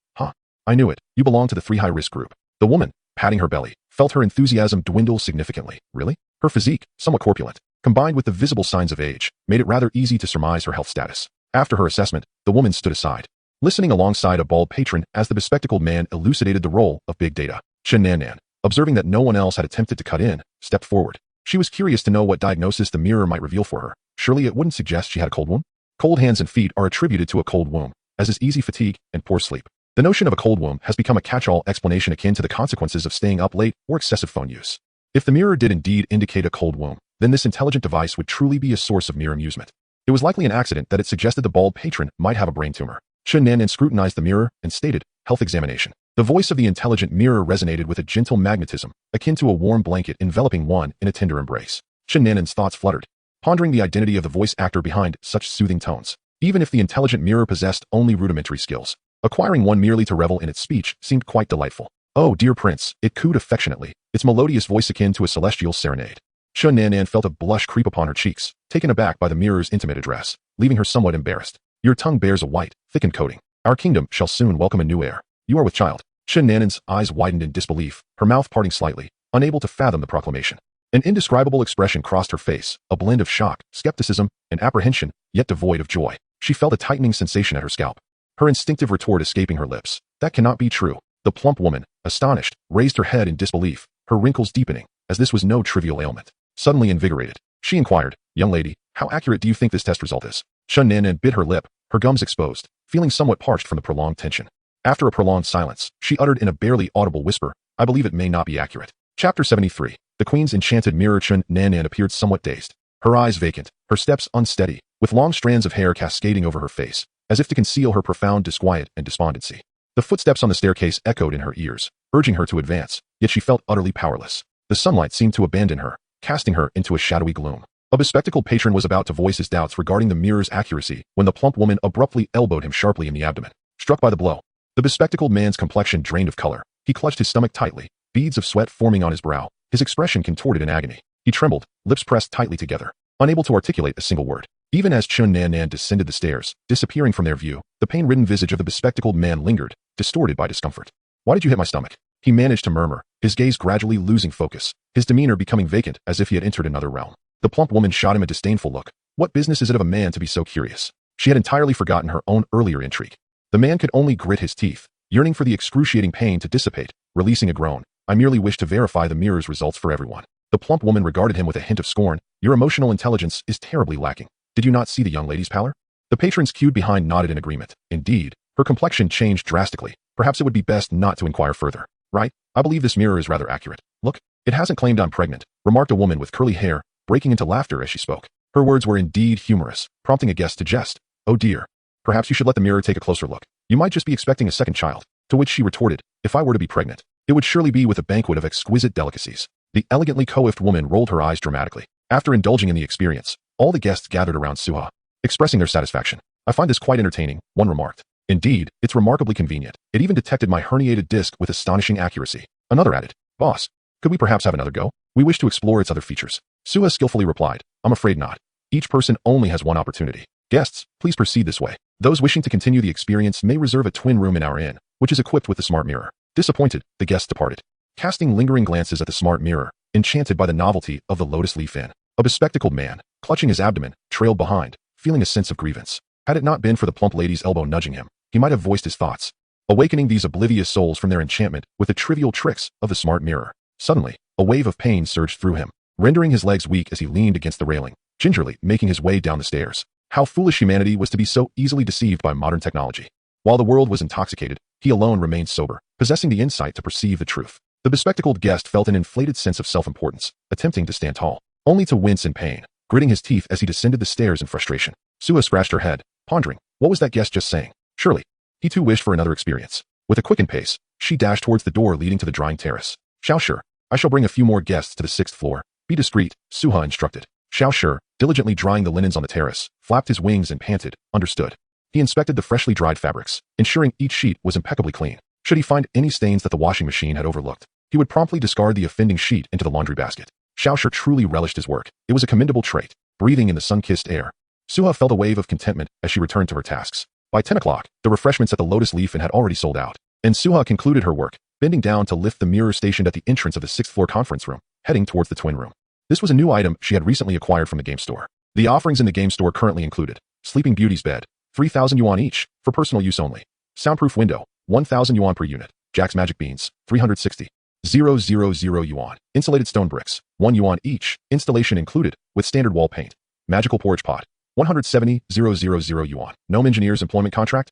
I knew it. You belong to the 3 high-risk group. The woman, patting her belly, felt her enthusiasm dwindle significantly. Really? Her physique, somewhat corpulent, combined with the visible signs of age, made it rather easy to surmise her health status. After her assessment, the woman stood aside, listening alongside a bald patron as the bespectacled man elucidated the role of big data. Chun Nan, observing that no one else had attempted to cut in, stepped forward. She was curious to know what diagnosis the mirror might reveal for her. Surely it wouldn't suggest she had a cold womb? Cold hands and feet are attributed to a cold womb, as is easy fatigue and poor sleep. The notion of a cold womb has become a catch-all explanation akin to the consequences of staying up late or excessive phone use. If the mirror did indeed indicate a cold womb, then this intelligent device would truly be a source of mere amusement. It was likely an accident that it suggested the bald patron might have a brain tumor. Chun Nan scrutinized the mirror and stated, health examination. The voice of the intelligent mirror resonated with a gentle magnetism, akin to a warm blanket enveloping one in a tender embrace. Chun Nan's thoughts fluttered, pondering the identity of the voice actor behind such soothing tones. Even if the intelligent mirror possessed only rudimentary skills, acquiring one merely to revel in its speech seemed quite delightful. "Oh, dear prince," it cooed affectionately, its melodious voice akin to a celestial serenade. Chun Nan felt a blush creep upon her cheeks, taken aback by the mirror's intimate address, leaving her somewhat embarrassed. "Your tongue bears a white, thickened coating. Our kingdom shall soon welcome a new heir. You are with child." Chun Nan's eyes widened in disbelief, her mouth parting slightly, unable to fathom the proclamation. An indescribable expression crossed her face, a blend of shock, skepticism, and apprehension, yet devoid of joy. She felt a tightening sensation at her scalp, her instinctive retort escaping her lips. "That cannot be true." The plump woman, astonished, raised her head in disbelief, her wrinkles deepening, as this was no trivial ailment. Suddenly invigorated, she inquired, "Young lady, how accurate do you think this test result is?" Chun Nan bit her lip, her gums exposed, feeling somewhat parched from the prolonged tension. After a prolonged silence, she uttered in a barely audible whisper, "I believe it may not be accurate." Chapter 73. The Queen's Enchanted Mirror. Chun Nan appeared somewhat dazed, her eyes vacant, her steps unsteady, with long strands of hair cascading over her face, as if to conceal her profound disquiet and despondency. The footsteps on the staircase echoed in her ears, urging her to advance, yet she felt utterly powerless. The sunlight seemed to abandon her, casting her into a shadowy gloom. A bespectacled patron was about to voice his doubts regarding the mirror's accuracy when the plump woman abruptly elbowed him sharply in the abdomen. Struck by the blow, the bespectacled man's complexion drained of color. He clutched his stomach tightly, beads of sweat forming on his brow, his expression contorted in agony. He trembled, lips pressed tightly together, unable to articulate a single word. Even as Chun Nan descended the stairs, disappearing from their view, the pain-ridden visage of the bespectacled man lingered, distorted by discomfort. "Why did you hit my stomach?" he managed to murmur, his gaze gradually losing focus, his demeanor becoming vacant as if he had entered another realm. The plump woman shot him a disdainful look. What business is it of a man to be so curious? She had entirely forgotten her own earlier intrigue. The man could only grit his teeth, yearning for the excruciating pain to dissipate, releasing a groan. "I merely wish to verify the mirror's results for everyone." The plump woman regarded him with a hint of scorn. "Your emotional intelligence is terribly lacking. Did you not see the young lady's pallor?" The patrons queued behind nodded in agreement. Indeed, her complexion changed drastically. Perhaps it would be best not to inquire further. "Right, I believe this mirror is rather accurate. Look, it hasn't claimed I'm pregnant," remarked a woman with curly hair, breaking into laughter as she spoke. Her words were indeed humorous, prompting a guest to jest. "Oh dear. Perhaps you should let the mirror take a closer look. You might just be expecting a second child." To which she retorted, "If I were to be pregnant, it would surely be with a banquet of exquisite delicacies." The elegantly coiffed woman rolled her eyes dramatically. After indulging in the experience, all the guests gathered around Suie, expressing their satisfaction. "I find this quite entertaining," one remarked. "Indeed, it's remarkably convenient. It even detected my herniated disc with astonishing accuracy." Another added, "Boss, could we perhaps have another go? We wish to explore its other features." Suie skillfully replied, "I'm afraid not. Each person only has one opportunity. Guests, please proceed this way. Those wishing to continue the experience may reserve a twin room in our inn, which is equipped with the smart mirror." Disappointed, the guests departed, casting lingering glances at the smart mirror, enchanted by the novelty of the Lotus Leaf Inn. A bespectacled man, clutching his abdomen, trailed behind, feeling a sense of grievance. Had it not been for the plump lady's elbow nudging him, he might have voiced his thoughts, awakening these oblivious souls from their enchantment with the trivial tricks of the smart mirror. Suddenly, a wave of pain surged through him, rendering his legs weak as he leaned against the railing, gingerly making his way down the stairs. How foolish humanity was to be so easily deceived by modern technology. While the world was intoxicated, he alone remained sober, possessing the insight to perceive the truth. The bespectacled guest felt an inflated sense of self-importance, attempting to stand tall, only to wince in pain, gritting his teeth as he descended the stairs in frustration. Suie scratched her head, pondering, what was that guest just saying? Surely, he too wished for another experience. With a quickened pace, she dashed towards the door leading to the drying terrace. "Xiao Shi, I shall bring a few more guests to the 6th floor. Be discreet," Suie instructed. Xiao Shi, diligently drying the linens on the terrace, flapped his wings and panted, "Understood." He inspected the freshly dried fabrics, ensuring each sheet was impeccably clean. Should he find any stains that the washing machine had overlooked, he would promptly discard the offending sheet into the laundry basket. Xiao Shi truly relished his work. It was a commendable trait, breathing in the sun-kissed air. Suie felt a wave of contentment as she returned to her tasks. By 10 o'clock, the refreshments at the Lotus Leaf Inn had already sold out, and Suie concluded her work, bending down to lift the mirror stationed at the entrance of the 6th floor conference room, heading towards the twin room. This was a new item she had recently acquired from the game store. The offerings in the game store currently included Sleeping Beauty's bed, 3,000 yuan each, for personal use only. Soundproof window, 1,000 yuan per unit. Jack's Magic Beans, 360,000 yuan. Insulated stone bricks, 1 yuan each, installation included, with standard wall paint. Magical porridge pot, 170,000 yuan. Gnome Engineer's employment contract.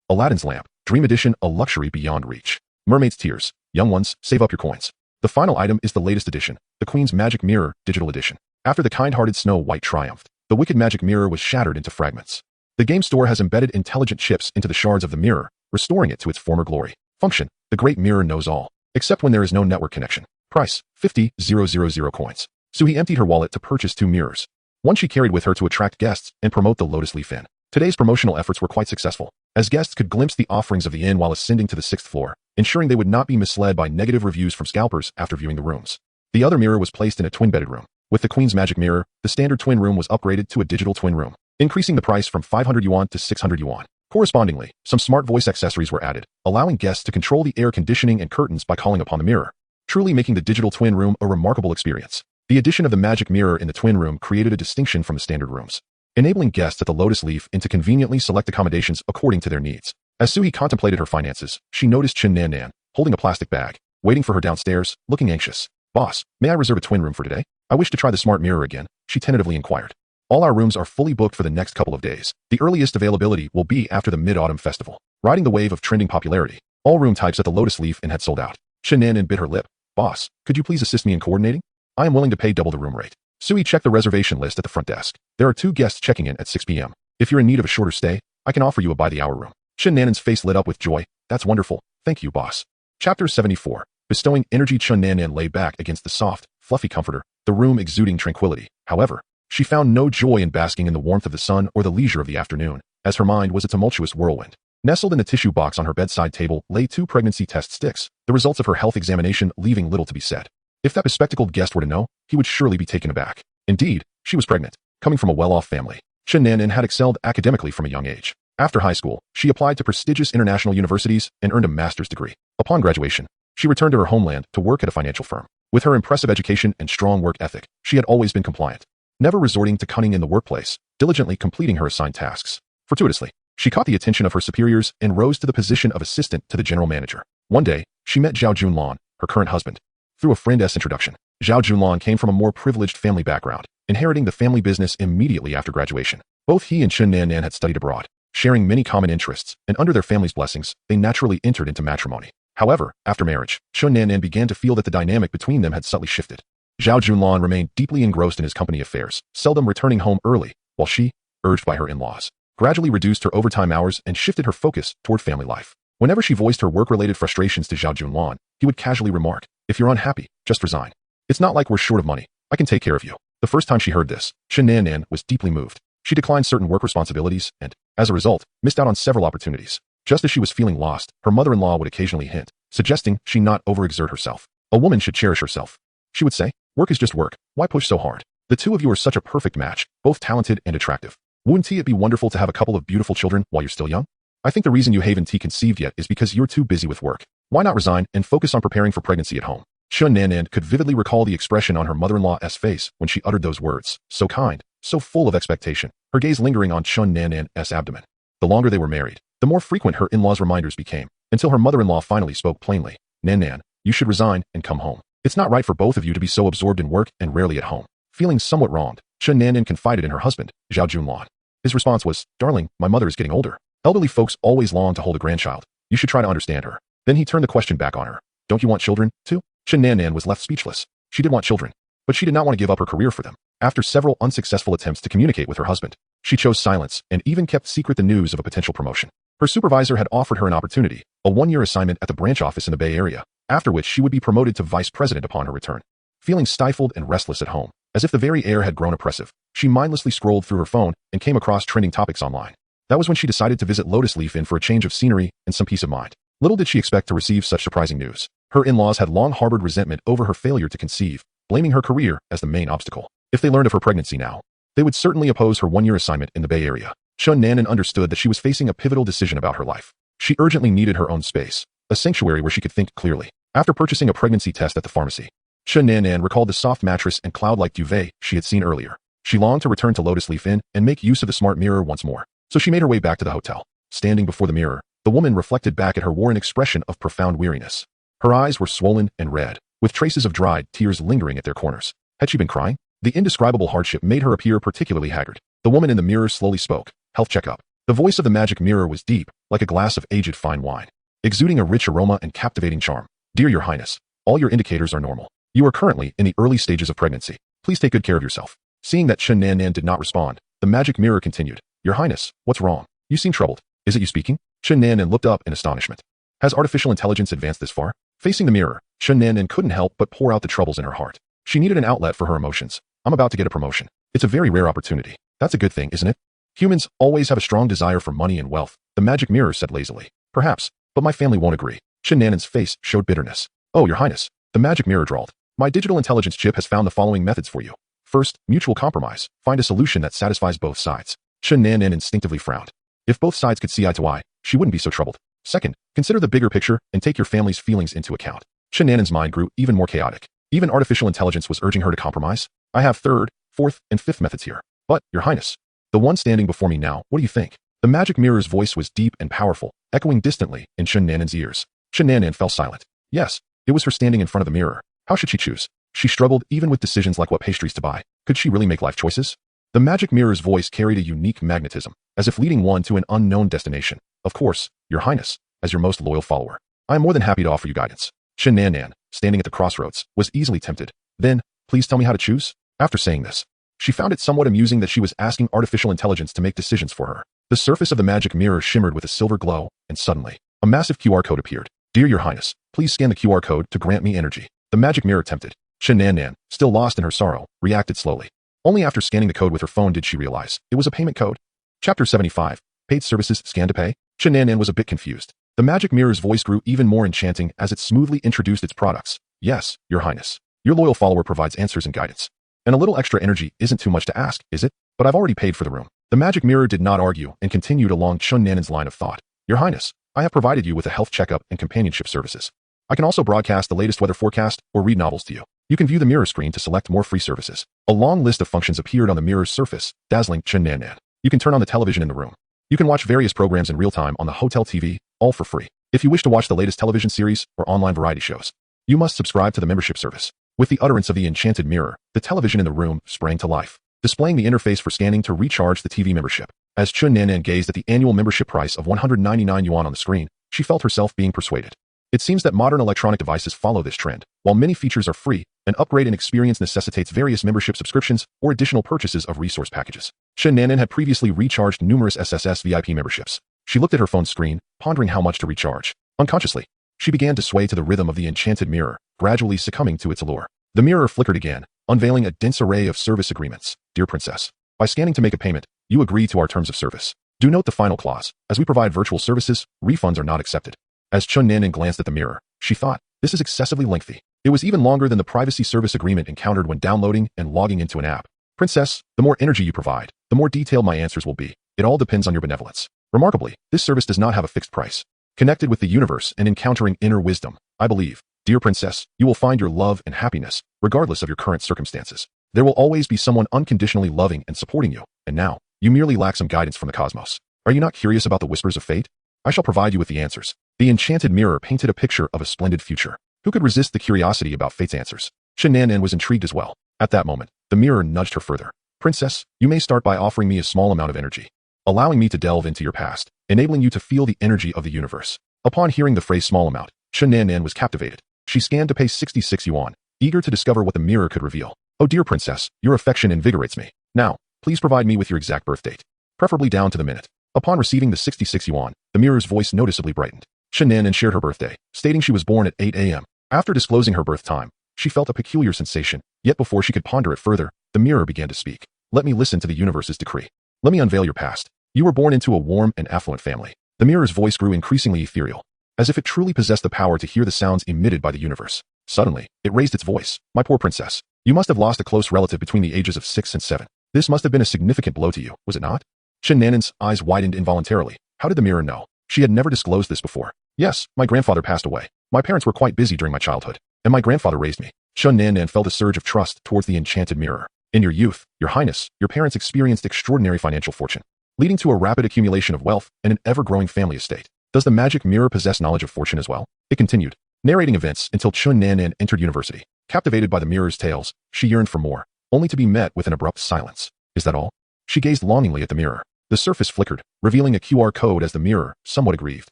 Aladdin's lamp, Dream Edition, a luxury beyond reach. Mermaid's tears, young ones, save up your coins. The final item is the latest edition, the Queen's Magic Mirror, digital edition. After the kind-hearted Snow White triumphed, the wicked magic mirror was shattered into fragments. The game store has embedded intelligent chips into the shards of the mirror, restoring it to its former glory. Function, the great mirror knows all, except when there is no network connection. Price, 50,000 coins. Suie emptied her wallet to purchase 2 mirrors. One she carried with her to attract guests and promote the Lotus Leaf Inn. Today's promotional efforts were quite successful, as guests could glimpse the offerings of the inn while ascending to the 6th floor. ensuring they would not be misled by negative reviews from scalpers after viewing the rooms. The other mirror was placed in a twin-bedded room. With the queen's magic mirror, the standard twin room was upgraded to a digital twin room, increasing the price from 500 yuan to 600 yuan. Correspondingly, some smart voice accessories were added, allowing guests to control the air conditioning and curtains by calling upon the mirror, truly making the digital twin room a remarkable experience. The addition of the magic mirror in the twin room created a distinction from the standard rooms, enabling guests at the Lotus Leaf to conveniently select accommodations according to their needs. As Suie contemplated her finances, she noticed Chen Nan, holding a plastic bag, waiting for her downstairs, looking anxious. "Boss, may I reserve a twin room for today? I wish to try the smart mirror again," she tentatively inquired. "All our rooms are fully booked for the next couple of days. The earliest availability will be after the Mid-Autumn Festival." Riding the wave of trending popularity, all room types at the Lotus Leaf had sold out. Chen Nan bit her lip. "Boss, could you please assist me in coordinating? I am willing to pay double the room rate." Suie checked the reservation list at the front desk. "There are 2 guests checking in at 6 p.m. If you're in need of a shorter stay, I can offer you a by-the-hour room." Chen Nan's face lit up with joy. "That's wonderful. Thank you, boss." Chapter 74. Bestowing energy. Chen Nan lay back against the soft, fluffy comforter, the room exuding tranquility. However, she found no joy in basking in the warmth of the sun or the leisure of the afternoon, as her mind was a tumultuous whirlwind. Nestled in the tissue box on her bedside table lay 2 pregnancy test sticks, the results of her health examination leaving little to be said. If that bespectacled guest were to know, he would surely be taken aback. Indeed, she was pregnant, coming from a well-off family. Chen Nan had excelled academically from a young age. After high school, she applied to prestigious international universities and earned a master's degree. Upon graduation, she returned to her homeland to work at a financial firm. With her impressive education and strong work ethic, she had always been compliant, never resorting to cunning in the workplace, diligently completing her assigned tasks. Fortuitously, she caught the attention of her superiors and rose to the position of assistant to the general manager. One day, she met Zhao Junlan, her current husband, through a friend's introduction. Zhao Junlan came from a more privileged family background, inheriting the family business immediately after graduation. Both he and Chen Nan had studied abroad, sharing many common interests, and under their family's blessings, they naturally entered into matrimony. However, after marriage, Chen Nan began to feel that the dynamic between them had subtly shifted. Zhao Junlan remained deeply engrossed in his company affairs, seldom returning home early, while she, urged by her in-laws, gradually reduced her overtime hours and shifted her focus toward family life. Whenever she voiced her work-related frustrations to Zhao Junlan, he would casually remark, "If you're unhappy, just resign. It's not like we're short of money. I can take care of you." The first time she heard this, Chen Nan was deeply moved. She declined certain work responsibilities and, as a result, missed out on several opportunities. Just as she was feeling lost, her mother-in-law would occasionally hint, suggesting she not overexert herself. "A woman should cherish herself," she would say. "Work is just work. Why push so hard? The two of you are such a perfect match, both talented and attractive. Wouldn't it be wonderful to have a couple of beautiful children while you're still young? I think the reason you haven't conceived yet is because you're too busy with work. Why not resign and focus on preparing for pregnancy at home?" Chen Nan could vividly recall the expression on her mother-in-law's face when she uttered those words, so kind, so full of expectation, her gaze lingering on Chen Nan's abdomen. The longer they were married, the more frequent her in-laws' reminders became, until her mother-in-law finally spoke plainly. Nan, you should resign and come home. It's not right for both of you to be so absorbed in work and rarely at home." Feeling somewhat wronged, Chen Nan confided in her husband, Zhao Junlan. His response was, "Darling, my mother is getting older. Elderly folks always long to hold a grandchild. You should try to understand her." Then he turned the question back on her. "Don't you want children, too?" Chen Nan was left speechless. She did want children, but she did not want to give up her career for them. After several unsuccessful attempts to communicate with her husband, she chose silence and even kept secret the news of a potential promotion. Her supervisor had offered her an opportunity, a 1-year assignment at the branch office in the Bay Area, after which she would be promoted to vice president upon her return. Feeling stifled and restless at home, as if the very air had grown oppressive, she mindlessly scrolled through her phone and came across trending topics online. That was when she decided to visit Lotus Leaf for a change of scenery and some peace of mind. Little did she expect to receive such surprising news. Her in-laws had long harbored resentment over her failure to conceive, blaming her career as the main obstacle. If they learned of her pregnancy now, they would certainly oppose her 1-year assignment in the Bay Area. Chen Nan understood that she was facing a pivotal decision about her life. She urgently needed her own space, a sanctuary where she could think clearly. After purchasing a pregnancy test at the pharmacy, Chen Nan recalled the soft mattress and cloud-like duvet she had seen earlier. She longed to return to Lotus Leaf and make use of the smart mirror once more. So she made her way back to the hotel. Standing before the mirror, the woman reflected back at her wore an expression of profound weariness. Her eyes were swollen and red, with traces of dried tears lingering at their corners. Had she been crying? The indescribable hardship made her appear particularly haggard. The woman in the mirror slowly spoke. "Health checkup." The voice of the magic mirror was deep, like a glass of aged fine wine, exuding a rich aroma and captivating charm. "Dear Your Highness, all your indicators are normal. You are currently in the early stages of pregnancy. Please take good care of yourself." Seeing that Chen Nan did not respond, the magic mirror continued. "Your Highness, what's wrong? You seem troubled. Is it you speaking?" Chen Nan looked up in astonishment. Has artificial intelligence advanced this far? Facing the mirror, Chen Nan couldn't help but pour out the troubles in her heart. She needed an outlet for her emotions. "I'm about to get a promotion. It's a very rare opportunity. That's a good thing, isn't it? Humans always have a strong desire for money and wealth," the magic mirror said lazily. "Perhaps, but my family won't agree. Nanan's face showed bitterness. Oh, Your Highness, the magic mirror drawled. My digital intelligence chip has found the following methods for you. First, mutual compromise. Find a solution that satisfies both sides. Nanan instinctively frowned. If both sides could see eye to eye, she wouldn't be so troubled. Second, consider the bigger picture and take your family's feelings into account. Nanan's mind grew even more chaotic. Even artificial intelligence was urging her to compromise. I have third, fourth, and fifth methods here. But, Your Highness, the one standing before me now, what do you think? The magic mirror's voice was deep and powerful, echoing distantly in Nanan's ears. Nanan fell silent. Yes, it was her standing in front of the mirror. How should she choose? She struggled even with decisions like what pastries to buy. Could she really make life choices? The magic mirror's voice carried a unique magnetism, as if leading one to an unknown destination. Of course, Your Highness, as your most loyal follower, I am more than happy to offer you guidance. Nanan, standing at the crossroads, was easily tempted. Then, please tell me how to choose? After saying this, she found it somewhat amusing that she was asking artificial intelligence to make decisions for her. The surface of the magic mirror shimmered with a silver glow, and suddenly, a massive QR code appeared. Dear Your Highness, please scan the QR code to grant me energy. The magic mirror tempted. Nanan, still lost in her sorrow, reacted slowly. Only after scanning the code with her phone did she realize it was a payment code. Chapter 75. Paid services scan to pay. Nanan was a bit confused. The magic mirror's voice grew even more enchanting as it smoothly introduced its products. Yes, Your Highness. Your loyal follower provides answers and guidance. And a little extra energy isn't too much to ask, is it? But I've already paid for the room. The magic mirror did not argue and continued along Nanan's line of thought. Your Highness, I have provided you with a health checkup and companionship services. I can also broadcast the latest weather forecast or read novels to you. You can view the mirror screen to select more free services. A long list of functions appeared on the mirror's surface, dazzling Nanan. You can turn on the television in the room. You can watch various programs in real time on the hotel TV, all for free. If you wish to watch the latest television series or online variety shows, you must subscribe to the membership service. With the utterance of the enchanted mirror, the television in the room sprang to life, displaying the interface for scanning to recharge the TV membership. As Nanan gazed at the annual membership price of 199 yuan on the screen, she felt herself being persuaded. It seems that modern electronic devices follow this trend. While many features are free, an upgrade in experience necessitates various membership subscriptions or additional purchases of resource packages. Nanan had previously recharged numerous SSS VIP memberships. She looked at her phone screen, pondering how much to recharge. Unconsciously, she began to sway to the rhythm of the enchanted mirror, gradually succumbing to its allure. The mirror flickered again, unveiling a dense array of service agreements. Dear Princess, by scanning to make a payment, you agree to our terms of service. Do note the final clause. As we provide virtual services, refunds are not accepted. As Nanan glanced at the mirror, she thought, this is excessively lengthy. It was even longer than the privacy service agreement encountered when downloading and logging into an app. Princess, the more energy you provide, the more detailed my answers will be. It all depends on your benevolence. Remarkably, this service does not have a fixed price. Connected with the universe and encountering inner wisdom, I believe, dear Princess, you will find your love and happiness, regardless of your current circumstances. There will always be someone unconditionally loving and supporting you, and now, you merely lack some guidance from the cosmos. Are you not curious about the whispers of fate? I shall provide you with the answers. The enchanted mirror painted a picture of a splendid future. Who could resist the curiosity about fate's answers? Nanan was intrigued as well. At that moment, the mirror nudged her further. Princess, you may start by offering me a small amount of energy, allowing me to delve into your past, enabling you to feel the energy of the universe. Upon hearing the phrase small amount, Nanan was captivated. She scanned to pay 66 yuan, eager to discover what the mirror could reveal. Oh dear Princess, your affection invigorates me. Now, please provide me with your exact birth date, preferably down to the minute. Upon receiving the 66 yuan, the mirror's voice noticeably brightened. Nanan shared her birthday, stating she was born at 8 a.m. After disclosing her birth time, she felt a peculiar sensation, yet before she could ponder it further, the mirror began to speak. Let me listen to the universe's decree. Let me unveil your past. You were born into a warm and affluent family. The mirror's voice grew increasingly ethereal, as if it truly possessed the power to hear the sounds emitted by the universe. Suddenly, it raised its voice. My poor princess, you must have lost a close relative between the ages of 6 and 7. This must have been a significant blow to you, was it not? Nanan's eyes widened involuntarily. How did the mirror know? She had never disclosed this before. Yes, my grandfather passed away. My parents were quite busy during my childhood, and my grandfather raised me. Nanan felt a surge of trust towards the enchanted mirror. In your youth, Your Highness, your parents experienced extraordinary financial fortune, leading to a rapid accumulation of wealth and an ever-growing family estate. Does the magic mirror possess knowledge of fortune as well? It continued, narrating events until Nanan entered university. Captivated by the mirror's tales, she yearned for more, only to be met with an abrupt silence. Is that all? She gazed longingly at the mirror. The surface flickered, revealing a QR code as the mirror, somewhat aggrieved,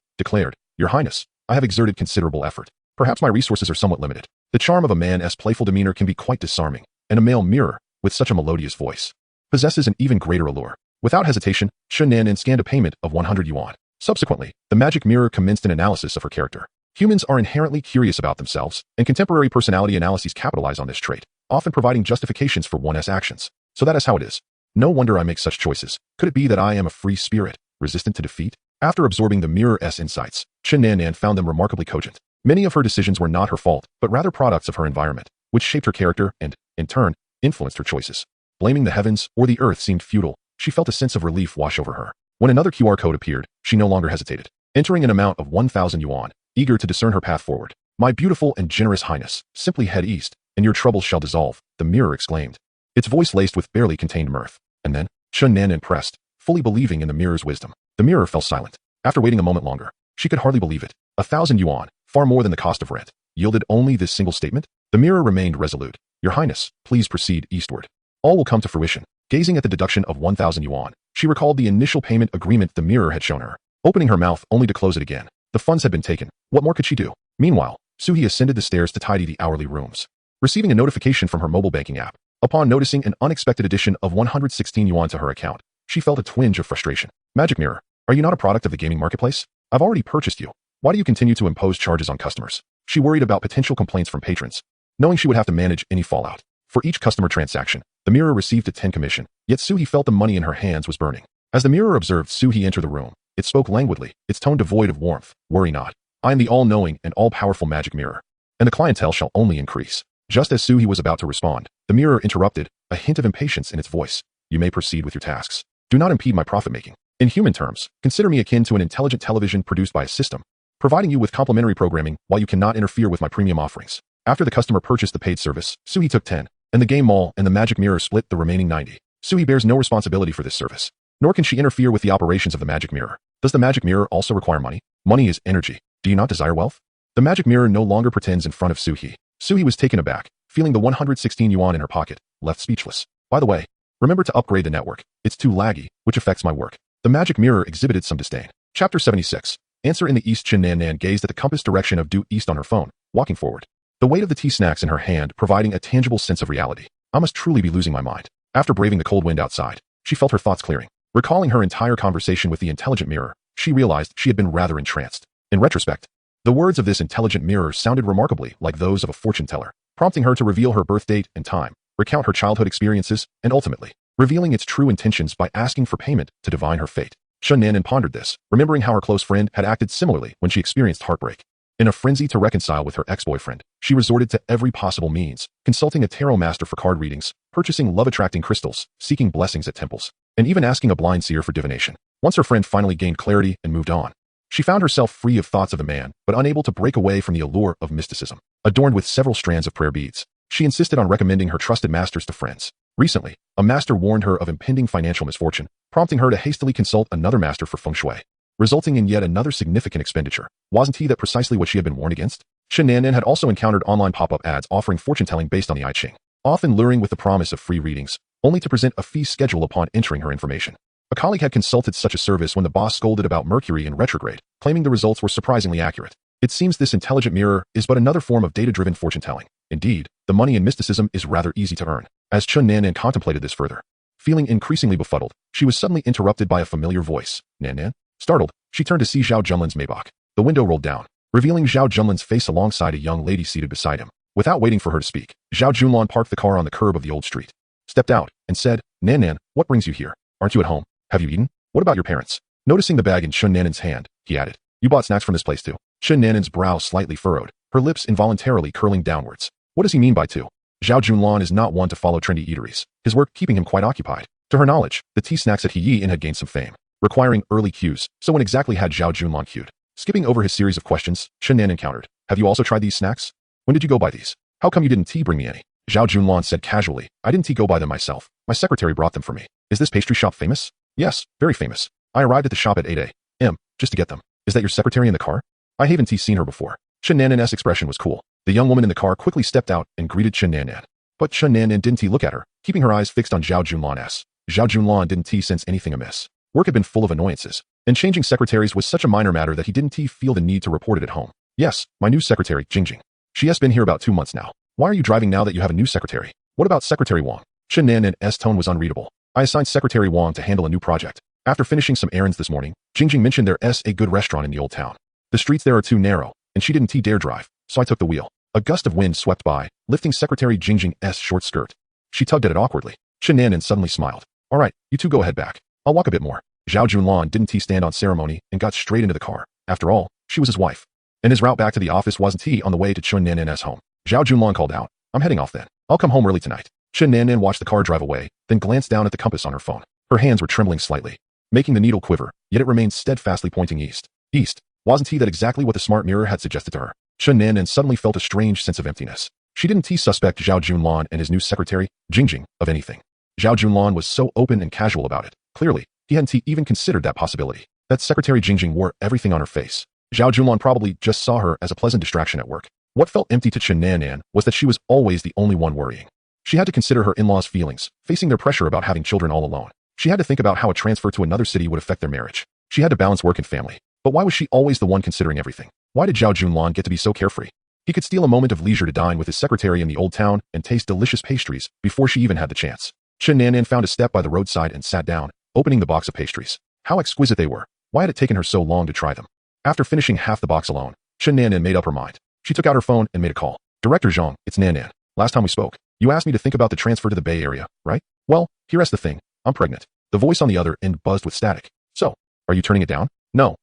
declared, Your Highness, I have exerted considerable effort. Perhaps my resources are somewhat limited. The charm of a man's playful demeanor can be quite disarming, and a male mirror, with such a melodious voice, possesses an even greater allure. Without hesitation, Nanan scanned a payment of 100 yuan. Subsequently, the magic mirror commenced an analysis of her character. Humans are inherently curious about themselves, and contemporary personality analyses capitalize on this trait, often providing justifications for one's actions. So that is how it is. No wonder I make such choices. Could it be that I am a free spirit, resistant to defeat? After absorbing the mirror's insights, Chen Nan found them remarkably cogent. Many of her decisions were not her fault, but rather products of her environment, which shaped her character and, in turn, influenced her choices. Blaming the heavens or the earth seemed futile. She felt a sense of relief wash over her. When another QR code appeared, she no longer hesitated, entering an amount of 1,000 yuan, eager to discern her path forward. "My beautiful and generous highness, simply head east, and your troubles shall dissolve," the mirror exclaimed, its voice laced with barely contained mirth. And then, Chen Nan pressed, fully believing in the mirror's wisdom. The mirror fell silent. After waiting a moment longer, she could hardly believe it. 1,000 yuan, far more than the cost of rent, yielded only this single statement? The mirror remained resolute. "Your highness, please proceed eastward. All will come to fruition." Gazing at the deduction of 1,000 yuan, she recalled the initial payment agreement the mirror had shown her, opening her mouth only to close it again. The funds had been taken. What more could she do? Meanwhile, Suie ascended the stairs to tidy the hourly rooms, receiving a notification from her mobile banking app. Upon noticing an unexpected addition of 116 yuan to her account, she felt a twinge of frustration. "Magic Mirror, are you not a product of the gaming marketplace? I've already purchased you. Why do you continue to impose charges on customers?" She worried about potential complaints from patrons, knowing she would have to manage any fallout. For each customer transaction, the mirror received a 10 commission, yet Suie felt the money in her hands was burning. As the mirror observed Suie enter the room, it spoke languidly, its tone devoid of warmth. "Worry not. I am the all-knowing and all-powerful magic mirror, and the clientele shall only increase." Just as Suie was about to respond, the mirror interrupted, a hint of impatience in its voice. "You may proceed with your tasks. Do not impede my profit-making. In human terms, consider me akin to an intelligent television produced by a system, providing you with complimentary programming while you cannot interfere with my premium offerings." After the customer purchased the paid service, Suie took 10, and the game mall and the magic mirror split the remaining 90. Suie bears no responsibility for this service, nor can she interfere with the operations of the magic mirror. Does the magic mirror also require money? Money is energy. Do you not desire wealth? The magic mirror no longer pretends in front of Suie. Suie was taken aback, feeling the 116 yuan in her pocket, left speechless. "By the way, remember to upgrade the network. It's too laggy, which affects my work." The magic mirror exhibited some disdain. Chapter 76. Answer in the east. Chen Nan gazed at the compass direction of due east on her phone, walking forward, the weight of the tea snacks in her hand providing a tangible sense of reality. "I must truly be losing my mind." After braving the cold wind outside, she felt her thoughts clearing. Recalling her entire conversation with the intelligent mirror, she realized she had been rather entranced. In retrospect, the words of this intelligent mirror sounded remarkably like those of a fortune teller, prompting her to reveal her birth date and time, recount her childhood experiences, and ultimately, revealing its true intentions by asking for payment to divine her fate. Chen Nan pondered this, remembering how her close friend had acted similarly when she experienced heartbreak. In a frenzy to reconcile with her ex-boyfriend, she resorted to every possible means, consulting a tarot master for card readings, purchasing love-attracting crystals, seeking blessings at temples, and even asking a blind seer for divination. Once her friend finally gained clarity and moved on, she found herself free of thoughts of the man, but unable to break away from the allure of mysticism. Adorned with several strands of prayer beads, she insisted on recommending her trusted masters to friends. Recently, a master warned her of impending financial misfortune, prompting her to hastily consult another master for feng shui, resulting in yet another significant expenditure. Wasn't that precisely what she had been warned against? Chen Nan had also encountered online pop-up ads offering fortune-telling based on the I Ching, often luring with the promise of free readings, only to present a fee schedule upon entering her information. A colleague had consulted such a service when the boss scolded about Mercury in retrograde, claiming the results were surprisingly accurate. It seems this intelligent mirror is but another form of data-driven fortune-telling. Indeed, the money in mysticism is rather easy to earn. As Chen Nan contemplated this further, feeling increasingly befuddled, she was suddenly interrupted by a familiar voice. Nan? Startled, she turned to see Zhao Junlin's Maybach. The window rolled down, revealing Zhao Junlin's face alongside a young lady seated beside him. Without waiting for her to speak, Zhao Junlin parked the car on the curb of the old street, stepped out, and said, Nan, what brings you here? Aren't you at home? Have you eaten? What about your parents? Noticing the bag in Chen Nan's hand, he added, You bought snacks from this place too? Chen Nan's brow slightly furrowed, her lips involuntarily curling downwards. What does he mean by two? Zhao Junlin is not one to follow trendy eateries, his work keeping him quite occupied. To her knowledge, the tea snacks at Heyi Inn had gained some fame, requiring early queues, so when exactly had Zhao Junlin queued? Skipping over his series of questions, Chen Nan encountered, Have you also tried these snacks? When did you go buy these? How come you didn't bring me any? Zhao Junlin said casually, I didn't go buy them myself. My secretary brought them for me. Is this pastry shop famous? Yes, very famous. I arrived at the shop at 8 a.m. just to get them. Is that your secretary in the car? I haven't seen her before. Chen Nan's expression was cool. The young woman in the car quickly stepped out and greeted Chen Nan. But Chen Nan didn't look at her, keeping her eyes fixed on Zhao Junlin. Zhao Junlin didn't sense anything amiss. Work had been full of annoyances, and changing secretaries was such a minor matter that he didn't feel the need to report it at home. Yes, my new secretary, Jingjing. She has been here about 2 months now. Why are you driving now that you have a new secretary? What about Secretary Wang? Chen Nan's tone was unreadable. I assigned Secretary Wang to handle a new project. After finishing some errands this morning, Jingjing mentioned there's a good restaurant in the old town. The streets there are too narrow, and she didn't dare drive, so I took the wheel. A gust of wind swept by, lifting Secretary Jingjing's short skirt. She tugged at it awkwardly. Chen Nan suddenly smiled. All right, you two go ahead back. I'll walk a bit more. Zhao Junlan didn't stand on ceremony and got straight into the car. After all, she was his wife. And his route back to the office wasn't on the way to Chun Nanan's home. Zhao Junlan called out, "I'm heading off then. I'll come home early tonight." Chun Nanan watched the car drive away, then glanced down at the compass on her phone. Her hands were trembling slightly, making the needle quiver, yet it remained steadfastly pointing east. East. Wasn't that exactly what the smart mirror had suggested to her? Chun Nanan suddenly felt a strange sense of emptiness. She didn't suspect Zhao Junlan and his new secretary, Jingjing, of anything. Zhao Junlan was so open and casual about it. Clearly, he hadn't even considered that possibility. That secretary Jingjing wore everything on her face. Zhao Junlan probably just saw her as a pleasant distraction at work. What felt empty to Chun Nanan was that she was always the only one worrying. She had to consider her in-laws' feelings, facing their pressure about having children all alone. She had to think about how a transfer to another city would affect their marriage. She had to balance work and family. But why was she always the one considering everything? Why did Zhao Junlan get to be so carefree? He could steal a moment of leisure to dine with his secretary in the old town and taste delicious pastries before she even had the chance. Chun Nanan found a step by the roadside and sat down, opening the box of pastries. How exquisite they were. Why had it taken her so long to try them? After finishing half the box alone, Chun Nanan made up her mind. She took out her phone and made a call. "Director Zhang, it's Nanan. Last time we spoke, you asked me to think about the transfer to the Bay Area, right? Well, here's the thing. I'm pregnant." The voice on the other end buzzed with static. "So, are you turning it down?" No,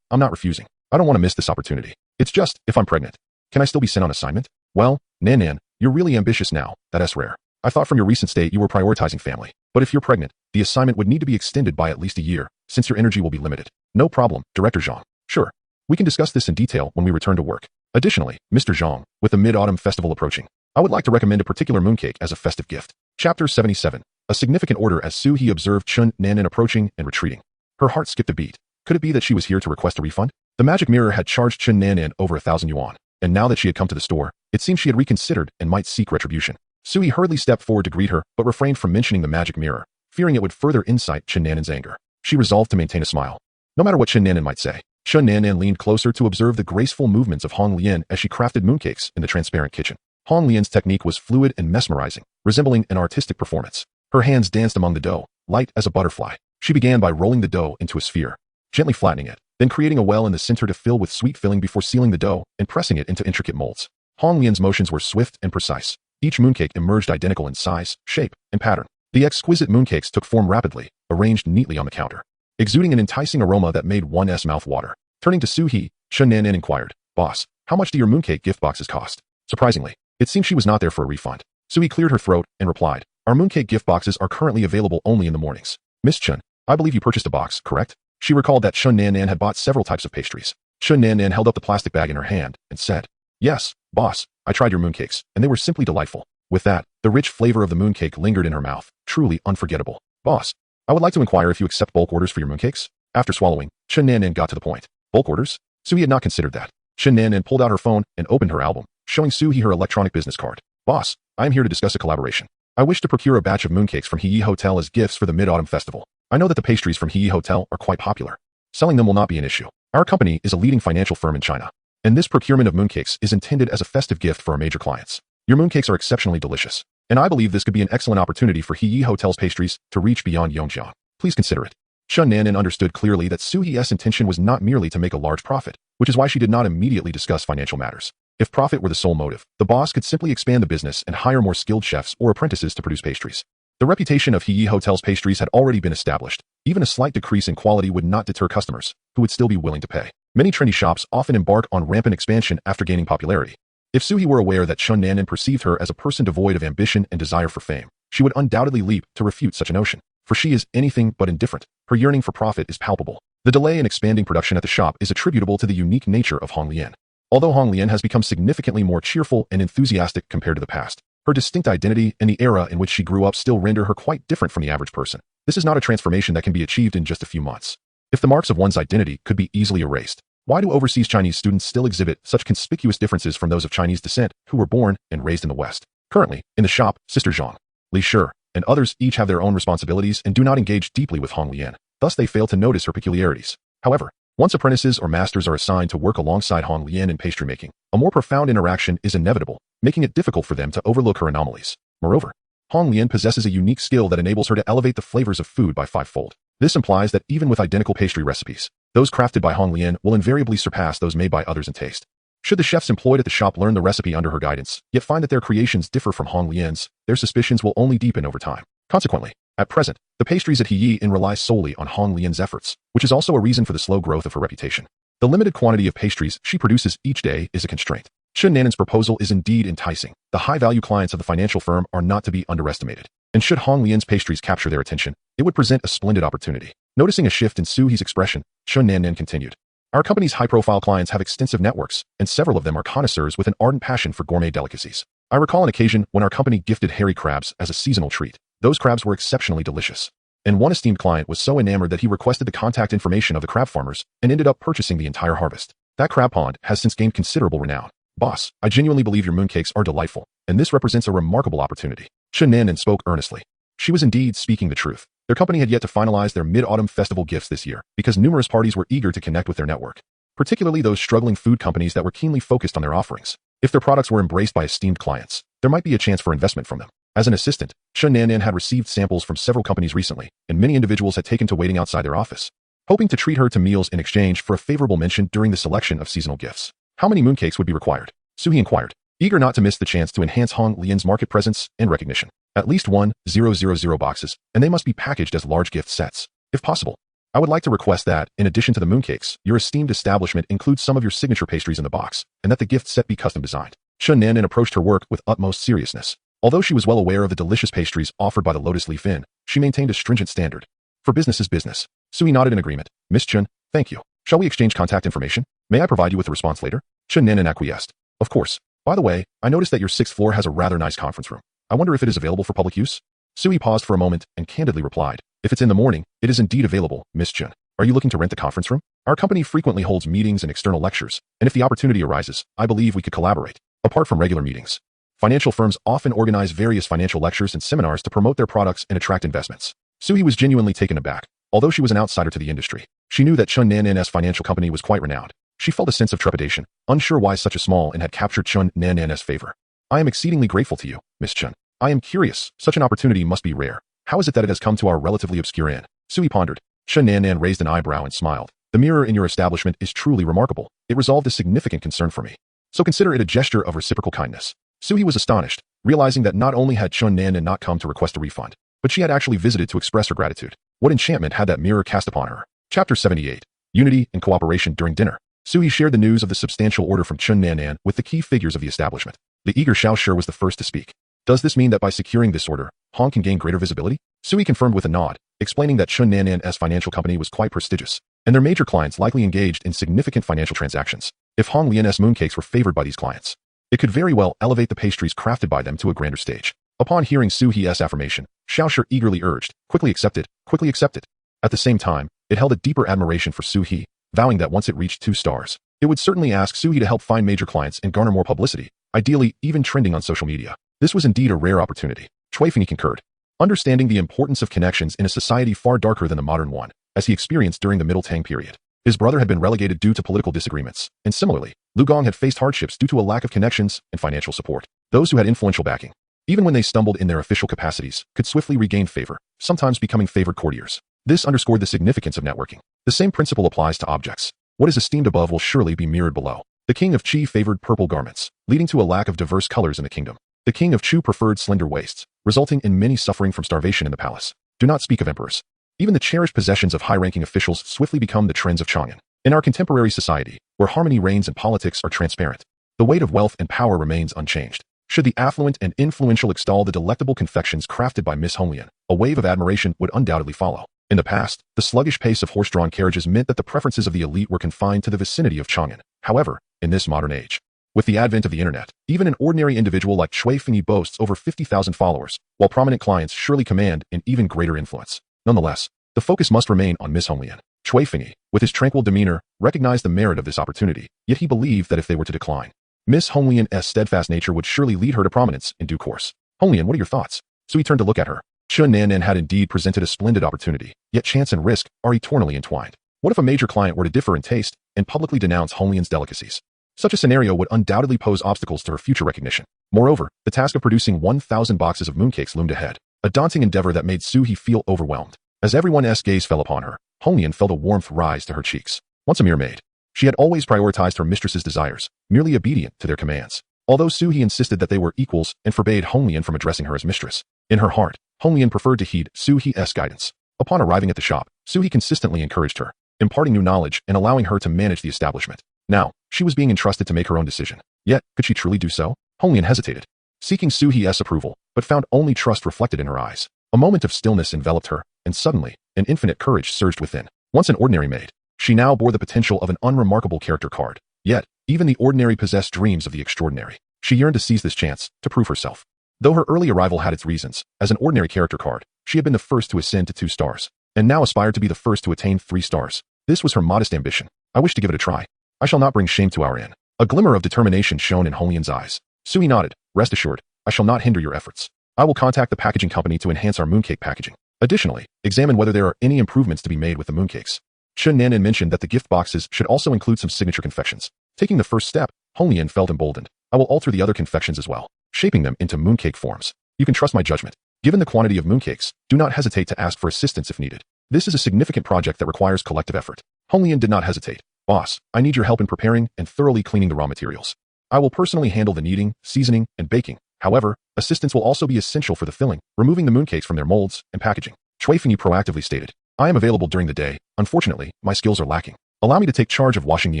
I'm not refusing. I don't want to miss this opportunity. It's just, if I'm pregnant, can I still be sent on assignment?" "Well, Nanan, you're really ambitious now. That's rare. I thought from your recent state you were prioritizing family. But if you're pregnant, the assignment would need to be extended by at least a year, since your energy will be limited." "No problem, Director Zhang. Sure. We can discuss this in detail when we return to work. Additionally, Mr. Zhang, with the Mid-Autumn Festival approaching, I would like to recommend a particular mooncake as a festive gift." Chapter 77. A significant order as Suie observed Chun Nanan approaching and retreating. Her heart skipped a beat. Could it be that she was here to request a refund? The magic mirror had charged Chun Nanan over 1,000 yuan, and now that she had come to the store, it seemed she had reconsidered and might seek retribution. Suie hurriedly stepped forward to greet her, but refrained from mentioning the magic mirror, fearing it would further incite Chun Nanan's anger. She resolved to maintain a smile. No matter what Chun Nanan might say, Chun Nanan leaned closer to observe the graceful movements of Hong Lian as she crafted mooncakes in the transparent kitchen. Hong Lian's technique was fluid and mesmerizing, resembling an artistic performance. Her hands danced among the dough, light as a butterfly. She began by rolling the dough into a sphere, gently flattening it, then creating a well in the center to fill with sweet filling before sealing the dough and pressing it into intricate molds. Hong Lian's motions were swift and precise. Each mooncake emerged identical in size, shape, and pattern. The exquisite mooncakes took form rapidly, arranged neatly on the counter, exuding an enticing aroma that made one's mouth water. Turning to Suie, Chun Nanan inquired, "Boss, how much do your mooncake gift boxes cost?" Surprisingly, it seemed she was not there for a refund. Suie cleared her throat and replied, "Our mooncake gift boxes are currently available only in the mornings." "Miss Chun, I believe you purchased a box, correct?" She recalled that Chun Nanan had bought several types of pastries. Chun Nanan held up the plastic bag in her hand and said, "Yes, boss, I tried your mooncakes, and they were simply delightful." With that, the rich flavor of the mooncake lingered in her mouth, truly unforgettable. "Boss, I would like to inquire if you accept bulk orders for your mooncakes?" After swallowing, Chun Nanan got to the point. Bulk orders? Suie had not considered that. Chun Nanan pulled out her phone and opened her album, showing Suie her electronic business card. "Boss, I am here to discuss a collaboration. I wish to procure a batch of mooncakes from Heyi Hotel as gifts for the Mid-Autumn Festival. I know that the pastries from Heyi Hotel are quite popular. Selling them will not be an issue. Our company is a leading financial firm in China, and this procurement of mooncakes is intended as a festive gift for our major clients. Your mooncakes are exceptionally delicious, and I believe this could be an excellent opportunity for Heyi Hotel's pastries to reach beyond Yongjiang. Please consider it." Chun Nanan understood clearly that Suie's intention was not merely to make a large profit, which is why she did not immediately discuss financial matters. If profit were the sole motive, the boss could simply expand the business and hire more skilled chefs or apprentices to produce pastries. The reputation of Heyi Hotel's pastries had already been established. Even a slight decrease in quality would not deter customers, who would still be willing to pay. Many trendy shops often embark on rampant expansion after gaining popularity. If Suie were aware that Chun Nanan perceived her as a person devoid of ambition and desire for fame, she would undoubtedly leap to refute such a notion. For she is anything but indifferent. Her yearning for profit is palpable. The delay in expanding production at the shop is attributable to the unique nature of Hong Lian. Although Hong Lian has become significantly more cheerful and enthusiastic compared to the past, her distinct identity and the era in which she grew up still render her quite different from the average person. This is not a transformation that can be achieved in just a few months. If the marks of one's identity could be easily erased, why do overseas Chinese students still exhibit such conspicuous differences from those of Chinese descent who were born and raised in the West? Currently, in the shop, Sister Zhang, Li Shi, and others each have their own responsibilities and do not engage deeply with Hong Lian. Thus they fail to notice her peculiarities. However, once apprentices or masters are assigned to work alongside Hong Lian in pastry making, a more profound interaction is inevitable, making it difficult for them to overlook her anomalies. Moreover, Hong Lian possesses a unique skill that enables her to elevate the flavors of food by fivefold. This implies that even with identical pastry recipes, those crafted by Hong Lian will invariably surpass those made by others in taste. Should the chefs employed at the shop learn the recipe under her guidance, yet find that their creations differ from Hong Lian's, their suspicions will only deepen over time. Consequently, At present, the pastries at He Yin rely solely on Hong Lian's efforts, which is also a reason for the slow growth of her reputation. The limited quantity of pastries she produces each day is a constraint. Chen Nanan's proposal is indeed enticing. The high-value clients of the financial firm are not to be underestimated. And should Hong Lian's pastries capture their attention, it would present a splendid opportunity. Noticing a shift in Suie's expression, Chen Nanan continued. Our company's high-profile clients have extensive networks, and several of them are connoisseurs with an ardent passion for gourmet delicacies. I recall an occasion when our company gifted hairy crabs as a seasonal treat. Those crabs were exceptionally delicious. And one esteemed client was so enamored that he requested the contact information of the crab farmers and ended up purchasing the entire harvest. That crab pond has since gained considerable renown. Boss, I genuinely believe your mooncakes are delightful, and this represents a remarkable opportunity. Chen Nanan spoke earnestly. She was indeed speaking the truth. Their company had yet to finalize their mid-autumn festival gifts this year because numerous parties were eager to connect with their network, particularly those struggling food companies that were keenly focused on their offerings. If their products were embraced by esteemed clients, there might be a chance for investment from them. As an assistant, Chen Nanan had received samples from several companies recently, and many individuals had taken to waiting outside their office, hoping to treat her to meals in exchange for a favorable mention during the selection of seasonal gifts. How many mooncakes would be required? Suie inquired, eager not to miss the chance to enhance Hong Lian's market presence and recognition. At least 1,000 boxes, and they must be packaged as large gift sets. If possible, I would like to request that, in addition to the mooncakes, your esteemed establishment includes some of your signature pastries in the box, and that the gift set be custom designed. Chen Nanan approached her work with utmost seriousness. Although she was well aware of the delicious pastries offered by the Lotus Leaf Inn, she maintained a stringent standard. For business is business. Suie nodded in agreement. Miss Chen, thank you. Shall we exchange contact information? May I provide you with a response later? Chen Nanan acquiesced. Of course. By the way, I noticed that your 6th floor has a rather nice conference room. I wonder if it is available for public use? Suie paused for a moment and candidly replied, if it's in the morning, it is indeed available, Miss Chen. Are you looking to rent the conference room? Our company frequently holds meetings and external lectures, and if the opportunity arises, I believe we could collaborate. Apart from regular meetings, financial firms often organize various financial lectures and seminars to promote their products and attract investments. Suie was genuinely taken aback. Although she was an outsider to the industry, she knew that Chen Nanan's financial company was quite renowned. She felt a sense of trepidation, unsure why such a small and had captured Chen Nanan's favor. I am exceedingly grateful to you, Miss Chen. I am curious, such an opportunity must be rare. How is it that it has come to our relatively obscure inn? Suie pondered. Chen Nanan raised an eyebrow and smiled. The mirror in your establishment is truly remarkable. It resolved a significant concern for me. So consider it a gesture of reciprocal kindness. Suie was astonished, realizing that not only had Chen Nanan not come to request a refund, but she had actually visited to express her gratitude. What enchantment had that mirror cast upon her? Chapter 78. Unity and Cooperation During Dinner. Suie shared the news of the substantial order from Chen Nanan with the key figures of the establishment. The eager Xiao was the first to speak. Does this mean that by securing this order, Hong can gain greater visibility? Suie confirmed with a nod, explaining that Chen Nanan's financial company was quite prestigious, and their major clients likely engaged in significant financial transactions. If Hong Lian's mooncakes were favored by these clients, it could very well elevate the pastries crafted by them to a grander stage. Upon hearing Suie's affirmation, Xiao eagerly urged, quickly accept it, quickly accept it. At the same time, it held a deeper admiration for Suie, vowing that once it reached 2 stars, it would certainly ask Suie to help find major clients and garner more publicity, ideally even trending on social media. This was indeed a rare opportunity. Cui Fengyi concurred, understanding the importance of connections in a society far darker than the modern one, as he experienced during the Middle Tang period. His brother had been relegated due to political disagreements, and similarly, Lu Gong had faced hardships due to a lack of connections and financial support. Those who had influential backing, even when they stumbled in their official capacities, could swiftly regain favor, sometimes becoming favored courtiers. This underscored the significance of networking. The same principle applies to objects. What is esteemed above will surely be mirrored below. The king of Qi favored purple garments, leading to a lack of diverse colors in the kingdom. The king of Chu preferred slender waists, resulting in many suffering from starvation in the palace. Do not speak of emperors. Even the cherished possessions of high-ranking officials swiftly become the trends of Chang'an. In our contemporary society, where harmony reigns and politics are transparent, the weight of wealth and power remains unchanged. Should the affluent and influential extol the delectable confections crafted by Miss Honglian, a wave of admiration would undoubtedly follow. In the past, the sluggish pace of horse-drawn carriages meant that the preferences of the elite were confined to the vicinity of Chang'an. However, in this modern age, with the advent of the internet, even an ordinary individual like Cui Fengyi boasts over 50,000 followers, while prominent clients surely command an even greater influence. Nonetheless, the focus must remain on Miss Honglian. Cui Fengyi, with his tranquil demeanor, recognized the merit of this opportunity, yet he believed that if they were to decline, Miss Honglian's steadfast nature would surely lead her to prominence in due course. Honglian, what are your thoughts? Suie turned to look at her. Chen Nanan had indeed presented a splendid opportunity, yet chance and risk are eternally entwined. What if a major client were to differ in taste and publicly denounce Honglian's delicacies? Such a scenario would undoubtedly pose obstacles to her future recognition. Moreover, the task of producing 1,000 boxes of mooncakes loomed ahead, a daunting endeavor that made Suie feel overwhelmed. As everyone's gaze fell upon her, Honglian felt a warmth rise to her cheeks. Once a mere maid, she had always prioritized her mistress's desires, merely obedient to their commands. Although Suie insisted that they were equals and forbade Honglian from addressing her as mistress, in her heart, Hong Lian preferred to heed Suie's guidance. Upon arriving at the shop, Suie consistently encouraged her, imparting new knowledge and allowing her to manage the establishment. Now, she was being entrusted to make her own decision. Yet, could she truly do so? Hong Lian hesitated, seeking Suie's approval, but found only trust reflected in her eyes. A moment of stillness enveloped her, and suddenly, an infinite courage surged within. Once an ordinary maid, she now bore the potential of an unremarkable character card. Yet, even the ordinary possessed dreams of the extraordinary. She yearned to seize this chance, to prove herself. Though her early arrival had its reasons, as an ordinary character card, she had been the first to ascend to 2 stars, and now aspired to be the first to attain 3 stars. This was her modest ambition. I wish to give it a try. I shall not bring shame to our inn. A glimmer of determination shone in Hong Lian's eyes. Suie nodded. Rest assured, I shall not hinder your efforts. I will contact the packaging company to enhance our mooncake packaging. Additionally, examine whether there are any improvements to be made with the mooncakes. Chen Nanan mentioned that the gift boxes should also include some signature confections. Taking the first step, Hong Lian felt emboldened. I will alter the other confections as well, shaping them into mooncake forms. You can trust my judgment. Given the quantity of mooncakes, do not hesitate to ask for assistance if needed. This is a significant project that requires collective effort. Hong Lian did not hesitate. Boss, I need your help in preparing and thoroughly cleaning the raw materials. I will personally handle the kneading, seasoning, and baking. However, assistance will also be essential for the filling, removing the mooncakes from their molds, and packaging. Cui Fengyu proactively stated. I am available during the day. Unfortunately, my skills are lacking. Allow me to take charge of washing the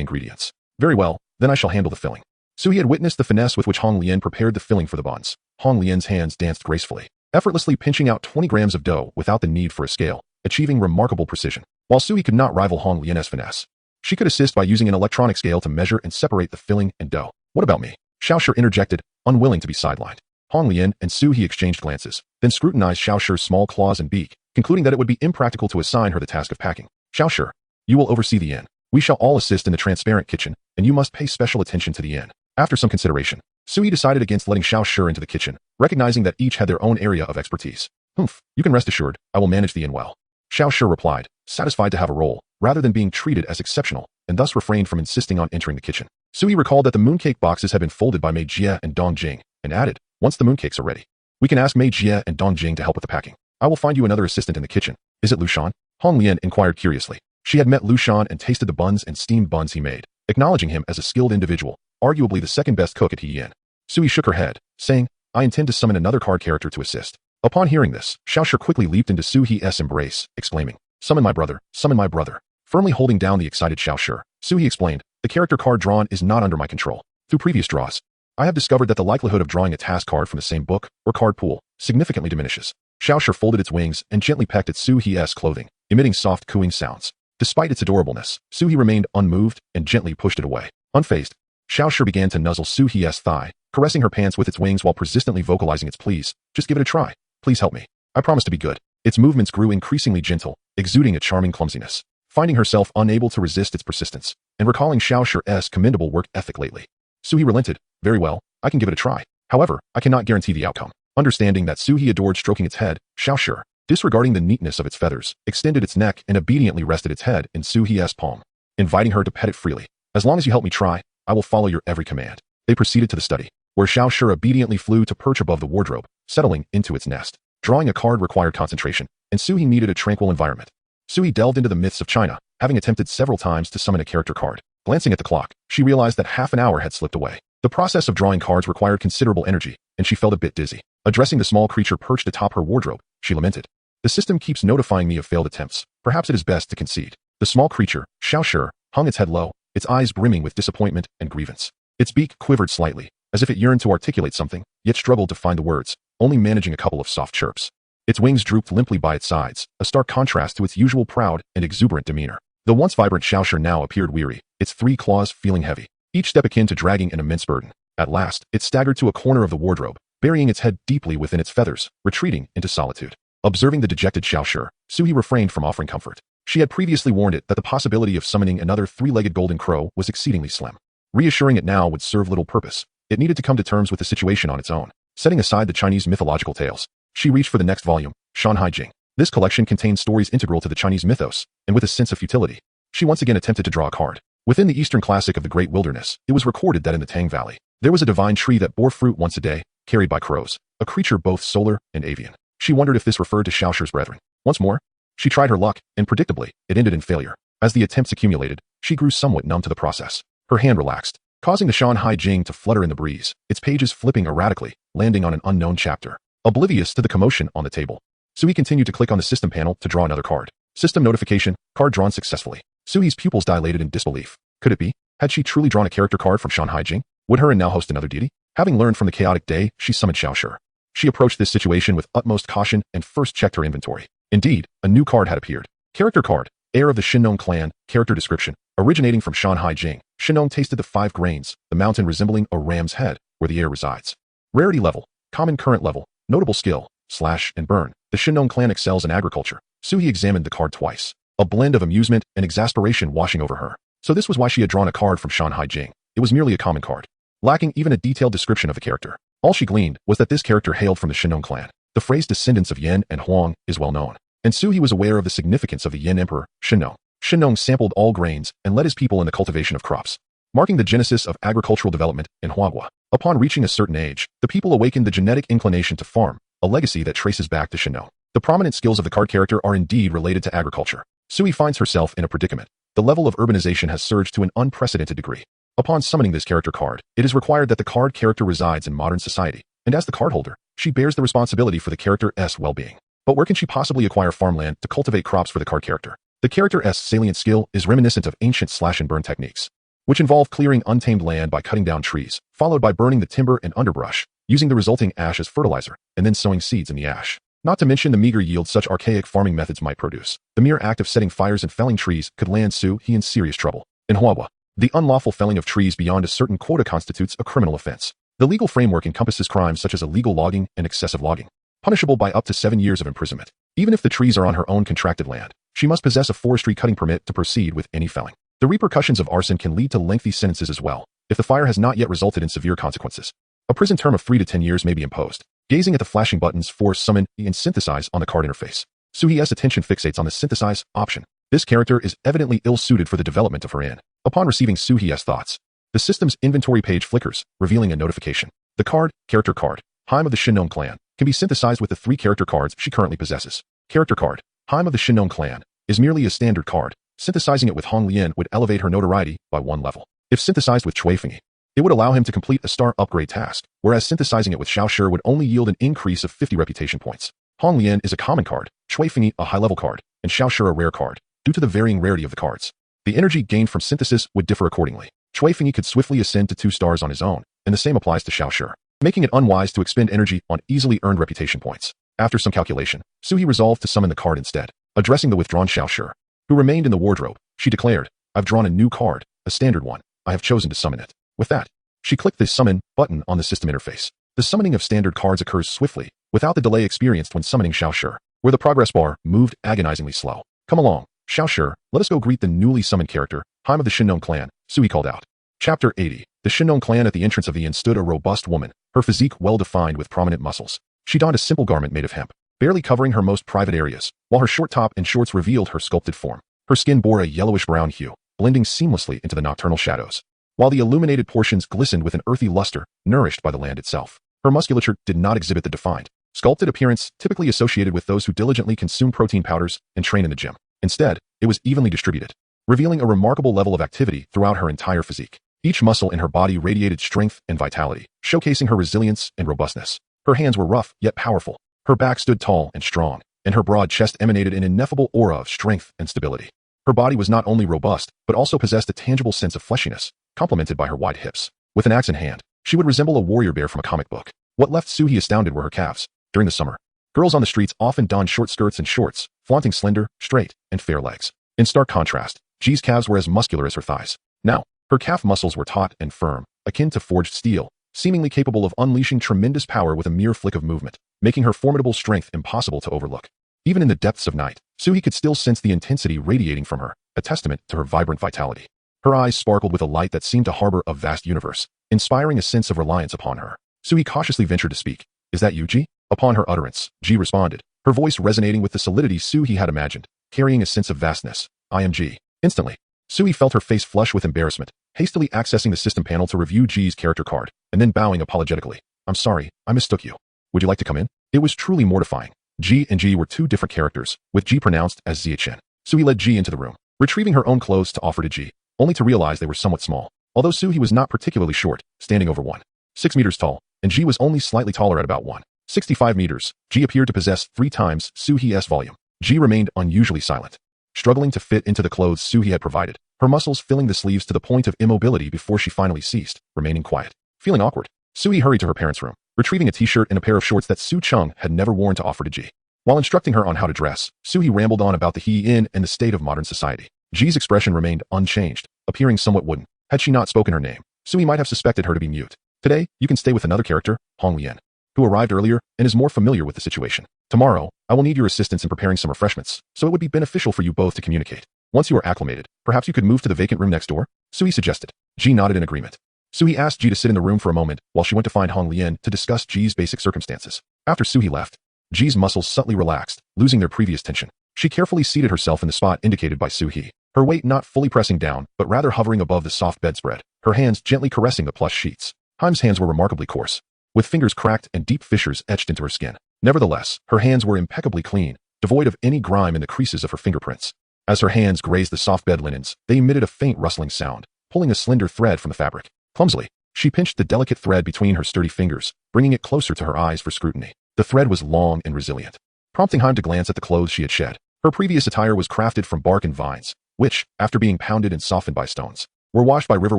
ingredients. Very well, then I shall handle the filling. Suie had witnessed the finesse with which Hong Lian prepared the filling for the buns. Hong Lian's hands danced gracefully, effortlessly pinching out 20 grams of dough without the need for a scale, achieving remarkable precision. While Suie could not rival Hong Lian's finesse, she could assist by using an electronic scale to measure and separate the filling and dough. What about me? Xiaoshi interjected, unwilling to be sidelined. Hong Lian and Suie exchanged glances, then scrutinized Xiaoshi's small claws and beak, concluding that it would be impractical to assign her the task of packing. Xiaoshi, you will oversee the inn. We shall all assist in the transparent kitchen, and you must pay special attention to the inn. After some consideration, Suie decided against letting Xiaoshi into the kitchen, recognizing that each had their own area of expertise. You can rest assured, I will manage the inn well. Xiaoshi replied, satisfied to have a role, rather than being treated as exceptional, and thus refrained from insisting on entering the kitchen. Suie recalled that the mooncake boxes had been folded by Mei Jie and Dong Jing, and added, once the mooncakes are ready, we can ask Mei Jie and Dong Jing to help with the packing. I will find you another assistant in the kitchen. Is it Lu Shan? Hong Lian inquired curiously. She had met Lu Shan and tasted the buns and steamed buns he made, acknowledging him as a skilled individual, arguably the second best cook at He Yin. Suie shook her head, saying, I intend to summon another card character to assist. Upon hearing this, Xiaoshi quickly leaped into Suie's embrace, exclaiming, summon my brother, summon my brother. Firmly holding down the excited Xiaoshi, Suie explained, the character card drawn is not under my control. Through previous draws, I have discovered that the likelihood of drawing a task card from the same book or card pool significantly diminishes. Xiaoshi folded its wings and gently pecked at Suie's clothing, emitting soft cooing sounds. Despite its adorableness, Suie remained unmoved and gently pushed it away. Unfazed, Xiaoshi began to nuzzle Suie's thigh, caressing her pants with its wings while persistently vocalizing its pleas. Just give it a try. Please help me. I promise to be good. Its movements grew increasingly gentle, exuding a charming clumsiness. Finding herself unable to resist its persistence, and recalling Xiaoshi's commendable work ethic lately, Suie relented. Very well, I can give it a try. However, I cannot guarantee the outcome. Understanding that Suie adored stroking its head, Xiaoshi, disregarding the neatness of its feathers, extended its neck and obediently rested its head in Suie's palm, inviting her to pet it freely. As long as you help me try, I will follow your every command. They proceeded to the study, where Xiaoshi obediently flew to perch above the wardrobe, settling into its nest. Drawing a card required concentration, and Suie needed a tranquil environment. Suie delved into the myths of China, having attempted several times to summon a character card. Glancing at the clock, she realized that half an hour had slipped away. The process of drawing cards required considerable energy, and she felt a bit dizzy. Addressing the small creature perched atop her wardrobe, she lamented. The system keeps notifying me of failed attempts. Perhaps it is best to concede. The small creature, Xiaoshi, hung its head low, its eyes brimming with disappointment and grievance. Its beak quivered slightly, as if it yearned to articulate something, yet struggled to find the words, only managing a couple of soft chirps. Its wings drooped limply by its sides, a stark contrast to its usual proud and exuberant demeanor. The once vibrant Xiaoshi now appeared weary, its 3 claws feeling heavy, each step akin to dragging an immense burden. At last, it staggered to a corner of the wardrobe, burying its head deeply within its feathers, retreating into solitude. Observing the dejected Xiaoshi, Suie refrained from offering comfort. She had previously warned it that the possibility of summoning another 3-legged golden crow was exceedingly slim. Reassuring it now would serve little purpose. It needed to come to terms with the situation on its own. Setting aside the Chinese mythological tales, she reached for the next volume, Shanhai Jing. This collection contains stories integral to the Chinese mythos, and with a sense of futility, she once again attempted to draw a card. Within the Eastern classic of the Great Wilderness, it was recorded that in the Tang Valley, there was a divine tree that bore fruit once a day, carried by crows, a creature both solar and avian. She wondered if this referred to Xiaoshi's brethren. Once more, she tried her luck, and predictably, it ended in failure. As the attempts accumulated, she grew somewhat numb to the process. Her hand relaxed, causing the Shanhai Jing to flutter in the breeze, its pages flipping erratically, landing on an unknown chapter. Oblivious to the commotion on the table, Suie continued to click on the system panel to draw another card. System notification, card drawn successfully. Suie's pupils dilated in disbelief. Could it be? Had she truly drawn a character card from Shanhai Jing? Would Heron now host another deity? Having learned from the chaotic day, she summoned Xiaoshi. She approached this situation with utmost caution and first checked her inventory. Indeed, a new card had appeared. Character card, heir of the Shinnong clan, character description. Originating from Shanhai Jing, Shinnong tasted the 5 grains, the mountain resembling a ram's head, where the heir resides. Rarity level, common current level, notable skill, slash and burn. The Shinnong clan excels in agriculture. Suie examined the card twice. A blend of amusement and exasperation washing over her. So this was why she had drawn a card from Shanhai Jing. It was merely a common card, lacking even a detailed description of the character. All she gleaned was that this character hailed from the Shinnong clan. The phrase descendants of Yin and Huang is well known, and Suie was aware of the significance of the Yin emperor, Shinnong. Shinnong sampled all grains and led his people in the cultivation of crops, marking the genesis of agricultural development in Huagua. Upon reaching a certain age, the people awakened the genetic inclination to farm, a legacy that traces back to Shinnong. The prominent skills of the card character are indeed related to agriculture. Suie finds herself in a predicament. The level of urbanization has surged to an unprecedented degree. Upon summoning this character card, it is required that the card character resides in modern society, and as the card holder, she bears the responsibility for the character's well-being. But where can she possibly acquire farmland to cultivate crops for the card character? The character's salient skill is reminiscent of ancient slash and burn techniques, which involve clearing untamed land by cutting down trees, followed by burning the timber and underbrush, using the resulting ash as fertilizer, and then sowing seeds in the ash. Not to mention the meager yield such archaic farming methods might produce. The mere act of setting fires and felling trees could land Suie in serious trouble. In Huagua, the unlawful felling of trees beyond a certain quota constitutes a criminal offense. The legal framework encompasses crimes such as illegal logging and excessive logging, punishable by up to 7 years of imprisonment. Even if the trees are on her own contracted land, she must possess a forestry cutting permit to proceed with any felling. The repercussions of arson can lead to lengthy sentences as well, if the fire has not yet resulted in severe consequences. A prison term of 3 to 10 years may be imposed. Gazing at the flashing buttons force summon and synthesize on the card interface. Suie's attention fixates on the synthesize option. This character is evidently ill-suited for the development of her in. Upon receiving Suie's thoughts, the system's inventory page flickers, revealing a notification. The card, character card, Heim of the Shinnong clan, can be synthesized with the 3 character cards she currently possesses. Character card, Heim of the Shinnong clan, is merely a standard card. Synthesizing it with Hong Lian would elevate her notoriety by 1 level. If synthesized with Chui Fengyi, it would allow him to complete a star upgrade task, whereas synthesizing it with Xiaoshi would only yield an increase of 50 reputation points. Hong Lian is a common card, Chui Fengyi a high-level card, and Xiaoshi a rare card, due to the varying rarity of the cards. The energy gained from synthesis would differ accordingly. Chui Fengyi could swiftly ascend to 2 stars on his own, and the same applies to Xiaoshi, making it unwise to expend energy on easily earned reputation points. After some calculation, Suie resolved to summon the card instead. Addressing the withdrawn Xiaoshi, who remained in the wardrobe, she declared, "I've drawn a new card, a standard one. I have chosen to summon it." With that, she clicked the summon button on the system interface. The summoning of standard cards occurs swiftly, without the delay experienced when summoning Xiaoshi, where the progress bar moved agonizingly slow. "Come along, Xiaoshi, let us go greet the newly summoned character, Heim of the Shinnong clan," Suie called out. Chapter 80. The Shinnong clan. At the entrance of the inn stood a robust woman, her physique well-defined with prominent muscles. She donned a simple garment made of hemp, barely covering her most private areas, while her short top and shorts revealed her sculpted form. Her skin bore a yellowish-brown hue, blending seamlessly into the nocturnal shadows, while the illuminated portions glistened with an earthy luster, nourished by the land itself. Her musculature did not exhibit the defined, sculpted appearance typically associated with those who diligently consume protein powders and train in the gym. Instead, it was evenly distributed, revealing a remarkable level of activity throughout her entire physique. Each muscle in her body radiated strength and vitality, showcasing her resilience and robustness. Her hands were rough, yet powerful. Her back stood tall and strong, and her broad chest emanated an ineffable aura of strength and stability. Her body was not only robust, but also possessed a tangible sense of fleshiness, complemented by her wide hips. With an axe in hand, she would resemble a warrior bear from a comic book. What left Suie astounded were her calves. During the summer, girls on the streets often donned short skirts and shorts, flaunting slender, straight, and fair legs. In stark contrast, Ji's calves were as muscular as her thighs. Now, her calf muscles were taut and firm, akin to forged steel, seemingly capable of unleashing tremendous power with a mere flick of movement, making her formidable strength impossible to overlook. Even in the depths of night, Suie could still sense the intensity radiating from her, a testament to her vibrant vitality. Her eyes sparkled with a light that seemed to harbor a vast universe, inspiring a sense of reliance upon her. Suie cautiously ventured to speak. "Is that you, Ji?" Upon her utterance, Ji responded, her voice resonating with the solidity Suie had imagined, carrying a sense of vastness. "I am Ji." Instantly, Suie felt her face flush with embarrassment, hastily accessing the system panel to review Ji's character card, and then bowing apologetically. "I'm sorry, I mistook you. Would you like to come in?" It was truly mortifying. Ji and Ji were 2 different characters, with Ji pronounced as Ziachen. Suie led Ji into the room, retrieving her own clothes to offer to Ji, only to realize they were somewhat small. Although Suie was not particularly short, standing over 1.6 meters tall, and Ji was only slightly taller at about 1.6 65 meters. G appeared to possess 3 times Suie's volume. G remained unusually silent, struggling to fit into the clothes Suie had provided, her muscles filling the sleeves to the point of immobility before she finally ceased, remaining quiet. Feeling awkward, Suie hurried to her parents' room, retrieving a t-shirt and a pair of shorts that Su Chung had never worn to offer to G. While instructing her on how to dress, Suie rambled on about the he-in and the state of modern society. G's expression remained unchanged, appearing somewhat wooden. Had she not spoken her name, Suie might have suspected her to be mute. Today, you can stay with another character, Hong Lian, who arrived earlier and is more familiar with the situation. Tomorrow, I will need your assistance in preparing some refreshments, so it would be beneficial for you both to communicate. Once you are acclimated, perhaps you could move to the vacant room next door? Suie suggested. G nodded in agreement. Suie asked G to sit in the room for a moment while she went to find Hong Lian to discuss G's basic circumstances. After Suie left, G's muscles subtly relaxed, losing their previous tension. She carefully seated herself in the spot indicated by Suie, her weight not fully pressing down, but rather hovering above the soft bedspread, her hands gently caressing the plush sheets. Haim's hands were remarkably coarse, with fingers cracked and deep fissures etched into her skin. Nevertheless, her hands were impeccably clean, devoid of any grime in the creases of her fingerprints. As her hands grazed the soft bed linens, they emitted a faint rustling sound, pulling a slender thread from the fabric. Clumsily, she pinched the delicate thread between her sturdy fingers, bringing it closer to her eyes for scrutiny. The thread was long and resilient, prompting Haim to glance at the clothes she had shed. Her previous attire was crafted from bark and vines, which, after being pounded and softened by stones, were washed by river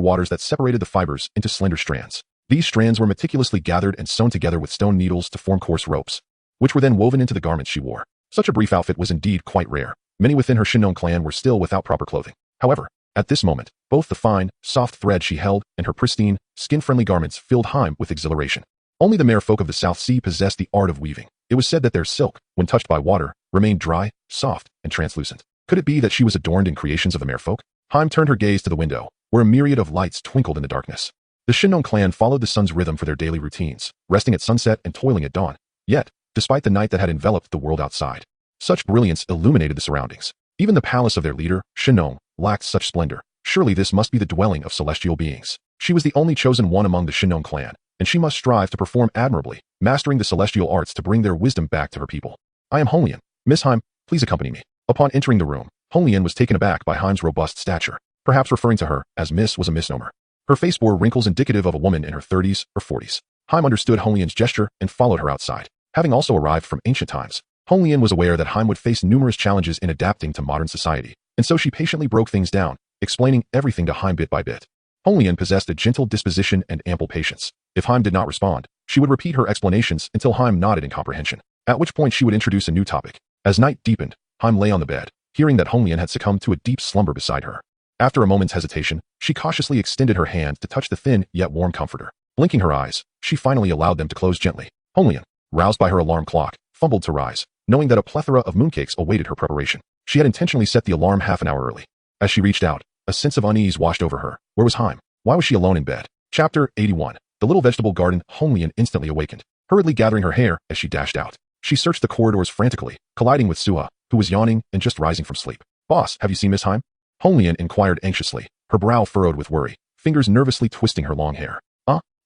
waters that separated the fibers into slender strands. These strands were meticulously gathered and sewn together with stone needles to form coarse ropes, which were then woven into the garments she wore. Such a brief outfit was indeed quite rare. Many within her Shinnon clan were still without proper clothing. However, at this moment, both the fine, soft thread she held and her pristine, skin-friendly garments filled Haim with exhilaration. Only the mere folk of the South Sea possessed the art of weaving. It was said that their silk, when touched by water, remained dry, soft, and translucent. Could it be that she was adorned in creations of the mere folk? Haim turned her gaze to the window, where a myriad of lights twinkled in the darkness. The Shinnon clan followed the sun's rhythm for their daily routines, resting at sunset and toiling at dawn. Yet, despite the night that had enveloped the world outside, such brilliance illuminated the surroundings. Even the palace of their leader, Shinnon, lacked such splendor. Surely this must be the dwelling of celestial beings. She was the only chosen one among the Shinnon clan, and she must strive to perform admirably, mastering the celestial arts to bring their wisdom back to her people. I am Hong Lian. Miss Haim, please accompany me. Upon entering the room, Hong Lian was taken aback by Haim's robust stature. Perhaps referring to her as Miss was a misnomer. Her face bore wrinkles indicative of a woman in her 30s or 40s. Haim understood Hong Lian's gesture and followed her outside. Having also arrived from ancient times, Hong Lian was aware that Haim would face numerous challenges in adapting to modern society, and so she patiently broke things down, explaining everything to Haim bit by bit. Hong Lian possessed a gentle disposition and ample patience. If Haim did not respond, she would repeat her explanations until Haim nodded in comprehension, at which point she would introduce a new topic. As night deepened, Haim lay on the bed, hearing that Hong Lian had succumbed to a deep slumber beside her. After a moment's hesitation, she cautiously extended her hand to touch the thin yet warm comforter. Blinking her eyes, she finally allowed them to close gently. Hong Lian, roused by her alarm clock, fumbled to rise, knowing that a plethora of mooncakes awaited her preparation. She had intentionally set the alarm half an hour early. As she reached out, a sense of unease washed over her. Where was Haim? Why was she alone in bed? Chapter 81. The little vegetable garden. Hong Lian instantly awakened, hurriedly gathering her hair as she dashed out. She searched the corridors frantically, colliding with Suie, who was yawning and just rising from sleep. Boss, have you seen Miss Haim? Hong Lian inquired anxiously, her brow furrowed with worry, fingers nervously twisting her long hair.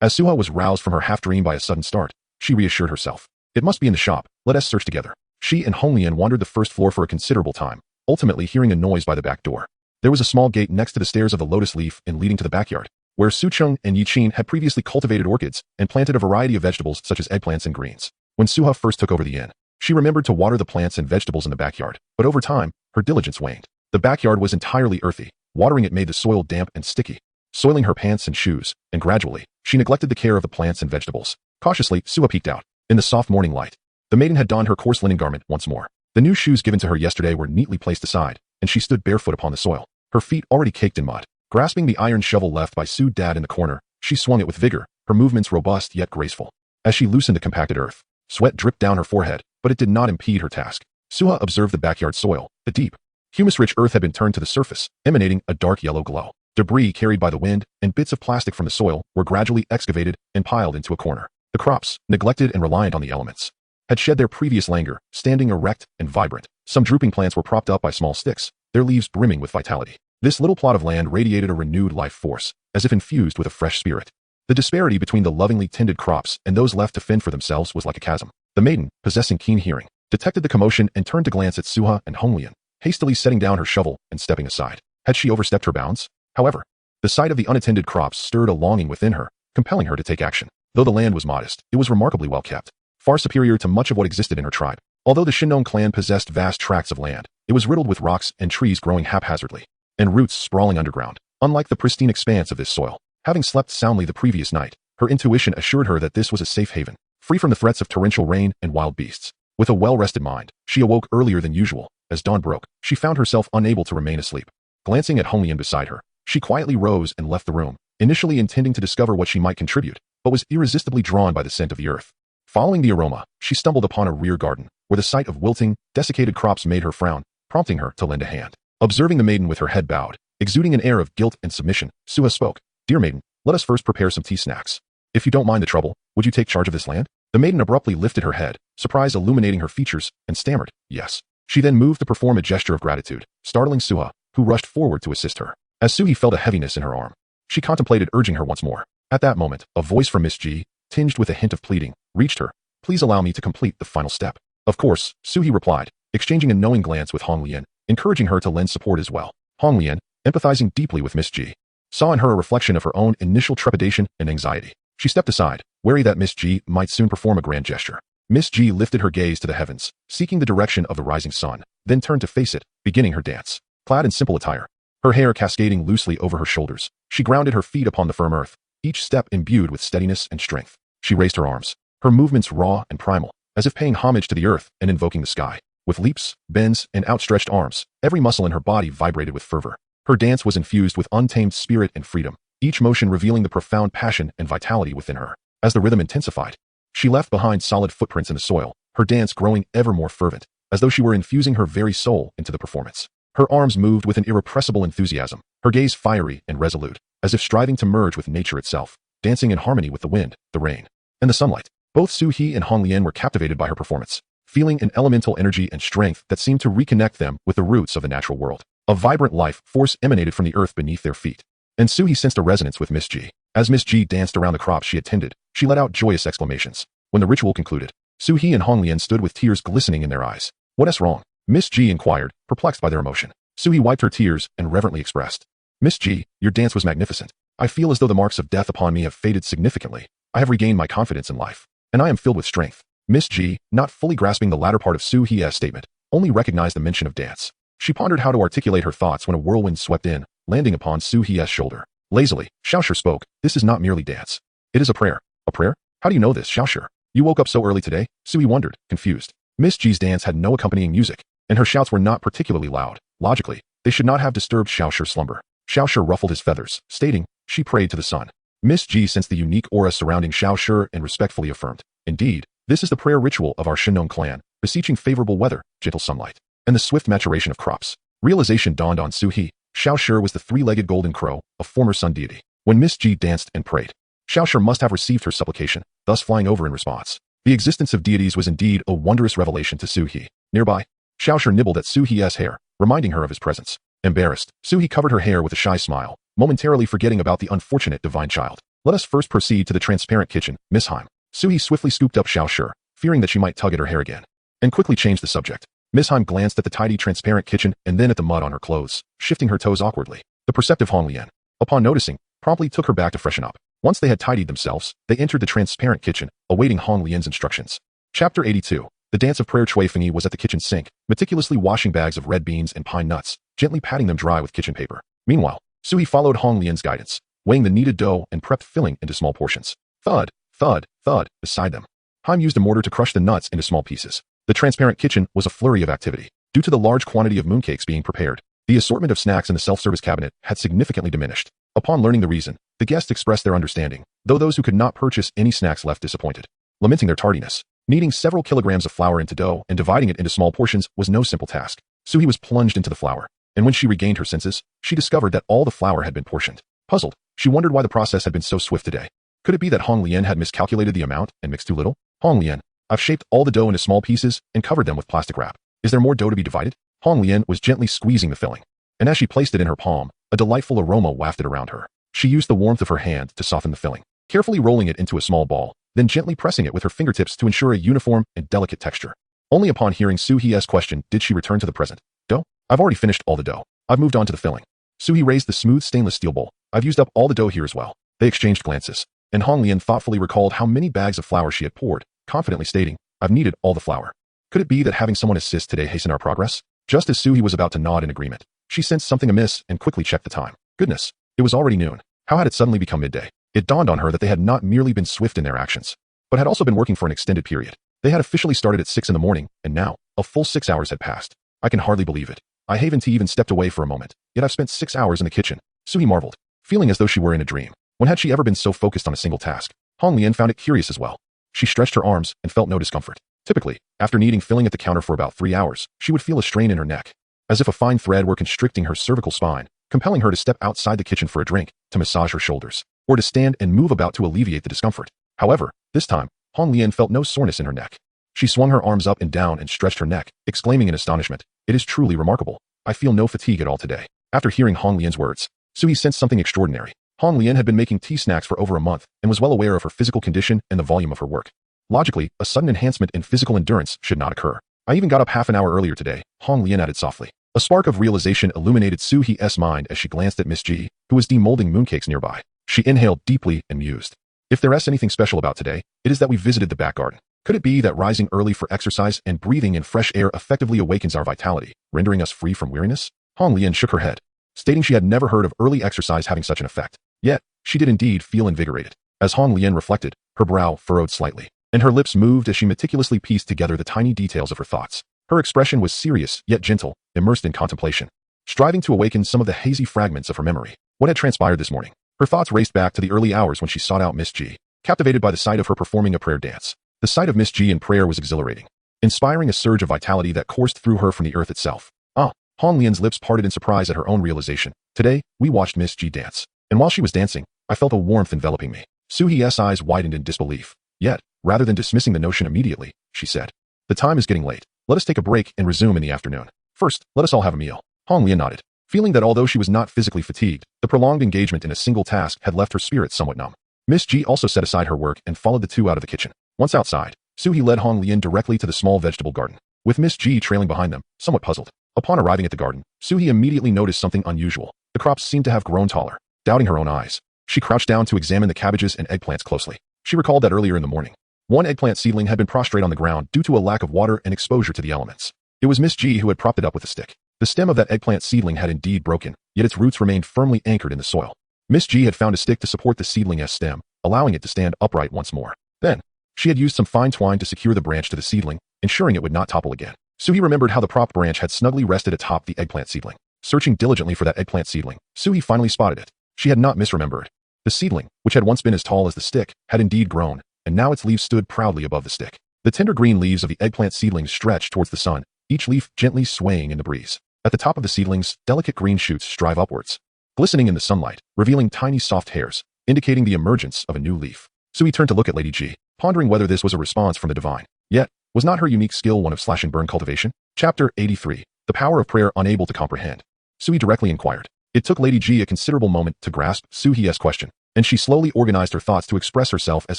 As Suie was roused from her half-dream by a sudden start, she reassured herself. It must be in the shop. Let us search together. She and Hong Lian wandered the first floor for a considerable time, ultimately hearing a noise by the back door. There was a small gate next to the stairs of the Lotus Leaf and leading to the backyard, where Su Chung and Yi Qin had previously cultivated orchids and planted a variety of vegetables such as eggplants and greens. When Suha first took over the inn, she remembered to water the plants and vegetables in the backyard, but over time, her diligence waned. The backyard was entirely earthy. Watering it made the soil damp and sticky, soiling her pants and shoes, and gradually, she neglected the care of the plants and vegetables. Cautiously, Suha peeked out. In the soft morning light, the maiden had donned her coarse linen garment once more. The new shoes given to her yesterday were neatly placed aside, and she stood barefoot upon the soil, her feet already caked in mud. Grasping the iron shovel left by Su Dad in the corner, she swung it with vigor, her movements robust yet graceful. As she loosened the compacted earth, sweat dripped down her forehead, but it did not impede her task. Suha observed the backyard soil. The deep, humus-rich earth had been turned to the surface, emanating a dark yellow glow. Debris carried by the wind and bits of plastic from the soil were gradually excavated and piled into a corner. The crops, neglected and reliant on the elements, had shed their previous languor, standing erect and vibrant. Some drooping plants were propped up by small sticks, their leaves brimming with vitality. This little plot of land radiated a renewed life force, as if infused with a fresh spirit. The disparity between the lovingly tended crops and those left to fend for themselves was like a chasm. The maiden, possessing keen hearing, detected the commotion and turned to glance at Suha and Hong Lian, hastily setting down her shovel and stepping aside. Had she overstepped her bounds? However, the sight of the unattended crops stirred a longing within her, compelling her to take action. Though the land was modest, it was remarkably well kept. far superior to much of what existed in her tribe. Although the Shinnon clan possessed vast tracts of land, it was riddled with rocks and trees growing haphazardly, and roots sprawling underground. Unlike the pristine expanse of this soil, having slept soundly the previous night, her intuition assured her that this was a safe haven, free from the threats of torrential rain and wild beasts. With a well-rested mind, she awoke earlier than usual. As dawn broke, she found herself unable to remain asleep. Glancing at Honglian beside her, she quietly rose and left the room, initially intending to discover what she might contribute, but was irresistibly drawn by the scent of the earth. Following the aroma, she stumbled upon a rear garden, where the sight of wilting, desiccated crops made her frown, prompting her to lend a hand. Observing the maiden with her head bowed, exuding an air of guilt and submission, Suie spoke. "Dear maiden, let us first prepare some tea snacks. If you don't mind the trouble, would you take charge of this land?" The maiden abruptly lifted her head, surprise illuminating her features, and stammered, "Yes." She then moved to perform a gesture of gratitude, startling Suie, who rushed forward to assist her. As Suie felt a heaviness in her arm, she contemplated urging her once more. At that moment, a voice from Miss G, tinged with a hint of pleading, reached her. "Please allow me to complete the final step." "Of course," Suie replied, exchanging a knowing glance with Honglian, encouraging her to lend support as well. Honglian, empathizing deeply with Miss G, saw in her a reflection of her own initial trepidation and anxiety. She stepped aside, wary that Miss G might soon perform a grand gesture. Miss G lifted her gaze to the heavens, seeking the direction of the rising sun, then turned to face it, beginning her dance. Clad in simple attire, her hair cascading loosely over her shoulders, she grounded her feet upon the firm earth, each step imbued with steadiness and strength. She raised her arms, her movements raw and primal, as if paying homage to the earth and invoking the sky. With leaps, bends, and outstretched arms, every muscle in her body vibrated with fervor. Her dance was infused with untamed spirit and freedom, each motion revealing the profound passion and vitality within her. As the rhythm intensified, she left behind solid footprints in the soil, her dance growing ever more fervent, as though she were infusing her very soul into the performance. Her arms moved with an irrepressible enthusiasm, her gaze fiery and resolute, as if striving to merge with nature itself, dancing in harmony with the wind, the rain, and the sunlight. Both Suie and Honglian were captivated by her performance, feeling an elemental energy and strength that seemed to reconnect them with the roots of the natural world. A vibrant life force emanated from the earth beneath their feet, and Suie sensed a resonance with Miss G. As Miss G danced around the crops she attended, she let out joyous exclamations. When the ritual concluded, Suie and Honglian stood with tears glistening in their eyes. "What's wrong?" Miss G inquired, perplexed by their emotion. Suie wiped her tears and reverently expressed, "Miss G, your dance was magnificent. I feel as though the marks of death upon me have faded significantly. I have regained my confidence in life, and I am filled with strength." Miss G, not fully grasping the latter part of Suie's statement, only recognized the mention of dance. She pondered how to articulate her thoughts when a whirlwind swept in, landing upon Suie's shoulder. Lazily, Xiaoshi spoke. "This is not merely dance. It is a prayer." "A prayer? How do you know this, Xiaoshi? You woke up so early today?" Suie wondered, confused. Miss G's dance had no accompanying music, and her shouts were not particularly loud. Logically, they should not have disturbed Xiaoshi's slumber. Xiaoshi ruffled his feathers, stating, "She prayed to the sun." Miss G sensed the unique aura surrounding Xiaoshi and respectfully affirmed, "Indeed, this is the prayer ritual of our Shinnon clan, beseeching favorable weather, gentle sunlight, and the swift maturation of crops." Realization dawned on Suie. Xiaoshi was the three-legged golden crow, a former sun deity. When Miss G danced and prayed, Xiaoshi must have received her supplication, thus flying over in response. The existence of deities was indeed a wondrous revelation to Suie. Nearby, Xiaoshi nibbled at Suie's hair, reminding her of his presence. Embarrassed, Suie covered her hair with a shy smile, momentarily forgetting about the unfortunate divine child. "Let us first proceed to the transparent kitchen, Miss Heim." Suie swiftly scooped up Xiaoshi, fearing that she might tug at her hair again, and quickly changed the subject. Miss Heim glanced at the tidy transparent kitchen and then at the mud on her clothes, shifting her toes awkwardly. The perceptive Honglian, upon noticing, promptly took her back to freshen up. Once they had tidied themselves, they entered the transparent kitchen, awaiting Honglian's instructions. Chapter 82. The dance of prayer. Chui Fengyi was at the kitchen sink, meticulously washing bags of red beans and pine nuts, gently patting them dry with kitchen paper. Meanwhile, Suie followed Honglian's guidance, weighing the kneaded dough and prepped filling into small portions. Thud, thud, thud, beside them. Heim used a mortar to crush the nuts into small pieces. The transparent kitchen was a flurry of activity. Due to the large quantity of mooncakes being prepared, the assortment of snacks in the self-service cabinet had significantly diminished. Upon learning the reason, the guests expressed their understanding, though those who could not purchase any snacks left disappointed, lamenting their tardiness. Kneading several kilograms of flour into dough and dividing it into small portions was no simple task. Suie was plunged into the flour, and when she regained her senses, she discovered that all the flour had been portioned. Puzzled, she wondered why the process had been so swift today. Could it be that Honglian had miscalculated the amount and mixed too little? "Honglian, I've shaped all the dough into small pieces and covered them with plastic wrap. Is there more dough to be divided?" Honglian was gently squeezing the filling, and as she placed it in her palm, a delightful aroma wafted around her. She used the warmth of her hand to soften the filling, carefully rolling it into a small ball, then gently pressing it with her fingertips to ensure a uniform and delicate texture. Only upon hearing Suie's question did she return to the present. "Dough? I've already finished all the dough. I've moved on to the filling." Suie raised the smooth stainless steel bowl. "I've used up all the dough here as well." They exchanged glances, and Honglian thoughtfully recalled how many bags of flour she had poured, confidently stating, "I've needed all the flour." Could it be that having someone assist today hasten our progress? Just as Suie was about to nod in agreement, she sensed something amiss and quickly checked the time. Goodness, it was already noon. How had it suddenly become midday? It dawned on her that they had not merely been swift in their actions, but had also been working for an extended period. They had officially started at 6 in the morning, and now, a full 6 hours had passed. I can hardly believe it. I haven't even stepped away for a moment, yet I've spent 6 hours in the kitchen. Suie marveled, feeling as though she were in a dream. When had she ever been so focused on a single task? Hong Lian found it curious as well. She stretched her arms and felt no discomfort. Typically, after needing filling at the counter for about 3 hours, she would feel a strain in her neck, as if a fine thread were constricting her cervical spine, compelling her to step outside the kitchen for a drink, to massage her shoulders, or to stand and move about to alleviate the discomfort. However, this time, Hong Lian felt no soreness in her neck. She swung her arms up and down and stretched her neck, exclaiming in astonishment, "It is truly remarkable. I feel no fatigue at all today." After hearing Hong Lian's words, Suie sensed something extraordinary. Hong Lian had been making tea snacks for over a month and was well aware of her physical condition and the volume of her work. Logically, a sudden enhancement in physical endurance should not occur. "I even got up half an hour earlier today," Hong Lian added softly. A spark of realization illuminated Suie's mind as she glanced at Miss Ji, who was demolding mooncakes nearby. She inhaled deeply and mused. "If there is anything special about today, it is that we visited the back garden. Could it be that rising early for exercise and breathing in fresh air effectively awakens our vitality, rendering us free from weariness?" Hong Lian shook her head, stating she had never heard of early exercise having such an effect. Yet, she did indeed feel invigorated. As Hong Lian reflected, her brow furrowed slightly, and her lips moved as she meticulously pieced together the tiny details of her thoughts. Her expression was serious yet gentle, immersed in contemplation, striving to awaken some of the hazy fragments of her memory. What had transpired this morning? Her thoughts raced back to the early hours when she sought out Miss Ji, captivated by the sight of her performing a prayer dance. The sight of Miss Ji in prayer was exhilarating, inspiring a surge of vitality that coursed through her from the earth itself. "Ah!" Hong Lian's lips parted in surprise at her own realization. "Today, we watched Miss Ji dance, and while she was dancing, I felt a warmth enveloping me." Suie's eyes widened in disbelief. Yet, rather than dismissing the notion immediately, she said, "The time is getting late. Let us take a break and resume in the afternoon. First, let us all have a meal." Hong Lian nodded, feeling that although she was not physically fatigued, the prolonged engagement in a single task had left her spirit somewhat numb. Miss Ji also set aside her work and followed the two out of the kitchen. Once outside, Suie led Hong Lian directly to the small vegetable garden, with Miss Ji trailing behind them, somewhat puzzled. Upon arriving at the garden, Suie immediately noticed something unusual. The crops seemed to have grown taller. Doubting her own eyes, she crouched down to examine the cabbages and eggplants closely. She recalled that earlier in the morning, one eggplant seedling had been prostrate on the ground due to a lack of water and exposure to the elements. It was Miss Ji who had propped it up with a stick. The stem of that eggplant seedling had indeed broken, yet its roots remained firmly anchored in the soil. Miss Ji had found a stick to support the seedling's stem, allowing it to stand upright once more. Then, she had used some fine twine to secure the branch to the seedling, ensuring it would not topple again. Suie remembered how the propped branch had snugly rested atop the eggplant seedling. Searching diligently for that eggplant seedling, Suie finally spotted it. She had not misremembered. The seedling, which had once been as tall as the stick, had indeed grown, and now its leaves stood proudly above the stick. The tender green leaves of the eggplant seedlings stretched towards the sun, each leaf gently swaying in the breeze. At the top of the seedlings, delicate green shoots strive upwards, glistening in the sunlight, revealing tiny soft hairs, indicating the emergence of a new leaf. Suie turned to look at Lady Ji, pondering whether this was a response from the divine. Yet, was not her unique skill one of slash and burn cultivation? Chapter 83. The Power of Prayer Unable to Comprehend. Suie directly inquired. It took Lady Ji a considerable moment to grasp Suie's question, and she slowly organized her thoughts to express herself as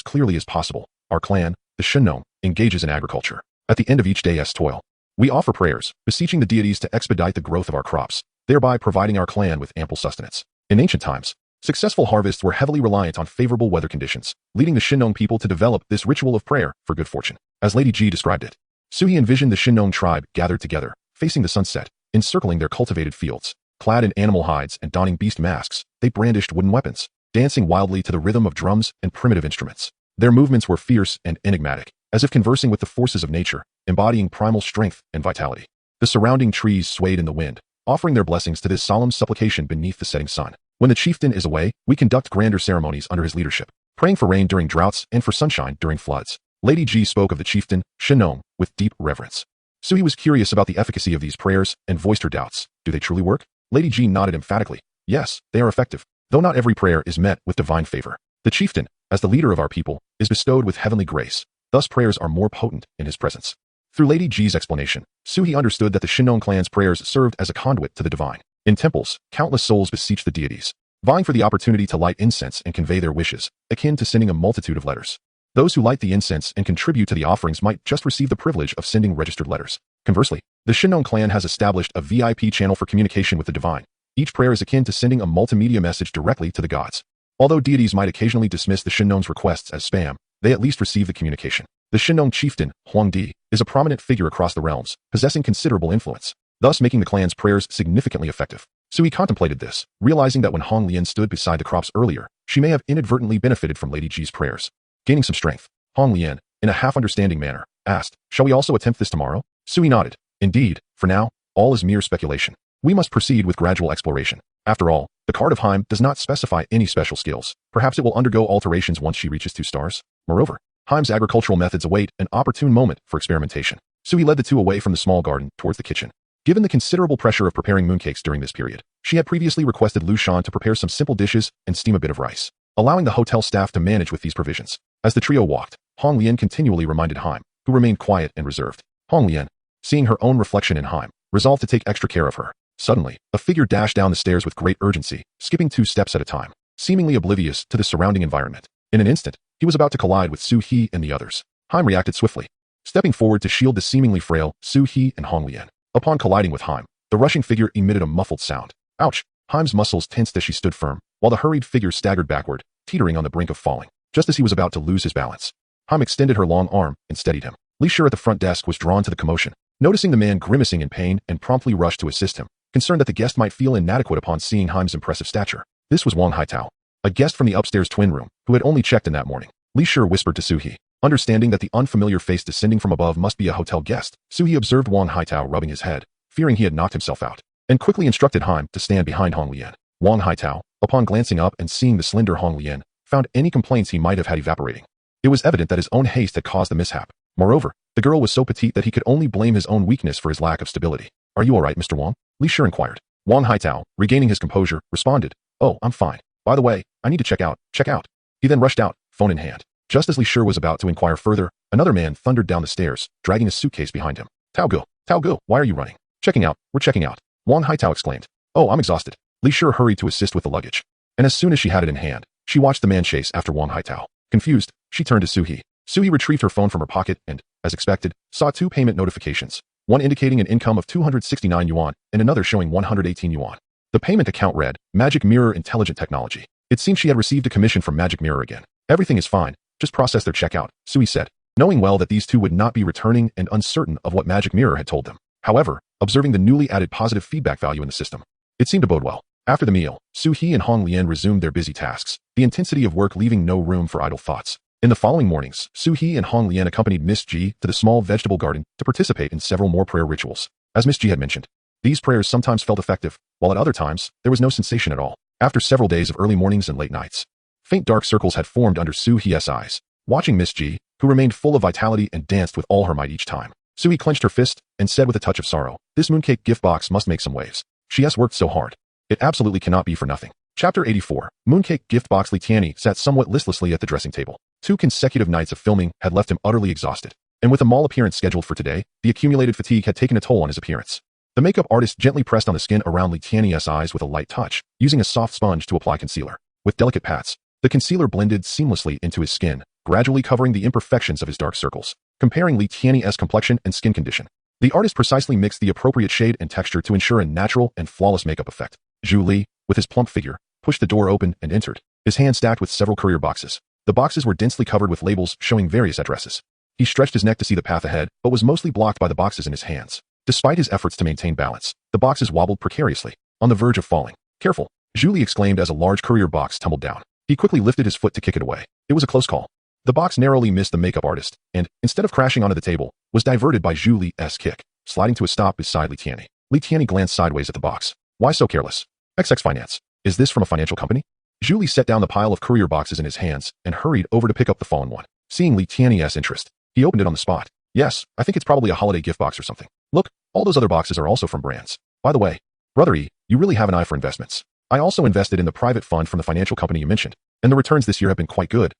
clearly as possible. Our clan, the Shinong, engages in agriculture. At the end of each day's toil, we offer prayers, beseeching the deities to expedite the growth of our crops, thereby providing our clan with ample sustenance. In ancient times, successful harvests were heavily reliant on favorable weather conditions, leading the Shinong people to develop this ritual of prayer for good fortune. As Lady Ji described it, Suie envisioned the Shinong tribe gathered together, facing the sunset, encircling their cultivated fields. Clad in animal hides and donning beast masks, they brandished wooden weapons, dancing wildly to the rhythm of drums and primitive instruments. Their movements were fierce and enigmatic, as if conversing with the forces of nature, embodying primal strength and vitality. The surrounding trees swayed in the wind, offering their blessings to this solemn supplication beneath the setting sun. When the chieftain is away, we conduct grander ceremonies under his leadership, praying for rain during droughts and for sunshine during floods. Lady Ji spoke of the chieftain, Shinong, with deep reverence. Suie was curious about the efficacy of these prayers and voiced her doubts. Do they truly work? Lady Ji nodded emphatically. Yes, they are effective, though not every prayer is met with divine favor. The chieftain, as the leader of our people, is bestowed with heavenly grace. Thus prayers are more potent in his presence. Through Lady Ji's explanation, Suie understood that the Shinong clan's prayers served as a conduit to the divine. In temples, countless souls beseech the deities, vying for the opportunity to light incense and convey their wishes, akin to sending a multitude of letters. Those who light the incense and contribute to the offerings might just receive the privilege of sending registered letters. Conversely, the Shinong clan has established a VIP channel for communication with the divine. Each prayer is akin to sending a multimedia message directly to the gods. Although deities might occasionally dismiss the Shinong's requests as spam, they at least receive the communication. The Shinong chieftain, Huang Di, is a prominent figure across the realms, possessing considerable influence, thus making the clan's prayers significantly effective. Suie contemplated this, realizing that when Hong Lian stood beside the crops earlier, she may have inadvertently benefited from Lady Ji's prayers. Gaining some strength, Hong Lian, in a half-understanding manner, asked, "Shall we also attempt this tomorrow?" Suie nodded. "Indeed, for now, all is mere speculation. We must proceed with gradual exploration. After all, the card of Heim does not specify any special skills. Perhaps it will undergo alterations once she reaches 2 stars. Moreover, Heim's agricultural methods await an opportune moment for experimentation." Suie led the two away from the small garden towards the kitchen. Given the considerable pressure of preparing mooncakes during this period, she had previously requested Lu Shan to prepare some simple dishes and steam a bit of rice, allowing the hotel staff to manage with these provisions. As the trio walked, Hong Lian continually reminded Heim, who remained quiet and reserved. Hong Lian, seeing her own reflection in Heim, resolved to take extra care of her. Suddenly, a figure dashed down the stairs with great urgency, skipping 2 steps at a time, seemingly oblivious to the surrounding environment. In an instant, he was about to collide with Suie and the others. Heim reacted swiftly, stepping forward to shield the seemingly frail Suie and Hong Lian. Upon colliding with Heim, the rushing figure emitted a muffled sound. Ouch! Heim's muscles tensed as she stood firm, while the hurried figure staggered backward, teetering on the brink of falling. Just as he was about to lose his balance, Heim extended her long arm and steadied him. Li Shi at the front desk was drawn to the commotion, noticing the man grimacing in pain and promptly rushed to assist him, concerned that the guest might feel inadequate upon seeing Heim's impressive stature. This was Wang Haitao, a guest from the upstairs twin room, who had only checked in that morning. Li Shi whispered to Suie. Understanding that the unfamiliar face descending from above must be a hotel guest, Suie observed Wang Haitao rubbing his head, fearing he had knocked himself out, and quickly instructed Heim to stand behind Hong Lian. Wang Haitao, upon glancing up and seeing the slender Hong Lian, found any complaints he might have had evaporating. It was evident that his own haste had caused the mishap. Moreover, the girl was so petite that he could only blame his own weakness for his lack of stability. "Are you all right, Mr. Wang?" Li Shi inquired. Wang Haitao, regaining his composure, responded, "Oh, I'm fine. By the way, I need to check out. He then rushed out, phone in hand. Just as Li Shi was about to inquire further, another man thundered down the stairs, dragging a suitcase behind him. Tao Gu, why are you running?" We're checking out. Wang Haitao exclaimed. "Oh, I'm exhausted." Li Shi hurried to assist with the luggage. And as soon as she had it in hand, she watched the man chase after Wang Haitao. Confused, she turned to Suie. Suie retrieved her phone from her pocket and, as expected, saw 2 payment notifications, one indicating an income of 269 yuan and another showing 118 yuan. The payment account read, Magic Mirror Intelligent Technology. It seemed she had received a commission from Magic Mirror again. "Everything is fine, just process their checkout," Suie said, knowing well that these two would not be returning and uncertain of what Magic Mirror had told them. However, observing the newly added positive feedback value in the system, it seemed to bode well. After the meal, Suie and Hong Lian resumed their busy tasks, the intensity of work leaving no room for idle thoughts. In the following mornings, Suie and Hong Lian accompanied Miss Ji to the small vegetable garden to participate in several more prayer rituals. As Miss Ji had mentioned, these prayers sometimes felt effective, while at other times, there was no sensation at all. After several days of early mornings and late nights, faint dark circles had formed under Suie's eyes. Watching Miss Ji, who remained full of vitality and danced with all her might each time, Suie clenched her fist and said with a touch of sorrow, "This mooncake gift box must make some waves. She has worked so hard. It absolutely cannot be for nothing." Chapter 84. Mooncake Gift Box. Li Tianyi sat somewhat listlessly at the dressing table. 2 consecutive nights of filming had left him utterly exhausted, and with a mall appearance scheduled for today, the accumulated fatigue had taken a toll on his appearance. The makeup artist gently pressed on the skin around Li Tianyi's eyes with a light touch, using a soft sponge to apply concealer. With delicate pats, the concealer blended seamlessly into his skin, gradually covering the imperfections of his dark circles. Comparing Li Tianyi's complexion and skin condition, the artist precisely mixed the appropriate shade and texture to ensure a natural and flawless makeup effect. Zhu Li, with his plump figure, pushed the door open and entered, his hand stacked with several courier boxes. The boxes were densely covered with labels showing various addresses. He stretched his neck to see the path ahead, but was mostly blocked by the boxes in his hands. Despite his efforts to maintain balance, the boxes wobbled precariously, on the verge of falling. "Careful," Zhu Li exclaimed as a large courier box tumbled down. He quickly lifted his foot to kick it away. It was a close call. The box narrowly missed the makeup artist, and, instead of crashing onto the table, was diverted by Zhu Li's kick, sliding to a stop beside Li Tianyi. Li Tianyi glanced sideways at the box. "Why so careless? XX Finance. Is this from a financial company?" Zhu Li set down the pile of courier boxes in his hands and hurried over to pick up the fallen one. Seeing Li Tianyi's interest, he opened it on the spot. "Yes, I think it's probably a holiday gift box or something. Look, all those other boxes are also from brands. By the way, Brother E, you really have an eye for investments. I also invested in the private fund from the financial company you mentioned, and the returns this year have been quite good."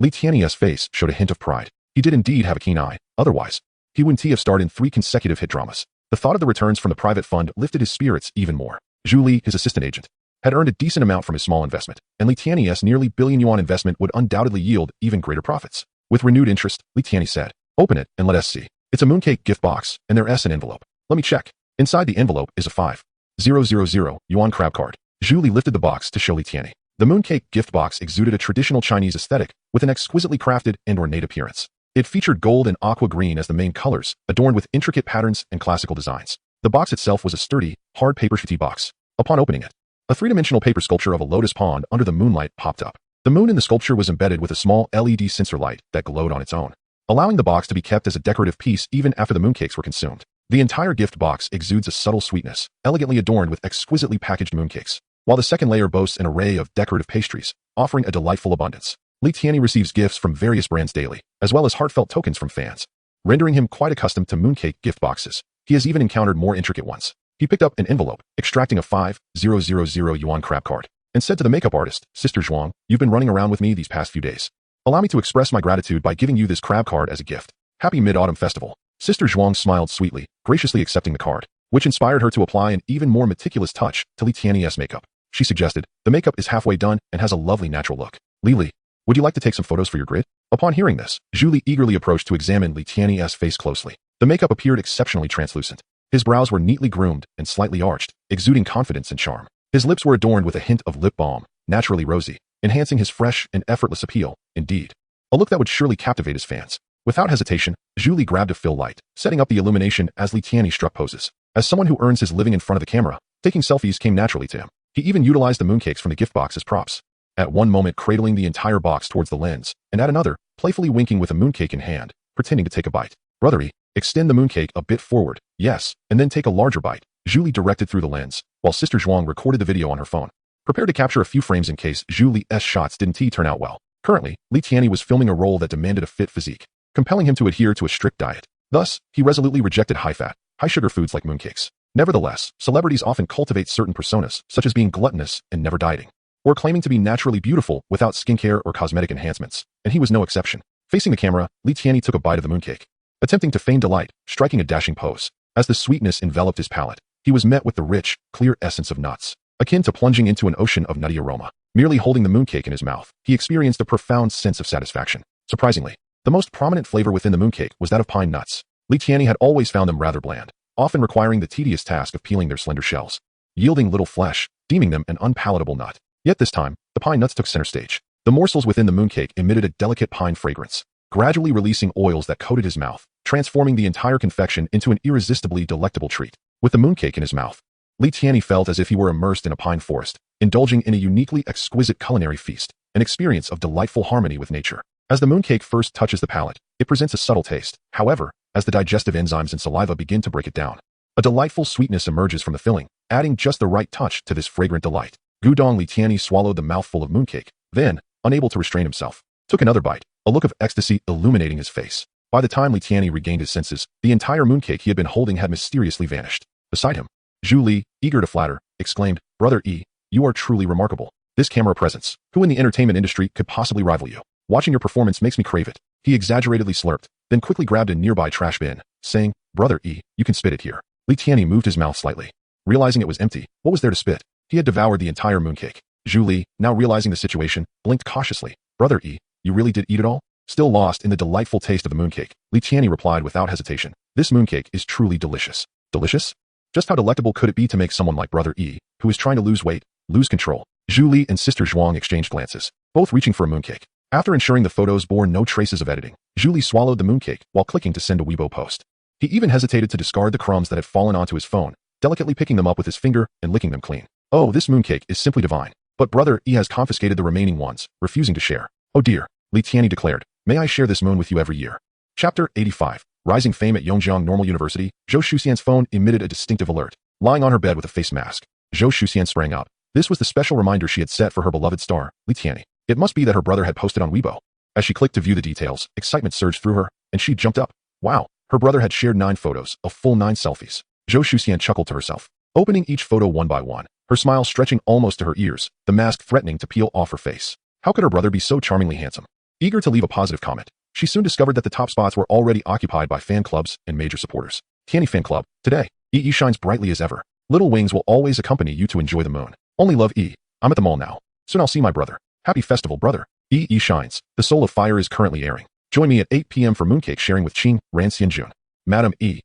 Li Tianyi's face showed a hint of pride. He did indeed have a keen eye, otherwise, he wouldn't have starred in 3 consecutive hit dramas. The thought of the returns from the private fund lifted his spirits even more. Zhu Li, his assistant agent, had earned a decent amount from his small investment, and Li Tianyi's nearly billion yuan investment would undoubtedly yield even greater profits. With renewed interest, Li Tianyi said, "Open it and let us see. It's a mooncake gift box, and there's an envelope. Let me check." Inside the envelope is a 5,000 yuan crab card. Zhu Li lifted the box to show Li Tianyi. The mooncake gift box exuded a traditional Chinese aesthetic with an exquisitely crafted and ornate appearance. It featured gold and aqua green as the main colors, adorned with intricate patterns and classical designs. The box itself was a sturdy, hard paper shitty box. Upon opening it, a three-dimensional paper sculpture of a lotus pond under the moonlight popped up. The moon in the sculpture was embedded with a small LED sensor light that glowed on its own, allowing the box to be kept as a decorative piece even after the mooncakes were consumed. The entire gift box exudes a subtle sweetness, elegantly adorned with exquisitely packaged mooncakes, while the second layer boasts an array of decorative pastries, offering a delightful abundance. Li Tianyi receives gifts from various brands daily, as well as heartfelt tokens from fans, rendering him quite accustomed to mooncake gift boxes. He has even encountered more intricate ones. He picked up an envelope, extracting a 5,000 yuan crab card, and said to the makeup artist, Sister Zhuang, you've been running around with me these past few days. Allow me to express my gratitude by giving you this crab card as a gift. Happy Mid-Autumn Festival. Sister Zhuang smiled sweetly, graciously accepting the card, which inspired her to apply an even more meticulous touch to Li Tianyi's makeup. She suggested, the makeup is halfway done and has a lovely natural look. Li, would you like to take some photos for your grid? Upon hearing this, Zhu eagerly approached to examine Li Tianyi's face closely. The makeup appeared exceptionally translucent. His brows were neatly groomed and slightly arched, exuding confidence and charm. His lips were adorned with a hint of lip balm, naturally rosy, enhancing his fresh and effortless appeal. Indeed, a look that would surely captivate his fans. Without hesitation, Zhu grabbed a fill light, setting up the illumination as Li Tianyi struck poses. As someone who earns his living in front of the camera, taking selfies came naturally to him. He even utilized the mooncakes from the gift box as props. At one moment cradling the entire box towards the lens, and at another, playfully winking with a mooncake in hand, pretending to take a bite. Brother, extend the mooncake a bit forward, yes, and then take a larger bite, Zhu directed through the lens, while Sister Zhuang recorded the video on her phone. Prepare to capture a few frames in case Zhu Li's shots didn't turn out well. Currently, Li Tianyi was filming a role that demanded a fit physique, compelling him to adhere to a strict diet. Thus, he resolutely rejected high-fat, high-sugar foods like mooncakes. Nevertheless, celebrities often cultivate certain personas, such as being gluttonous and never dieting, or claiming to be naturally beautiful without skincare or cosmetic enhancements, and he was no exception. Facing the camera, Li Tianyi took a bite of the mooncake, attempting to feign delight, striking a dashing pose. As the sweetness enveloped his palate, he was met with the rich, clear essence of nuts, akin to plunging into an ocean of nutty aroma. Merely holding the mooncake in his mouth, he experienced a profound sense of satisfaction. Surprisingly, the most prominent flavor within the mooncake was that of pine nuts. Li Tianyi had always found them rather bland, often requiring the tedious task of peeling their slender shells, yielding little flesh, deeming them an unpalatable nut. Yet this time, the pine nuts took center stage. The morsels within the mooncake emitted a delicate pine fragrance, gradually releasing oils that coated his mouth, transforming the entire confection into an irresistibly delectable treat. With the mooncake in his mouth, Li Tianyi felt as if he were immersed in a pine forest, indulging in a uniquely exquisite culinary feast, an experience of delightful harmony with nature. As the mooncake first touches the palate, it presents a subtle taste. However, as the digestive enzymes and saliva begin to break it down, a delightful sweetness emerges from the filling, adding just the right touch to this fragrant delight. Gudong Li Tianyi swallowed the mouthful of mooncake, then, unable to restrain himself, took another bite, a look of ecstasy illuminating his face. By the time Li Tianyi regained his senses, the entire mooncake he had been holding had mysteriously vanished. Beside him, Zhu Li, eager to flatter, exclaimed, Brother E, you are truly remarkable. This camera presence, who in the entertainment industry could possibly rival you? Watching your performance makes me crave it. He exaggeratedly slurped, then quickly grabbed a nearby trash bin, saying, Brother E, you can spit it here. Li Tianyi moved his mouth slightly. Realizing it was empty, what was there to spit? He had devoured the entire mooncake. Zhu Li, now realizing the situation, blinked cautiously. Brother E, you really did eat it all? Still lost in the delightful taste of the mooncake, Li Tianyi replied without hesitation. This mooncake is truly delicious. Delicious? Just how delectable could it be to make someone like Brother E, who is trying to lose weight, lose control? Zhu Li and Sister Zhuang exchanged glances, both reaching for a mooncake. After ensuring the photos bore no traces of editing, Zhu Li swallowed the mooncake while clicking to send a Weibo post. He even hesitated to discard the crumbs that had fallen onto his phone, delicately picking them up with his finger and licking them clean. Oh, this mooncake is simply divine. But Brother E has confiscated the remaining ones, refusing to share. Oh dear, Li Tianyi declared. May I share this moon with you every year? Chapter 85. Rising fame at Yongjiang Normal University, Zhou Shuxian's phone emitted a distinctive alert. Lying on her bed with a face mask, Zhou Shuxian sprang up. This was the special reminder she had set for her beloved star, Li Tianyi. It must be that her brother had posted on Weibo. As she clicked to view the details, excitement surged through her, and she jumped up. Wow, her brother had shared 9 photos, a full 9 selfies. Zhou Shuxian chuckled to herself, opening each photo one by one, her smile stretching almost to her ears, the mask threatening to peel off her face. How could her brother be so charmingly handsome? Eager to leave a positive comment, she soon discovered that the top spots were already occupied by fan clubs and major supporters. Tianyi Fan Club, today, EE shines brightly as ever. Little wings will always accompany you to enjoy the moon. Only love E. I'm at the mall now. Soon I'll see my brother. Happy festival, brother. EE shines. The Soul of Fire is currently airing. Join me at 8 p.m. for mooncake sharing with Qing, Ran Xianjun. Madam E,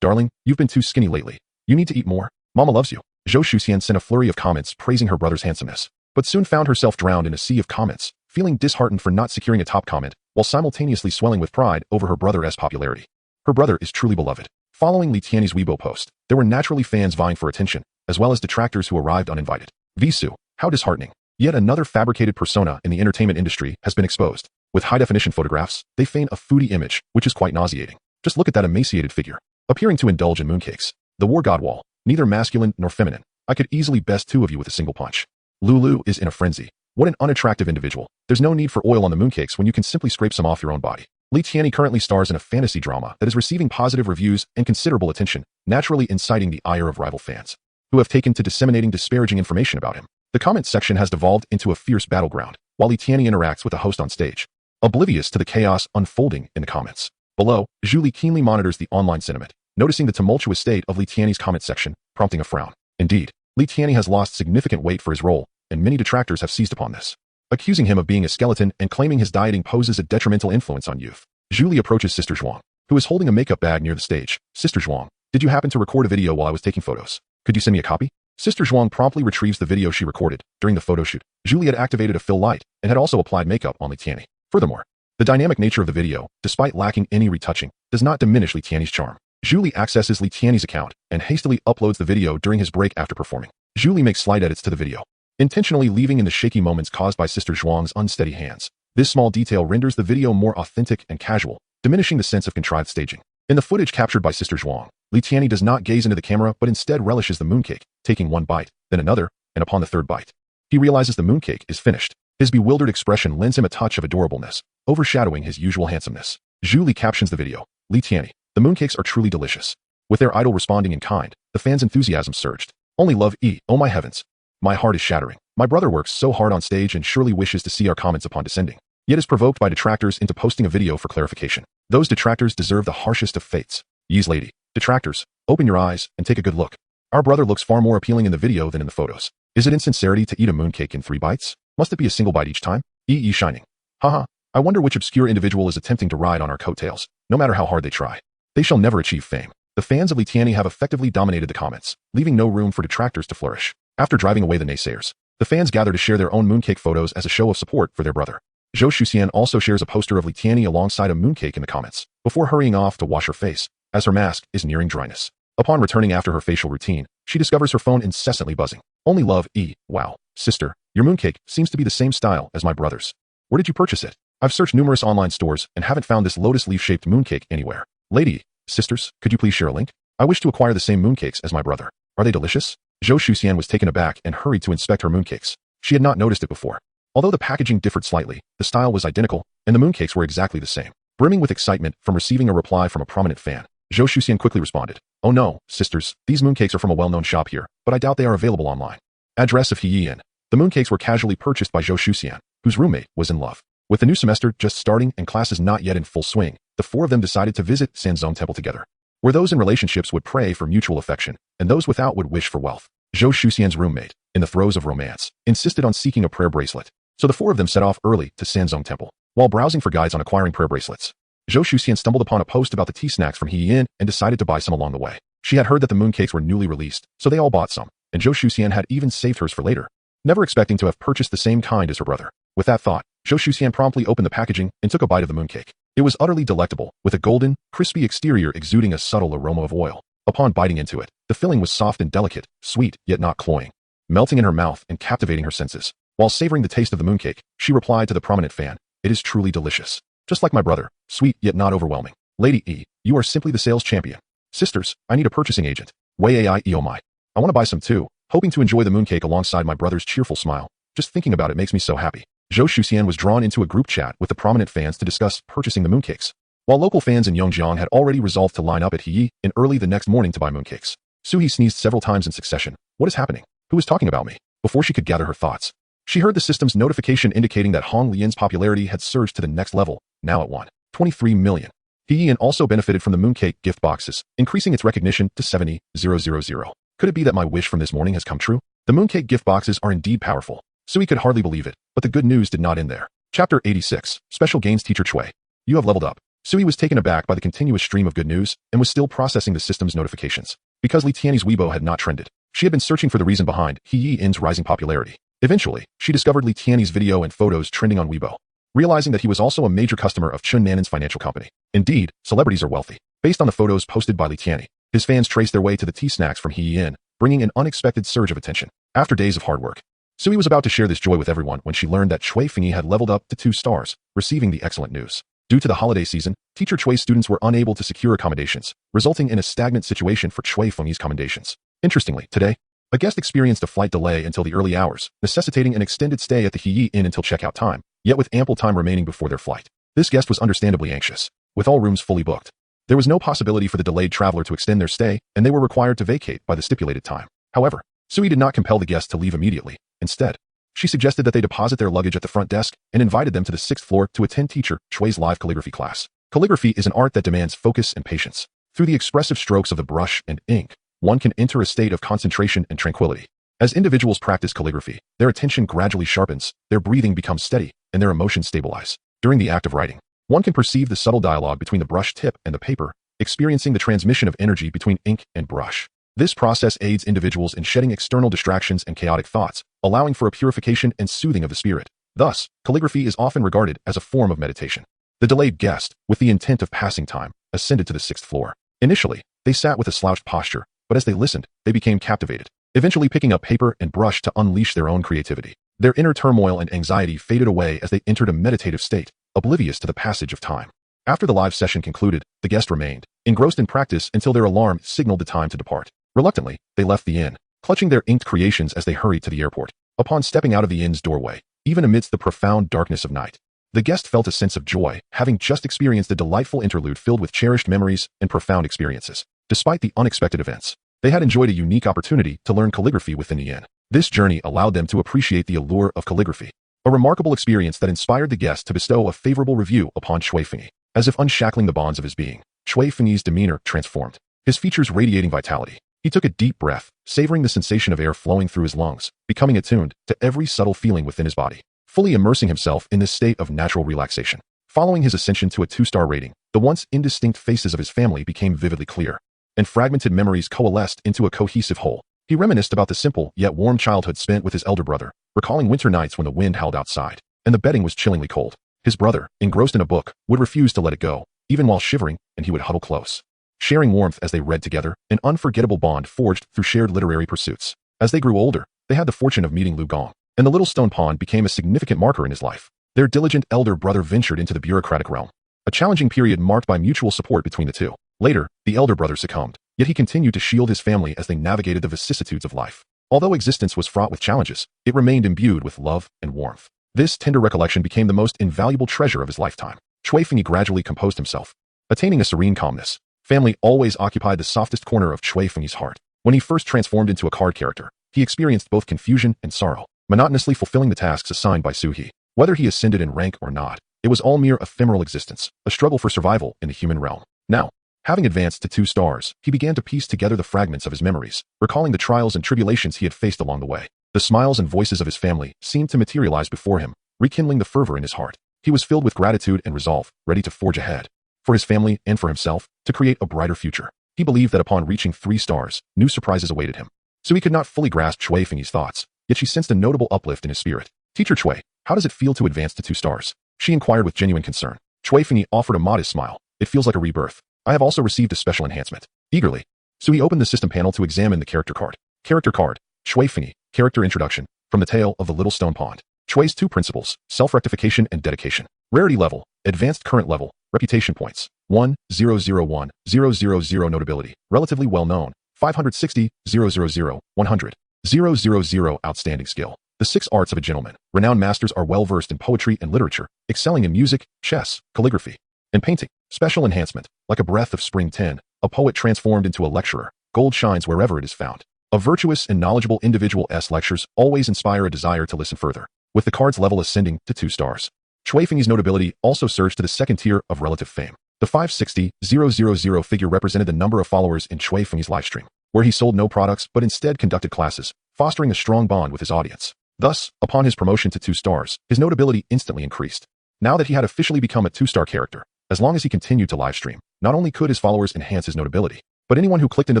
darling, you've been too skinny lately. You need to eat more. Mama loves you. Zhou Shuxian sent a flurry of comments praising her brother's handsomeness, but soon found herself drowned in a sea of comments, feeling disheartened for not securing a top comment, while simultaneously swelling with pride over her brother's popularity. Her brother is truly beloved. Following Li Tiany's Weibo post, there were naturally fans vying for attention, as well as detractors who arrived uninvited. Visu, how disheartening. Yet another fabricated persona in the entertainment industry has been exposed. With high-definition photographs, they feign a foodie image, which is quite nauseating. Just look at that emaciated figure, appearing to indulge in mooncakes. The war god wall, neither masculine nor feminine. I could easily best two of you with a single punch. Lulu is in a frenzy. What an unattractive individual. There's no need for oil on the mooncakes when you can simply scrape some off your own body. Li Tiany currently stars in a fantasy drama that is receiving positive reviews and considerable attention, naturally inciting the ire of rival fans, who have taken to disseminating disparaging information about him. The comment section has devolved into a fierce battleground, while Li Tiany interacts with the host on stage, oblivious to the chaos unfolding in the comments. Below, Julie keenly monitors the online sentiment, noticing the tumultuous state of Li Tiany's comment section, prompting a frown. Indeed, Li Tiany has lost significant weight for his role, and many detractors have seized upon this, accusing him of being a skeleton and claiming his dieting poses a detrimental influence on youth. Julie approaches Sister Zhuang, who is holding a makeup bag near the stage. Sister Zhuang, did you happen to record a video while I was taking photos? Could you send me a copy? Sister Zhuang promptly retrieves the video she recorded during the photo shoot. Julie had activated a fill light and had also applied makeup on Li Tiany. Furthermore, the dynamic nature of the video, despite lacking any retouching, does not diminish Li Tiany's charm. Julie accesses Li Tiany's account and hastily uploads the video during his break after performing. Julie makes slight edits to the video, intentionally leaving in the shaky moments caused by Sister Zhuang's unsteady hands. This small detail renders the video more authentic and casual, diminishing the sense of contrived staging. In the footage captured by Sister Zhuang, Li Tiany does not gaze into the camera but instead relishes the mooncake, taking one bite, then another, and upon the third bite, he realizes the mooncake is finished. His bewildered expression lends him a touch of adorableness, overshadowing his usual handsomeness. Julie captions the video. Li Tiany, the mooncakes are truly delicious. With their idol responding in kind, the fans' enthusiasm surged. Only love oh my heavens. My heart is shattering. My brother works so hard on stage and surely wishes to see our comments upon descending, yet is provoked by detractors into posting a video for clarification. Those detractors deserve the harshest of fates. Ye's lady. Detractors, open your eyes and take a good look. Our brother looks far more appealing in the video than in the photos. Is it insincerity to eat a mooncake in 3 bites? Must it be a single bite each time? Shining. Haha. I wonder which obscure individual is attempting to ride on our coattails, no matter how hard they try. They shall never achieve fame. The fans of Li Tiany have effectively dominated the comments, leaving no room for detractors to flourish. After driving away the naysayers, the fans gather to share their own mooncake photos as a show of support for their brother. Zhou Shuxian also shares a poster of Li Tiany alongside a mooncake in the comments, before hurrying off to wash her face, as her mask is nearing dryness. Upon returning after her facial routine, she discovers her phone incessantly buzzing. Only love wow, sister, your mooncake seems to be the same style as my brother's. Where did you purchase it? I've searched numerous online stores and haven't found this lotus leaf-shaped mooncake anywhere. Lady, sisters, could you please share a link? I wish to acquire the same mooncakes as my brother. Are they delicious? Zhou Shuxian was taken aback and hurried to inspect her mooncakes. She had not noticed it before. Although the packaging differed slightly, the style was identical, and the mooncakes were exactly the same. Brimming with excitement from receiving a reply from a prominent fan, Zhou Shuxian quickly responded, "Oh no, sisters, these mooncakes are from a well-known shop here, but I doubt they are available online." Address of Heyin. The mooncakes were casually purchased by Zhou Shuxian, whose roommate was in love. With the new semester just starting and classes not yet in full swing, the 4 of them decided to visit Sanzong Temple together, where those in relationships would pray for mutual affection, and those without would wish for wealth. Zhou Shuxian's roommate, in the throes of romance, insisted on seeking a prayer bracelet, so the 4 of them set off early to Sanzong Temple. While browsing for guides on acquiring prayer bracelets, Zhou Shuxian stumbled upon a post about the tea snacks from Heyin and decided to buy some along the way. She had heard that the mooncakes were newly released, so they all bought some, and Zhou Shuxian had even saved hers for later, never expecting to have purchased the same kind as her brother. With that thought, Zhou Shuxian promptly opened the packaging and took a bite of the mooncake. It was utterly delectable, with a golden, crispy exterior exuding a subtle aroma of oil. Upon biting into it, the filling was soft and delicate, sweet yet not cloying, melting in her mouth and captivating her senses. While savoring the taste of the mooncake, she replied to the prominent fan, "It is truly delicious. Just like my brother, sweet yet not overwhelming. Lady you are simply the sales champion. Sisters, I need a purchasing agent. Wei ai oh my. I want to buy some too." Hoping to enjoy the mooncake alongside my brother's cheerful smile, just thinking about it makes me so happy. Zhou Shuxian was drawn into a group chat with the prominent fans to discuss purchasing the mooncakes. While local fans in Yongjiang had already resolved to line up at Heyi in early the next morning to buy mooncakes, Suie sneezed several times in succession. What is happening? Who is talking about me? Before she could gather her thoughts, she heard the system's notification indicating that Hong Lian's popularity had surged to the next level, now at 1.23 million. Heyin also benefited from the mooncake gift boxes, increasing its recognition to 70,000. Could it be that my wish from this morning has come true? The mooncake gift boxes are indeed powerful. Suie could hardly believe it, but the good news did not end there. Chapter 86, Special Gains Teacher Chui. You have leveled up. Suie was taken aback by the continuous stream of good news and was still processing the system's notifications. Because Li Tiany's Weibo had not trended, she had been searching for the reason behind He Yin's rising popularity. Eventually, she discovered Li Tianyi's video and photos trending on Weibo, realizing that he was also a major customer of Chun Nanin's financial company. Indeed, celebrities are wealthy. Based on the photos posted by Li Tianyi, his fans traced their way to the tea snacks from Heian, bringing an unexpected surge of attention. After days of hard work, Suie was about to share this joy with everyone when she learned that Chui Fengyi had leveled up to 2 stars, receiving the excellent news. Due to the holiday season, teacher Chui's students were unable to secure accommodations, resulting in a stagnant situation for Chui Fengyi's commendations. Interestingly, today, a guest experienced a flight delay until the early hours, necessitating an extended stay at the Heiyi Inn until checkout time, yet with ample time remaining before their flight. This guest was understandably anxious, with all rooms fully booked. There was no possibility for the delayed traveler to extend their stay, and they were required to vacate by the stipulated time. However, Suie did not compel the guest to leave immediately. Instead, she suggested that they deposit their luggage at the front desk and invited them to the 6th floor to attend teacher Chui's live calligraphy class. Calligraphy is an art that demands focus and patience. Through the expressive strokes of the brush and ink, one can enter a state of concentration and tranquility. As individuals practice calligraphy, their attention gradually sharpens, their breathing becomes steady, and their emotions stabilize. During the act of writing, one can perceive the subtle dialogue between the brush tip and the paper, experiencing the transmission of energy between ink and brush. This process aids individuals in shedding external distractions and chaotic thoughts, allowing for a purification and soothing of the spirit. Thus, calligraphy is often regarded as a form of meditation. The delayed guest, with the intent of passing time, ascended to the 6th floor. Initially, they sat with a slouched posture, but as they listened, they became captivated, eventually picking up paper and brush to unleash their own creativity. Their inner turmoil and anxiety faded away as they entered a meditative state, oblivious to the passage of time. After the live session concluded, the guest remained, engrossed in practice until their alarm signaled the time to depart. Reluctantly, they left the inn, clutching their inked creations as they hurried to the airport. Upon stepping out of the inn's doorway, even amidst the profound darkness of night, the guest felt a sense of joy, having just experienced a delightful interlude filled with cherished memories and profound experiences. Despite the unexpected events, they had enjoyed a unique opportunity to learn calligraphy within the inn. This journey allowed them to appreciate the allure of calligraphy, a remarkable experience that inspired the guest to bestow a favorable review upon Chui Fengyi. As if unshackling the bonds of his being, Chui Fengyi's demeanor transformed, his features radiating vitality. He took a deep breath, savoring the sensation of air flowing through his lungs, becoming attuned to every subtle feeling within his body, fully immersing himself in this state of natural relaxation. Following his ascension to a 2-star rating, the once indistinct faces of his family became vividly clear, and fragmented memories coalesced into a cohesive whole. He reminisced about the simple yet warm childhood spent with his elder brother, recalling winter nights when the wind howled outside, and the bedding was chillingly cold. His brother, engrossed in a book, would refuse to let it go, even while shivering, and he would huddle close, sharing warmth as they read together, an unforgettable bond forged through shared literary pursuits. As they grew older, they had the fortune of meeting Lu Gong, and the little stone pond became a significant marker in his life. Their diligent elder brother ventured into the bureaucratic realm, a challenging period marked by mutual support between the two. Later, the elder brother succumbed, yet he continued to shield his family as they navigated the vicissitudes of life. Although existence was fraught with challenges, it remained imbued with love and warmth. This tender recollection became the most invaluable treasure of his lifetime. Chui Fengyi gradually composed himself, attaining a serene calmness. Family always occupied the softest corner of Chui Fengyi's heart. When he first transformed into a card character, he experienced both confusion and sorrow, monotonously fulfilling the tasks assigned by Suie. Whether he ascended in rank or not, it was all mere ephemeral existence, a struggle for survival in the human realm. Now, having advanced to 2 stars, he began to piece together the fragments of his memories, recalling the trials and tribulations he had faced along the way. The smiles and voices of his family seemed to materialize before him, rekindling the fervor in his heart. He was filled with gratitude and resolve, ready to forge ahead, for his family and for himself, to create a brighter future. He believed that upon reaching 3 stars, new surprises awaited him. So he could not fully grasp Chui Fengyi's thoughts, yet she sensed a notable uplift in his spirit. "Teacher Chui, how does it feel to advance to 2 stars? She inquired with genuine concern. Chui Fengyi offered a modest smile. "It feels like a rebirth. I have also received a special enhancement." Eagerly, Suie opened the system panel to examine the character card. Character card, Chui Fengyi, character introduction, from the tale of the little stone pond. Chui's 2 principles, self-rectification and dedication. Rarity level, advanced current level, reputation points, 1001, 000 notability, relatively well known, 560, 000, 100, 000 outstanding skill. The 6 arts of a gentleman. Renowned masters are well versed in poetry and literature, excelling in music, chess, calligraphy, and painting. Special enhancement, like a breath of spring 10, a poet transformed into a lecturer. Gold shines wherever it is found. A virtuous and knowledgeable individual's lectures always inspire a desire to listen further. With the card's level ascending to 2 stars, Chui Fengyi's notability also surged to the 2nd tier of relative fame. The 560, 000 figure represented the number of followers in Chui Fengyi's livestream, where he sold no products but instead conducted classes, fostering a strong bond with his audience. Thus, upon his promotion to 2 stars, his notability instantly increased. Now that he had officially become a 2-star character, as long as he continued to livestream, not only could his followers enhance his notability, but anyone who clicked into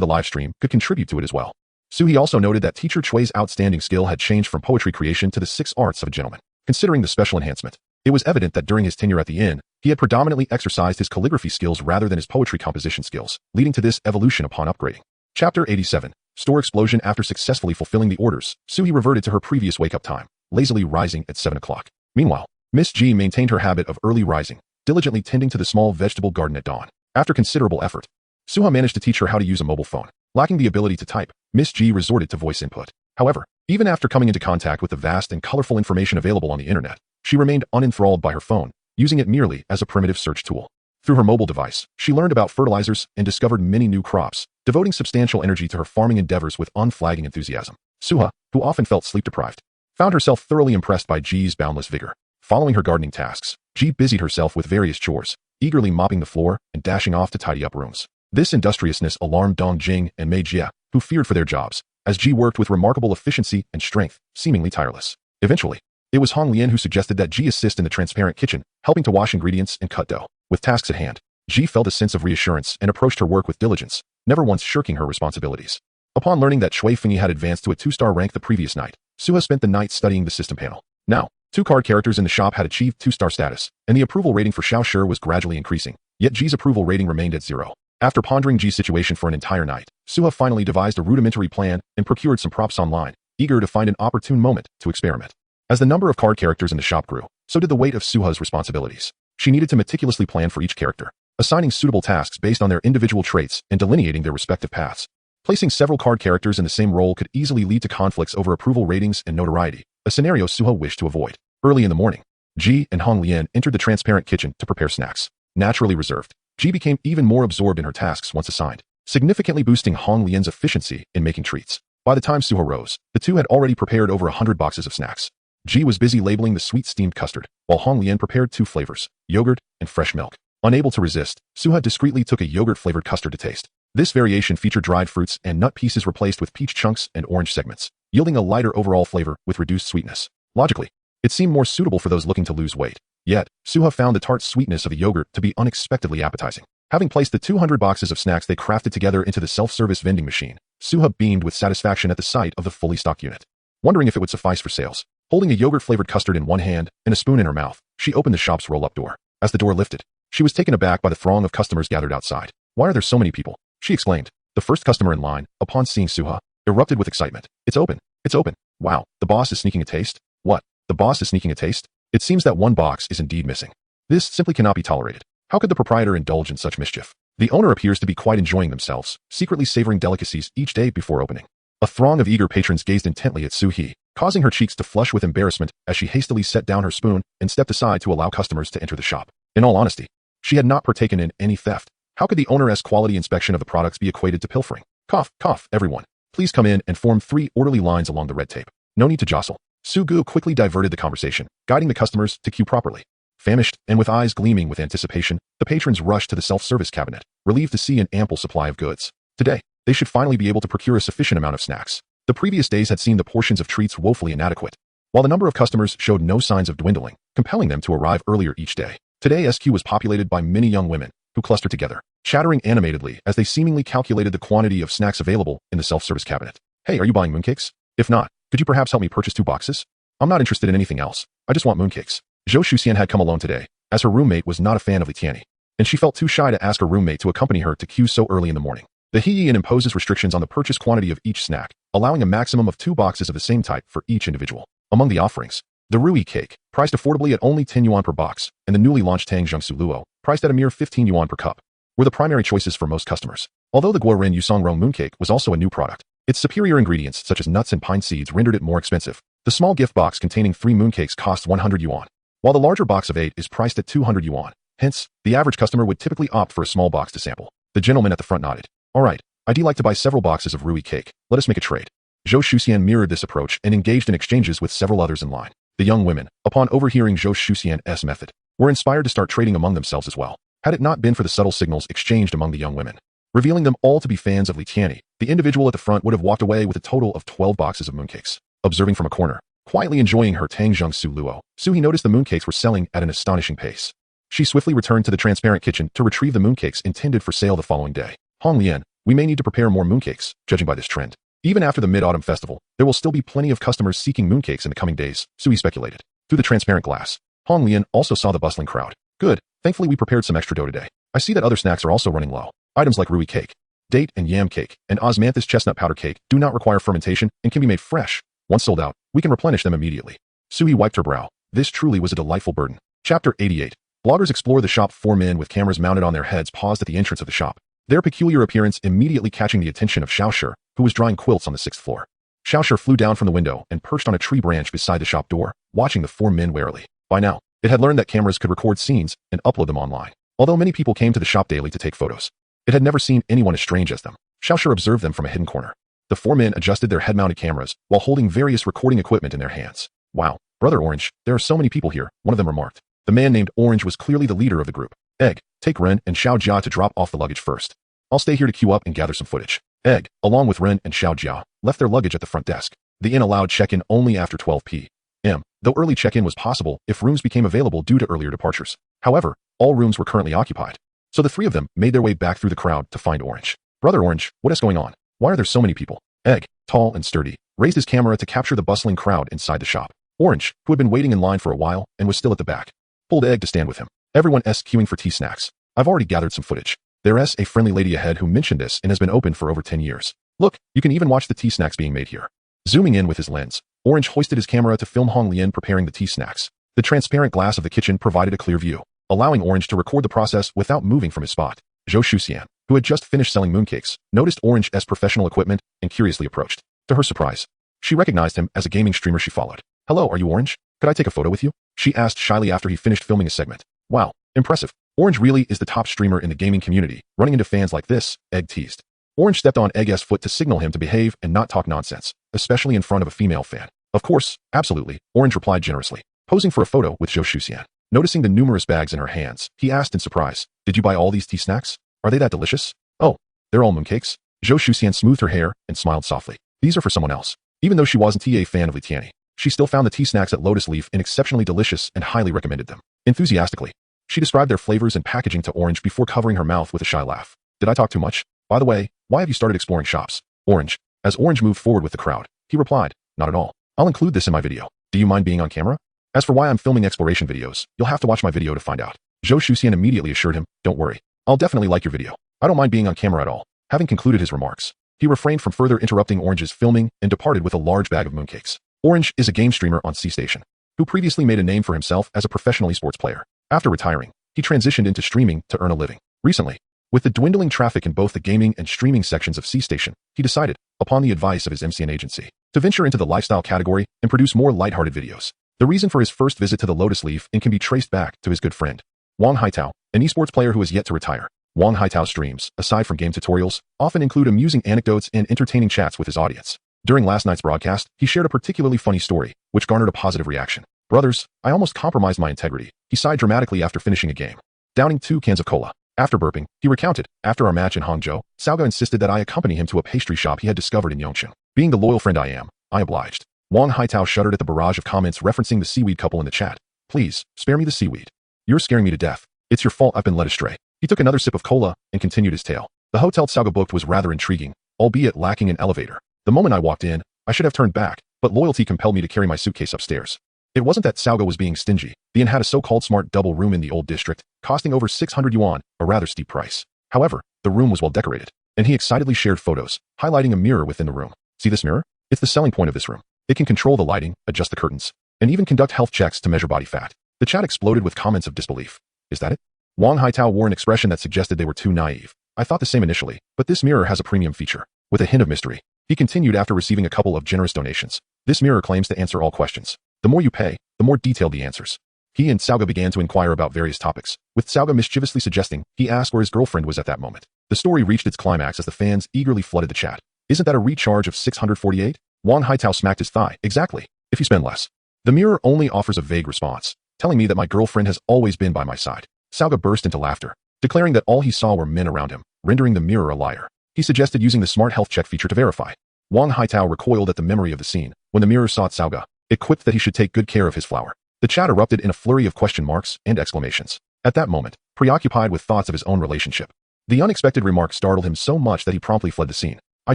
the livestream could contribute to it as well. Suie also noted that teacher Chui's outstanding skill had changed from poetry creation to the 6 arts of a gentleman. Considering the special enhancement, it was evident that during his tenure at the inn, he had predominantly exercised his calligraphy skills rather than his poetry composition skills, leading to this evolution upon upgrading. Chapter 87. Store explosion. After successfully fulfilling the orders, Suie reverted to her previous wake-up time, lazily rising at 7 o'clock. Meanwhile, Miss G maintained her habit of early rising, diligently tending to the small vegetable garden at dawn. After considerable effort, Suie managed to teach her how to use a mobile phone. Lacking the ability to type, Miss G resorted to voice input. However, even after coming into contact with the vast and colorful information available on the internet, she remained unenthralled by her phone, using it merely as a primitive search tool. Through her mobile device, she learned about fertilizers and discovered many new crops, devoting substantial energy to her farming endeavors with unflagging enthusiasm. Suie, who often felt sleep-deprived, found herself thoroughly impressed by G's boundless vigor. Following her gardening tasks, G busied herself with various chores, eagerly mopping the floor and dashing off to tidy up rooms. This industriousness alarmed Dong Jing and Mei Jie, who feared for their jobs, as G worked with remarkable efficiency and strength, seemingly tireless. Eventually, it was Hong Lian who suggested that G assist in the transparent kitchen, helping to wash ingredients and cut dough. With tasks at hand, G felt a sense of reassurance and approached her work with diligence, never once shirking her responsibilities. Upon learning that Shui Fengyi had advanced to a 2-star rank the previous night, Suie spent the night studying the system panel. Now, 2 card characters in the shop had achieved 2-star status, and the approval rating for Xiao Shi was gradually increasing, yet G's approval rating remained at 0. After pondering G's situation for an entire night, Suie finally devised a rudimentary plan and procured some props online, eager to find an opportune moment to experiment. As the number of card characters in the shop grew, so did the weight of Suie's responsibilities. She needed to meticulously plan for each character, assigning suitable tasks based on their individual traits and delineating their respective paths. Placing several card characters in the same role could easily lead to conflicts over approval ratings and notoriety, a scenario Suie wished to avoid. Early in the morning, Ji and Hong Lian entered the transparent kitchen to prepare snacks. Naturally reserved, Ji became even more absorbed in her tasks once assigned, significantly boosting Hong Lian's efficiency in making treats. By the time Suie rose, the two had already prepared over 100 boxes of snacks. Ji was busy labeling the sweet steamed custard, while Hong Lian prepared 2 flavors, yogurt and fresh milk. Unable to resist, Suie discreetly took a yogurt-flavored custard to taste. This variation featured dried fruits and nut pieces replaced with peach chunks and orange segments, yielding a lighter overall flavor with reduced sweetness. Logically, it seemed more suitable for those looking to lose weight. Yet, Suie found the tart sweetness of the yogurt to be unexpectedly appetizing. Having placed the 200 boxes of snacks they crafted together into the self-service vending machine, Suie beamed with satisfaction at the sight of the fully stocked unit. Wondering if it would suffice for sales, holding a yogurt-flavored custard in one hand and a spoon in her mouth, she opened the shop's roll-up door. As the door lifted, she was taken aback by the throng of customers gathered outside. "Why are there so many people?" she exclaimed. The first customer in line, upon seeing Suie, erupted with excitement. "It's open! It's open! Wow, the boss is sneaking a taste?" "What? The boss is sneaking a taste? It seems that one box is indeed missing. This simply cannot be tolerated. How could the proprietor indulge in such mischief? The owner appears to be quite enjoying themselves, secretly savoring delicacies each day before opening." A throng of eager patrons gazed intently at Suie, causing her cheeks to flush with embarrassment as she hastily set down her spoon and stepped aside to allow customers to enter the shop. In all honesty, she had not partaken in any theft. How could the owner's quality inspection of the products be equated to pilfering? "Cough, cough, everyone. Please come in and form 3 orderly lines along the red tape. No need to jostle." Su Gu quickly diverted the conversation, guiding the customers to queue properly. Famished and with eyes gleaming with anticipation, the patrons rushed to the self-service cabinet, relieved to see an ample supply of goods. Today, they should finally be able to procure a sufficient amount of snacks. The previous days had seen the portions of treats woefully inadequate, while the number of customers showed no signs of dwindling, compelling them to arrive earlier each day. Today SQ was populated by many young women, who clustered together, chattering animatedly as they seemingly calculated the quantity of snacks available in the self-service cabinet. "Hey, are you buying mooncakes? If not, could you perhaps help me purchase 2 boxes? I'm not interested in anything else. I just want mooncakes." Zhou Shuxian had come alone today, as her roommate was not a fan of Li Tianyi, and she felt too shy to ask her roommate to accompany her to queue so early in the morning. The Heian imposes restrictions on the purchase quantity of each snack, allowing a maximum of 2 boxes of the same type for each individual. Among the offerings, the Rui cake, priced affordably at only 10 yuan per box, and the newly launched Tang Jiangsu Luo, priced at a mere 15 yuan per cup, were the primary choices for most customers. Although the Guoren Yusongrong mooncake was also a new product, its superior ingredients such as nuts and pine seeds rendered it more expensive. The small gift box containing 3 mooncakes costs 100 yuan, while the larger box of 8 is priced at 200 yuan. Hence, the average customer would typically opt for a small box to sample. The gentleman at the front nodded. "All right, I'd like to buy several boxes of Rui cake. Let us make a trade." Zhou Shuxian mirrored this approach and engaged in exchanges with several others in line. The young women, upon overhearing Zhou Shuxian's method, were inspired to start trading among themselves as well. Had it not been for the subtle signals exchanged among the young women, revealing them all to be fans of Li Tianyi, the individual at the front would have walked away with a total of 12 boxes of mooncakes. Observing from a corner, quietly enjoying her Tang Jiangsu Luo, Suie noticed the mooncakes were selling at an astonishing pace. She swiftly returned to the transparent kitchen to retrieve the mooncakes intended for sale the following day. "Hong Lian, we may need to prepare more mooncakes, judging by this trend." Even after the Mid-Autumn Festival, there will still be plenty of customers seeking mooncakes in the coming days, Suie speculated. Through the transparent glass, Hong Lian also saw the bustling crowd. Good. Thankfully we prepared some extra dough today. I see that other snacks are also running low. Items like Rui cake, date and yam cake, and osmanthus chestnut powder cake do not require fermentation and can be made fresh. Once sold out, we can replenish them immediately. Suie wiped her brow. This truly was a delightful burden. Chapter 88. Bloggers explore the shop. 4 men with cameras mounted on their heads paused at the entrance of the shop, their peculiar appearance immediately catching the attention of Xiaoshi, who was drying quilts on the 6th floor. Xiaoshi flew down from the window and perched on a tree branch beside the shop door, watching the 4 men warily. By now, it had learned that cameras could record scenes and upload them online. Although many people came to the shop daily to take photos, it had never seen anyone as strange as them. Xiaoshi observed them from a hidden corner. The 4 men adjusted their head-mounted cameras while holding various recording equipment in their hands. Wow, Brother Orange, there are so many people here, one of them remarked. The man named Orange was clearly the leader of the group. Egg, take Ren and Xiao Jia to drop off the luggage first. I'll stay here to queue up and gather some footage. Egg, along with Ren and Xiao Jia, left their luggage at the front desk. The inn allowed check-in only after 12 p.m., though early check-in was possible if rooms became available due to earlier departures. However, all rooms were currently occupied. So the 3 of them made their way back through the crowd to find Orange. Brother Orange, what is going on? Why are there so many people? Egg, tall and sturdy, raised his camera to capture the bustling crowd inside the shop. Orange, who had been waiting in line for a while and was still at the back, pulled Egg to stand with him. Everyone's queuing for tea snacks. I've already gathered some footage. There's a friendly lady ahead who mentioned this and has been open for over 10 years. Look, you can even watch the tea snacks being made here. Zooming in with his lens, Orange hoisted his camera to film Hong Lian preparing the tea snacks. The transparent glass of the kitchen provided a clear view, allowing Orange to record the process without moving from his spot. Zhou Shuxian, who had just finished selling mooncakes, noticed Orange's professional equipment and curiously approached. To her surprise, she recognized him as a gaming streamer she followed. Hello, are you Orange? Could I take a photo with you? She asked shyly after he finished filming a segment. Wow, impressive. Orange really is the top streamer in the gaming community. Running into fans like this, Egg teased. Orange stepped on Egg's foot to signal him to behave and not talk nonsense, especially in front of a female fan. Of course, absolutely, Orange replied generously, posing for a photo with Zhou Shuxian. Noticing the numerous bags in her hands, he asked in surprise, did you buy all these tea snacks? Are they that delicious? Oh, they're all mooncakes? Zhou Shuxian smoothed her hair and smiled softly. These are for someone else. Even though she wasn't a fan of Li Tianyi, she still found the tea snacks at Lotus Leaf exceptionally delicious and highly recommended them. Enthusiastically, she described their flavors and packaging to Orange before covering her mouth with a shy laugh. Did I talk too much? By the way, why have you started exploring shops? Orange. As Orange moved forward with the crowd, he replied, not at all. I'll include this in my video. Do you mind being on camera? As for why I'm filming exploration videos, you'll have to watch my video to find out. Zhou Shuxian immediately assured him, don't worry. I'll definitely like your video. I don't mind being on camera at all. Having concluded his remarks, he refrained from further interrupting Orange's filming and departed with a large bag of mooncakes. Orange is a game streamer on C-Station, who previously made a name for himself as a professional esports player. After retiring, he transitioned into streaming to earn a living. Recently, with the dwindling traffic in both the gaming and streaming sections of C-Station, he decided, upon the advice of his MCN agency, to venture into the lifestyle category and produce more lighthearted videos. The reason for his first visit to the Lotus Leaf can be traced back to his good friend, Wang Haitao, an esports player who has yet to retire. Wang Haitao's streams, aside from game tutorials, often include amusing anecdotes and entertaining chats with his audience. During last night's broadcast, he shared a particularly funny story, which garnered a positive reaction. Brothers, I almost compromised my integrity, he sighed dramatically after finishing a game, downing 2 cans of cola. After burping, he recounted, after our match in Hangzhou, Saoga insisted that I accompany him to a pastry shop he had discovered in Yongcheng. Being the loyal friend I am, I obliged. Wang Haitao shuddered at the barrage of comments referencing the seaweed couple in the chat. Please, spare me the seaweed. You're scaring me to death. It's your fault I've been led astray. He took another sip of cola and continued his tale. The hotel Saoga booked was rather intriguing, albeit lacking an elevator. The moment I walked in, I should have turned back, but loyalty compelled me to carry my suitcase upstairs. It wasn't that Saoga was being stingy. The inn had a so-called smart double room in the old district, costing over 600 yuan, a rather steep price. However, the room was well decorated, and he excitedly shared photos, highlighting a mirror within the room. See this mirror? It's the selling point of this room. It can control the lighting, adjust the curtains, and even conduct health checks to measure body fat. The chat exploded with comments of disbelief. Is that it? Wang Haitao wore an expression that suggested they were too naive. I thought the same initially, but this mirror has a premium feature. With a hint of mystery, he continued after receiving a couple of generous donations. This mirror claims to answer all questions. The more you pay, the more detailed the answers. He and Saoga began to inquire about various topics, with Saoga mischievously suggesting he asked where his girlfriend was at that moment. The story reached its climax as the fans eagerly flooded the chat. Isn't that a recharge of 648? Wang Haitao smacked his thigh. Exactly, if you spend less. The mirror only offers a vague response, telling me that my girlfriend has always been by my side. Saoga burst into laughter, declaring that all he saw were men around him, rendering the mirror a liar. He suggested using the smart health check feature to verify. Wang Haitao recoiled at the memory of the scene. When the mirror sought Saoga, it quipped that he should take good care of his flower. The chat erupted in a flurry of question marks and exclamations. At that moment, preoccupied with thoughts of his own relationship, the unexpected remark startled him so much that he promptly fled the scene. I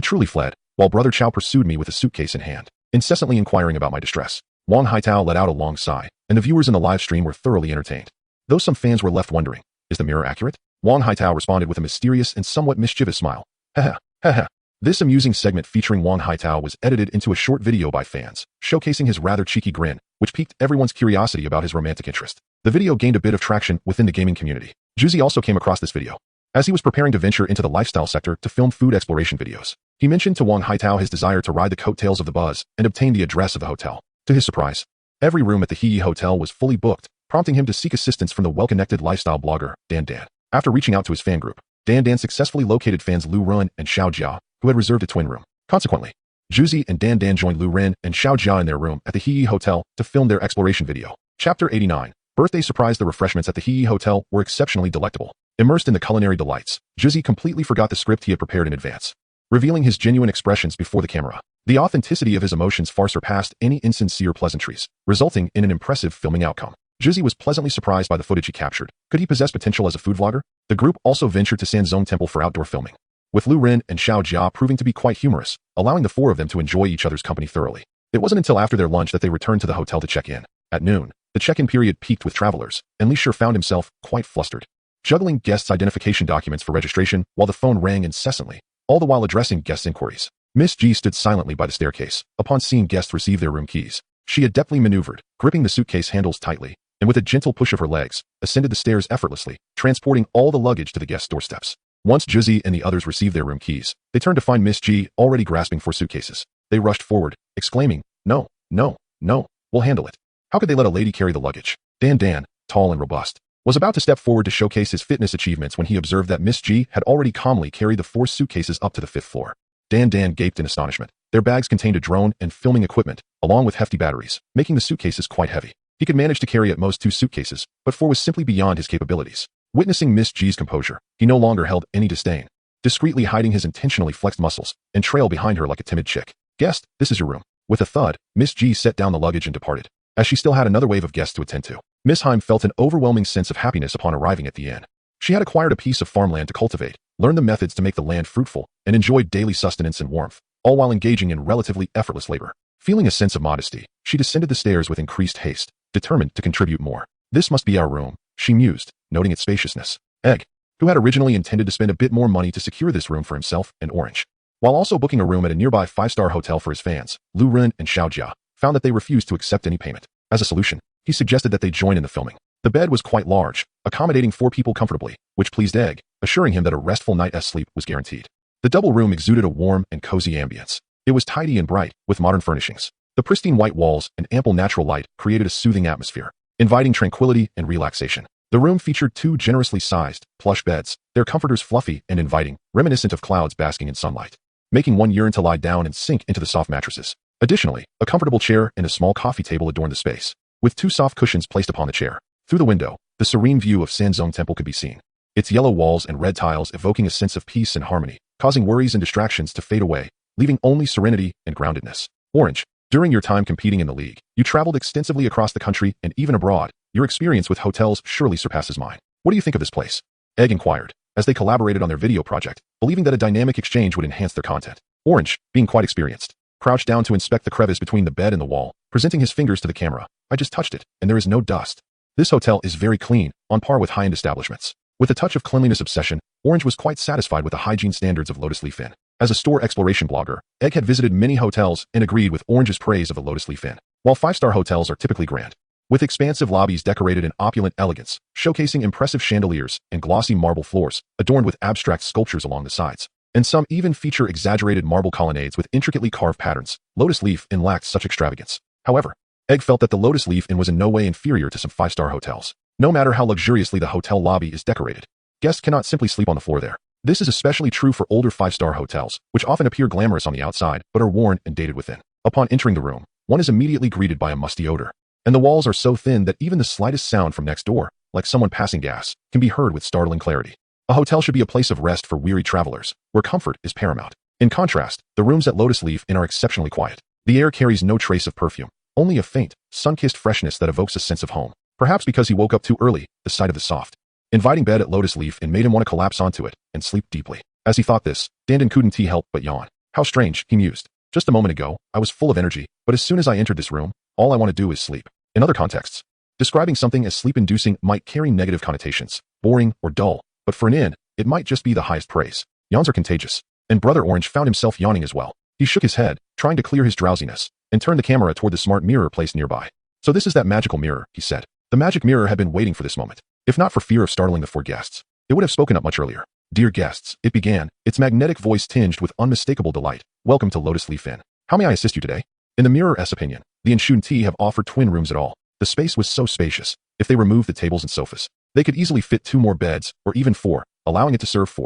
truly fled. while brother Chow pursued me with a suitcase in hand, incessantly inquiring about my distress. Wang Haitao let out a long sigh, and the viewers in the live stream were thoroughly entertained. Though some fans were left wondering, is the mirror accurate? Wang Haitao responded with a mysterious and somewhat mischievous smile. Haha, haha. This amusing segment featuring Wang Haitao was edited into a short video by fans, showcasing his rather cheeky grin, which piqued everyone's curiosity about his romantic interest. The video gained a bit of traction within the gaming community. Juzi also came across this video, as he was preparing to venture into the lifestyle sector to film food exploration videos. He mentioned to Wang Haitao his desire to ride the coattails of the buzz and obtain the address of the hotel. To his surprise, every room at the Heiress Hotel was fully booked, prompting him to seek assistance from the well-connected lifestyle blogger, Dan Dan. After reaching out to his fan group, Dan Dan successfully located fans Lu Ren and Xiao Jia, who had reserved a twin room. Consequently, Juzi and Dan Dan joined Lu Ren and Xiao Jia in their room at the Heiress Hotel to film their exploration video. Chapter 89. Birthday surprise. The refreshments at the Heiress Hotel were exceptionally delectable. Immersed in the culinary delights, Juzi completely forgot the script he had prepared in advance, revealing his genuine expressions before the camera. The authenticity of his emotions far surpassed any insincere pleasantries, resulting in an impressive filming outcome. Juzi was pleasantly surprised by the footage he captured. Could he possess potential as a food vlogger? The group also ventured to Sanzong Temple for outdoor filming, with Lu Ren and Xiao Jia proving to be quite humorous, allowing the four of them to enjoy each other's company thoroughly. It wasn't until after their lunch that they returned to the hotel to check in. At noon, the check-in period peaked with travelers, and Li Shi found himself quite flustered, juggling guests' identification documents for registration while the phone rang incessantly, all the while addressing guests' inquiries. Miss G stood silently by the staircase upon seeing guests receive their room keys. She adeptly maneuvered, gripping the suitcase handles tightly, and with a gentle push of her legs, ascended the stairs effortlessly, transporting all the luggage to the guests' doorsteps. Once Juzi and the others received their room keys, they turned to find Miss G already grasping for suitcases. They rushed forward, exclaiming, "No, no, no, we'll handle it." How could they let a lady carry the luggage? Dan Dan, tall and robust, was about to step forward to showcase his fitness achievements when he observed that Miss G had already calmly carried the 4 suitcases up to the 5th floor. Dan Dan gaped in astonishment. Their bags contained a drone and filming equipment, along with hefty batteries, making the suitcases quite heavy. He could manage to carry at most 2 suitcases, but 4 was simply beyond his capabilities. Witnessing Miss G's composure, he no longer held any disdain, discreetly hiding his intentionally flexed muscles, and trailed behind her like a timid chick. "Guest, this is your room." With a thud, Miss G set down the luggage and departed, as she still had another wave of guests to attend to. Miss Heim felt an overwhelming sense of happiness upon arriving at the inn. She had acquired a piece of farmland to cultivate, learned the methods to make the land fruitful, and enjoyed daily sustenance and warmth, all while engaging in relatively effortless labor. Feeling a sense of modesty, she descended the stairs with increased haste, determined to contribute more. "This must be our room," she mused, noting its spaciousness. Egg, who had originally intended to spend a bit more money to secure this room for himself and Orange, while also booking a room at a nearby 5-star hotel for his fans, Lu Ren and Xiao Jia, found that they refused to accept any payment. As a solution, he suggested that they join in the filming. The bed was quite large, accommodating 4 people comfortably, which pleased Egg, assuring him that a restful night's sleep was guaranteed. The double room exuded a warm and cozy ambience. It was tidy and bright, with modern furnishings. The pristine white walls and ample natural light created a soothing atmosphere, inviting tranquility and relaxation. The room featured 2 generously sized, plush beds, their comforters fluffy and inviting, reminiscent of clouds basking in sunlight, making one yearn to lie down and sink into the soft mattresses. Additionally, a comfortable chair and a small coffee table adorned the space, with 2 soft cushions placed upon the chair. Through the window, the serene view of Sanzong Temple could be seen, its yellow walls and red tiles evoking a sense of peace and harmony, causing worries and distractions to fade away, leaving only serenity and groundedness. Orange, during your time competing in the league, you traveled extensively across the country and even abroad. Your experience with hotels surely surpasses mine. What do you think of this place? Egg inquired, as they collaborated on their video project, believing that a dynamic exchange would enhance their content. Orange, being quite experienced, crouched down to inspect the crevice between the bed and the wall, presenting his fingers to the camera. "I just touched it, and there is no dust. This hotel is very clean, on par with high-end establishments." With a touch of cleanliness obsession, Orange was quite satisfied with the hygiene standards of Lotus Leaf Inn. As a store exploration blogger, Egg had visited many hotels and agreed with Orange's praise of the Lotus Leaf Inn. While 5-star hotels are typically grand, with expansive lobbies decorated in opulent elegance, showcasing impressive chandeliers and glossy marble floors, adorned with abstract sculptures along the sides, and some even feature exaggerated marble colonnades with intricately carved patterns, Lotus Leaf Inn lacked such extravagance. However, Egg felt that the Lotus Leaf Inn was in no way inferior to some 5-star hotels. No matter how luxuriously the hotel lobby is decorated, guests cannot simply sleep on the floor there. This is especially true for older 5-star hotels, which often appear glamorous on the outside, but are worn and dated within. Upon entering the room, one is immediately greeted by a musty odor, and the walls are so thin that even the slightest sound from next door, like someone passing gas, can be heard with startling clarity. A hotel should be a place of rest for weary travelers, where comfort is paramount. In contrast, the rooms at Lotus Leaf Inn are exceptionally quiet. The air carries no trace of perfume, only a faint, sun-kissed freshness that evokes a sense of home. Perhaps because he woke up too early, the sight of the soft, inviting bed at Lotus Leaf Inn made him want to collapse onto it and sleep deeply. As he thought this, Dan Dan couldn't help but yawn. How strange, he mused. Just a moment ago, I was full of energy, but as soon as I entered this room, all I want to do is sleep. In other contexts, describing something as sleep-inducing might carry negative connotations, boring or dull, but for an inn, it might just be the highest praise. Yawns are contagious, and Brother Orange found himself yawning as well. He shook his head, trying to clear his drowsiness, and turned the camera toward the smart mirror placed nearby. So this is that magical mirror, he said. The magic mirror had been waiting for this moment. If not for fear of startling the four guests, it would have spoken up much earlier. Dear guests, it began, its magnetic voice tinged with unmistakable delight. Welcome to Lotus Leaf Inn. How may I assist you today? In the mirror's opinion, the Enchantee have offered twin rooms at all. The space was so spacious. If they removed the tables and sofas, they could easily fit 2 more beds, or even 4, allowing it to serve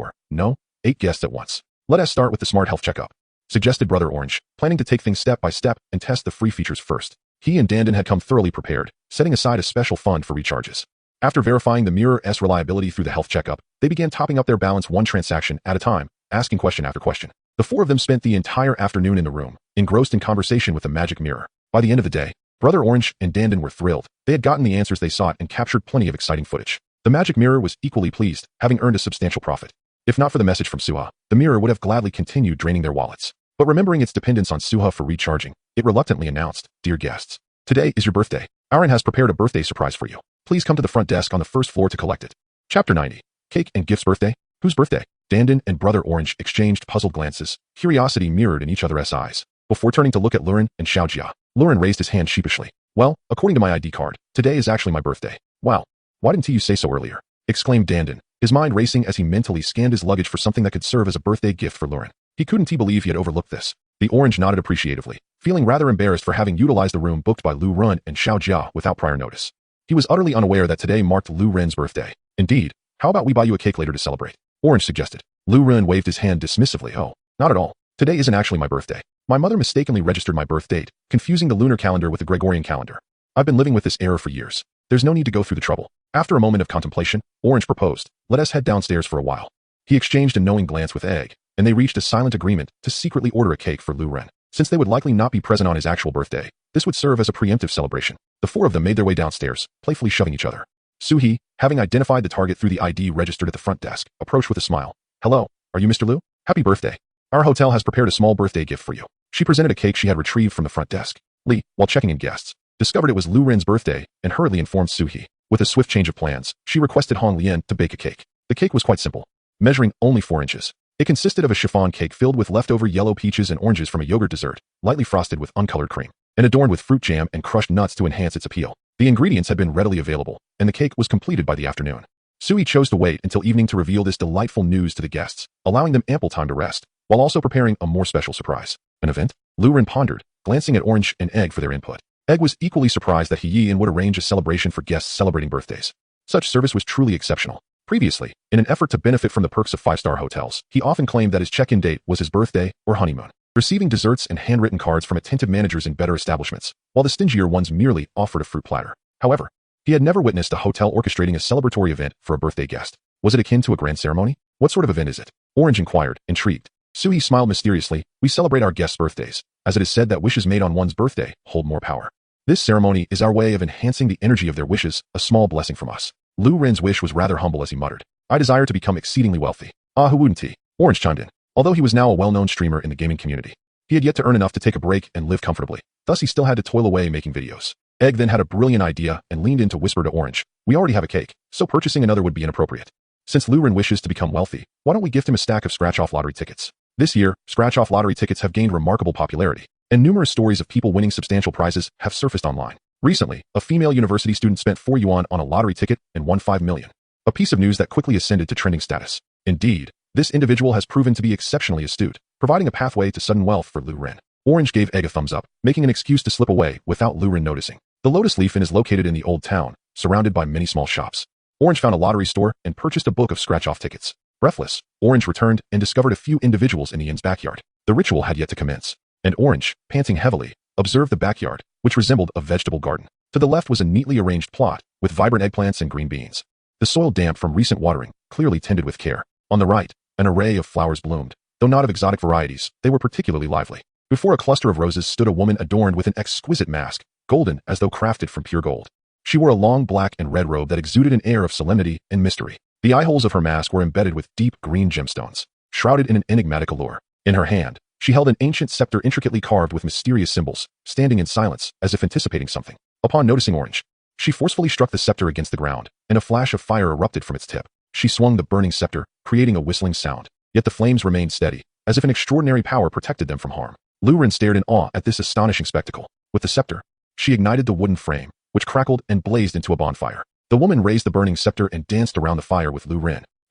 8 guests at once. Let us start with the smart health checkup, suggested Brother Orange, planning to take things step by step and test the free features first. He and Dandin had come thoroughly prepared, setting aside a special fund for recharges. After verifying the mirror's reliability through the health checkup, they began topping up their balance one transaction at a time, asking question after question. The 4 of them spent the entire afternoon in the room, engrossed in conversation with the magic mirror. By the end of the day, Brother Orange and Dandin were thrilled. They had gotten the answers they sought and captured plenty of exciting footage. The magic mirror was equally pleased, having earned a substantial profit. If not for the message from Suie, the mirror would have gladly continued draining their wallets. But remembering its dependence on Suie for recharging, it reluctantly announced, Dear guests, today is your birthday. Aaron has prepared a birthday surprise for you. Please come to the front desk on the first floor to collect it. Chapter 90. Cake and Gifts Birthday? Whose birthday? Dandin and Brother Orange exchanged puzzled glances, curiosity mirrored in each other's eyes. Before turning to look at Lurin and Xiaojia, Lurin raised his hand sheepishly. Well, according to my ID card, today is actually my birthday. Wow. Why didn't you say so earlier? Exclaimed Dandin, his mind racing as he mentally scanned his luggage for something that could serve as a birthday gift for Lurin. He couldn't believe he had overlooked this. The Orange nodded appreciatively, feeling rather embarrassed for having utilized the room booked by Lu Run and Xiaojia without prior notice. He was utterly unaware that today marked Lu Ren's birthday. Indeed, how about we buy you a cake later to celebrate? Orange suggested. Lu Ren waved his hand dismissively. Oh, not at all. Today isn't actually my birthday. My mother mistakenly registered my birth date, confusing the lunar calendar with the Gregorian calendar. I've been living with this error for years. There's no need to go through the trouble. After a moment of contemplation, Orange proposed, let us head downstairs for a while. He exchanged a knowing glance with Egg, and they reached a silent agreement to secretly order a cake for Lu Ren. Since they would likely not be present on his actual birthday, this would serve as a preemptive celebration. The 4 of them made their way downstairs, playfully shoving each other. Suie, having identified the target through the ID registered at the front desk, approached with a smile. Hello, are you Mr. Lu? Happy birthday. Our hotel has prepared a small birthday gift for you. She presented a cake she had retrieved from the front desk. Li, while checking in guests, discovered it was Lu Ren's birthday and hurriedly informed Suie. With a swift change of plans, she requested Hong Lian to bake a cake. The cake was quite simple, measuring only 4 inches. It consisted of a chiffon cake filled with leftover yellow peaches and oranges from a yogurt dessert, lightly frosted with uncolored cream, and adorned with fruit jam and crushed nuts to enhance its appeal. The ingredients had been readily available, and the cake was completed by the afternoon. Suie chose to wait until evening to reveal this delightful news to the guests, allowing them ample time to rest, while also preparing a more special surprise. An event? Lu Ren pondered, glancing at Orange and Egg for their input. Egg was equally surprised that he and would arrange a celebration for guests celebrating birthdays. Such service was truly exceptional. Previously, in an effort to benefit from the perks of 5-star hotels, he often claimed that his check-in date was his birthday or honeymoon, receiving desserts and handwritten cards from attentive managers in better establishments, while the stingier ones merely offered a fruit platter. However, he had never witnessed a hotel orchestrating a celebratory event for a birthday guest. Was it akin to a grand ceremony? What sort of event is it? Orange inquired, intrigued. Suie smiled mysteriously. We celebrate our guests' birthdays, as it is said that wishes made on one's birthday hold more power. This ceremony is our way of enhancing the energy of their wishes, a small blessing from us. Lu Ren's wish was rather humble as he muttered. I desire to become exceedingly wealthy. Ah, who wouldn't he? Orange chimed in. Although he was now a well-known streamer in the gaming community, he had yet to earn enough to take a break and live comfortably. Thus he still had to toil away making videos. Egg then had a brilliant idea and leaned in to whisper to Orange. We already have a cake, so purchasing another would be inappropriate. Since Lu Ren wishes to become wealthy, why don't we gift him a stack of scratch-off lottery tickets? This year, scratch-off lottery tickets have gained remarkable popularity, and numerous stories of people winning substantial prizes have surfaced online. Recently, a female university student spent 4 yuan on a lottery ticket and won 5 million. A piece of news that quickly ascended to trending status. Indeed, this individual has proven to be exceptionally astute, providing a pathway to sudden wealth for Lu Ren. Orange gave Egg a thumbs up, making an excuse to slip away without Lu Ren noticing. The Lotus Leaf Inn is located in the old town, surrounded by many small shops. Orange found a lottery store and purchased a book of scratch-off tickets. Breathless, Orange returned and discovered a few individuals in the inn's backyard. The ritual had yet to commence, and Orange, panting heavily, observed the backyard, which resembled a vegetable garden. To the left was a neatly arranged plot, with vibrant eggplants and green beans. The soil damp from recent watering, clearly tended with care. On the right, an array of flowers bloomed. Though not of exotic varieties, they were particularly lively. Before a cluster of roses stood a woman adorned with an exquisite mask, golden as though crafted from pure gold. She wore a long black and red robe that exuded an air of solemnity and mystery. The eye holes of her mask were embedded with deep green gemstones, shrouded in an enigmatic allure. In her hand, She held an ancient scepter intricately carved with mysterious symbols, standing in silence, as if anticipating something. Upon noticing Orange, she forcefully struck the scepter against the ground, and a flash of fire erupted from its tip. She swung the burning scepter, creating a whistling sound. Yet the flames remained steady, as if an extraordinary power protected them from harm. Lu stared in awe at this astonishing spectacle. With the scepter, she ignited the wooden frame, which crackled and blazed into a bonfire. The woman raised the burning scepter and danced around the fire with Lu,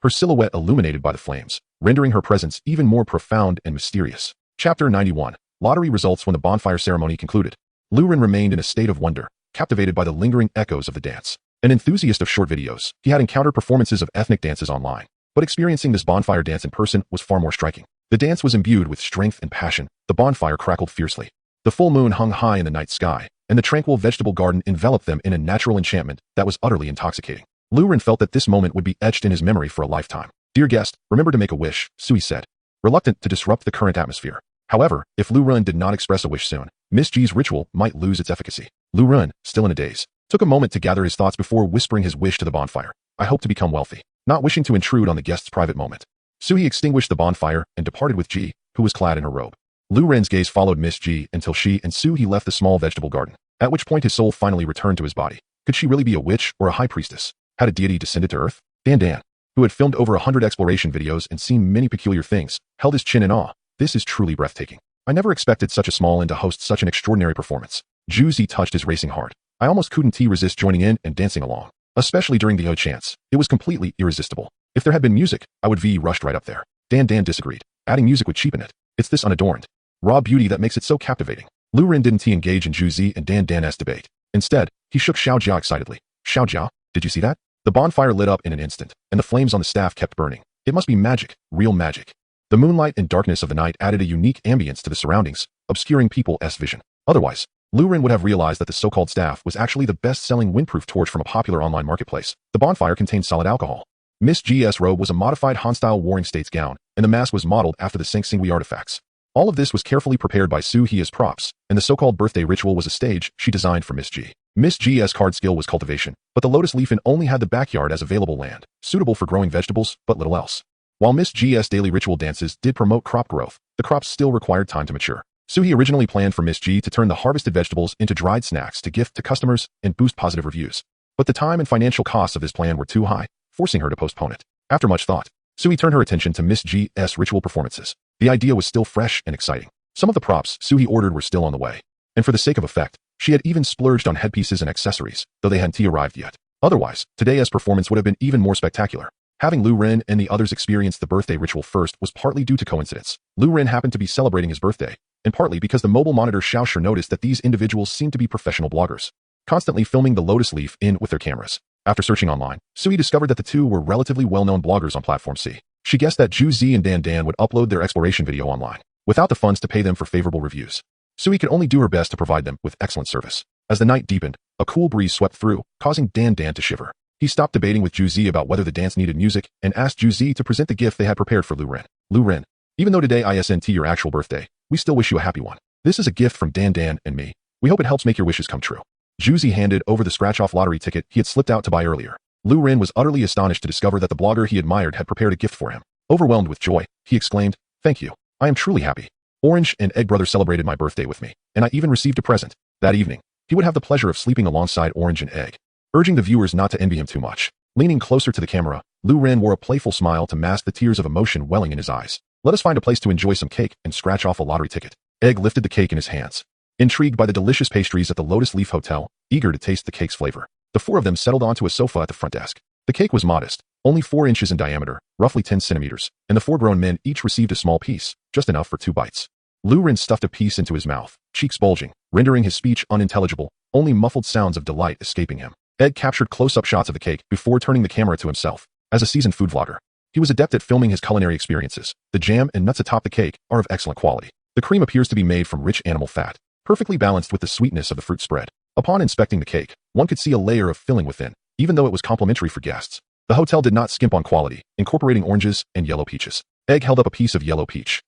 her silhouette illuminated by the flames, rendering her presence even more profound and mysterious. Chapter 91. Lottery results. When the bonfire ceremony concluded, Lu remained in a state of wonder, captivated by the lingering echoes of the dance. An enthusiast of short videos, he had encountered performances of ethnic dances online, but experiencing this bonfire dance in person was far more striking. The dance was imbued with strength and passion. The bonfire crackled fiercely. The full moon hung high in the night sky, and the tranquil vegetable garden enveloped them in a natural enchantment that was utterly intoxicating. Lu felt that this moment would be etched in his memory for a lifetime. "Dear guest, remember to make a wish," Suie said, reluctant to disrupt the current atmosphere. However, if Lu did not express a wish soon, Miss G's ritual might lose its efficacy. Lu, still in a daze, took a moment to gather his thoughts before whispering his wish to the bonfire. "I hope to become wealthy." Not wishing to intrude on the guest's private moment, Suie extinguished the bonfire and departed with G, who was clad in her robe. Lu's gaze followed Miss G until she and Suie left the small vegetable garden, at which point his soul finally returned to his body. Could she really be a witch or a high priestess? Had a deity descended to Earth? Dan, who had filmed over 100 exploration videos and seen many peculiar things, held his chin in awe. "This is truly breathtaking. I never expected such a small inn to host such an extraordinary performance." Juicy touched his racing heart. "I almost couldn't resist joining in and dancing along, especially during the odd chance. It was completely irresistible. If there had been music, I would have rushed right up there." Dan disagreed. "Adding music would cheapen it. It's this unadorned, raw beauty that makes it so captivating." Lu didn't engage in Juicy and Dan's debate. Instead, he shook Xiaojia excitedly. "Xiaojia, did you see that?" The bonfire lit up in an instant, and the flames on the staff kept burning. "It must be magic, real magic." The moonlight and darkness of the night added a unique ambience to the surroundings, obscuring people's vision. Otherwise, Lu would have realized that the so-called staff was actually the best-selling windproof torch from a popular online marketplace. The bonfire contained solid alcohol. Miss G's robe was a modified Han-style Warring States gown, and the mask was modeled after the Sing artifacts. All of this was carefully prepared by Suie as props, and the so-called birthday ritual was a stage she designed for Miss G. Miss G's card skill was cultivation, but the Lotus Leaf Inn only had the backyard as available land, suitable for growing vegetables, but little else. While Miss G's daily ritual dances did promote crop growth, the crops still required time to mature. Suie originally planned for Miss G to turn the harvested vegetables into dried snacks to gift to customers and boost positive reviews. But the time and financial costs of this plan were too high, forcing her to postpone it. After much thought, Suie turned her attention to Miss G's ritual performances. The idea was still fresh and exciting. Some of the props Suie ordered were still on the way, and for the sake of effect, she had even splurged on headpieces and accessories, though they hadn't arrived yet. Otherwise, today's performance would have been even more spectacular. Having Lu and the others experience the birthday ritual first was partly due to coincidence. Lu happened to be celebrating his birthday, and partly because the mobile monitor Xiaoshu noticed that these individuals seemed to be professional bloggers, constantly filming the Lotus Leaf Inn with their cameras. After searching online, Suie discovered that the two were relatively well-known bloggers on Platform C. She guessed that Juicy and Dan would upload their exploration video online, without the funds to pay them for favorable reviews. Suie could only do her best to provide them with excellent service. As the night deepened, a cool breeze swept through, causing Dan to shiver. He stopped debating with Juicy about whether the dance needed music and asked Juicy to present the gift they had prepared for Lu. "Lu, even though today isn't your actual birthday, we still wish you a happy one. This is a gift from Dan and me. We hope it helps make your wishes come true." Juicy handed over the scratch-off lottery ticket he had slipped out to buy earlier. Lu was utterly astonished to discover that the blogger he admired had prepared a gift for him. Overwhelmed with joy, he exclaimed, "Thank you. I am truly happy. Orange and Egg Brother celebrated my birthday with me, and I even received a present." That evening, he would have the pleasure of sleeping alongside Orange and Egg, urging the viewers not to envy him too much. Leaning closer to the camera, Lu wore a playful smile to mask the tears of emotion welling in his eyes. "Let us find a place to enjoy some cake and scratch off a lottery ticket." Egg lifted the cake in his hands, intrigued by the delicious pastries at the Lotus Leaf Hotel, eager to taste the cake's flavor. The four of them settled onto a sofa at the front desk. The cake was modest, only 4 inches in diameter, roughly 10 centimeters, and the 4 grown men each received a small piece, just enough for 2 bites. Lu stuffed a piece into his mouth, cheeks bulging, rendering his speech unintelligible, only muffled sounds of delight escaping him. Egg captured close-up shots of the cake before turning the camera to himself. As a seasoned food vlogger, he was adept at filming his culinary experiences. The jam and nuts atop the cake are of excellent quality. The cream appears to be made from rich animal fat, perfectly balanced with the sweetness of the fruit spread. Upon inspecting the cake, one could see a layer of filling within, even though it was complimentary for guests. The hotel did not skimp on quality, incorporating oranges and yellow peaches. Egg held up a piece of yellow peach.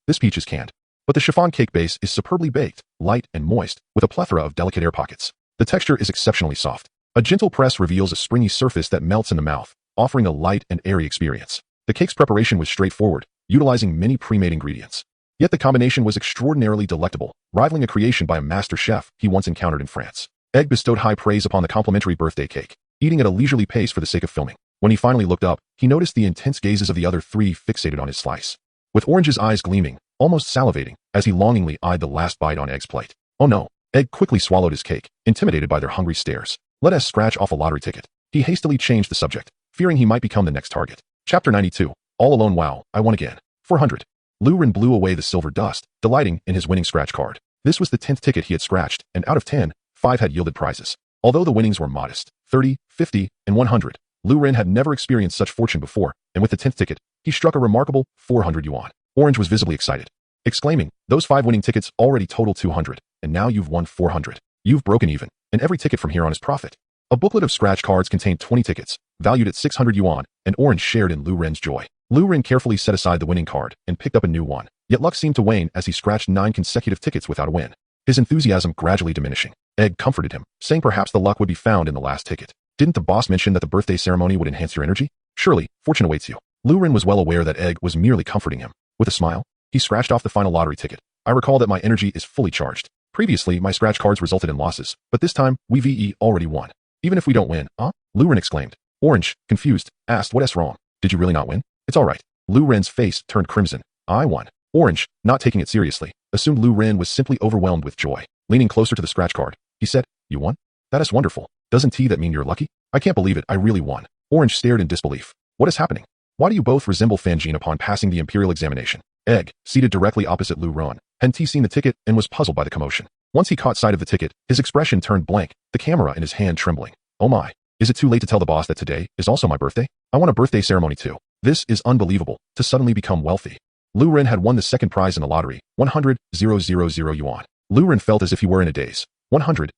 This peach is canned. But the chiffon cake base is superbly baked, light and moist, with a plethora of delicate air pockets. The texture is exceptionally soft. A gentle press reveals a springy surface that melts in the mouth, offering a light and airy experience. The cake's preparation was straightforward, utilizing many pre-made ingredients. Yet the combination was extraordinarily delectable, rivaling a creation by a master chef he once encountered in France. Egg bestowed high praise upon the complimentary birthday cake, eating at a leisurely pace for the sake of filming. When he finally looked up, he noticed the intense gazes of the other three fixated on his slice. With Orange's eyes gleaming, almost salivating, as he longingly eyed the last bite on Egg's plate. Oh no! Egg quickly swallowed his cake, intimidated by their hungry stares. Let us scratch off a lottery ticket. He hastily changed the subject, fearing he might become the next target. Chapter 92. All alone. Wow, I won again. 400. Lu Ren blew away the silver dust, delighting in his winning scratch card. This was the 10th ticket he had scratched, and out of 10, 5 had yielded prizes. Although the winnings were modest, 30, 50, and 100, Lu Ren had never experienced such fortune before, and with the 10th ticket, he struck a remarkable 400 yuan. Orange was visibly excited, exclaiming, "Those 5 winning tickets already total 200, and now you've won 400. You've broken even, and every ticket from here on is profit." A booklet of scratch cards contained 20 tickets, valued at 600 yuan, and Orange shared in Lu Ren's joy. Lu Ren carefully set aside the winning card and picked up a new one, yet luck seemed to wane as he scratched 9 consecutive tickets without a win. His enthusiasm gradually diminishing. Egg comforted him, saying perhaps the luck would be found in the last ticket. Didn't the boss mention that the birthday ceremony would enhance your energy? Surely, fortune awaits you. Lu Ren was well aware that Egg was merely comforting him. With a smile, he scratched off the final lottery ticket. I recall that my energy is fully charged. Previously, my scratch cards resulted in losses, but this time, we already won. Even if we don't win, huh? Lu Ren exclaimed. Orange, confused, asked what's wrong. Did you really not win? It's alright. Lu Ren's face turned crimson. I won. Orange, not taking it seriously, assumed Lu Ren was simply overwhelmed with joy. Leaning closer to the scratch card, he said, You won? That is wonderful. Doesn't that mean you're lucky? I can't believe it, I really won. Orange stared in disbelief. What is happening? Why do you both resemble Fanjin upon passing the imperial examination? Egg, seated directly opposite Lu Ren, hadn't seen the ticket and was puzzled by the commotion. Once he caught sight of the ticket, his expression turned blank, the camera in his hand trembling. Oh my. Is it too late to tell the boss that today is also my birthday? I want a birthday ceremony too. This is unbelievable, to suddenly become wealthy. Lu Ren had won the second prize in the lottery, 100,000 yuan. Lu Ren felt as if he were in a daze. 100,000.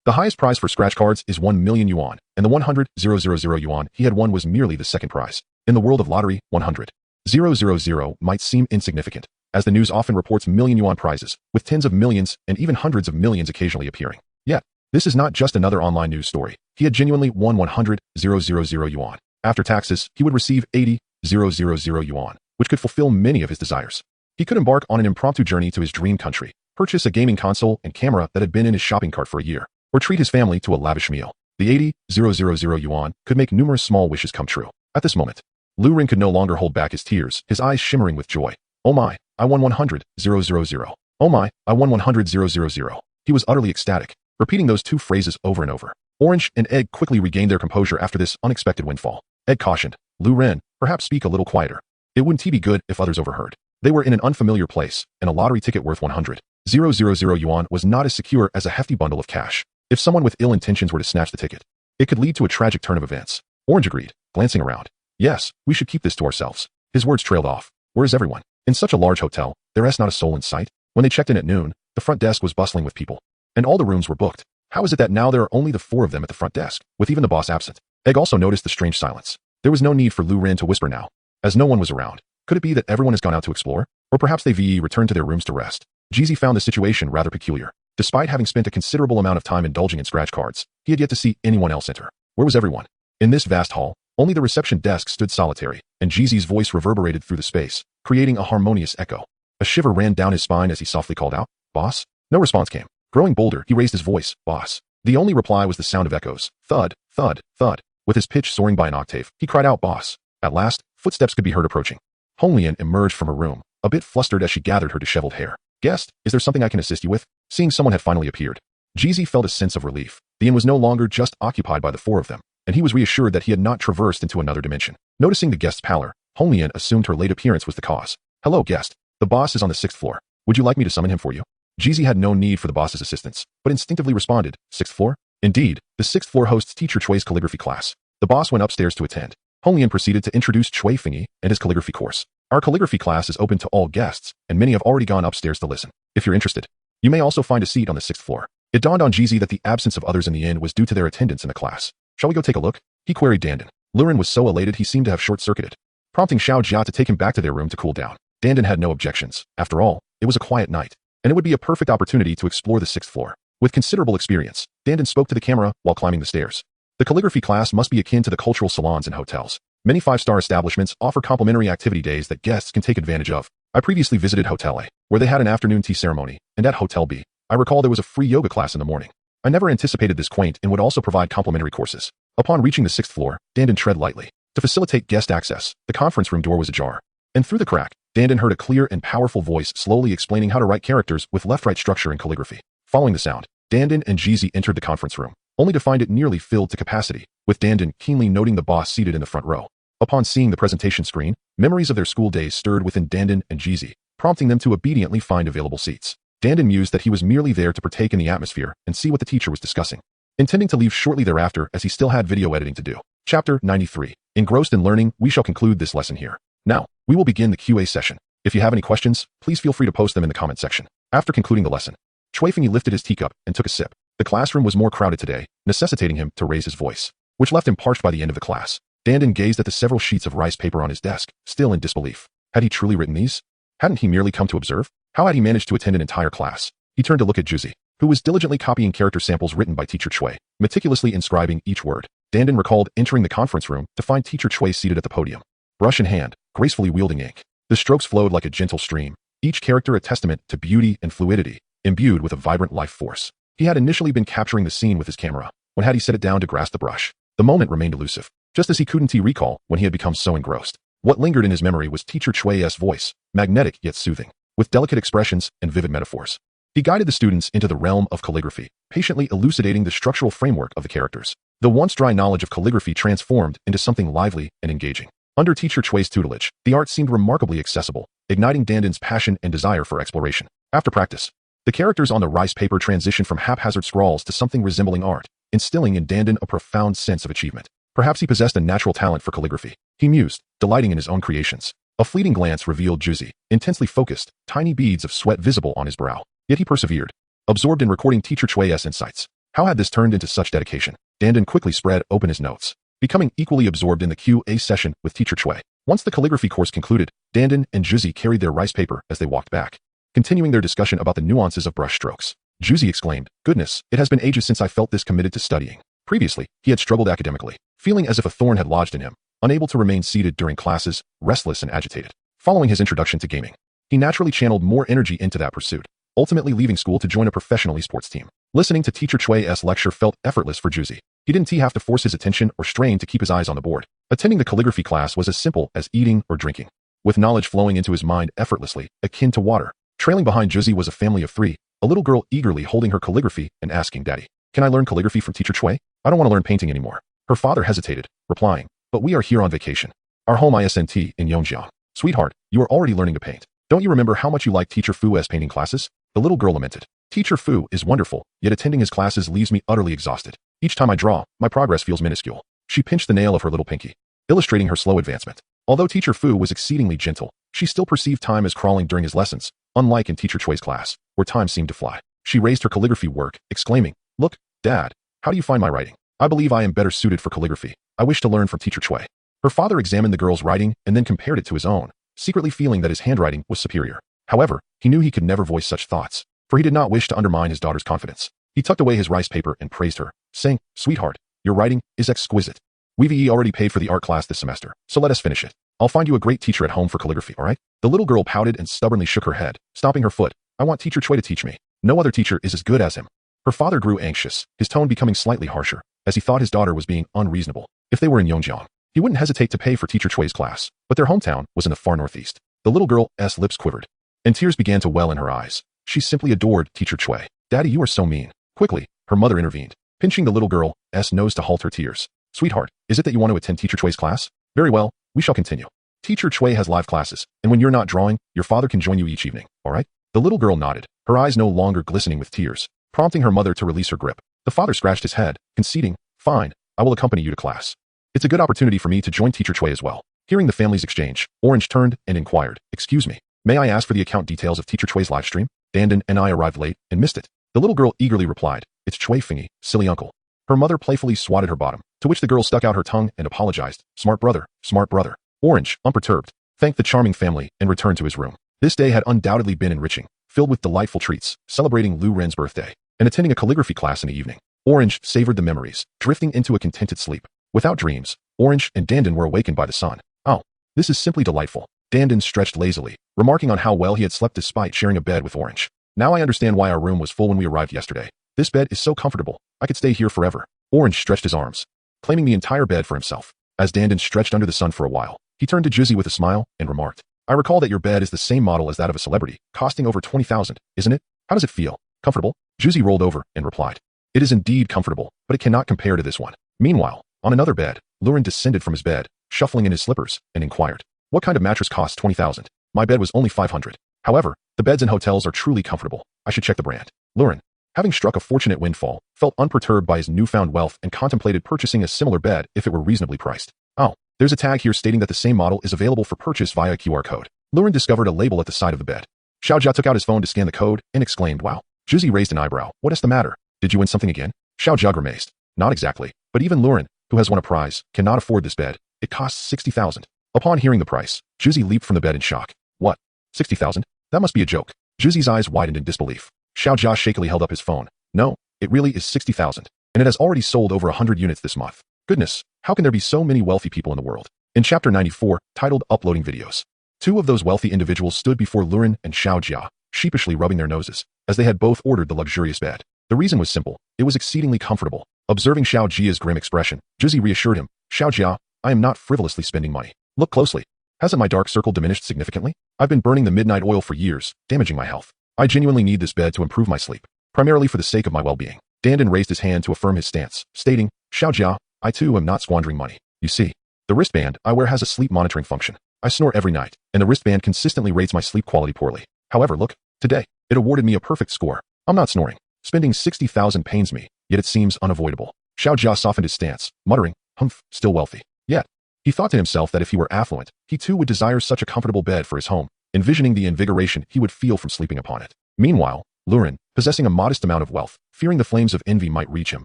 The highest prize for scratch cards is 1 million yuan, and the 100,000 yuan he had won was merely the second prize. In the world of lottery, 100,000 might seem insignificant, as the news often reports million yuan prizes, with tens of millions and even hundreds of millions occasionally appearing. Yet, this is not just another online news story. He had genuinely won 100,000 yuan. After taxes, he would receive 80,000 yuan, which could fulfill many of his desires. He could embark on an impromptu journey to his dream country, purchase a gaming console and camera that had been in his shopping cart for a year, or treat his family to a lavish meal. The 80,000 yuan could make numerous small wishes come true. At this moment, Lu Ren could no longer hold back his tears, his eyes shimmering with joy. Oh my, I won 100,000. Oh my, I won 100,000. He was utterly ecstatic, repeating those two phrases over and over. Orange and Egg quickly regained their composure after this unexpected windfall. Egg cautioned, Lu Ren, perhaps speak a little quieter. It wouldn't be good if others overheard. They were in an unfamiliar place, and a lottery ticket worth 100,000 yuan was not as secure as a hefty bundle of cash. If someone with ill intentions were to snatch the ticket, it could lead to a tragic turn of events. Orange agreed, glancing around. Yes, we should keep this to ourselves. His words trailed off. Where is everyone? In such a large hotel, there is not a soul in sight. When they checked in at noon, the front desk was bustling with people, and all the rooms were booked. How is it that now there are only the 4 of them at the front desk, with even the boss absent? Egg also noticed the strange silence. There was no need for Lu Ren to whisper now, as no one was around. Could it be that everyone has gone out to explore? Or perhaps they returned to their rooms to rest? Jeezy found the situation rather peculiar. Despite having spent a considerable amount of time indulging in scratch cards, he had yet to see anyone else enter. Where was everyone? In this vast hall, only the reception desk stood solitary, and Jeezy's voice reverberated through the space, creating a harmonious echo. A shiver ran down his spine as he softly called out, Boss? No response came. Growing bolder, he raised his voice, Boss. The only reply was the sound of echoes. Thud, thud, thud. With his pitch soaring by an octave, he cried out, Boss. At last, footsteps could be heard approaching. Honglian emerged from her room, a bit flustered as she gathered her disheveled hair. Guest, is there something I can assist you with? Seeing someone had finally appeared, Jeezy felt a sense of relief. The inn was no longer just occupied by the 4 of them, and he was reassured that he had not traversed into another dimension. Noticing the guest's pallor, Honglian assumed her late appearance was the cause. Hello, guest. The boss is on the 6th floor. Would you like me to summon him for you? Jeezy had no need for the boss's assistance, but instinctively responded, 6th floor? Indeed, the 6th floor hosts teacher Chui's calligraphy class. The boss went upstairs to attend. Honglian proceeded to introduce Chui Fingy and his calligraphy course. Our calligraphy class is open to all guests, and many have already gone upstairs to listen. If you're interested, you may also find a seat on the 6th floor. It dawned on Jeezy that the absence of others in the inn was due to their attendance in the class. Shall we go take a look? He queried Dandan. Lu Ren was so elated he seemed to have short-circuited, prompting Xiao Jia to take him back to their room to cool down. Dandan had no objections. After all, it was a quiet night, and it would be a perfect opportunity to explore the 6th floor. With considerable experience, Dandan spoke to the camera while climbing the stairs. The calligraphy class must be akin to the cultural salons in hotels. Many five-star establishments offer complimentary activity days that guests can take advantage of. I previously visited Hotel A, where they had an afternoon tea ceremony, and at Hotel B, I recall there was a free yoga class in the morning. I never anticipated this quaint and would also provide complimentary courses. Upon reaching the 6th floor, Dandan tread lightly. To facilitate guest access, the conference room door was ajar. And through the crack, Dandan heard a clear and powerful voice slowly explaining how to write characters with left-right structure and calligraphy. Following the sound, Dandan and Jeezy entered the conference room, only to find it nearly filled to capacity, with Dandan keenly noting the boss seated in the front row. Upon seeing the presentation screen, memories of their school days stirred within Dandan and Jeezy, prompting them to obediently find available seats. Dandan mused that he was merely there to partake in the atmosphere and see what the teacher was discussing, intending to leave shortly thereafter as he still had video editing to do. Chapter 93. Engrossed in learning, we shall conclude this lesson here. Now, we will begin the QA session. If you have any questions, please feel free to post them in the comment section. After concluding the lesson, Fengyi lifted his teacup and took a sip. The classroom was more crowded today, necessitating him to raise his voice, which left him parched by the end of the class. Dandan gazed at the several sheets of rice paper on his desk, still in disbelief. Had he truly written these? Hadn't he merely come to observe? How had he managed to attend an entire class? He turned to look at Jeezy, who was diligently copying character samples written by Teacher Suie, meticulously inscribing each word. Dandan recalled entering the conference room to find Teacher Suie seated at the podium, brush in hand, gracefully wielding ink. The strokes flowed like a gentle stream, each character a testament to beauty and fluidity, imbued with a vibrant life force. He had initially been capturing the scene with his camera, when had he set it down to grasp the brush. The moment remained elusive, just as he couldn't recall when he had become so engrossed. What lingered in his memory was Teacher Suie's voice, magnetic yet soothing, with delicate expressions and vivid metaphors. He guided the students into the realm of calligraphy, patiently elucidating the structural framework of the characters. The once dry knowledge of calligraphy transformed into something lively and engaging. Under Teacher Suie's tutelage, the art seemed remarkably accessible, igniting Dandan's passion and desire for exploration. After practice, the characters on the rice paper transitioned from haphazard scrawls to something resembling art, instilling in Dandan a profound sense of achievement. Perhaps he possessed a natural talent for calligraphy. He mused, delighting in his own creations. A fleeting glance revealed Jeezy, intensely focused, tiny beads of sweat visible on his brow. Yet he persevered, absorbed in recording Teacher Suie's insights. How had this turned into such dedication? Dandan quickly spread open his notes, becoming equally absorbed in the QA session with Teacher Suie. Once the calligraphy course concluded, Dandan and Jeezy carried their rice paper as they walked back, continuing their discussion about the nuances of brush strokes. Jeezy exclaimed, "Goodness, it has been ages since I felt this committed to studying." Previously, he had struggled academically, feeling as if a thorn had lodged in him, unable to remain seated during classes, restless and agitated. Following his introduction to gaming, he naturally channeled more energy into that pursuit, ultimately leaving school to join a professional esports team. Listening to Teacher Suie's lecture felt effortless for Jeezy. He didn't have to force his attention or strain to keep his eyes on the board. Attending the calligraphy class was as simple as eating or drinking, with knowledge flowing into his mind effortlessly, akin to water. Trailing behind Jeezy was a family of 3, a little girl eagerly holding her calligraphy and asking, "Daddy, can I learn calligraphy from Teacher Suie? I don't want to learn painting anymore." Her father hesitated, replying, "But we are here on vacation. Our home isn't in Yongjiang. Sweetheart, you are already learning to paint. Don't you remember how much you liked Teacher Fu's painting classes?" The little girl lamented. "Teacher Fu is wonderful, yet attending his classes leaves me utterly exhausted. Each time I draw, my progress feels minuscule." She pinched the nail of her little pinky, illustrating her slow advancement. Although Teacher Fu was exceedingly gentle, she still perceived time as crawling during his lessons, unlike in Teacher Suie's class, where time seemed to fly. She raised her calligraphy work, exclaiming, "Look, Dad, how do you find my writing? I believe I am better suited for calligraphy. I wish to learn from Teacher Suie." Her father examined the girl's writing and then compared it to his own, secretly feeling that his handwriting was superior. However, he knew he could never voice such thoughts, for he did not wish to undermine his daughter's confidence. He tucked away his rice paper and praised her, saying, "Sweetheart, your writing is exquisite. We've already paid for the art class this semester, so let us finish it. I'll find you a great teacher at home for calligraphy, all right?" The little girl pouted and stubbornly shook her head, stomping her foot. "I want Teacher Suie to teach me. No other teacher is as good as him." Her father grew anxious, his tone becoming slightly harsher, as he thought his daughter was being unreasonable. If they were in Yongjiang, he wouldn't hesitate to pay for Teacher Suie's class, but their hometown was in the far northeast. The little girl's lips quivered, and tears began to well in her eyes. She simply adored Teacher Suie. "Daddy, you are so mean." Quickly, her mother intervened, pinching the little girl's nose to halt her tears. "Sweetheart, is it that you want to attend Teacher Suie's class? Very well, we shall continue. Teacher Suie has live classes, and when you're not drawing, your father can join you each evening, all right?" The little girl nodded, her eyes no longer glistening with tears, prompting her mother to release her grip. The father scratched his head, conceding, "Fine, I will accompany you to class. It's a good opportunity for me to join Teacher Suie as well." Hearing the family's exchange, Orange turned and inquired, "Excuse me, may I ask for the account details of Teacher Suie's live stream? Dandan and I arrived late and missed it." The little girl eagerly replied, "It's Fengyi, silly uncle." Her mother playfully swatted her bottom, to which the girl stuck out her tongue and apologized, "Smart brother, smart brother." Orange, unperturbed, thanked the charming family and returned to his room. This day had undoubtedly been enriching, filled with delightful treats, celebrating Lu Ren's birthday, and attending a calligraphy class in the evening. Orange savored the memories, drifting into a contented sleep. Without dreams, Orange and Dandan were awakened by the sun. Oh, this is simply delightful. Dandan stretched lazily, remarking on how well he had slept despite sharing a bed with Orange. Now I understand why our room was full when we arrived yesterday. This bed is so comfortable. I could stay here forever. Orange stretched his arms, claiming the entire bed for himself. As Dandan stretched under the sun for a while, he turned to Suie with a smile and remarked, I recall that your bed is the same model as that of a celebrity, costing over 20,000, isn't it? How does it feel? Comfortable? Suie rolled over and replied, it is indeed comfortable, but it cannot compare to this one. Meanwhile, on another bed, Lurin descended from his bed, shuffling in his slippers, and inquired, what kind of mattress costs 20,000? My bed was only 500. However, the beds in hotels are truly comfortable. I should check the brand. Lurin, having struck a fortunate windfall, felt unperturbed by his newfound wealth and contemplated purchasing a similar bed if it were reasonably priced. Oh, there's a tag here stating that the same model is available for purchase via a QR code. Lurin discovered a label at the side of the bed. Xiaojia took out his phone to scan the code and exclaimed, wow. Suie raised an eyebrow. What is the matter? Did you win something again? Xiaojia grimaced. Not exactly, but even Lurin, who has won a prize, cannot afford this bed. It costs 60,000. Upon hearing the price, Suie leaped from the bed in shock. What? 60,000? That must be a joke. Susie's eyes widened in disbelief. Xiaojia shakily held up his phone. No, it really is 60,000. And it has already sold over 100 units this month. Goodness, how can there be so many wealthy people in the world? In chapter 94, titled Uploading Videos, two of those wealthy individuals stood before Lurin and Xiaojia, sheepishly rubbing their noses, as they had both ordered the luxurious bed. The reason was simple. It was exceedingly comfortable. Observing Xiaojia's grim expression, Suie reassured him, Xiaojia, I am not frivolously spending money. Look closely. Hasn't my dark circle diminished significantly? I've been burning the midnight oil for years, damaging my health. I genuinely need this bed to improve my sleep, primarily for the sake of my well-being. Dandan raised his hand to affirm his stance, stating, Xiaojia, I too am not squandering money. You see, the wristband I wear has a sleep monitoring function. I snore every night, and the wristband consistently rates my sleep quality poorly. However, look, today, it awarded me a perfect score. I'm not snoring. Spending 60,000 pains me, yet it seems unavoidable. Xiaojia softened his stance, muttering, humph, still wealthy. Yet, he thought to himself that if he were affluent, he too would desire such a comfortable bed for his home, envisioning the invigoration he would feel from sleeping upon it. Meanwhile, Lurin, possessing a modest amount of wealth, fearing the flames of envy might reach him,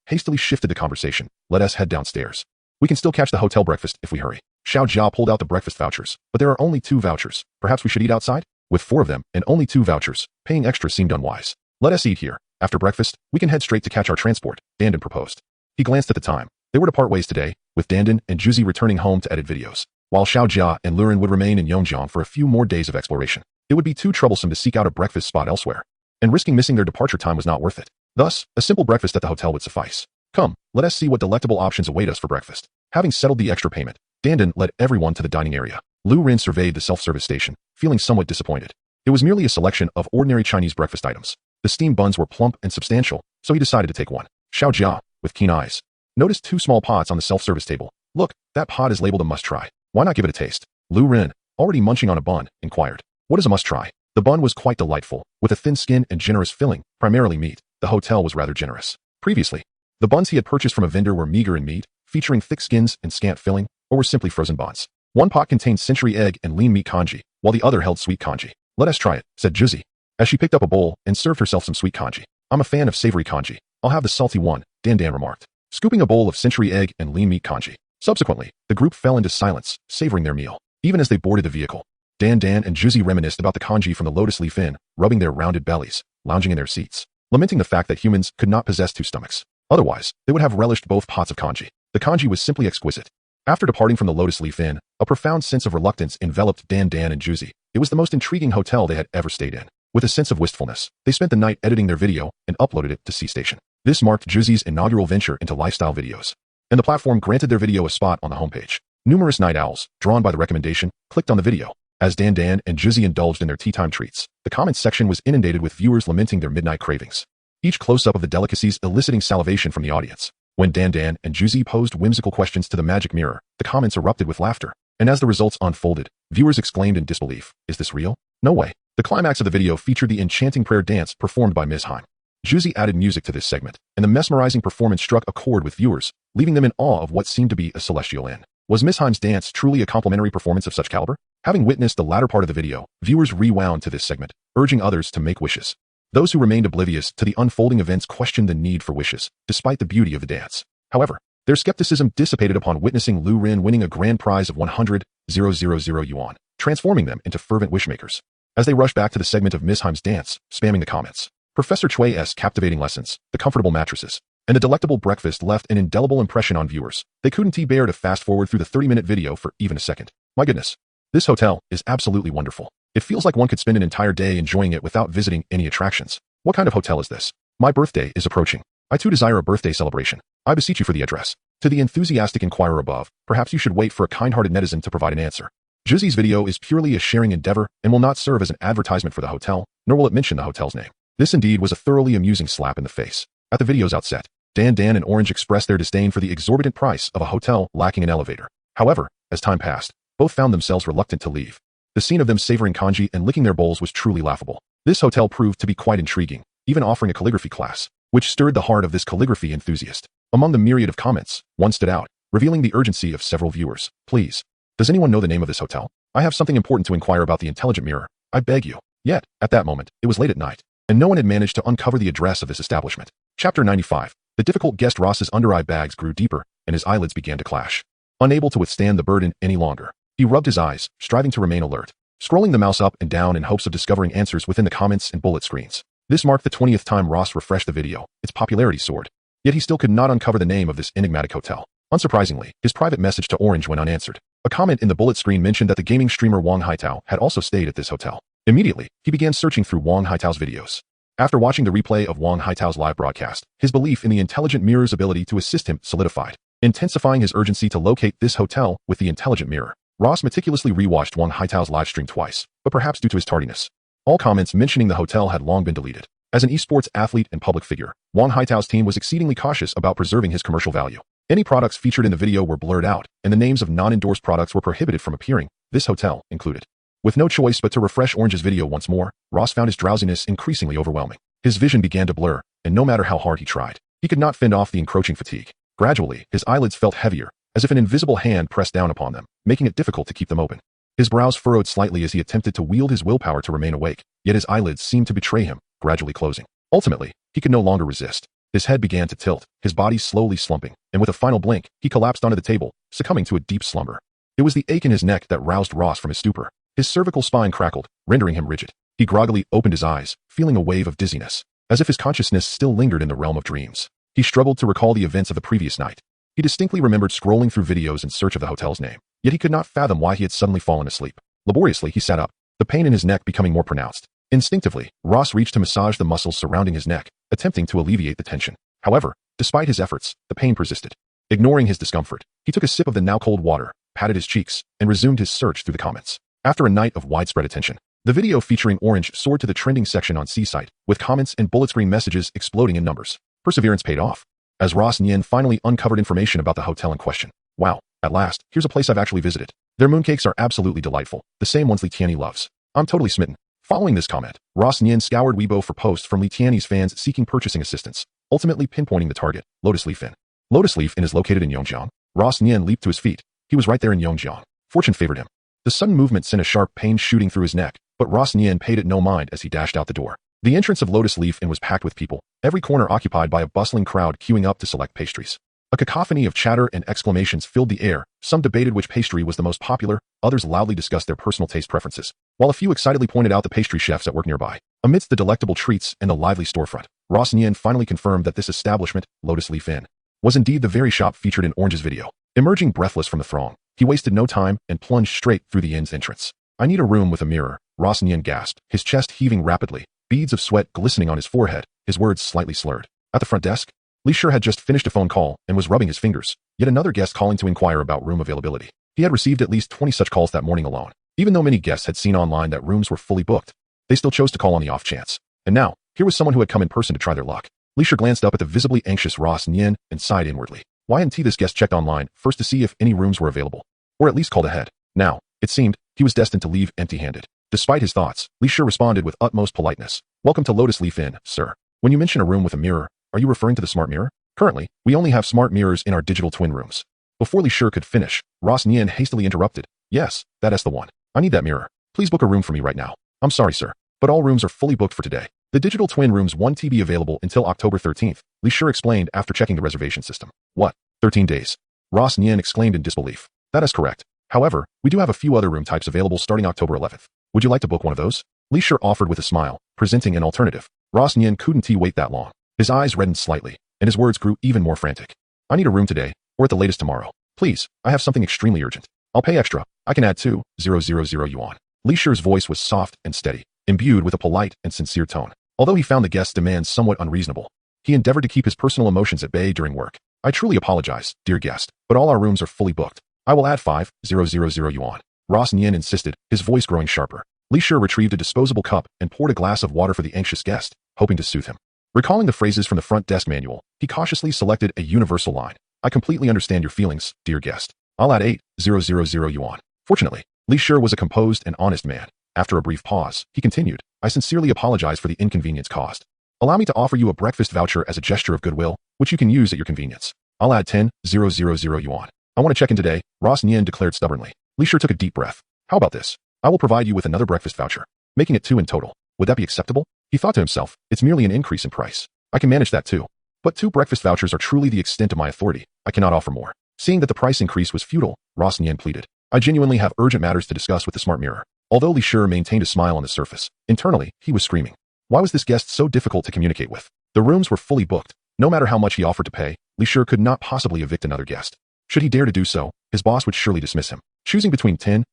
hastily shifted the conversation. Let us head downstairs. We can still catch the hotel breakfast if we hurry. Xiaojia pulled out the breakfast vouchers, but there are only 2 vouchers. Perhaps we should eat outside? With 4 of them and only 2 vouchers, paying extra seemed unwise. Let us eat here. After breakfast, we can head straight to catch our transport, Dandan proposed. He glanced at the time. They were to part ways today, with Dandan and Suie returning home to edit videos, while Xiaojia and Lurin would remain in Yongjiang for a few more days of exploration. It would be too troublesome to seek out a breakfast spot elsewhere, and risking missing their departure time was not worth it. Thus, a simple breakfast at the hotel would suffice. Come, let us see what delectable options await us for breakfast. Having settled the extra payment, Dandan led everyone to the dining area. Lurin surveyed the self-service station, feeling somewhat disappointed. It was merely a selection of ordinary Chinese breakfast items. The steamed buns were plump and substantial, so he decided to take one. Xiaojia, with keen eyes, noticed 2 small pots on the self-service table. Look, that pot is labeled a must-try. Why not give it a taste? Lurin, already munching on a bun, inquired. What is a must-try? The bun was quite delightful, with a thin skin and generous filling, primarily meat. The hotel was rather generous. Previously, the buns he had purchased from a vendor were meager in meat, featuring thick skins and scant filling, or were simply frozen buns. One pot contained century egg and lean meat congee, while the other held sweet congee. Let us try it, said Suie, as she picked up a bowl and served herself some sweet congee. I'm a fan of savory congee. I'll have the salty one, Dandan remarked, scooping a bowl of century egg and lean meat congee. Subsequently, the group fell into silence, savoring their meal. Even as they boarded the vehicle, Dandan and Suie reminisced about the congee from the Lotus Leaf Inn, rubbing their rounded bellies, lounging in their seats, lamenting the fact that humans could not possess 2 stomachs. Otherwise, they would have relished both pots of congee. The congee was simply exquisite. After departing from the Lotus Leaf Inn, a profound sense of reluctance enveloped Dandan and Suie. It was the most intriguing hotel they had ever stayed in. With a sense of wistfulness, they spent the night editing their video and uploaded it to C Station. This marked Susie's inaugural venture into lifestyle videos, and the platform granted their video a spot on the homepage. Numerous night owls, drawn by the recommendation, clicked on the video. As Dandan and Suie indulged in their tea-time treats, the comments section was inundated with viewers lamenting their midnight cravings, each close-up of the delicacies eliciting salivation from the audience. When Dandan and Suie posed whimsical questions to the magic mirror, the comments erupted with laughter, and as the results unfolded, viewers exclaimed in disbelief, is this real? No way. The climax of the video featured the enchanting prayer dance performed by Ms. Heim. Suie added music to this segment, and the mesmerizing performance struck a chord with viewers, leaving them in awe of what seemed to be a celestial inn. Was Ms. Heim's dance truly a complimentary performance of such caliber? Having witnessed the latter part of the video, viewers rewound to this segment, urging others to make wishes. Those who remained oblivious to the unfolding events questioned the need for wishes, despite the beauty of the dance. However, their skepticism dissipated upon witnessing Lu Rin winning a grand prize of 100,000 yuan, transforming them into fervent wishmakers. As they rushed back to the segment of Ms. Heim's dance, spamming the comments. Professor Chui's captivating lessons, the comfortable mattresses, and the delectable breakfast left an indelible impression on viewers. They couldn't bear to fast forward through the 30-minute video for even a second. My goodness. This hotel is absolutely wonderful. It feels like one could spend an entire day enjoying it without visiting any attractions. What kind of hotel is this? My birthday is approaching. I too desire a birthday celebration. I beseech you for the address. To the enthusiastic inquirer above, perhaps you should wait for a kind-hearted netizen to provide an answer. Juzzy's video is purely a sharing endeavor and will not serve as an advertisement for the hotel, nor will it mention the hotel's name. This indeed was a thoroughly amusing slap in the face. At the video's outset, Dan and Orange expressed their disdain for the exorbitant price of a hotel lacking an elevator. However, as time passed, both found themselves reluctant to leave. The scene of them savoring kanji and licking their bowls was truly laughable. This hotel proved to be quite intriguing, even offering a calligraphy class, which stirred the heart of this calligraphy enthusiast. Among the myriad of comments, one stood out, revealing the urgency of several viewers. Please, does anyone know the name of this hotel? I have something important to inquire about the intelligent mirror. I beg you. Yet, at that moment, it was late at night, and no one had managed to uncover the address of this establishment. Chapter 95. The difficult guest Ross's under-eye bags grew deeper, and his eyelids began to clash. Unable to withstand the burden any longer, he rubbed his eyes, striving to remain alert, scrolling the mouse up and down in hopes of discovering answers within the comments and bullet screens. This marked the 20th time Ross refreshed the video. Its popularity soared. Yet he still could not uncover the name of this enigmatic hotel. Unsurprisingly, his private message to Orange went unanswered. A comment in the bullet screen mentioned that the gaming streamer Wang Haitao had also stayed at this hotel. Immediately, he began searching through Wang Haitao's videos. After watching the replay of Wang Haitao's live broadcast, his belief in the intelligent mirror's ability to assist him solidified, intensifying his urgency to locate this hotel with the intelligent mirror. Ross meticulously rewatched Wang Haitao's livestream twice, but perhaps due to his tardiness, all comments mentioning the hotel had long been deleted. As an esports athlete and public figure, Wang Haitao's team was exceedingly cautious about preserving his commercial value. Any products featured in the video were blurred out, and the names of non-endorsed products were prohibited from appearing, this hotel included. With no choice but to refresh Orange's video once more, Ross found his drowsiness increasingly overwhelming. His vision began to blur, and no matter how hard he tried, he could not fend off the encroaching fatigue. Gradually, his eyelids felt heavier, as if an invisible hand pressed down upon them, making it difficult to keep them open. His brows furrowed slightly as he attempted to wield his willpower to remain awake, yet his eyelids seemed to betray him, gradually closing. Ultimately, he could no longer resist. His head began to tilt, his body slowly slumping, and with a final blink, he collapsed onto the table, succumbing to a deep slumber. It was the ache in his neck that roused Ross from his stupor. His cervical spine crackled, rendering him rigid. He groggily opened his eyes, feeling a wave of dizziness, as if his consciousness still lingered in the realm of dreams. He struggled to recall the events of the previous night. He distinctly remembered scrolling through videos in search of the hotel's name, yet he could not fathom why he had suddenly fallen asleep. Laboriously, he sat up, the pain in his neck becoming more pronounced. Instinctively, Ross reached to massage the muscles surrounding his neck, attempting to alleviate the tension. However, despite his efforts, the pain persisted. Ignoring his discomfort, he took a sip of the now cold water, patted his cheeks, and resumed his search through the comments. After a night of widespread attention, the video featuring Orange soared to the trending section on Seasite, with comments and bullet screen messages exploding in numbers. Perseverance paid off, as Ross Nien finally uncovered information about the hotel in question. Wow, at last, here's a place I've actually visited. Their mooncakes are absolutely delightful, the same ones Li Tianyi loves. I'm totally smitten. Following this comment, Ross Nien scoured Weibo for posts from Li Tianyi's fans seeking purchasing assistance, ultimately pinpointing the target, Lotus Leaf Inn. Lotus Leaf Inn is located in Yongjiang. Ross Nien leaped to his feet. He was right there in Yongjiang. Fortune favored him. The sudden movement sent a sharp pain shooting through his neck, but Ross Nien paid it no mind as he dashed out the door. The entrance of Lotus Leaf Inn was packed with people, every corner occupied by a bustling crowd queuing up to select pastries. A cacophony of chatter and exclamations filled the air. Some debated which pastry was the most popular, others loudly discussed their personal taste preferences, while a few excitedly pointed out the pastry chefs at work nearby. Amidst the delectable treats and the lively storefront, Ross Nien finally confirmed that this establishment, Lotus Leaf Inn, was indeed the very shop featured in Orange's video. Emerging breathless from the throng, he wasted no time and plunged straight through the inn's entrance. I need a room with a mirror, Ross Nien gasped, his chest heaving rapidly, beads of sweat glistening on his forehead, his words slightly slurred. At the front desk, Li Shi had just finished a phone call and was rubbing his fingers, yet another guest calling to inquire about room availability. He had received at least 20 such calls that morning alone. Even though many guests had seen online that rooms were fully booked, they still chose to call on the off chance. And now, here was someone who had come in person to try their luck. Li Shi glanced up at the visibly anxious Ross Nien and sighed inwardly. Y&T this guest checked online first to see if any rooms were available, or at least called ahead. Now, it seemed, he was destined to leave empty-handed. Despite his thoughts, Li Shi responded with utmost politeness. Welcome to Lotus Leaf Inn, sir. When you mention a room with a mirror, are you referring to the smart mirror? Currently, we only have smart mirrors in our digital twin rooms. Before Li Shi could finish, Ross Nien hastily interrupted. Yes, that's the one. I need that mirror. Please book a room for me right now. I'm sorry, sir, but all rooms are fully booked for today. The digital twin rooms won't be available until October 13th, Li Shi explained after checking the reservation system. What? 13 days? Ross Nien exclaimed in disbelief. That is correct. However, we do have a few other room types available starting October 11th. Would you like to book one of those? Li Shi offered with a smile, presenting an alternative. Ross Nien couldn't wait that long. His eyes reddened slightly, and his words grew even more frantic. I need a room today, or at the latest tomorrow. Please, I have something extremely urgent. I'll pay extra. I can add 2,000 yuan. Li Shi's voice was soft and steady, imbued with a polite and sincere tone. Although he found the guest's demands somewhat unreasonable, he endeavored to keep his personal emotions at bay during work. I truly apologize, dear guest, but all our rooms are fully booked. I will add 5,000 yuan. Ross Nien insisted, his voice growing sharper. Li Shi retrieved a disposable cup and poured a glass of water for the anxious guest, hoping to soothe him. Recalling the phrases from the front desk manual, he cautiously selected a universal line. I completely understand your feelings, dear guest. I'll add 8,000 yuan. Fortunately, Li Shi was a composed and honest man. After a brief pause, he continued, I sincerely apologize for the inconvenience caused. Allow me to offer you a breakfast voucher as a gesture of goodwill, which you can use at your convenience. I'll add 10,000 yuan. I want to check in today, Ross Nien declared stubbornly. Li Shi took a deep breath. How about this? I will provide you with another breakfast voucher, making it 2 in total. Would that be acceptable? He thought to himself, it's merely an increase in price. I can manage that too. But 2 breakfast vouchers are truly the extent of my authority. I cannot offer more. Seeing that the price increase was futile, Ross Nien pleaded. I genuinely have urgent matters to discuss with the smart mirror. Although Li Shi maintained a smile on the surface, internally, he was screaming. Why was this guest so difficult to communicate with? The rooms were fully booked. No matter how much he offered to pay, Li Shi could not possibly evict another guest. Should he dare to do so, his boss would surely dismiss him. Choosing between 10,000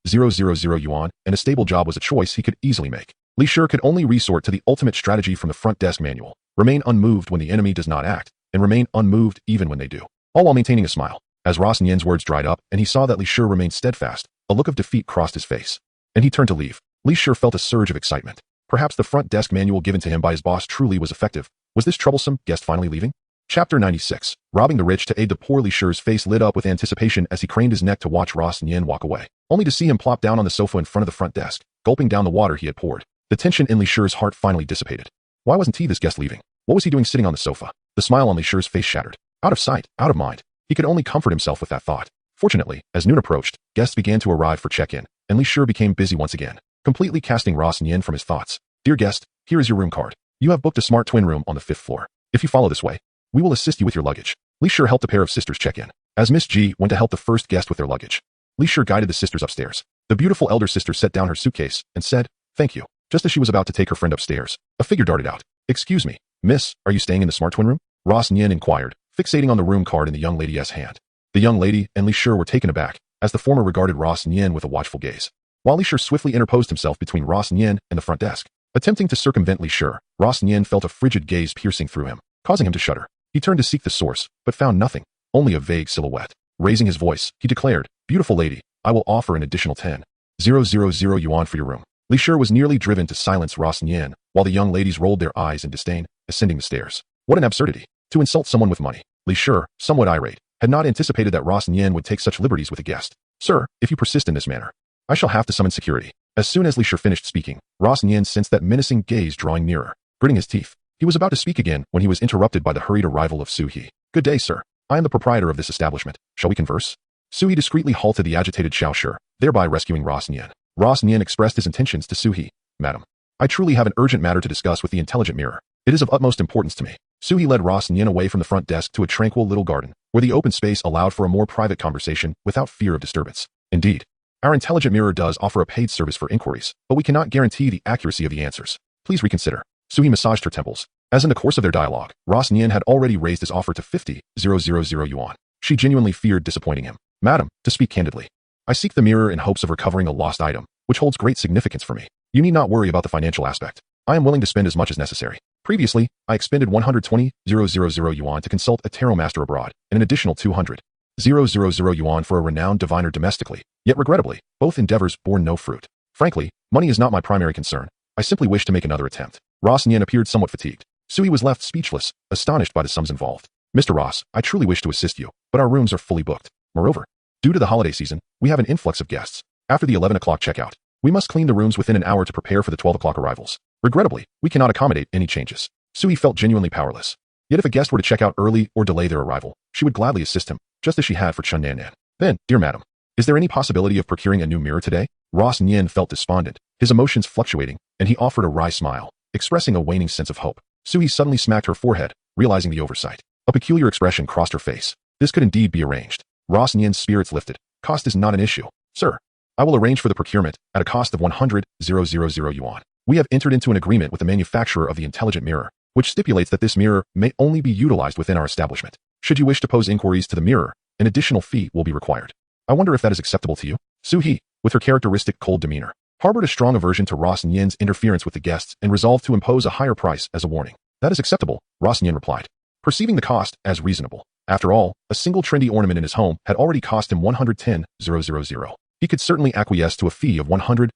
yuan and a stable job was a choice he could easily make. Li Shi could only resort to the ultimate strategy from the front desk manual. Remain unmoved when the enemy does not act, and remain unmoved even when they do. All while maintaining a smile. As Ross Nien's words dried up and he saw that Li Shi remained steadfast, a look of defeat crossed his face. And he turned to leave. Li Shi felt a surge of excitement. Perhaps the front desk manual given to him by his boss truly was effective. Was this troublesome guest finally leaving? Chapter 96. Robbing the rich to aid the poor. Li Shi's face lit up with anticipation as he craned his neck to watch Ross Nien walk away, only to see him plop down on the sofa in front of the front desk, gulping down the water he had poured. The tension in Li Shi's heart finally dissipated. Why wasn't he this guest leaving? What was he doing sitting on the sofa? The smile on Li Shi's face shattered. Out of sight, out of mind. He could only comfort himself with that thought. Fortunately, as noon approached, guests began to arrive for check-in, and Li Shi became busy once again, completely casting Ross Nien from his thoughts. Dear guest, here is your room card. You have booked a smart twin room on the 5th floor. If you follow this way, we will assist you with your luggage. Li Shi helped a pair of sisters check in. As Miss G went to help the first guest with their luggage, Li Shi guided the sisters upstairs. The beautiful elder sister set down her suitcase and said, thank you. Just as she was about to take her friend upstairs, a figure darted out. Excuse me, miss, are you staying in the smart twin room? Ross Nien inquired, fixating on the room card in the young lady's hand. The young lady and Li Shi were taken aback, as the former regarded Ross Nien with a watchful gaze, while Li Shi swiftly interposed himself between Ross Nien and the front desk. Attempting to circumvent Li Shi, Ross Nien felt a frigid gaze piercing through him, causing him to shudder. He turned to seek the source, but found nothing, only a vague silhouette. Raising his voice, he declared, beautiful lady, I will offer an additional 10,000 yuan for your room. Li Shi was nearly driven to silence Ross Nien, while the young ladies rolled their eyes in disdain, ascending the stairs. What an absurdity! To insult someone with money. Li Shi, somewhat irate, had not anticipated that Ross Nien would take such liberties with a guest. Sir, if you persist in this manner, I shall have to summon security. As soon as Li Shi finished speaking, Ross Nien sensed that menacing gaze drawing nearer. Gritting his teeth, he was about to speak again when he was interrupted by the hurried arrival of Suie. Good day, sir. I am the proprietor of this establishment. Shall we converse? Suie discreetly halted the agitated Xiao Shi, thereby rescuing Ross Nien. Ross Nien expressed his intentions to Suie. Madam, I truly have an urgent matter to discuss with the intelligent mirror. It is of utmost importance to me. Suie led Ross Nien away from the front desk to a tranquil little garden, where the open space allowed for a more private conversation without fear of disturbance. Indeed, our intelligent mirror does offer a paid service for inquiries, but we cannot guarantee the accuracy of the answers. Please reconsider. Suie massaged her temples. As in the course of their dialogue, Ross Nien had already raised his offer to 50,000 yuan. She genuinely feared disappointing him. Madam, to speak candidly, I seek the mirror in hopes of recovering a lost item, which holds great significance for me. You need not worry about the financial aspect. I am willing to spend as much as necessary. Previously, I expended 120,000 yuan to consult a tarot master abroad, and an additional 200,000 yuan for a renowned diviner domestically. Yet regrettably, both endeavors bore no fruit. Frankly, money is not my primary concern. I simply wish to make another attempt. Ross Nien appeared somewhat fatigued. Suie was left speechless, astonished by the sums involved. Mr. Ross, I truly wish to assist you, but our rooms are fully booked. Moreover, due to the holiday season, we have an influx of guests. After the 11 o'clock checkout, we must clean the rooms within an hour to prepare for the 12 o'clock arrivals. Regrettably, we cannot accommodate any changes. Suie felt genuinely powerless. Yet if a guest were to check out early or delay their arrival, she would gladly assist him, just as she had for Chun Nan. Then, dear madam, is there any possibility of procuring a new mirror today? Ross Nien felt despondent, his emotions fluctuating, and he offered a wry smile, expressing a waning sense of hope. Suie suddenly smacked her forehead, realizing the oversight. A peculiar expression crossed her face. This could indeed be arranged. Ross Nien's spirits lifted. Cost is not an issue. Sir, I will arrange for the procurement at a cost of 100,000 yuan. We have entered into an agreement with the manufacturer of the intelligent mirror. which stipulates that this mirror may only be utilized within our establishment. Should you wish to pose inquiries to the mirror, an additional fee will be required. I wonder if that is acceptable to you? Suie, with her characteristic cold demeanor, harbored a strong aversion to Ross Nyen's interference with the guests and resolved to impose a higher price as a warning. That is acceptable, Ross Nyen replied, perceiving the cost as reasonable. After all, a single trendy ornament in his home had already cost him 110,000. He could certainly acquiesce to a fee of 100,000.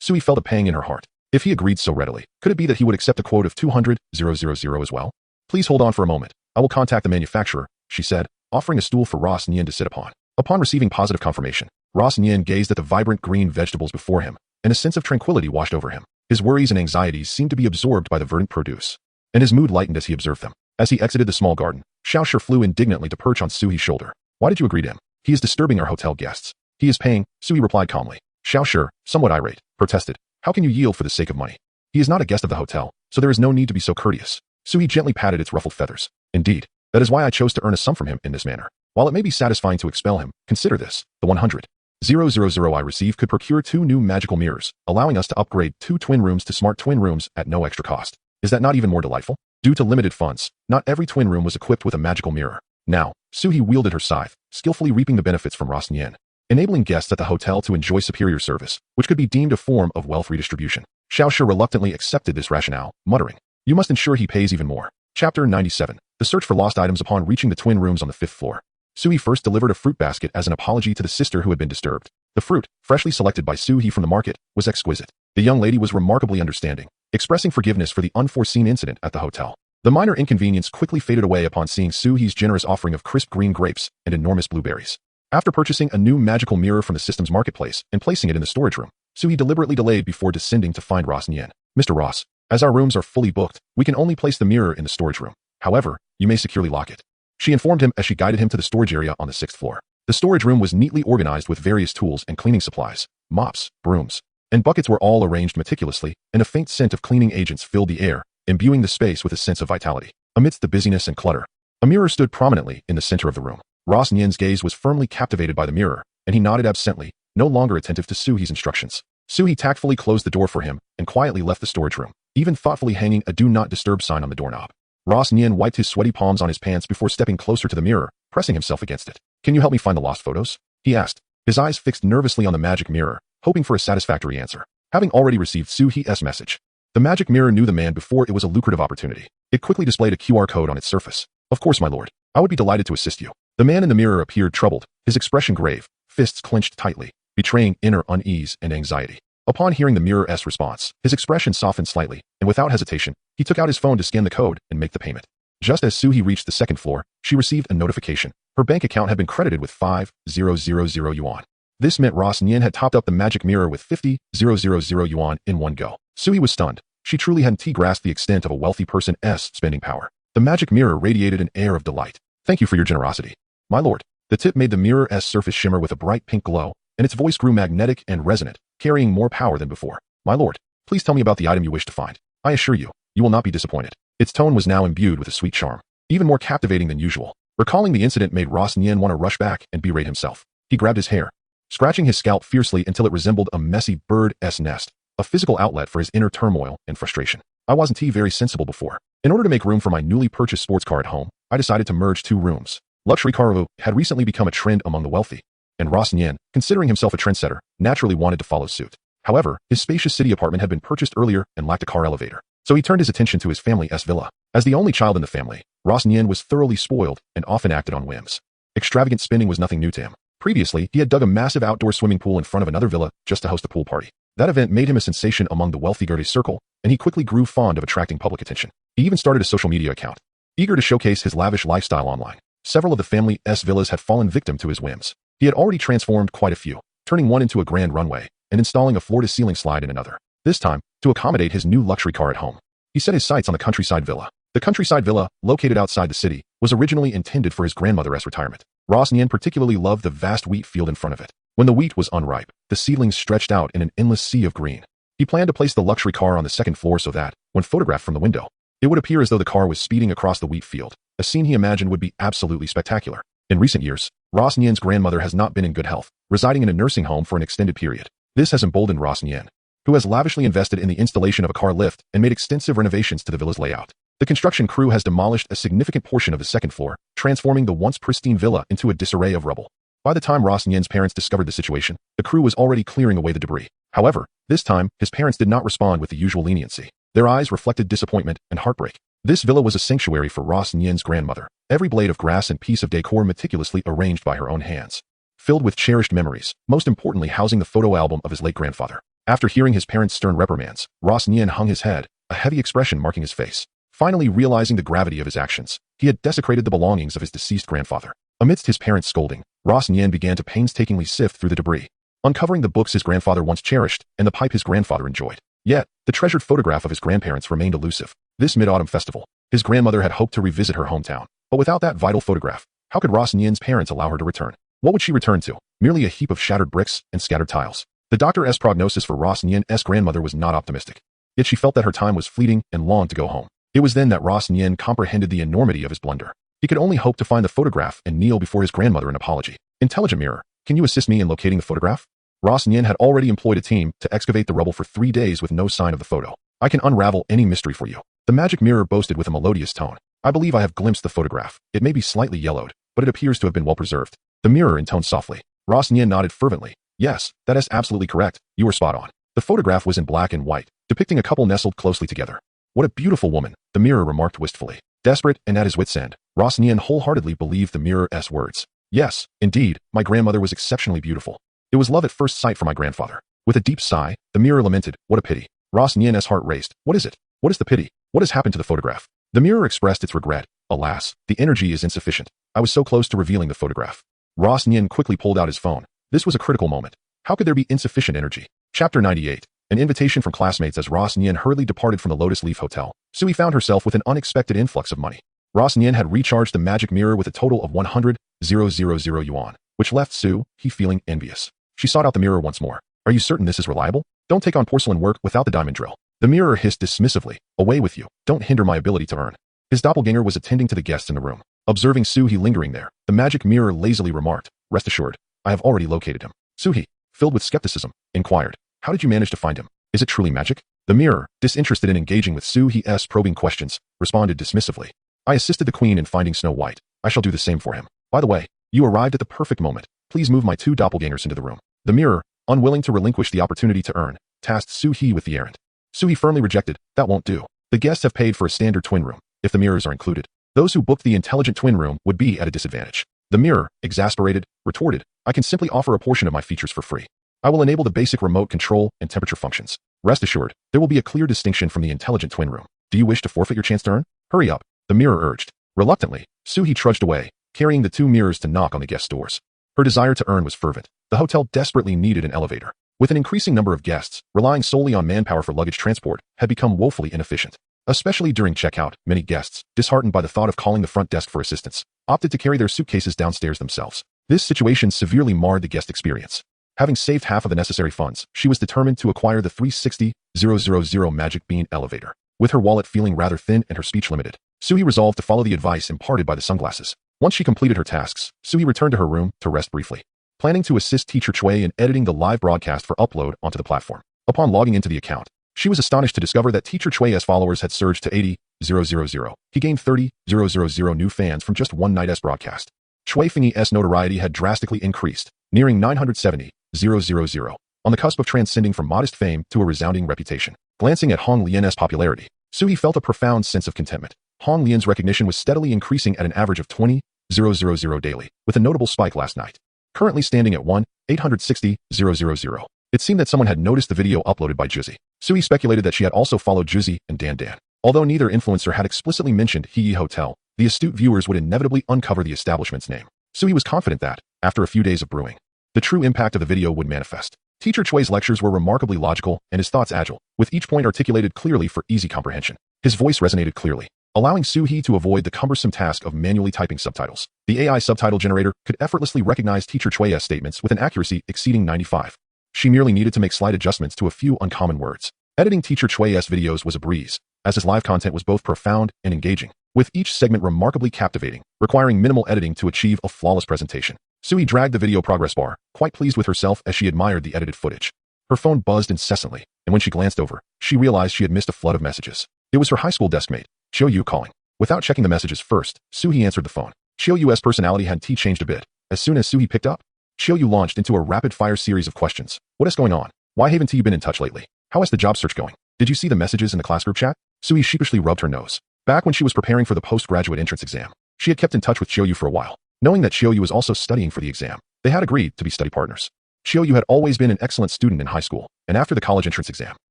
Suie felt a pang in her heart. If he agreed so readily, could it be that he would accept a quote of 200,000 as well? Please hold on for a moment. I will contact the manufacturer, she said, offering a stool for Ross Nyen to sit upon. Upon receiving positive confirmation, Ross Nyen gazed at the vibrant green vegetables before him, and a sense of tranquility washed over him. His worries and anxieties seemed to be absorbed by the verdant produce, and his mood lightened as he observed them. As he exited the small garden, Xiaoshi flew indignantly to perch on Suie's shoulder. Why did you agree to him? He is disturbing our hotel guests. He is paying, Suie replied calmly. Xiaoshi, somewhat irate, protested. How can you yield for the sake of money? He is not a guest of the hotel, so there is no need to be so courteous. Suie gently patted its ruffled feathers. Indeed, that is why I chose to earn a sum from him in this manner. While it may be satisfying to expel him, consider this, the 100,000 I receive could procure 2 new magical mirrors, allowing us to upgrade 2 twin rooms to smart twin rooms at no extra cost. Is that not even more delightful? Due to limited funds, not every twin room was equipped with a magical mirror. Now, Suie wielded her scythe, skillfully reaping the benefits from Ross Nyen, enabling guests at the hotel to enjoy superior service, which could be deemed a form of wealth redistribution. Xiaoshi reluctantly accepted this rationale, muttering, you must ensure he pays even more. Chapter 97. The search for lost items upon reaching the twin rooms on the 5th floor. Suie first delivered a fruit basket as an apology to the sister who had been disturbed. The fruit, freshly selected by Suie from the market, was exquisite. The young lady was remarkably understanding, expressing forgiveness for the unforeseen incident at the hotel. The minor inconvenience quickly faded away upon seeing Suie's generous offering of crisp green grapes and enormous blueberries. After purchasing a new magical mirror from the system's marketplace and placing it in the storage room, Suie deliberately delayed before descending to find Ross Nyen. Mr. Ross, as our rooms are fully booked, we can only place the mirror in the storage room. However, you may securely lock it, she informed him as she guided him to the storage area on the 6th floor. The storage room was neatly organized with various tools and cleaning supplies. Mops, brooms, and buckets were all arranged meticulously, and a faint scent of cleaning agents filled the air, imbuing the space with a sense of vitality. Amidst the busyness and clutter, a mirror stood prominently in the center of the room. Ross Nyen's gaze was firmly captivated by the mirror, and he nodded absently, no longer attentive to Suie's instructions. Suie tactfully closed the door for him and quietly left the storage room, even thoughtfully hanging a do not disturb sign on the doorknob. Ross Nyen wiped his sweaty palms on his pants before stepping closer to the mirror, pressing himself against it. Can you help me find the lost photos? He asked, his eyes fixed nervously on the magic mirror, hoping for a satisfactory answer. Having already received Suie's message, the magic mirror knew the man before it was a lucrative opportunity. It quickly displayed a QR code on its surface. Of course, my lord. I would be delighted to assist you. The man in the mirror appeared troubled, his expression grave, fists clenched tightly, betraying inner unease and anxiety. Upon hearing the mirror's response, his expression softened slightly, and without hesitation, he took out his phone to scan the code and make the payment. Just as Suie reached the 2nd floor, she received a notification. Her bank account had been credited with 5,000 yuan. This meant Ross Nyen had topped up the magic mirror with 50,000 yuan in one go. Suie was stunned. She truly hadn't grasped the extent of a wealthy person's spending power. The magic mirror radiated an air of delight. Thank you for your generosity, my lord. The tip made the mirror's surface shimmer with a bright pink glow, and its voice grew magnetic and resonant, carrying more power than before. My lord, please tell me about the item you wish to find. I assure you, you will not be disappointed. Its tone was now imbued with a sweet charm, even more captivating than usual. Recalling the incident made Ross Nyen want to rush back and berate himself. He grabbed his hair, scratching his scalp fiercely until it resembled a messy bird's nest, a physical outlet for his inner turmoil and frustration. I wasn't very sensible before. In order to make room for my newly purchased sports car at home, I decided to merge 2 rooms. Luxury car had recently become a trend among the wealthy, and Ross Nyen, considering himself a trendsetter, naturally wanted to follow suit. However, his spacious city apartment had been purchased earlier and lacked a car elevator, so he turned his attention to his family's villa. As the only child in the family, Ross Nyen was thoroughly spoiled and often acted on whims. Extravagant spending was nothing new to him. Previously, he had dug a massive outdoor swimming pool in front of another villa just to host a pool party. That event made him a sensation among the wealthy Gertie circle, and he quickly grew fond of attracting public attention. He even started a social media account, eager to showcase his lavish lifestyle online. Several of the family's villas had fallen victim to his whims. He had already transformed quite a few, turning one into a grand runway, and installing a floor-to-ceiling slide in another. This time, to accommodate his new luxury car at home, he set his sights on the countryside villa. The countryside villa, located outside the city, was originally intended for his grandmother's retirement. Ross Nyen particularly loved the vast wheat field in front of it. When the wheat was unripe, the seedlings stretched out in an endless sea of green. He planned to place the luxury car on the 2nd floor so that, when photographed from the window, it would appear as though the car was speeding across the wheat field, a scene he imagined would be absolutely spectacular. In recent years, Ross Nyen's grandmother has not been in good health, residing in a nursing home for an extended period. This has emboldened Ross Nyen. who has lavishly invested in the installation of a car lift and made extensive renovations to the villa's layout. The construction crew has demolished a significant portion of the second floor, transforming the once pristine villa into a disarray of rubble. By the time Ross Nyen's parents discovered the situation, the crew was already clearing away the debris. However, this time, his parents did not respond with the usual leniency. Their eyes reflected disappointment and heartbreak. This villa was a sanctuary for Ross Nyen's grandmother, every blade of grass and piece of decor meticulously arranged by her own hands. Filled with cherished memories, most importantly housing the photo album of his late grandfather. After hearing his parents' stern reprimands, Ross Nyen hung his head, a heavy expression marking his face. Finally realizing the gravity of his actions, he had desecrated the belongings of his deceased grandfather. Amidst his parents' scolding, Ross Nyen began to painstakingly sift through the debris, uncovering the books his grandfather once cherished and the pipe his grandfather enjoyed. Yet, the treasured photograph of his grandparents remained elusive. This mid-autumn festival, his grandmother had hoped to revisit her hometown. But without that vital photograph, how could Ross Nyen's parents allow her to return? What would she return to? Merely a heap of shattered bricks and scattered tiles. The doctor's prognosis for Ross Nyen's grandmother was not optimistic. Yet she felt that her time was fleeting and longed to go home. It was then that Ross Nyen comprehended the enormity of his blunder. He could only hope to find the photograph and kneel before his grandmother in apology. Intelligent mirror, can you assist me in locating the photograph? Ross Nyen had already employed a team to excavate the rubble for 3 days with no sign of the photo. I can unravel any mystery for you. The magic mirror boasted with a melodious tone. I believe I have glimpsed the photograph. It may be slightly yellowed, but it appears to have been well preserved. The mirror intoned softly. Ross Nyen nodded fervently. Yes, that is absolutely correct. You were spot on. The photograph was in black and white, depicting a couple nestled closely together. What a beautiful woman, the mirror remarked wistfully. Desperate and at his wit's end, Ross Nyen wholeheartedly believed the mirror's words. Yes, indeed, my grandmother was exceptionally beautiful. It was love at first sight for my grandfather. With a deep sigh, the mirror lamented, what a pity. Ross Nyen's heart raced. What is it? What is the pity? What has happened to the photograph? The mirror expressed its regret. Alas, the energy is insufficient. I was so close to revealing the photograph. Ross Nyen quickly pulled out his phone. This was a critical moment. How could there be insufficient energy? Chapter 98. An invitation from classmates. As Ross Nyen hurriedly departed from the Lotus Hotel, Suie found herself with an unexpected influx of money. Ross Nyen had recharged the magic mirror with a total of 100,000 yuan, which left Suie feeling envious. She sought out the mirror once more. Are you certain this is reliable? Don't take on porcelain work without the diamond drill. The mirror hissed dismissively. Away with you. Don't hinder my ability to earn. His doppelganger was attending to the guests in the room. Observing Suie lingering there, the magic mirror lazily remarked, rest assured, I have already located him. Suie, filled with skepticism, inquired, how did you manage to find him? Is it truly magic? The mirror, disinterested in engaging with Suie's probing questions, responded dismissively. I assisted the queen in finding Snow White. I shall do the same for him. By the way, you arrived at the perfect moment. Please move my 2 doppelgangers into the room. The mirror, unwilling to relinquish the opportunity to earn, tasked Suie with the errand. Suie firmly rejected. That won't do. The guests have paid for a standard twin room. If the mirrors are included, those who booked the intelligent twin room would be at a disadvantage. The mirror, exasperated, retorted, I can simply offer a portion of my features for free. I will enable the basic remote control and temperature functions. Rest assured, there will be a clear distinction from the intelligent twin room. Do you wish to forfeit your chance to earn? Hurry up, the mirror urged. Reluctantly, Suie trudged away, carrying the 2 mirrors to knock on the guest doors. Her desire to earn was fervent. The hotel desperately needed an elevator. With an increasing number of guests, relying solely on manpower for luggage transport had become woefully inefficient. Especially during checkout, many guests, disheartened by the thought of calling the front desk for assistance, opted to carry their suitcases downstairs themselves. This situation severely marred the guest experience. Having saved half of the necessary funds, she was determined to acquire the 360,000 Magic Bean elevator. With her wallet feeling rather thin and her speech limited, Suie resolved to follow the advice imparted by the sunglasses. Once she completed her tasks, Suie returned to her room to rest briefly, planning to assist teacher Suie in editing the live broadcast for upload onto the platform. Upon logging into the account, she was astonished to discover that teacher Suie's followers had surged to 80,000. He gained 30,000 new fans from just one night's broadcast. Shui Fengyi's notoriety had drastically increased, nearing 970,000, on the cusp of transcending from modest fame to a resounding reputation. Glancing at Hong Lian's popularity, Suie felt a profound sense of contentment. Hong Lian's recognition was steadily increasing at an average of 20,000 daily, with a notable spike last night. Currently standing at 1,860,000. It seemed that someone had noticed the video uploaded by Juzi. Suie speculated that she had also followed Juzi and Dan. Although neither influencer had explicitly mentioned Heyi Hotel, the astute viewers would inevitably uncover the establishment's name. Suie was confident that, after a few days of brewing, the true impact of the video would manifest. Teacher Chui's lectures were remarkably logical and his thoughts agile, with each point articulated clearly for easy comprehension. His voice resonated clearly, allowing Suie to avoid the cumbersome task of manually typing subtitles. The AI subtitle generator could effortlessly recognize Teacher Chui's statements with an accuracy exceeding 95%. She merely needed to make slight adjustments to a few uncommon words. Editing Teacher Chui's videos was a breeze, as his live content was both profound and engaging, with each segment remarkably captivating, requiring minimal editing to achieve a flawless presentation. Suie dragged the video progress bar, quite pleased with herself as she admired the edited footage. Her phone buzzed incessantly, and when she glanced over, she realized she had missed a flood of messages. It was her high school desk mate, Suie, calling. Without checking the messages first, Suie answered the phone. Suie's personality had changed a bit. As soon as Suie picked up, Suie launched into a rapid-fire series of questions. What is going on? Why haven't you been in touch lately? How is the job search going? Did you see the messages in the class group chat? Suie sheepishly rubbed her nose. Back when she was preparing for the postgraduate entrance exam, she had kept in touch with Suie for a while. Knowing that Suie was also studying for the exam, they had agreed to be study partners. Suie had always been an excellent student in high school, and after the college entrance exam,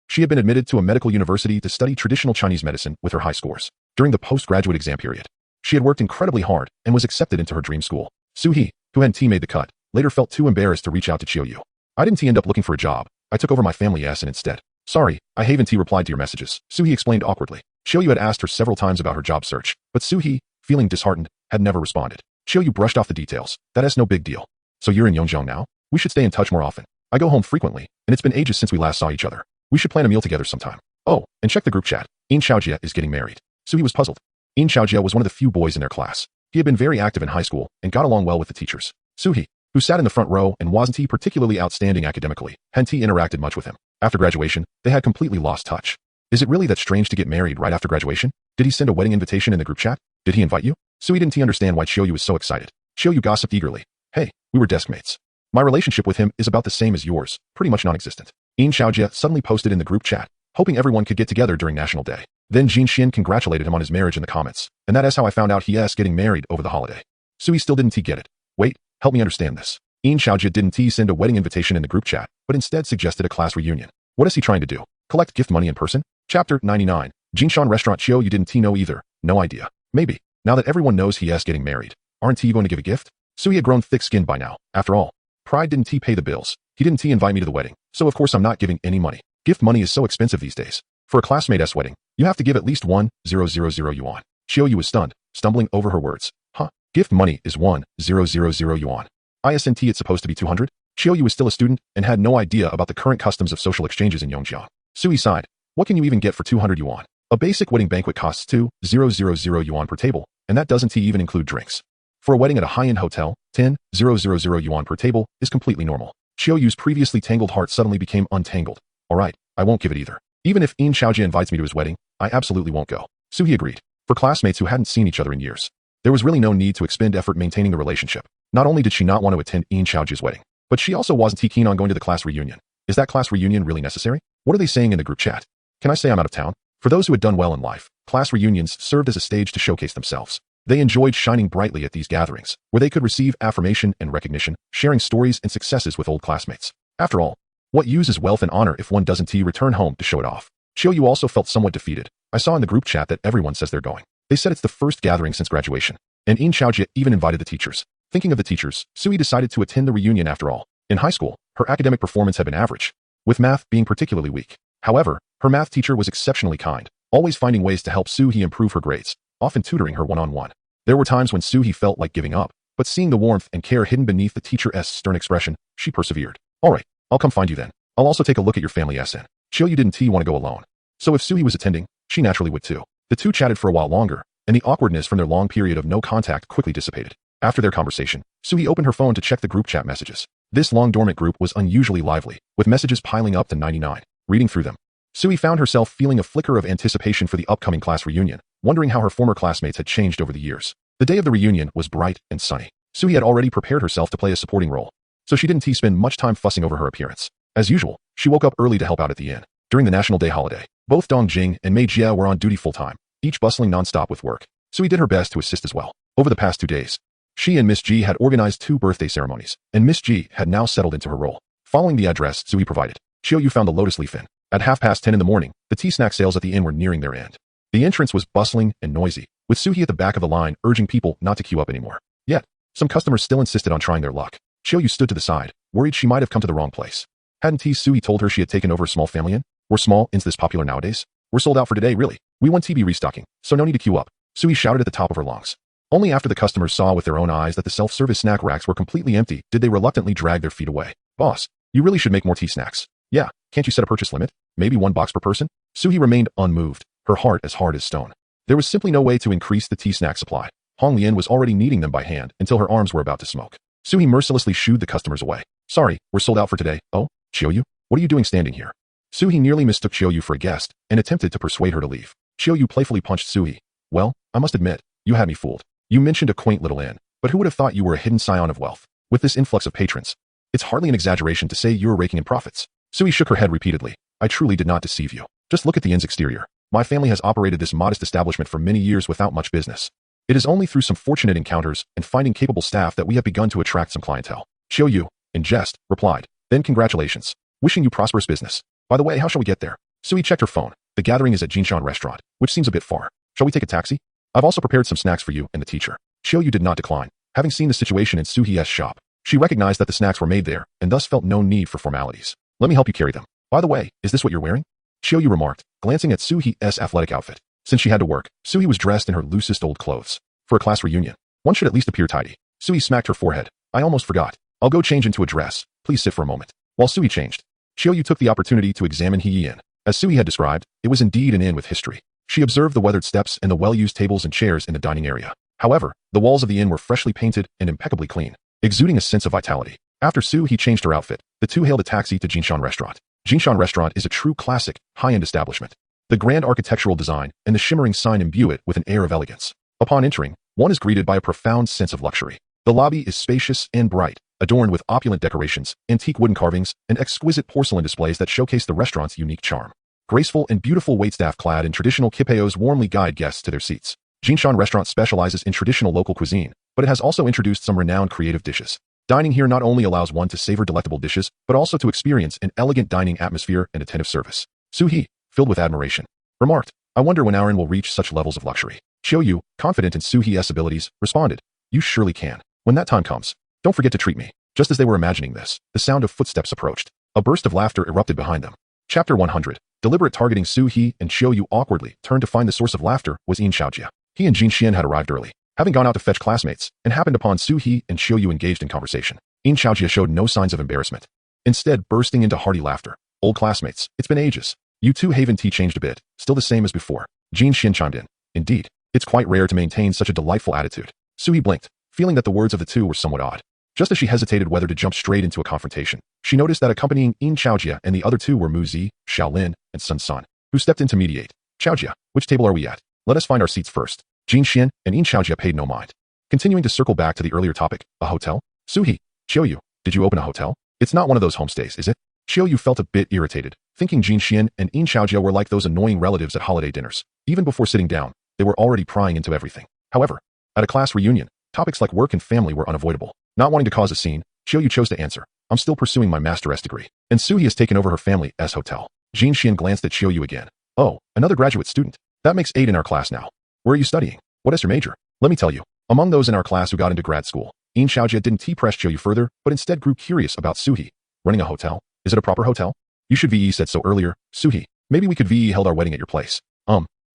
she had been admitted to a medical university to study traditional Chinese medicine with her high scores. During the postgraduate exam period, she had worked incredibly hard and was accepted into her dream school. Suie, who hadn't made the cut, later felt too embarrassed to reach out to Suie. I didn't end up looking for a job. I took over my family and instead. Sorry, I haven't replied to your messages, Suie explained awkwardly. Suie had asked her several times about her job search, but Suie, feeling disheartened, had never responded. Suie brushed off the details. That is no big deal. So you're in Yongzheng now? We should stay in touch more often. I go home frequently, and it's been ages since we last saw each other. We should plan a meal together sometime. Oh, and check the group chat. Yin Xiaojie is getting married. Suie was puzzled. Yin Xiaojie was one of the few boys in their class. He had been very active in high school and got along well with the teachers. Suie, who sat in the front row and wasn't particularly outstanding academically, hadn't interacted much with him. After graduation, they had completely lost touch. Is it really that strange to get married right after graduation? Did he send a wedding invitation in the group chat? Did he invite you? Suie didn't understand why Suie was so excited. Suie gossiped eagerly. Hey, we were desk mates. My relationship with him is about the same as yours, pretty much non-existent. Yin Xiaojie suddenly posted in the group chat, hoping everyone could get together during National Day. Then Jin Xian congratulated him on his marriage in the comments, and that is how I found out he is getting married over the holiday. Suie still didn't get it. Wait, help me understand this. Yin Xiaojie didn't send a wedding invitation in the group chat, but instead suggested a class reunion. What is he trying to do? Collect gift money in person? Chapter 99. Jinshan Restaurant Chiu, you didn't know either. No idea. Maybe. Now that everyone knows he is getting married, aren't you going to give a gift? Suie had grown thick-skinned by now. After all, Pride didn't pay the bills. He didn't invite me to the wedding, so of course I'm not giving any money. Gift money is so expensive these days. For a classmate's wedding, you have to give at least 1,000 yuan. Suie was stunned, stumbling over her words. Huh? Gift money is 1,000 yuan. Isn't it's supposed to be 200? Suie was still a student and had no idea about the current customs of social exchanges in Yongzheng. Suie sighed. What can you even get for 200 yuan? A basic wedding banquet costs 2,000 yuan per table, and that doesn't even include drinks. For a wedding at a high-end hotel, 10,000 yuan per table is completely normal. Suie's previously tangled heart suddenly became untangled. Alright, I won't give it either. Even if Yin Xiaojie invites me to his wedding, I absolutely won't go. Suie agreed. For classmates who hadn't seen each other in years, there was really no need to expend effort maintaining the relationship. Not only did she not want to attend Yin Xiaojie's wedding, but she also wasn't keen on going to the class reunion. Is that class reunion really necessary? What are they saying in the group chat? Can I say I'm out of town? For those who had done well in life, class reunions served as a stage to showcase themselves. They enjoyed shining brightly at these gatherings, where they could receive affirmation and recognition, sharing stories and successes with old classmates. After all, what use is wealth and honor if one doesn't return home to show it off? Suie also felt somewhat defeated. I saw in the group chat that everyone says they're going. They said it's the first gathering since graduation, and Yin Xiaojie even invited the teachers. Thinking of the teachers, Suie decided to attend the reunion after all. In high school, her academic performance had been average, with math being particularly weak. However, her math teacher was exceptionally kind, always finding ways to help Suie improve her grades, often tutoring her one-on-one. There were times when Suie felt like giving up, but seeing the warmth and care hidden beneath the teacher's stern expression, she persevered. Alright, I'll come find you then. I'll also take a look at your family SN. Suie didn't want to go alone. So if Suie was attending, she naturally would too. The two chatted for a while longer, and the awkwardness from their long period of no contact quickly dissipated. After their conversation, Suie opened her phone to check the group chat messages. This long dormant group was unusually lively, with messages piling up to 99. Reading through them, Suie found herself feeling a flicker of anticipation for the upcoming class reunion, wondering how her former classmates had changed over the years. The day of the reunion was bright and sunny. Suie had already prepared herself to play a supporting role, so she didn't spend much time fussing over her appearance. As usual, she woke up early to help out at the inn. During the National Day holiday, both Dong Jing and Mei Jia were on duty full-time, each bustling non-stop with work. Suie did her best to assist as well. Over the past 2 days, she and Miss G had organized 2 birthday ceremonies, and Miss G had now settled into her role. Following the address Suie provided, Suie found the Lotus Leaf Inn. At 10:30 in the morning, the tea snack sales at the inn were nearing their end. The entrance was bustling and noisy, with Suie at the back of the line urging people not to queue up anymore. Yet, some customers still insisted on trying their luck. Suie stood to the side, worried she might have come to the wrong place. Hadn't Suie told her she had taken over a small family inn? Were small inns this popular nowadays? We're sold out for today, really. We want to be restocking, so no need to queue up. Suie shouted at the top of her lungs. Only after the customers saw with their own eyes that the self-service snack racks were completely empty did they reluctantly drag their feet away. Boss, you really should make more tea snacks. Yeah, can't you set a purchase limit? Maybe 1 box per person? Suie remained unmoved, her heart as hard as stone. There was simply no way to increase the tea snack supply. Hong Lian was already kneading them by hand until her arms were about to smoke. Suie mercilessly shooed the customers away. Sorry, we're sold out for today. Oh, Suie, what are you doing standing here? Suie nearly mistook Suie for a guest and attempted to persuade her to leave. Suie playfully punched Suie. Well, I must admit, you had me fooled. You mentioned a quaint little inn, but who would have thought you were a hidden scion of wealth? With this influx of patrons, it's hardly an exaggeration to say you're raking in profits. Suie shook her head repeatedly. I truly did not deceive you. Just look at the inn's exterior. My family has operated this modest establishment for many years without much business. It is only through some fortunate encounters and finding capable staff that we have begun to attract some clientele. Suie, in jest, replied. Then congratulations. Wishing you prosperous business. By the way, how shall we get there? Suie checked her phone. The gathering is at Jinshan restaurant, which seems a bit far. Shall we take a taxi? I've also prepared some snacks for you and the teacher. Suie did not decline. Having seen the situation in Suie's shop, she recognized that the snacks were made there and thus felt no need for formalities. Let me help you carry them. By the way, is this what you're wearing? Suie remarked, glancing at Suie's athletic outfit. Since she had to work, Suie was dressed in her loosest old clothes. For a class reunion, one should at least appear tidy. Suie smacked her forehead. I almost forgot. I'll go change into a dress. Please sit for a moment. While Suie changed, Suie took the opportunity to examine He Inn. As Suie had described, it was indeed an inn with history. She observed the weathered steps and the well-used tables and chairs in the dining area. However, the walls of the inn were freshly painted and impeccably clean, exuding a sense of vitality. After Suie changed her outfit, the two hailed a taxi to Jinshan restaurant. Jinshan restaurant is a true classic, high-end establishment. The grand architectural design and the shimmering sign imbue it with an air of elegance. Upon entering, one is greeted by a profound sense of luxury. The lobby is spacious and bright, adorned with opulent decorations, antique wooden carvings, and exquisite porcelain displays that showcase the restaurant's unique charm. Graceful and beautiful waitstaff clad in traditional kipeos warmly guide guests to their seats. Jinshan restaurant specializes in traditional local cuisine, but it has also introduced some renowned creative dishes. Dining here not only allows one to savor delectable dishes, but also to experience an elegant dining atmosphere and attentive service. Suie, filled with admiration, remarked, I wonder when our inn will reach such levels of luxury. Suie, confident in Suie's abilities, responded, You surely can. When that time comes, don't forget to treat me. Just as they were imagining this, the sound of footsteps approached. A burst of laughter erupted behind them. Chapter 100. Deliberate targeting. Suie and Suie awkwardly turned to find the source of laughter was Yin Xiaojia. He and Jinxian had arrived early, having gone out to fetch classmates, and happened upon Suie and Suie engaged in conversation. Yin Xiaojia showed no signs of embarrassment, instead bursting into hearty laughter. Old classmates, it's been ages. You two haven't changed a bit, still the same as before. Jinxian chimed in. Indeed, it's quite rare to maintain such a delightful attitude. Suie blinked, feeling that the words of the two were somewhat odd. Just as she hesitated whether to jump straight into a confrontation, she noticed that accompanying Yin Xiaojia and the other two were Mu Zi, Xiaolin, and Sun San, who stepped in to mediate. Xiaojia, which table are we at? Let us find our seats first. Jinxian and Yin Xiaojia paid no mind. Continuing to circle back to the earlier topic, a hotel? Suie, Suie, did you open a hotel? It's not one of those homestays, is it? Suie felt a bit irritated, thinking Jinxian and Yin Xiaojia were like those annoying relatives at holiday dinners. Even before sitting down, they were already prying into everything. However, at a class reunion, topics like work and family were unavoidable. Not wanting to cause a scene, Suie chose to answer, I'm still pursuing my master's degree, and Suie has taken over her family's hotel. Jinxian glanced at Suie again. Oh, another graduate student. That makes 8 in our class now. Where are you studying? What is your major? Let me tell you, among those in our class who got into grad school, Yin Xiaojia didn't press Suie further, but instead grew curious about Suie. Running a hotel? Is it a proper hotel? You should VE said so earlier. Suie, maybe we could VE held our wedding at your place.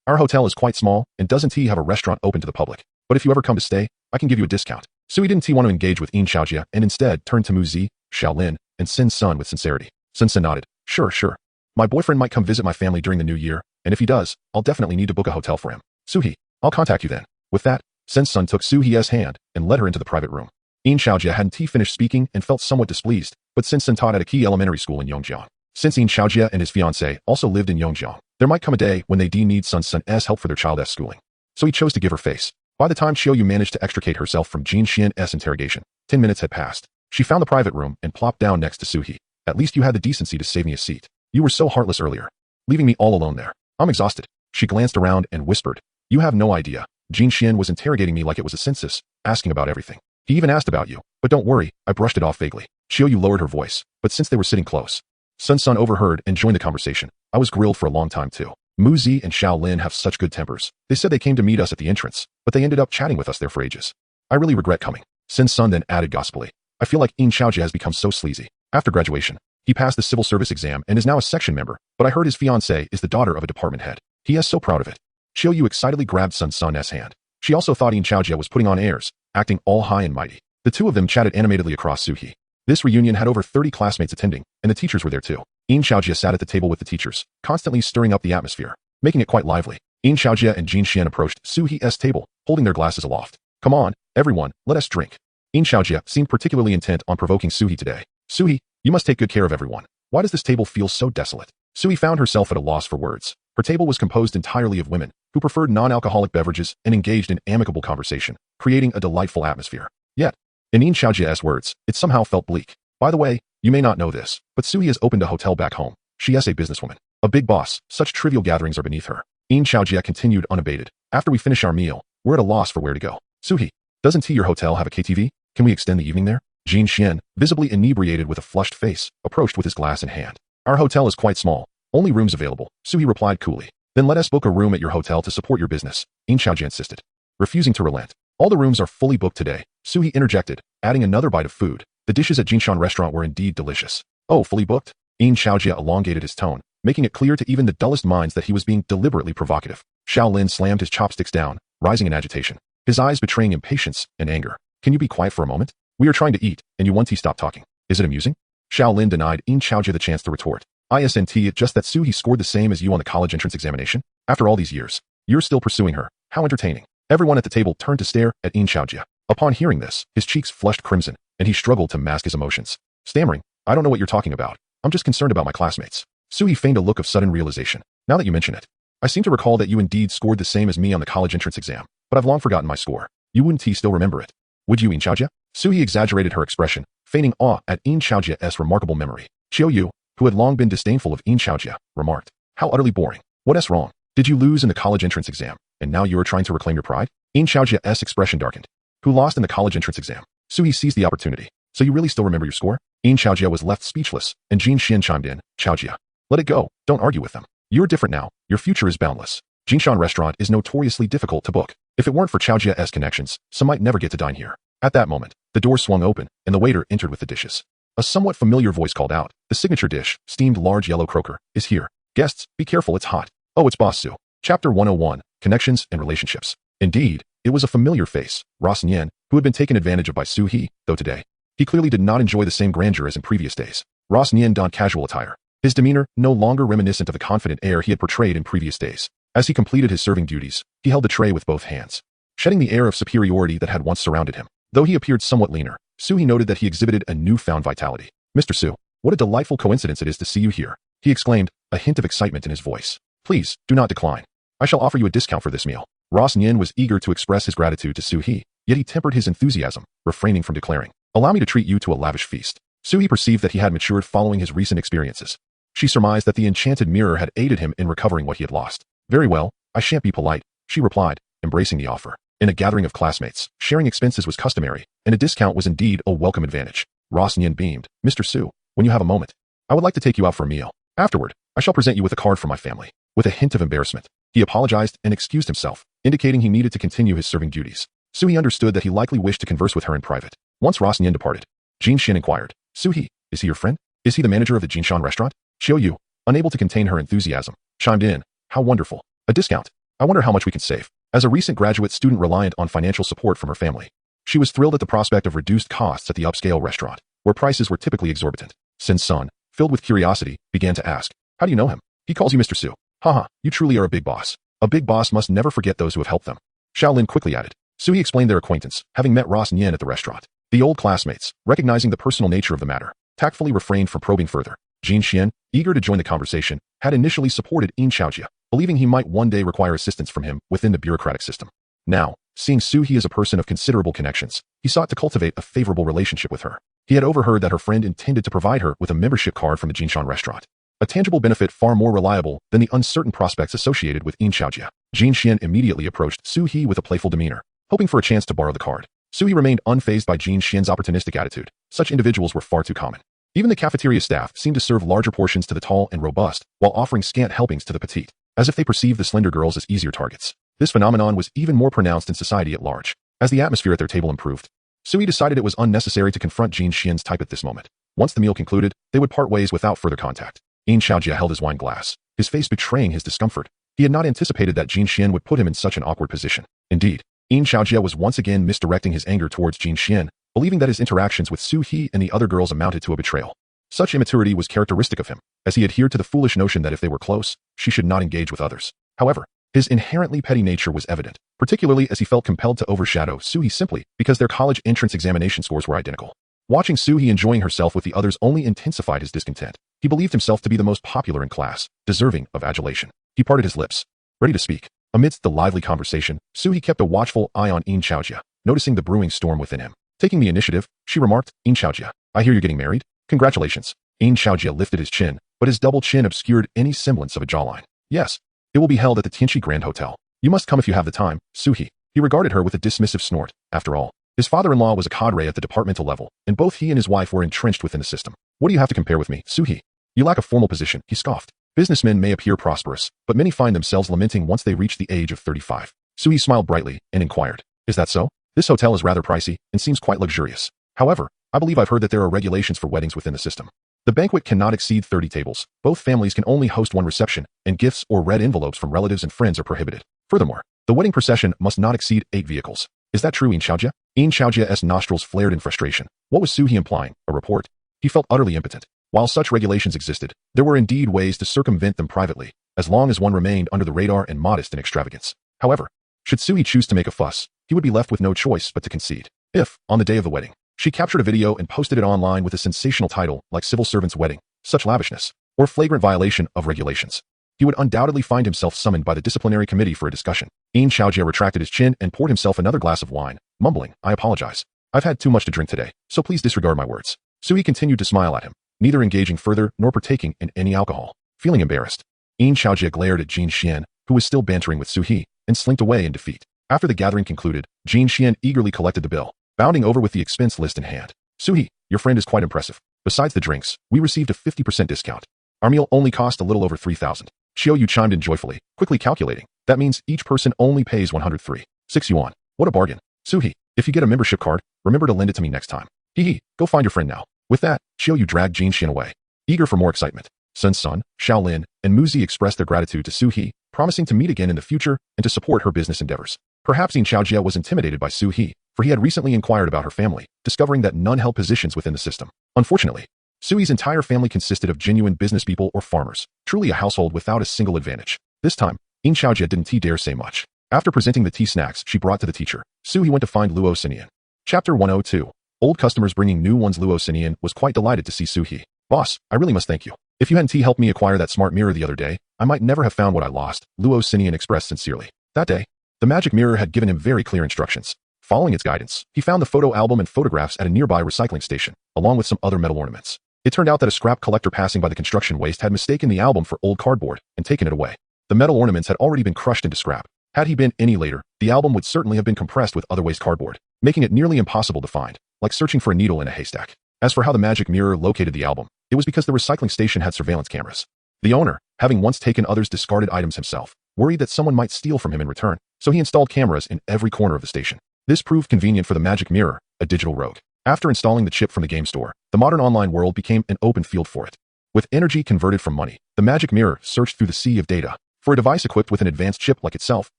Our hotel is quite small and doesn't have a restaurant open to the public. But if you ever come to stay, I can give you a discount. Suie didn't want to engage with Yin Xiaojia and instead turned to Mu Zi, Xiaolin, and Sin Sun with sincerity. Sin Sun nodded. Sure. My boyfriend might come visit my family during the new year, and if he does, I'll definitely need to book a hotel for him. Suie, I'll contact you then. With that, Sin Sun took Suie's hand and led her into the private room. Yin Xiaojia hadn't finished speaking and felt somewhat displeased, but Sin Sun taught at a key elementary school in Yongjiang. Since Yin Xiaojia and his fiancée also lived in Yongjiang, there might come a day when they need Sun Sun's help for their child's schooling. So he chose to give her face. By the time Suie managed to extricate herself from Jin Xian's interrogation, 10 minutes had passed. She found the private room and plopped down next to Suie. At least you had the decency to save me a seat. You were so heartless earlier, leaving me all alone there. I'm exhausted. She glanced around and whispered, You have no idea. Jin Xian was interrogating me like it was a census, asking about everything. He even asked about you, but don't worry, I brushed it off vaguely. Suie lowered her voice, but since they were sitting close, Sun Sun overheard and joined the conversation. I was grilled for a long time too. Mu Zi and Xiaolin have such good tempers. They said they came to meet us at the entrance, but they ended up chatting with us there for ages. I really regret coming. Sin Sun then added gospelly. I feel like Yin Xiaojia has become so sleazy. After graduation, he passed the civil service exam and is now a section member, but I heard his fiancée is the daughter of a department head. He is so proud of it. Suie excitedly grabbed Sun Sun's hand. She also thought Yin Xiaojia was putting on airs, acting all high and mighty. The two of them chatted animatedly across Suie. This reunion had over 30 classmates attending, and the teachers were there too. Yin Xiaojia sat at the table with the teachers, constantly stirring up the atmosphere, making it quite lively. Yin Xiaojia and Jin Xian approached Suie's table, holding their glasses aloft. Come on, everyone, let us drink. Yin Xiaojia seemed particularly intent on provoking Suie today. Suie, you must take good care of everyone. Why does this table feel so desolate? Suie found herself at a loss for words. Her table was composed entirely of women who preferred non-alcoholic beverages and engaged in amicable conversation, creating a delightful atmosphere. Yet, in Yin Xiaojia's words, it somehow felt bleak. By the way, you may not know this, but Suie has opened a hotel back home. She is a businesswoman, a big boss. Such trivial gatherings are beneath her. Yin Xiaojia continued unabated. After we finish our meal, we're at a loss for where to go. Suie, doesn't your hotel have a KTV? Can we extend the evening there? Jin Xian, visibly inebriated with a flushed face, approached with his glass in hand. Our hotel is quite small. Only rooms available, Suie replied coolly. Then let us book a room at your hotel to support your business, Yin Xiaojia insisted. Refusing to relent. All the rooms are fully booked today, Suie interjected, adding another bite of food. The dishes at Jinshan restaurant were indeed delicious. Oh, fully booked? Yin Xiaojia elongated his tone, making it clear to even the dullest minds that he was being deliberately provocative. Xiaolin slammed his chopsticks down, rising in agitation, his eyes betraying impatience and anger. Can you be quiet for a moment? We are trying to eat, and you want to stop talking. Is it amusing? Xiaolin denied Yin Xiaojia the chance to retort. Isn't it just that Suie scored the same as you on the college entrance examination? After all these years, you're still pursuing her. How entertaining. Everyone at the table turned to stare at Yin Xiaojia. Upon hearing this, his cheeks flushed crimson, and he struggled to mask his emotions. Stammering, I don't know what you're talking about. I'm just concerned about my classmates. Suie feigned a look of sudden realization. Now that you mention it, I seem to recall that you indeed scored the same as me on the college entrance exam, but I've long forgotten my score. You wouldn't still remember it? Would you, Yin Xiaojia? Suie exaggerated her expression, feigning awe at Yin Xiaojia's remarkable memory. Qiu Yu, who had long been disdainful of Yin Xiaojia, remarked, how utterly boring. What's wrong? Did you lose in the college entrance exam, and now you are trying to reclaim your pride? Yin Xiaojia's expression darkened. Who lost in the college entrance exam? Suie seized the opportunity. So you really still remember your score? Yin Xiaojia was left speechless, and Jin Xian chimed in, Xiaojia, let it go, don't argue with them. You're different now, your future is boundless. Jinshan restaurant is notoriously difficult to book. If it weren't for Xiaojia's connections, some might never get to dine here. At that moment, the door swung open, and the waiter entered with the dishes. A somewhat familiar voice called out, the signature dish, steamed large yellow croaker, is here. Guests, be careful, it's hot. Oh, it's Boss Su. Chapter 101, Connections and Relationships. Indeed, it was a familiar face, Ross Nian, who had been taken advantage of by Suie, though today, he clearly did not enjoy the same grandeur as in previous days. Ross Nian donned casual attire, his demeanor no longer reminiscent of the confident air he had portrayed in previous days. As he completed his serving duties, he held the tray with both hands, shedding the air of superiority that had once surrounded him. Though he appeared somewhat leaner, Suie noted that he exhibited a newfound vitality. Mr. Su, what a delightful coincidence it is to see you here, he exclaimed, a hint of excitement in his voice. Please, do not decline. I shall offer you a discount for this meal. Ross Nian was eager to express his gratitude to Suie, yet he tempered his enthusiasm, refraining from declaring, allow me to treat you to a lavish feast. Suie perceived that he had matured following his recent experiences. She surmised that the enchanted mirror had aided him in recovering what he had lost. Very well, I shan't be polite, she replied, embracing the offer. In a gathering of classmates, sharing expenses was customary, and a discount was indeed a welcome advantage. Ross Nian beamed. Mr. Su, when you have a moment, I would like to take you out for a meal. Afterward, I shall present you with a card from my family. With a hint of embarrassment, he apologized and excused himself, indicating he needed to continue his serving duties. Suie understood that he likely wished to converse with her in private. Once Ross Nian departed, Jin Xian inquired, Suie, is he your friend? Is he the manager of the Jinshan restaurant? Qiu Yu, unable to contain her enthusiasm, chimed in, how wonderful. A discount. I wonder how much we can save. As a recent graduate student reliant on financial support from her family, she was thrilled at the prospect of reduced costs at the upscale restaurant, where prices were typically exorbitant. Sin Sun, filled with curiosity, began to ask, how do you know him? He calls you Mr. Su. Haha, you truly are a big boss. A big boss must never forget those who have helped them. Xiaolin quickly added. Suie explained their acquaintance, having met Ross Nian at the restaurant. The old classmates, recognizing the personal nature of the matter, tactfully refrained from probing further. Jin Xian, eager to join the conversation, had initially supported Yin Xiaojia, believing he might one day require assistance from him within the bureaucratic system. Now, seeing Suie as a person of considerable connections, he sought to cultivate a favorable relationship with her. He had overheard that her friend intended to provide her with a membership card from the Jinshan restaurant, a tangible benefit far more reliable than the uncertain prospects associated with Yin Xiaojia. Jin Xian immediately approached Suie with a playful demeanor, hoping for a chance to borrow the card. Suie remained unfazed by Jin Xian's opportunistic attitude. Such individuals were far too common. Even the cafeteria staff seemed to serve larger portions to the tall and robust, while offering scant helpings to the petite, as if they perceived the slender girls as easier targets. This phenomenon was even more pronounced in society at large. As the atmosphere at their table improved, Suie decided it was unnecessary to confront Jin Xian's type at this moment. Once the meal concluded, they would part ways without further contact. Yin Xiaojia held his wine glass, his face betraying his discomfort. He had not anticipated that Jin Xian would put him in such an awkward position. Indeed, Yin Xiaojia was once again misdirecting his anger towards Jin Xian, believing that his interactions with Suie and the other girls amounted to a betrayal. Such immaturity was characteristic of him, as he adhered to the foolish notion that if they were close, she should not engage with others. However, his inherently petty nature was evident, particularly as he felt compelled to overshadow Suie simply because their college entrance examination scores were identical. Watching Suie enjoying herself with the others only intensified his discontent. He believed himself to be the most popular in class, deserving of adulation. He parted his lips, ready to speak. Amidst the lively conversation, Suie kept a watchful eye on In Xiaojia, noticing the brewing storm within him. Taking the initiative, she remarked, In Xiaojia, I hear you're getting married? Congratulations. In Xiaojia lifted his chin, but his double chin obscured any semblance of a jawline. Yes. It will be held at the Tianchi Grand Hotel. You must come if you have the time, Suie. He regarded her with a dismissive snort. After all, his father-in-law was a cadre at the departmental level, and both he and his wife were entrenched within the system. What do you have to compare with me, Suie? You lack a formal position, he scoffed. Businessmen may appear prosperous, but many find themselves lamenting once they reach the age of 35. Suie smiled brightly and inquired, Is that so? This hotel is rather pricey and seems quite luxurious. However, I believe I've heard that there are regulations for weddings within the system. The banquet cannot exceed 30 tables. Both families can only host one reception, and gifts or red envelopes from relatives and friends are prohibited. Furthermore, the wedding procession must not exceed 8 vehicles. Is that true, In Xiaojia? In Xiaojia's nostrils flared in frustration. What was Suie implying? A report? He felt utterly impotent. While such regulations existed, there were indeed ways to circumvent them privately, as long as one remained under the radar and modest in extravagance. However, should Suie choose to make a fuss, he would be left with no choice but to concede. If, on the day of the wedding, she captured a video and posted it online with a sensational title like Civil Servant's Wedding, such lavishness, or flagrant violation of regulations, he would undoubtedly find himself summoned by the disciplinary committee for a discussion. In Xiaojia retracted his chin and poured himself another glass of wine, mumbling, I apologize. I've had too much to drink today, so please disregard my words. Suie continued to smile at him, neither engaging further nor partaking in any alcohol. Feeling embarrassed, In Xiaojia glared at Jin Xian, who was still bantering with Suie, and slinked away in defeat. After the gathering concluded, Jin Xian eagerly collected the bill, bounding over with the expense list in hand. Suie, your friend is quite impressive. Besides the drinks, we received a 50% discount. Our meal only cost a little over 3,000. Xiao Yu chimed in joyfully, quickly calculating. That means each person only pays 103.6 yuan. What a bargain. Suie, if you get a membership card, remember to lend it to me next time. Hee, go find your friend now. With that, Xiao Yu dragged Jin Xian away. Eager for more excitement, Sun Sun, Xiaolin, and Muzi expressed their gratitude to Suie, promising to meet again in the future and to support her business endeavors. Perhaps In Xiaojia was intimidated by Suie, for he had recently inquired about her family, discovering that none held positions within the system. Unfortunately, Suie's entire family consisted of genuine business people or farmers, truly a household without a single advantage. This time, In Xiaojia didn't dare say much. After presenting the tea snacks she brought to the teacher, Suie went to find Luo Sinian. Chapter 102. Old customers bringing new ones. Luo Sinian was quite delighted to see Suie. Boss, I really must thank you. If you hadn't helped me acquire that smart mirror the other day, I might never have found what I lost, Luo Sinian expressed sincerely. That day, the magic mirror had given him very clear instructions. Following its guidance, he found the photo album and photographs at a nearby recycling station, along with some other metal ornaments. It turned out that a scrap collector passing by the construction waste had mistaken the album for old cardboard and taken it away. The metal ornaments had already been crushed into scrap. Had he been any later, the album would certainly have been compressed with other waste cardboard, making it nearly impossible to find, like searching for a needle in a haystack. As for how the magic mirror located the album, it was because the recycling station had surveillance cameras. The owner, having once taken others' discarded items himself, worried that someone might steal from him in return, so he installed cameras in every corner of the station. This proved convenient for the magic mirror, a digital rogue. After installing the chip from the game store, the modern online world became an open field for it. With energy converted from money, the magic mirror searched through the sea of data. For a device equipped with an advanced chip like itself,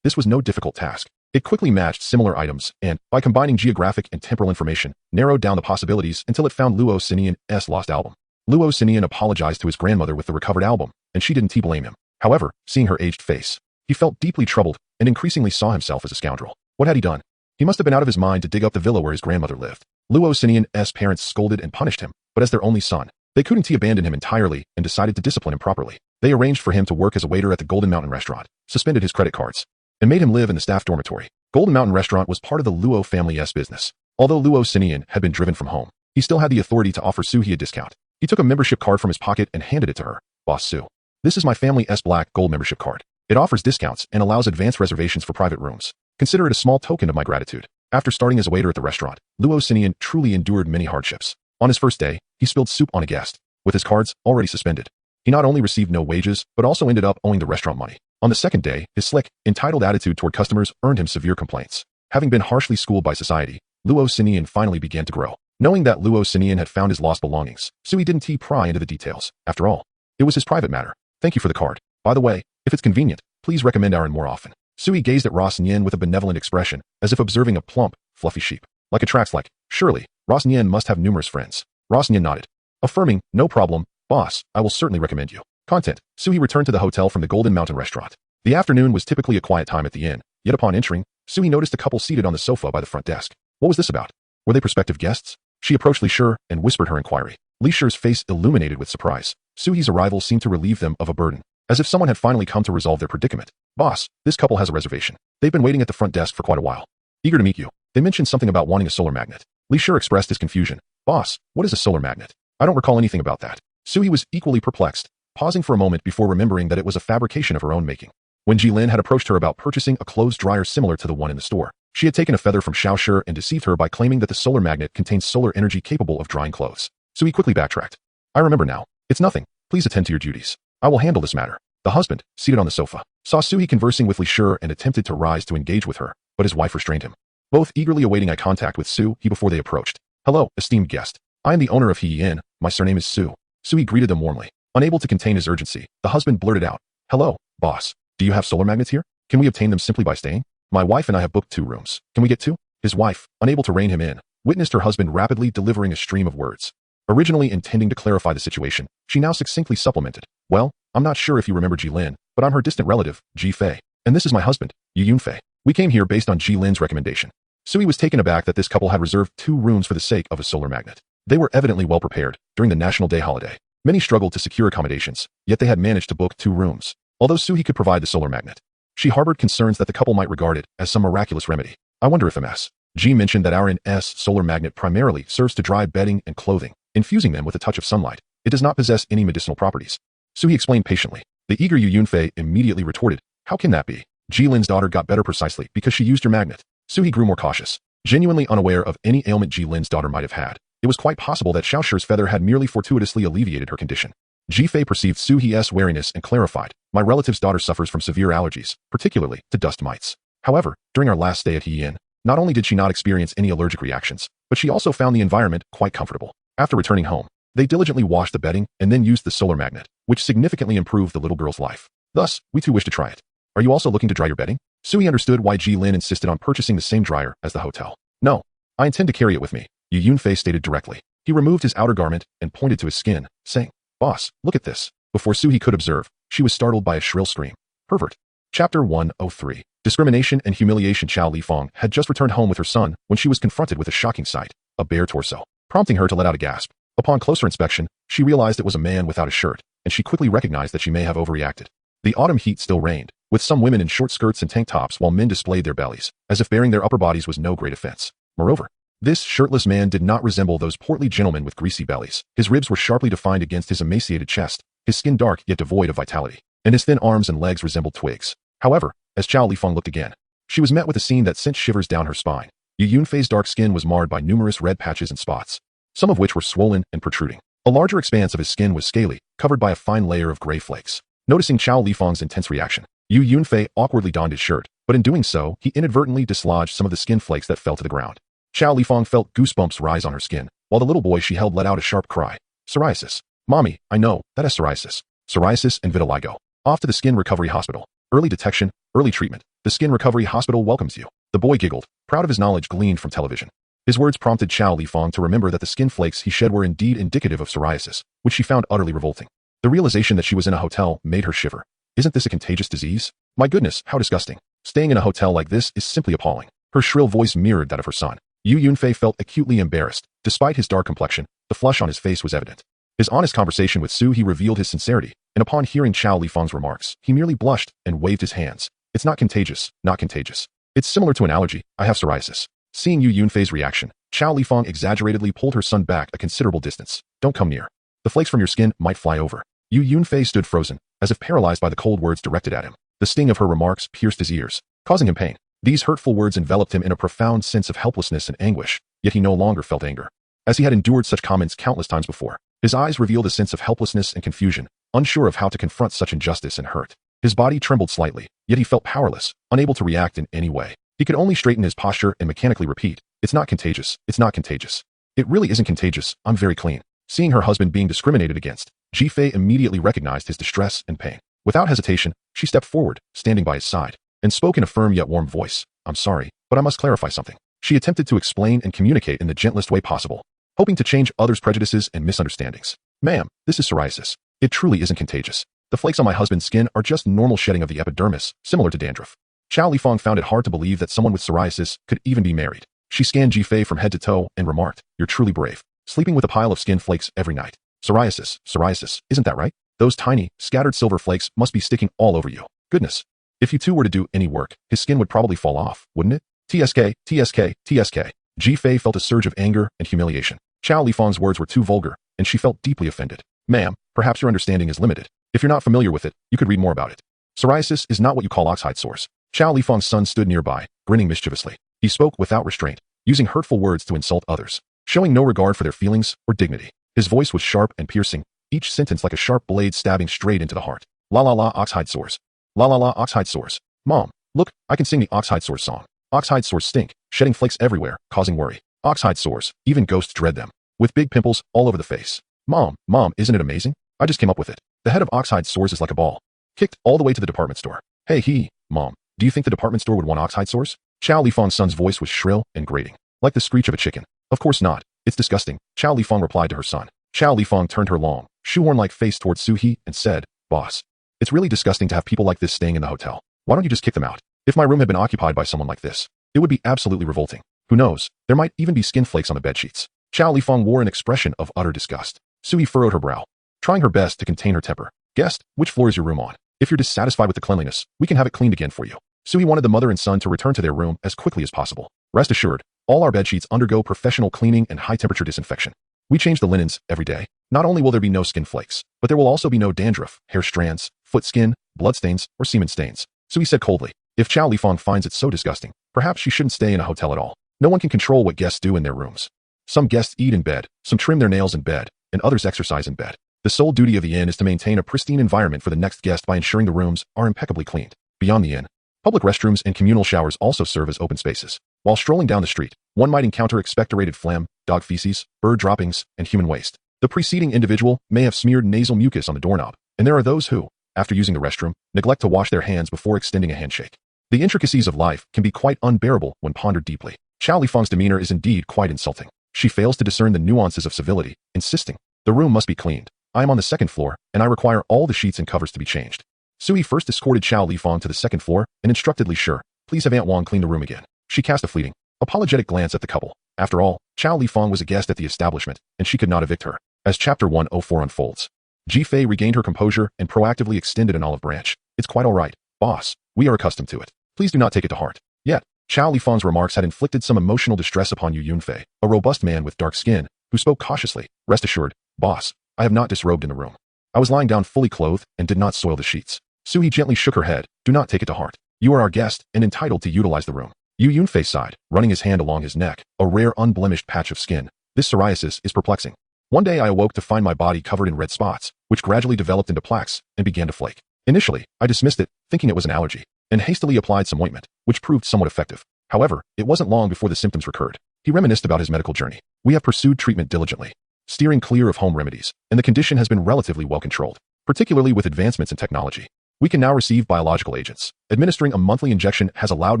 this was no difficult task. It quickly matched similar items and, by combining geographic and temporal information, narrowed down the possibilities until it found Luo Sinian's lost album. Luo Sinian apologized to his grandmother with the recovered album, and she didn't blame him. However, seeing her aged face, he felt deeply troubled and increasingly saw himself as a scoundrel. What had he done? He must have been out of his mind to dig up the villa where his grandmother lived. Luo Sinian's parents scolded and punished him, but as their only son, they couldn't abandon him entirely and decided to discipline him properly. They arranged for him to work as a waiter at the Golden Mountain restaurant, suspended his credit cards, and made him live in the staff dormitory. Golden Mountain restaurant was part of the Luo family's business. Although Luo Sinian had been driven from home, he still had the authority to offer Suie a discount. He took a membership card from his pocket and handed it to her. Boss Sue, this is my family's black gold membership card. It offers discounts and allows advance reservations for private rooms. Consider it a small token of my gratitude. After starting as a waiter at the restaurant, Luo Sinian truly endured many hardships. On his first day, he spilled soup on a guest. With his cards already suspended, he not only received no wages, but also ended up owing the restaurant money. On the second day, his slick, entitled attitude toward customers earned him severe complaints. Having been harshly schooled by society, Luo Sinian finally began to grow. Knowing that Luo Sinian had found his lost belongings, Suie didn't pry into the details. After all, it was his private matter. Thank you for the card. By the way, if it's convenient, please recommend our more often. Suie gazed at Ross Nien with a benevolent expression, as if observing a plump, fluffy sheep. Like attracts like, surely, Ross Nien must have numerous friends. Ross Nien nodded, affirming, no problem, boss, I will certainly recommend you. Content. Suie returned to the hotel from the Golden Mountain restaurant. The afternoon was typically a quiet time at the inn, yet upon entering, Suie noticed a couple seated on the sofa by the front desk. What was this about? Were they prospective guests? She approached Li Shi and whispered her inquiry. Li Shi's face illuminated with surprise. Suie's arrival seemed to relieve them of a burden, as if someone had finally come to resolve their predicament. Boss, this couple has a reservation. They've been waiting at the front desk for quite a while. Eager to meet you. They mentioned something about wanting a solar magnet. Li Shi expressed his confusion. Boss, what is a solar magnet? I don't recall anything about that. Suie was equally perplexed, pausing for a moment before remembering that it was a fabrication of her own making. When Jilin had approached her about purchasing a clothes dryer similar to the one in the store, she had taken a feather from Xiao Shi and deceived her by claiming that the solar magnet contains solar energy capable of drying clothes. Suie quickly backtracked. I remember now. It's nothing. Please attend to your duties. I will handle this matter. The husband, seated on the sofa, saw Suie conversing with Li Shi and attempted to rise to engage with her, but his wife restrained him. Both eagerly awaiting eye contact with Suie before they approached. Hello, esteemed guest. I am the owner of He Inn. My surname is Suie. Suie greeted them warmly. Unable to contain his urgency, the husband blurted out. Hello, boss. Do you have solar magnets here? Can we obtain them simply by staying? My wife and I have booked 2 rooms. Can we get 2? His wife, unable to rein him in, witnessed her husband rapidly delivering a stream of words. Originally intending to clarify the situation, she now succinctly supplemented. Well, I'm not sure if you remember Jilin, but I'm her distant relative, Ji Fei. And this is my husband, Yu Yunfei. We came here based on Jilin's recommendation. Suie was taken aback that this couple had reserved 2 rooms for the sake of a solar magnet. They were evidently well prepared during the National Day holiday. Many struggled to secure accommodations, yet they had managed to book 2 rooms. Although Suie could provide the solar magnet, she harbored concerns that the couple might regard it as some miraculous remedy. I wonder if Ms. Ji mentioned that our NS solar magnet primarily serves to dry bedding and clothing, infusing them with a touch of sunlight. It does not possess any medicinal properties. Suie explained patiently. The eager Yu Yunfei immediately retorted, how can that be? Jilin's daughter got better precisely because she used your magnet. Suie grew more cautious, genuinely unaware of any ailment Jilin's daughter might have had. It was quite possible that Xiao Shi's feather had merely fortuitously alleviated her condition. Ji Fei perceived Suie's wariness and clarified, my relative's daughter suffers from severe allergies, particularly to dust mites. However, during our last stay at He Inn, not only did she not experience any allergic reactions, but she also found the environment quite comfortable. After returning home, they diligently washed the bedding and then used the solar magnet, which significantly improved the little girl's life. Thus, we too wish to try it. Are you also looking to dry your bedding? Suie understood why Jilin insisted on purchasing the same dryer as the hotel. No, I intend to carry it with me, Yu Yunfei stated directly. He removed his outer garment and pointed to his skin, saying, Boss, look at this. Before Suie could observe, she was startled by a shrill scream. Pervert. Chapter 103. Discrimination and humiliation. Xiao Lifang had just returned home with her son when she was confronted with a shocking sight, a bare torso, prompting her to let out a gasp. Upon closer inspection, she realized it was a man without a shirt, and she quickly recognized that she may have overreacted. The autumn heat still reigned, with some women in short skirts and tank tops while men displayed their bellies, as if baring their upper bodies was no great offense. Moreover, this shirtless man did not resemble those portly gentlemen with greasy bellies. His ribs were sharply defined against his emaciated chest, his skin dark yet devoid of vitality, and his thin arms and legs resembled twigs. However, as Xiao Lifang looked again, she was met with a scene that sent shivers down her spine. Yu Yunfei's dark skin was marred by numerous red patches and spots, some of which were swollen and protruding. A larger expanse of his skin was scaly, covered by a fine layer of gray flakes. Noticing Xiao Lifang's intense reaction, Yu Yunfei awkwardly donned his shirt, but in doing so, he inadvertently dislodged some of the skin flakes that fell to the ground. Xiao Lifang felt goosebumps rise on her skin, while the little boy she held let out a sharp cry. Psoriasis. Mommy, I know, that is psoriasis. Psoriasis and vitiligo. Off to the Skin Recovery Hospital. Early detection, early treatment. The Skin Recovery Hospital welcomes you. The boy giggled, proud of his knowledge gleaned from television. His words prompted Xiao Lifang to remember that the skin flakes he shed were indeed indicative of psoriasis, which she found utterly revolting. The realization that she was in a hotel made her shiver. Isn't this a contagious disease? My goodness, how disgusting. Staying in a hotel like this is simply appalling. Her shrill voice mirrored that of her son. Yu Yunfei felt acutely embarrassed. Despite his dark complexion, the flush on his face was evident. His honest conversation with Suie revealed his sincerity, and upon hearing Xiao Lifang's remarks, he merely blushed and waved his hands. It's not contagious, not contagious. It's similar to an allergy. I have psoriasis. Seeing Yu Yunfei's reaction, Xiao Lifang exaggeratedly pulled her son back a considerable distance. Don't come near. The flakes from your skin might fly over. Yu Yunfei stood frozen, as if paralyzed by the cold words directed at him. The sting of her remarks pierced his ears, causing him pain. These hurtful words enveloped him in a profound sense of helplessness and anguish, yet he no longer felt anger, as he had endured such comments countless times before. His eyes revealed a sense of helplessness and confusion, unsure of how to confront such injustice and hurt. His body trembled slightly, yet he felt powerless, unable to react in any way. He could only straighten his posture and mechanically repeat, it's not contagious, it's not contagious. It really isn't contagious, I'm very clean. Seeing her husband being discriminated against, Ji Fei immediately recognized his distress and pain. Without hesitation, she stepped forward, standing by his side, and spoke in a firm yet warm voice. I'm sorry, but I must clarify something. She attempted to explain and communicate in the gentlest way possible, hoping to change others' prejudices and misunderstandings. Ma'am, this is psoriasis. It truly isn't contagious. The flakes on my husband's skin are just normal shedding of the epidermis, similar to dandruff. Xiao Lifang found it hard to believe that someone with psoriasis could even be married. She scanned Ji Fei from head to toe and remarked, you're truly brave. Sleeping with a pile of skin flakes every night. Psoriasis, isn't that right? Those tiny, scattered silver flakes must be sticking all over you. Goodness. If you two were to do any work, his skin would probably fall off, wouldn't it? TSK. Ji Fei felt a surge of anger and humiliation. Chow Lifang's words were too vulgar, and she felt deeply offended. Ma'am, perhaps your understanding is limited. If you're not familiar with it, you could read more about it. Psoriasis is not what you call oxhide sores. Chow Lifang's son stood nearby, grinning mischievously. He spoke without restraint, using hurtful words to insult others, showing no regard for their feelings or dignity. His voice was sharp and piercing, each sentence like a sharp blade stabbing straight into the heart. La la la oxhide sores. La la la oxhide sores. Mom, look, I can sing the oxhide sores song. Oxhide sores stink, shedding flakes everywhere, causing worry. Oxhide sores, even ghosts dread them. With big pimples all over the face. Mom, isn't it amazing? I just came up with it. The head of oxhide sores is like a ball. Kicked all the way to the department store. Hey, Mom, do you think the department store would want oxhide sores? Chow Lifang's son's voice was shrill and grating, like the screech of a chicken. Of course not. It's disgusting, Chow Lifang replied to her son. Chow Lifang turned her long, shoehorn-like face towards Suie and said, Boss, it's really disgusting to have people like this staying in the hotel. Why don't you just kick them out? If my room had been occupied by someone like this, it would be absolutely revolting. Who knows, there might even be skin flakes on the bedsheets. Chow Lifang wore an expression of utter disgust. Suie furrowed her brow, trying her best to contain her temper. Guest, which floor is your room on? If you're dissatisfied with the cleanliness, we can have it cleaned again for you. Suie wanted the mother and son to return to their room as quickly as possible. Rest assured, all our bedsheets undergo professional cleaning and high-temperature disinfection. We change the linens every day. Not only will there be no skin flakes, but there will also be no dandruff, hair strands, foot skin, bloodstains, or semen stains. Suie said coldly, if Chow Lifang finds it so disgusting, perhaps she shouldn't stay in a hotel at all. No one can control what guests do in their rooms. Some guests eat in bed, some trim their nails in bed, and others exercise in bed. The sole duty of the inn is to maintain a pristine environment for the next guest by ensuring the rooms are impeccably cleaned. Beyond the inn, public restrooms and communal showers also serve as open spaces. While strolling down the street, one might encounter expectorated phlegm, dog feces, bird droppings, and human waste. The preceding individual may have smeared nasal mucus on the doorknob, and there are those who, after using the restroom, neglect to wash their hands before extending a handshake. The intricacies of life can be quite unbearable when pondered deeply. Chow Lifang's demeanor is indeed quite insulting. She fails to discern the nuances of civility, insisting, the room must be cleaned. I am on the second floor, and I require all the sheets and covers to be changed. Suie first escorted Chow Lifang to the second floor and instructed Li Shi, please have Aunt Wang clean the room again. She cast a fleeting, apologetic glance at the couple. After all, Chow Lifang was a guest at the establishment, and she could not evict her. As Chapter 104 unfolds, Ji Fei regained her composure and proactively extended an olive branch. It's quite all right, boss. We are accustomed to it. Please do not take it to heart. Yet, Chow Lifang's remarks had inflicted some emotional distress upon Yu Yunfei, a robust man with dark skin, who spoke cautiously. Rest assured, boss, I have not disrobed in the room. I was lying down fully clothed and did not soil the sheets. Suie gently shook her head. Do not take it to heart. You are our guest and entitled to utilize the room. Yu Yunfei sighed, running his hand along his neck, a rare unblemished patch of skin. This psoriasis is perplexing. One day I awoke to find my body covered in red spots, which gradually developed into plaques and began to flake. Initially, I dismissed it, thinking it was an allergy, and hastily applied some ointment, which proved somewhat effective. However, it wasn't long before the symptoms recurred. He reminisced about his medical journey. We have pursued treatment diligently, steering clear of home remedies, and the condition has been relatively well controlled, particularly with advancements in technology. We can now receive biological agents. Administering a monthly injection has allowed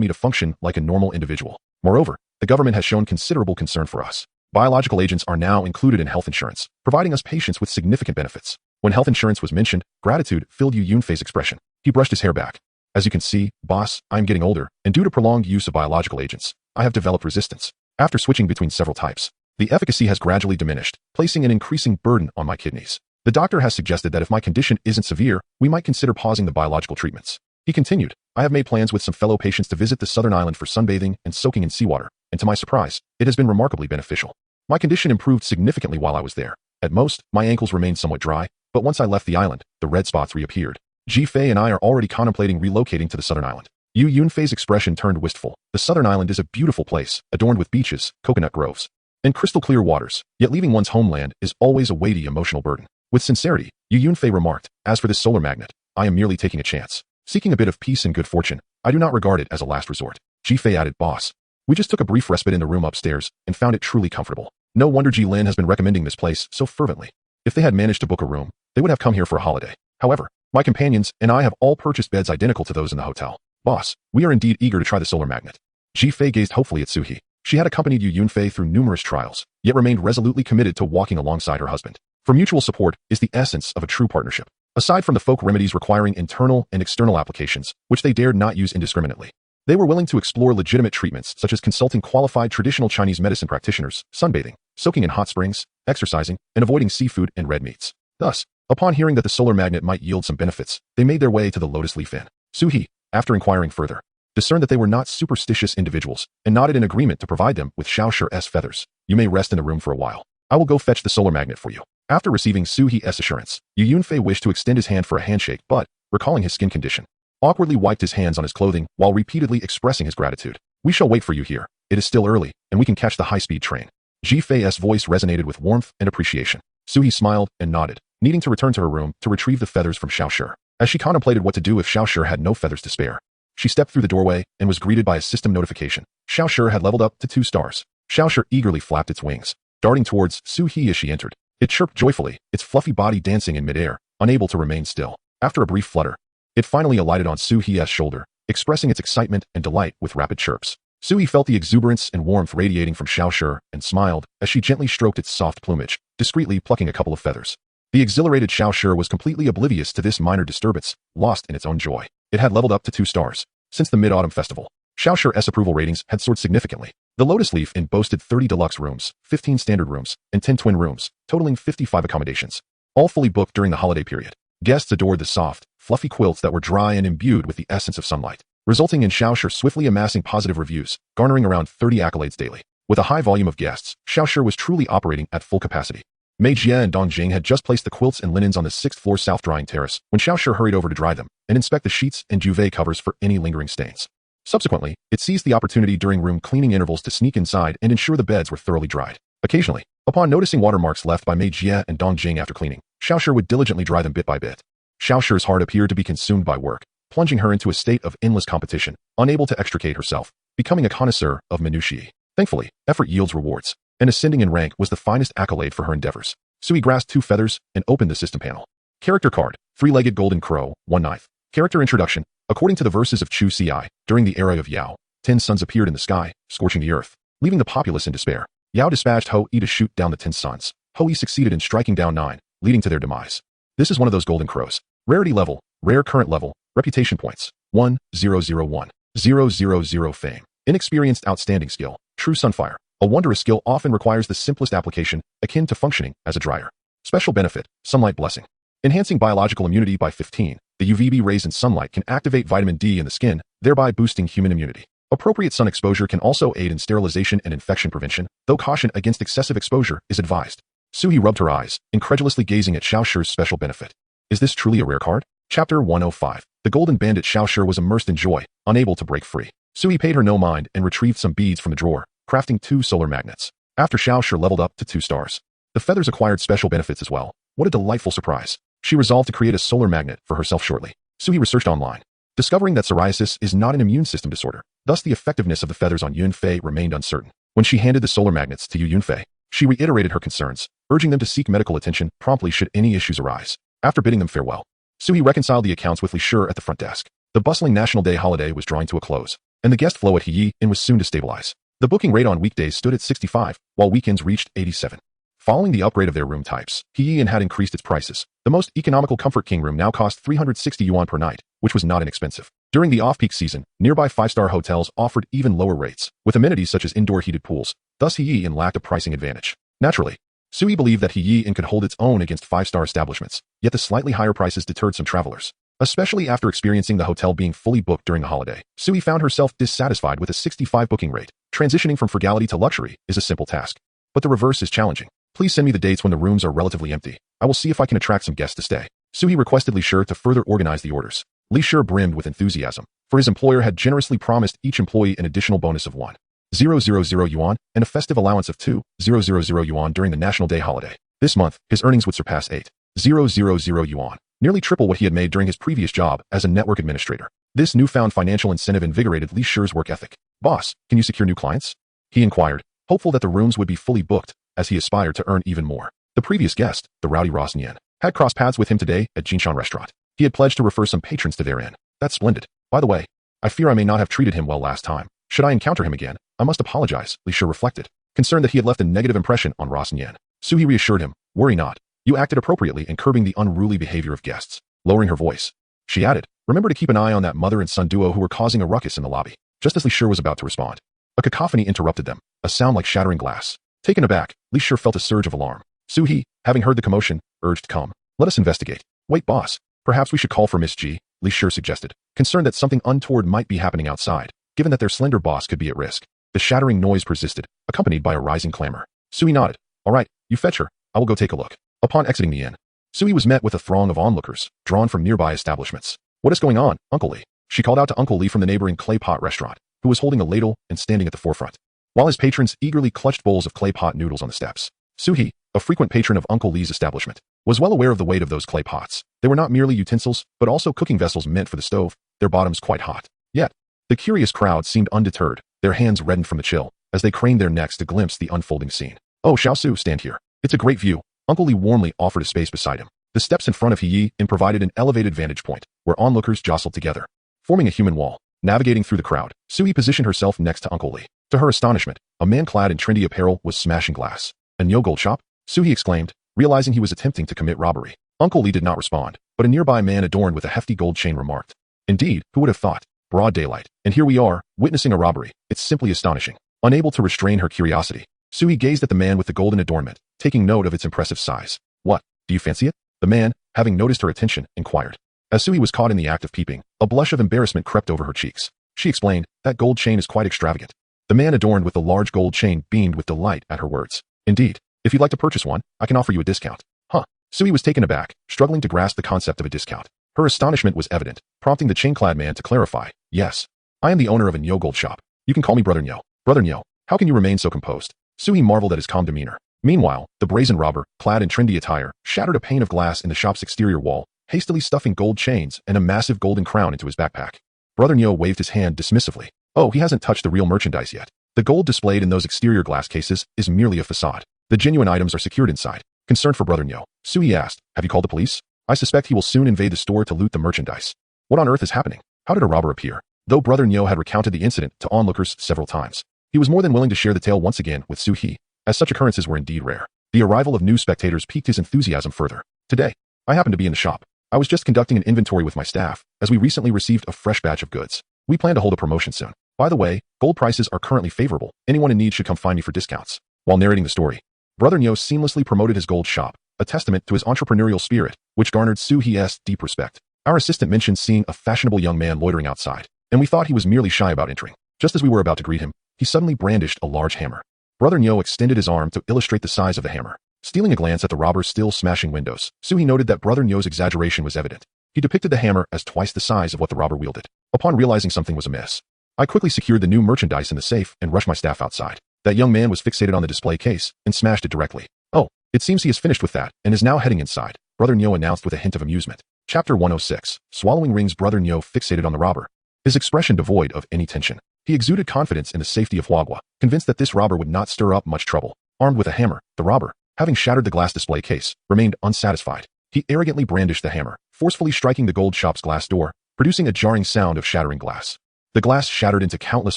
me to function like a normal individual. Moreover, the government has shown considerable concern for us. Biological agents are now included in health insurance, providing us patients with significant benefits. When health insurance was mentioned, gratitude filled Yu Yunfei's expression. He brushed his hair back. As you can see, boss, I am getting older, and due to prolonged use of biological agents, I have developed resistance. After switching between several types, the efficacy has gradually diminished, placing an increasing burden on my kidneys. The doctor has suggested that if my condition isn't severe, we might consider pausing the biological treatments. He continued, I have made plans with some fellow patients to visit the southern island for sunbathing and soaking in seawater, and to my surprise, it has been remarkably beneficial. My condition improved significantly while I was there. At most, my ankles remained somewhat dry, but once I left the island, the red spots reappeared. Ji Fei and I are already contemplating relocating to the southern island. Yu Yunfei's expression turned wistful. The southern island is a beautiful place, adorned with beaches, coconut groves, and crystal clear waters, yet leaving one's homeland is always a weighty emotional burden. With sincerity, Yu Yunfei remarked, as for this solar magnet, I am merely taking a chance. Seeking a bit of peace and good fortune, I do not regard it as a last resort. Ji Fei added, boss, we just took a brief respite in the room upstairs and found it truly comfortable. No wonder Ji Lin has been recommending this place so fervently. If they had managed to book a room, they would have come here for a holiday. However, my companions and I have all purchased beds identical to those in the hotel. Boss, we are indeed eager to try the solar magnet. Ji Fei gazed hopefully at Suie. She had accompanied Yu Yunfei through numerous trials, yet remained resolutely committed to walking alongside her husband. For mutual support is the essence of a true partnership. Aside from the folk remedies requiring internal and external applications, which they dared not use indiscriminately, they were willing to explore legitimate treatments such as consulting qualified traditional Chinese medicine practitioners, sunbathing, soaking in hot springs, exercising, and avoiding seafood and red meats. Thus, upon hearing that the solar magnet might yield some benefits, they made their way to the Lotus Leaf Inn. Suie, after inquiring further, discerned that they were not superstitious individuals and nodded in agreement to provide them with Xiaoshur's feathers. You may rest in the room for a while. I will go fetch the solar magnet for you. After receiving Suie's assurance, Yu Yunfei wished to extend his hand for a handshake, but, recalling his skin condition, awkwardly wiped his hands on his clothing while repeatedly expressing his gratitude. We shall wait for you here. It is still early, and we can catch the high-speed train. Ji Fei's voice resonated with warmth and appreciation. Suie smiled and nodded, needing to return to her room to retrieve the feathers from Xiaoshur. As she contemplated what to do if Xiaoshur had no feathers to spare, she stepped through the doorway and was greeted by a system notification. Xiaoshur had leveled up to 2 stars. Xiaoshur eagerly flapped its wings, darting towards Suie as she entered. It chirped joyfully, its fluffy body dancing in midair, unable to remain still. After a brief flutter, it finally alighted on Suie's shoulder, expressing its excitement and delight with rapid chirps. Suie felt the exuberance and warmth radiating from Xiaoshur and smiled as she gently stroked its soft plumage, discreetly plucking a couple of feathers. The exhilarated Xiaoshur was completely oblivious to this minor disturbance, lost in its own joy. It had leveled up to 2 stars. Since the Mid-Autumn Festival, Xiaoshur's approval ratings had soared significantly. The Lotus Leaf Inn boasted 30 deluxe rooms, 15 standard rooms, and 10 twin rooms, totaling 55 accommodations, all fully booked during the holiday period. Guests adored the soft, fluffy quilts that were dry and imbued with the essence of sunlight, resulting in Xiaoshur swiftly amassing positive reviews, garnering around 30 accolades daily. With a high volume of guests, Xiaoshur was truly operating at full capacity. Mei Jie and Dong Jing had just placed the quilts and linens on the 6th floor south drying terrace when Xiaoshur hurried over to dry them and inspect the sheets and duvet covers for any lingering stains. Subsequently, it seized the opportunity during room cleaning intervals to sneak inside and ensure the beds were thoroughly dried. Occasionally, upon noticing watermarks left by Mei Jie and Dong Jing after cleaning, Xiaoshur would diligently dry them bit by bit. Xiaoshur's heart appeared to be consumed by work, plunging her into a state of endless competition, unable to extricate herself, becoming a connoisseur of minutiae. Thankfully, effort yields rewards, and ascending in rank was the finest accolade for her endeavors. Suie grasped 2 feathers and opened the system panel. Character card, 3-legged golden crow, 1/9. Character introduction. According to the verses of Chu Ci, during the era of Yao, 10 suns appeared in the sky, scorching the earth, leaving the populace in despair. Yao dispatched Ho Yi to shoot down the 10 suns. Ho Yi succeeded in striking down 9, leading to their demise. This is one of those golden crows. Rarity level, rare current level, reputation points, 1001, 000 fame. Inexperienced outstanding skill, true sunfire. A wondrous skill often requires the simplest application, akin to functioning as a dryer. Special benefit, sunlight blessing. Enhancing biological immunity by 15. The UVB rays in sunlight can activate vitamin D in the skin, thereby boosting human immunity. Appropriate sun exposure can also aid in sterilization and infection prevention, though caution against excessive exposure is advised. Suie rubbed her eyes, incredulously gazing at Xiaoshur's special benefit. Is this truly a rare card? Chapter 105. The golden bandit Xiaoshur was immersed in joy, unable to break free. Suie paid her no mind and retrieved some beads from the drawer, crafting 2 solar magnets. After Xiaoshur leveled up to 2 stars, the feathers acquired special benefits as well. What a delightful surprise. She resolved to create a solar magnet for herself shortly. Suie researched online, discovering that psoriasis is not an immune system disorder. Thus, the effectiveness of the feathers on Yunfei remained uncertain. When she handed the solar magnets to Yu Yunfei, she reiterated her concerns, urging them to seek medical attention promptly should any issues arise. After bidding them farewell, Suie reconciled the accounts with Li Shi at the front desk. The bustling National Day holiday was drawing to a close, and the guest flow at Heyi Inn was soon to stabilize. The booking rate on weekdays stood at 65, while weekends reached 87. Following the upgrade of their room types, Heyi Inn had increased its prices. The most economical Comfort King room now cost 360 yuan per night, which was not inexpensive. During the off-peak season, nearby 5-star hotels offered even lower rates, with amenities such as indoor heated pools. Thus Heyi Inn lacked a pricing advantage. Naturally, Suie believed that Heyi Inn could hold its own against 5-star establishments, yet the slightly higher prices deterred some travelers. Especially after experiencing the hotel being fully booked during the holiday, Suie found herself dissatisfied with a 65 booking rate. Transitioning from frugality to luxury is a simple task, but the reverse is challenging. Please send me the dates when the rooms are relatively empty. I will see if I can attract some guests to stay. Suie requested Li Shi to further organize the orders. Li Shi brimmed with enthusiasm, for his employer had generously promised each employee an additional bonus of 1,000 yuan and a festive allowance of 2,000 yuan during the National Day holiday. This month, his earnings would surpass 8,000 yuan, nearly triple what he had made during his previous job as a network administrator. This newfound financial incentive invigorated Li Shi's work ethic. Boss, can you secure new clients? He inquired, hopeful that the rooms would be fully booked, as he aspired to earn even more. The previous guest, the rowdy Ross Nian, had crossed paths with him today at Jinshan Restaurant. He had pledged to refer some patrons to their inn. That's splendid. By the way, I fear I may not have treated him well last time. Should I encounter him again, I must apologize, Li Shi reflected, concerned that he had left a negative impression on Ross Nian. Suie reassured him, worry not. You acted appropriately in curbing the unruly behavior of guests. Lowering her voice, she added, remember to keep an eye on that mother and son duo who were causing a ruckus in the lobby. Just as Li Shi was about to respond, a cacophony interrupted them, a sound like shattering glass. Taken aback, Li Shi felt a surge of alarm. Suie, having heard the commotion, urged calm. Let us investigate. Wait, boss. Perhaps we should call for Miss G, Li Shi suggested, concerned that something untoward might be happening outside, given that their slender boss could be at risk. The shattering noise persisted, accompanied by a rising clamor. Suie nodded. All right, you fetch her. I will go take a look. Upon exiting the inn, Suie was met with a throng of onlookers, drawn from nearby establishments. What is going on, Uncle Li? She called out to Uncle Li from the neighboring clay pot restaurant, who was holding a ladle and standing at the forefront, while his patrons eagerly clutched bowls of clay pot noodles on the steps. Suie, a frequent patron of Uncle Li's establishment, was well aware of the weight of those clay pots. They were not merely utensils, but also cooking vessels meant for the stove, their bottoms quite hot. Yet, the curious crowd seemed undeterred, their hands reddened from the chill, as they craned their necks to glimpse the unfolding scene. Oh, Xiaosu, stand here. It's a great view. Uncle Li warmly offered a space beside him. The steps in front of He provided an elevated vantage point, where onlookers jostled together, forming a human wall. Navigating through the crowd, Suie positioned herself next to Uncle Li. To her astonishment, a man clad in trendy apparel was smashing glass. A Nyo gold shop? Suie exclaimed, realizing he was attempting to commit robbery. Uncle Li did not respond, but a nearby man adorned with a hefty gold chain remarked. Indeed, who would have thought? Broad daylight, and here we are, witnessing a robbery. It's simply astonishing. Unable to restrain her curiosity, Suie gazed at the man with the golden adornment, taking note of its impressive size. What, do you fancy it? The man, having noticed her attention, inquired. As Suie was caught in the act of peeping, a blush of embarrassment crept over her cheeks. She explained, that gold chain is quite extravagant. The man adorned with the large gold chain beamed with delight at her words. Indeed, if you'd like to purchase one, I can offer you a discount. Huh. Suie was taken aback, struggling to grasp the concept of a discount. Her astonishment was evident, prompting the chain-clad man to clarify. Yes. I am the owner of a Nyo gold shop. You can call me Brother Nyo. Brother Nyo, how can you remain so composed? Suie marveled at his calm demeanor. Meanwhile, the brazen robber, clad in trendy attire, shattered a pane of glass in the shop's exterior wall, hastily stuffing gold chains and a massive golden crown into his backpack. Brother Nyo waved his hand dismissively. Oh, he hasn't touched the real merchandise yet. The gold displayed in those exterior glass cases is merely a facade. The genuine items are secured inside. Concerned for Brother Nyo, Suie asked, have you called the police? I suspect he will soon invade the store to loot the merchandise. What on earth is happening? How did a robber appear? Though Brother Nyo had recounted the incident to onlookers several times, he was more than willing to share the tale once again with Suie, as such occurrences were indeed rare. The arrival of new spectators piqued his enthusiasm further. Today, I happened to be in the shop. I was just conducting an inventory with my staff, as we recently received a fresh batch of goods. We plan to hold a promotion soon. By the way, gold prices are currently favorable. Anyone in need should come find me for discounts. While narrating the story, Brother Nyo seamlessly promoted his gold shop, a testament to his entrepreneurial spirit, which garnered Suie's deep respect. Our assistant mentioned seeing a fashionable young man loitering outside, and we thought he was merely shy about entering. Just as we were about to greet him, he suddenly brandished a large hammer. Brother Nyo extended his arm to illustrate the size of the hammer. Stealing a glance at the robber still smashing windows, Suie noted that Brother Nyo's exaggeration was evident. He depicted the hammer as twice the size of what the robber wielded. Upon realizing something was amiss, I quickly secured the new merchandise in the safe and rushed my staff outside. That young man was fixated on the display case and smashed it directly. Oh, it seems he has finished with that and is now heading inside, Brother Nyo announced with a hint of amusement. Chapter 106. Swallowing rings. Brother Nyo fixated on the robber, his expression devoid of any tension. He exuded confidence in the safety of Huagua, convinced that this robber would not stir up much trouble. Armed with a hammer, the robber, having shattered the glass display case, remained unsatisfied. He arrogantly brandished the hammer, forcefully striking the gold shop's glass door, producing a jarring sound of shattering glass. The glass shattered into countless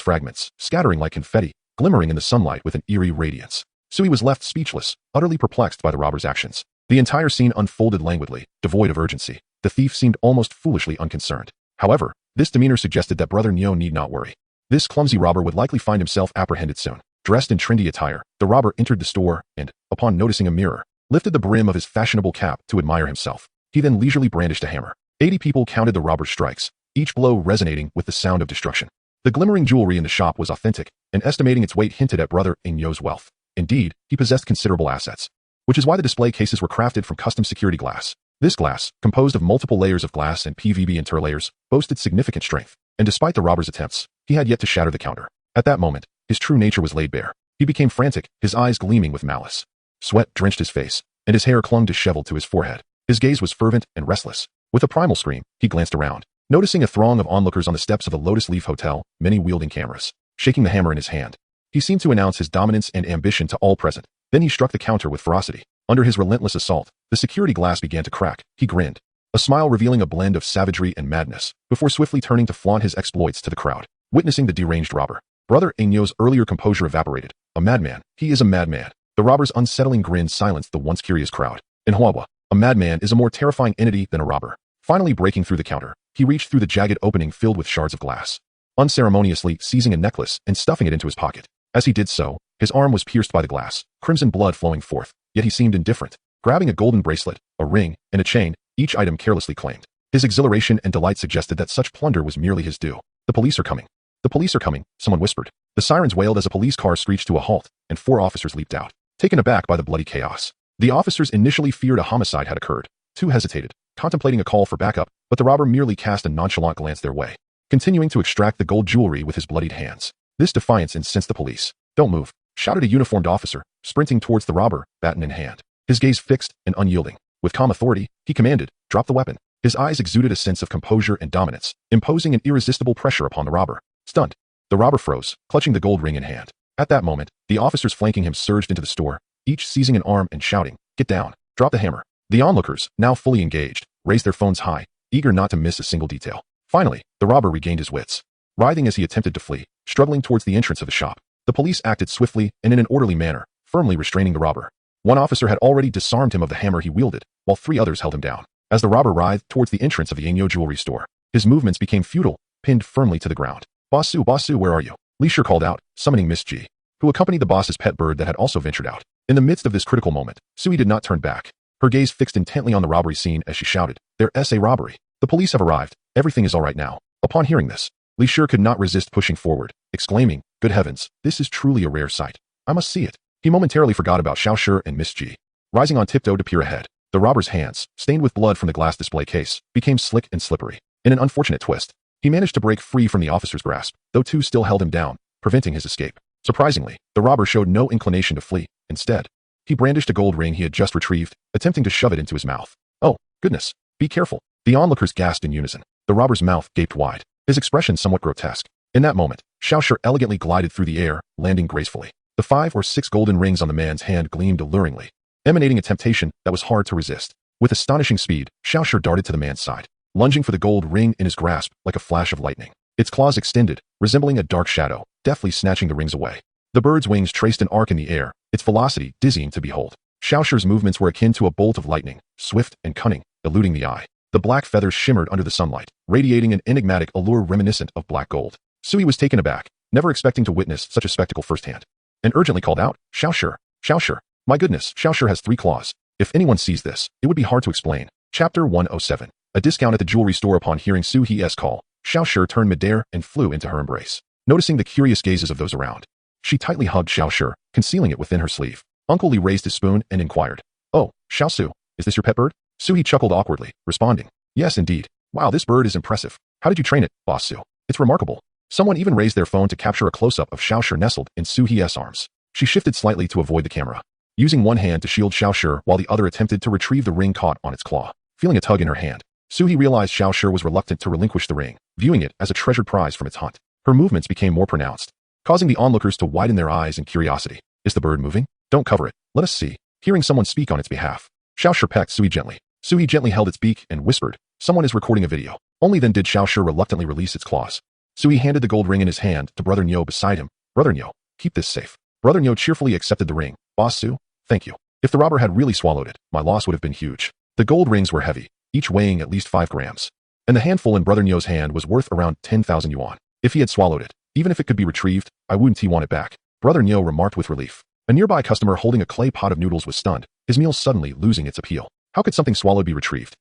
fragments, scattering like confetti, glimmering in the sunlight with an eerie radiance. Suie was left speechless, utterly perplexed by the robber's actions. The entire scene unfolded languidly, devoid of urgency. The thief seemed almost foolishly unconcerned. However, this demeanor suggested that Brother Nyo need not worry. This clumsy robber would likely find himself apprehended soon. Dressed in trendy attire, the robber entered the store and, upon noticing a mirror, lifted the brim of his fashionable cap to admire himself. He then leisurely brandished a hammer. 80 people counted the robber's strikes, each blow resonating with the sound of destruction. The glimmering jewelry in the shop was authentic, and estimating its weight hinted at Brother Nyo's wealth. Indeed, he possessed considerable assets, which is why the display cases were crafted from custom security glass. This glass, composed of multiple layers of glass and PVB interlayers, boasted significant strength, and despite the robber's attempts, he had yet to shatter the counter. At that moment, his true nature was laid bare. He became frantic, his eyes gleaming with malice. Sweat drenched his face, and his hair clung disheveled to his forehead. His gaze was fervent and restless. With a primal scream, he glanced around, noticing a throng of onlookers on the steps of the Lotus Hotel, many wielding cameras. Shaking the hammer in his hand, he seemed to announce his dominance and ambition to all present. Then he struck the counter with ferocity. Under his relentless assault, the security glass began to crack. He grinned, a smile revealing a blend of savagery and madness, before swiftly turning to flaunt his exploits to the crowd. Witnessing the deranged robber, Brother Nyo's earlier composure evaporated. A madman. He is a madman. The robber's unsettling grin silenced the once curious crowd. In Huagua, a madman is a more terrifying entity than a robber. Finally breaking through the counter, he reached through the jagged opening filled with shards of glass, unceremoniously seizing a necklace and stuffing it into his pocket. As he did so, His arm was pierced by the glass, crimson blood flowing forth, yet he seemed indifferent. Grabbing a golden bracelet, a ring, and a chain, each item carelessly claimed. His exhilaration and delight suggested that such plunder was merely his due. The police are coming. The police are coming, someone whispered. The sirens wailed as a police car screeched to a halt, and 4 officers leaped out, taken aback by the bloody chaos. The officers initially feared a homicide had occurred. 2 hesitated, contemplating a call for backup, but the robber merely cast a nonchalant glance their way, continuing to extract the gold jewelry with his bloodied hands. This defiance incensed the police. "Don't move," shouted a uniformed officer, sprinting towards the robber, baton in hand. His gaze fixed and unyielding. With calm authority, he commanded, "Drop the weapon." His eyes exuded a sense of composure and dominance, imposing an irresistible pressure upon the robber. Stunned, the robber froze, clutching the gold ring in hand. At that moment, the officers flanking him surged into the store, each seizing an arm and shouting, "Get down! Drop the hammer!" The onlookers, now fully engaged, raised their phones high, eager not to miss a single detail. Finally, the robber regained his wits. Writhing as he attempted to flee, struggling towards the entrance of the shop, the police acted swiftly and in an orderly manner, firmly restraining the robber. One officer had already disarmed him of the hammer he wielded, while 3 others held him down. As the robber writhed towards the entrance of the Yingyo jewelry store, his movements became futile, pinned firmly to the ground. Boss Sue, where are you?" Li Shi called out, summoning Miss Ji, who accompanied the boss's pet bird that had also ventured out. In the midst of this critical moment, Suie did not turn back, her gaze fixed intently on the robbery scene as she shouted, "There's a robbery. The police have arrived. Everything is all right now." Upon hearing this, Li Shi could not resist pushing forward, exclaiming, "Good heavens, this is truly a rare sight. I must see it." He momentarily forgot about Xiao Shi and Miss Ji. Rising on tiptoe to peer ahead, the robber's hands, stained with blood from the glass display case, became slick and slippery. In an unfortunate twist, he managed to break free from the officer's grasp, though 2 still held him down, preventing his escape. Surprisingly, the robber showed no inclination to flee. Instead, he brandished a gold ring he had just retrieved, attempting to shove it into his mouth. "Oh, goodness, be careful." The onlookers gasped in unison. The robber's mouth gaped wide, his expression somewhat grotesque. In that moment, Xiao Shi elegantly glided through the air, landing gracefully. The 5 or 6 golden rings on the man's hand gleamed alluringly, emanating a temptation that was hard to resist. With astonishing speed, Xiao Shi darted to the man's side, lunging for the gold ring in his grasp like a flash of lightning. Its claws extended, resembling a dark shadow, deftly snatching the rings away. The bird's wings traced an arc in the air, its velocity dizzying to behold. Xiao Shi's movements were akin to a bolt of lightning, swift and cunning, eluding the eye. The black feathers shimmered under the sunlight, radiating an enigmatic allure reminiscent of black gold. Suie was taken aback, never expecting to witness such a spectacle firsthand, and urgently called out, "Xiao Shi, Xiao Shi. My goodness, Xiao Shi has 3 claws. If anyone sees this, it would be hard to explain." Chapter 107. A discount at the jewelry store. Upon hearing Suie's call, Xiao Shi turned midair and flew into her embrace. Noticing the curious gazes of those around, she tightly hugged Xiao Shi, concealing it within her sleeve. Uncle Li raised his spoon and inquired, "Oh, Xiao Su, is this your pet bird?" Suie chuckled awkwardly, responding, "Yes, indeed. Wow, this bird is impressive. How did you train it, Boss Su? It's remarkable." Someone even raised their phone to capture a close-up of Xiao Shi nestled in Suie's arms. She shifted slightly to avoid the camera, using one hand to shield Xiao Shi while the other attempted to retrieve the ring caught on its claw. Feeling a tug in her hand, Suie realized Xiao Shi was reluctant to relinquish the ring, viewing it as a treasured prize from its hunt. Her movements became more pronounced, causing the onlookers to widen their eyes in curiosity. "Is the bird moving? Don't cover it. Let us see." Hearing someone speak on its behalf, Xiao Shi pecked Suie gently. Suie gently held its beak and whispered, "Someone is recording a video." Only then did Xiao Shi reluctantly release its claws. Suie handed the gold ring in his hand to Brother Nyo beside him. "Brother Nyo, keep this safe." Brother Nyo cheerfully accepted the ring. "Boss Su, thank you. If the robber had really swallowed it, my loss would have been huge." The gold rings were heavy, each weighing at least 5 grams, and the handful in Brother Nyo's hand was worth around 10,000 yuan. If he had swallowed it, even if it could be retrieved, I wouldn't want it back. Brother Nyo remarked with relief. A nearby customer holding a clay pot of noodles was stunned, his meal suddenly losing its appeal. How could something swallowed be retrieved?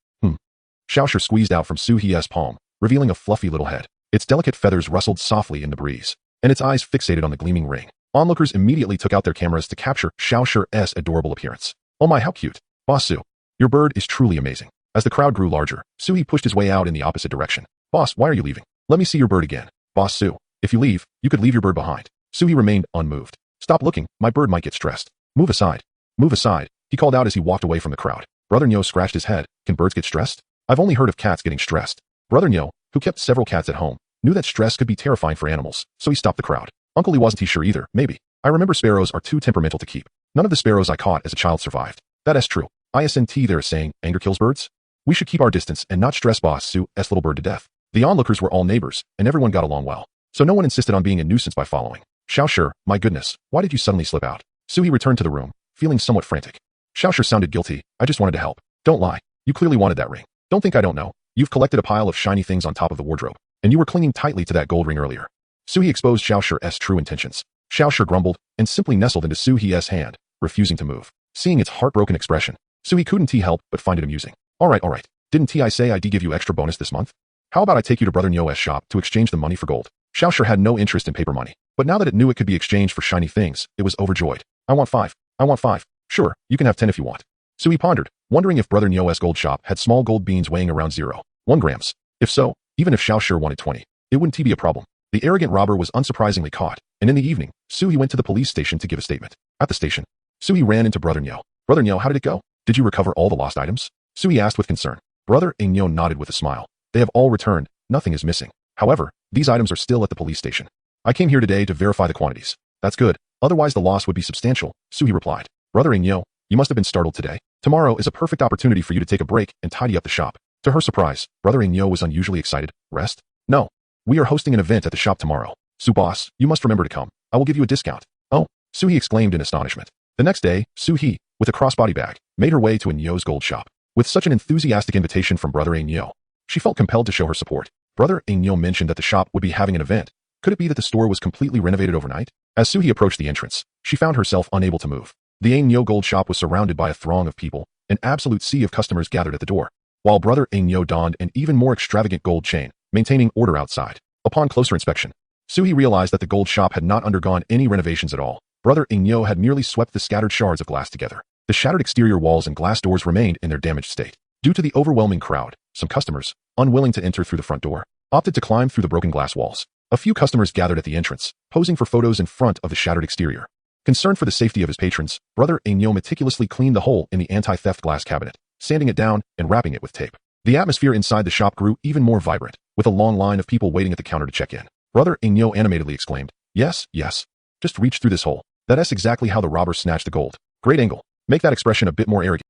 Xiao Shi squeezed out from Suie's palm, revealing a fluffy little head. Its delicate feathers rustled softly in the breeze, and its eyes fixated on the gleaming ring. Onlookers immediately took out their cameras to capture Xiao Shi's adorable appearance. "Oh my, how cute. Boss Su, your bird is truly amazing." As the crowd grew larger, Suie pushed his way out in the opposite direction. "Boss, why are you leaving? Let me see your bird again." "Boss Su, if you leave, you could leave your bird behind." Suie remained unmoved. "Stop looking, my bird might get stressed." "Move aside. Move aside," he called out as he walked away from the crowd. Brother Nyo scratched his head. "Can birds get stressed? I've only heard of cats getting stressed." Brother Nyo, who kept several cats at home, knew that stress could be terrifying for animals, so he stopped the crowd. Uncle Lee wasn't sure either, maybe. "I remember sparrows are too temperamental to keep. None of the sparrows I caught as a child survived." "That's true. ISNT there is saying, anger kills birds? We should keep our distance and not stress Boss Su's little bird to death." The onlookers were all neighbors, and everyone got along well, so no one insisted on being a nuisance by following. "Xiao Shi, my goodness, why did you suddenly slip out?" Suie returned to the room, feeling somewhat frantic. Xiao Shi sounded guilty. "I just wanted to help." "Don't lie. You clearly wanted that ring. Don't think I don't know. You've collected a pile of shiny things on top of the wardrobe, and you were clinging tightly to that gold ring earlier." Suie exposed Xiao Shi's true intentions. Xiaoshi grumbled and simply nestled into Suie's hand, refusing to move. Seeing its heartbroken expression, Suie couldn't help but find it amusing. All right. Didn't I say I'd give you extra bonus this month? How about I take you to Brother Nyo's shop to exchange the money for gold? Xiaoshi had no interest in paper money, but now that it knew it could be exchanged for shiny things, it was overjoyed. I want 5. Sure, you can have 10 if you want. Suie pondered, wondering if Brother Nyo's gold shop had small gold beans weighing around 0.1 grams. If so, even if Xiaoshi wanted 20, it wouldn't be a problem. The arrogant robber was unsurprisingly caught, and in the evening, Suie went to the police station to give a statement. At the station, Suie ran into Brother Nyo. Brother Nyo, how did it go? Did you recover all the lost items? Suie asked with concern. Brother Nyo nodded with a smile. They have all returned, nothing is missing. However, these items are still at the police station. I came here today to verify the quantities. That's good, otherwise the loss would be substantial, Suie replied. Brother Nyo, you must have been startled today. Tomorrow is a perfect opportunity for you to take a break and tidy up the shop. To her surprise, Brother Nyo was unusually excited. Rest? No. We are hosting an event at the shop tomorrow. Su boss, you must remember to come. I will give you a discount. Oh, Suie exclaimed in astonishment. The next day, Suie, with a crossbody bag, made her way to Nyo's gold shop. With such an enthusiastic invitation from Brother Nyo, she felt compelled to show her support. Brother Nyo mentioned that the shop would be having an event. Could it be that the store was completely renovated overnight? As Suie approached the entrance, she found herself unable to move. The Nyo gold shop was surrounded by a throng of people, an absolute sea of customers gathered at the door, while Brother Nyo donned an even more extravagant gold chain, maintaining order outside. Upon closer inspection, Suie realized that the gold shop had not undergone any renovations at all. Brother Nyo had merely swept the scattered shards of glass together. The shattered exterior walls and glass doors remained in their damaged state. Due to the overwhelming crowd, some customers, unwilling to enter through the front door, opted to climb through the broken glass walls. A few customers gathered at the entrance, posing for photos in front of the shattered exterior. Concerned for the safety of his patrons, Brother Nyo meticulously cleaned the hole in the anti-theft glass cabinet, sanding it down and wrapping it with tape. The atmosphere inside the shop grew even more vibrant, with a long line of people waiting at the counter to check in. Brother Nyo animatedly exclaimed, Yes. Just reach through this hole. That's exactly how the robber snatched the gold. Great angle. Make that expression a bit more arrogant.